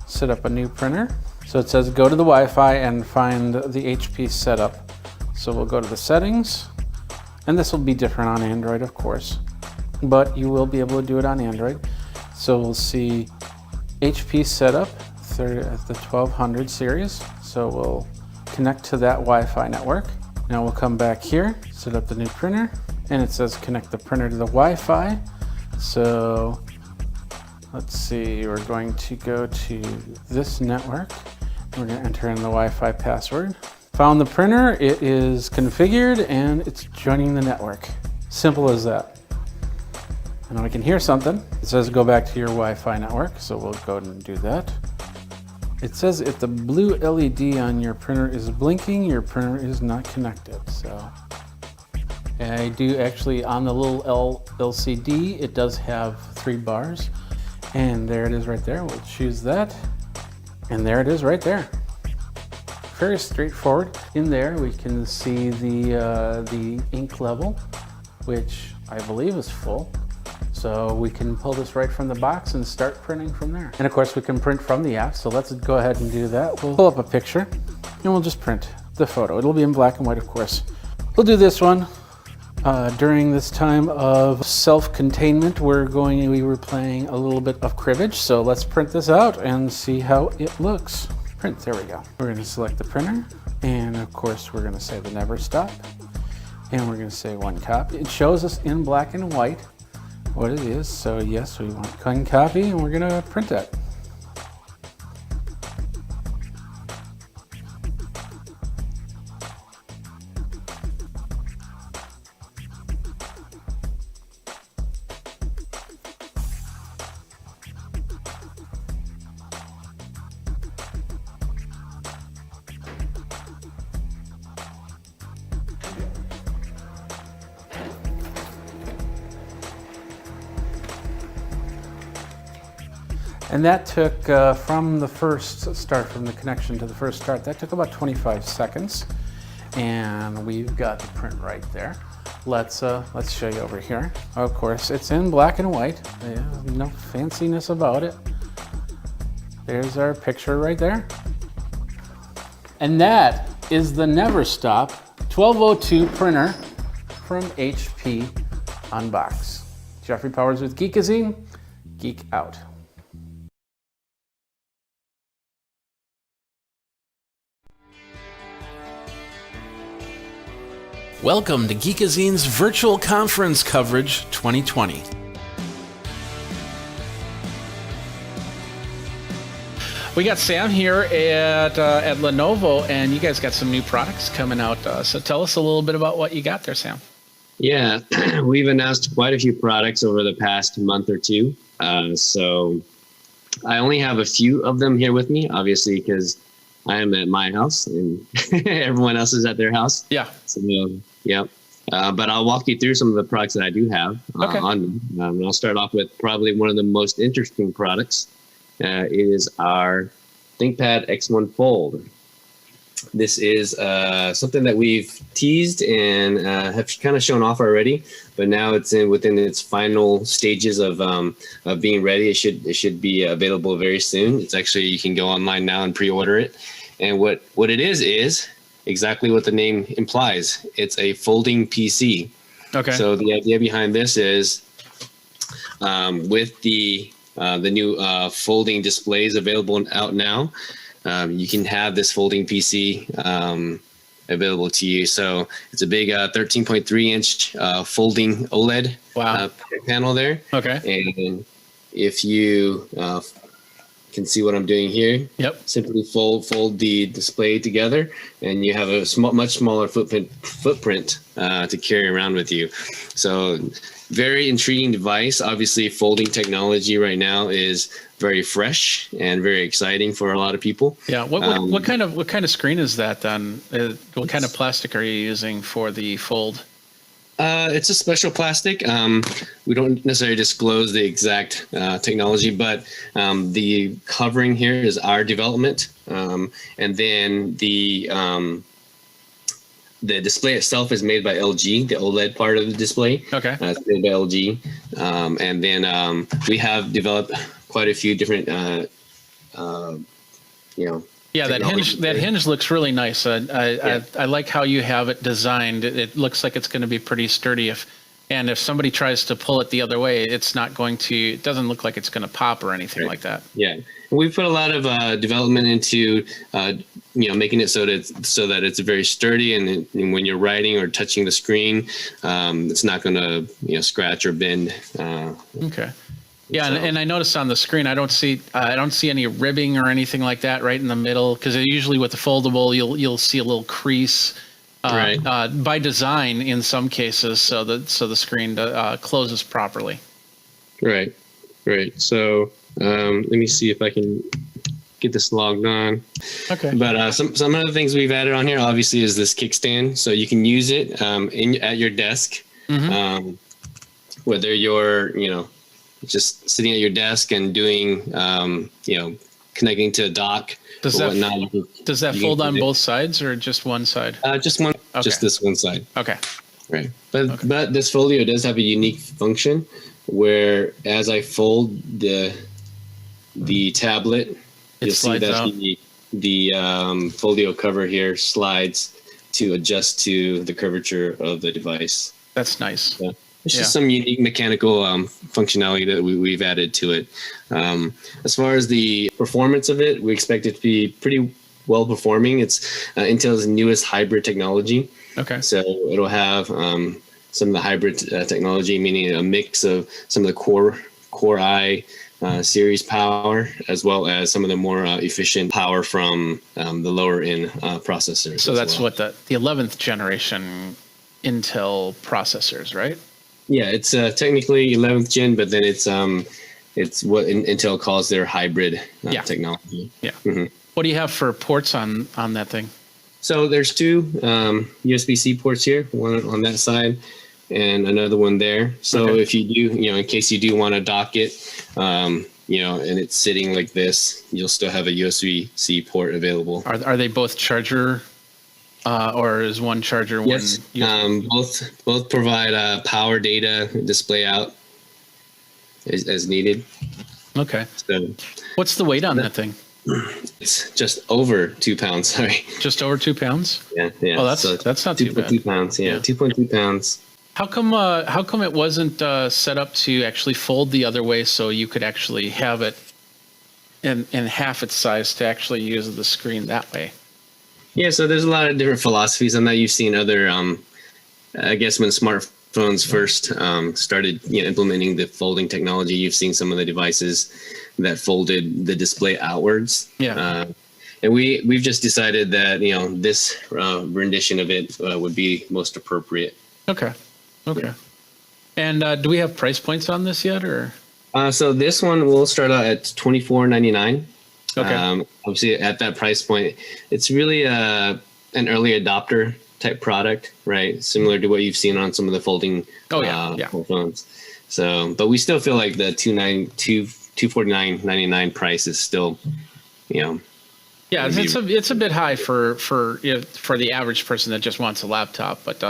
Set up a new printer. So it says go to the Wi-Fi and find the HP setup. So we'll go to the settings, and this will be different on Android, of course, but you will be able to do it on Android. So we'll see HP setup at the 1200 series. So we'll connect to that Wi-Fi network. Now we'll come back here, set up the new printer, and it says connect the printer to the Wi-Fi. So let's see, we're going to go to this network. We're going to enter in the Wi-Fi password. Found the printer, it is configured, and it's joining the network. Simple as that. And now we can hear something. It says go back to your Wi-Fi network, so we'll go ahead and do that. It says if the blue LED on your printer is blinking, your printer is not connected. So I do actually, on the little LCD, it does have 3 bars. And there it is right there. We'll choose that. And there it is right there. Very straightforward. In there we can see the ink level, which I believe is full. So we can pull this right from the box and start printing from there. And of course we can print from the app, so let's go ahead and do that. We'll pull up a picture and we'll just print the photo. It'll be in black and white, of course. We'll do this one. During this time of self-containment, we were playing a little bit of cribbage. So let's print this out and see how it looks. Print, there we go. We're gonna select the printer. And of course, we're gonna say the never stop. And we're gonna say one copy. It shows us in black and white what it is. So yes, we want one copy and we're gonna print that. And that took, from the connection to the first start, that took about 25 seconds. And we've got the print right there. Let's show you over here. Of course, it's in black and white. There's no fanciness about it. There's our picture right there. And that is the Never Stop 1202 printer from HP Unbox. Jeffrey Powers with Geekazine. Geek out. Welcome to Geekazine's Virtual Conference Coverage 2020. We got Sam here at Lenovo, and you guys got some new products coming out. So tell us a little bit about what you got there, Sam. Yeah, we've announced quite a few products over the past month or two. So I only have a few of them here with me, obviously, because I am at my house and everyone else is at their house. Yeah. So, yeah. But I'll walk you through some of the products that I do have on me. And I'll start off with probably one of the most interesting products is our ThinkPad X1 Fold. This is something that we've teased and have kind of shown off already, but now it's within its final stages of being ready. It should be available very soon. It's actually, you can go online now and pre-order it. And what it is exactly what the name implies. It's a folding PC. Okay. So the idea behind this is with the new folding displays available out now, you can have this folding PC available to you. So it's a big 13.3 inch folding OLED panel there. Okay. And if you can see what I'm doing here, simply fold the display together, and you have a much smaller footprint to carry around with you. So very intriguing device. Obviously, folding technology right now is very fresh and very exciting for a lot of people. Yeah. What kind of screen is that then? What kind of plastic are you using for the fold? It's a special plastic. We don't necessarily disclose the exact technology, but the covering here is our development, and then the display itself is made by LG. The OLED part of the display, it's made by LG, and then we have developed quite a few different, Yeah, that hinge looks really nice. I like how you have it designed. It looks like it's going to be pretty sturdy. If somebody tries to pull it the other way, it's not going to. It doesn't look like it's going to pop or anything like that. Yeah, we've put a lot of development into making it so that it's very sturdy, and when you're writing or touching the screen, it's not going to scratch or bend. Okay. Yeah, and I noticed on the screen, I don't see any ribbing or anything like that right in the middle, because usually with the foldable, you'll see a little crease by design in some cases, so the screen closes properly. Right. So let me see if I can get this logged on. Okay. But some of the things we've added on here, obviously, is this kickstand, so you can use it at your desk, whether you're just sitting at your desk and doing, connecting to a dock or whatnot. Does that fold on both sides or just one side? Just one, just this one side. Okay. Right. But this folio does have a unique function where as I fold the tablet, you'll see that the folio cover here slides to adjust to the curvature of the device. That's nice. Yeah. It's just some unique mechanical functionality that we've added to it. As far as the performance of it, we expect it to be pretty well performing. It's Intel's newest hybrid technology. Okay. So it'll have some of the hybrid technology, meaning a mix of some of the Core i series power, as well as some of the more efficient power from the lower end processors. So that's what the 11th generation Intel processors, right? Yeah, it's technically 11th gen, but then it's what Intel calls their hybrid technology. Yeah. Mm-hmm. What do you have for ports on that thing? So there's two USB-C ports here, one on that side and another one there. So if you do, in case you do want to dock it, and it's sitting like this, you'll still have a USB-C port available. Are they both charger, or is one charger one? Yes, both provide power data display out as needed. Okay. So what's the weight on that thing? It's just over 2 pounds. Sorry. Just over 2 pounds? Yeah. Oh, that's not too bad. 2.2 pounds. Yeah, 2.2 pounds. How come it wasn't set up to actually fold the other way so you could actually have it in half its size to actually use the screen that way? Yeah, so there's a lot of different philosophies on that. You've seen other, I guess when smartphones first started implementing the folding technology, you've seen some of the devices that folded the display outwards. Yeah. And we've just decided that, this rendition of it would be most appropriate. Okay. Yeah. And do we have price points on this yet, or? So this one will start out at $24.99. Okay. Obviously, at that price point, it's really an early adopter type product, right? Similar to what you've seen on some of the folding phones. So, but we still feel like the $249.99 price is still, Yeah, it's a bit high for the average person that just wants a laptop, but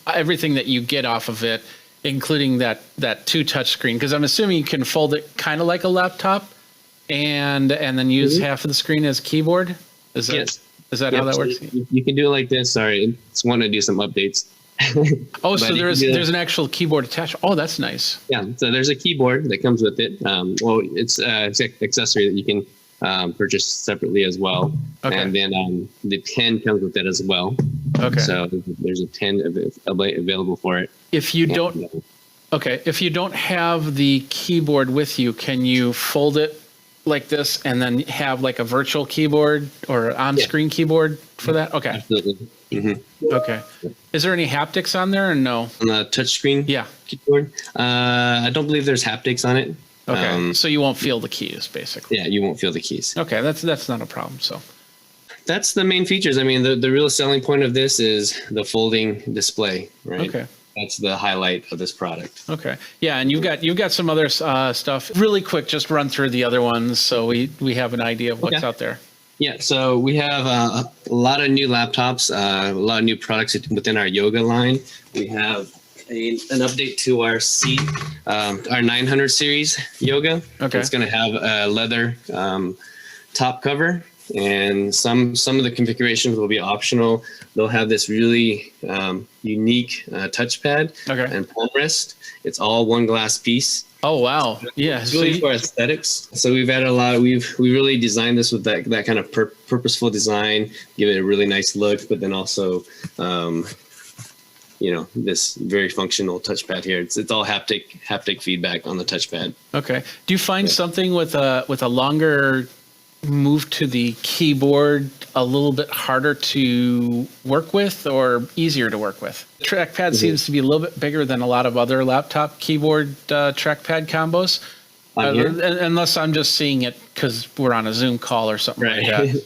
everything that you get off of it, including that 2 touch screen, because I'm assuming you can fold it kind of like a laptop, and then use half of the screen as a keyboard. Is that how that works? You can do it like this. Sorry, it's want to do some updates. Oh, so there's an actual keyboard attached. Oh, that's nice. Yeah, so there's a keyboard that comes with it. Well, it's an accessory that you can purchase separately as well. Okay. And then the pen comes with it as well. Okay. So there's a pen available for it. If you don't have the keyboard with you, can you fold it like this and then have like a virtual keyboard or on-screen keyboard for that? Okay. Absolutely. Mm-hmm. Okay. Is there any haptics on there or no? On the touchscreen keyboard? I don't believe there's haptics on it. Okay. So you won't feel the keys, basically. Yeah, you won't feel the keys. Okay, that's not a problem. So that's the main features. I mean, the real selling point of this is the folding display, right? Okay. That's the highlight of this product. Okay. Yeah, and you've got some other stuff. Really quick, just run through the other ones so we have an idea of what's out there. Yeah, so we have a lot of new laptops, a lot of new products within our yoga line. We have an update to our our 900 series yoga. Okay. It's going to have a leather top cover, and some of the configurations will be optional. They'll have this really unique touchpad and palm rest. It's all one glass piece. Oh wow! Yeah, it's really for aesthetics. So we've added a lot. We really designed this with that kind of purposeful design, give it a really nice look, but then also this very functional touchpad here. It's all haptic feedback on the touchpad. Okay. Do you find something with a longer move to the keyboard a little bit harder to work with or easier to work with? The trackpad seems to be a little bit bigger than a lot of other laptop keyboard trackpad combos. Unless I'm just seeing it because we're on a Zoom call or something like that.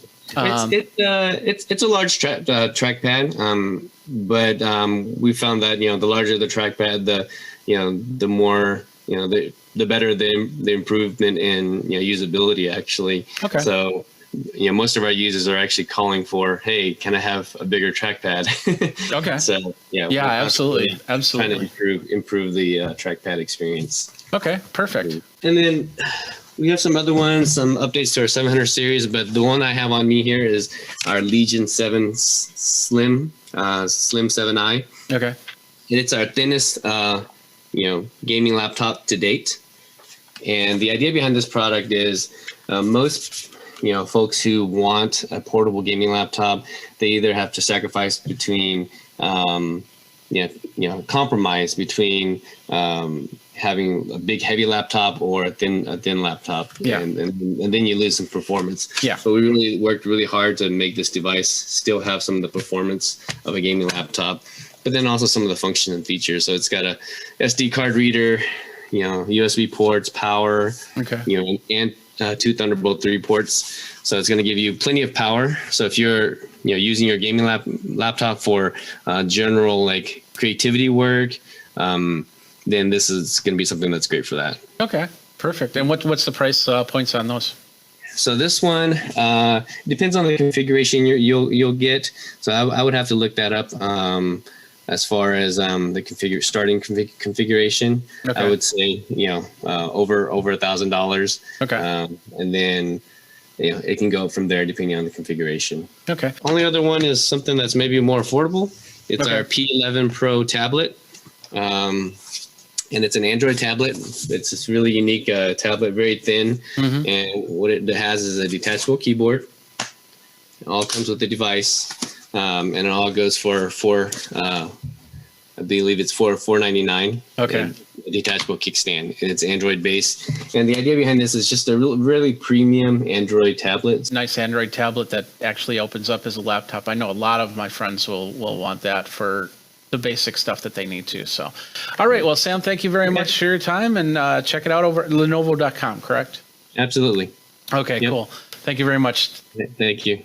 It's a large trackpad, but we found that the larger the trackpad, the more the better the improvement in usability actually. Okay. So most of our users are actually calling for, hey, can I have a bigger trackpad? Okay. So yeah, absolutely. Trying to improve the trackpad experience. Okay, perfect. And then we have some other ones, some updates to our 700 series, but the one I have on me here is our Legion 7 Slim 7i. Okay. It's our thinnest, gaming laptop to date. And the idea behind this product is most, folks who want a portable gaming laptop, they either have to sacrifice between, compromise between having a big heavy laptop or a thin laptop, and then you lose some performance. So we really worked really hard to make this device still have some of the performance of a gaming laptop, but then also some of the function and features. So it's got a SD card reader, USB ports, power, and two Thunderbolt 3 ports. So it's going to give you plenty of power. So if you're using your gaming laptop for general like creativity work, then this is going to be something that's great for that. Okay, perfect. And what's the price points on those? So this one depends on the configuration you'll get. So I would have to look that up. As far as the starting configuration, okay. I would say over $1,000. Okay, and then it can go from there depending on the configuration. Okay. Only other one is something that's maybe more affordable. It's Okay. our P11 Pro tablet, and it's an Android tablet. It's this really unique tablet, very thin, and what it has is a detachable keyboard. It all comes with the device. And it all goes for I believe it's for $499. Okay. A detachable kickstand. And it's Android based. And the idea behind this is just a really premium Android tablet. It's a nice Android tablet that actually opens up as a laptop. I know a lot of my friends will want that for the basic stuff that they need to. So, all right. Well, Sam, thank you very much for your time, and check it out over at Lenovo.com, correct? Absolutely. Okay, cool. Thank you very much. Thank you.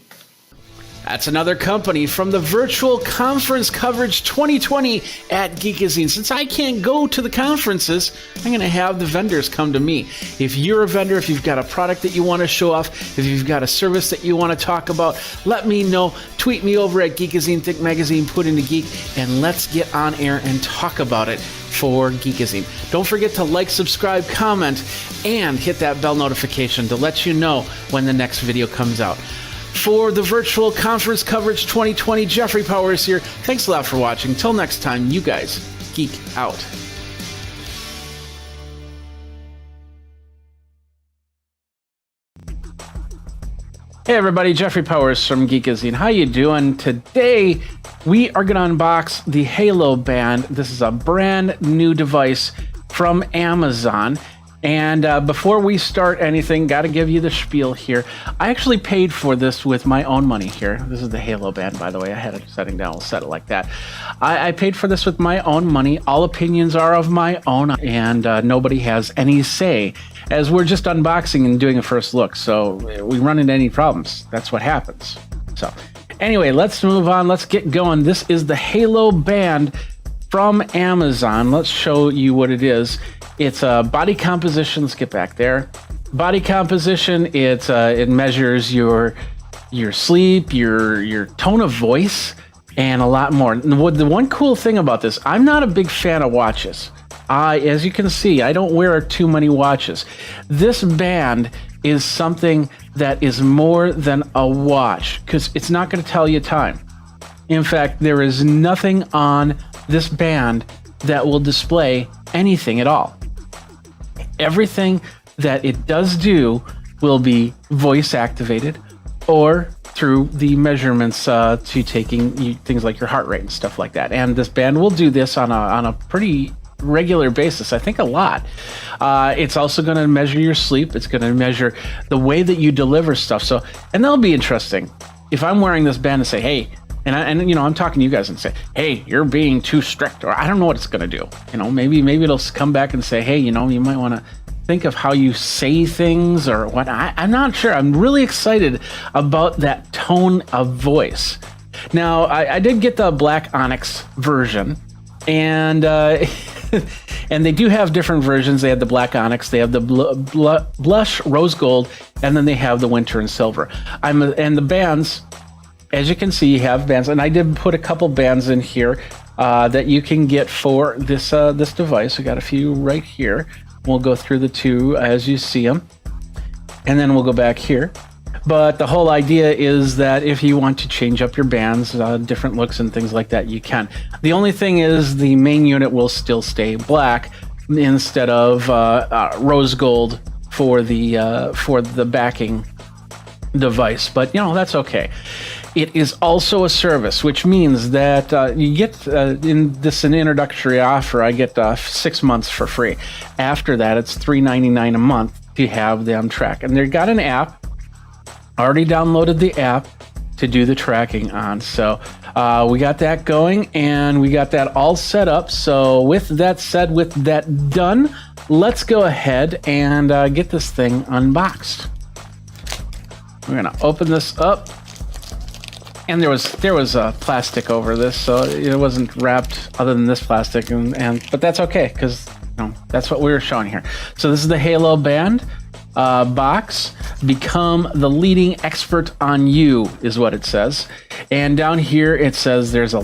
That's another company from the Virtual Conference Coverage 2020 at Geekazine. Since I can't go to the conferences, I'm going to have the vendors come to me. If you're a vendor, if you've got a product that you want to show off, if you've got a service that you want to talk about, let me know. Tweet me over at Geekazine, Think Magazine, put in the Geek, and let's get on air and talk about it for Geekazine. Don't forget to like, subscribe, comment, and hit that bell notification to let you know when the next video comes out. For the Virtual Conference Coverage 2020, Jeffrey Powers here. Thanks a lot for watching. Till next time, you guys geek out. Hey everybody, Jeffrey Powers from Geekazine. How you doing? Today, we are going to unbox the Halo Band. This is a brand new device from Amazon. And before we start anything, got to give you the spiel here. I actually paid for this with my own money here. This is the Halo Band, by the way. I had it setting down. I'll set it like that. I paid for this with my own money. All opinions are of my own, and nobody has any say, as we're just unboxing and doing a first look. So we run into any problems. That's what happens. So anyway, let's move on. Let's get going. This is the Halo Band from Amazon. Let's show you what it is. It's a body composition. Let's get back there. Body composition. It measures your sleep, your tone of voice, and a lot more. The one cool thing about this, I'm not a big fan of watches. As you can see, I don't wear too many watches. This band is something that is more than a watch, because it's not going to tell you time. In fact, there is nothing on this band that will display anything at all. Everything that it does do will be voice activated or through the measurements to taking things like your heart rate and stuff like that. And this band will do this on a pretty regular basis, I think a lot. It's also going to measure your sleep. It's going to measure the way that you deliver stuff. So, and that'll be interesting. If I'm wearing this band and say, hey, and I'm talking to you guys and say, hey, you're being too strict, or I don't know what it's going to do. Maybe it'll come back and say, hey, you might want to think of how you say things or what. I'm not sure. I'm really excited about that tone of voice. Now, I did get the Black Onyx version, and and they do have different versions. They have the Black Onyx, they have the Blush Rose Gold, and then they have the Winter and Silver. And the bands, as you can see, you have bands, and I did put a couple bands in here that you can get for this device. We got a few right here. We'll go through the two as you see them, and then we'll go back here. But the whole idea is that if you want to change up your bands, different looks and things like that, you can. The only thing is the main unit will still stay black instead of rose gold for the backing device. But that's okay. It is also a service, which means that you get in this an introductory offer. I get 6 months for free. After that, it's $3.99 a month to have them track. And they've got an app. Already downloaded the app to do the tracking on. So we got that going, and we got that all set up. So with that said, with that done, let's go ahead and get this thing unboxed. We're gonna open this up. And there was plastic over this, so it wasn't wrapped other than this plastic, but that's okay because that's what we were showing here. So this is the Halo Band box. Become the leading expert on you is what it says. And down here it says there's a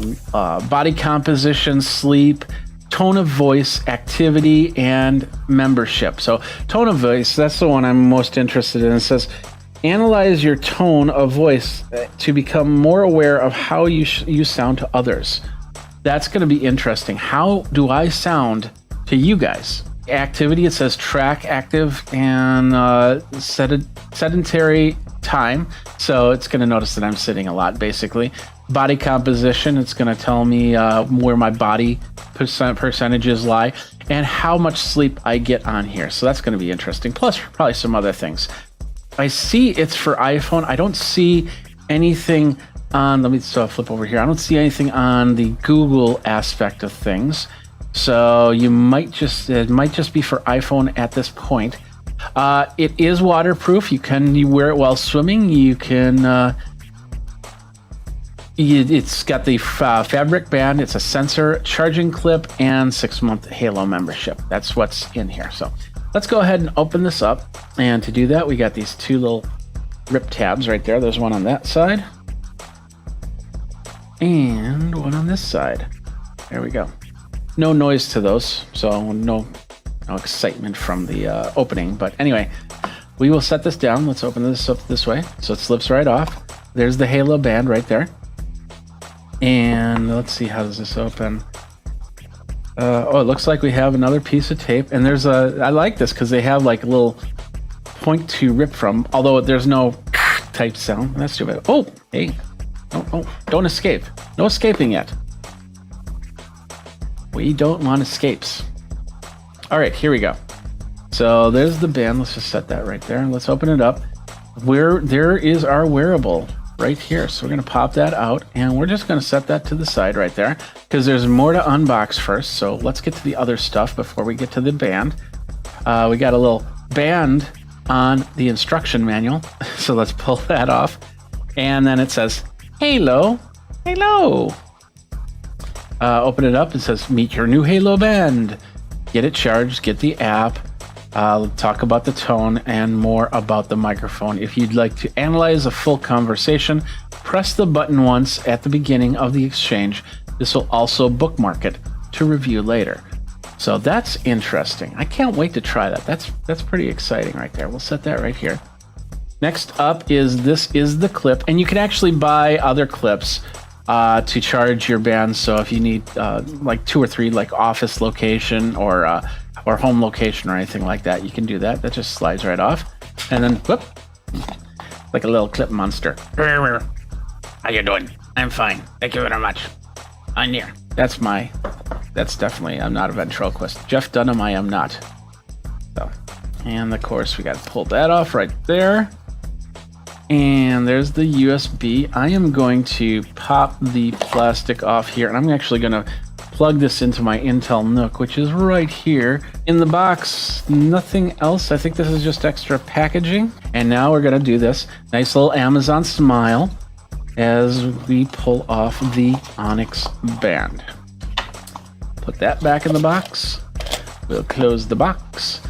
body composition, sleep, tone of voice, activity, and membership. So tone of voice, that's the one I'm most interested in. It says, analyze your tone of voice to become more aware of how you sound to others. That's going to be interesting. How do I sound to you guys? Activity, it says track active and sedentary time. So it's going to notice that I'm sitting a lot, basically. Body composition, it's going to tell me where my body percentages lie and how much sleep I get on here. So that's going to be interesting. Plus, probably some other things. I see it's for iPhone. I don't see anything on, let me flip over here. I don't see anything on the Google aspect of things. So it might just be for iPhone at this point. It is waterproof. You wear it while swimming. You can, it's got the fabric band. It's a sensor, charging clip, and 6-month Halo membership. That's what's in here. So let's go ahead and open this up. And to do that, we got these two little rip tabs right there. There's one on that side. And one on this side. There we go. No noise to those, so no excitement from the opening. But anyway, we will set this down. Let's open this up this way. So it slips right off. There's the Halo Band right there. And let's see, how does this open? It looks like we have another piece of tape. And there's I like this because they have like a little point to rip from, although there's no type sound. That's too bad. Oh, hey. Oh, don't escape. No escaping yet. We don't want escapes. All right, here we go. So there's the band. Let's just set that right there. Let's open it up. There is our wearable right here. So we're going to pop that out, and we're just going to set that to the side right there because there's more to unbox first. So let's get to the other stuff before we get to the band. We got a little band on the instruction manual. So let's pull that off. And then it says, Halo. Open it up. It says, meet your new Halo Band. Get it charged, get the app, talk about the tone, and more about the microphone. If you'd like to analyze a full conversation, press the button once at the beginning of the exchange. This will also bookmark it to review later. So that's interesting. I can't wait to try that. That's pretty exciting right there. We'll set that right here. Next up is this is the clip, and you can actually buy other clips to charge your band. So if you need like 2 or 3 like office location or home location or anything like that, you can do that. That just slides right off, and then whoop, like a little clip monster. How you doing? I'm fine. Thank you very much. I'm here. That's definitely, I'm not a ventriloquist. Jeff Dunham, I am not. So, and of course we got to pull that off right there. And there's the USB. I am going to pop the plastic off here, and I'm actually going to plug this into my Intel NUC, which is right here in the box. Nothing else. I think this is just extra packaging. And now we're going to do this nice little Amazon smile as we pull off the Onyx band. Put that back in the box. We'll close the box,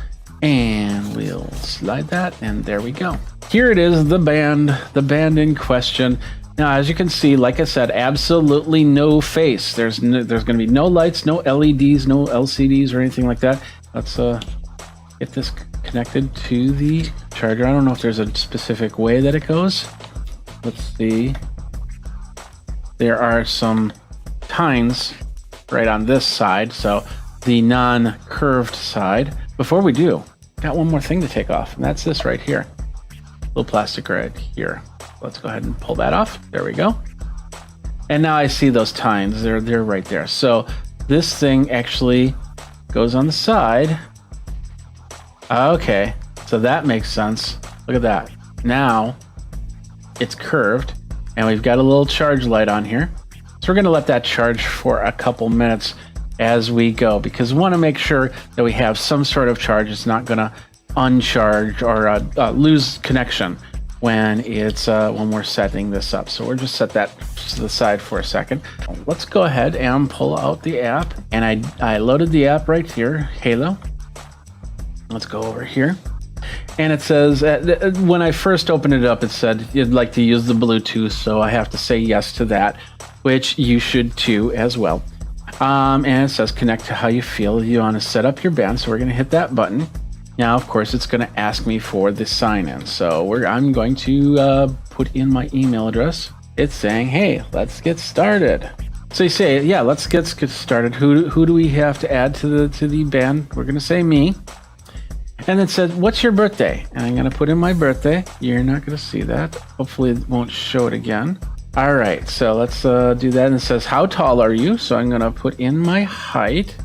and we'll slide that, and there we go. Here it is, the band in question. Now, as you can see, like I said, absolutely no face. There's going to be no lights, no LEDs, no LCDs or anything like that. Let's get this connected to the charger. I don't know if there's a specific way that it goes. Let's see. There are some tines right on this side, so the non-curved side. Before we do, got one more thing to take off, and that's this right here. Little plastic right here. Let's go ahead and pull that off. There we go. And now I see those tines. They're right there. So this thing actually goes on the side. Okay, so that makes sense. Look at that. Now it's curved, and we've got a little charge light on here. So we're going to let that charge for a couple minutes as we go, because we want to make sure that we have some sort of charge. It's not going to uncharge or lose connection when it's when we're setting this up. So we'll just set that to the side for a second. Let's go ahead and pull out the app, and I loaded the app right here, Halo. Let's go over here, and it says when I first opened it up, it said you'd like to use the Bluetooth, so I have to say yes to that, which you should too as well. And it says connect to how you feel. You want to set up your band, so we're going to hit that button. Now, of course, it's going to ask me for the sign-in, so I'm going to put in my email address. It's saying, hey, let's get started. So you say, yeah, let's get started. Who do we have to add to the band? We're going to say me. And it said, what's your birthday? And I'm going to put in my birthday. You're not going to see that. Hopefully it won't show it again. All right, so let's do that. And it says, how tall are you? So I'm going to put in my height.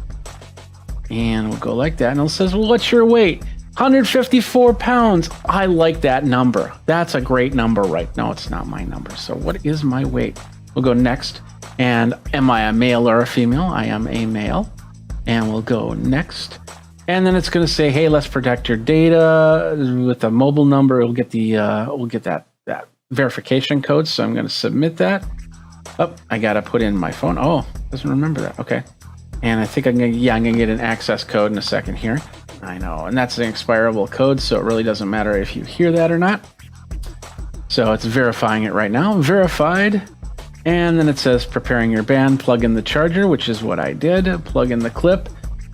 And we'll go like that. And it says, well, what's your weight? 154 pounds. I like that number. That's a great number, right? No, it's not my number. So what is my weight? We'll go next. And am I a male or a female? I am a male. And we'll go next. And then it's going to say, hey, let's protect your data with a mobile number. We'll get that verification code. So I'm going to submit that. Oh, I got to put in my phone. Oh, doesn't remember that. Okay. And I think I'm gonna get an access code in a second here. I know, and that's an expirable code, so it really doesn't matter if you hear that or not. So it's verifying it right now. Verified. And then it says preparing your band, plug in the charger, which is what I did. Plug in the clip,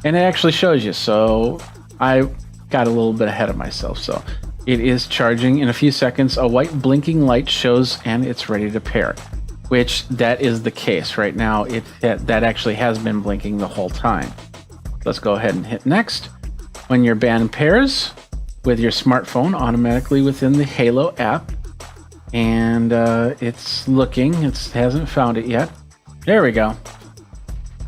and it actually shows you. So I got a little bit ahead of myself. So it is charging. In a few seconds, a white blinking light shows and it's ready to pair. Which that is the case right now. That actually has been blinking the whole time. Let's go ahead and hit next. When your band pairs with your smartphone automatically within the Halo app, and it's looking, it hasn't found it yet. There we go.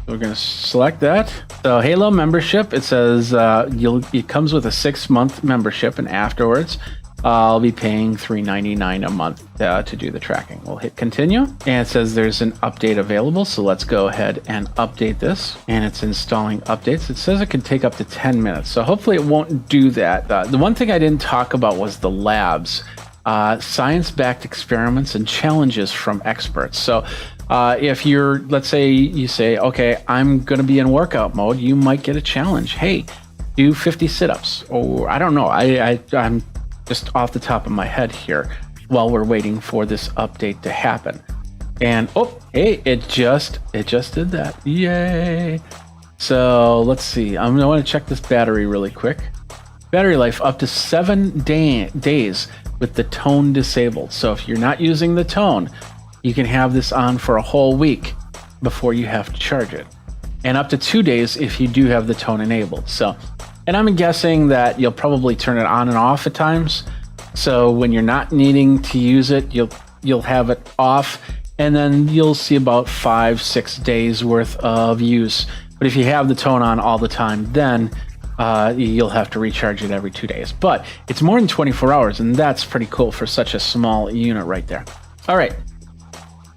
We're going to select that. So Halo membership, it says it comes with a 6-month membership, and afterwards I'll be paying $3.99 a month to do the tracking. We'll hit continue, and it says there's an update available. So let's go ahead and update this, and it's installing updates. It says it can take up to 10 minutes. So hopefully it won't do that. The one thing I didn't talk about was the labs, science-backed experiments and challenges from experts. So if let's say you say, okay, I'm going to be in workout mode, you might get a challenge. Hey, do 50 sit-ups, or I don't know. I'm just off the top of my head here while we're waiting for this update to happen. And oh, hey, it just did that. Yay. So let's see. I want to check this battery really quick. Battery life up to 7 days with the tone disabled. So if you're not using the tone, you can have this on for a whole week before you have to charge it. And up to 2 days if you do have the tone enabled. So, and I'm guessing that you'll probably turn it on and off at times. So when you're not needing to use it, you'll have it off, and then you'll see about 5-6 days worth of use. But if you have the tone on all the time, then you'll have to recharge it every 2 days. But it's more than 24 hours, and that's pretty cool for such a small unit right there. All right.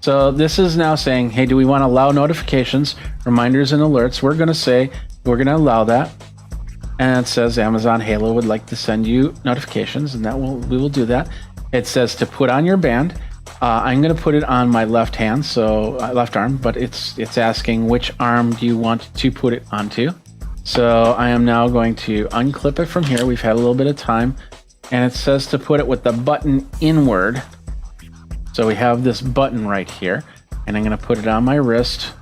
So this is now saying, hey, do we want to allow notifications, reminders, and alerts? We're going to say we're going to allow that. And it says Amazon Halo would like to send you notifications, and we will do that. It says to put on your band. I'm going to put it on my left hand, so left arm, but it's asking which arm do you want to put it onto. So I am now going to unclip it from here. We've had a little bit of time, and it says to put it with the button inward. So we have this button right here, and I'm going to put it on my wrist.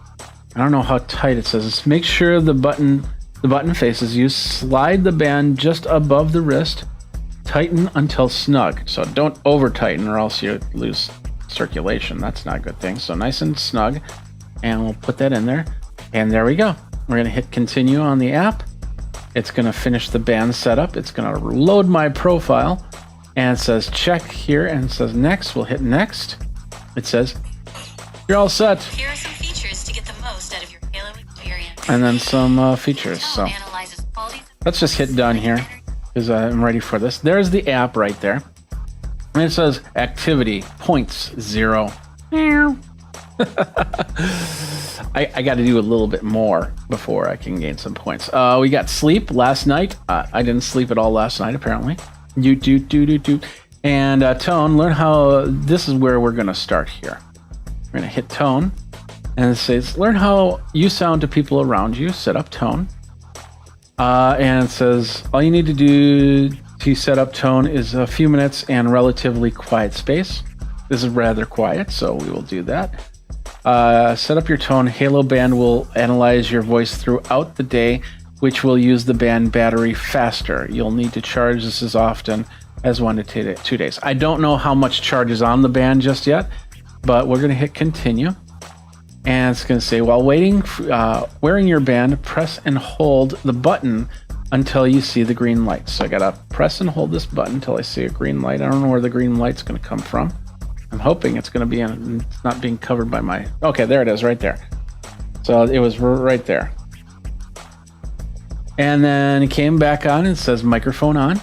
I don't know how tight it says. Make sure the button The button faces you. Slide the band just above the wrist. Tighten until snug. So don't over tighten or else you lose circulation. That's not a good thing. So nice and snug. And we'll put that in there. And there we go. We're going to hit continue on the app. It's going to finish the band setup. It's going to load my profile. And it says check here and it says next. We'll hit next. It says you're all set. Here are some features to get the most out of your Halo experience. And then some features. So let's just hit done here because I'm ready for this. There's the app right there. And it says activity points 0. I got to do a little bit more before I can gain some points. We got sleep last night. I didn't sleep at all last night, apparently. And tone, learn how, this is where we're going to start here. We're going to hit tone. And it says, learn how you sound to people around you. Set up tone. And it says, all you need to do to set up tone is a few minutes and relatively quiet space. This is rather quiet, so we will do that. Set up your tone. Halo Band will analyze your voice throughout the day, which will use the band battery faster. You'll need to charge this as often as 1 to 2 days. I don't know how much charge is on the band just yet, but we're going to hit continue. And it's going to say, while wearing your band, press and hold the button until you see the green light. So I got to press and hold this button until I see a green light. I don't know where the green light's going to come from. I'm hoping it's going to be it's not being covered by my... Okay, there it is, right there. So it was right there. And then it came back on. It says microphone on.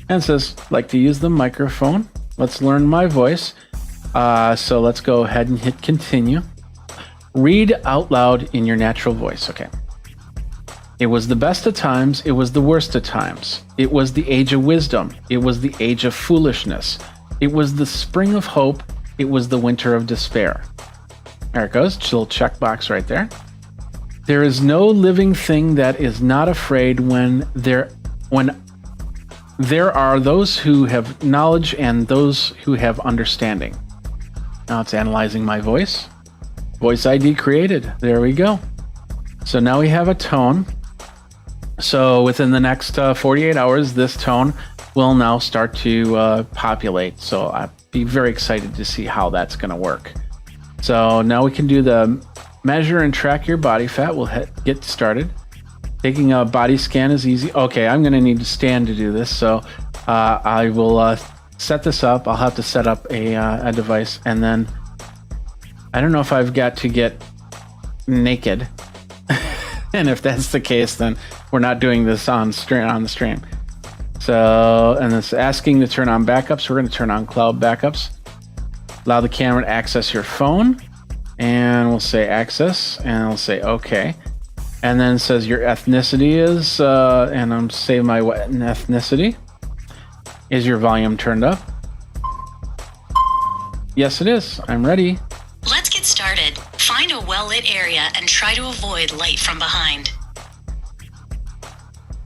And it says, like to use the microphone. Let's learn my voice. So let's go ahead and hit continue. Read out loud in your natural voice. Okay. It was the best of times. It was the worst of times. It was the age of wisdom. It was the age of foolishness. It was the spring of hope. It was the winter of despair. There it goes. Little checkbox right there. There is no living thing that is not afraid when there are those who have knowledge and those who have understanding. Now it's analyzing my voice. Voice ID created. There we go. So now we have a tone. So within the next 48 hours, this tone will now start to populate. So I'd be very excited to see how that's going to work. So now we can do the measure and track your body fat. We'll get started. Taking a body scan is easy. Okay, I'm going to need to stand to do this. So I will set this up. I'll have to set up a device. And then I don't know if I've got to get naked. And if that's the case, then we're not doing this on the stream. So, and it's asking to turn on backups. We're going to turn on cloud backups. Allow the camera to access your phone. And we'll say access. And we'll say OK. And then it says your ethnicity is, and I'm saying my ethnicity. Is your volume turned up? Yes, it is. I'm ready. Let's get started. Find a well-lit area and try to avoid light from behind.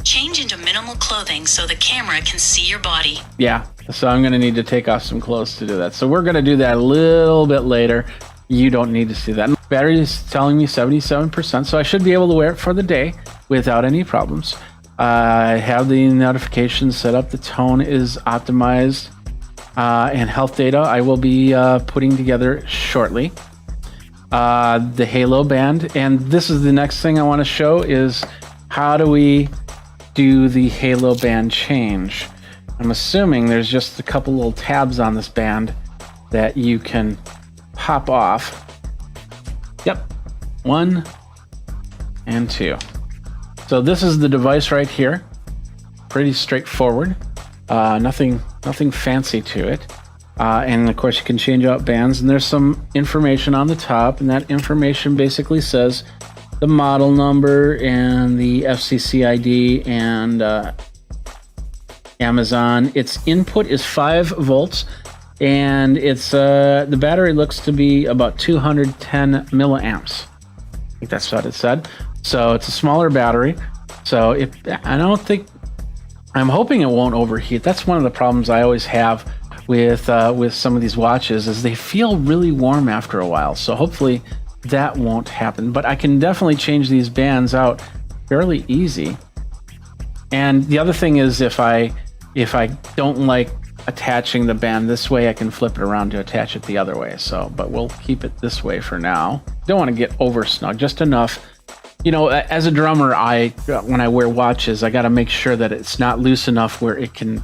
Change into minimal clothing so the camera can see your body. Yeah, so I'm going to need to take off some clothes to do that. So we're going to do that a little bit later. You don't need to see that. Battery is telling me 77%, so I should be able to wear it for the day without any problems. I have the notifications set up. The tone is optimized. And health data I will be putting together shortly. The Halo Band. And this is the next thing I want to show is how do we do the Halo Band change. I'm assuming there's just a couple little tabs on this band that you can pop off. Yep, 1 and 2. So this is the device right here. Pretty straightforward. Nothing fancy to it. And of course you can change out bands, and there's some information on the top, and that information basically says the model number and the FCC ID and Amazon. Its input is 5 volts, and it's the battery looks to be about 210 milliamps. I think that's what it said. So it's a smaller battery. So I'm hoping it won't overheat. That's one of the problems I always have with some of these watches is they feel really warm after a while. So hopefully that won't happen. But I can definitely change these bands out fairly easy. And the other thing is, if I don't like attaching the band this way, I can flip it around to attach it the other way. So, but we'll keep it this way for now. Don't want to get over snug, just enough. You know, as a drummer, when I wear watches, I got to make sure that it's not loose enough where it can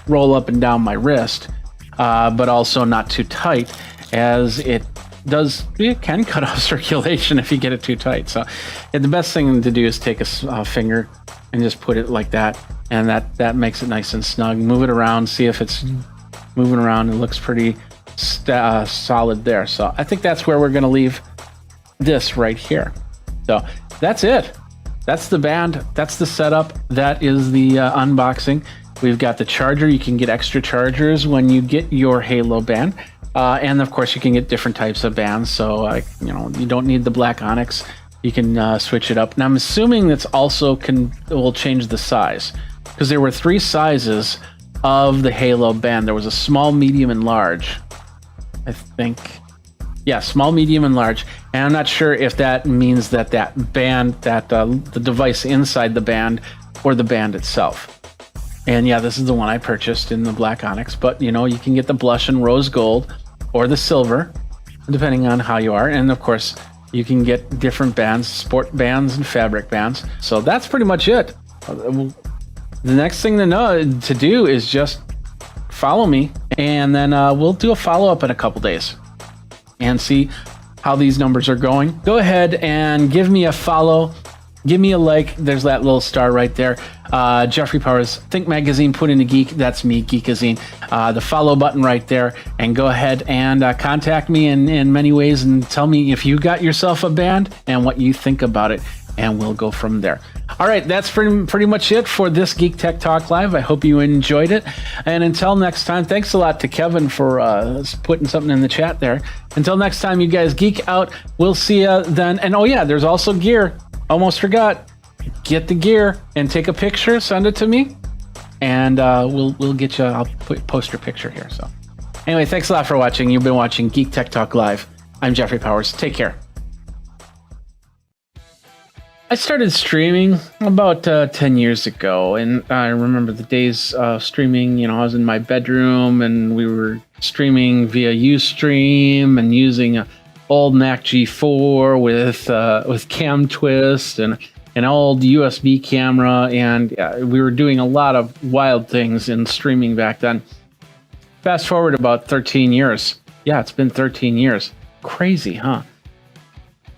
roll up and down my wrist, but also not too tight, as it can cut off circulation if you get it too tight. So the best thing to do is take a finger and just put it like that, and that makes it nice and snug. Move it around, see if it's moving around. It looks pretty solid there. So I think that's where we're going to leave this right here. So that's it. That's the band. That's the setup. That is the unboxing. We've got the charger. You can get extra chargers when you get your Halo band. And of course, you can get different types of bands. So, you don't need the black onyx. You can switch it up. And I'm assuming that's also will change the size, because there were 3 sizes of the Halo band. There was a small, medium, and large, I think. Yeah, small, medium, and large. And I'm not sure if that means that band, the device inside the band, or the band itself. And yeah, this is the one I purchased in the black onyx. But you can get the blush and rose gold, or the silver, depending on how you are. And of course, you can get different bands, sport bands and fabric bands. So that's pretty much it. The next thing to do is just follow me, and then we'll do a follow-up in a couple days and see how these numbers are going. Go ahead and give me a follow. Give me a like. There's that little star right there. Jeffrey Powers, Think Magazine, Put in a Geek. That's me, Geekazine. The follow button right there. And go ahead and contact me in many ways and tell me if you got yourself a band and what you think about it. And we'll go from there. All right, that's pretty much it for this Geek Tech Talk Live. I hope you enjoyed it. And until next time, thanks a lot to Kevin for putting something in the chat there. Until next time, you guys geek out. We'll see you then. And oh yeah, there's also gear. Almost forgot. Get the gear and take a picture. Send it to me, and we'll get you. I'll post your picture here. So anyway, thanks a lot for watching. You've been watching Geek Tech Talk Live. I'm Jeffrey Powers. Take care. I started streaming about 10 years ago, and I remember the days of streaming. I was in my bedroom, and we were streaming via Ustream and using a old Mac G4 with Cam Twist and an old USB camera, and we were doing a lot of wild things in streaming back then. Fast forward about 13 years. Yeah, it's been 13 years. Crazy, huh?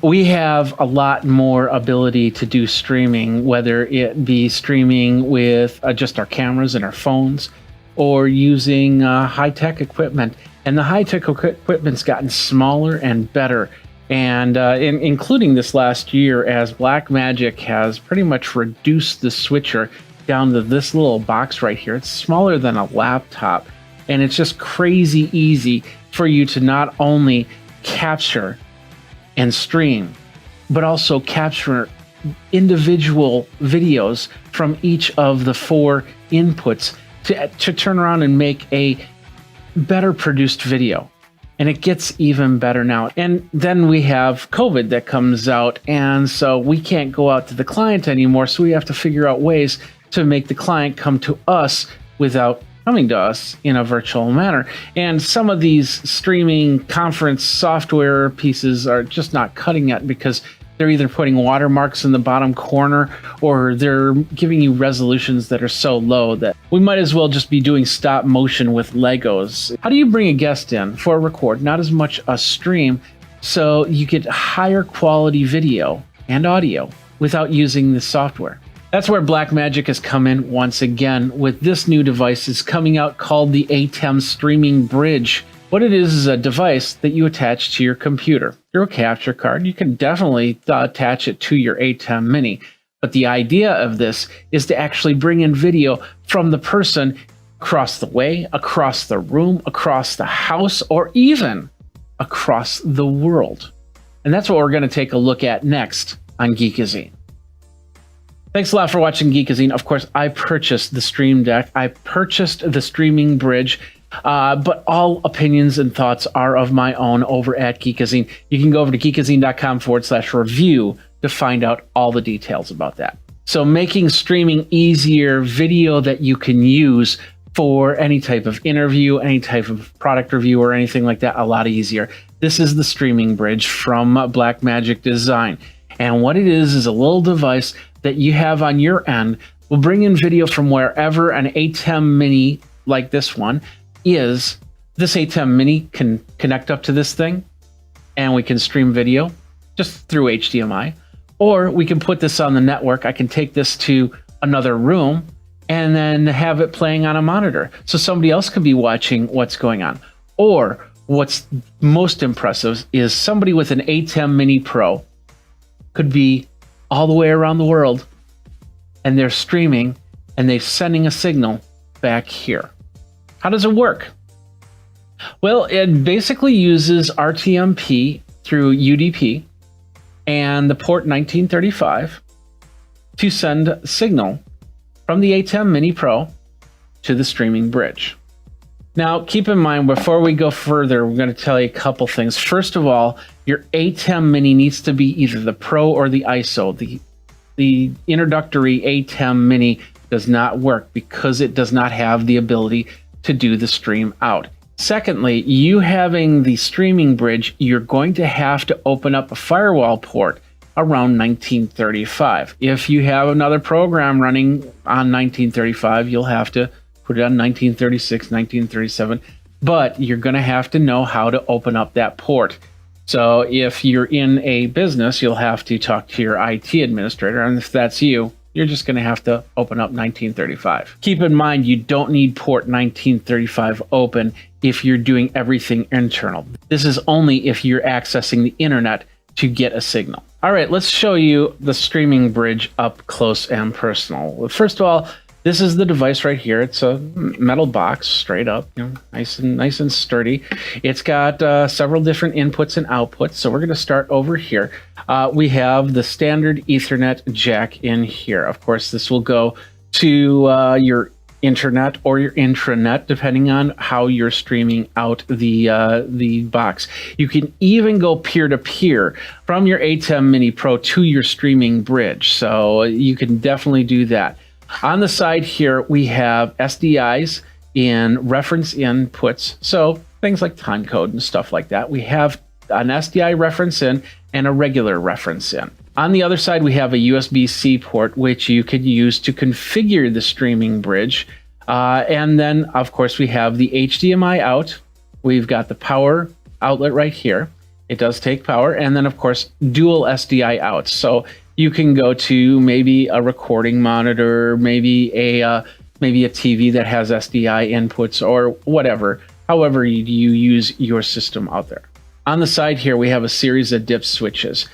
We have a lot more ability to do streaming, whether it be streaming with just our cameras and our phones, or using high-tech equipment. And the high-tech equipment's gotten smaller and better. And including this last year, as Blackmagic has pretty much reduced the switcher down to this little box right here. It's smaller than a laptop. And it's just crazy easy for you to not only capture and stream, but also capture individual videos from each of the 4 inputs to turn around and make a better produced video. And it gets even better now. And then we have COVID that comes out, and so we can't go out to the client anymore, so we have to figure out ways to make the client come to us without coming to us in a virtual manner. And some of these streaming conference software pieces are just not cutting it, because they're either putting watermarks in the bottom corner, or they're giving you resolutions that are so low that we might as well just be doing stop motion with Legos. How do you bring a guest in for a record, not as much a stream, so you get higher quality video and audio without using the software? That's where Blackmagic has come in once again with this new device. It's coming out called the ATEM Streaming Bridge. What it is a device that you attach to your computer through a capture card. You can definitely attach it to your ATEM Mini. But the idea of this is to actually bring in video from the person across the way, across the room, across the house, or even across the world. And that's what we're going to take a look at next on Geekazine. Thanks a lot for watching Geekazine. Of course, I purchased the Stream Deck. I purchased the Streaming Bridge. But all opinions and thoughts are of my own over at Geekazine. You can go over to geekazine.com/review to find out all the details about that. So making streaming easier, video that you can use for any type of interview, any type of product review or anything like that, a lot easier. This is the streaming bridge from Blackmagic Design. And what it is a little device that you have on your end. Will bring in video from wherever an ATEM Mini like this one is. This ATEM Mini can connect up to this thing and we can stream video just through HDMI. Or we can put this on the network. I can take this to another room and then have it playing on a monitor. So somebody else could be watching what's going on. Or what's most impressive is somebody with an ATEM Mini Pro could be all the way around the world and they're streaming and they're sending a signal back here. How does it work? Well, it basically uses RTMP through UDP and the port 1935 to send a signal from the ATEM Mini Pro to the streaming bridge. Now, keep in mind, before we go further, we're going to tell you a couple things. First of all, your ATEM Mini needs to be either the Pro or the ISO. The introductory ATEM Mini does not work because it does not have the ability to do the stream out. Secondly, you having the streaming bridge, you're going to have to open up a firewall port around 1935. If you have another program running on 1935, you'll have to put it on 1936, 1937, but you're going to have to know how to open up that port. So if you're in a business, you'll have to talk to your IT administrator, and if that's you, you're just going to have to open up 1935. Keep in mind, you don't need port 1935 open if you're doing everything internal. This is only if you're accessing the internet to get a signal. All right, let's show you the streaming bridge up close and personal. First of all, this is the device right here. It's a metal box, straight up, nice and sturdy. It's got several different inputs and outputs. So we're going to start over here. We have the standard Ethernet jack in here. Of course, this will go to your internet or your intranet, depending on how you're streaming out the box. You can even go peer-to-peer from your ATEM Mini Pro to your streaming bridge. So you can definitely do that. On the side here, we have SDIs in reference inputs. So things like time code and stuff like that. We have an SDI reference in and a regular reference in. On the other side, we have a USB-C port, which you could use to configure the streaming bridge. And then, of course, we have the HDMI out. We've got the power outlet right here. It does take power. And then, of course, dual SDI outs. So you can go to maybe a recording monitor, maybe a TV that has SDI inputs or whatever, however you use your system out there. On the side here, we have a series of DIP switches.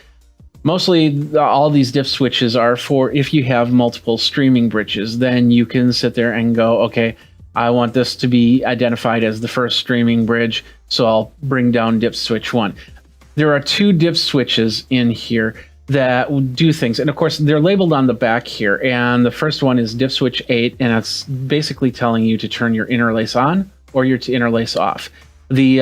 Mostly all these DIP switches are for if you have multiple streaming bridges, then you can sit there and go, okay, I want this to be identified as the first streaming bridge, so I'll bring down DIP switch 1. There are 2 DIP switches in here that will do things. And of course, they're labeled on the back here. And the first one is DIP switch 8, and it's basically telling you to turn your interlace on or your interlace off. The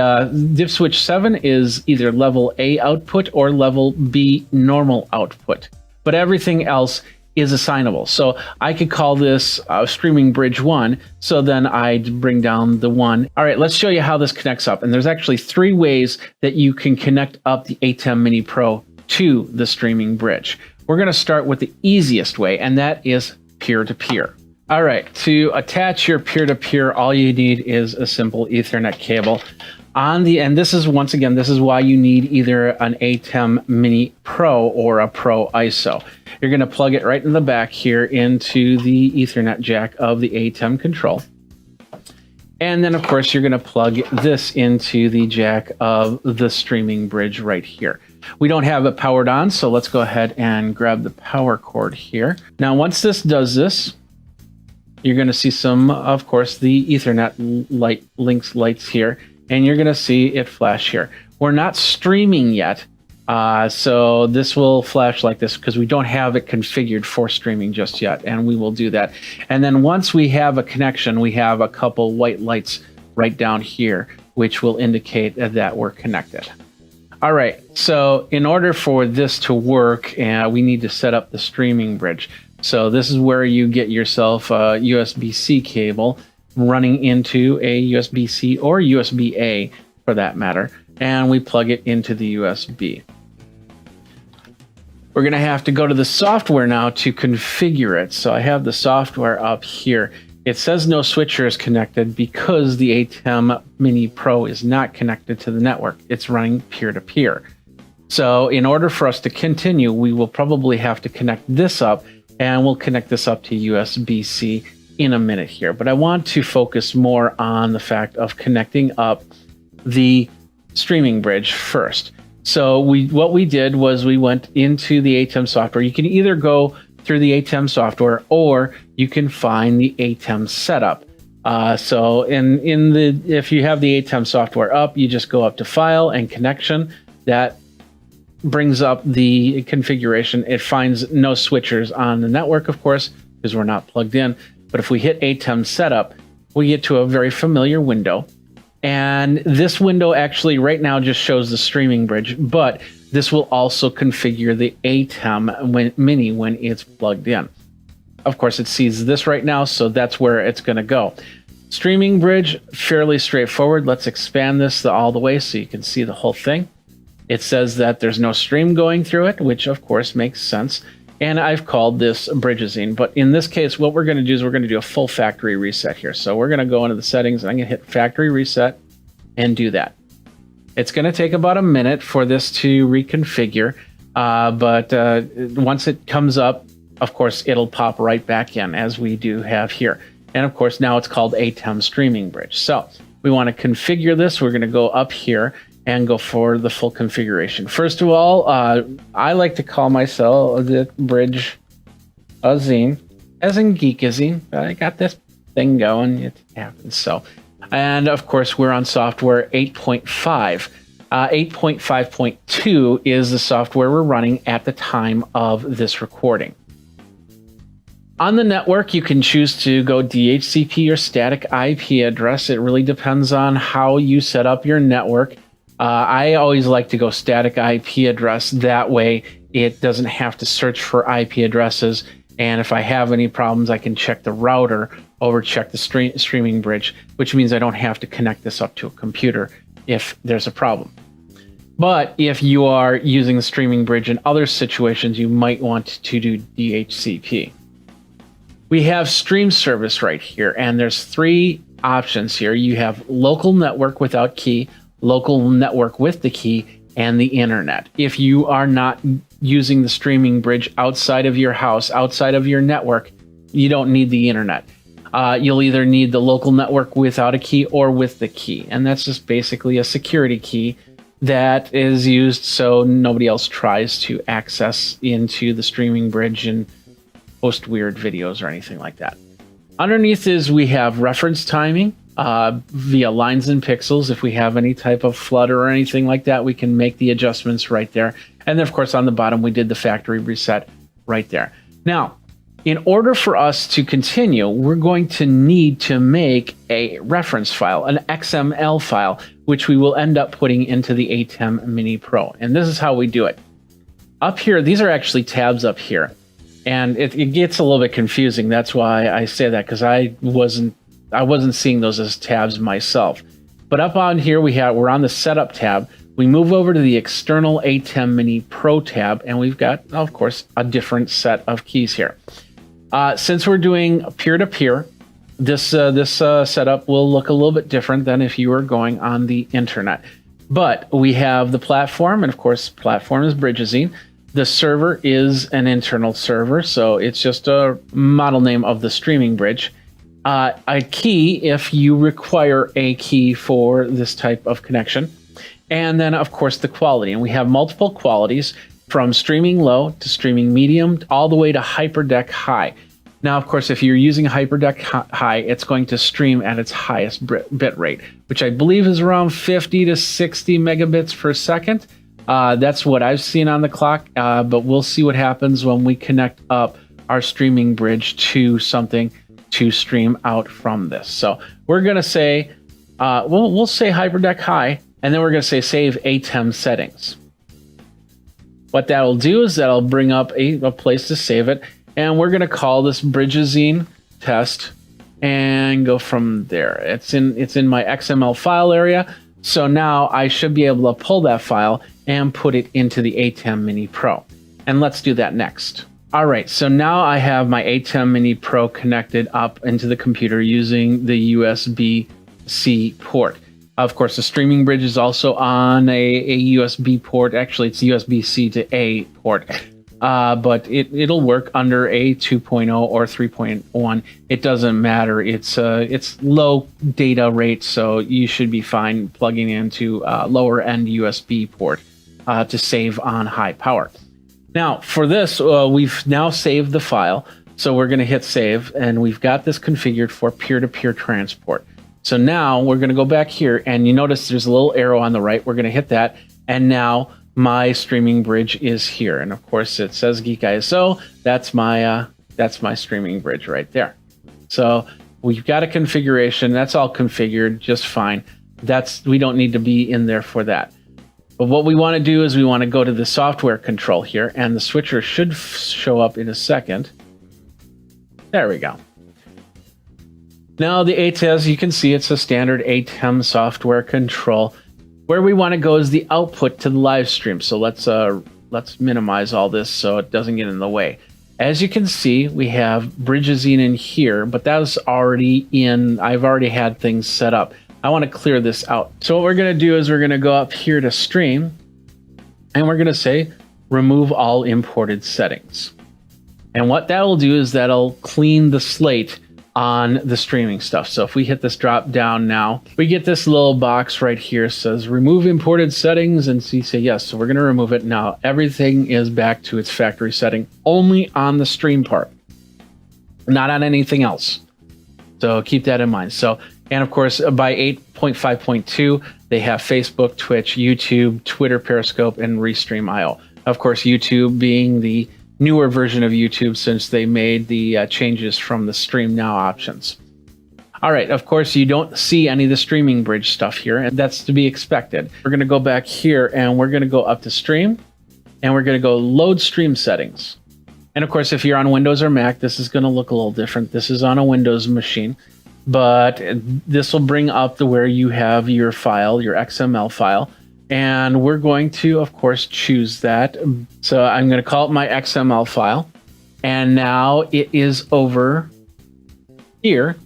DIP switch 7 is either level A output or level B normal output. But everything else is assignable. So I could call this streaming bridge 1. So then I'd bring down the 1. All right, let's show you how this connects up. And there's actually 3 ways that you can connect up the ATEM Mini Pro to the streaming bridge. We're going to start with the easiest way, and that is peer-to-peer. All right, to attach your peer-to-peer, all you need is a simple Ethernet cable. On the end, this is, once again, this is why you need either an ATEM Mini Pro or a Pro ISO. You're going to plug it right in the back here into the Ethernet jack of the ATEM control. And then, of course, you're going to plug this into the jack of the streaming bridge right here. We don't have it powered on, so let's go ahead and grab the power cord here. Now, once this does this, you're going to see some, of course, the Ethernet lights here, and you're going to see it flash here. We're not streaming yet, so this will flash like this because we don't have it configured for streaming just yet, and we will do that. And then once we have a connection, we have a couple white lights right down here, which will indicate that we're connected. All right. So in order for this to work, we need to set up the streaming bridge. So this is where you get yourself a USB-C cable running into a USB-C or USB-A for that matter, and we plug it into the USB. We're going to have to go to the software now to configure it. So I have the software up here. It says no switcher is connected because the ATEM Mini Pro is not connected to the network. It's running peer-to-peer. So in order for us to continue, we will probably have to connect this up, and we'll connect this up to USB-C in a minute here. But I want to focus more on the fact of connecting up the streaming bridge first. So what we did was we went into the ATEM software. You can either go through the ATEM software, or you can find the ATEM setup. So if you have the ATEM software up, you just go up to File and Connection. That brings up the configuration. It finds no switchers on the network, of course, because we're not plugged in. But if we hit ATEM setup, we get to a very familiar window. And this window actually right now just shows the streaming bridge, but this will also configure the ATEM Mini when it's plugged in. Of course, it sees this right now, so that's where it's going to go. Streaming bridge, fairly straightforward. Let's expand this all the way so you can see the whole thing. It says that there's no stream going through it, which of course makes sense. And I've called this Bridgazine. But in this case, what we're going to do is we're going to do a full factory reset here. So we're going to go into the settings, and I'm going to hit factory reset and do that. It's going to take about a minute for this to reconfigure, but once it comes up, of course, it'll pop right back in as we do have here. And of course, now it's called ATEM Streaming Bridge. So we want to configure this. We're going to go up here and go for the full configuration. First of all, I like to call myself the Bridgazine, as in Geekazine. I got this thing going. It happens. So. And of course, we're on software 8.5. 8.5.2 is the software we're running at the time of this recording. On the network, you can choose to go DHCP or static IP address. It really depends on how you set up your network. I always like to go static IP address. That way, it doesn't have to search for IP addresses. And if I have any problems, I can check the router over check the streaming bridge, which means I don't have to connect this up to a computer if there's a problem. But if you are using the streaming bridge in other situations, you might want to do DHCP. We have stream service right here, and there's three options here. You have local network without key, local network with the key, and the internet. If you are not using the streaming bridge outside of your house, outside of your network, you don't need the internet. You'll either need the local network without a key or with the key. And that's just basically a security key that is used so nobody else tries to access into the streaming bridge and post weird videos or anything like that. Underneath is we have reference timing via lines and pixels. If we have any type of flutter or anything like that, we can make the adjustments right there. And then, of course, on the bottom, we did the factory reset right there. Now, in order for us to continue, we're going to need to make a reference file, an XML file, which we will end up putting into the ATEM Mini Pro. And this is how we do it. Up here, these are actually tabs up here. And it gets a little bit confusing. That's why I say that, because I wasn't seeing those as tabs myself. But up on here, we're on the Setup tab. We move over to the External ATEM Mini Pro tab, and we've got, of course, a different set of keys here. Since we're doing peer-to-peer, this setup will look a little bit different than if you were going on the internet. But we have the platform, and of course, platform is Bridgazine. The server is an internal server, so it's just a model name of the streaming bridge. A key if you require a key for this type of connection. And then, of course, the quality. And we have multiple qualities from streaming low to streaming medium, all the way to HyperDeck high. Now, of course, if you're using HyperDeck high, it's going to stream at its highest bit rate, which I believe is around 50 to 60 megabits per second. That's what I've seen on the clock, but we'll see what happens when we connect up our streaming bridge to something to stream out from this. So we're going to say, we'll say HyperDeck high, And then we're going to say save ATEM settings. What that will do is that'll bring up a place to save it. And we're going to call this Bridgazine test and go from there. It's in my XML file area. So now I should be able to pull that file and put it into the ATEM Mini Pro. And let's do that next. All right, so now I have my ATEM Mini Pro connected up into the computer using the USB-C port. Of course, the streaming bridge is also on a USB port. Actually, it's USB-C to A port. But it'll work under a 2.0 or 3.1. It doesn't matter. It's low data rate, so you should be fine plugging into lower end USB port to save on high power. Now, for this, we've now saved the file. So we're going to hit save, and we've got this configured for peer-to-peer transport. So now we're going to go back here, and you notice there's a little arrow on the right. We're going to hit that, and now my streaming bridge is here. And of course, it says Geek ISO. That's my streaming bridge right there. So we've got a configuration. That's all configured just fine. We don't need to be in there for that. But what we want to do is we want to go to the software control here, and the switcher should show up in a second. There we go. Now the ATEM, you can see it's a standard ATEM software control. Where we want to go is the output to the live stream. So let's minimize all this so it doesn't get in the way. As you can see, we have Bridgazine in here, but that was already in. I've already had things set up. I want to clear this out. So what we're going to do is we're going to go up here to stream, and we're going to say remove all imported settings. And what that will do is that'll clean the slate on the streaming stuff. So if we hit this drop down now, we get this little box right here says remove imported settings, and so you say yes. So we're going to remove it. Now everything is back to its factory setting, only on the stream part, not on anything else. So keep that in mind. So, and of course by 8.5.2, they have Facebook, Twitch, YouTube, Twitter, Periscope, and Restream.io. Of course, YouTube being the newer version of YouTube since they made the changes from the Stream Now options. All right, of course, you don't see any of the streaming bridge stuff here, and that's to be expected. We're going to go back here, and we're going to go up to Stream, and we're going to go Load Stream Settings. And of course, if you're on Windows or Mac, this is going to look a little different. This is on a Windows machine, but this will bring up to where you have your file, your XML file. And we're going to, of course, choose that. So I'm going to call it my XML file. And now it is over here.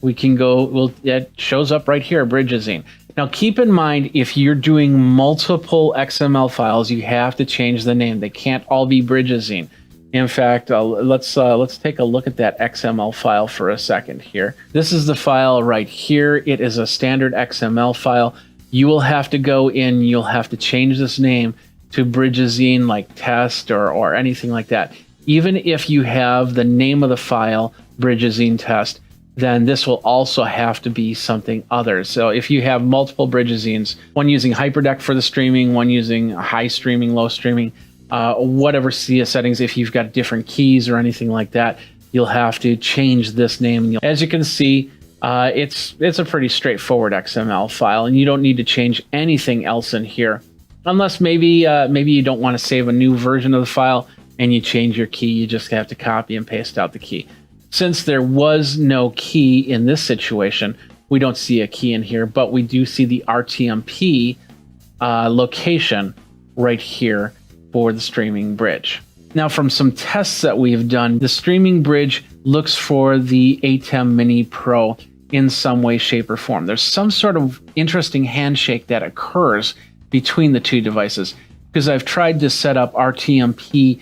We can go, it shows up right here, Bridgazine. Now keep in mind, if you're doing multiple XML files, you have to change the name. They can't all be Bridgazine. In fact, let's take a look at that XML file for a second here. This is the file right here. It is a standard XML file. You will have to go in, you'll have to change this name to Bridgazine, like test or anything like that. Even if you have the name of the file, Bridgazine test, then this will also have to be something other. So if you have multiple Bridgazines, one using Hyperdeck for the streaming, one using high streaming, low streaming, whatever CS settings, if you've got different keys or anything like that, you'll have to change this name. As you can see, it's a pretty straightforward XML file, and you don't need to change anything else in here, unless maybe you don't want to save a new version of the file and you change your key. You just have to copy and paste out the key. Since there was no key in this situation, we don't see a key in here, but we do see the RTMP location right here for the streaming bridge. Now, from some tests that we've done, the streaming bridge looks for the ATEM Mini Pro in some way, shape, or form. There's some sort of interesting handshake that occurs between the two devices, because I've tried to set up RTMP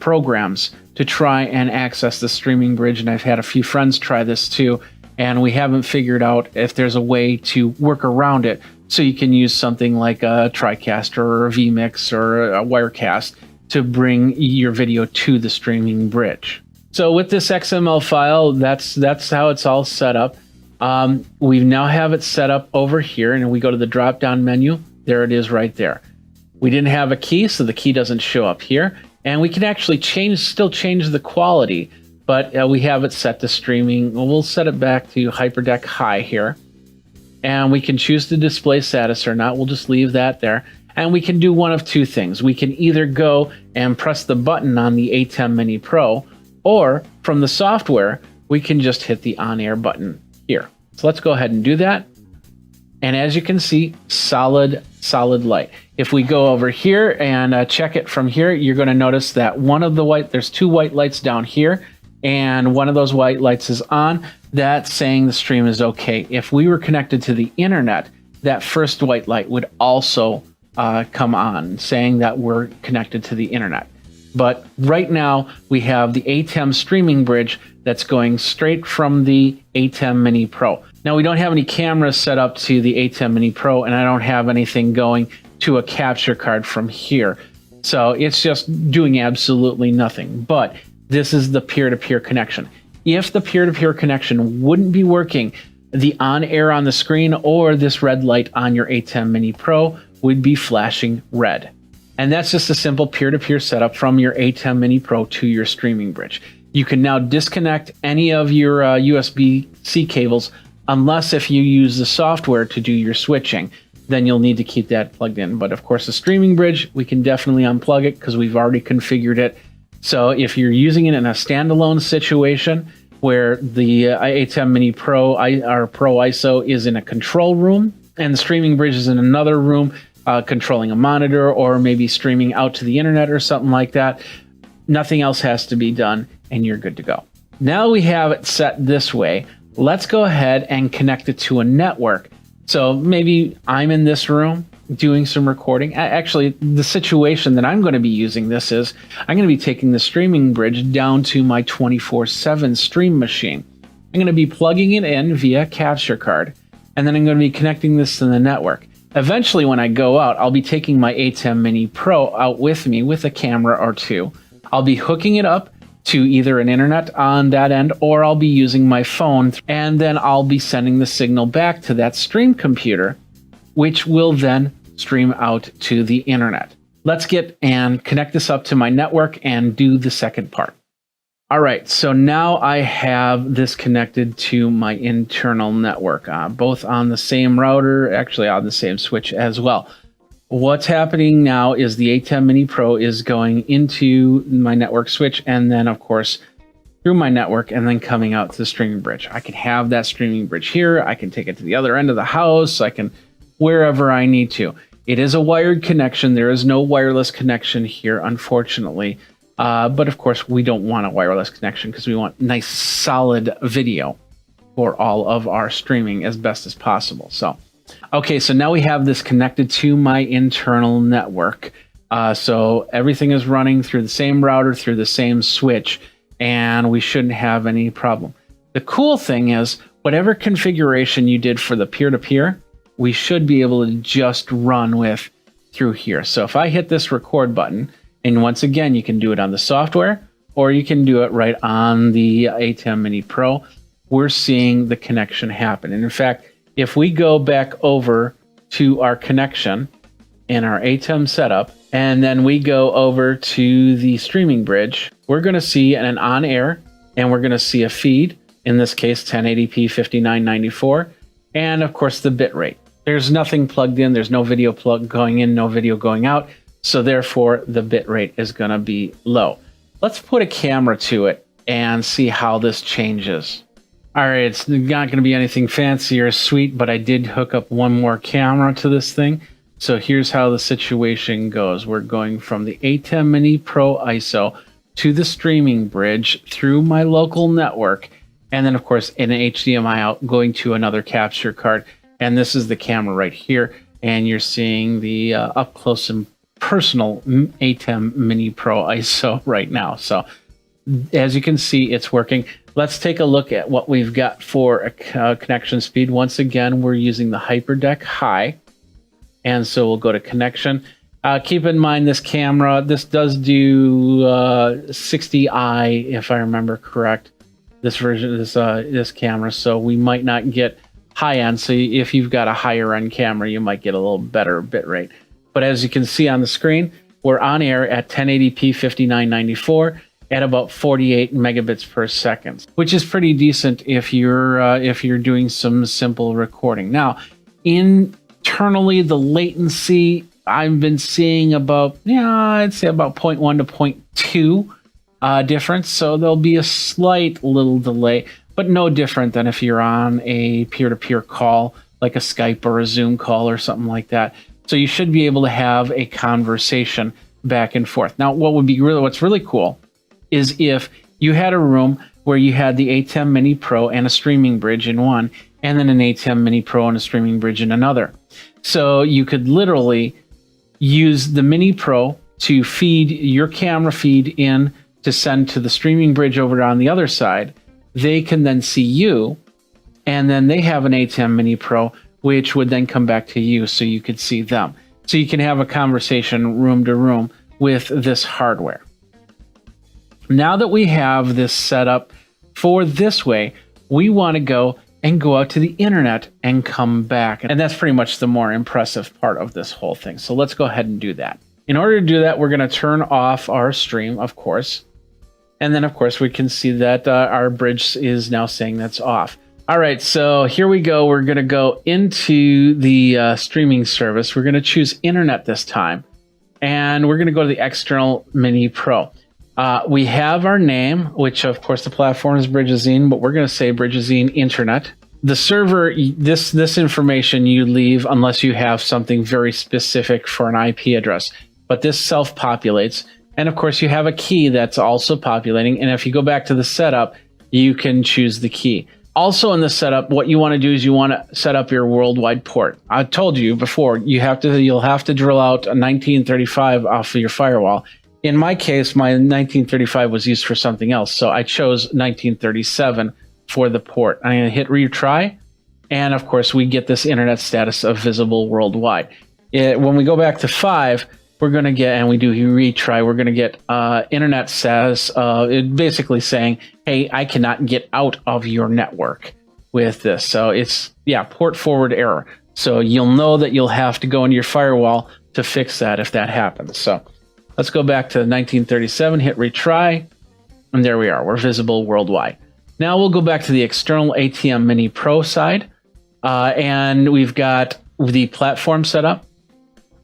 programs to try and access the streaming bridge, and I've had a few friends try this too, and we haven't figured out if there's a way to work around it so you can use something like a TriCaster or a vMix or a Wirecast to bring your video to the streaming bridge. So with this XML file, that's how it's all set up. We now have it set up over here, and we go to the drop-down menu. There it is right there. We didn't have a key, so the key doesn't show up here. And we can actually still change the quality, but we have it set to streaming. We'll set it back to Hyperdeck High here. and we can choose to display status or not. We'll just leave that there. And we can do one of two things. We can either go and press the button on the ATEM Mini Pro, or from the software, we can just hit the on-air button here. So let's go ahead and do that. And as you can see, solid light. If we go over here and check it from here, you're going to notice that one of the there's two white lights down here, and one of those white lights is on. That's saying the stream is okay. If we were connected to the internet, that first white light would also come on, saying that we're connected to the internet. But right now we have the ATEM streaming bridge that's going straight from the ATEM Mini Pro. Now we don't have any cameras set up to the ATEM Mini Pro, and I don't have anything going to a capture card from here. So it's just doing absolutely nothing. But this is the peer-to-peer connection. If the peer-to-peer connection wouldn't be working, the on-air on the screen or this red light on your ATEM Mini Pro would be flashing red. And that's just a simple peer-to-peer setup from your ATEM Mini Pro to your streaming bridge. You can now disconnect any of your USB-C cables, unless if you use the software to do your switching, then you'll need to keep that plugged in. But of course, the streaming bridge, we can definitely unplug it because we've already configured it. So if you're using it in a standalone situation where the ATEM Mini Pro, our Pro ISO is in a control room, and the streaming bridge is in another room, controlling a monitor or maybe streaming out to the internet or something like that, nothing else has to be done and you're good to go. Now we have it set this way. Let's go ahead and connect it to a network. So maybe I'm in this room doing some recording. Actually, the situation that I'm going to be using this is I'm going to be taking the streaming bridge down to my 24/7 stream machine. I'm going to be plugging it in via capture card, and then I'm going to be connecting this to the network. Eventually, when I go out, I'll be taking my ATEM Mini Pro out with me with a camera or two. I'll be hooking it up to either an internet on that end, or I'll be using my phone, and then I'll be sending the signal back to that stream computer, which will then stream out to the internet. Let's get and connect this up to my network and do the second part. All right, so now I have this connected to my internal network, both on the same router, actually on the same switch as well. What's happening now is the ATEM Mini Pro is going into my network switch, and then of course through my network, and then coming out to the streaming bridge. I can have that streaming bridge here. I can take it to the other end of the house. I can wherever I need to. It is a wired connection. There is no wireless connection here, unfortunately. But of course, we don't want a wireless connection because we want nice, solid video for all of our streaming as best as possible. So, okay, so now we have this connected to my internal network. So everything is running through the same router, through the same switch, and we shouldn't have any problem. The cool thing is, whatever configuration you did for the peer-to-peer, we should be able to just run with through here. So if I hit this record button, and once again, you can do it on the software, or you can do it right on the ATEM Mini Pro. We're seeing the connection happen. And in fact, if we go back over to our connection in our ATEM setup, and then we go over to the streaming bridge, we're going to see an on-air, and we're going to see a feed, in this case 1080p 5994, and of course the bit rate. There's nothing plugged in, there's no video plug going in, no video going out, so therefore the bit rate is going to be low. Let's put a camera to it and see how this changes. All right, it's not going to be anything fancy or sweet, but I did hook up one more camera to this thing. So here's how the situation goes. We're going from the ATEM Mini Pro ISO to the streaming bridge through my local network, and then of course in an HDMI out going to another capture card. And this is the camera right here, and you're seeing the up close and personal ATEM Mini Pro ISO right now. So as you can see, it's working. Let's take a look at what we've got for a connection speed. Once again, we're using the HyperDeck High. And so we'll go to connection. Keep in mind this camera, this does do 60i, if I remember correct, this version, this camera. So we might not get high end. So if you've got a higher end camera, you might get a little better bit rate. But as you can see on the screen, we're on air at 1080p 5994 at about 48 megabits per second, which is pretty decent if you're doing some simple recording. Now, Internally, the latency I've been seeing about, I'd say about 0.1 to 0.2 difference. So there'll be a slight little delay, but no different than if you're on a peer-to-peer call, like a Skype or a Zoom call or something like that. So you should be able to have a conversation back and forth. Now, what's really cool is if you had a room where you had the ATEM Mini Pro and a streaming bridge in one, and then an ATEM Mini Pro and a streaming bridge in another. So you could literally use the Mini Pro to feed your camera feed in to send to the streaming bridge over on the other side. They can then see you, and then they have an ATEM Mini Pro, which would then come back to you so you could see them. So you can have a conversation room to room with this hardware. Now that we have this set up for this way, we want to go out to the internet and come back. And that's pretty much the more impressive part of this whole thing. So let's go ahead and do that. In order to do that, we're going to turn off our stream, of course. And then, of course, we can see that our bridge is now saying that's off. All right, so here we go. We're going to go into the streaming service. We're going to choose internet this time. And we're going to go to the external Mini Pro. We have our name, which of course the platform is Bridgazine, but we're going to say Bridgazine Internet. The server, this information you leave unless you have something very specific for an IP address. But this self-populates. And of course you have a key that's also populating. And if you go back to the setup, you can choose the key. Also in the setup, what you want to do is you want to set up your worldwide port. I told you before, you'll have to drill out a 1935 off of your firewall. In my case, my 1935 was used for something else, so I chose 1937 for the port. I'm going to hit retry, and of course, we get this internet status of visible worldwide. When we go back to 5, we're going to get, and we do retry, we're going to get internet status, basically saying, hey, I cannot get out of your network with this. So it's, port forward error. So you'll know that you'll have to go into your firewall to fix that if that happens. So let's go back to 1937, hit retry, and there we are. We're visible worldwide. Now we'll go back to the external ATEM Mini Pro side, and we've got the platform set up.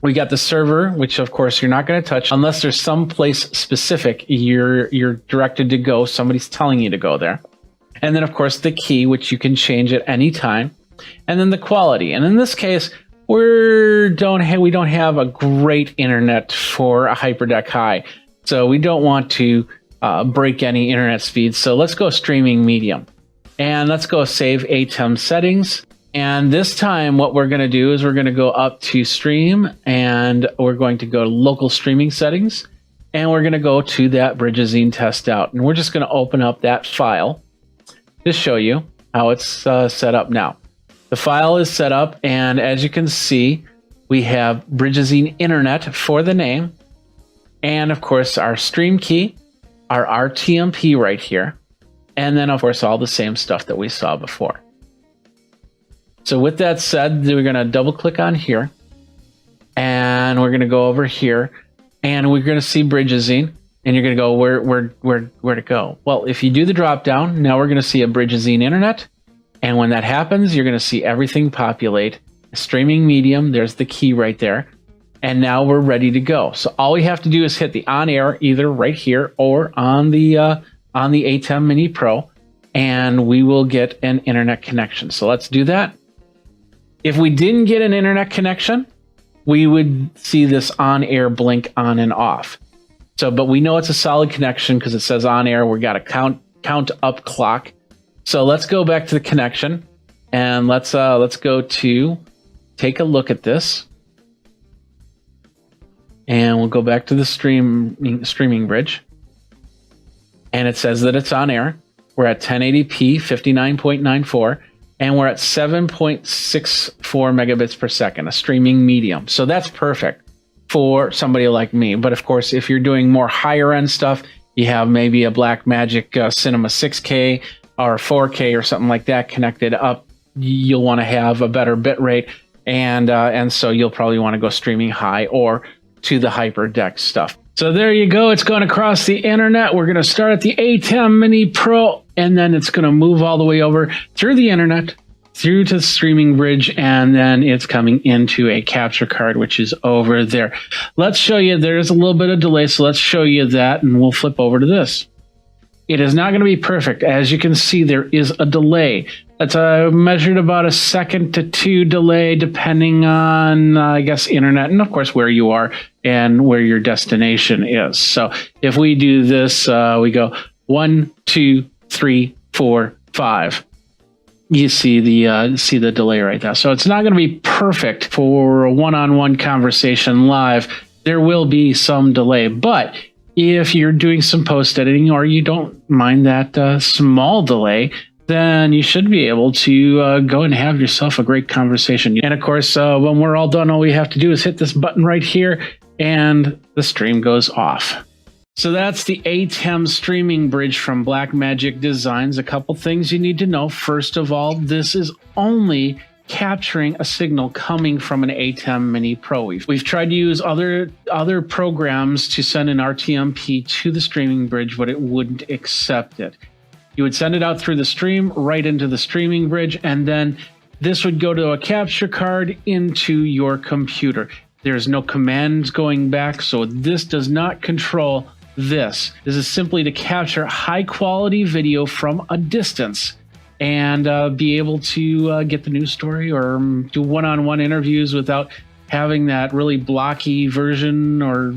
We got the server, which of course you're not going to touch unless there's some place specific you're directed to go. Somebody's telling you to go there. And then of course the key, which you can change at any time. And then the quality. And in this case, we don't have a great internet for a HyperDeck High. So we don't want to break any internet speeds. So let's go streaming medium. And let's go save ATEM settings. And this time what we're going to do is we're going to go up to stream, and we're going to go to local streaming settings, and we're going to go to that Bridgazine test out. And we're just going to open up that file to show you how it's set up now. The file is set up, and as you can see, we have Bridgazine Internet for the name, and of course our stream key, our RTMP right here, and then of course all the same stuff that we saw before. So with that said, we're going to double click on here, and we're going to go over here, and we're going to see Bridgazine, and you're going to go where to go. Well, if you do the drop down, now we're going to see a Bridgazine Internet, and when that happens, you're going to see everything populate. Streaming medium, there's the key right there, and now we're ready to go. So all we have to do is hit the on air either right here or on the ATEM Mini Pro, and we will get an internet connection. So let's do that. If we didn't get an internet connection, we would see this on-air blink on and off. So, but we know it's a solid connection because it says on air. We got a count up clock. So let's go back to the connection, and let's go to take a look at this, and we'll go back to the streaming bridge, and it says that it's on air. We're at 1080p, 59.94. And we're at 7.64 megabits per second, a streaming medium. So that's perfect for somebody like me. But of course, if you're doing more higher end stuff, you have maybe a Blackmagic Cinema 6K or 4K or something like that connected up, you'll want to have a better bit rate. And so you'll probably want to go streaming high or to the HyperDeck stuff. So there you go. It's going across the internet. We're going to start at the ATEM Mini Pro, and then it's going to move all the way over through the internet through to the streaming bridge, and then it's coming into a capture card, which is over there. Let's show you, there's a little bit of delay, so let's show you that, and we'll flip over to this. It is not going to be perfect. As you can see, there is a delay. That's measured about a second to 2 delay, depending on, I guess, internet, and of course, where you are and where your destination is. So if we do this, we go 1, 2, 3, 4, 5. You see the delay right there. So it's not going to be perfect for a one-on-one conversation live. There will be some delay, but if you're doing some post editing or you don't mind that small delay, then you should be able to go and have yourself a great conversation. And of course, when we're all done, all we have to do is hit this button right here and the stream goes off. So that's the ATEM streaming bridge from Blackmagic Designs. A couple things you need to know. First of all, this is only capturing a signal coming from an ATEM Mini Pro. We've tried to use other programs to send an RTMP to the streaming bridge, but it wouldn't accept it. You would send it out through the stream, right into the streaming bridge, and then this would go to a capture card into your computer. There's no commands going back, so this does not control this. This is simply to capture high quality video from a distance and be able to get the news story or do one-on-one interviews without having that really blocky version or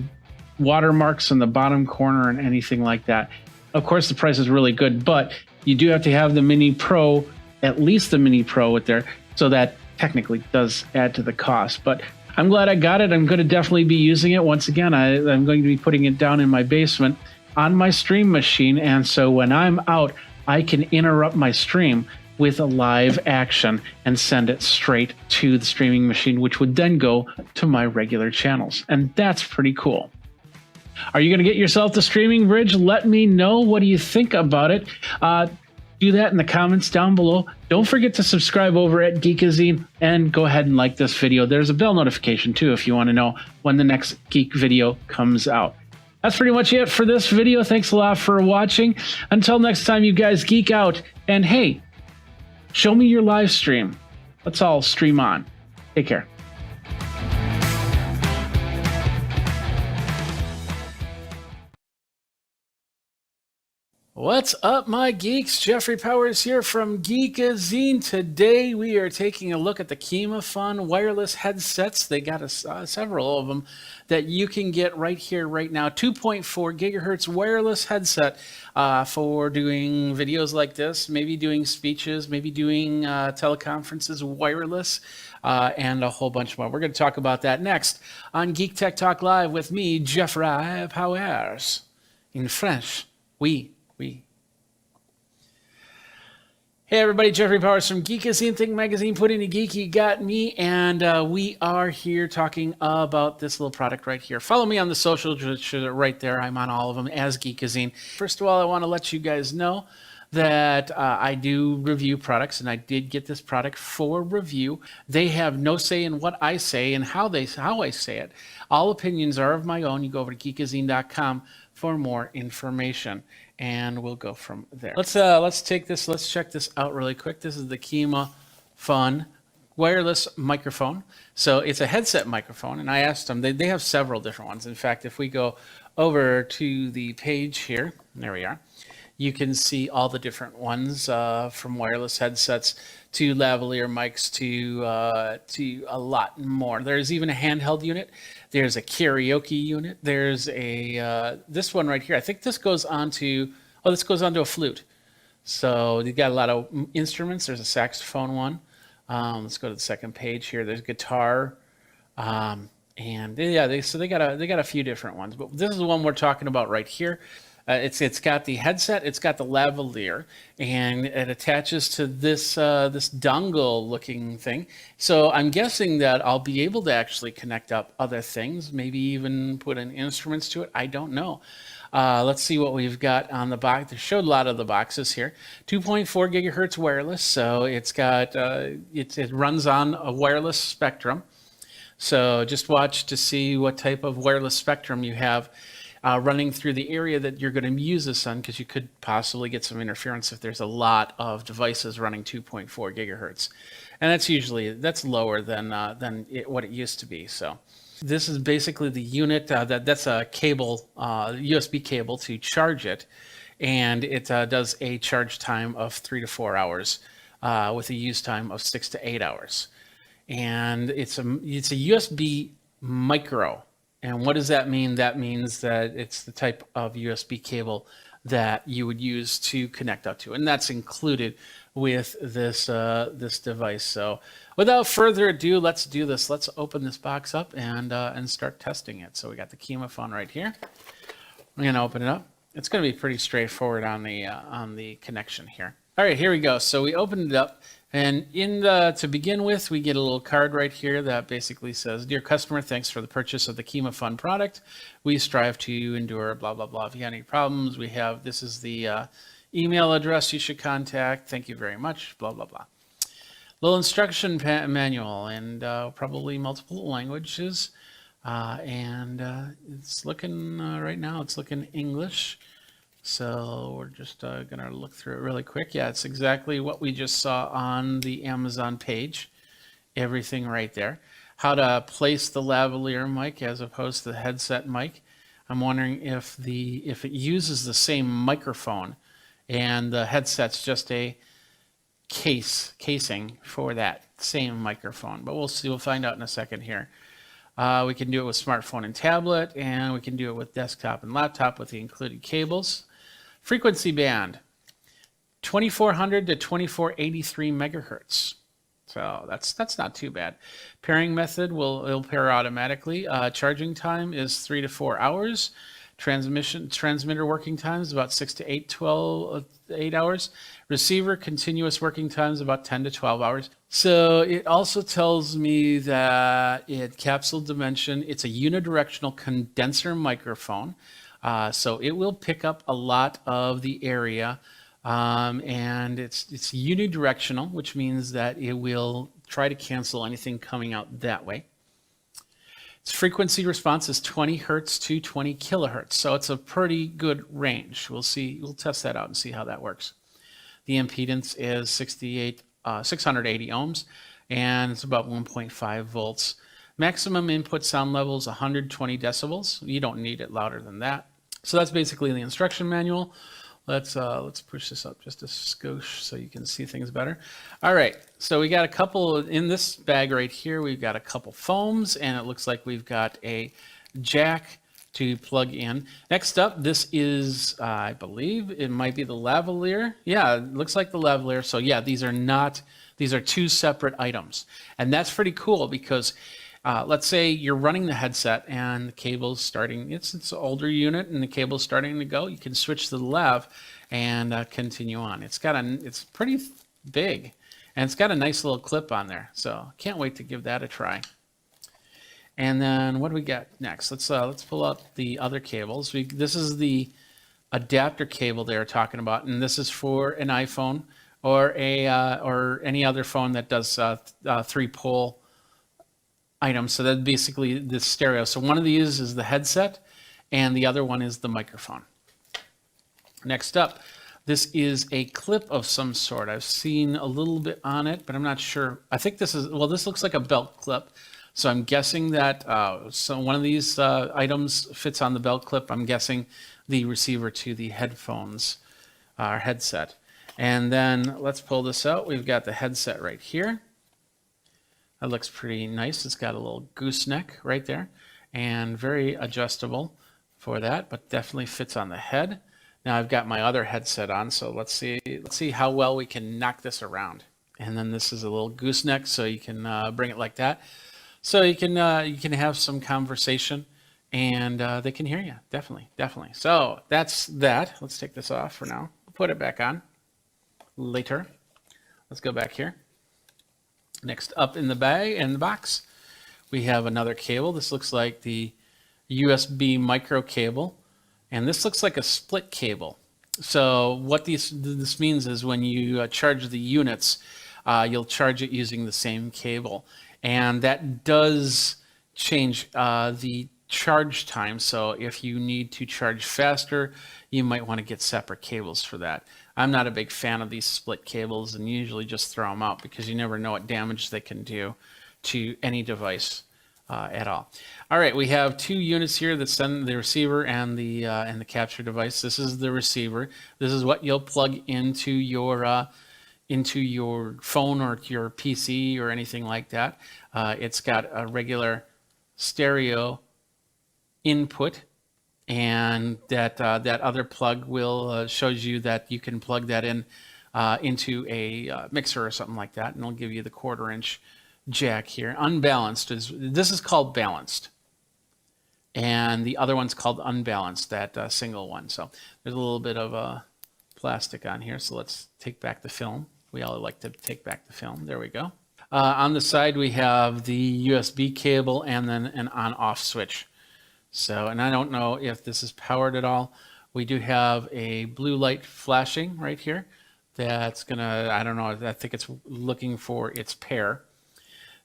watermarks in the bottom corner and anything like that. Of course, the price is really good, but you do have to have the Mini Pro, at least the Mini Pro with there, so that technically does add to the cost. But I'm glad I got it. I'm going to definitely be using it. Once again, I'm going to be putting it down in my basement on my stream machine. And so when I'm out, I can interrupt my stream with a live action and send it straight to the streaming machine, which would then go to my regular channels. And that's pretty cool. Are you going to get yourself the streaming bridge? Let me know. What do you think about it? Do that in the comments down below. Don't forget to subscribe over at Geekazine and go ahead and like this video. There's a bell notification too if you want to know when the next Geek video comes out. That's pretty much it for this video. Thanks a lot for watching. Until next time, you guys geek out. And hey, show me your live stream. Let's all stream on. Take care. What's up, my geeks? Jeffrey Powers here from Geekazine. Today we are taking a look at the KimaFun wireless headsets. They got several of them that you can get right here, right now. 2.4 gigahertz wireless headset for doing videos like this, maybe doing speeches, maybe doing teleconferences wireless, and a whole bunch more. We're going to talk about that next on Geek Tech Talk Live with me, Jeffrey Powers. In French, oui. Hey everybody, Jeffrey Powers from Geekazine, Think Magazine, Put in a Geek, you got me, and we are here talking about this little product right here. Follow me on the socials, which are right there. I'm on all of them as Geekazine. First of all, I want to let you guys know that I do review products, and I did get this product for review. They have no say in what I say and how I say it. All opinions are of my own. You go over to geekazine.com for more information. And we'll go from there. Let's check this out really quick. This is the KimaFun wireless microphone. So it's a headset microphone, and I asked them, they have several different ones. In fact, if we go over to the page here, there we are, you can see all the different ones from wireless headsets to lavalier mics to a lot more. There's even a handheld unit. There's a karaoke unit. There's a this one right here. I think this goes onto a flute. So you got a lot of instruments. There's a saxophone one. Let's go to the second page here. There's guitar, and yeah, they got a few different ones. But this is the one we're talking about right here. It's got the headset, it's got the lavalier, and it attaches to this this dongle looking thing. So I'm guessing that I'll be able to actually connect up other things, maybe even put in instruments to it. I don't know. Let's see what we've got on the box. They showed a lot of the boxes here. 2.4 gigahertz wireless, so it's got it runs on a wireless spectrum. So just watch to see what type of wireless spectrum you have. running through the area that you're going to use this on, because you could possibly get some interference if there's a lot of devices running 2.4 gigahertz. And that's lower than what it used to be. So this is basically the unit that's a cable, USB cable to charge it. And it does a charge time of 3 to 4 hours with a use time of 6 to 8 hours. And it's a USB micro. And what does that mean? That means that it's the type of USB cable that you would use to connect up to, and that's included with this this device. So, without further ado, let's do this. Let's open this box up and start testing it. So we got the Kemophone right here. I'm going to open it up. It's going to be pretty straightforward on the connection here. All right, here we go. So we opened it up, and to begin with, we get a little card right here that basically says, "Dear customer, thanks for the purchase of the Kemophone product. We strive to endure blah blah blah. If you have any problems, this is the email address you should contact. Thank you very much. Blah blah blah." Little instruction manual, and probably multiple languages. It's looking right now. It's looking English. So we're just going to look through it really quick. Yeah, it's exactly what we just saw on the Amazon page. Everything right there. How to place the lavalier mic as opposed to the headset mic. I'm wondering if it uses the same microphone, and the headset's just a casing for that same microphone. But we'll see. We'll find out in a second here. We can do it with smartphone and tablet, and we can do it with desktop and laptop with the included cables. Frequency band, 2400 to 2483 megahertz. So that's not too bad. Pairing method it'll pair automatically. Charging time is 3 to 4 hours. Transmitter working time is about 6 to 8 hours. Receiver continuous working time is about 10 to 12 hours. So it also tells me that capsule dimension, it's a unidirectional condenser microphone. So it will pick up a lot of the area, and it's unidirectional, which means that it will try to cancel anything coming out that way. Its frequency response is 20 hertz to 20 kilohertz, so it's a pretty good range. We'll test that out and see how that works. The impedance is 680 ohms, and it's about 1.5 volts. Maximum input sound level is 120 decibels. You don't need it louder than that. So that's basically the instruction manual. Let's push this up just a skosh so you can see things better. All right, so we got a couple in this bag right here. We've got a couple foams, and it looks like we've got a jack to plug in. Next up, this is, I believe it might be the lavalier. Yeah, it looks like the lavalier. So yeah, these are two separate items. And that's pretty cool because let's say you're running the headset and the cable's starting, it's an older unit and the cable's starting to go. You can switch to the lav and continue on. It's pretty big, and it's got a nice little clip on there. So can't wait to give that a try. And then what do we got next? Let's pull up the other cables. This is the adapter cable they were talking about, and this is for an iPhone or any other phone that does 3-pole items. So that's basically the stereo. So one of these is the headset, and the other one is the microphone. Next up, this is a clip of some sort. I've seen a little bit on it, but I'm not sure. I think this looks like a belt clip. So I'm guessing that so one of these items fits on the belt clip. I'm guessing the receiver to the headphones or headset. And then let's pull this out. We've got the headset right here. That looks pretty nice. It's got a little gooseneck right there and very adjustable for that, but definitely fits on the head. Now I've got my other headset on, so let's see how well we can knock this around. And then this is a little gooseneck, so you can bring it like that. So you can have some conversation, and they can hear you. Definitely. So that's that. Let's take this off for now. We'll put it back on later. Let's go back here. Next up in the box, we have another cable. This looks like the USB micro cable, and this looks like a split cable. So what this means is when you charge the units, you'll charge it using the same cable. And that does change the charge time. So if you need to charge faster, you might want to get separate cables for that. I'm not a big fan of these split cables and usually just throw them out because you never know what damage they can do to any device at all. All right, we have 2 units here that send the receiver and the capture device. This is the receiver. This is what you'll plug into your phone or your PC or anything like that. It's got a regular stereo input, and that other plug will shows you that you can plug that in into a mixer or something like that, and it'll give you the 1/4 inch jack here. Unbalanced this is called balanced, and the other one's called unbalanced, that single one. So there's a little bit of plastic on here, so let's take back the film. We all like to take back the film. There we go. On the side we have the USB cable and then an on-off switch. So, and I don't know if this is powered at all. We do have a blue light flashing right here. That's gonna, I don't know, I think it's looking for its pair.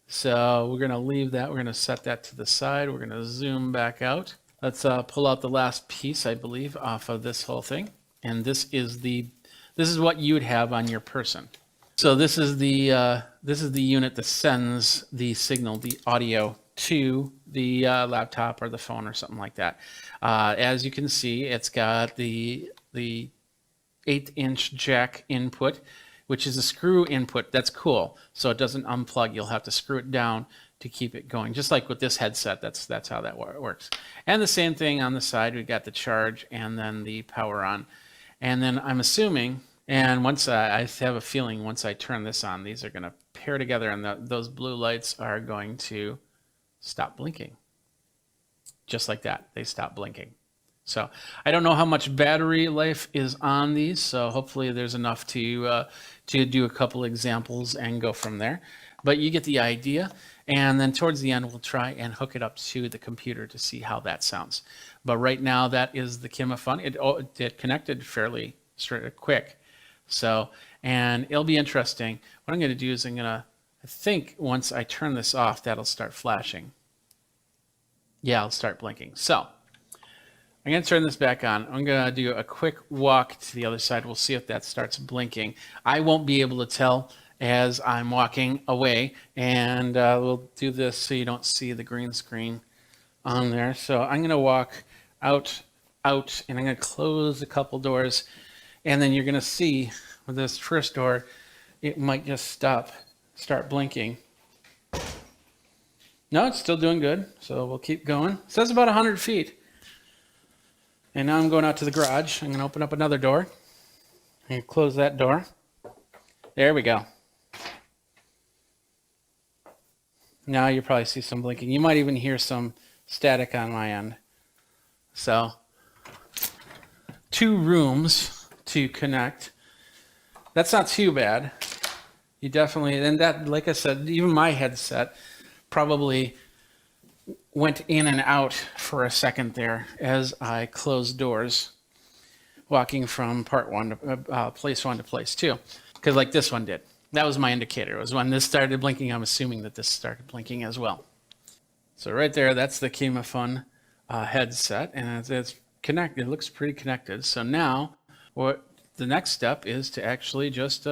So we're gonna leave that, we're gonna set that to the side. We're gonna zoom back out. Let's pull out the last piece, I believe, off of this whole thing. And this is what you would have on your person. So this is the unit that sends the signal, the audio, to the laptop or the phone or something like that. As you can see, it's got the 8-inch jack input, which is a screw input. That's cool. So it doesn't unplug. You'll have to screw it down to keep it going. Just like with this headset, that's how that works. And the same thing on the side. We got the charge and then the power on. And then I'm assuming, and once I have a feeling once I turn this on, these are going to pair together, and those blue lights are going to stop blinking. Just like that, they stop blinking. So I don't know how much battery life is on these, so hopefully there's enough to do a couple examples and go from there. But you get the idea, and then towards the end we'll try and hook it up to the computer to see how that sounds. But right now that is the KimaFun. It connected fairly quick. So, and it'll be interesting. What I'm going to do is I think once I turn this off, that'll start flashing. Yeah, I'll start blinking. So I'm going to turn this back on. I'm going to do a quick walk to the other side. We'll see if that starts blinking. I won't be able to tell as I'm walking away, and we'll do this so you don't see the green screen on there. So I'm going to walk out, and I'm going to close a couple doors, and then you're going to see with this first door, it might just start blinking. No, it's still doing good, so we'll keep going. It says about 100 feet. And now I'm going out to the garage. I'm going to open up another door and close that door. There we go. Now you probably see some blinking. You might even hear some static on my end. So, 2 rooms to connect. That's not too bad. You definitely, and that, like I said, even my headset probably went in and out for a second there as I closed doors, walking from part 1 to place 1 to place 2, because like this one did. That was my indicator. It was when this started blinking. I'm assuming that this started blinking as well. So right there, that's the KimaFun headset, and it's connected. It looks pretty connected. So now, what the next step is to actually just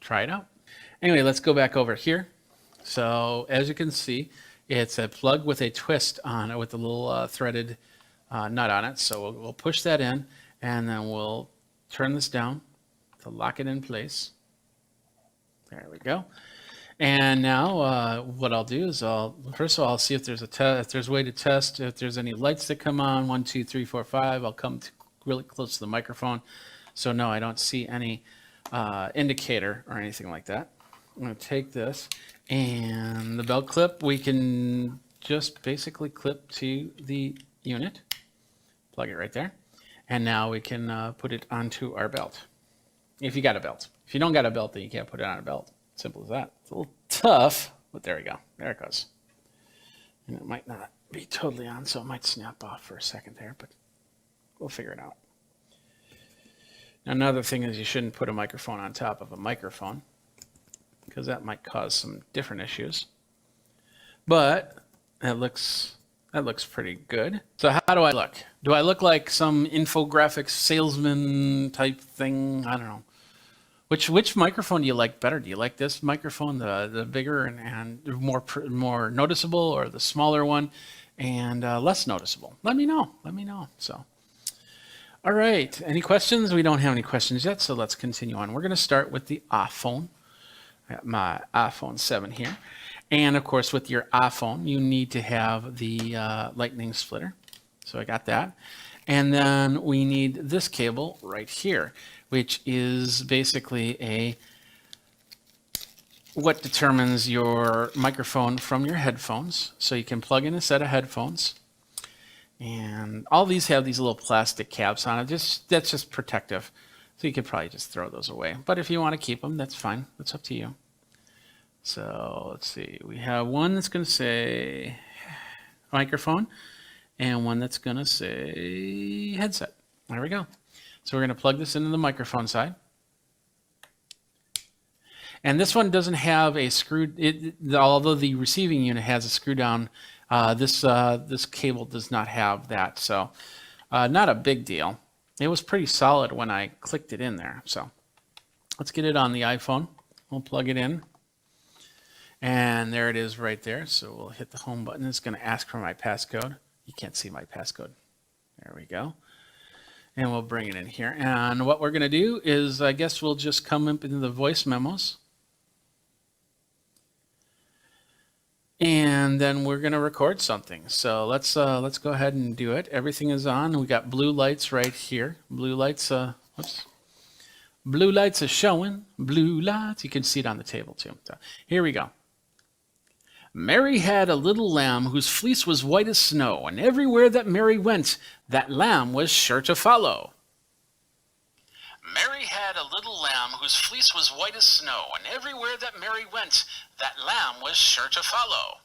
try it out. Anyway, let's go back over here. So as you can see, it's a plug with a twist on it with a little threaded nut on it. So we'll push that in, and then we'll turn this down to lock it in place. There we go. And now what I'll do is first of all, I'll see if there's a way to test if there's any lights that come on. 1, 2, 3, 4, 5. I'll come really close to the microphone. So no, I don't see any indicator or anything like that. I'm going to take this, and the belt clip we can just basically clip to the unit, plug it right there, and now we can put it onto our belt. If you got a belt. If you don't got a belt, then you can't put it on a belt. Simple as that. It's a little tough, but there we go. There it goes. And it might not be totally on, so it might snap off for a second there, but we'll figure it out. Now, another thing is you shouldn't put a microphone on top of a microphone, because that might cause some different issues. But it looks That looks pretty good. So how do I look? Do I look like some infographics salesman type thing? I don't know. Which microphone do you like better? Do you like this microphone, the bigger and more noticeable, or the smaller one and less noticeable? Let me know. Let me know. So, all right. Any questions? We don't have any questions yet, so let's continue on. We're going to start with the iPhone. I got my iPhone 7 here. And of course, with your iPhone, you need to have the lightning splitter. So I got that. And then we need this cable right here, which is basically what determines your microphone from your headphones. So you can plug in a set of headphones. And all these have these little plastic caps on it. That's just protective. So you could probably just throw those away. But if you want to keep them, that's fine. That's up to you. So let's see. We have one that's going to say microphone and one that's going to say headset. There we go. So we're going to plug this into the microphone side. And this one doesn't have a screw, although the receiving unit has a screw down, this cable does not have that. So not a big deal. It was pretty solid when I clicked it in there. So let's get it on the iPhone. We'll plug it in. And there it is right there. So we'll hit the home button. It's going to ask for my passcode. You can't see my passcode. There we go. And we'll bring it in here. And what we're going to do is, I guess we'll just come up into the voice memos. And then we're going to record something. So let's go ahead and do it. Everything is on. We got blue lights right here. Blue lights, whoops. Blue lights are showing. Blue lights. You can see it on the table too. So here we go. Mary had a little lamb whose fleece was white as snow, and everywhere that Mary went, that lamb was sure to follow. Mary had a little lamb whose fleece was white as snow, and everywhere that Mary went, that lamb was sure to follow.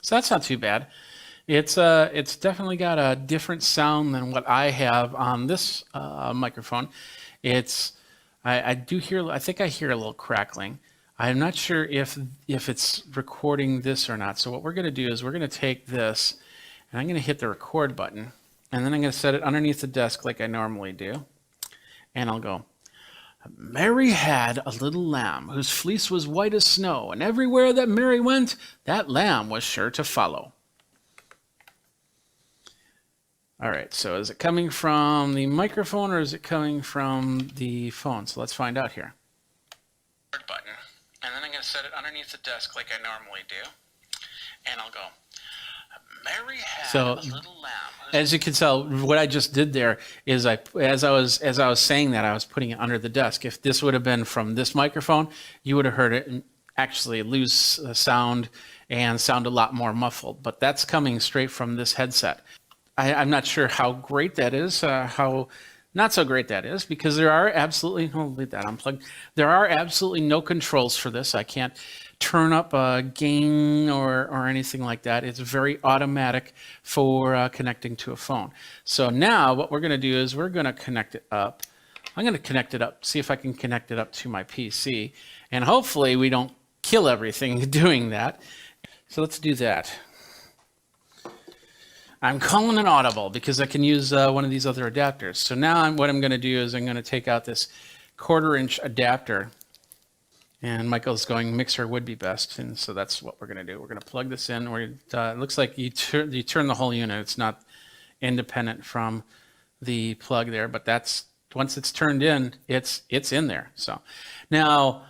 So that's not too bad. It's definitely got a different sound than what I have on this microphone. I do hear, I think I hear a little crackling. I'm not sure if it's recording this or not. So what we're going to do is we're going to take this and I'm going to hit the record button, and then I'm going to set it underneath the desk like I normally do. And I'll go, Mary had a little lamb whose fleece was white as snow, and everywhere that Mary went, that lamb was sure to follow. All right, so is it coming from the microphone or is it coming from the phone? So let's find out here. Button. And then I'm going to set it underneath the desk like I normally do. And I'll go, Mary had a little lamb. As you can tell, what I just did there is as I was saying that, I was putting it under the desk. If this would have been from this microphone, you would have heard it actually lose sound and sound a lot more muffled. But that's coming straight from this headset. I'm not sure how great that is, how not so great that is, because there are absolutely, I'll leave that unplugged. There are absolutely no controls for this. I can't turn up a gain or anything like that. It's very automatic for connecting to a phone. So now what we're going to do is we're going to connect it up. I'm going to connect it up, see if I can connect it up to my PC. And hopefully we don't kill everything doing that. So let's do that. I'm calling an audible because I can use one of these other adapters. So now what I'm going to do is I'm going to take out this 1/4-inch adapter. And Michael's going, mixer would be best. And so that's what we're going to do. We're going to plug this in. It looks like you turn the whole unit. It's not independent from the plug there, but that's once it's turned in, it's in there. So now,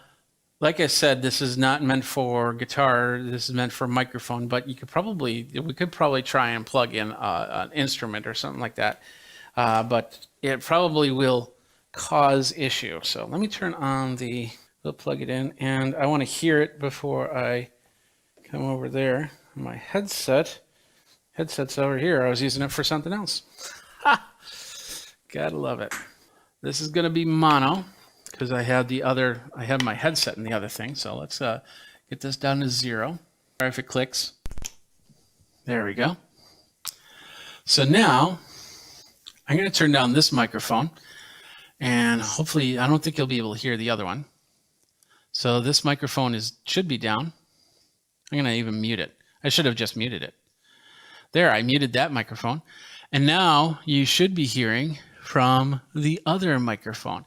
like I said, this is not meant for guitar. This is meant for microphone, but we could probably try and plug in an instrument or something like that. But it probably will cause issue. So let me turn on we'll plug it in, and I want to hear it before I come over there. My headset's over here. I was using it for something else. Gotta love it. This is going to be mono because I have my headset in the other thing. So let's get this down to 0. Or if it clicks, there we go. So now I'm going to turn down this microphone, and hopefully I don't think you'll be able to hear the other one. So this microphone should be down. I'm going to even mute it. I should have just muted it. There, I muted that microphone. And now you should be hearing from the other microphone.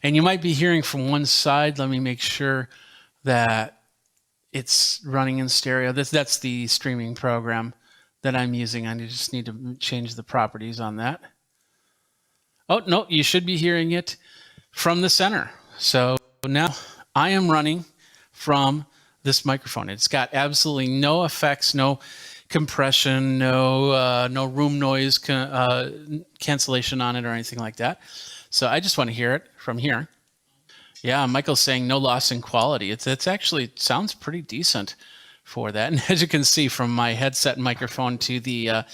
And you might be hearing from one side. Let me make sure that it's running in stereo. That's the streaming program that I'm using. I just need to change the properties on that. Oh, no, you should be hearing it from the center. So now I am running from this microphone. It's got absolutely no effects, no compression, no room noise cancellation on it or anything like that. So I just want to hear it from here. Yeah, Michael's saying no loss in quality. It's actually sounds pretty decent for that. And as you can see from my headset microphone to the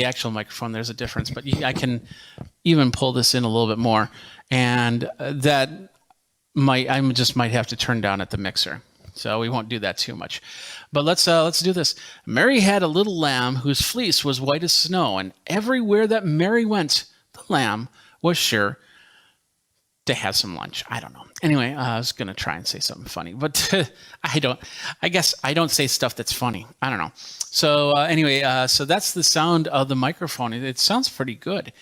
actual microphone, there's a difference. But I can even pull this in a little bit more, and that might have to turn down at the mixer. So we won't do that too much. But let's do this. Mary had a little lamb whose fleece was white as snow, and everywhere that Mary went, the lamb was sure to have some lunch. I don't know. Anyway, I was going to try and say something funny, but I guess I don't say stuff that's funny. I don't know. So anyway, so that's the sound of the microphone. It sounds pretty good.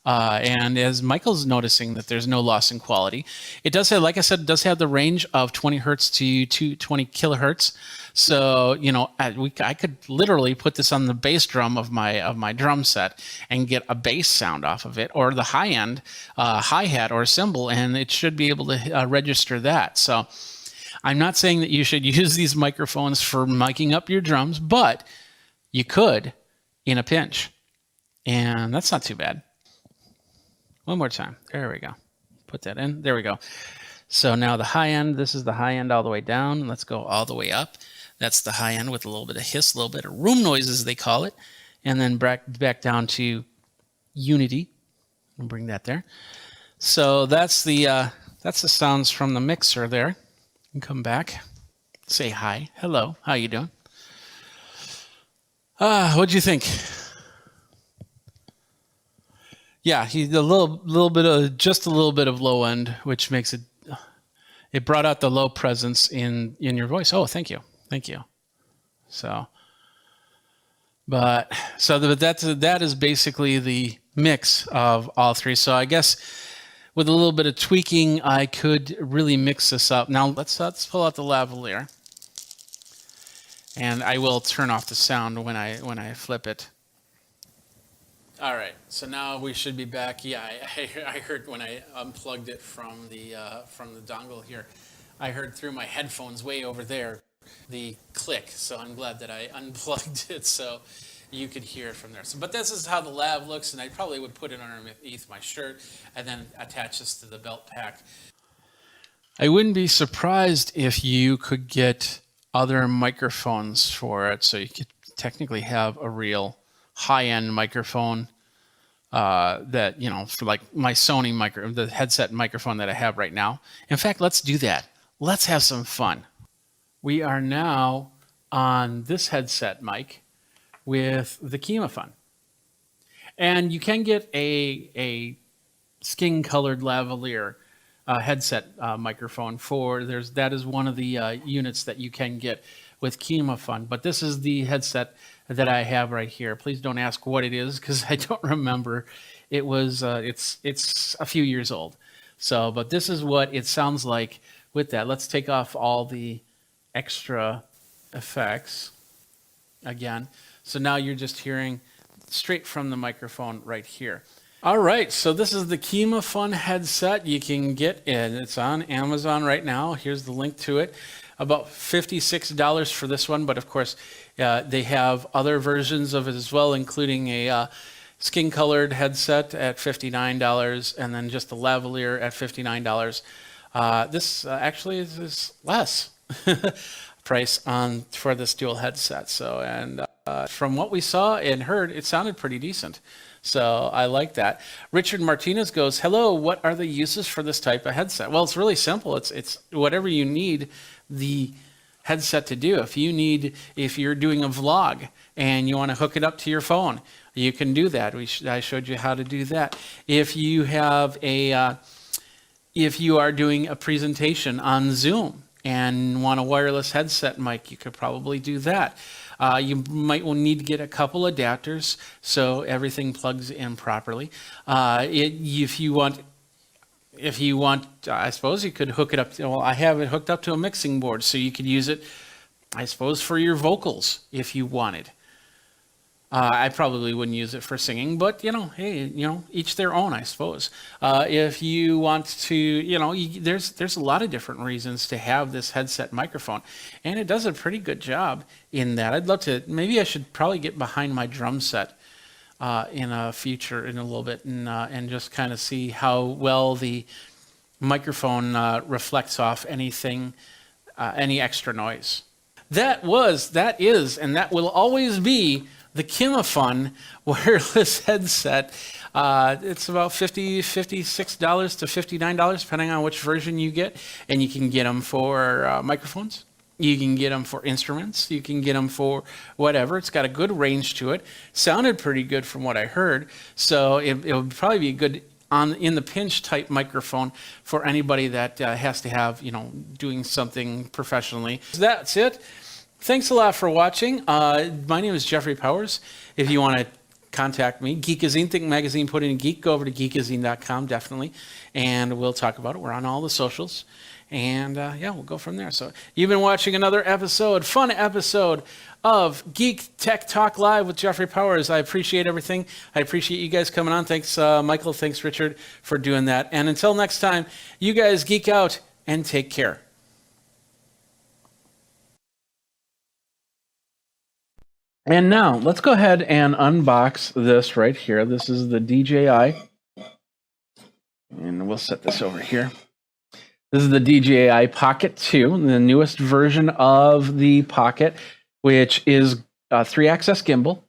And as Michael's noticing that there's no loss in quality, it does have, like I said, it does have the range of 20 hertz to 220 kilohertz. So, I could literally put this on the bass drum of my drum set and get a bass sound off of it, or the high end hi-hat or cymbal, and it should be able to register that. So I'm not saying that you should use these microphones for miking up your drums, but you could in a pinch, and that's not too bad. One more time. There we go. Put that in. There we go. So now the high end, this is the high end all the way down. Let's go all the way up. That's the high end with a little bit of hiss, a little bit of room noise, as they call it. And then back down to unity. I'll bring that there. So that's the sounds from the mixer there. And come back. Say hi. Hello. How you doing? What'd you think? Yeah, a little bit of low end, which makes it brought out the low presence in your voice. Oh, thank you. So, that is basically the mix of all three. So I guess with a little bit of tweaking, I could really mix this up. Now let's pull out the lavalier, and I will turn off the sound when I flip it. All right, so now we should be back. Yeah, I heard when I unplugged it from the dongle here, I heard through my headphones way over there the click. So I'm glad that I unplugged it so you could hear it from there. So, but this is how the lav looks, and I probably would put it underneath my shirt and then attach this to the belt pack. I wouldn't be surprised if you could get other microphones for it, so you could technically have a real high-end microphone that, for like my Sony the headset microphone that I have right now. In fact, let's do that. Let's have some fun. We are now on this headset mic with the Kemafun. And you can get a skin-colored lavalier headset microphone that is one of the units that you can get with Kemafun. But this is the headset that I have right here. Please don't ask what it is, because I don't remember. It was it's a few years old. So, but this is what it sounds like with that. Let's take off all the extra effects again. So now you're just hearing straight from the microphone right here. All right, so this is the Kemafun headset. You can get it. It's on Amazon right now. Here's the link to it. About $56 for this one, but of course they have other versions of it as well, including a skin-colored headset at $59, and then just the lavalier at $59. This actually is less price for this dual headset. So, and from what we saw and heard, it sounded pretty decent. So I like that. Richard Martinez goes, hello, what are the uses for this type of headset? Well, it's really simple. It's whatever you need the headset to do. If you're doing a vlog and you want to hook it up to your phone, you can do that. I showed you how to do that. If you are doing a presentation on Zoom and want a wireless headset mic, you could probably do that. You might need to get a couple adapters so everything plugs in properly. If you want, I suppose you could hook it up. Well, I have it hooked up to a mixing board, so you could use it, I suppose, for your vocals if you wanted. I probably wouldn't use it for singing, but hey, each their own, I suppose. If you want to, there's a lot of different reasons to have this headset microphone, and it does a pretty good job in that. I'd love to. Maybe I should probably get behind my drum set in a little bit, and just kind of see how well the microphone reflects off anything, any extra noise. That is, and that will always be the Kimafun wireless headset. It's about $56 to $59, depending on which version you get. And you can get them for microphones. You can get them for instruments. You can get them for whatever. It's got a good range to it. Sounded pretty good from what I heard. So it would probably be a good in the pinch type microphone for anybody that has to have, doing something professionally. That's it. Thanks a lot for watching. My name is Jeffrey Powers. If you want to contact me, Geekazine, Think Magazine, put in Geek, go over to geekazine.com, definitely, and we'll talk about it. We're on all the socials, and we'll go from there. So you've been watching another fun episode of Geek Tech Talk Live with Jeffrey Powers. I appreciate everything. I appreciate you guys coming on. Thanks, Michael. Thanks, Richard, for doing that. And until next time, you guys geek out and take care. And now let's go ahead and unbox this right here. This is the DJI, and we'll set this over here. This is the DJI Pocket 2, the newest version of the Pocket, which is a 3-axis gimbal.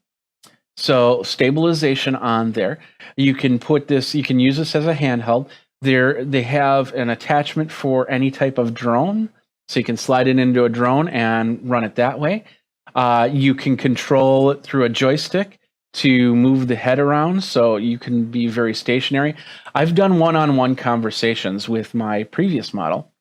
So stabilization on there. You can use this as a handheld. They have an attachment for any type of drone, so you can slide it into a drone and run it that way. You can control it through a joystick to move the head around, so you can be very stationary. I've done one-on-one conversations with my previous model,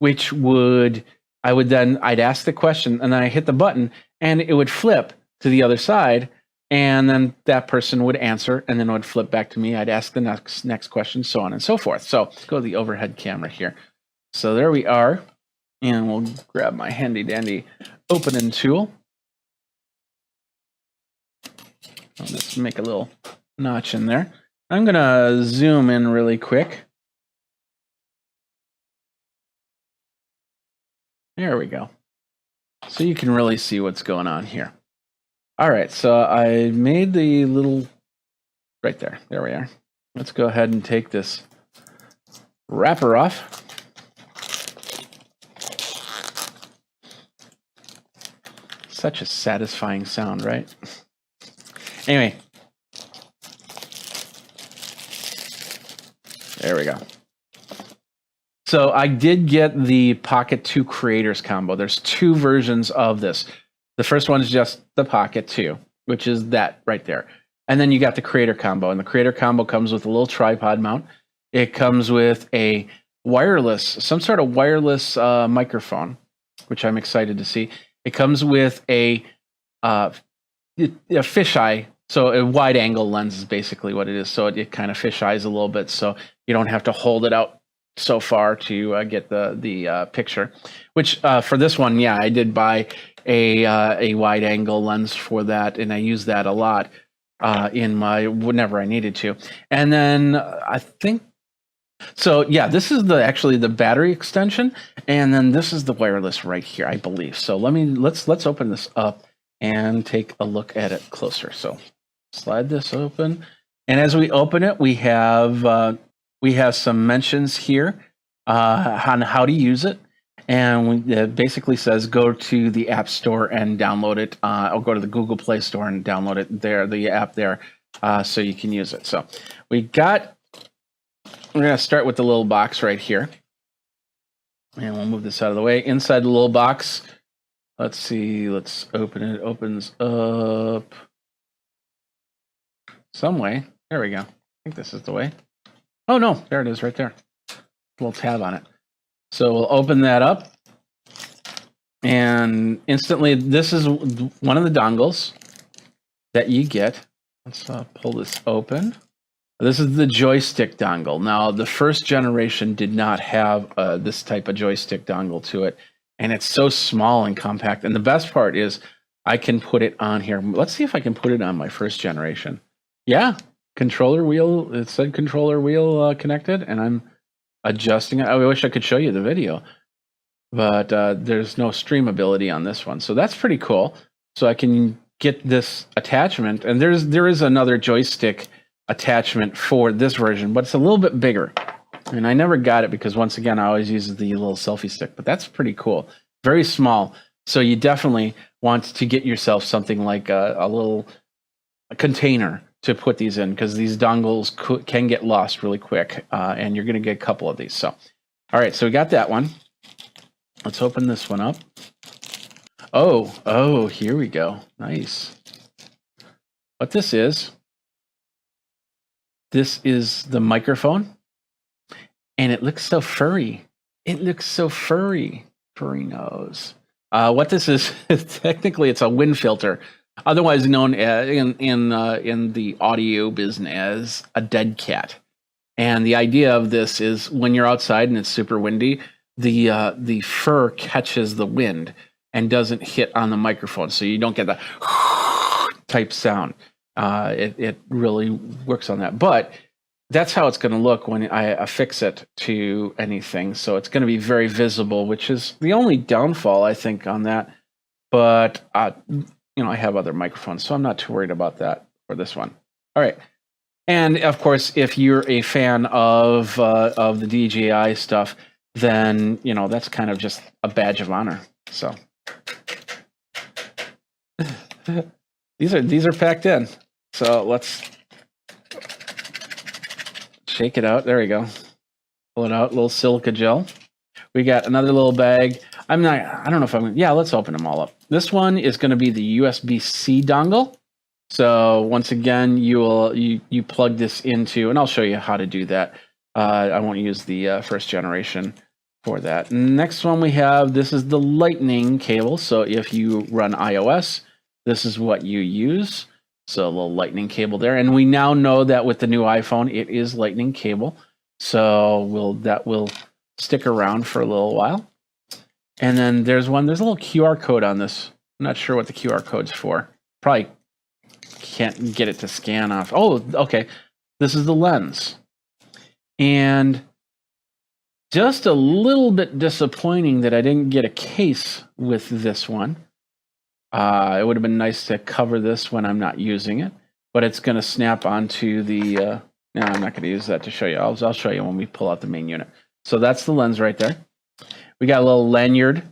which I'd ask the question, and then I hit the button, and it would flip to the other side, and then that person would answer, and then it would flip back to me. I'd ask the next question, so on and so forth. So let's go to the overhead camera here. So there we are, and we'll grab my handy-dandy opening tool. I'll just make a little notch in there. I'm going to zoom in really quick. There we go. So you can really see what's going on here. All right, so I made the little, right there. There we are. Let's go ahead and take this wrapper off. Such a satisfying sound, right? Anyway. There we go. So I did get the Pocket 2 Creators Combo. There's 2 versions of this. The first one is just the Pocket 2, which is that right there. And then you got the Creator Combo. And the Creator Combo comes with a little tripod mount. It comes with a some sort of wireless microphone, which I'm excited to see. It comes with a fisheye, so a wide angle lens is basically what it is. So it kind of fisheyes a little bit, so you don't have to hold it out so far to get the picture. Which for this one, yeah, I did buy a wide angle lens for that, and I use that a lot in whenever I needed to. And then I think. So yeah, this is actually the battery extension, and then this is the wireless right here, I believe. So let's open this up and take a look at it closer. So slide this open, and as we open it, we have some mentions here on how to use it, and it basically says go to the App Store and download it, or go to the Google Play Store and download it there, the app there, so you can use it. So we're going to start with the little box right here. And we'll move this out of the way. Inside the little box, let's see, let's open it. It opens up some way. There we go. I think this is the way. Oh, no, there it is right there. Little tab on it. So we'll open that up. And instantly, this is one of the dongles that you get. Let's pull this open. This is the joystick dongle. Now, the first generation did not have this type of joystick dongle to it, and it's so small and compact. And the best part is I can put it on here. Let's see if I can put it on my first generation. Yeah, controller wheel. It said controller wheel connected, and I'm adjusting it. I wish I could show you the video, but there's no streamability on this one. So that's pretty cool. So I can get this attachment, and there is another joystick attachment for this version, but it's a little bit bigger. And I never got it because, once again, I always use the little selfie stick, but that's pretty cool. Very small. So you definitely want to get yourself something like a little container to put these in, because these dongles can get lost really quick, and you're going to get a couple of these. So, all right, so we got that one. Let's open this one up. Oh, here we go. Nice. What this is the microphone, and it looks so furry. It looks so furry. Furry nose. What this is, technically, it's a wind filter, otherwise known as, in the audio business, as a dead cat. And the idea of this is when you're outside and it's super windy, the fur catches the wind and doesn't hit on the microphone, so you don't get the type sound. It really works on that. But that's how it's going to look when I affix it to anything. So it's going to be very visible, which is the only downfall, I think, on that. But I have other microphones, so I'm not too worried about that for this one. All right. And of course, if you're a fan of the DJI stuff, then that's kind of just a badge of honor. So these are packed in. So let's shake it out. There we go. Pull it out. A little silica gel. We got another little bag. I don't know if let's open them all up. This one is going to be the USB-C dongle. So once again, you plug this into, and I'll show you how to do that. I won't use the first generation for that. Next one we have, this is the lightning cable. So if you run iOS, this is what you use. So a little lightning cable there. And we now know that with the new iPhone, it is lightning cable. So that will stick around for a little while. And then there's a little QR code on this. I'm not sure what the QR code's for. Probably can't get it to scan off. Oh, okay. This is the lens. And just a little bit disappointing that I didn't get a case with this one. It would have been nice to cover this when I'm not using it, but it's going to snap onto the. No, I'm not going to use that to show you. I'll show you when we pull out the main unit. So that's the lens right there. We got a little lanyard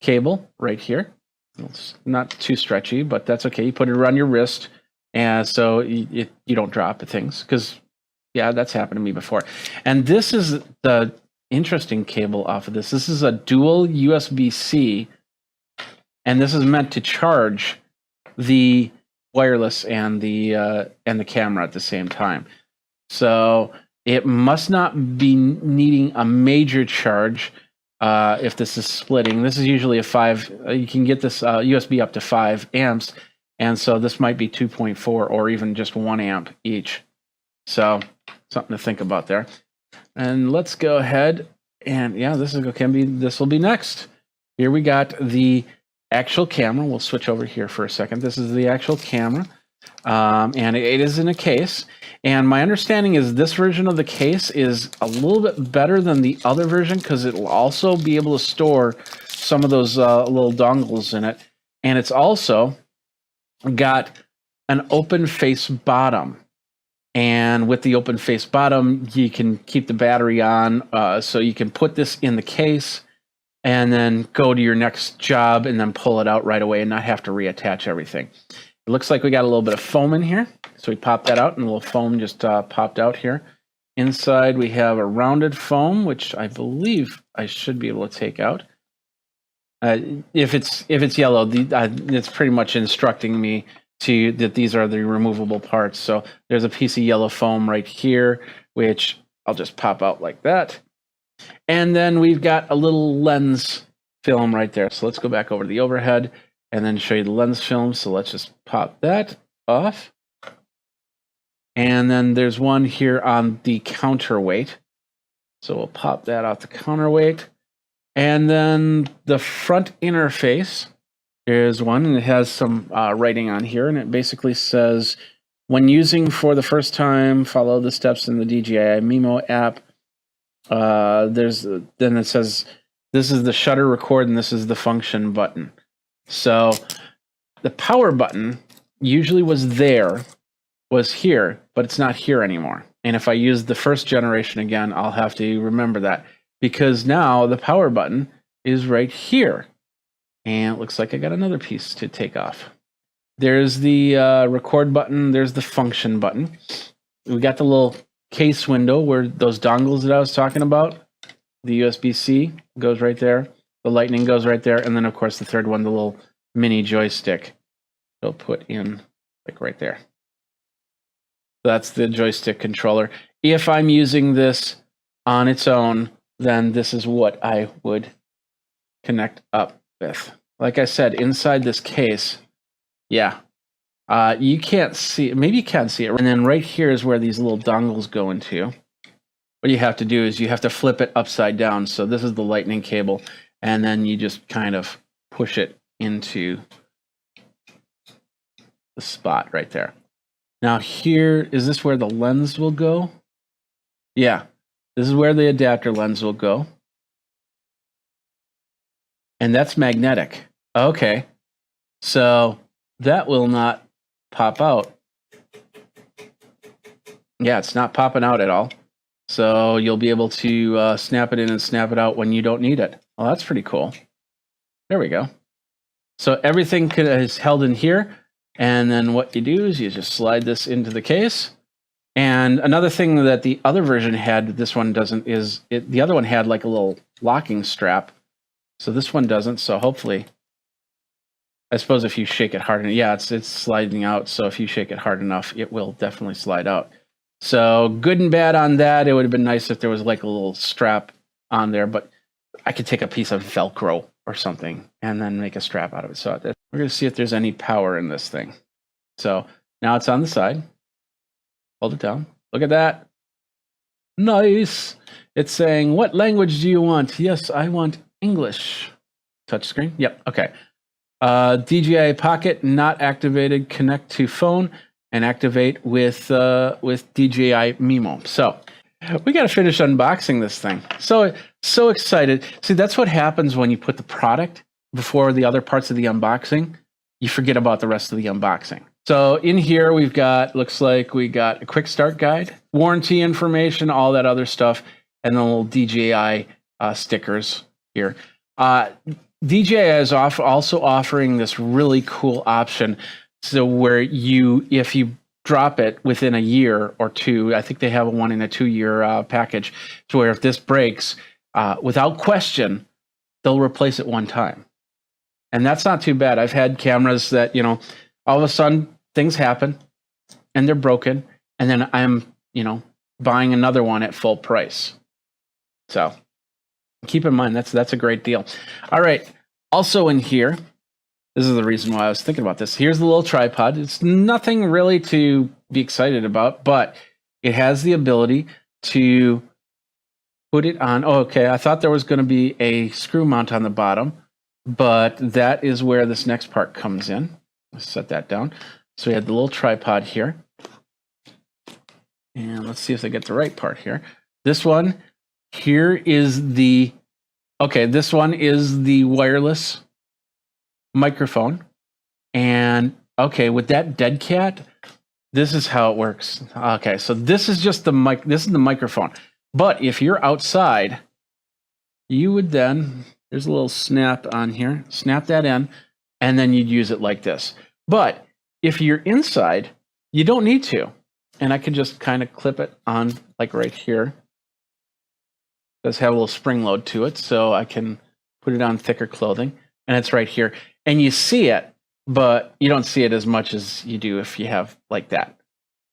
cable right here. It's not too stretchy, but that's okay. You put it around your wrist, and so you don't drop things, because that's happened to me before. And this is the interesting cable off of this. This is a dual USB-C. And this is meant to charge the wireless and the camera at the same time. So it must not be needing a major charge if this is splitting. This is usually a 5. You can get this USB up to 5 amps, and so this might be 2.4 or even just 1 amp each. So something to think about there. And let's go ahead and this will be next. Here we got the actual camera. We'll switch over here for a second. This is the actual camera, and it is in a case. And my understanding is this version of the case is a little bit better than the other version, because it will also be able to store some of those little dongles in it. And it's also got an open face bottom. And with the open face bottom, you can keep the battery on, so you can put this in the case and then go to your next job and then pull it out right away and not have to reattach everything. It looks like we got a little bit of foam in here. So we pop that out, and a little foam just popped out here. Inside we have a rounded foam, which I believe I should be able to take out. If it's yellow, it's pretty much instructing me that these are the removable parts. So there's a piece of yellow foam right here, which I'll just pop out like that. And then we've got a little lens film right there. So let's go back over to the overhead and then show you the lens film. So let's just pop that off. And then there's one here on the counterweight. So we'll pop that off the counterweight. And then the front interface is one, and it has some writing on here, and it basically says, when using for the first time, follow the steps in the DJI Mimo app. Then it says, this is the shutter record, and this is the function button. So the power button usually was here, but it's not here anymore. And if I use the first generation again, I'll have to remember that, because now the power button is right here. And it looks like I got another piece to take off. There's the record button. There's the function button. We got the little case window where those dongles that I was talking about, the USB-C goes right there. The lightning goes right there. And then, of course, the third one, the little mini joystick, they'll put in like right there. That's the joystick controller. If I'm using this on its own, then this is what I would connect up with. Like I said, inside this case, yeah, you can't see it. Maybe you can see it. And then right here is where these little dongles go into. What you have to do is you have to flip it upside down. So this is the lightning cable, and then you just kind of push it into the spot right there. Now here, is this where the lens will go? Yeah, this is where the adapter lens will go. And that's magnetic. Okay, so that will not pop out. Yeah, it's not popping out at all. So you'll be able to snap it in and snap it out when you don't need it. Well, that's pretty cool. There we go. So everything is held in here. And then what you do is you just slide this into the case. And another thing that the other version had, this one doesn't, is the other one had like a little locking strap. So this one doesn't. So hopefully, I suppose if you shake it hard enough, yeah, it's sliding out. So if you shake it hard enough, it will definitely slide out. So good and bad on that. It would have been nice if there was like a little strap on there, but I could take a piece of Velcro or something and then make a strap out of it. So we're going to see if there's any power in this thing. So now it's on the side. Hold it down. Look at that. Nice. It's saying, what language do you want? Yes, I want English. Touchscreen? Yep. Okay. DJI Pocket not activated. Connect to phone and activate with DJI Mimo. So we got to finish unboxing this thing. So excited. See, that's what happens when you put the product before the other parts of the unboxing. You forget about the rest of the unboxing. So in here, we've got, looks like we got a quick start guide, warranty information, all that other stuff, and the little DJI stickers here. DJI is also offering this really cool option. So where if you drop it within a year or two, I think they have one in a 2-year package, to where if this breaks, without question, they'll replace it one time. And that's not too bad. I've had cameras that, all of a sudden things happen and they're broken. And then I'm, buying another one at full price. So keep in mind, that's a great deal. All right. Also in here, this is the reason why I was thinking about this. Here's the little tripod. It's nothing really to be excited about, but it has the ability to put it on. Oh, okay. I thought there was going to be a screw mount on the bottom, but that is where this next part comes in. Let's set that down. So we had the little tripod here. And let's see if I get the right part here. This one here is the, okay, this one is the wireless microphone. And okay, with that dead cat, this is how it works. Okay, so this is just the mic, this is the microphone. But if you're outside, you would then, there's a little snap on here, snap that in, and then you'd use it like this. But if you're inside, you don't need to. And I can just kind of clip it on like right here. It does have a little spring load to it, so I can put it on thicker clothing. And it's right here. And you see it, but you don't see it as much as you do if you have like that.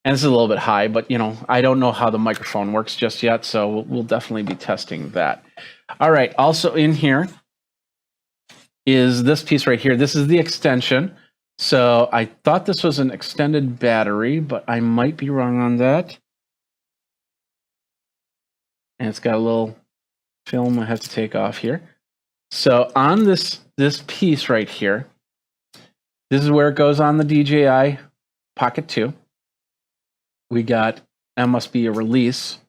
And this is a little bit high, but I don't know how the microphone works just yet, so we'll definitely be testing that. All right, also in here, is this piece right here. This is the extension. So I thought this was an extended battery, but I might be wrong on that. And it's got a little film I have to take off here. So on this piece right here, this is where it goes on the DJI Pocket 2. We got, that must be a release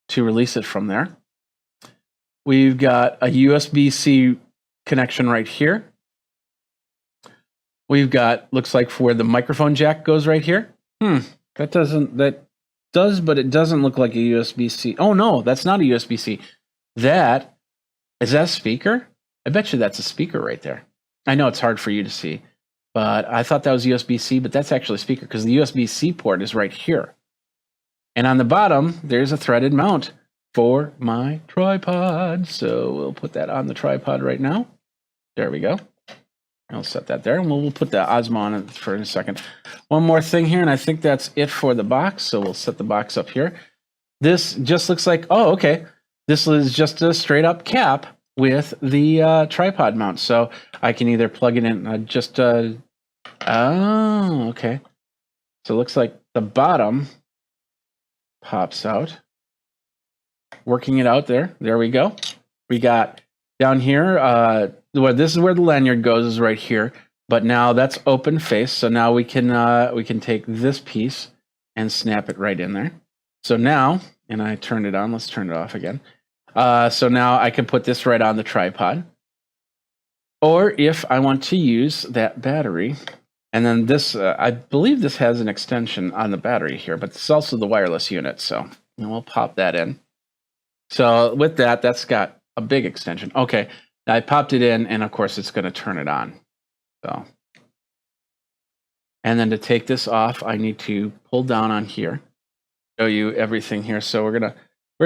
to release it from there. We've got a USB-C connection right here. We've got, looks like for where the microphone jack goes right here. That does, but it doesn't look like a USB-C. Oh no, that's not a USB-C. Is that a speaker? I bet you that's a speaker right there. I know it's hard for you to see, but I thought that was USB-C, but that's actually a speaker because the USB-C port is right here. And on the bottom, there's a threaded mount for my tripod. So we'll put that on the tripod right now. There we go. I'll set that there, and we'll put the Osmo on it for a second. One more thing here, and I think that's it for the box. So we'll set the box up here. This just looks like, oh, okay. This is just a straight up cap with the tripod mount. So I can either plug it in, oh, okay. So it looks like the bottom pops out. Working it out there. There we go. We got down here, well, this is where the lanyard goes, is right here. But now that's open face. So now we can take this piece and snap it right in there. So now, and I turned it on. Let's turn it off again. So now I can put this right on the tripod. Or if I want to use that battery, and then this, I believe this has an extension on the battery here, but it's also the wireless unit. So we'll pop that in. So with that, that's got a big extension. Okay, I popped it in, and of course it's going to turn it on. So, and then to take this off, I need to pull down on here, show you everything here. So we're gonna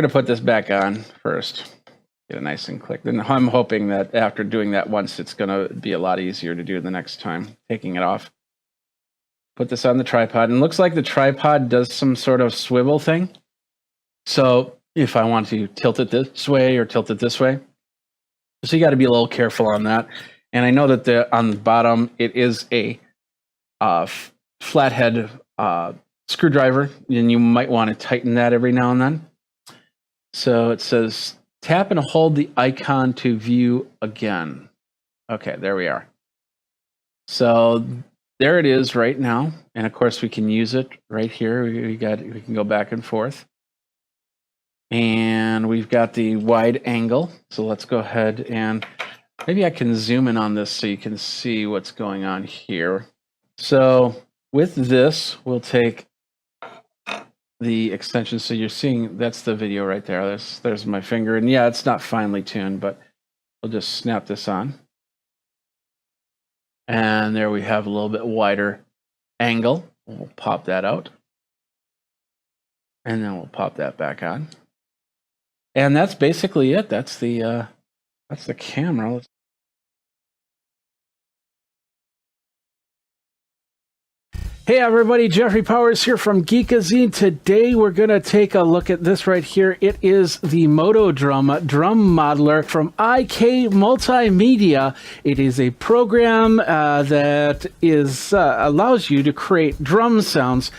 put this back on first, get it nice and click. Then I'm hoping that after doing that once, it's gonna be a lot easier to do the next time. Taking it off, put this on the tripod, and it looks like the tripod does some sort of swivel thing. So if I want to tilt it this way or tilt it this way, so you got to be a little careful on that. And I know that on the bottom, it is a flathead screwdriver, and you might want to tighten that every now and then. So it says, tap and hold the icon to view again. Okay, there we are. So there it is right now. And of course, we can use it right here. We can go back and forth. And we've got the wide angle. So let's go ahead and maybe I can zoom in on this so you can see what's going on here. So with this, we'll take the extension. So you're seeing, that's the video right there. There's my finger. And yeah, it's not finely tuned, but we'll just snap this on. And there we have a little bit wider angle. We'll pop that out. And then we'll pop that back on. And that's basically it. That's the camera. Hey everybody, Jeffrey Powers here from Geekazine. Today we're going to take a look at this right here. It is the Moto drum modeler from IK Multimedia. It is a program that allows you to create drum sounds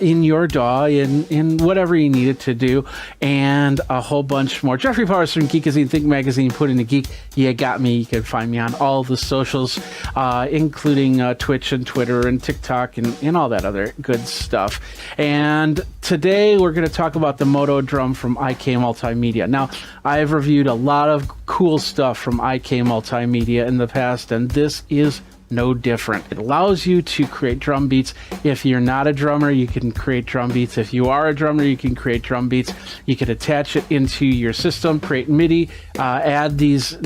in your DAW, in whatever you need it to do, and a whole bunch more. Jeffrey Powers from Geekazine, Think Magazine, Put in the Geek. You got me. You can find me on all the socials, including Twitch and Twitter and TikTok and all that other good stuff. And today we're going to talk about the Moto drum from IK Multimedia. Now, I've reviewed a lot of cool stuff from IK Multimedia in the past, and this is no different. It allows you to create drum beats. If you're not a drummer, you can create drum beats. If you are a drummer, you can create drum beats. You can attach it into your system, create MIDI, add these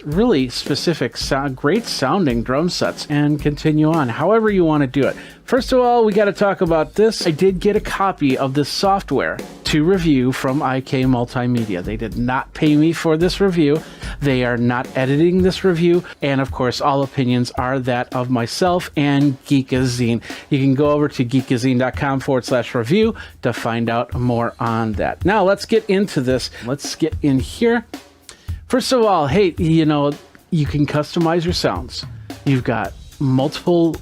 really specific, great sounding drum sets, and continue on however you want to do it. First of all, we got to talk about this. I did get a copy of this software to review from IK Multimedia. They did not pay me for this review. They are not editing this review. And of course, all opinions are that of myself and Geekazine. You can go over to geekazine.com/review to find out more on that. Now let's get into this. Let's get in here. First of all, hey, you you can customize your sounds. You've got multiple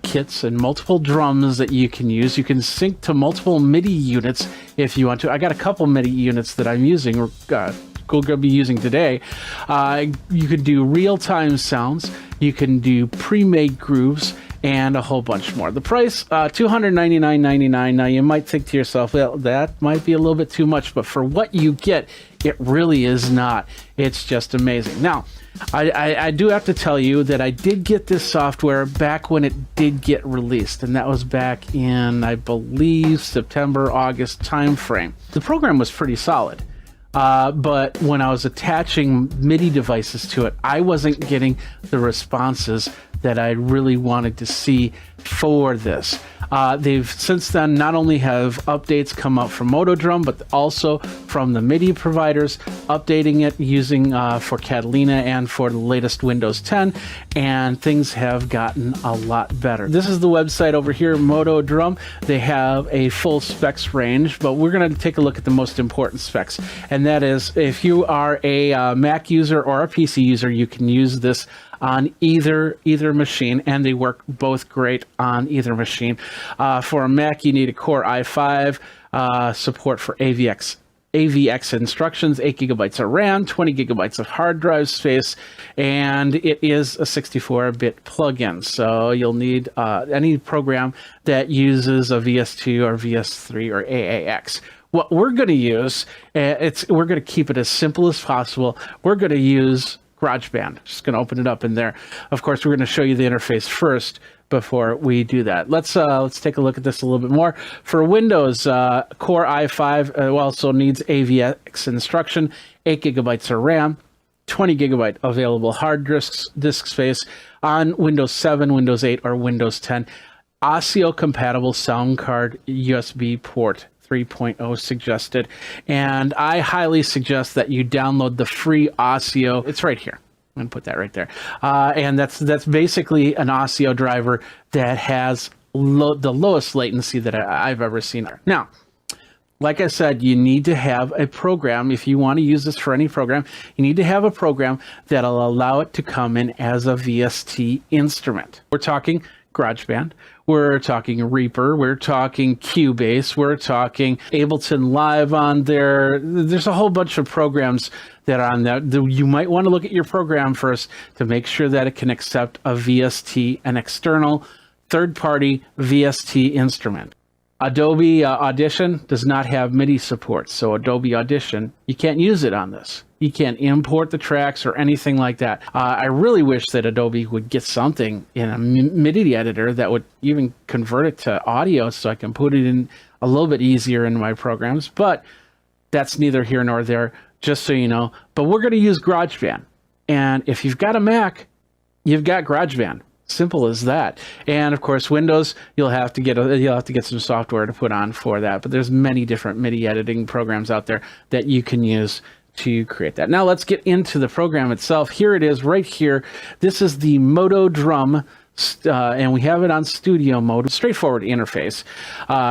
kits and multiple drums that you can use. You can sync to multiple MIDI units if you want to. I got a couple MIDI units that I'm using, or going to be using today. You could do real-time sounds. You can do pre-made grooves and a whole bunch more. The price, $299.99. Now you might think to yourself, well, that might be a little bit too much, but for what you get, it really is not. It's just amazing. Now, I do have to tell you that I did get this software back when it did get released, and that was back in, I believe, September, August timeframe. The program was pretty solid. But when I was attaching MIDI devices to it, I wasn't getting the responses that I really wanted to see for this. They've since then not only have updates come out from Motodrum, but also from the MIDI providers, updating it using for Catalina and for the latest Windows 10, and things have gotten a lot better. This is the website over here, Motodrum. They have a full specs range, but we're going to take a look at the most important specs, and that is if you are a Mac user or a PC user, you can use this on either machine, and they work both great on either machine. For a Mac, you need a Core i5, support for AVX instructions, 8 gigabytes of RAM, 20 gigabytes of hard drive space, and it is a 64-bit plugin. So you'll need any program that uses a VS2 or VS3 or AAX. What we're going to use, we're going to keep it as simple as possible. We're going to use GarageBand. Just going to open it up in there. Of course, we're going to show you the interface first before we do that. Let's take a look at this a little bit more. For Windows, Core i5 also needs AVX instruction, 8 gigabytes of RAM, 20 gigabyte available hard disk space on Windows 7, Windows 8, or Windows 10. ASIO compatible sound card USB port 3.0 suggested, and I highly suggest that you download the free ASIO. It's right here. I'm going to put that right there. And that's basically an ASIO driver that has the lowest latency that I've ever seen. Now, like I said, you need to have a program. If you want to use this for any program, you need to have a program that'll allow it to come in as a VST instrument. We're talking GarageBand, we're talking Reaper, we're talking Cubase, we're talking Ableton Live on there. There's a whole bunch of programs that are on there. You might want to look at your program first to make sure that it can accept a VST, an external third-party VST instrument. Adobe Audition does not have MIDI support, so Adobe Audition, you can't use it on this. You can't import the tracks or anything like that. I really wish that Adobe would get something in a MIDI editor that would even convert it to audio so I can put it in a little bit easier in my programs, but that's neither here nor there, just so you know. But we're going to use GarageBand, and if you've got a Mac, you've got GarageBand. Simple as that. And of course, Windows, you'll have to get some software to put on for that. But there's many different MIDI editing programs out there that you can use to create that. Now let's get into the program itself. Here it is right here. This is the Motodrum, and we have it on studio mode. Straightforward interface.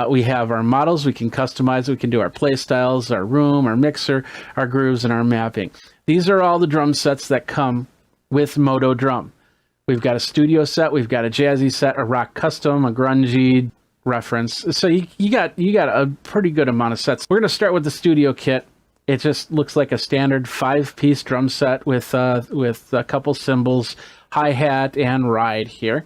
We have our models. We can customize. We can do our play styles, our room, our mixer, our grooves, and our mapping. These are all the drum sets that come with Motodrum. We've got a studio set, we've got a jazzy set, a rock custom, a grungy reference. So you got a pretty good amount of sets. We're going to start with the studio kit. It just looks like a standard 5-piece drum set with a couple cymbals, hi-hat, and ride here.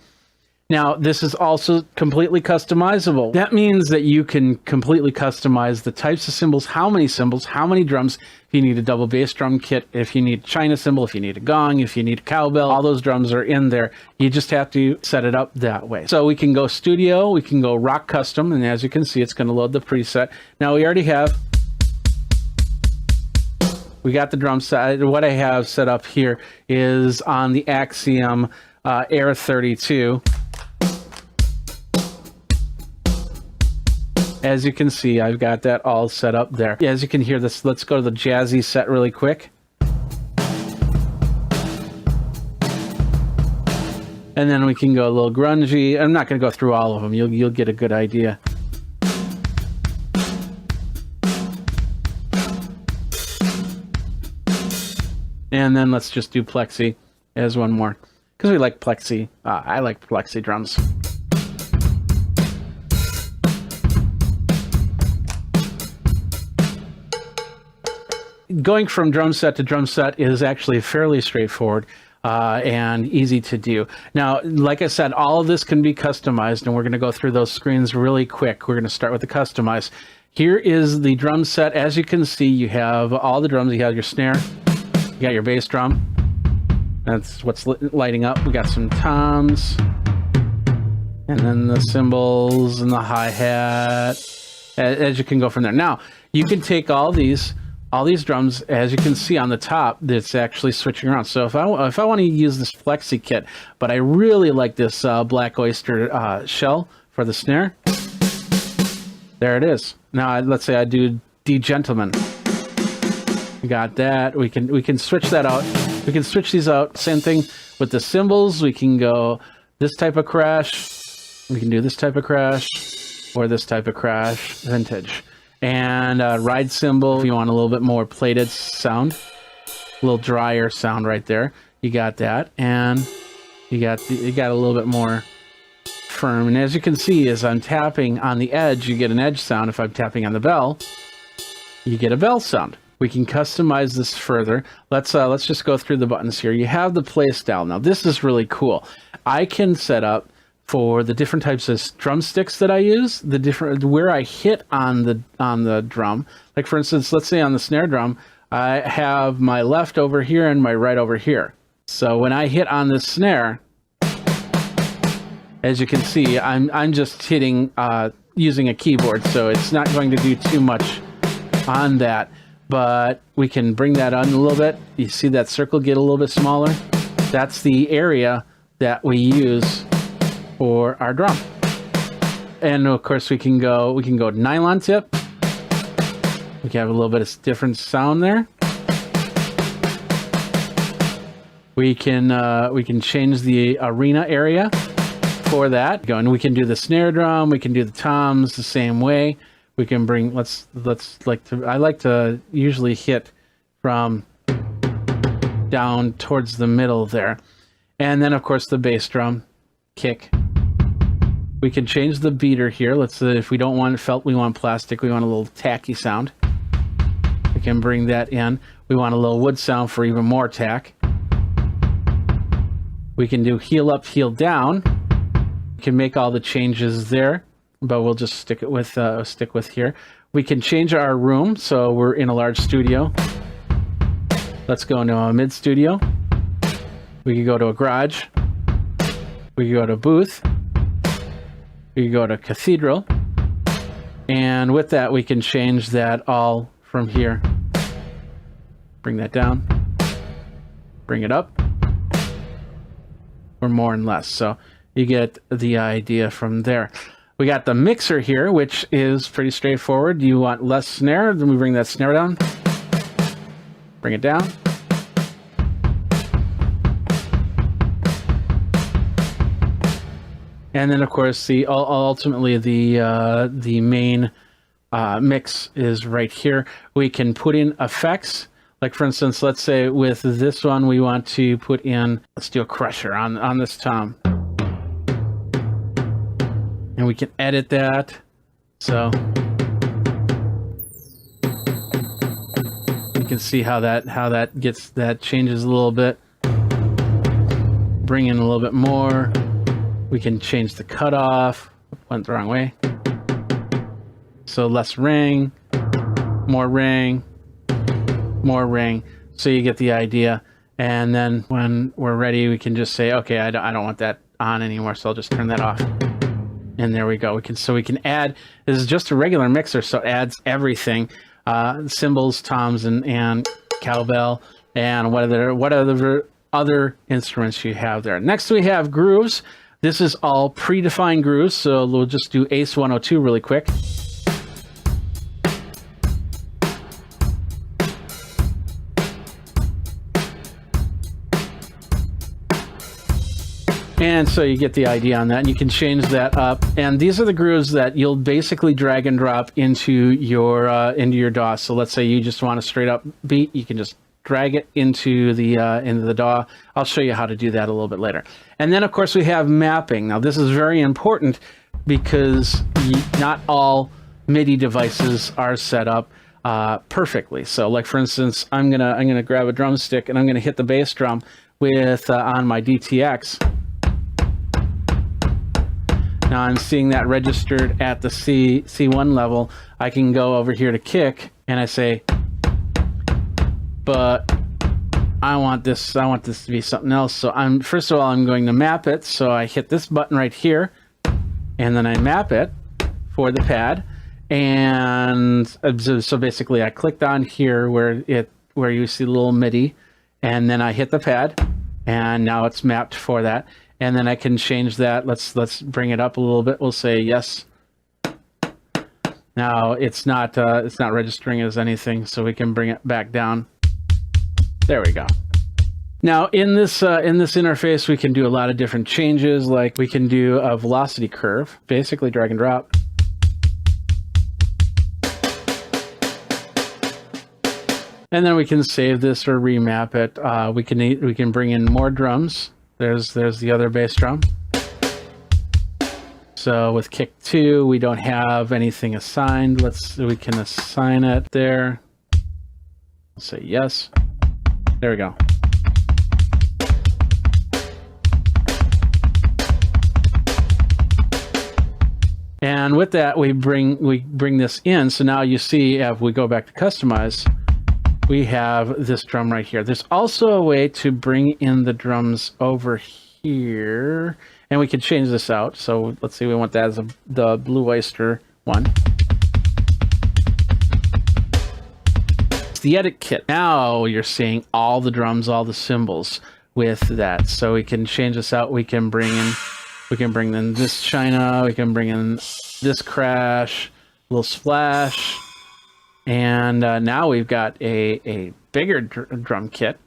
Now, this is also completely customizable. That means that you can completely customize the types of cymbals, how many drums. If you need a double bass drum kit, if you need a China cymbal, if you need a gong, if you need a cowbell, all those drums are in there. You just have to set it up that way. So we can go studio, we can go rock custom, and as you can see, it's going to load the preset. Now, we already have... We got the drum set. What I have set up here is on the Axiom Air 32. As you can see, I've got that all set up there. As you can hear this, let's go to the jazzy set really quick. And then we can go a little grungy. I'm not going to go through all of them. You'll get a good idea. And then let's just do plexi. as one more because we like plexi. I like plexi drums. Going from drum set to drum set is actually fairly straightforward and easy to do. Now, like I said, all of this can be customized, and we're going to go through those screens really quick. We're going to start with the customize. Here is the drum set. As you can see, you have all the drums. You have your snare, you got your bass drum. That's what's lighting up. We got some toms, and then the cymbals and the hi-hat, as you can go from there. Now, you can take all these drums, as you can see on the top, that's actually switching around. So if I want to use this Flexi kit, but I really like this Black Oyster shell for the snare, there it is. Now let's say I do D Gentleman. We got that. We can switch that out. We can switch these out. Same thing with the cymbals. We can go this type of crash. We can do this type of crash or this type of crash, vintage. And ride cymbal, if you want a little bit more plated sound, a little drier sound right there. You got that, and you got a little bit more firm. And as you can see, as I'm tapping on the edge, you get an edge sound. If I'm tapping on the bell, you get a bell sound. We can customize this further. Let's just go through the buttons here. You have the play style. Now this is really cool. I can set up for the different types of drumsticks that I use, the different where I hit on the drum. Like for instance, let's say on the snare drum, I have my left over here and my right over here. So when I hit on the snare, as you can see, I'm just hitting using a keyboard, so it's not going to do too much on that. But we can bring that on a little bit. You see that circle get a little bit smaller? That's the area that we use for our drum. And of course we can go nylon tip. We can have a little bit of different sound there. We can change the arena area for that. And we can do the snare drum, we can do the toms the same way. We can bring I like to usually hit from down towards the middle there. And then of course the bass drum kick. We can change the beater here. Let's say if we don't want felt, we want plastic, we want a little tacky sound. We can bring that in. We want a little wood sound for even more tack. We can do heel up, heel down. We can make all the changes there, but we'll just stick with here. We can change our room, so we're in a large studio. Let's go into a mid studio. We can go to a garage. We can go to a booth. We can go to cathedral. And with that, we can change that all from here. Bring that down. Bring it up. Or more and less. So you get the idea from there. We got the mixer here, which is pretty straightforward. You want less snare, then we bring that snare down. Bring it down. And then, of course, ultimately the main mix is right here. We can put in effects. Like, for instance, let's say with this one, we want to put in, let's do a crusher on this tom. And we can edit that. So you can see how that changes a little bit. Bring in a little bit more. We can change the cutoff. Went the wrong way. So less ring, more ring, more ring. So you get the idea. And then when we're ready, we can just say, okay, I don't want that on anymore, so I'll just turn that off. And there we go. We can add. This is just a regular mixer, so it adds everything: cymbals, toms, and cowbell, and what other instruments you have there. Next, we have grooves. This is all predefined grooves, so we'll just do Ace 102 really quick. And so you get the idea on that, and you can change that up. And these are the grooves that you'll basically drag and drop into your DAW. So let's say you just want a straight up beat, you can just drag it into the DAW. I'll show you how to do that a little bit later. And then, of course, we have mapping. Now, this is very important because not all MIDI devices are set up perfectly. So, like for instance, I'm gonna grab a drumstick and I'm gonna hit the bass drum with on my DTX. Now I'm seeing that registered at the C1 level. I can go over here to kick and I say, but I want this to be something else. So first of all, I'm going to map it. So I hit this button right here and then I map it for the pad. And so basically I clicked on here where you see the little MIDI, and then I hit the pad and now it's mapped for that. And then I can change that. Let's bring it up a little bit. We'll say yes. Now it's not registering as anything, so we can bring it back down. There we go. Now in this interface, we can do a lot of different changes. Like we can do a velocity curve, basically drag and drop. And then we can save this or remap it. We can bring in more drums. There's the other bass drum. So with kick 2, we don't have anything assigned. We can assign it there. Let's say yes. There we go. And with that, we bring this in. So now you see, if we go back to customize, we have this drum right here. There's also a way to bring in the drums over here, and we can change this out. So let's say we want that as the Blue Oyster one. It's the edit kit. Now you're seeing all the drums, all the cymbals with that. So we can change this out. We can bring in this China. We can bring in this crash, little splash. And now we've got a bigger drum kit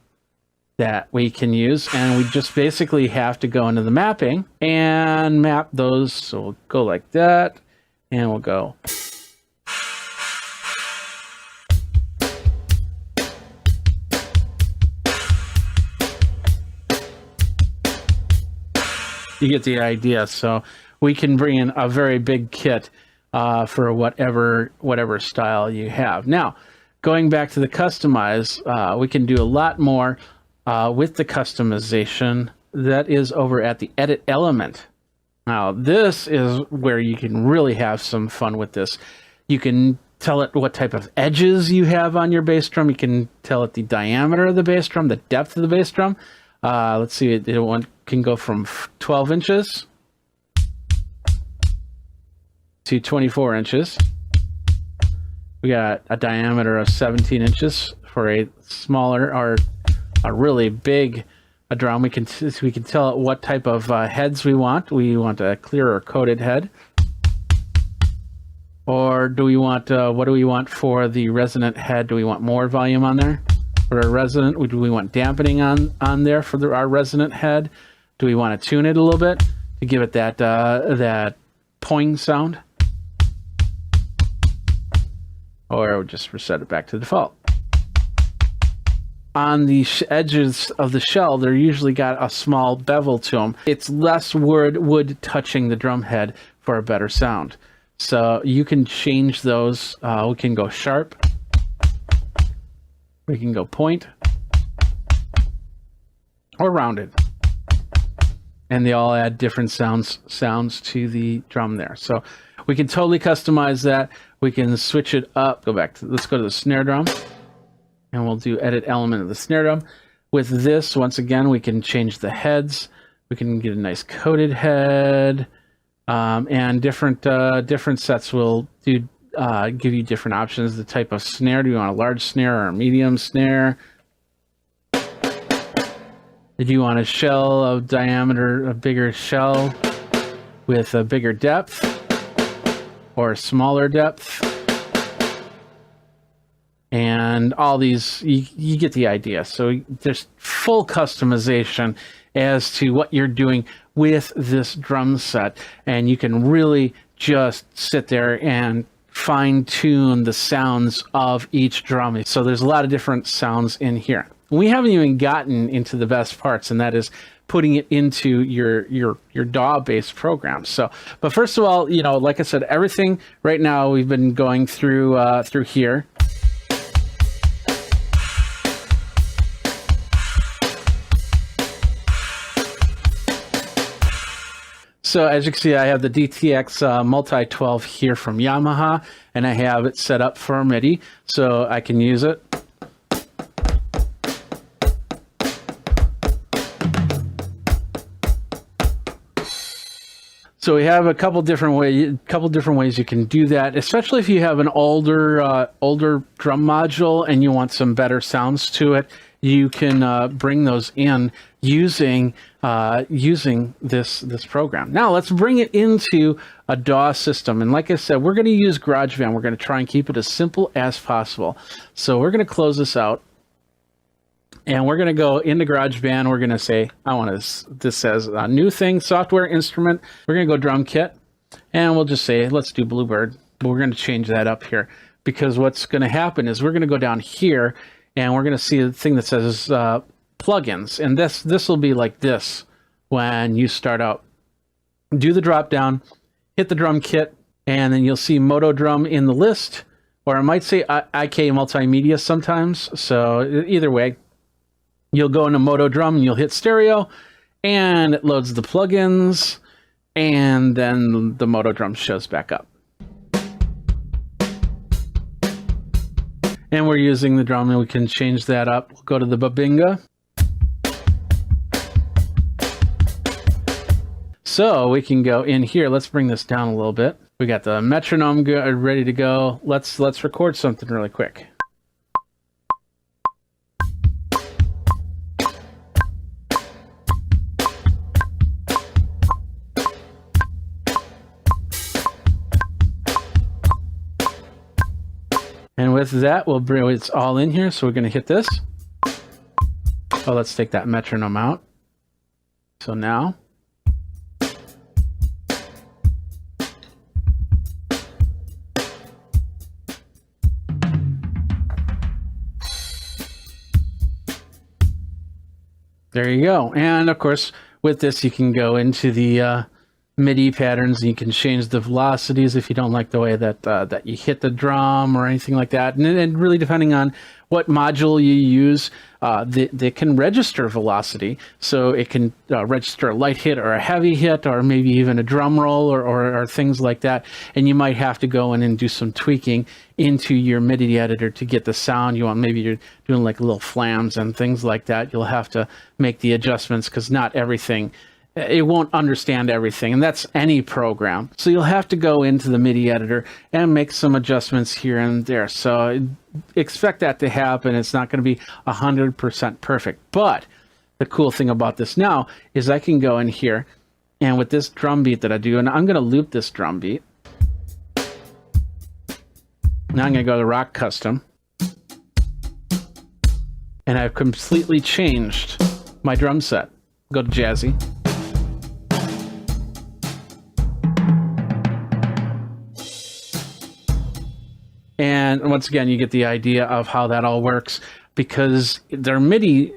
that we can use, and we just basically have to go into the mapping and map those. So we'll go like that, and we'll go. You get the idea. So we can bring in a very big kit for whatever style you have. Now, going back to the customize, we can do a lot more with the customization. That is over at the edit element. Now, this is where you can really have some fun with this. You can tell it what type of edges you have on your bass drum. You can tell it the diameter of the bass drum, the depth of the bass drum. Let's see, it can go from 12 inches to 24 inches. We got a diameter of 17 inches for a smaller or a really big drum. We can tell it what type of heads we want. We want a clear or coated head, or do we want what do we want for the resonant head? Do we want more volume on there for a resonant? Do we want dampening on there for our resonant head? Do we want to tune it a little bit to give it that that poing sound? Or just reset it back to default. On the edges of the shell, they're usually got a small bevel to them. It's less wood touching the drum head for a better sound. So you can change those. We can go sharp. We can go point. Or rounded. And they all add different sounds to the drum there. So we can totally customize that. We can switch it up. Let's go to the snare drum, and we'll do edit element of the snare drum. With this, once again, we can change the heads. We can get a nice coated head, and different sets will give you different options. The type of snare. Do you want a large snare or a medium snare? Do you want a shell of diameter, a bigger shell with a bigger depth, or a smaller depth? And all these, you get the idea. So there's full customization as to what you're doing with this drum set, and you can really just sit there and fine tune the sounds of each drum. So there's a lot of different sounds in here. We haven't even gotten into the best parts, and that is putting it into your DAW-based program. So, but first of all, you know, like I said, everything right now we've been going through here. So as you can see, I have the DTX Multi-12 here from Yamaha, and I have it set up for MIDI, so I can use it. So we have a couple different ways you can do that, especially if you have an older drum module and you want some better sounds to it. You can bring those in using this program. Now let's bring it into a DAW system. And like I said, we're going to use GarageBand. We're going to try and keep it as simple as possible. So we're going to close this out. And we're going to go into GarageBand. We're going to say, I want this says a new thing, software instrument. We're going to go drum kit. And we'll just say, let's do Bluebird. But we're going to change that up here. Because what's going to happen is we're going to go down here and we're going to see a thing that says plugins. And this will be like this when you start out. Do the drop down, hit the drum kit, and then you'll see Moto Drum in the list. Or it might say IK Multimedia sometimes. So either way. You'll go into Moto Drum and you'll hit stereo and it loads the plugins and then the Moto Drum shows back up. And we're using the drum and we can change that up. We'll go to the Babinga. So we can go in here. Let's bring this down a little bit. We got the metronome ready to go. Let's record something really quick. And with that, we'll bring it's all in here. So we're going to hit this. Oh, let's take that metronome out. So now. There you go. And of course, with this, you can go into the MIDI patterns, and you can change the velocities if you don't like the way that you hit the drum or anything like that. And really, depending on what module you use, they can register velocity. So it can register a light hit or a heavy hit, or maybe even a drum roll or things like that. And you might have to go in and do some tweaking into your MIDI editor to get the sound you want. Maybe you're doing like little flams and things like that. You'll have to make the adjustments because not everything. It won't understand everything, and that's any program. So you'll have to go into the MIDI editor and make some adjustments here and there. So expect that to happen. It's not going to be 100% perfect. But the cool thing about this now is I can go in here, and with this drum beat that I do, and I'm going to loop this drum beat. Now I'm going to go to Rock Custom, and I've completely changed my drum set. Go to Jazzy. And once again, you get the idea of how that all works because they're MIDI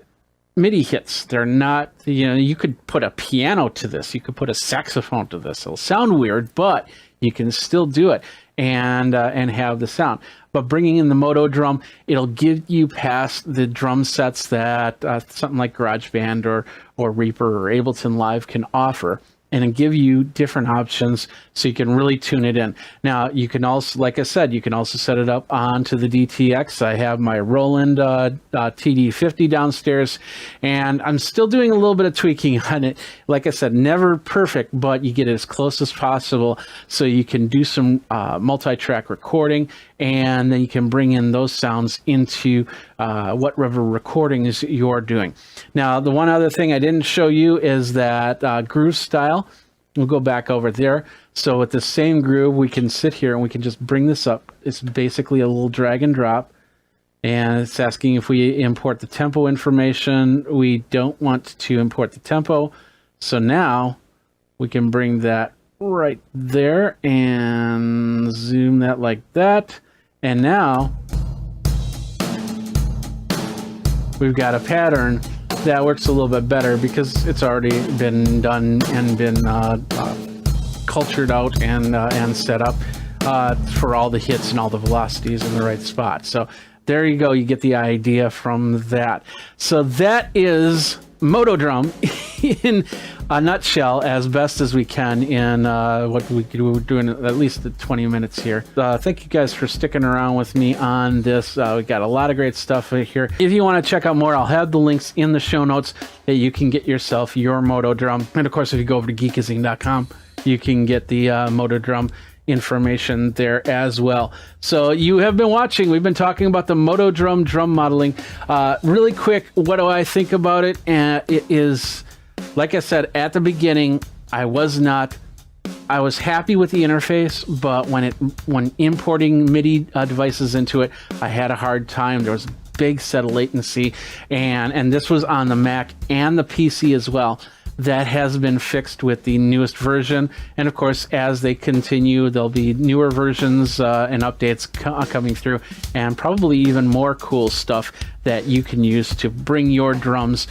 hits. They're not, you could put a piano to this. You could put a saxophone to this. It'll sound weird, but you can still do it and have the sound. But bringing in the Moto Drum, it'll give you past the drum sets that something like GarageBand or Reaper or Ableton Live can offer, and give you different options so you can really tune it in. Now, you can also, like I said, you can also set it up onto the DTX. I have my Roland TD50 downstairs, and I'm still doing a little bit of tweaking on it. Like I said, never perfect, but you get it as close as possible so you can do some multi-track recording, and then you can bring in those sounds into whatever recordings you're doing. Now, the one other thing I didn't show you is that groove style. We'll go back over there. So with the same groove, we can sit here and we can just bring this up. It's basically a little drag and drop. And it's asking if we import the tempo information. We don't want to import the tempo. So now we can bring that right there and zoom that like that. And now we've got a pattern that works a little bit better because it's already been done and been cultured out and set up for all the hits and all the velocities in the right spot. So there you go. You get the idea from that. So that is Moto Drum in a nutshell, as best as we can in what we're doing at least 20 minutes here. Thank you guys for sticking around with me on this. We got a lot of great stuff here. If you want to check out more, I'll have the links in the show notes that you can get yourself your Moto Drum. And of course, if you go over to Geekazine.com, you can get the Moto Drum information there as well. So you have been watching. We've been talking about the Moto Drum drum modeling. Really quick, what do I think about it? And it is, like I said at the beginning, I was happy with the interface, but when importing MIDI devices into it, I had a hard time. There was a big set of latency, and this was on the Mac and the PC as well. That has been fixed with the newest version, and of course, as they continue, there'll be newer versions and updates coming through, and probably even more cool stuff that you can use to bring your drums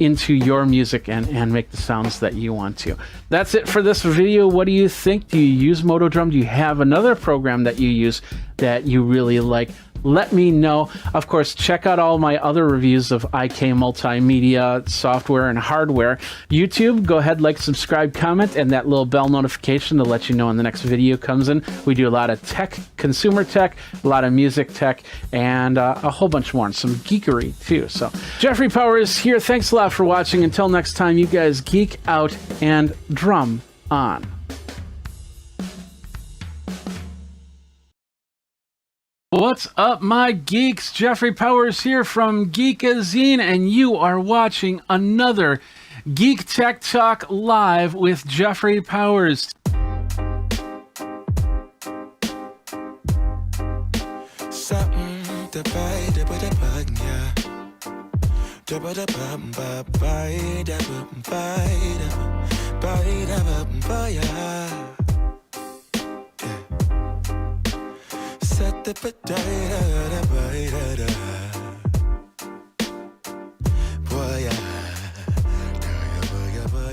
into your music and make the sounds that you want to. That's it for this video. What do you think? Do you use Moto Drum? Do you have another program that you use that you really like? Let me know. Of course, check out all my other reviews of IK multimedia software and hardware. YouTube, go ahead, like, subscribe, comment, and that little bell notification to let you know when the next video comes in. We do a lot of tech, consumer tech, a lot of music tech, and a whole bunch more, and some geekery too. So Jeffrey Powers here. Thanks a lot for watching. Until next time, you guys geek out and drum on. What's up, my geeks? Jeffrey Powers here from Geekazine, and you are watching another Geek Tech Talk live with Jeffrey Powers.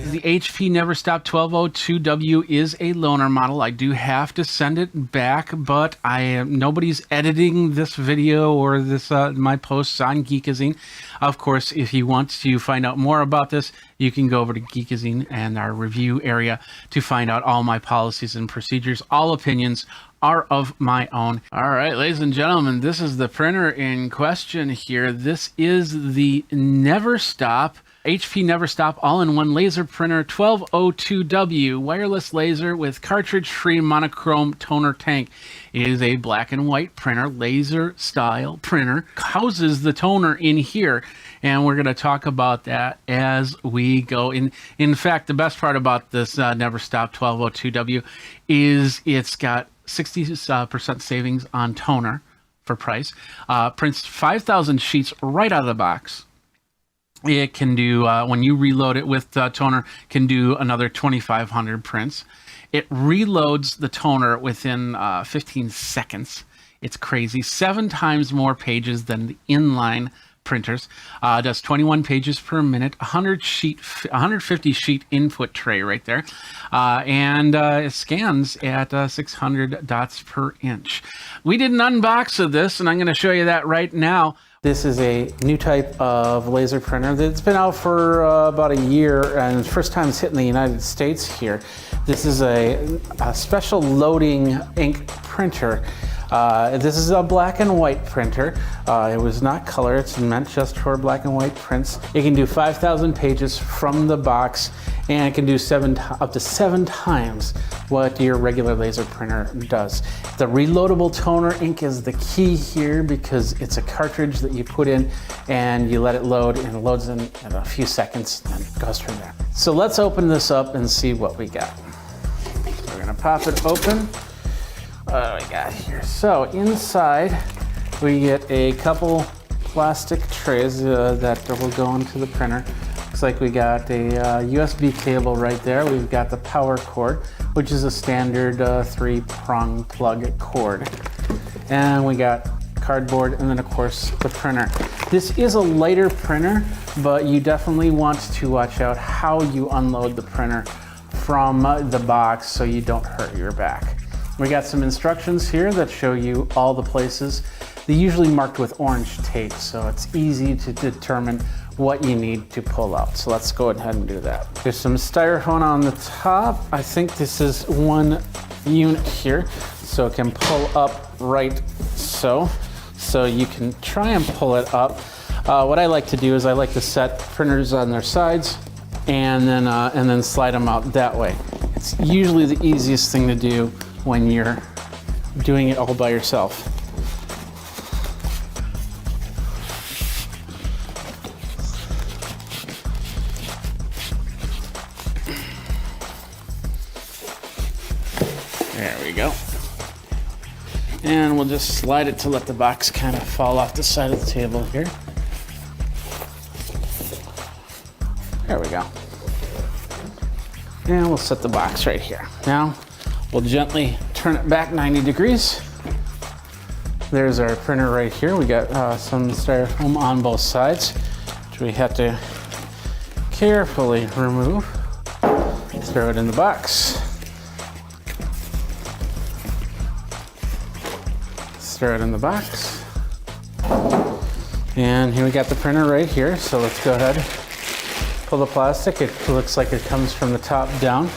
The HP Never Stop 1202W is a loaner model. I do have to send it back, but nobody's editing this video or this my posts on Geekazine. Of course, if you want to find out more about this, you can go over to Geekazine and our review area to find out all my policies and procedures. All opinions are of my own. All right, ladies and gentlemen, this is the printer in question here. This is the Never Stop, HP Never Stop all-in-one laser printer 1202W, wireless laser with cartridge-free monochrome toner tank. It is a black and white printer, laser style printer, houses the toner in here, and we're going to talk about that as we go. In fact, the best part about this Never Stop 1202W is it's got 60% savings on toner for price. Prints 5,000 sheets right out of the box. It can do, when you reload it with toner, can do another 2,500 prints. It reloads the toner within 15 seconds. It's crazy. 7 times more pages than the inline printers. Does 21 pages per minute, 150 sheet input tray right there, and it scans at 600 dots per inch. We did an unbox of this, and I'm going to show you that right now. This is a new type of laser printer that's been out for about a year, and the first time it's hitting the United States here. This is a special loading ink printer. This is a black and white printer. It was not color, it's meant just for black and white prints. It can do 5,000 pages from the box, and it can do up to 7 times what your regular laser printer does. The reloadable toner ink is the key here because it's a cartridge that you put in and you let it load, and it loads in a few seconds and it goes from there. So let's open this up and see what we got. We're gonna pop it open. What do we got here? So inside we get a couple plastic trays that will go into the printer. Looks like we got a USB cable right there. We've got the power cord, which is a standard 3-prong plug cord. And we got cardboard, and then of course the printer. This is a lighter printer, but you definitely want to watch out how you unload the printer from the box so you don't hurt your back. We got some instructions here that show you all the places. They're usually marked with orange tape, so it's easy to determine what you need to pull out. So let's go ahead and do that. There's some styrofoam on the top. I think this is one unit here, so it can pull up right so you can try and pull it up. What I like to do is I like to set printers on their sides and then slide them out that way. It's usually the easiest thing to do when you're doing it all by yourself. There we go. And we'll just slide it to let the box kind of fall off the side of the table here. There we go. And we'll set the box right here. Now, we'll gently turn it back 90 degrees. There's our printer right here. We got some styrofoam on both sides, which we have to carefully remove. Throw it in the box. Throw it in the box. And here we got the printer right here. So let's go ahead, pull the plastic. It looks like it comes from the top down.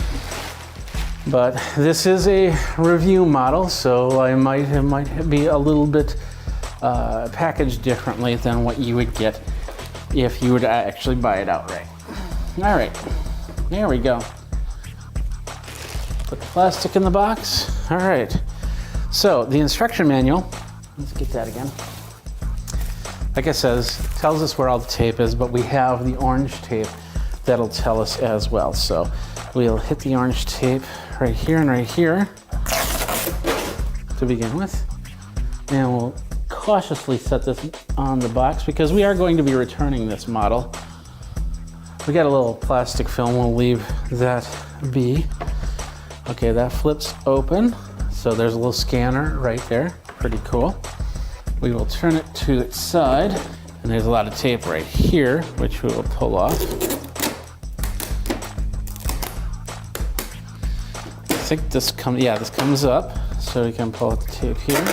But this is a review model, so it might be a little bit packaged differently than what you would get if you were to actually buy it outright. All right, there we go. Put the plastic in the box. All right. So the instruction manual, let's get that again. Like I says, tells us where all the tape is, but we have the orange tape that'll tell us as well. So we'll hit the orange tape right here and right here to begin with. And we'll cautiously set this on the box because we are going to be returning this model. We got a little plastic film, we'll leave that be. Okay, that flips open. So there's a little scanner right there, pretty cool. We will turn it to its side, and there's a lot of tape right here, which we will pull off. I think this comes up, so we can pull out the tape here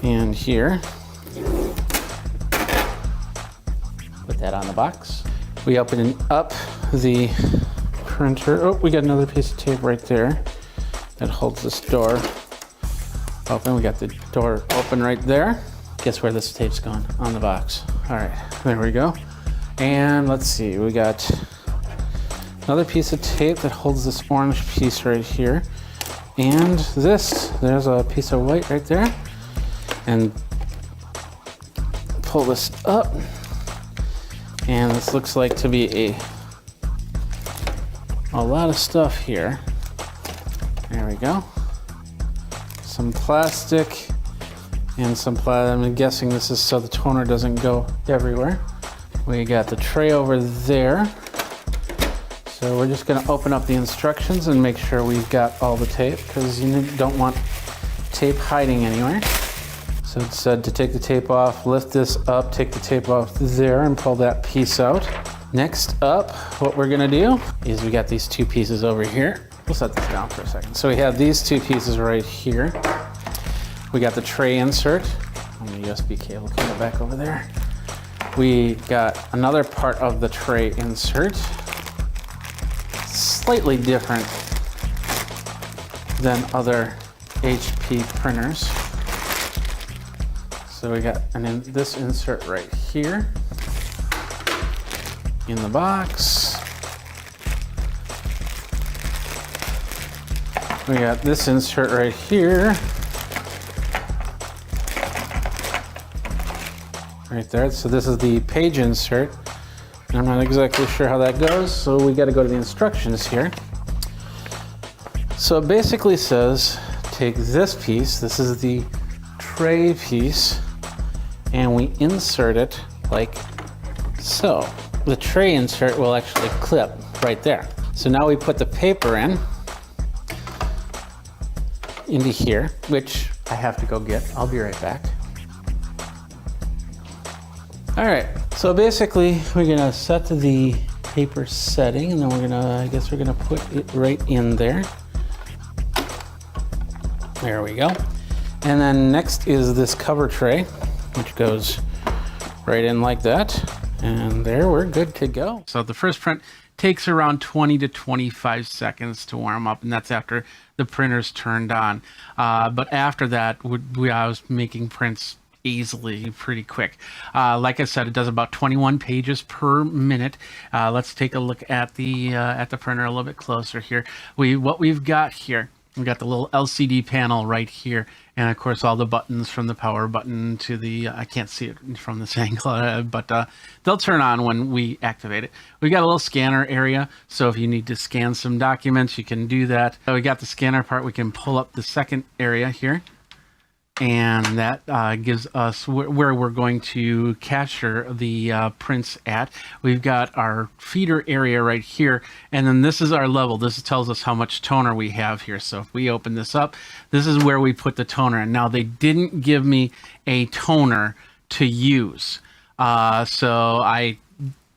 and here. Put that on the box. We open up the printer. Oh, we got another piece of tape right there that holds this door open. We got the door open right there. Guess where this tape's going? On the box. All right, there we go. And let's see, we got another piece of tape that holds this orange piece right here. And there's a piece of white right there. And pull this up. And this looks like to be a lot of stuff here. There we go. Some plastic and some I'm guessing this is so the toner doesn't go everywhere. We got the tray over there. So we're just gonna open up the instructions and make sure we've got all the tape because you don't want tape hiding anywhere. So it said to take the tape off, lift this up, take the tape off there and pull that piece out. Next up, what we're gonna do is we got these two pieces over here. We'll set this down for a second. So we have these two pieces right here. We got the tray insert on the USB cable coming back over there. We got another part of the tray insert. Slightly different than other HP printers. So we got this insert right here in the box. We got this insert right here. Right there. So this is the page insert. I'm not exactly sure how that goes, so we got to go to the instructions here. So it basically says take this piece, this is the tray piece, and we insert it like so. the tray insert will actually clip right there. So now we put the paper into here, which I have to go get. I'll be right back. All right, so basically we're gonna set the paper setting, and then I guess we're gonna put it right in there. There we go. And then next is this cover tray, which goes right in like that. And there, we're good to go. So the first print takes around 20 to 25 seconds to warm up, and that's after the printer's turned on. But after that, I was making prints easily, pretty quick. Like I said, it does about 21 pages per minute. Let's take a look at the printer a little bit closer here. What we've got here, we've got the little LCD panel right here, and of course all the buttons from the power button to the, I can't see it from this angle, but they'll turn on when we activate it. We got a little scanner area, so if you need to scan some documents, you can do that. We got the scanner part. We can pull up the second area here, and that gives us where we're going to capture the prints at. We've got our feeder area right here, and then this is our level. This tells us how much toner we have here. So if we open this up, this is where we put the toner in. Now, they didn't give me a toner to use, so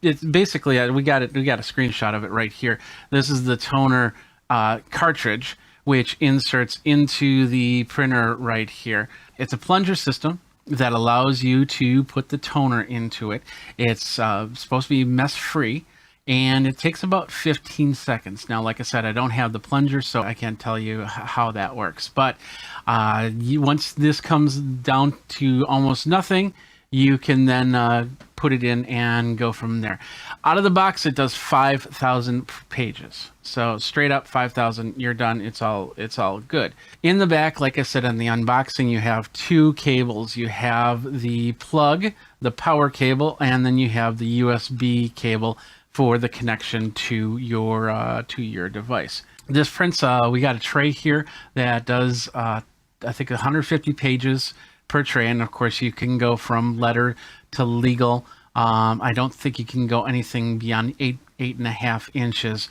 it's basically we got a screenshot of it right here. This is the toner cartridge, which inserts into the printer right here. It's a plunger system that allows you to put the toner into it. It's supposed to be mess-free, and it takes about 15 seconds. Now, like I said, I don't have the plunger, so I can't tell you how that works. But once this comes down to almost nothing, you can then put it in and go from there. Out of the box, it does 5,000 pages. So straight up 5,000, you're done. It's all good. In the back, like I said in the unboxing, you have two cables. You have the plug, the power cable, and then you have the USB cable for the connection to your device. This prints, we got a tray here that does, I think, 150 pages per tray, and of course you can go from letter to legal. I don't think you can go anything beyond 8.5 inches.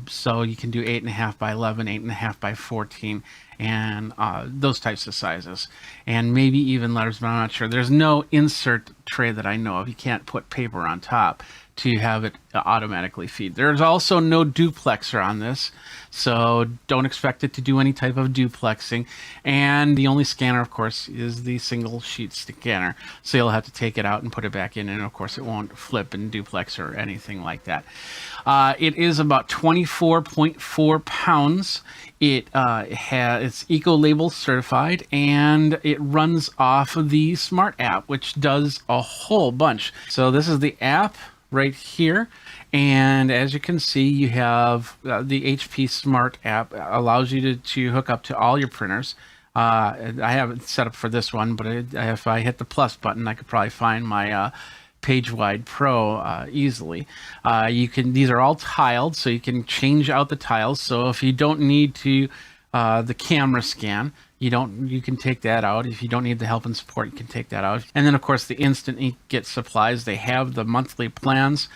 So you can do 8.5 by 11, 8.5 by 14, and those types of sizes, and maybe even letters, but I'm not sure. There's no insert tray that I know of. You can't put paper on top to have it automatically feed. There's also no duplexer on this, so don't expect it to do any type of duplexing. And the only scanner, of course, is the single sheet scanner, so you'll have to take it out and put it back in, and of course it won't flip and duplex or anything like that. It is about 24.4 pounds. It's eco-label certified, and it runs off of the Smart app, which does a whole bunch. So this is the app right here, and as you can see, you have the HP Smart app allows you to hook up to all your printers. I have it set up for this one, but if I hit the plus button, I could probably find my PageWide Pro easily. These are all tiled, so you can change out the tiles. So if you don't need the camera scan, you can take that out. If you don't need the help and support, you can take that out. And then of course the instant inkjet supplies, they have the monthly plans,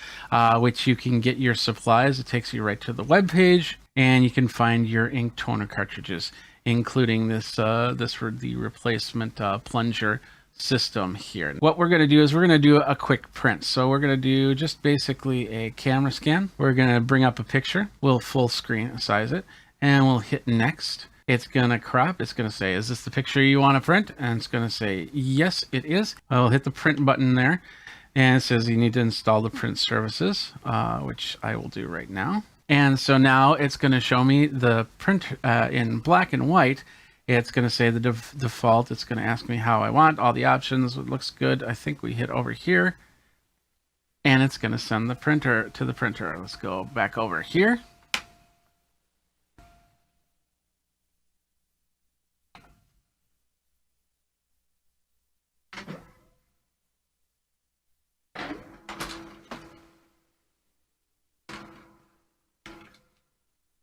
which you can get your supplies. It takes you right to the web page, and you can find your ink toner cartridges, including this for the replacement plunger system here. What we're going to do is we're going to do a quick print. So we're going to do just basically a camera scan. We're going to bring up a picture. We'll full screen size it, and we'll hit next. It's going to crop. It's going to say, is this the picture you want to print? And it's going to say, yes, it is. I'll hit the print button there, and it says you need to install the print services, which I will do right now. And so now it's going to show me the print in black and white. It's going to say the default. It's going to ask me how I want all the options. It looks good. I think we hit over here, and it's going to send the printer to the printer. Let's go back over here.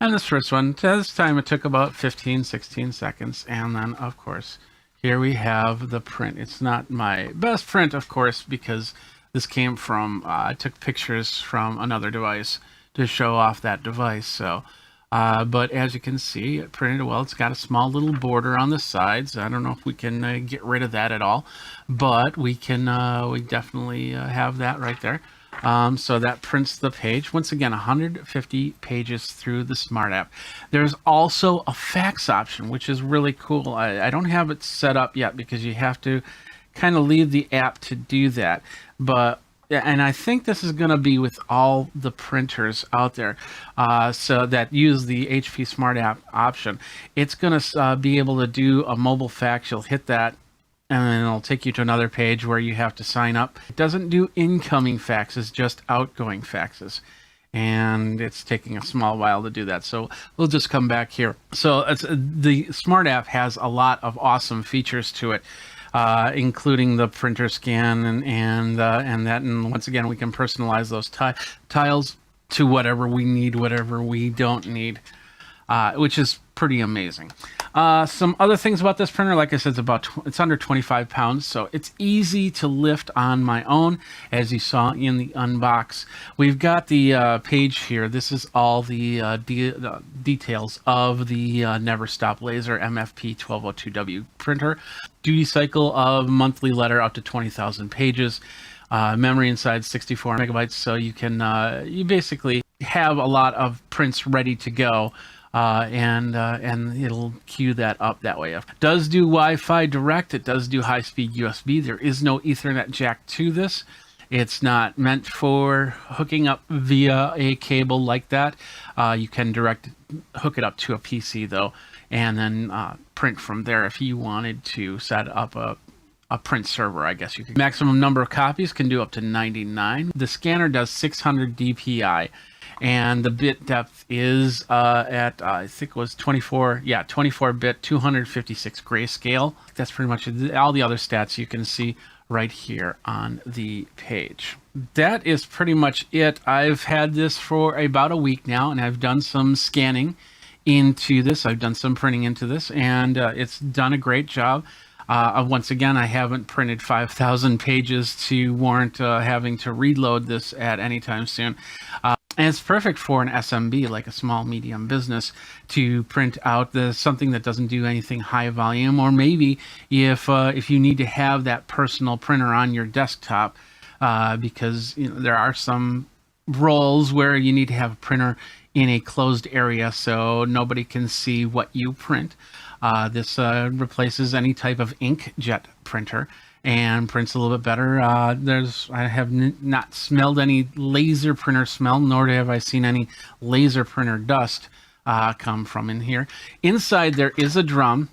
And this first one, this time it took about 15, 16 seconds. And then, of course, here we have the print. It's not my best print, of course, because This came from, I took pictures from another device to show off that device. So, but as you can see, it printed well. It's got a small little border on the sides. I don't know if we can get rid of that at all, but we can, we definitely have that right there. So that prints the page. Once again, 150 pages through the Smart App. There's also a fax option, which is really cool. I don't have it set up yet because you have to kind of leave the app to do that. But and I think this is going to be with all the printers out there, so that use the HP Smart App option. It's going to be able to do a mobile fax. You'll hit that, and then it'll take you to another page where you have to sign up. It doesn't do incoming faxes, just outgoing faxes. And it's taking a small while to do that. So we'll just come back here. So the Smart App has a lot of awesome features to it, including the printer scan and that. And once again, we can personalize those tiles to whatever we need, whatever we don't need, which is pretty amazing. Some other things about this printer, like I said, it's under 25 pounds, so it's easy to lift on my own, as you saw in the unbox. We've got the page here. This is all the details of the Never Stop Laser MFP 1202W printer. Duty cycle of monthly letter up to 20,000 pages. Memory inside 64 megabytes, so you can you basically have a lot of prints ready to go. And it'll queue that up that way. It does do Wi-Fi direct. It does do high-speed USB. There is no Ethernet jack to this. It's not meant for hooking up via a cable like that. You can hook it up to a PC though, and then print from there if you wanted to set up a print server, I guess you could. Maximum number of copies can do up to 99. The scanner does 600 DPI. And the bit depth is at, I think it was 24-bit, 256 grayscale. That's pretty much all the other stats you can see right here on the page. That is pretty much it. I've had this for about a week now, and I've done some scanning into this. I've done some printing into this, and it's done a great job. Once again, I haven't printed 5,000 pages to warrant having to reload this at any time soon. And it's perfect for an SMB, like a small medium business, to print out something that doesn't do anything high volume, or maybe if you need to have that personal printer on your desktop, because there are some roles where you need to have a printer in a closed area so nobody can see what you print. This replaces any type of inkjet printer and prints a little bit better. I have not smelled any laser printer smell, nor have I seen any laser printer dust come from in here. Inside there is a drum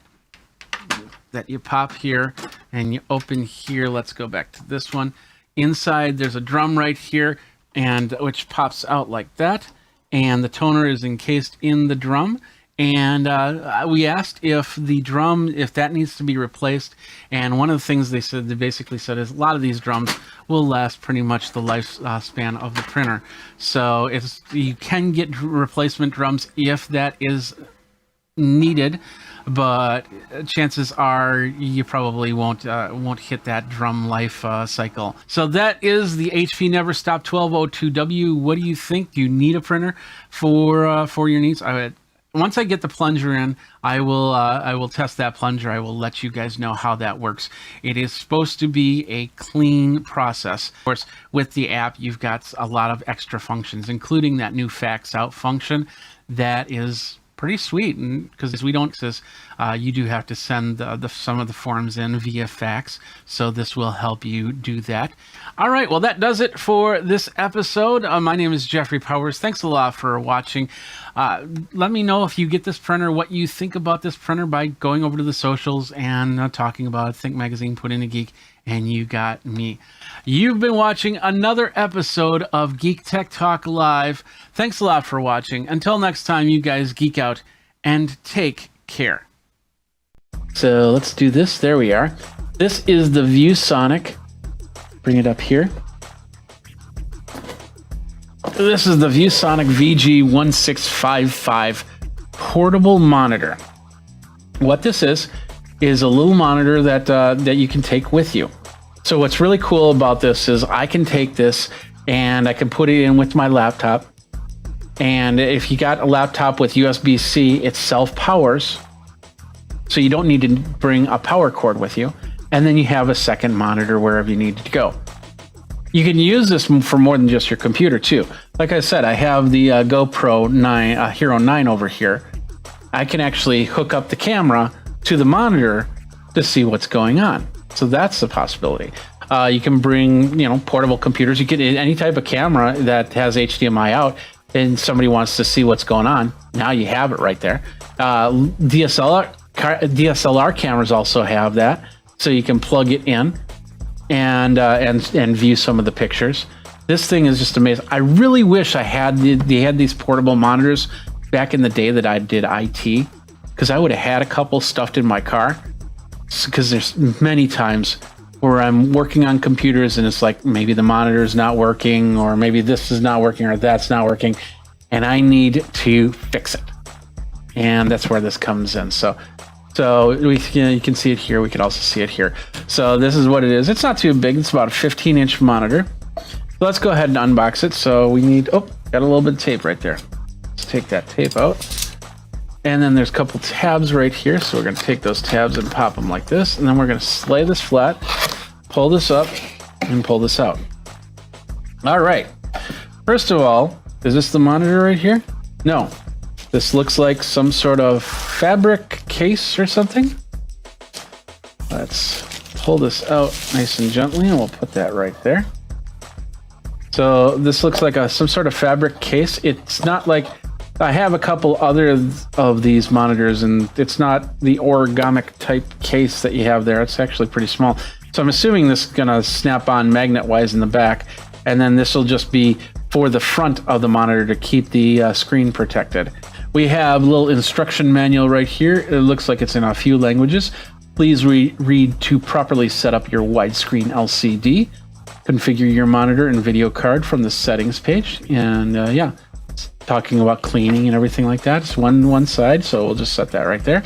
that you pop here and you open here. Let's go back to this one. Inside there's a drum right here, and which pops out like that, and the toner is encased in the drum. And we asked if that needs to be replaced, and one of the things they basically said is a lot of these drums will last pretty much the lifespan of the printer. So you can get replacement drums if that is needed, but chances are you probably won't hit that drum life cycle. So that is the HP Never Stop 1202W. What do you think? Do you need a printer for your needs? Once I get the plunger in, I will test that plunger. I will let you guys know how that works. It is supposed to be a clean process. Of course, with the app, you've got a lot of extra functions, including that new fax out function. That is pretty sweet, because we don't, you do have to send some of the forms in via fax, so this will help you do that. All right, well, that does it for this episode. My name is Jeffrey Powers. Thanks a lot for watching. Let me know if you get this printer, what you think about this printer by going over to the socials and talking about it. Think Magazine, Put in a Geek, and you got me. You've been watching another episode of Geek Tech Talk Live. Thanks a lot for watching. Until next time, you guys geek out and take care. So let's do this. There we are. This is the ViewSonic. Bring it up here. This is the ViewSonic VG1655 portable monitor. What this is a little monitor that you can take with you. So what's really cool about this is I can take this and I can put it in with my laptop. And if you got a laptop with USB-C, it self-powers. So you don't need to bring a power cord with you. And then you have a second monitor wherever you need to go. You can use this for more than just your computer too. Like I said, I have the GoPro 9, Hero 9 over here. I can actually hook up the camera to the monitor to see what's going on. So that's the possibility. You can bring, portable computers. You get any type of camera that has HDMI out and somebody wants to see what's going on. Now you have it right there. DSLR cameras also have that. So you can plug it in and view some of the pictures. This thing is just amazing. I really wish they had these portable monitors back in the day that I did IT, because I would have had a couple stuffed in my car. Because there's many times where I'm working on computers and it's like maybe the monitor is not working, or maybe this is not working, or that's not working, and I need to fix it. And that's where this comes in. So you can see it here. We can also see it here. So this is what it is. It's not too big. It's about a 15-inch monitor. So let's go ahead and unbox it. So we need, got a little bit of tape right there. Let's take that tape out. And then there's a couple tabs right here. So we're going to take those tabs and pop them like this. And then we're going to lay this flat, pull this up, and pull this out. All right. First of all, is this the monitor right here? No. This looks like some sort of fabric case or something. Let's pull this out nice and gently, and we'll put that right there. So this looks like some sort of fabric case. It's not like, I have a couple other of these monitors, and it's not the origami type case that you have there. It's actually pretty small. So I'm assuming this is gonna snap on magnet-wise in the back, and then this will just be for the front of the monitor to keep the screen protected. We have a little instruction manual right here. It looks like it's in a few languages. Please read to properly set up your widescreen LCD. Configure your monitor and video card from the settings page. And yeah, it's talking about cleaning and everything like that. It's one side, so we'll just set that right there.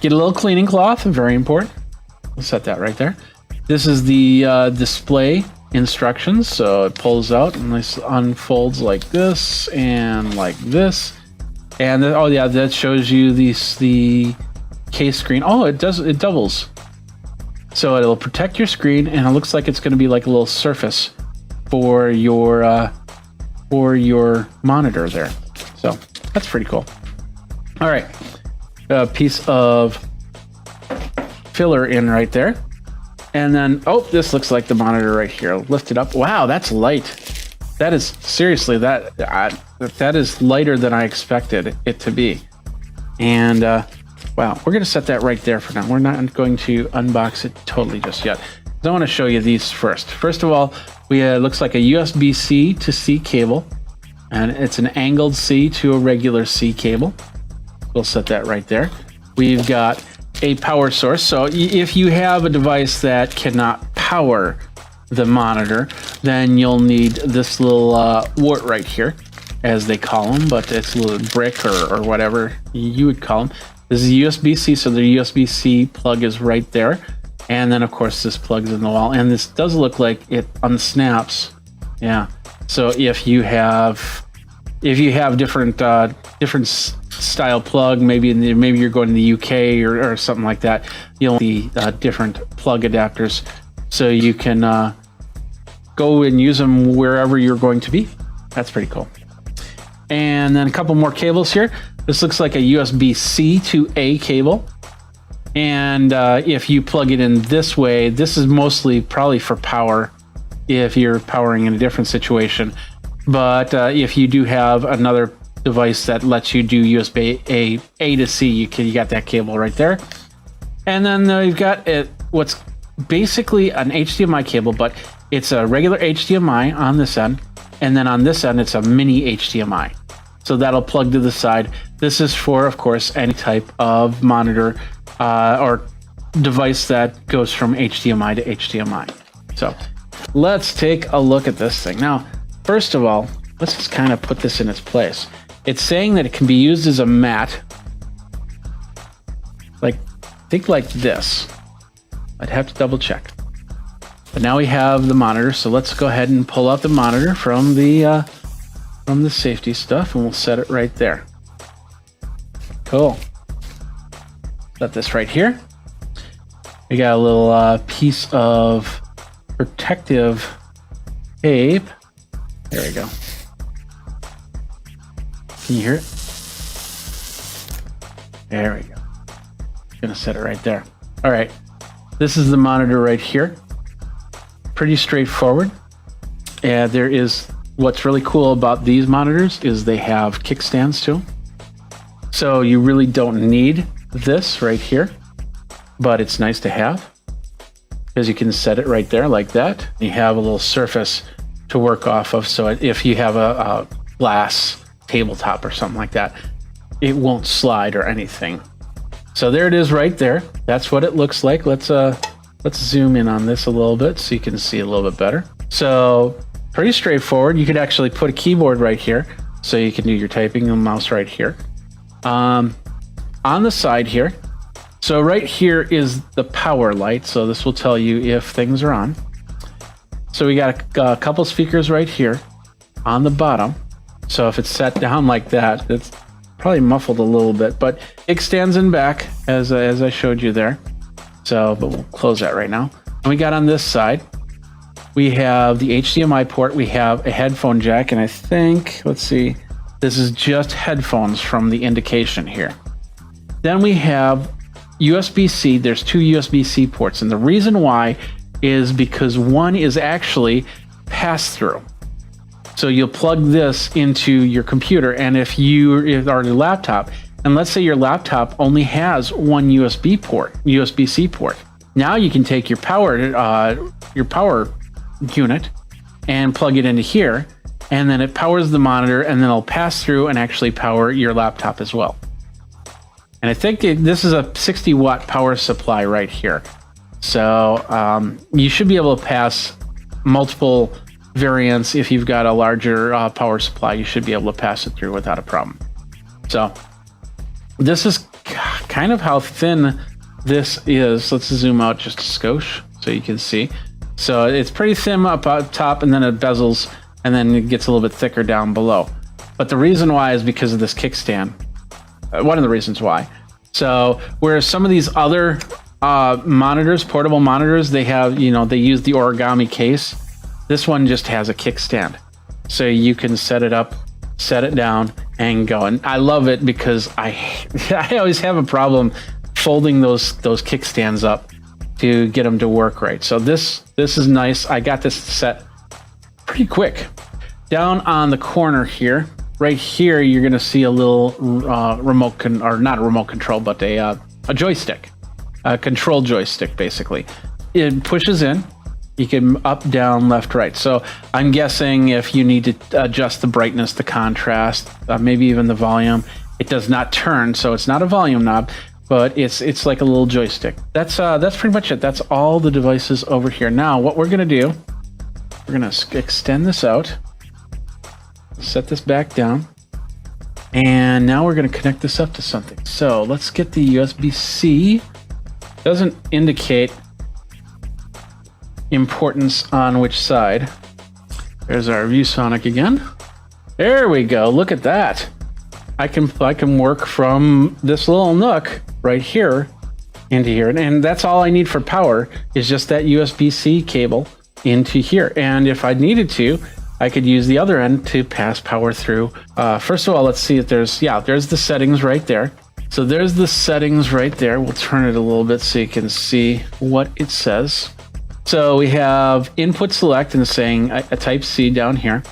Get a little cleaning cloth, very important. We'll set that right there. This is the display instructions. So it pulls out and this unfolds like this and like this. And then, oh yeah, that shows you the case screen. Oh, it doubles. So it'll protect your screen, and it looks like it's going to be like a little surface for your monitor there. So that's pretty cool. All right, a piece of filler in right there, and then this looks like the monitor right here. Lift it up. Wow, that's light. That is seriously that is lighter than I expected it to be. And wow, we're going to set that right there for now. We're not going to unbox it totally just yet. I want to show you these first. First of all, it looks like a USB-C to C cable, and it's an angled C to a regular C cable. We'll set that right there. We've got a power source. So if you have a device that cannot power the monitor, then you'll need this little wart right here, as they call them, but it's a little brick or whatever you would call them. This is USB-C, so the USB-C plug is right there, and then of course this plugs in the wall, and this does look like it unsnaps. Yeah, so if you have different style plug, maybe you're going to the UK or something like that, you'll need different plug adapters, so you can go and use them wherever you're going to be. That's pretty cool. And then a couple more cables here. This looks like a USB-C to A cable. And if you plug it in this way, this is mostly probably for power if you're powering in a different situation. But if you do have another device that lets you do USB A to C, you got that cable right there. And then you've got what's basically an HDMI cable, but it's a regular HDMI on this end, and then on this end it's a mini HDMI. So that'll plug to the side. This is for, of course, any type of monitor or device that goes from HDMI to HDMI. So let's take a look at this thing. Now, first of all, let's just kind of put this in its place. It's saying that it can be used as a mat. Think like this. I'd have to double check. But now we have the monitor, so let's go ahead and pull out the monitor from the safety stuff, and we'll set it right there. Cool. Set this right here. We got a little piece of protective tape. There we go. Can you hear it? There we go. Gonna set it right there. All right. This is the monitor right here. Pretty straightforward. And there is, what's really cool about these monitors is they have kickstands too. So you really don't need this right here, but it's nice to have because you can set it right there like that. You have a little surface to work off of. So if you have a glass tabletop or something like that, it won't slide or anything. So there it is right there. That's what it looks like. Let's zoom in on this a little bit so you can see a little bit better. So pretty straightforward. You could actually put a keyboard right here so you can do your typing, and a mouse right here. On the side here, so right here is the power light. So this will tell you if things are on. So we got a couple speakers right here on the bottom. So if it's set down like that, it's probably muffled a little bit, but it extends in back as I showed you there. So, but we'll close that right now. And we got on this side, we have the HDMI port, we have a headphone jack, and I think, let's see, this is just headphones from the indication here. Then we have USB-C. There's two USB-C ports, and the reason why is because one is actually pass-through. So you'll plug this into your computer, and if you are a laptop, and let's say your laptop only has one USB-C port, now you can take your power unit and plug it into here, and then it powers the monitor, and then it'll pass through and actually power your laptop as well. And I think this is a 60 watt power supply right here. So you should be able to pass multiple variants. If you've got a larger power supply, you should be able to pass it through without a problem. So this is kind of how thin this is. Let's zoom out just a skosh so you can see. So it's pretty thin up top, and then it bezels, and then it gets a little bit thicker down below. But the reason why is because of this kickstand. One of the reasons why. So whereas some of these other monitors, portable monitors, they have, they use the origami case. This one just has a kickstand. So you can set it up, set it down, and go. And I love it because I always have a problem folding those kickstands up to get them to work right. So this is nice. I got this set pretty quick. Down on the corner here, right here, you're going to see a little not a remote control, but a joystick, a control joystick, basically. It pushes in. You can up, down, left, right. So I'm guessing if you need to adjust the brightness, the contrast, maybe even the volume, it does not turn. So it's not a volume knob, but it's like a little joystick. That's pretty much it. That's all the devices over here. Now, what we're going to do, we're going to extend this out, set this back down, and now we're going to connect this up to something. So let's get the USB-C. Doesn't indicate importance on which side. There's our ViewSonic again. There we go. Look at that. I can work from this little nook right here into here, and that's all I need for power is just that USB-C cable into here. And if I needed to, I could use the other end to pass power through. First of all, let's see if there's the settings right there. So there's the settings right there. We'll turn it a little bit so you can see what it says. So we have input select and saying a type C down here.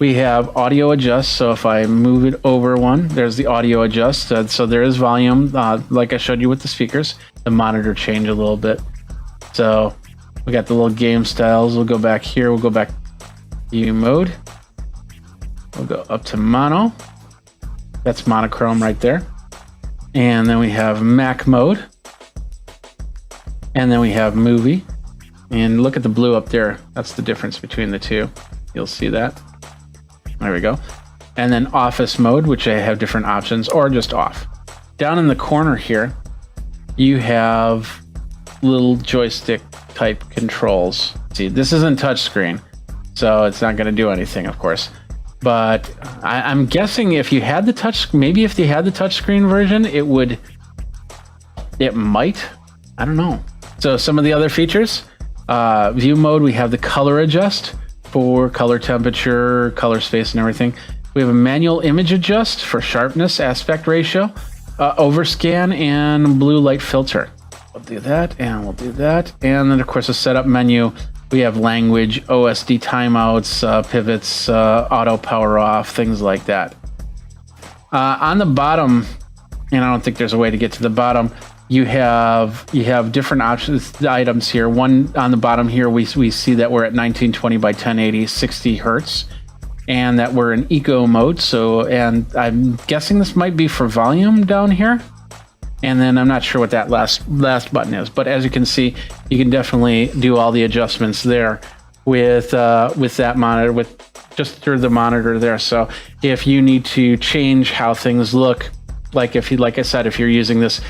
We have audio adjust. So if I move it over one, there's the audio adjust. So there is volume, like I showed you with the speakers. The monitor change a little bit. So we got the little game styles. We'll go back here. We'll go back view mode. We'll go up to mono. That's monochrome right there. And then we have Mac mode. And then we have movie. And look at the blue up there. That's the difference between the two. You'll see that. There we go. And then office mode, which I have different options, or just off. Down in the corner here, you have little joystick type controls. See, this isn't touchscreen, so it's not going to do anything, of course. But I'm guessing if you had the maybe if you had the touchscreen version, it might. I don't know. So some of the other features, view mode, we have the color adjust for color temperature, color space, and everything. We have a manual image adjust for sharpness, aspect ratio, overscan, and blue light filter. We'll do that, and we'll do that. And then, of course, a setup menu. We have language, OSD timeouts, pivots, auto power off, things like that. On the bottom, and I don't think there's a way to get to the bottom, you have different options, items here. One on the bottom here, we see that we're at 1920 by 1080, 60 hertz, and that we're in eco mode. So, and I'm guessing this might be for volume down here. And then I'm not sure what that last button is, but as you can see, you can definitely do all the adjustments there with that monitor, with just through the monitor there. So if you need to change how things look, like I said, if you're using this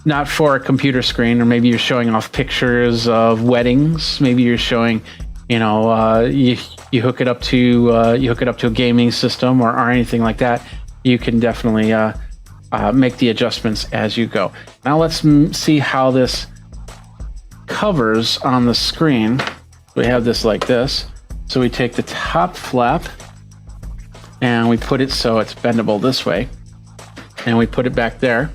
not for a computer screen, or maybe you're showing off pictures of weddings, maybe you're showing, you hook it up to a gaming system or anything like that, you can definitely make the adjustments as you go. Now let's see how this covers on the screen. We have this like this. So we take the top flap and we put it so it's bendable this way. And we put it back there.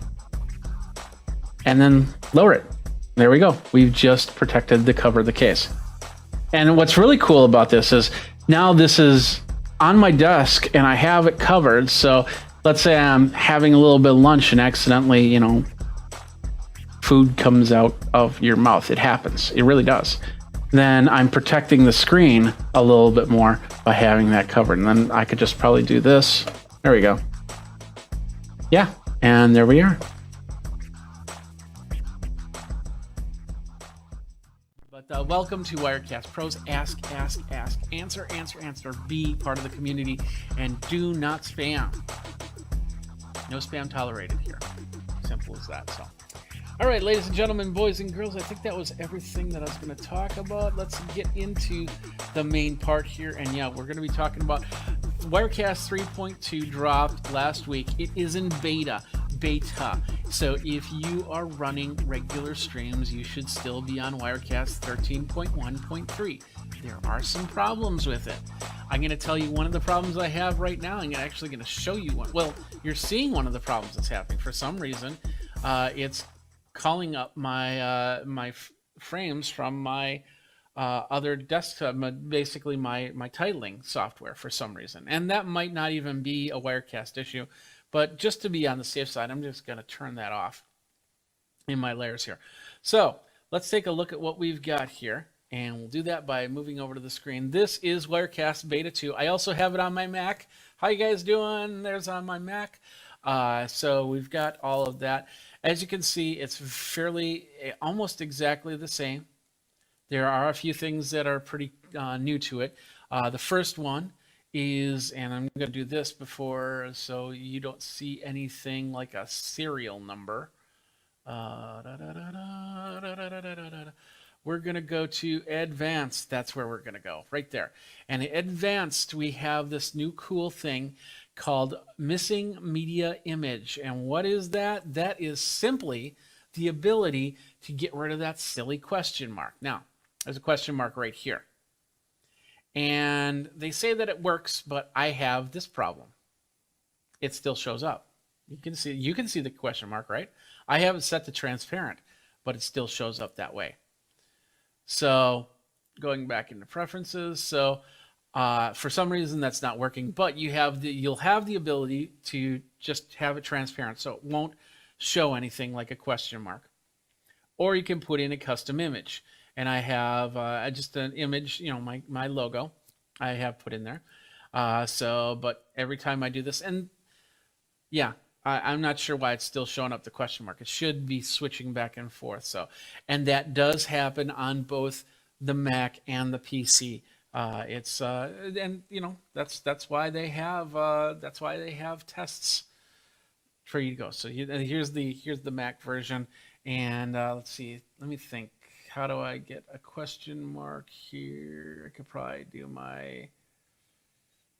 And then lower it. There we go. We've just protected the cover of the case. And what's really cool about this is now this is on my desk and I have it covered. So let's say I'm having a little bit of lunch and accidentally, food comes out of your mouth. It happens. It really does. Then I'm protecting the screen a little bit more by having that covered. And then I could just probably do this. There we go. Yeah, and there we are. But welcome to Wirecast Pros. Ask, answer, be part of the community, and do not spam. No spam tolerated here. Simple as that. So, all right, ladies and gentlemen, boys and girls, I think that was everything that I was going to talk about. Let's get into the main part here. And yeah, we're going to be talking about Wirecast 3.2 dropped last week. It is in beta. So if you are running regular streams, you should still be on Wirecast 13.1.3. There are some problems with it. I'm going to tell you one of the problems I have right now. I'm actually going to show you one. Well, you're seeing one of the problems that's happening. For some reason, it's calling up my frames from my other desktop, basically my titling software for some reason. And that might not even be a Wirecast issue. But just to be on the safe side, I'm just going to turn that off in my layers here. So let's take a look at what we've got here. And we'll do that by moving over to the screen. This is Wirecast Beta 2. I also have it on my Mac. How you guys doing? There's on my Mac. So we've got all of that. As you can see, it's fairly, almost exactly the same. There are a few things that are pretty new to it. The first one is, and I'm going to do this before so you don't see anything like a serial number. We're going to go to advanced. That's where we're going to go, right there. And in advanced, we have this new cool thing called missing media image. And what is that? That is simply the ability to get rid of that silly question mark. Now, there's a question mark right here. And they say that it works, but I have this problem. It still shows up. You can see the question mark, right? I have it set to transparent, but it still shows up that way. So going back into preferences, so for some reason that's not working, but you'll have the ability to just have it transparent, so it won't show anything like a question mark. Or you can put in a custom image. And I have just an image, my logo I have put in there. But every time I do this, and yeah, I'm not sure why it's still showing up the question mark. It should be switching back and forth. So, and that does happen on both the Mac and the PC. That's why they have tests for you to go. So here's the Mac version, and let's see. Let me think. how do I get a question mark here? I could probably do my,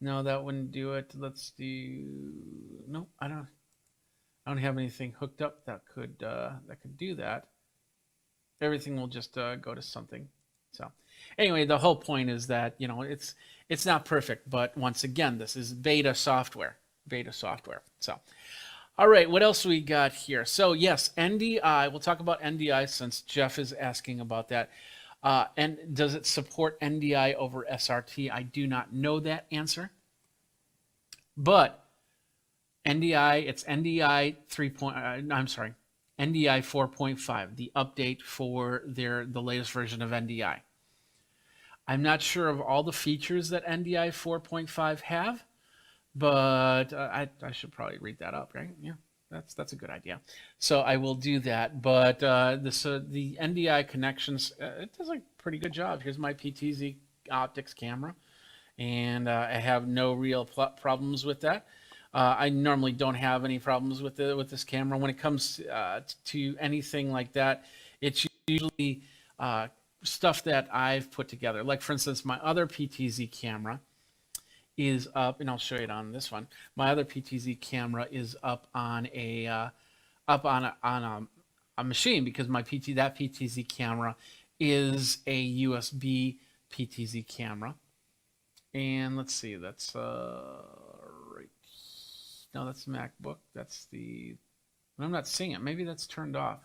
no, that wouldn't do it. Let's do, no, I don't have anything hooked up that could do that. Everything will just go to something. So anyway, the whole point is that, you know, it's not perfect, but once again, this is beta software. So, all right, what else we got here? So yes, NDI, we'll talk about NDI since Jeff is asking about that. And does it support NDI over SRT? I do not know that answer. But NDI, it's NDI 3. I'm sorry, NDI 4.5, the update for the latest version of NDI. I'm not sure of all the features that NDI 4.5 have, but I should probably read that up, right? Yeah, that's a good idea. So I will do that. But the NDI connections, it does a pretty good job. Here's my PTZ optics camera, and I have no real problems with that. I normally don't have any problems with this camera. When it comes to anything like that, it's usually stuff that I've put together. Like for instance, my other PTZ camera is up, and I'll show you it on this one. My other PTZ camera is up on a machine because that PTZ camera is a USB PTZ camera. And let's see, that's right. No, that's MacBook. That's I'm not seeing it. Maybe that's turned off.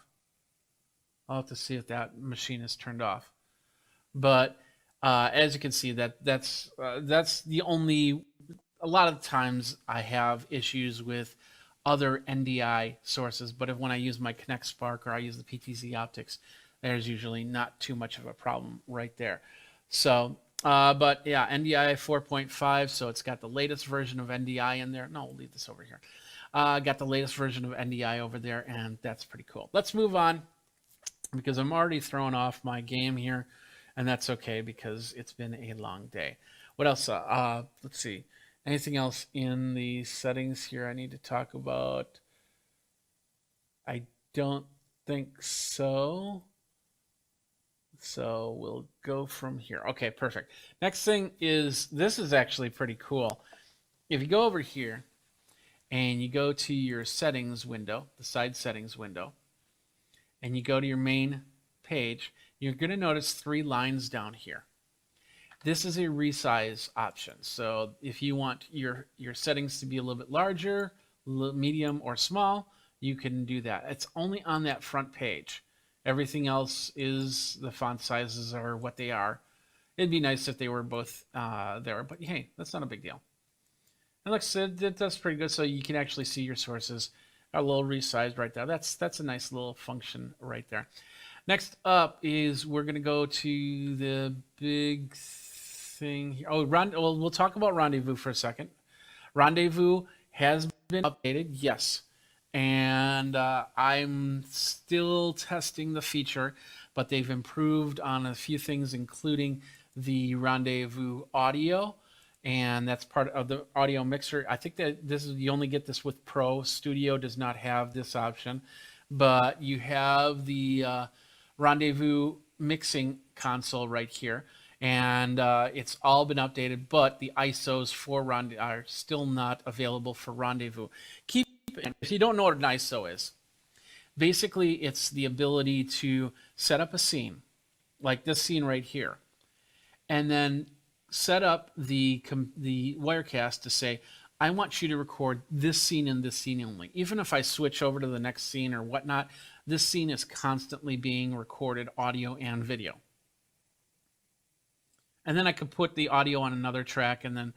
I'll have to see if that machine is turned off. But as you can see, that's the only. A lot of times I have issues with other NDI sources, but when I use my Connect Spark or I use the PTZ optics, there's usually not too much of a problem right there. So, but yeah, NDI 4.5. So it's got the latest version of NDI in there. No, we'll leave this over here. Got the latest version of NDI over there, and that's pretty cool. Let's move on because I'm already throwing off my game here. And that's okay because it's been a long day. What else? Let's see. Anything else in the settings here I need to talk about? I don't think so. So we'll go from here. Okay, perfect. Next thing is, this is actually pretty cool. If you go over here and you go to your settings window, the side settings window, and you go to your main page, you're going to notice 3 lines down here. This is a resize option. So if you want your settings to be a little bit larger, medium, or small, you can do that. It's only on that front page. Everything else is the font sizes are what they are. It'd be nice if they were both there, but hey, that's not a big deal. And like I said, that's pretty good. So you can actually see your sources are a little resized right there. That's a nice little function right there. Next up is we're going to go to the big thing here. Oh, well, we'll talk about Rendezvous for a second. Rendezvous has been updated, yes. And I'm still testing the feature, but they've improved on a few things, including the Rendezvous audio. And that's part of the audio mixer. I think that you only get this with Pro. Studio does not have this option. But you have the Rendezvous mixing console right here, and it's all been updated, but the ISOs for Rendezvous are still not available for Rendezvous. If you don't know what an ISO is, basically it's the ability to set up a scene, like this scene right here, and then set up the Wirecast to say, I want you to record this scene and this scene only. Even if I switch over to the next scene or whatnot, this scene is constantly being recorded, audio and video. And then I could put the audio on another track and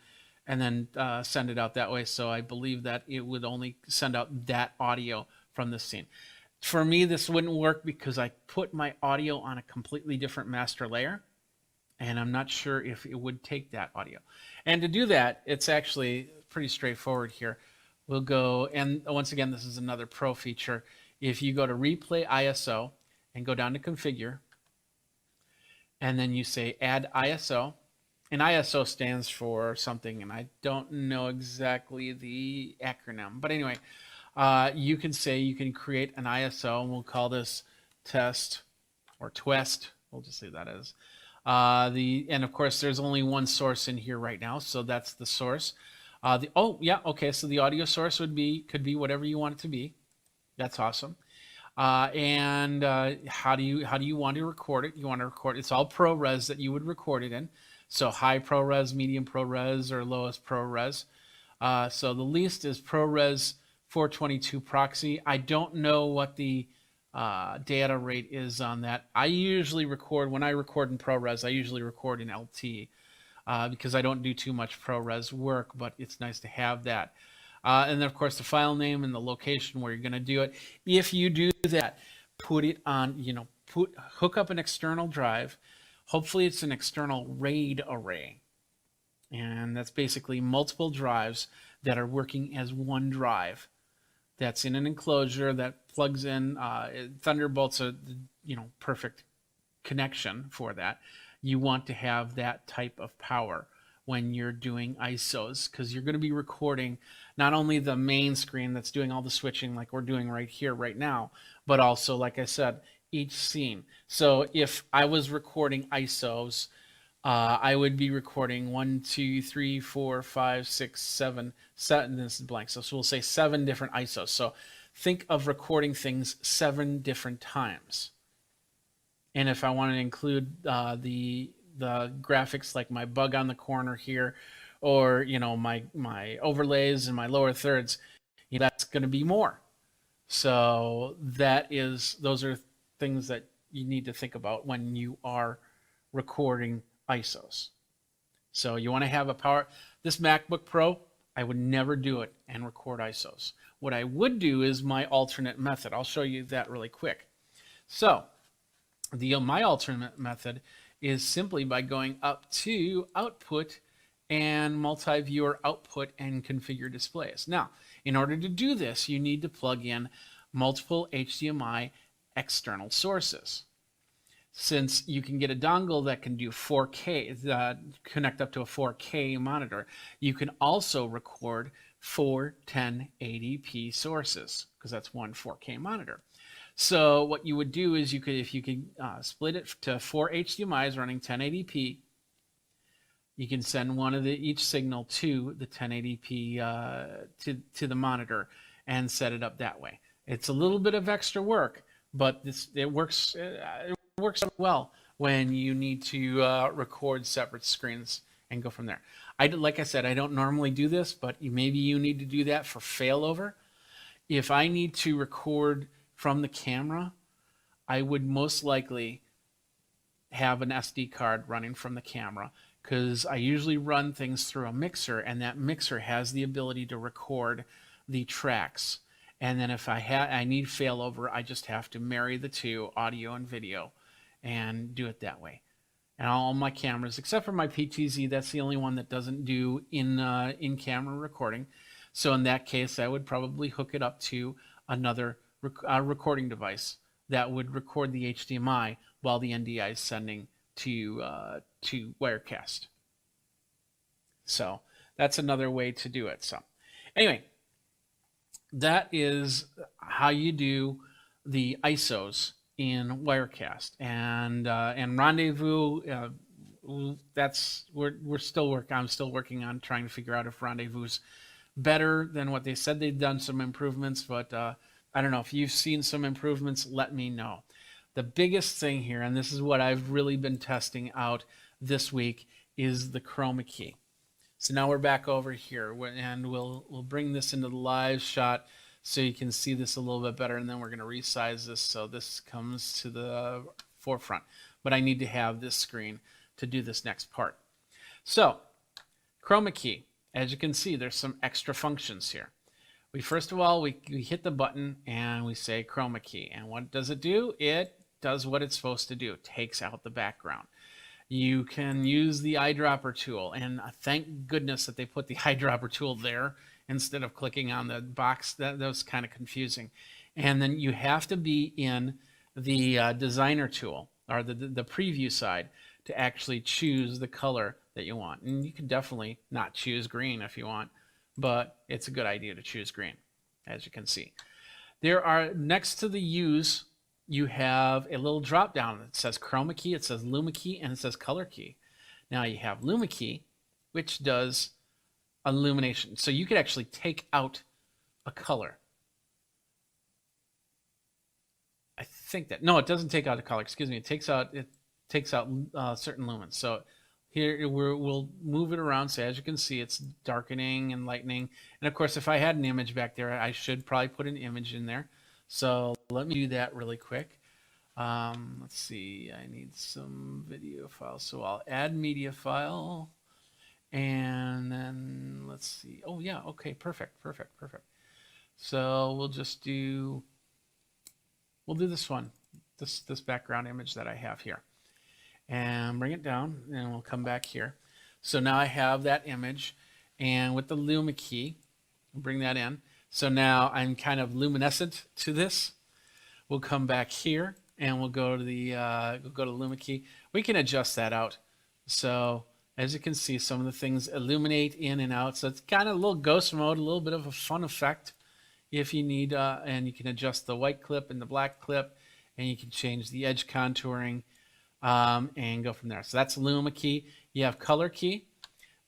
then send it out that way. So I believe that it would only send out that audio from this scene. For me, this wouldn't work because I put my audio on a completely different master layer, and I'm not sure if it would take that audio. And to do that, it's actually pretty straightforward here. We'll go, and once again, this is another pro feature. If you go to Replay ISO and go down to Configure, and then you say Add ISO, and ISO stands for something, and I don't know exactly the acronym, but anyway, you can say you can create an ISO, and we'll call this test or twest We'll just leave that as and of course there's only one source in here right now, so that's the source. So the audio source could be whatever you want it to be. That's awesome. How do you want to record it? You want to record it's all ProRes that you would record it in. So high ProRes, medium ProRes, or lowest ProRes. So the least is ProRes 422 proxy. I don't know what the data rate is on that. I usually record, when I record in ProRes, I usually record in LT because I don't do too much ProRes work, but it's nice to have that. And then, of course, the file name and the location where you're going to do it. If you do that, put it on, hook up an external drive. Hopefully, it's an external RAID array. And that's basically multiple drives that are working as one drive. That's in an enclosure that plugs in. Thunderbolt's a perfect connection for that. You want to have that type of power when you're doing ISOs, because you're going to be recording not only the main screen that's doing all the switching like we're doing right here, right now, but also, like I said, each scene. So if I was recording ISOs, I would be recording 1, 2, 3, 4, 5, 6, 7, and this is blank. So we'll say 7 different ISOs. So think of recording things 7 different times. And if I want to include the graphics, like my bug on the corner here, or my overlays and my lower thirds, that's going to be more. So those are things that you need to think about when you are recording ISOs. So you want to have this MacBook Pro, I would never do it and record ISOs. What I would do is my alternate method. I'll show you that really quick. So my alternate method is simply by going up to Output and Multi-Viewer Output and Configure Displays. Now, in order to do this, you need to plug in multiple HDMI external sources. Since you can get a dongle that can do 4K, connect up to a 4K monitor, you can also record 4 1080p sources, because that's one 4K monitor. So what you would do is if you could split it to 4 HDMIs running 1080p, you can send one of each signal to the 1080p to the monitor and set it up that way. It's a little bit of extra work, but it works well when you need to record separate screens and go from there. Like I said, I don't normally do this, but maybe you need to do that for failover. If I need to record from the camera, I would most likely have an SD card running from the camera, because I usually run things through a mixer, and that mixer has the ability to record the tracks. And then if I need failover, I just have to marry the two, audio and video, and do it that way. And all my cameras, except for my PTZ, that's the only one that doesn't do in-camera recording. So in that case, I would probably hook it up to another recording device that would record the HDMI while the NDI is sending to Wirecast. So that's another way to do it. So anyway, that is how you do the ISOs in Wirecast. And Rendezvous, we're still working. I'm still working on trying to figure out if Rendezvous's better than what they said. They've done some improvements, but I don't know. If you've seen some improvements, let me know. The biggest thing here, and this is what I've really been testing out this week, is the chroma key. So now we're back over here, and we'll bring this into the live shot so you can see this a little bit better, and then we're going to resize this so this comes to the forefront. But I need to have this screen to do this next part. So, chroma key. As you can see, there's some extra functions here. First of all, we hit the button and we say chroma key. And what does it do? It does what it's supposed to do. It takes out the background. You can use the eyedropper tool, and thank goodness that they put the eyedropper tool there instead of clicking on the box. That was kind of confusing. And then you have to be in the designer tool, or the preview side, to actually choose the color that you want. And you can definitely not choose green if you want, but it's a good idea to choose green, as you can see. There are, next to the use, you have a little drop down that says chroma key, it says luma key, and it says color key. Now you have luma key, which does illumination. So you could actually take out a color. I think that, no, it doesn't take out a color. Excuse me. It takes out certain lumens. So here we'll move it around. So as you can see, it's darkening and lightening. And of course, if I had an image back there, I should probably put an image in there. So let me do that really quick. Let's see. I need some video files. So I'll add media file. And then let's see. Oh yeah. Okay. Perfect. So we'll do this one, this background image that I have here, and bring it down, and we'll come back here. So now I have that image, and with the luma key, bring that in. So now I'm kind of luminescent to this. We'll come back here, and we'll go to the luma key. We can adjust that out. So as you can see, some of the things illuminate in and out. So it's kind of a little ghost mode, a little bit of a fun effect if you need, and you can adjust the white clip and the black clip, and you can change the edge contouring and go from there. So that's luma key. You have color key.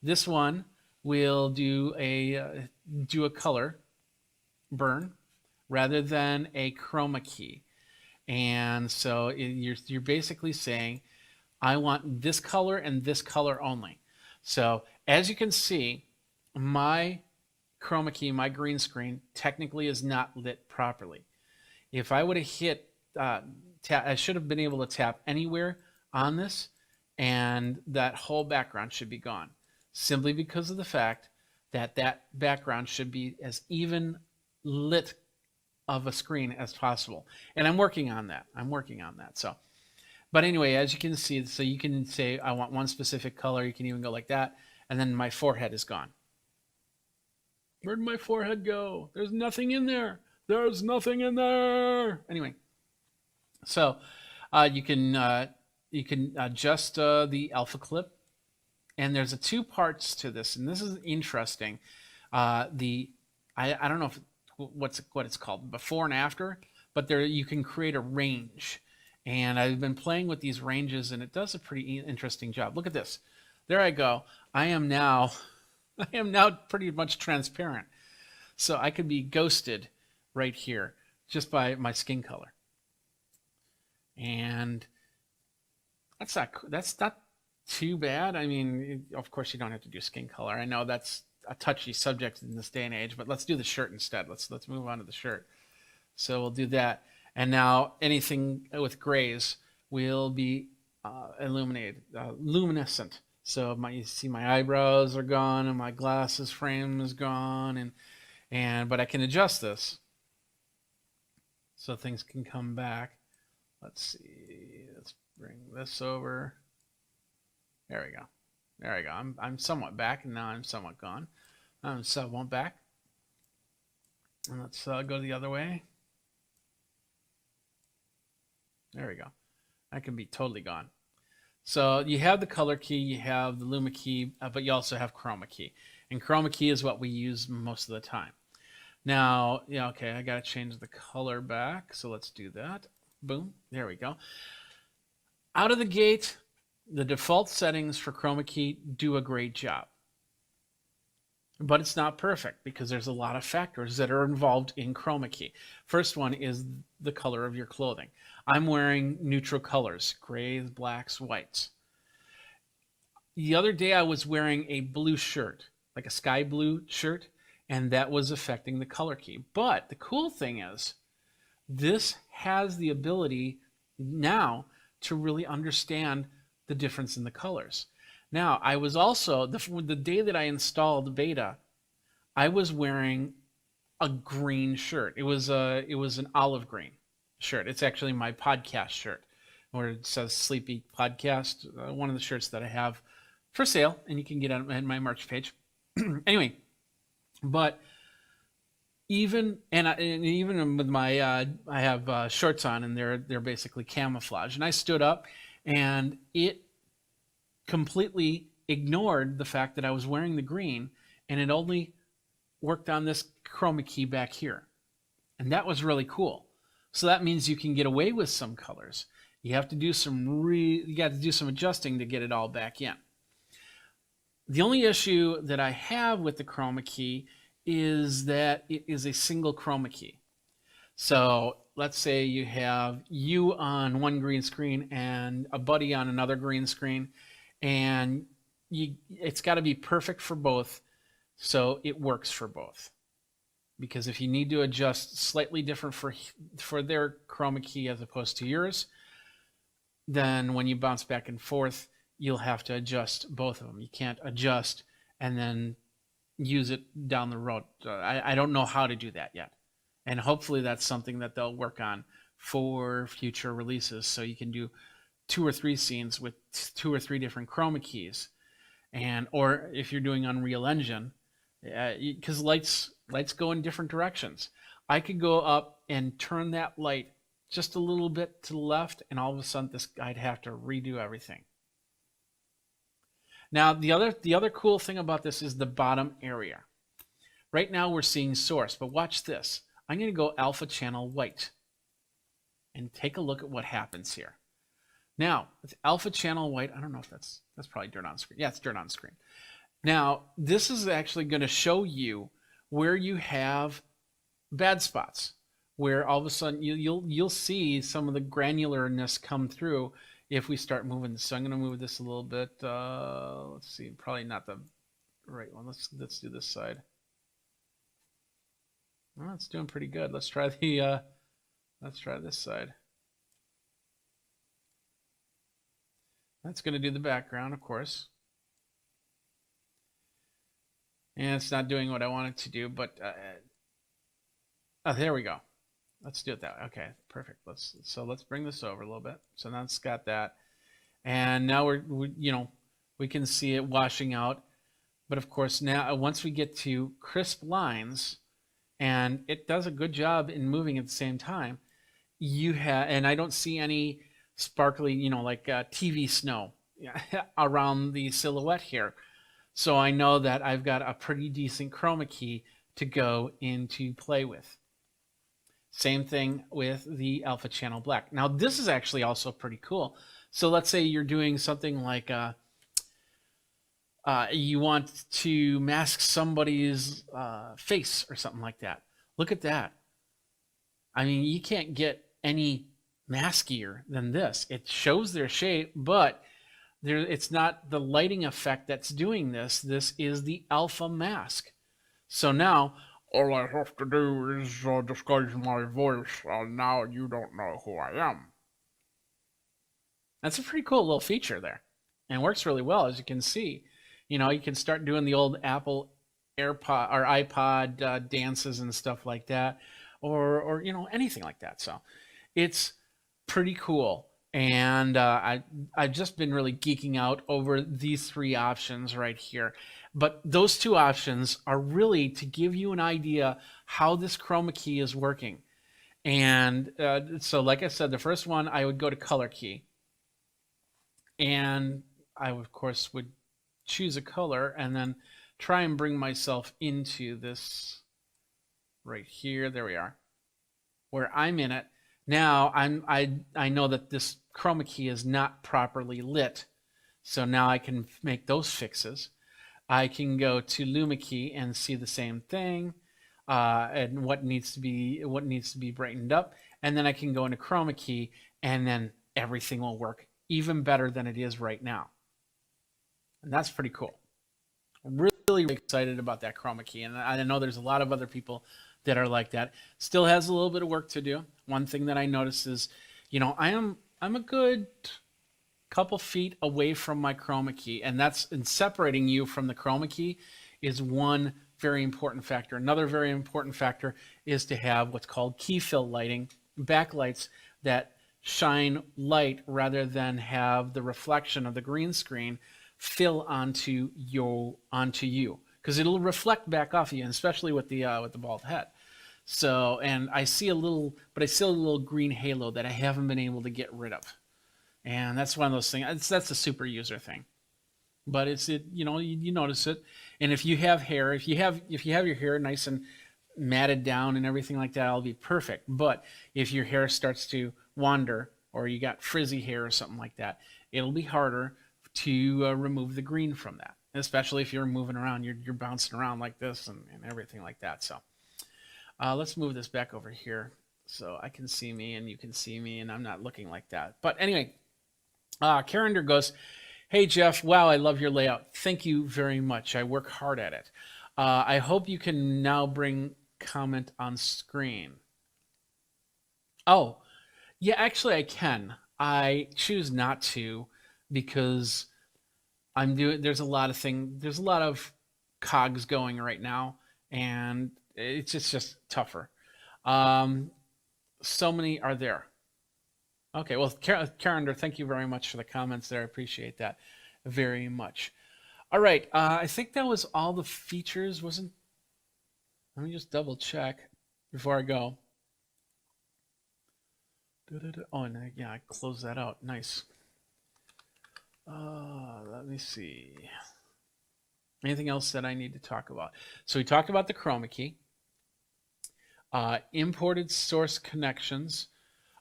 This one will do a color burn rather than a chroma key. And so you're basically saying, I want this color and this color only. So as you can see, my chroma key, my green screen, technically is not lit properly. If I would have hit tap, I should have been able to tap anywhere on this, and that whole background should be gone, simply because of the fact that that background should be as even lit of a screen as possible. And I'm working on that. So, but anyway, as you can see, so you can say, I want one specific color. You can even go like that. And then my forehead is gone. Where'd my forehead go? There's nothing in there. There's nothing in there. Anyway, so you can adjust the alpha clip, and there's two parts to this, and this is interesting. I don't know what it's called, before and after, but there you can create a range, and I've been playing with these ranges, and it does a pretty interesting job. Look at this. There I go. I am now pretty much transparent. So I could be ghosted right here just by my skin color. And that's not too bad. I mean, of course you don't have to do skin color. I know that's a touchy subject in this day and age, but let's do the shirt instead. Let's move on to the shirt. So we'll do that. And now anything with grays will be illuminated, luminescent. So you see my eyebrows are gone and my glasses frame is gone, but I can adjust this so things can come back. Let's see. Let's bring this over. There we go. I'm somewhat back, and now I'm somewhat gone. I'm somewhat back. And let's go the other way. There we go. I can be totally gone. So you have the color key, you have the luma key, but you also have chroma key. And chroma key is what we use most of the time. Now, yeah, okay, I got to change the color back. So let's do that. Boom. There we go. Out of the gate, the default settings for chroma key do a great job. But it's not perfect because there's a lot of factors that are involved in chroma key. First one is the color of your clothing. I'm wearing neutral colors, grays, blacks, whites. The other day I was wearing a blue shirt, like a sky blue shirt, and that was affecting the color key. But the cool thing is, this has the ability now to really understand the difference in the colors. Now, I was also, the day that I installed beta, I was wearing a green shirt. It was an olive green shirt. It's actually my podcast shirt, where it says Sleepy Podcast, one of the shirts that I have for sale, and you can get on my merch page. Anyway, but even with my I have shorts on, and they're basically camouflage, and I stood up, and it completely ignored the fact that I was wearing the green, and it only worked on this chroma key back here, and that was really cool. So that means you can get away with some colors. You have to do you got to do some adjusting to get it all back in. The only issue that I have with the chroma key is that it is a single chroma key. So let's say you have you on one green screen and a buddy on another green screen, and it's got to be perfect for both so it works for both. Because if you need to adjust slightly different for their chroma key as opposed to yours, then when you bounce back and forth, you'll have to adjust both of them. You can't adjust and then use it down the road. I don't know how to do that yet. And hopefully that's something that they'll work on for future releases. So you can do 2 or 3 scenes with 2 or 3 different chroma keys. Or if you're doing Unreal Engine, because lights go in different directions. I could go up and turn that light just a little bit to the left, and all of a sudden I'd have to redo everything. Now, the other cool thing about this is the bottom area. Right now we're seeing source, but watch this. I'm going to go alpha channel white and take a look at what happens here. Now, with alpha channel white, I don't know if that's probably dirt on screen. Yeah, it's dirt on screen. Now, this is actually going to show you where you have bad spots, where all of a sudden you'll see some of the granularness come through if we start moving this. So I'm going to move this a little bit. Let's see, probably not the right one. Let's do this side. Well, it's doing pretty good. Let's try this side. That's going to do the background, of course. And it's not doing what I want it to do, but oh, there we go. Let's do it that way. Okay, perfect. Let's bring this over a little bit. So now it's got that, and now we can see it washing out. But of course, now once we get to crisp lines, and it does a good job in moving at the same time, and I don't see any sparkly, like TV snow around the silhouette here. So I know that I've got a pretty decent chroma key to go into play with. Same thing with the alpha channel black. Now this is actually also pretty cool. So let's say you're doing something like you want to mask somebody's face or something like that. Look at that. I mean, you can't get any maskier than this. It shows their shape, but it's not the lighting effect that's doing this. This is the alpha mask. So now all I have to do is disguise my voice, and now you don't know who I am. That's a pretty cool little feature there, and works really well, as you can see. You can start doing the old Apple AirPod or iPod dances and stuff like that, or anything like that. So it's pretty cool. And I've just been really geeking out over these 3 options right here. But those 2 options are really to give you an idea how this chroma key is working. And so like I said, the first one, I would go to color key. And I, of course, would choose a color and then try and bring myself into this right here. There we are. Where I'm in it. Now I know that this chroma key is not properly lit, so now I can make those fixes. I can go to Luma key and see the same thing, and what needs to be brightened up, and then I can go into chroma key, and then everything will work even better than it is right now, and that's pretty cool. I'm really excited about that chroma key, and I know there's a lot of other people that are like that. Still has a little bit of work to do. One thing that I noticed is, I'm a good couple feet away from my chroma key, and that's in separating you from the chroma key is one very important factor. Another very important factor is to have what's called key fill lighting, backlights that shine light rather than have the reflection of the green screen fill onto you, because it'll reflect back off you, and especially with the bald head. So, and I see a little green halo that I haven't been able to get rid of, and that's one of those things. That's a super user thing, but you notice it. And if you have hair, if you have your hair nice and matted down and everything like that, it'll be perfect. But if your hair starts to wander or you got frizzy hair or something like that, it'll be harder to remove the green from that, especially if you're moving around, you're bouncing around like this and everything like that. So let's move this back over here so I can see me and you can see me and I'm not looking like that. But anyway, Carender goes, "Hey Jeff, wow, I love your layout. Thank you very much. I work hard at it. I hope you can now bring comment on screen." Oh, yeah, actually I can. I choose not to because there's a lot of cogs going right now and it's just tougher. So many are there. Okay, well, Carender, thank you very much for the comments there. I appreciate that very much. All right, I think that was all the features. Let me just double check before I go. Oh, and yeah, I closed that out. Nice. Let me see. Anything else that I need to talk about? So we talked about the chroma key, imported source connections.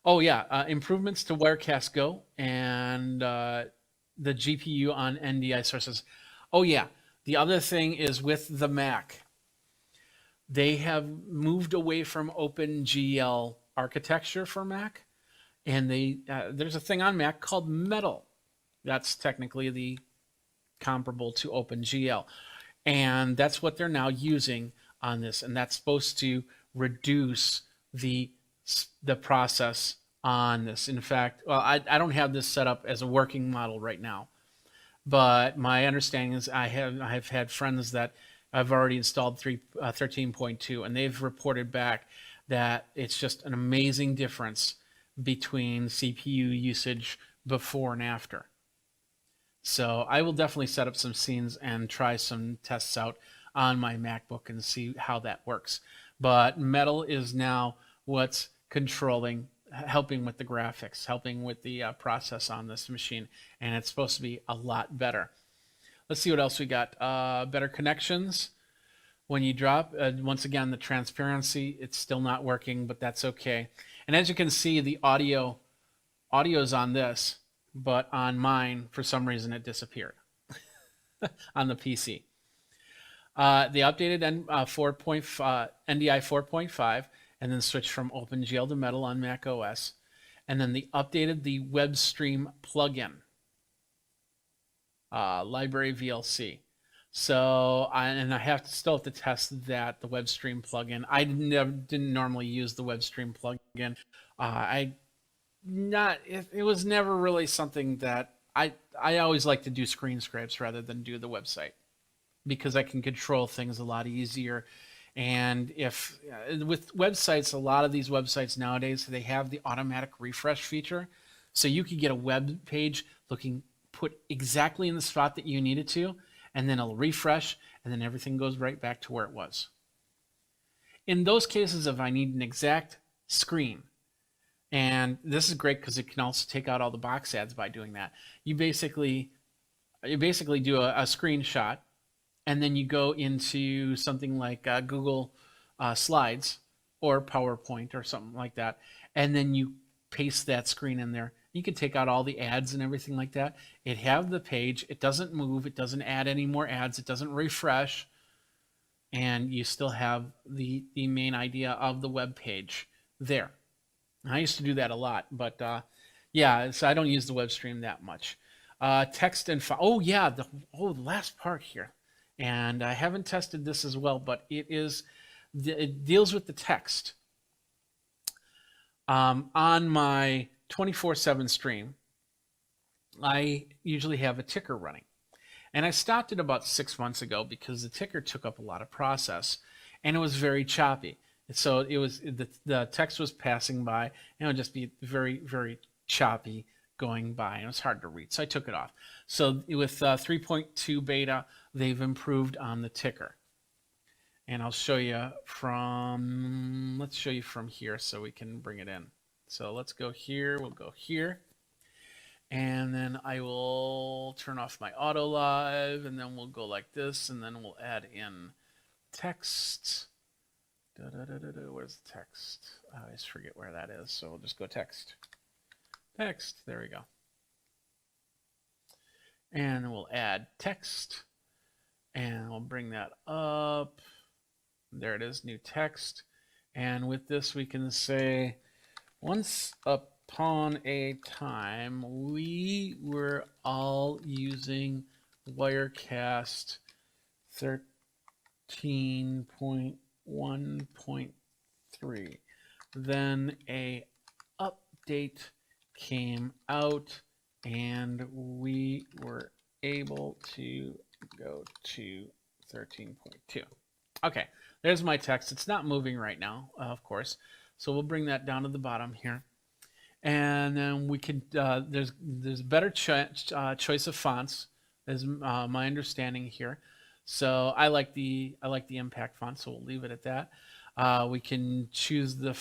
Oh yeah, improvements to Wirecast Go and the GPU on NDI sources. Oh yeah, the other thing is with the Mac, they have moved away from OpenGL architecture for Mac, and there's a thing on Mac called Metal. That's technically the comparable to OpenGL, and that's what they're now using on this, and that's supposed to reduce the process on this. In fact, well, I don't have this set up as a working model right now, but my understanding is I've had friends that I've already installed 13.2, and they've reported back that it's just an amazing difference between CPU usage before and after. So I will definitely set up some scenes and try some tests out on my MacBook and see how that works. But Metal is now what's helping with the graphics, helping with the process on this machine, and it's supposed to be a lot better. Let's see what else we got. Better connections. When you drop, once again, the transparency, it's still not working, but that's okay. And as you can see, the audio's on this, but on mine, for some reason, it disappeared on the PC. They updated NDI 4.5 and then switched from OpenGL to Metal on Mac OS. And then they updated the WebStream plugin, library VLC. So, I still have to test that, the WebStream plugin. I didn't normally use the WebStream plugin. It was never really something that I always like to do screen scrapes rather than do the website, because I can control things a lot easier. And with websites, a lot of these websites nowadays, they have the automatic refresh feature. So you could get a web page put exactly in the spot that you need it to, and then it'll refresh, and then everything goes right back to where it was. In those cases, if I need an exact screen, and this is great because it can also take out all the box ads by doing that. You basically do a screenshot, and then you go into something like Google Slides or PowerPoint or something like that, and then you paste that screen in there. You can take out all the ads and everything like that. It have the page. It doesn't move. It doesn't add any more ads. It doesn't refresh, and you still have the main idea of the web page there. I used to do that a lot, but yeah, so I don't use the web stream that much. Text and file. Oh yeah, the last part here, and I haven't tested this as well, but it deals with the text. On my 24/7 stream, I usually have a ticker running, and I stopped it about 6 months ago because the ticker took up a lot of process, and it was very choppy. So it was the text was passing by, and it would just be very, very choppy going by, and it was hard to read. So I took it off. So with 3.2 beta, they've improved on the ticker, and I'll show you let's show you from here so we can bring it in. So let's go here. We'll go here, and then I will turn off my auto live, and then we'll go like this, and then we'll add in text. Where's the text? I always forget where that is, so we'll just go text. Text, there we go. And we'll add text, and we'll bring that up. There it is, new text. And with this, we can say, once upon a time, we were all using Wirecast 13.1.3. Then a update came out, and we were able to go to 13.2. Okay, there's my text. It's not moving right now, of course. So we'll bring that down to the bottom here. And then we can, there's better choice of fonts, is my understanding here. So I like the impact font, so we'll leave it at that. We can choose the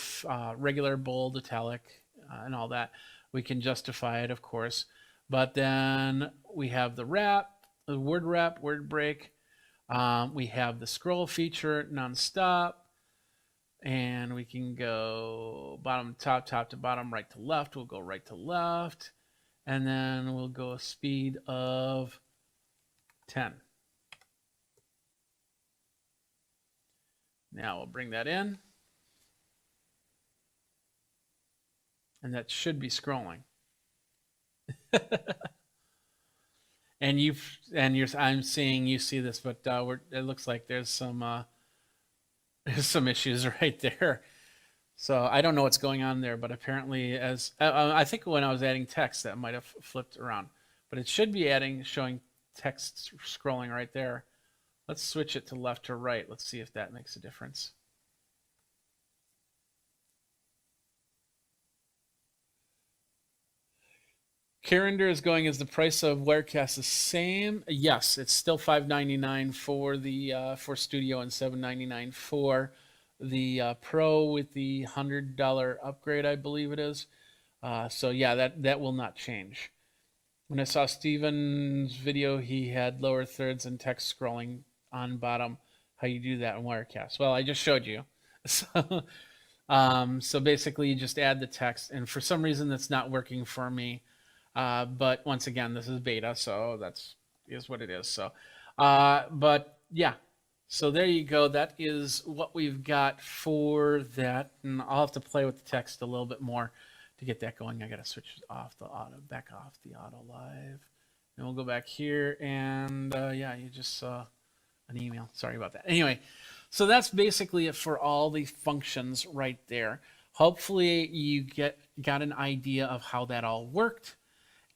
regular, bold, italic, and all that. We can justify it, of course. But then we have the wrap, the word wrap, word break. We have the scroll feature, nonstop. And we can go bottom to top, top to bottom, right to left. We'll go right to left. And then we'll go a speed of 10. Now we'll bring that in. And that should be scrolling. I'm seeing you see this, but it looks like there's some issues right there. So I don't know what's going on there, but apparently, as I think when I was adding text, that might have flipped around. But it should be showing text scrolling right there. Let's switch it to left to right. Let's see if that makes a difference. Carrinder is going, is the price of Wirecast the same? Yes, it's still $5.99 for the for Studio and $7.99 for the Pro with the $100 upgrade, I believe it is. So yeah, that will not change. When I saw Steven's video, he had lower thirds and text scrolling on bottom. How you do that in Wirecast? Well, I just showed you. So, so basically, you just add the text, and for some reason, that's not working for me. But once again, this is beta, so is what it is. So, but yeah, so there you go. That is what we've got for that, and I'll have to play with the text a little bit more to get that going. I got to switch off the auto, back off the auto live, and we'll go back here, and yeah, you just saw an email. Sorry about that. Anyway, so that's basically it for all the functions right there. Hopefully, you got an idea of how that all worked.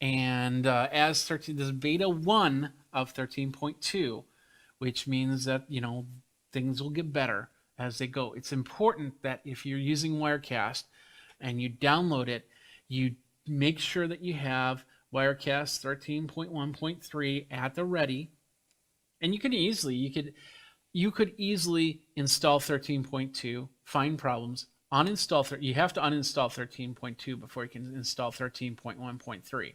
And as this is beta 1 of 13.2, which means that, things will get better as they go. It's important that if you're using Wirecast and you download it, you make sure that you have Wirecast 13.1.3 at the ready. And you could easily install 13.2, find problems, uninstall. You have to uninstall 13.2 before you can install 13.1.3.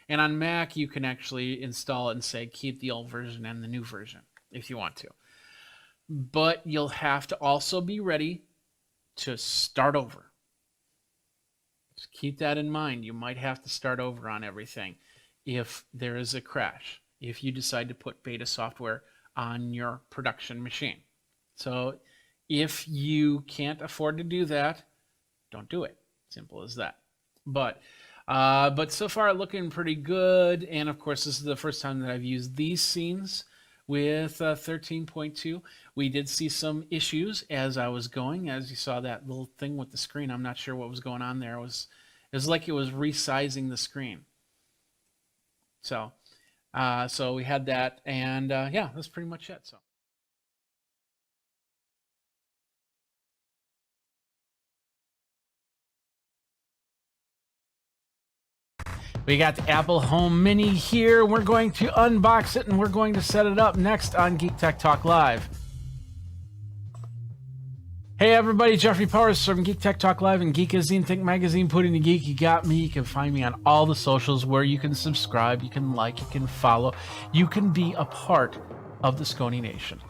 And on Mac, you can actually install it and say, keep the old version and the new version if you want to. But you'll have to also be ready to start over. Just keep that in mind. You might have to start over on everything if there is a crash, if you decide to put beta software on your production machine. So if you can't afford to do that, don't do it. Simple as that. But so far looking pretty good. And of course, this is the first time that I've used these scenes with 13.2. We did see some issues as I was going, as you saw that little thing with the screen. I'm not sure what was going on there. It was like it was resizing the screen. So we had that, and yeah, that's pretty much it. So. We got the Apple Home Mini here. We're going to unbox it, and we're going to set it up next on Geek Tech Talk Live. Hey everybody, Jeffrey Powers from Geek Tech Talk Live and Geekazine, Think Magazine, Putting the Geek. You got me. You can find me on all the socials where you can subscribe, you can like, you can follow, you can be a part of the Scony Nation.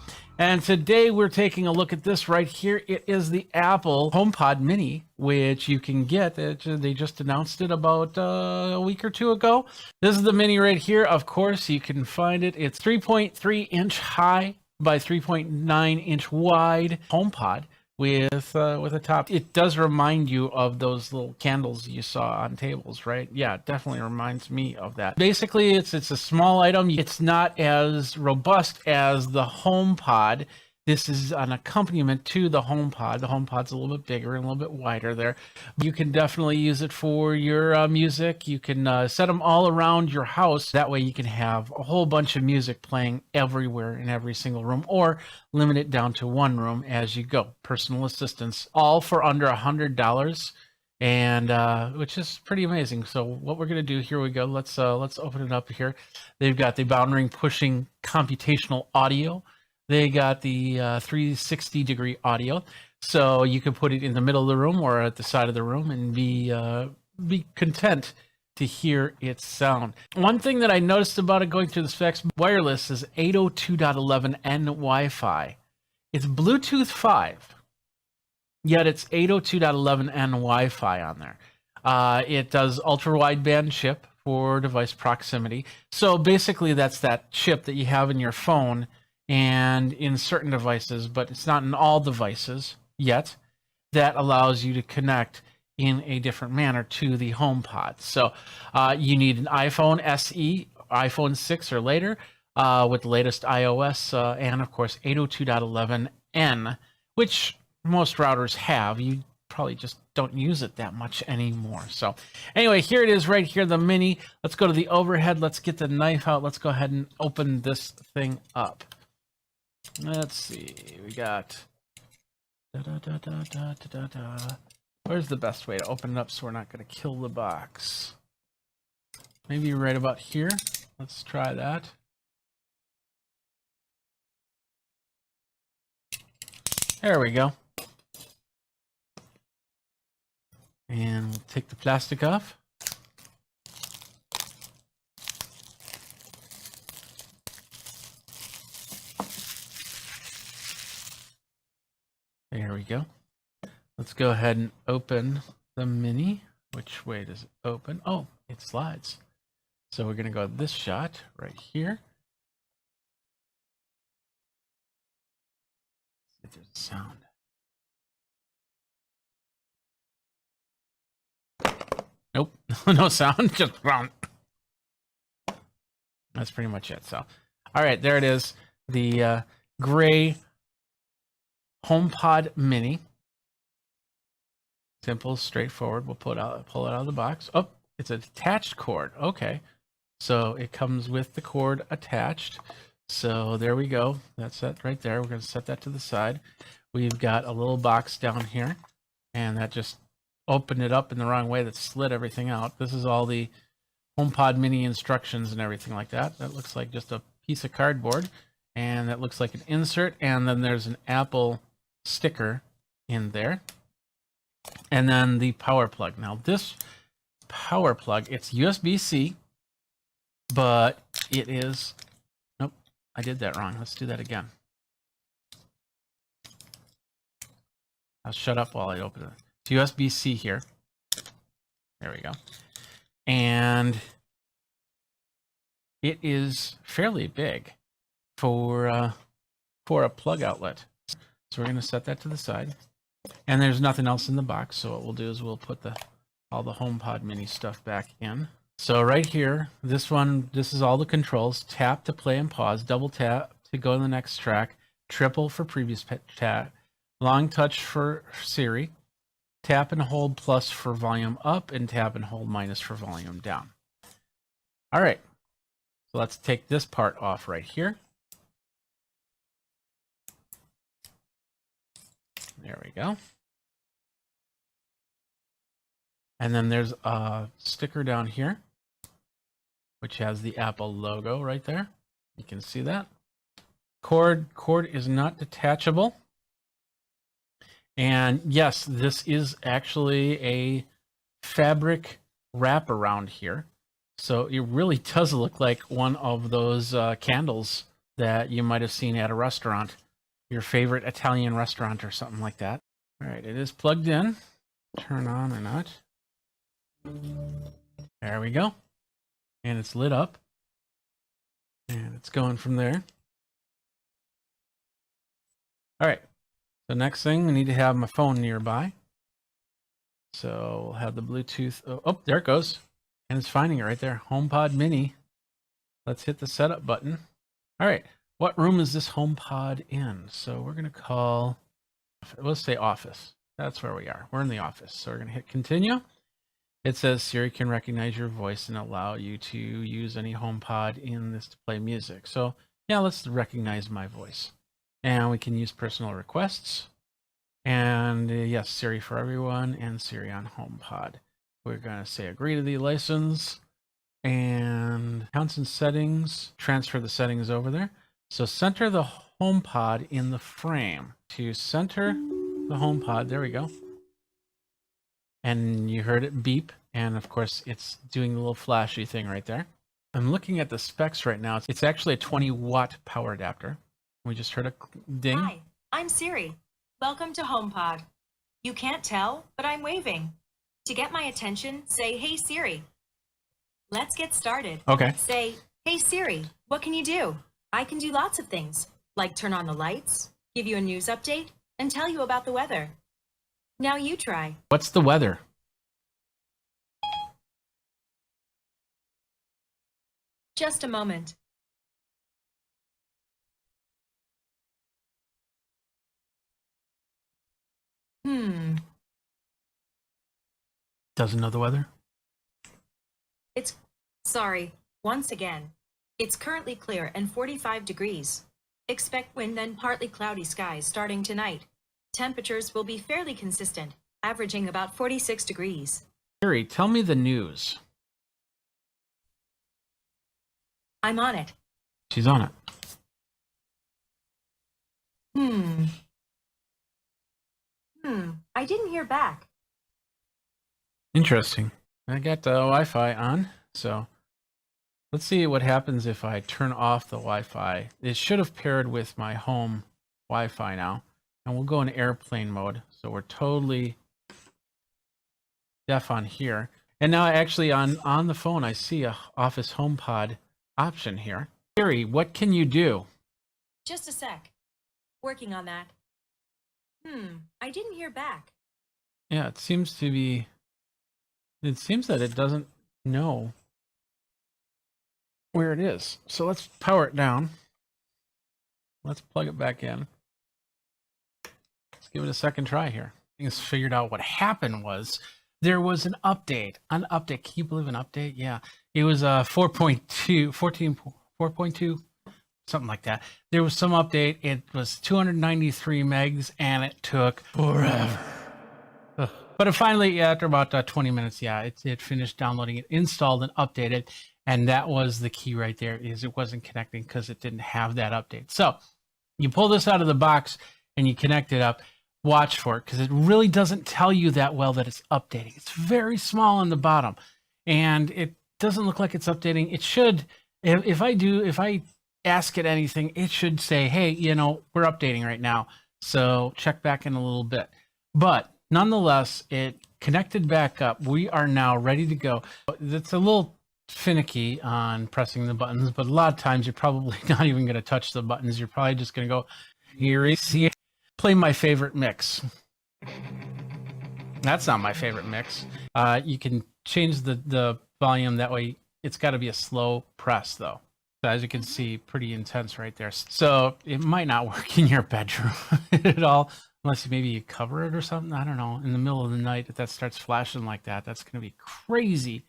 And today we're taking a look at this right here. It is the Apple HomePod Mini, which you can get. They just announced it about a week or two ago. This is the Mini right here. Of course, you can find it. It's 3.3 inch high by 3.9 inch wide HomePod with a top. It does remind you of those little candles you saw on tables, right? Yeah, it definitely reminds me of that. Basically, it's a small item. It's not as robust as the HomePod. This is an accompaniment to the HomePod. The HomePod's a little bit bigger and a little bit wider there. You can definitely use it for your music. You can set them all around your house. That way you can have a whole bunch of music playing everywhere in every single room, or limit it down to one room as you go. Personal assistance, all for under $100, and which is pretty amazing. So what we're going to do, here we go. Let's open it up here. They've got the boundary pushing computational audio. They got the 360-degree audio, so you can put it in the middle of the room or at the side of the room and be content to hear its sound. One thing that I noticed about it going through the specs, wireless is 802.11n Wi-Fi. It's Bluetooth 5, yet it's 802.11n Wi-Fi on there. It does ultra-wideband chip for device proximity. So basically that's that chip that you have in your phone and in certain devices, but it's not in all devices yet, that allows you to connect in a different manner to the HomePod. So you need an iPhone SE, iPhone 6 or later, with the latest iOS, and of course 802.11n, which most routers have. You probably just don't use it that much anymore. So anyway, here it is right here, the Mini. Let's go to the overhead. Let's get the knife out. Let's go ahead and open this thing up. Let's see, we got Where's the best way to open it up so we're not going to kill the box? Maybe right about here. Let's try that. There we go. And we'll take the plastic off. There we go. Let's go ahead and open the Mini. Which way does it open? Oh, it slides. So we're going to go this shot right here. See if there's a sound. Nope, no sound, just round. That's pretty much it. So, all right, there it is. The gray HomePod Mini. Simple, straightforward. We'll pull it out of the box. Oh, it's a detached cord. Okay, so it comes with the cord attached. So there we go. That's that right there. We're going to set that to the side. We've got a little box down here, and that just opened it up in the wrong way. That slid everything out. This is all the HomePod Mini instructions and everything like that. That looks like just a piece of cardboard, and that looks like an insert, and then there's an Apple sticker in there. And then the power plug. Now this power plug, it's USB-C, but it is, nope, I did that wrong. Let's do that again. I'll shut up while I open it. It's USB-C here. There we go. And it is fairly big for a plug outlet. So we're going to set that to the side. And there's nothing else in the box, so what we'll do is we'll put all the HomePod Mini stuff back in. So right here, this is all the controls. Tap to play and pause, double tap to go to the next track, triple for previous tap, long touch for Siri, tap and hold plus for volume up, and tap and hold minus for volume down. All right, so let's take this part off right here. There we go. And then there's a sticker down here, which has the Apple logo right there. You can see that. Cord is not detachable. And yes, this is actually a fabric wraparound here. So it really does look like one of those candles that you might have seen at a restaurant. your favorite Italian restaurant or something like that. All right, it is plugged in. Turn on or not. There we go. And it's lit up. And it's going from there. All right. The next thing, we need to have my phone nearby. So we'll have the Bluetooth. Oh, there it goes. And it's finding it right there. HomePod Mini. Let's hit the setup button. All right. What room is this HomePod in? So we're going to call, let's say office. That's where we are. We're in the office. So we're going to hit continue. It says Siri can recognize your voice and allow you to use any HomePod in this to play music. So yeah, let's recognize my voice. And we can use personal requests. And yes, Siri for everyone and Siri on HomePod. We're going to say agree to the license and accounts and settings. Transfer the settings over there. So center the HomePod in the frame. To center the HomePod, there we go. And you heard it beep. And of course, it's doing the little flashy thing right there. I'm looking at the specs right now. It's actually a 20-watt power adapter. We just heard a ding. Hi, I'm Siri. Welcome to HomePod. You can't tell, but I'm waving. To get my attention, say, hey Siri. Let's get started. Okay. Say, hey Siri, what can you do? I can do lots of things, like turn on the lights, give you a news update, and tell you about the weather. Now you try. What's the weather? Just a moment. Doesn't know the weather? Sorry, once again. It's currently clear and 45 degrees. Expect wind and partly cloudy skies starting tonight. Temperatures will be fairly consistent, averaging about 46 degrees. Siri, tell me the news. I'm on it. She's on it. I didn't hear back. Interesting. I got the Wi-Fi on, so let's see what happens if I turn off the Wi-Fi. It should have paired with my home Wi-Fi now, and we'll go in airplane mode. So we're totally deaf on here. And now actually on the phone, I see a Office HomePod option here. Siri, what can you do? Just a sec. Working on that. I didn't hear back. Yeah, it seems that it doesn't know where it is. So let's power it down. Let's plug it back in. Let's give it a second try here. I think it's figured out what happened was there was an update. An update. Can you believe an update? Yeah. It was 4.2, something like that. There was some update. It was 293 megs and it took forever. But it finally, after about 20 minutes, it finished downloading it, installed and updated. And that was the key right there, is it wasn't connecting because it didn't have that update. So you pull this out of the box and you connect it up. Watch for it, because it really doesn't tell you that well that it's updating. It's very small on the bottom and it doesn't look like it's updating. It should, if I ask it anything, it should say, hey, we're updating right now. So check back in a little bit. But nonetheless, it connected back up. We are now ready to go. It's a little finicky on pressing the buttons, but a lot of times you're probably not even going to touch the buttons. You're probably just going to go, here you see it. Play my favorite mix. That's not my favorite mix. You can change the volume. That way it's got to be a slow press though. So as you can see, pretty intense right there. So it might not work in your bedroom at all, unless maybe you cover it or something. I don't know. In the middle of the night, if that starts flashing like that, that's going to be crazy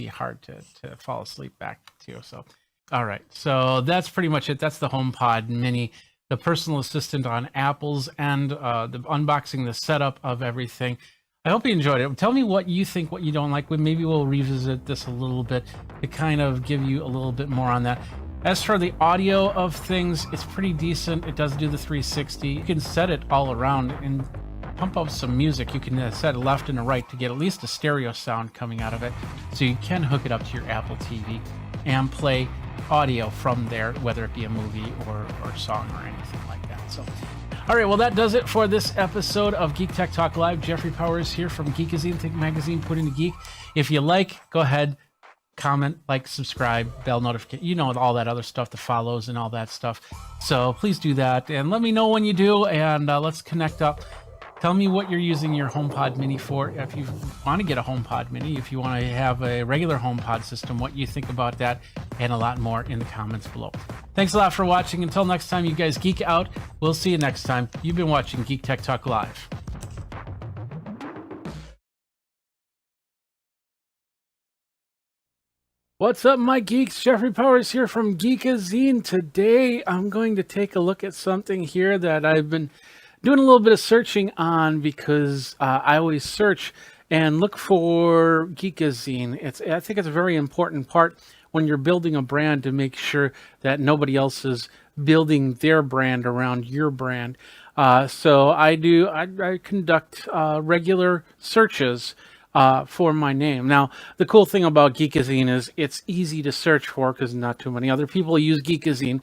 hard to fall asleep back to. So, all right. So that's pretty much it. That's the HomePod Mini, the personal assistant on Apple's end, the unboxing, the setup of everything. I hope you enjoyed it. Tell me what you think, what you don't like. Maybe we'll revisit this a little bit to kind of give you a little bit more on that. As for the audio of things, it's pretty decent. It does do the 360. You can set it all around and pump up some music. You can set it left and right to get at least a stereo sound coming out of it. So you can hook it up to your Apple TV and play audio from there, whether it be a movie or song or anything like that. So, all right, well, that does it for this episode of Geek Tech Talk Live. Jeffrey Powers here from Geekazine, Think Magazine, Put Into Geek. If you like, go ahead, comment, like, subscribe, bell notification, you know, all that other stuff, the follows and all that stuff. So please do that, and let me know when you do, and let's connect up. Tell me what you're using your HomePod Mini for. If you want to get a HomePod Mini, if you want to have a regular HomePod system, what you think about that, and a lot more in the comments below. Thanks a lot for watching. Until next time, you guys geek out. We'll see you next time. You've been watching Geek Tech Talk Live. What's up, my geeks? Jeffrey Powers here from Geekazine. Today, I'm going to take a look at something here that I've been doing a little bit of searching on, because I always search and look for Geekazine. I think it's a very important part when you're building a brand to make sure that nobody else is building their brand around your brand. So I conduct regular searches for my name. Now, the cool thing about Geekazine is it's easy to search for, because not too many other people use Geekazine,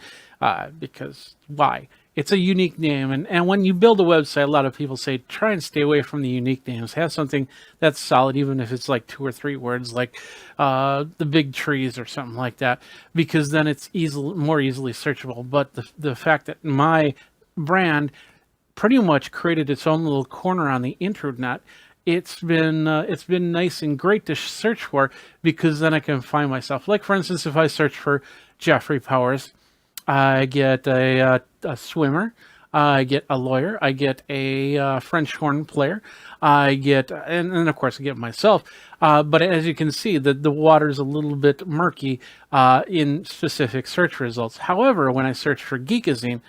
because why? It's a unique name, and when you build a website, a lot of people say try and stay away from the unique names. Have something that's solid, even if it's like 2 or 3 words, like the big trees or something like that, because then it's more easily searchable. But the fact that my brand pretty much created its own little corner on the internet, it's been nice and great to search for, because then I can find myself. Like, for instance, if I search for Jeffrey Powers, I get a swimmer, I get a lawyer, I get a French horn player, I get, and of course I get myself. But as you can see, the water's a little bit murky in specific search results. However, when I search for Geekazine,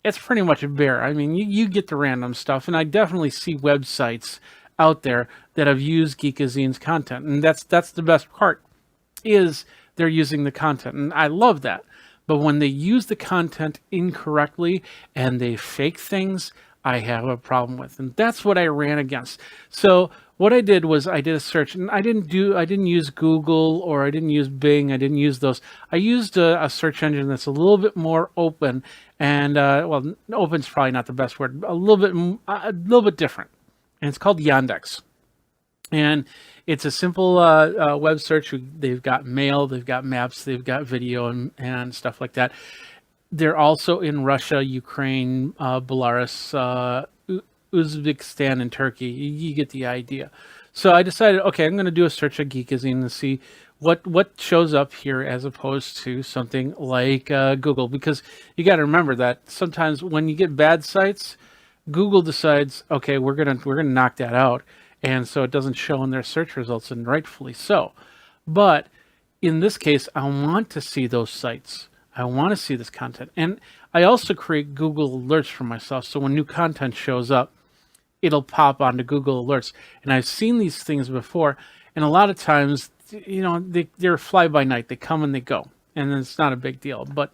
it's pretty much bare. I mean, you get the random stuff, and I definitely see websites out there that have used Geekazine's content, and that's the best part, is they're using the content, and I love that. But when they use the content incorrectly and they fake things, I have a problem with, and that's what I ran against. So what I did was I did a search, and I didn't use Google, or I didn't use Bing. I didn't use those. I used a search engine that's a little bit more open, and well, open's probably not the best word. A little bit different, and it's called Yandex. And it's a simple web search. They've got mail, they've got maps, they've got video, and stuff like that. They're also in Russia, Ukraine, Belarus, Uzbekistan, and Turkey. You get the idea. So I decided, okay, I'm going to do a search of Geekazine and see what shows up here, as opposed to something like Google. Because you got to remember that sometimes when you get bad sites, Google decides, okay, we're gonna knock that out. And so it doesn't show in their search results, and rightfully so. But in this case, I want to see those sites. I want to see this content. And I also create Google alerts for myself. So when new content shows up, it'll pop onto Google alerts. And I've seen these things before. And a lot of times, you know, they're fly by night. They come and they go. And it's not a big deal. But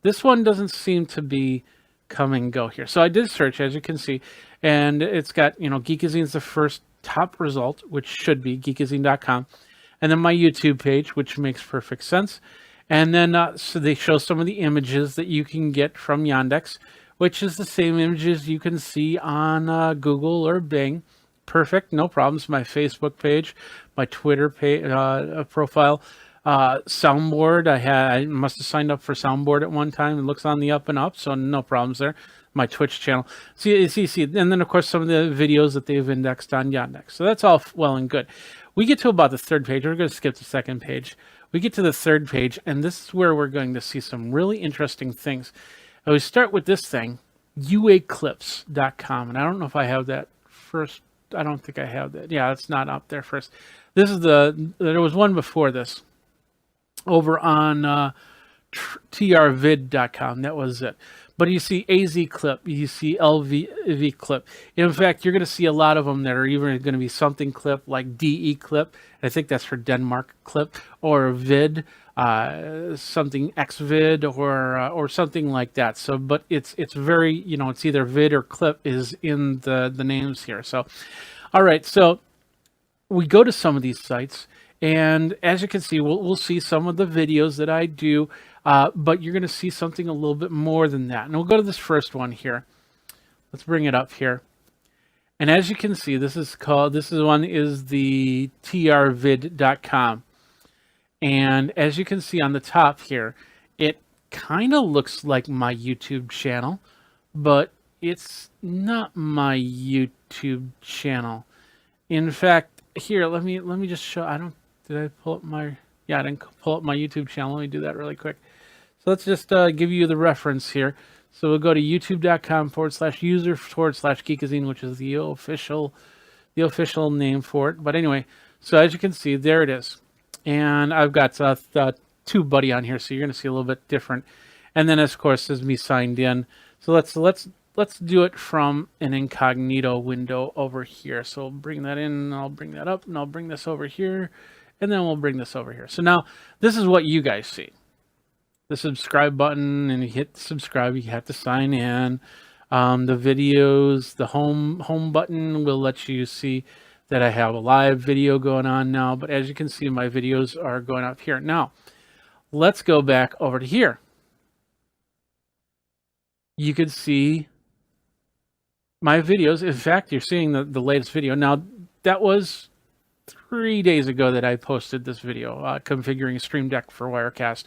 this one doesn't seem to be come and go here. So I did search, as you can see. And it's got, you know, Geekazine's the first top result, which should be geekazine.com, and then my YouTube page, which makes perfect sense. And then so they show some of the images that you can get from Yandex, which is the same images you can see on Google or Bing. Perfect, no problems. My Facebook page, my Twitter profile, Soundboard. I must have signed up for Soundboard at one time. It looks on the up and up, so no problems there. My Twitch channel. See, and then of course some of the videos that they've indexed on Yandex. So that's all well and good. We get to about the 3rd page. We're going to skip the 2nd page. We get to the 3rd page, and this is where we're going to see some really interesting things. And we start with this thing, uaclips.com, and I don't know if I have that first. I don't think I have that. Yeah, it's not up there first. This is there was one before this over on trvid.com. That was it. But you see AZ clip, you see LV clip. In fact, you're going to see a lot of them that are even going to be something clip, like DE clip. I think that's for Denmark clip, or vid, something xvid, or something like that. So, but it's very, you know, it's either vid or clip is in the names here. So, all right. So we go to some of these sites, And as you can see, we'll see some of the videos that I do, but you're going to see something a little bit more than that. And we'll go to this first one here. Let's bring it up here. And as you can see, this is the trvid.com. And as you can see on the top here, it kind of looks like my YouTube channel, but it's not my YouTube channel. In fact, here, let me just show. Did I pull up my? Yeah, I didn't pull up my YouTube channel. Let me do that really quick. So let's just give you the reference here. So we'll go to youtube.com/user/Geekazine, which is the official name for it. But anyway, so as you can see, there it is. And I've got TubeBuddy on here, so you're going to see a little bit different. And then, of course, is me signed in. So let's do it from an incognito window over here. So we'll bring that in, and I'll bring that up, and I'll bring this over here, and then we'll bring this over here. So now this is what you guys see. The subscribe button, and you hit subscribe, you have to sign in. The videos, the home button will let you see that I have a live video going on now. But as you can see, my videos are going up here. Now, let's go back over to here. You can see my videos. In fact, you're seeing the latest video. Now, that was 3 days ago that I posted this video, configuring a Stream Deck for Wirecast.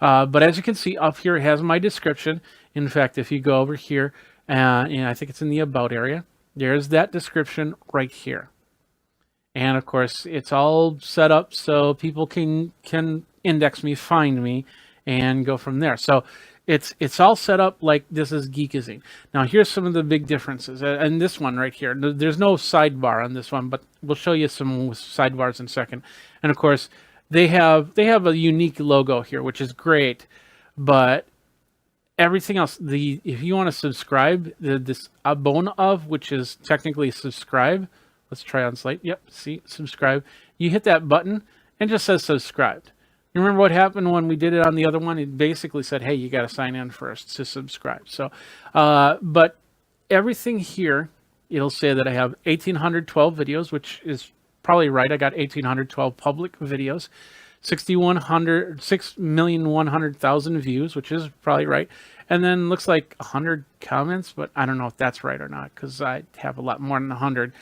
But as you can see up here, it has my description. In fact, if you go over here, and I think it's in the About area, there's that description right here. And of course, it's all set up so people can index me, find me, and go from there. So it's all set up like this is Geekazine. Now, here's some of the big differences. And this one right here, there's no sidebar on this one, but we'll show you some sidebars in a second. And of course, they have a unique logo here, which is great, but everything else, if you want to subscribe, this abone of, which is technically subscribe. Let's try on slate. Yep, see, subscribe. You hit that button and it just says subscribed. You remember what happened when we did it on the other one? It basically said, hey, you got to sign in first to subscribe. So, but everything here, it'll say that I have 1,812 videos, which is probably right. I got 1,812 public videos, 6,100,000 views, which is probably right. And then looks like 100 comments, but I don't know if that's right or not because I have a lot more than 100.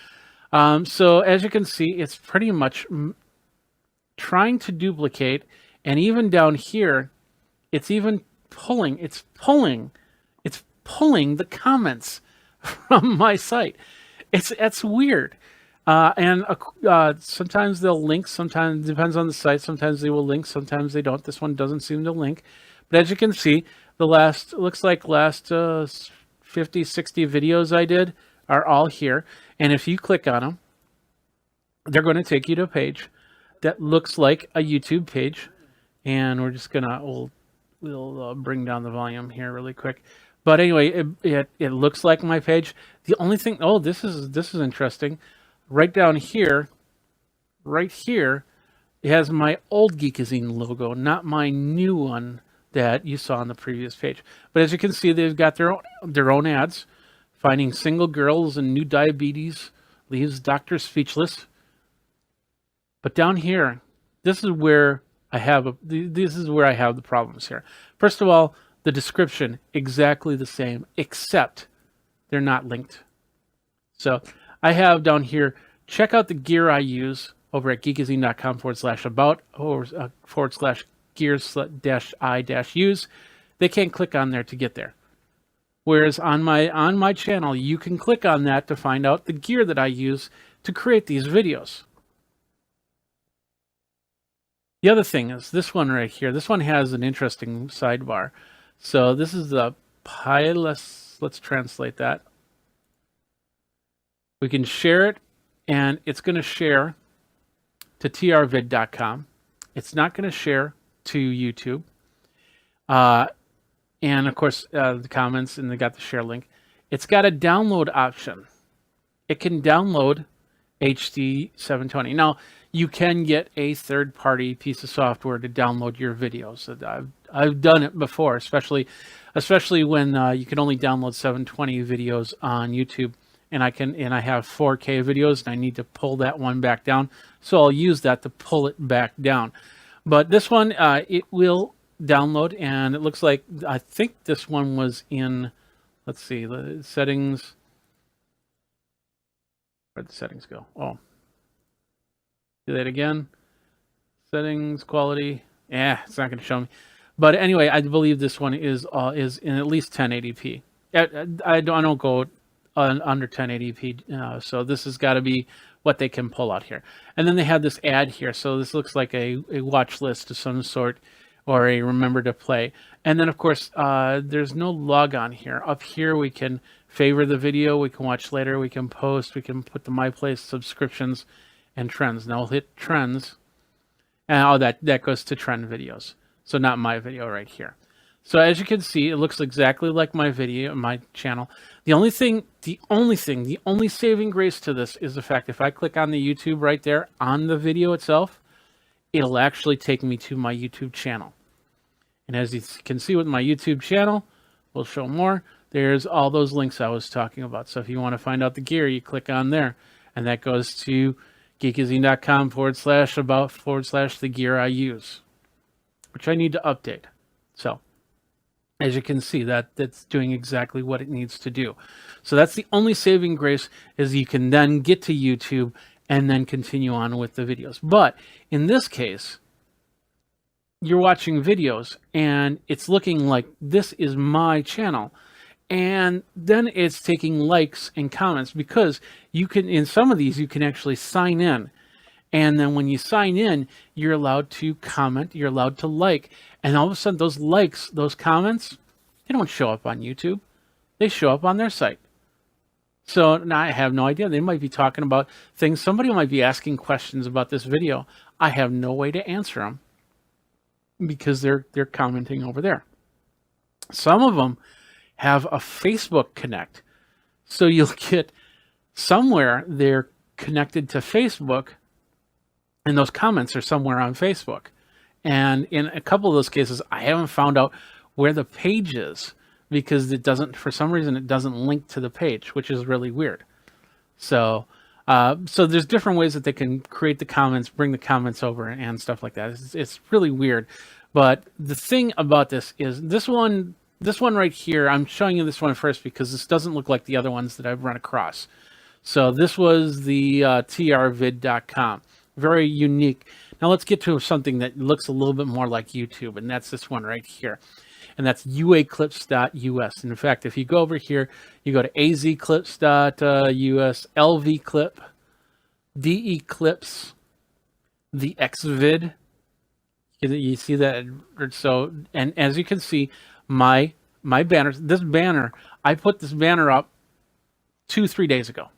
So as you can see, it's pretty much trying to duplicate, and even down here, it's even pulling the comments from my site. It's weird. And sometimes they'll link, sometimes it depends on the site. Sometimes they will link, sometimes they don't. This one doesn't seem to link. But as you can see, looks like last 50, 60 videos I did are all here. And if you click on them, they're going to take you to a page that looks like a YouTube page. And we're just going to, we'll bring down the volume here really quick. But anyway, it looks like my page. The only thing, this is interesting. Right down here, right here, it has my old Geekazine logo, not my new one that you saw on the previous page. But as you can see, they've got their own ads. Finding single girls and new diabetes leaves doctors speechless. But down here, this is where I have the problems here. First of all, the description exactly the same, except they're not linked. So I have down here, check out the gear I use over at geekazine.com/about or /gears-i-use. They can't click on there to get there. Whereas on my channel, you can click on that to find out the gear that I use to create these videos. The other thing is this one right here. This one has an interesting sidebar. So this is the let's translate that. We can share it, and it's going to share to trvid.com. It's not going to share to YouTube. And of course, the comments, and they got the share link. It's got a download option. It can download HD 720. Now, you can get a third-party piece of software to download your videos. I've done it before, especially when you can only download 720 videos on YouTube, and I have 4K videos, and I need to pull that one back down. So I'll use that to pull it back down. But this one, it will download, and it looks like, I think this one was in, let's see, the settings. Where'd the settings go? Oh, do that again. Settings, quality. Yeah, it's not going to show me. But anyway, I believe this one is in at least 1080p. I don't go under 1080p, so this has got to be what they can pull out here. And then they have this ad here, so this looks like a watch list of some sort, or a remember to play. And then of course, there's no log on here. Up here we can favor the video, we can watch later, we can post, we can put the My Place subscriptions and trends. Now we'll hit trends, and that goes to trend videos. So not my video right here. So as you can see, it looks exactly like my video, my channel. The only saving grace to this is the fact if I click on the YouTube right there on the video itself, it'll actually take me to my YouTube channel. And as you can see with my YouTube channel, we'll show more. There's all those links I was talking about. So if you want to find out the gear, you click on there, and that goes to geekazine.com/about/the gear I use, which I need to update. So as you can see, that's doing exactly what it needs to do. So that's the only saving grace, is you can then get to YouTube and then continue on with the videos. But in this case, you're watching videos and it's looking like this is my channel. And then it's taking likes and comments, because you can, in some of these, you can actually sign in. And then when you sign in, you're allowed to comment, you're allowed to like. And all of a sudden, those likes, those comments, they don't show up on YouTube. They show up on their site. So now I have no idea. They might be talking about things. Somebody might be asking questions about this video. I have no way to answer them because they're commenting over there. Some of them have a Facebook Connect. So you'll get somewhere they're connected to Facebook, and those comments are somewhere on Facebook. And in a couple of those cases, I haven't found out where the page is, because it doesn't, for some reason, it doesn't link to the page, which is really weird. So, so there's different ways that they can create the comments, bring the comments over, and stuff like that. It's really weird. But the thing about this is this one right here, I'm showing you this one first because this doesn't look like the other ones that I've run across. So this was the trvid.com. Very unique. Now let's get to something that looks a little bit more like YouTube, and that's this one right here. And that's uaclips.us. And in fact, if you go over here, you go to azclips.us, lvclip, declips, the xvid. You see that? So, and as you can see, my banners, this banner, I put this banner up 2-3 days ago.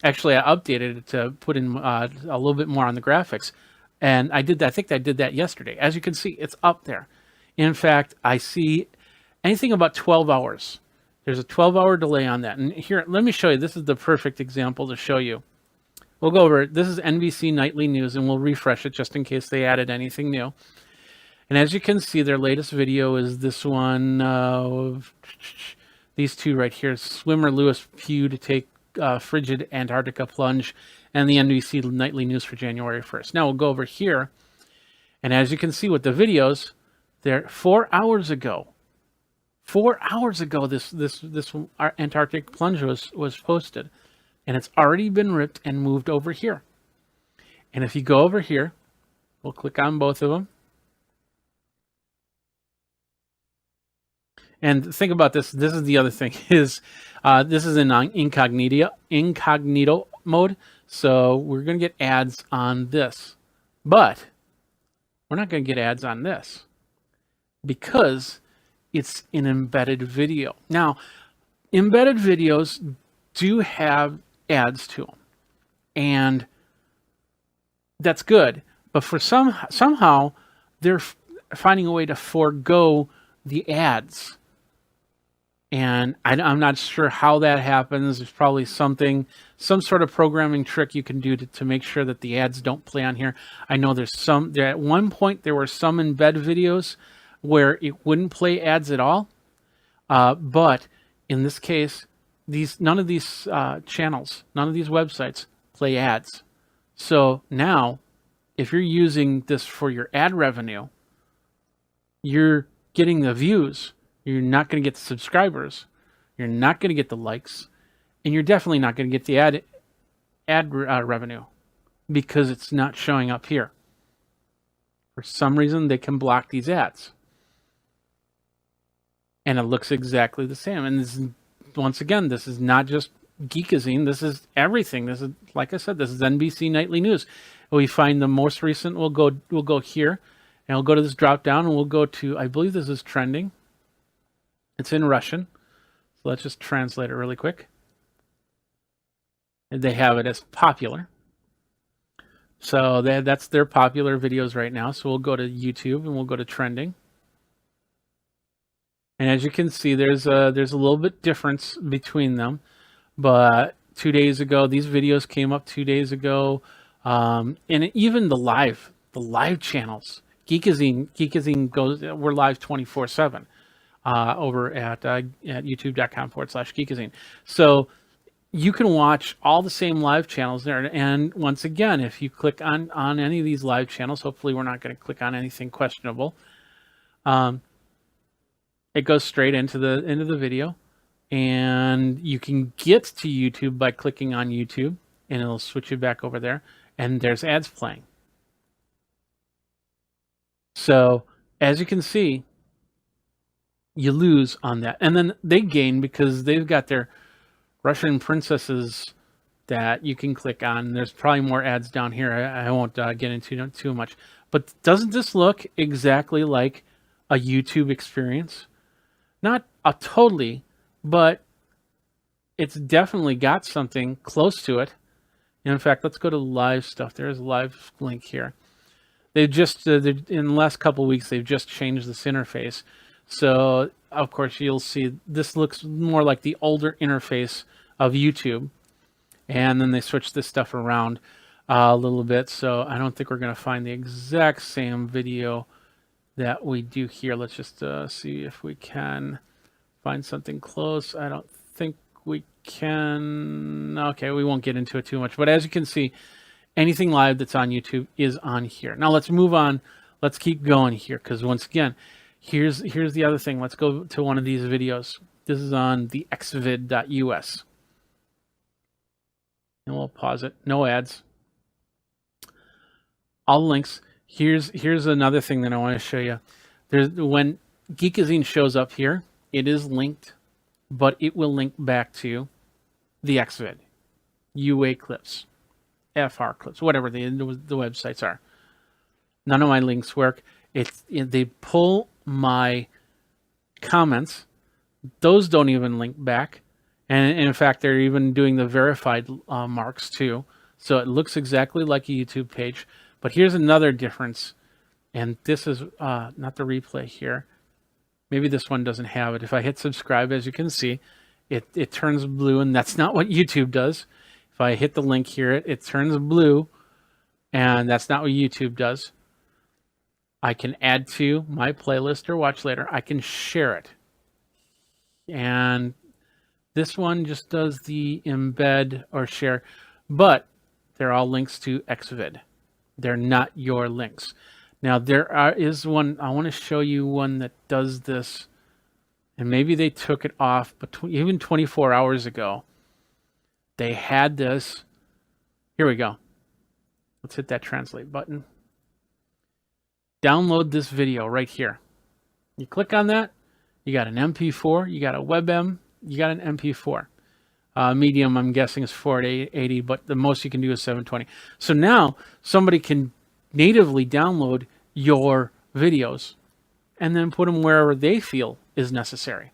Actually, I updated it to put in a little bit more on the graphics. And I did that. I think I did that yesterday. As you can see, it's up there. In fact, I see anything about 12 hours. There's a 12-hour delay on that. And here, let me show you. This is the perfect example to show you. We'll go over it. This is NBC Nightly News, and we'll refresh it just in case they added anything new. And as you can see, their latest video is this one. These two right here. Swimmer Lewis Pugh to take frigid Antarctica plunge, and the NBC Nightly News for January 1st. Now we'll go over here. And as you can see with the videos, there 4 hours ago. 4 hours ago, this Antarctic plunge was posted, and it's already been ripped and moved over here. And if you go over here, we'll click on both of them. And think about this. This is the other thing is this is in incognito mode. So we're going to get ads on this, but we're not going to get ads on this because it's an embedded video. Now, embedded videos do have ads to them, and that's good. But for somehow they're finding a way to forego the ads. And I'm not sure how that happens. There's probably some sort of programming trick you can do to make sure that the ads don't play on here. I know at one point there were some embed videos where it wouldn't play ads at all. But in this case, none of these channels, none of these websites play ads. So now, if you're using this for your ad revenue, you're getting the views. You're not going to get the subscribers. You're not going to get the likes, and you're definitely not going to get the ad revenue because it's not showing up here. For some reason, they can block these ads, and it looks exactly the same. And this is, once again, this is not just Geekazine. This is everything. This is, like I said, this is NBC Nightly News. We find the most recent. We'll go here, and we'll go to this drop down, and we'll go to, I believe this is trending. It's in Russian. So let's just translate it really quick. And they have it as popular. So that's their popular videos right now. So we'll go to YouTube and we'll go to trending. And as you can see, there's a little bit difference between them. But 2 days ago, these videos came up 2 days ago. And even the live channels, Geekazine goes, we're live 24/7 over at youtube.com/Geekazine. So you can watch all the same live channels there. And once again, if you click on any of these live channels, hopefully we're not going to click on anything questionable. It goes straight into the video, and you can get to YouTube by clicking on YouTube, and it'll switch you back over there. And there's ads playing. So as you can see, you lose on that, and then they gain because they've got their Russian princesses that you can click on. There's probably more ads down here. I won't get into too much. But doesn't this look exactly like a YouTube experience? Not a totally, but it's definitely got something close to it. And in fact, let's go to live stuff. There's a live link here. They've just, in the last couple of weeks, they've just changed this interface. So, of course, you'll see this looks more like the older interface of YouTube. And then they switched this stuff around a little bit. So I don't think we're going to find the exact same video that we do here. Let's just see if we can find something close. I don't think we can. Okay, we won't get into it too much. But as you can see, anything live that's on YouTube is on here. Now let's move on. Let's keep going here because once again, here's the other thing. Let's go to one of these videos. This is on the xvid.us. And we'll pause it. No ads. All links. Here's another thing that I want to show you. When Geekazine shows up here, it is linked, but it will link back to the xvid, UA clips, FR clips, whatever the websites are. None of my links work. They pull my comments. Those don't even link back. And in fact, they're even doing the verified marks too. So it looks exactly like a YouTube page. But here's another difference. And this is not the replay here. Maybe this one doesn't have it. If I hit subscribe, as you can see, it turns blue. And that's not what YouTube does. If I hit the link here, it turns blue. And that's not what YouTube does. I can add to my playlist or watch later. I can share it. And this one just does the embed or share, but they're all links to xvid. They're not your links. Now is one, I want to show you one that does this, and maybe they took it off, but even 24 hours ago, they had this. Here we go. Let's hit that translate button. Download this video right here. You click on that, you got an MP4, you got a WebM, you got an MP4. Medium, I'm guessing, is 480, but the most you can do is 720. So now somebody can natively download your videos and then put them wherever they feel is necessary.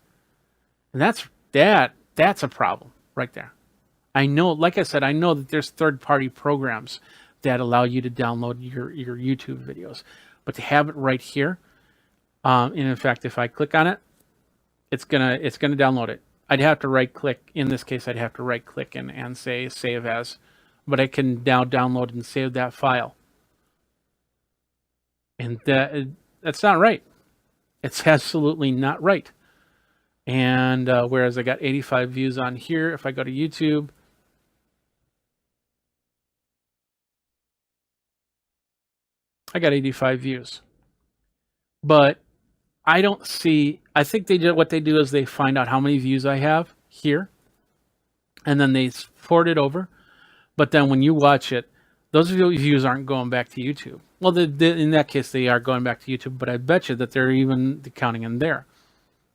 And that's a problem right there. I know, like I said, I know that there's third-party programs that allow you to download your YouTube videos, but to have it right here, and in fact, if I click on it, it's gonna download it. I'd have to right click. In this case, I'd have to right click and say save as, but I can now download and save that file. And that's not right. It's absolutely not right. And whereas I got 85 views on here, if I go to YouTube, I got 85 views. But I don't see, I think what they do is they find out how many views I have here, and then they forward it over. But then when you watch it, those views aren't going back to YouTube. Well, in that case, they are going back to YouTube, but I bet you that they're even counting in there.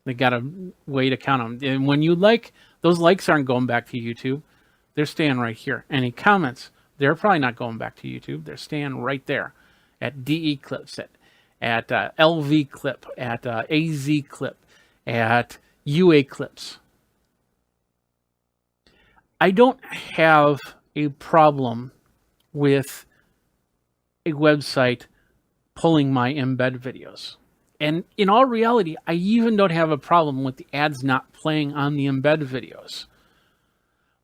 They got a way to count them. And when you like, those likes aren't going back to YouTube. They're staying right here. Any comments, they're probably not going back to YouTube. They're staying right there at DE Clips, at LV Clip, at AZ Clip, at UA Clips. I don't have a problem with a website pulling my embed videos. And in all reality, I even don't have a problem with the ads not playing on the embed videos.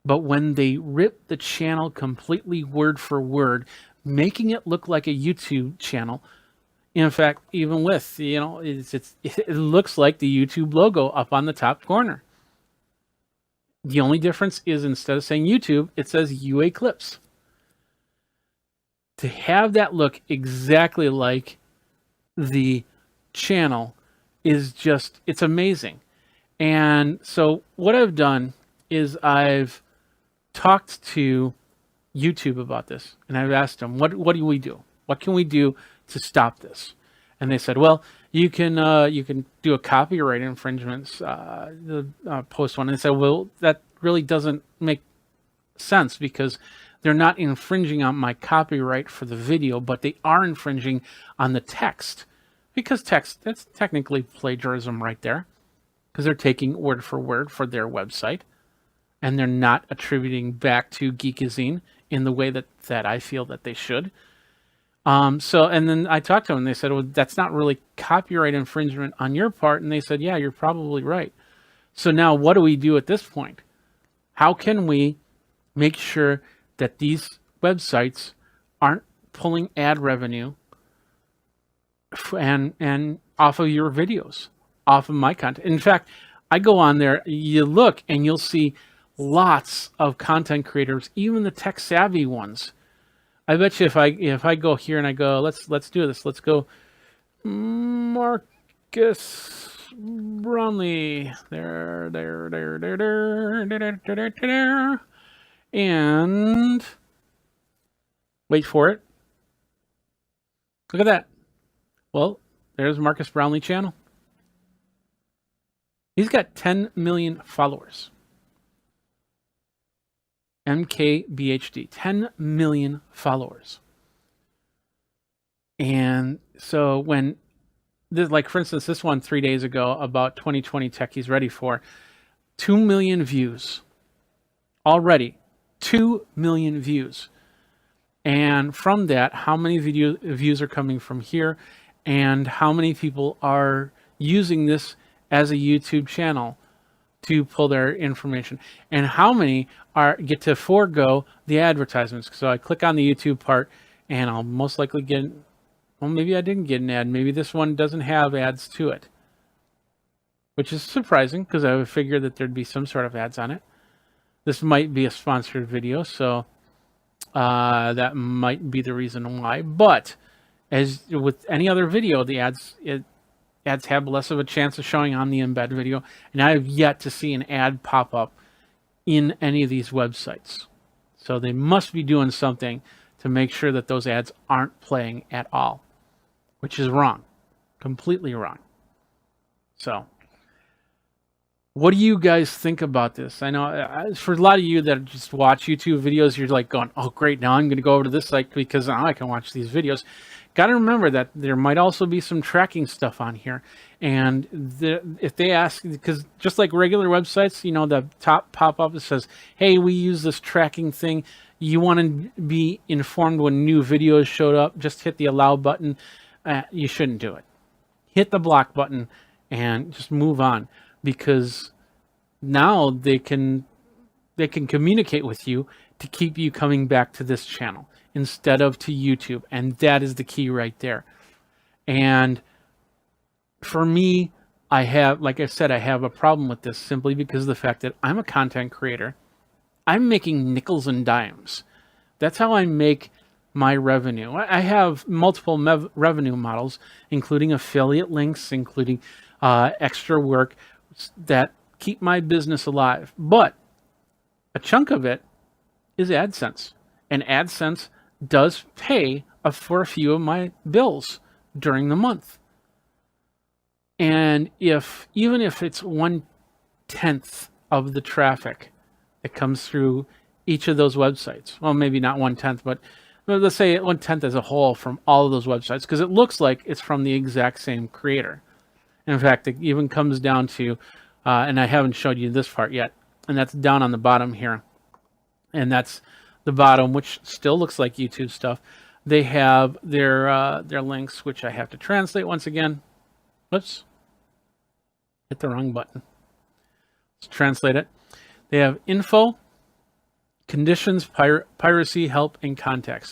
But when they rip the channel completely word for word, making it look like a YouTube channel, in fact, even with, it looks like the YouTube logo up on the top corner. The only difference is instead of saying YouTube, it says UA Clips. To have that look exactly like the channel is just, it's amazing. And so what I've done is I've talked to YouTube about this, and I've asked them, what do we do? What can we do to stop this? And they said, well, you can do a copyright infringements post one. And they said, well, that really doesn't make sense because they're not infringing on my copyright for the video, but they are infringing on the text, because text, that's technically plagiarism right there, because they're taking word for their website, and they're not attributing back to Geekazine in the way that I feel that they should. And then I talked to them and they said, well, that's not really copyright infringement on your part. And they said, yeah, you're probably right. So now what do we do at this point? How can we make sure that these websites aren't pulling ad revenue and off of your videos, off of my content? In fact, I go on there, you look and you'll see lots of content creators, even the tech savvy ones. I bet you if I go here and I go, let's do this. Let's go Marcus Brownlee. There. And wait for it. Look at that. Well, there's Marcus Brownlee channel. He's got 10 million followers. MKBHD, 10 million followers. And so when this, like for instance, this one 3 days ago about 2020 tech he's ready for, 2 million views already, 2 million views. And from that, how many views are coming from here, and how many people are using this as a YouTube channel to pull their information, and how many get to forego the advertisements. So I click on the YouTube part and I'll most likely get, well, maybe I didn't get an ad. Maybe this one doesn't have ads to it, which is surprising because I would figure that there'd be some sort of ads on it. This might be a sponsored video, so that might be the reason why. But as with any other video, the ads have less of a chance of showing on the embed video, and I have yet to see an ad pop up in any of these websites. So they must be doing something to make sure that those ads aren't playing at all, which is wrong, completely wrong. So what do you guys think about this? I know for a lot of you that just watch YouTube videos, you're like going, oh great, now I'm going to go over to this site because now I can watch these videos. Got to remember that there might also be some tracking stuff on here. And if they ask, because just like regular websites, the top pop-up says, hey, we use this tracking thing. You want to be informed when new videos showed up, just hit the allow button. You shouldn't do it. Hit the block button and just move on, because now they can communicate with you to keep you coming back to this channel instead of to YouTube. And that is the key right there. And for me, I have, like I said, I have a problem with this simply because of the fact that I'm a content creator. I'm making nickels and dimes. That's how I make my revenue. I have multiple revenue models, including affiliate links, including extra work that keep my business alive. But a chunk of it is AdSense. And AdSense does pay for a few of my bills during the month. And even if it's 1/10 of the traffic that comes through each of those websites, well, maybe not 1/10, but let's say 1/10 as a whole from all of those websites, because it looks like it's from the exact same creator. And in fact, it even comes down to, and I haven't showed you this part yet, and that's down on the bottom here. And that's the bottom, which still looks like YouTube stuff. They have their links, which I have to translate once again. Oops. Hit the wrong button. Let's translate it. They have info, conditions, piracy, help, and contacts.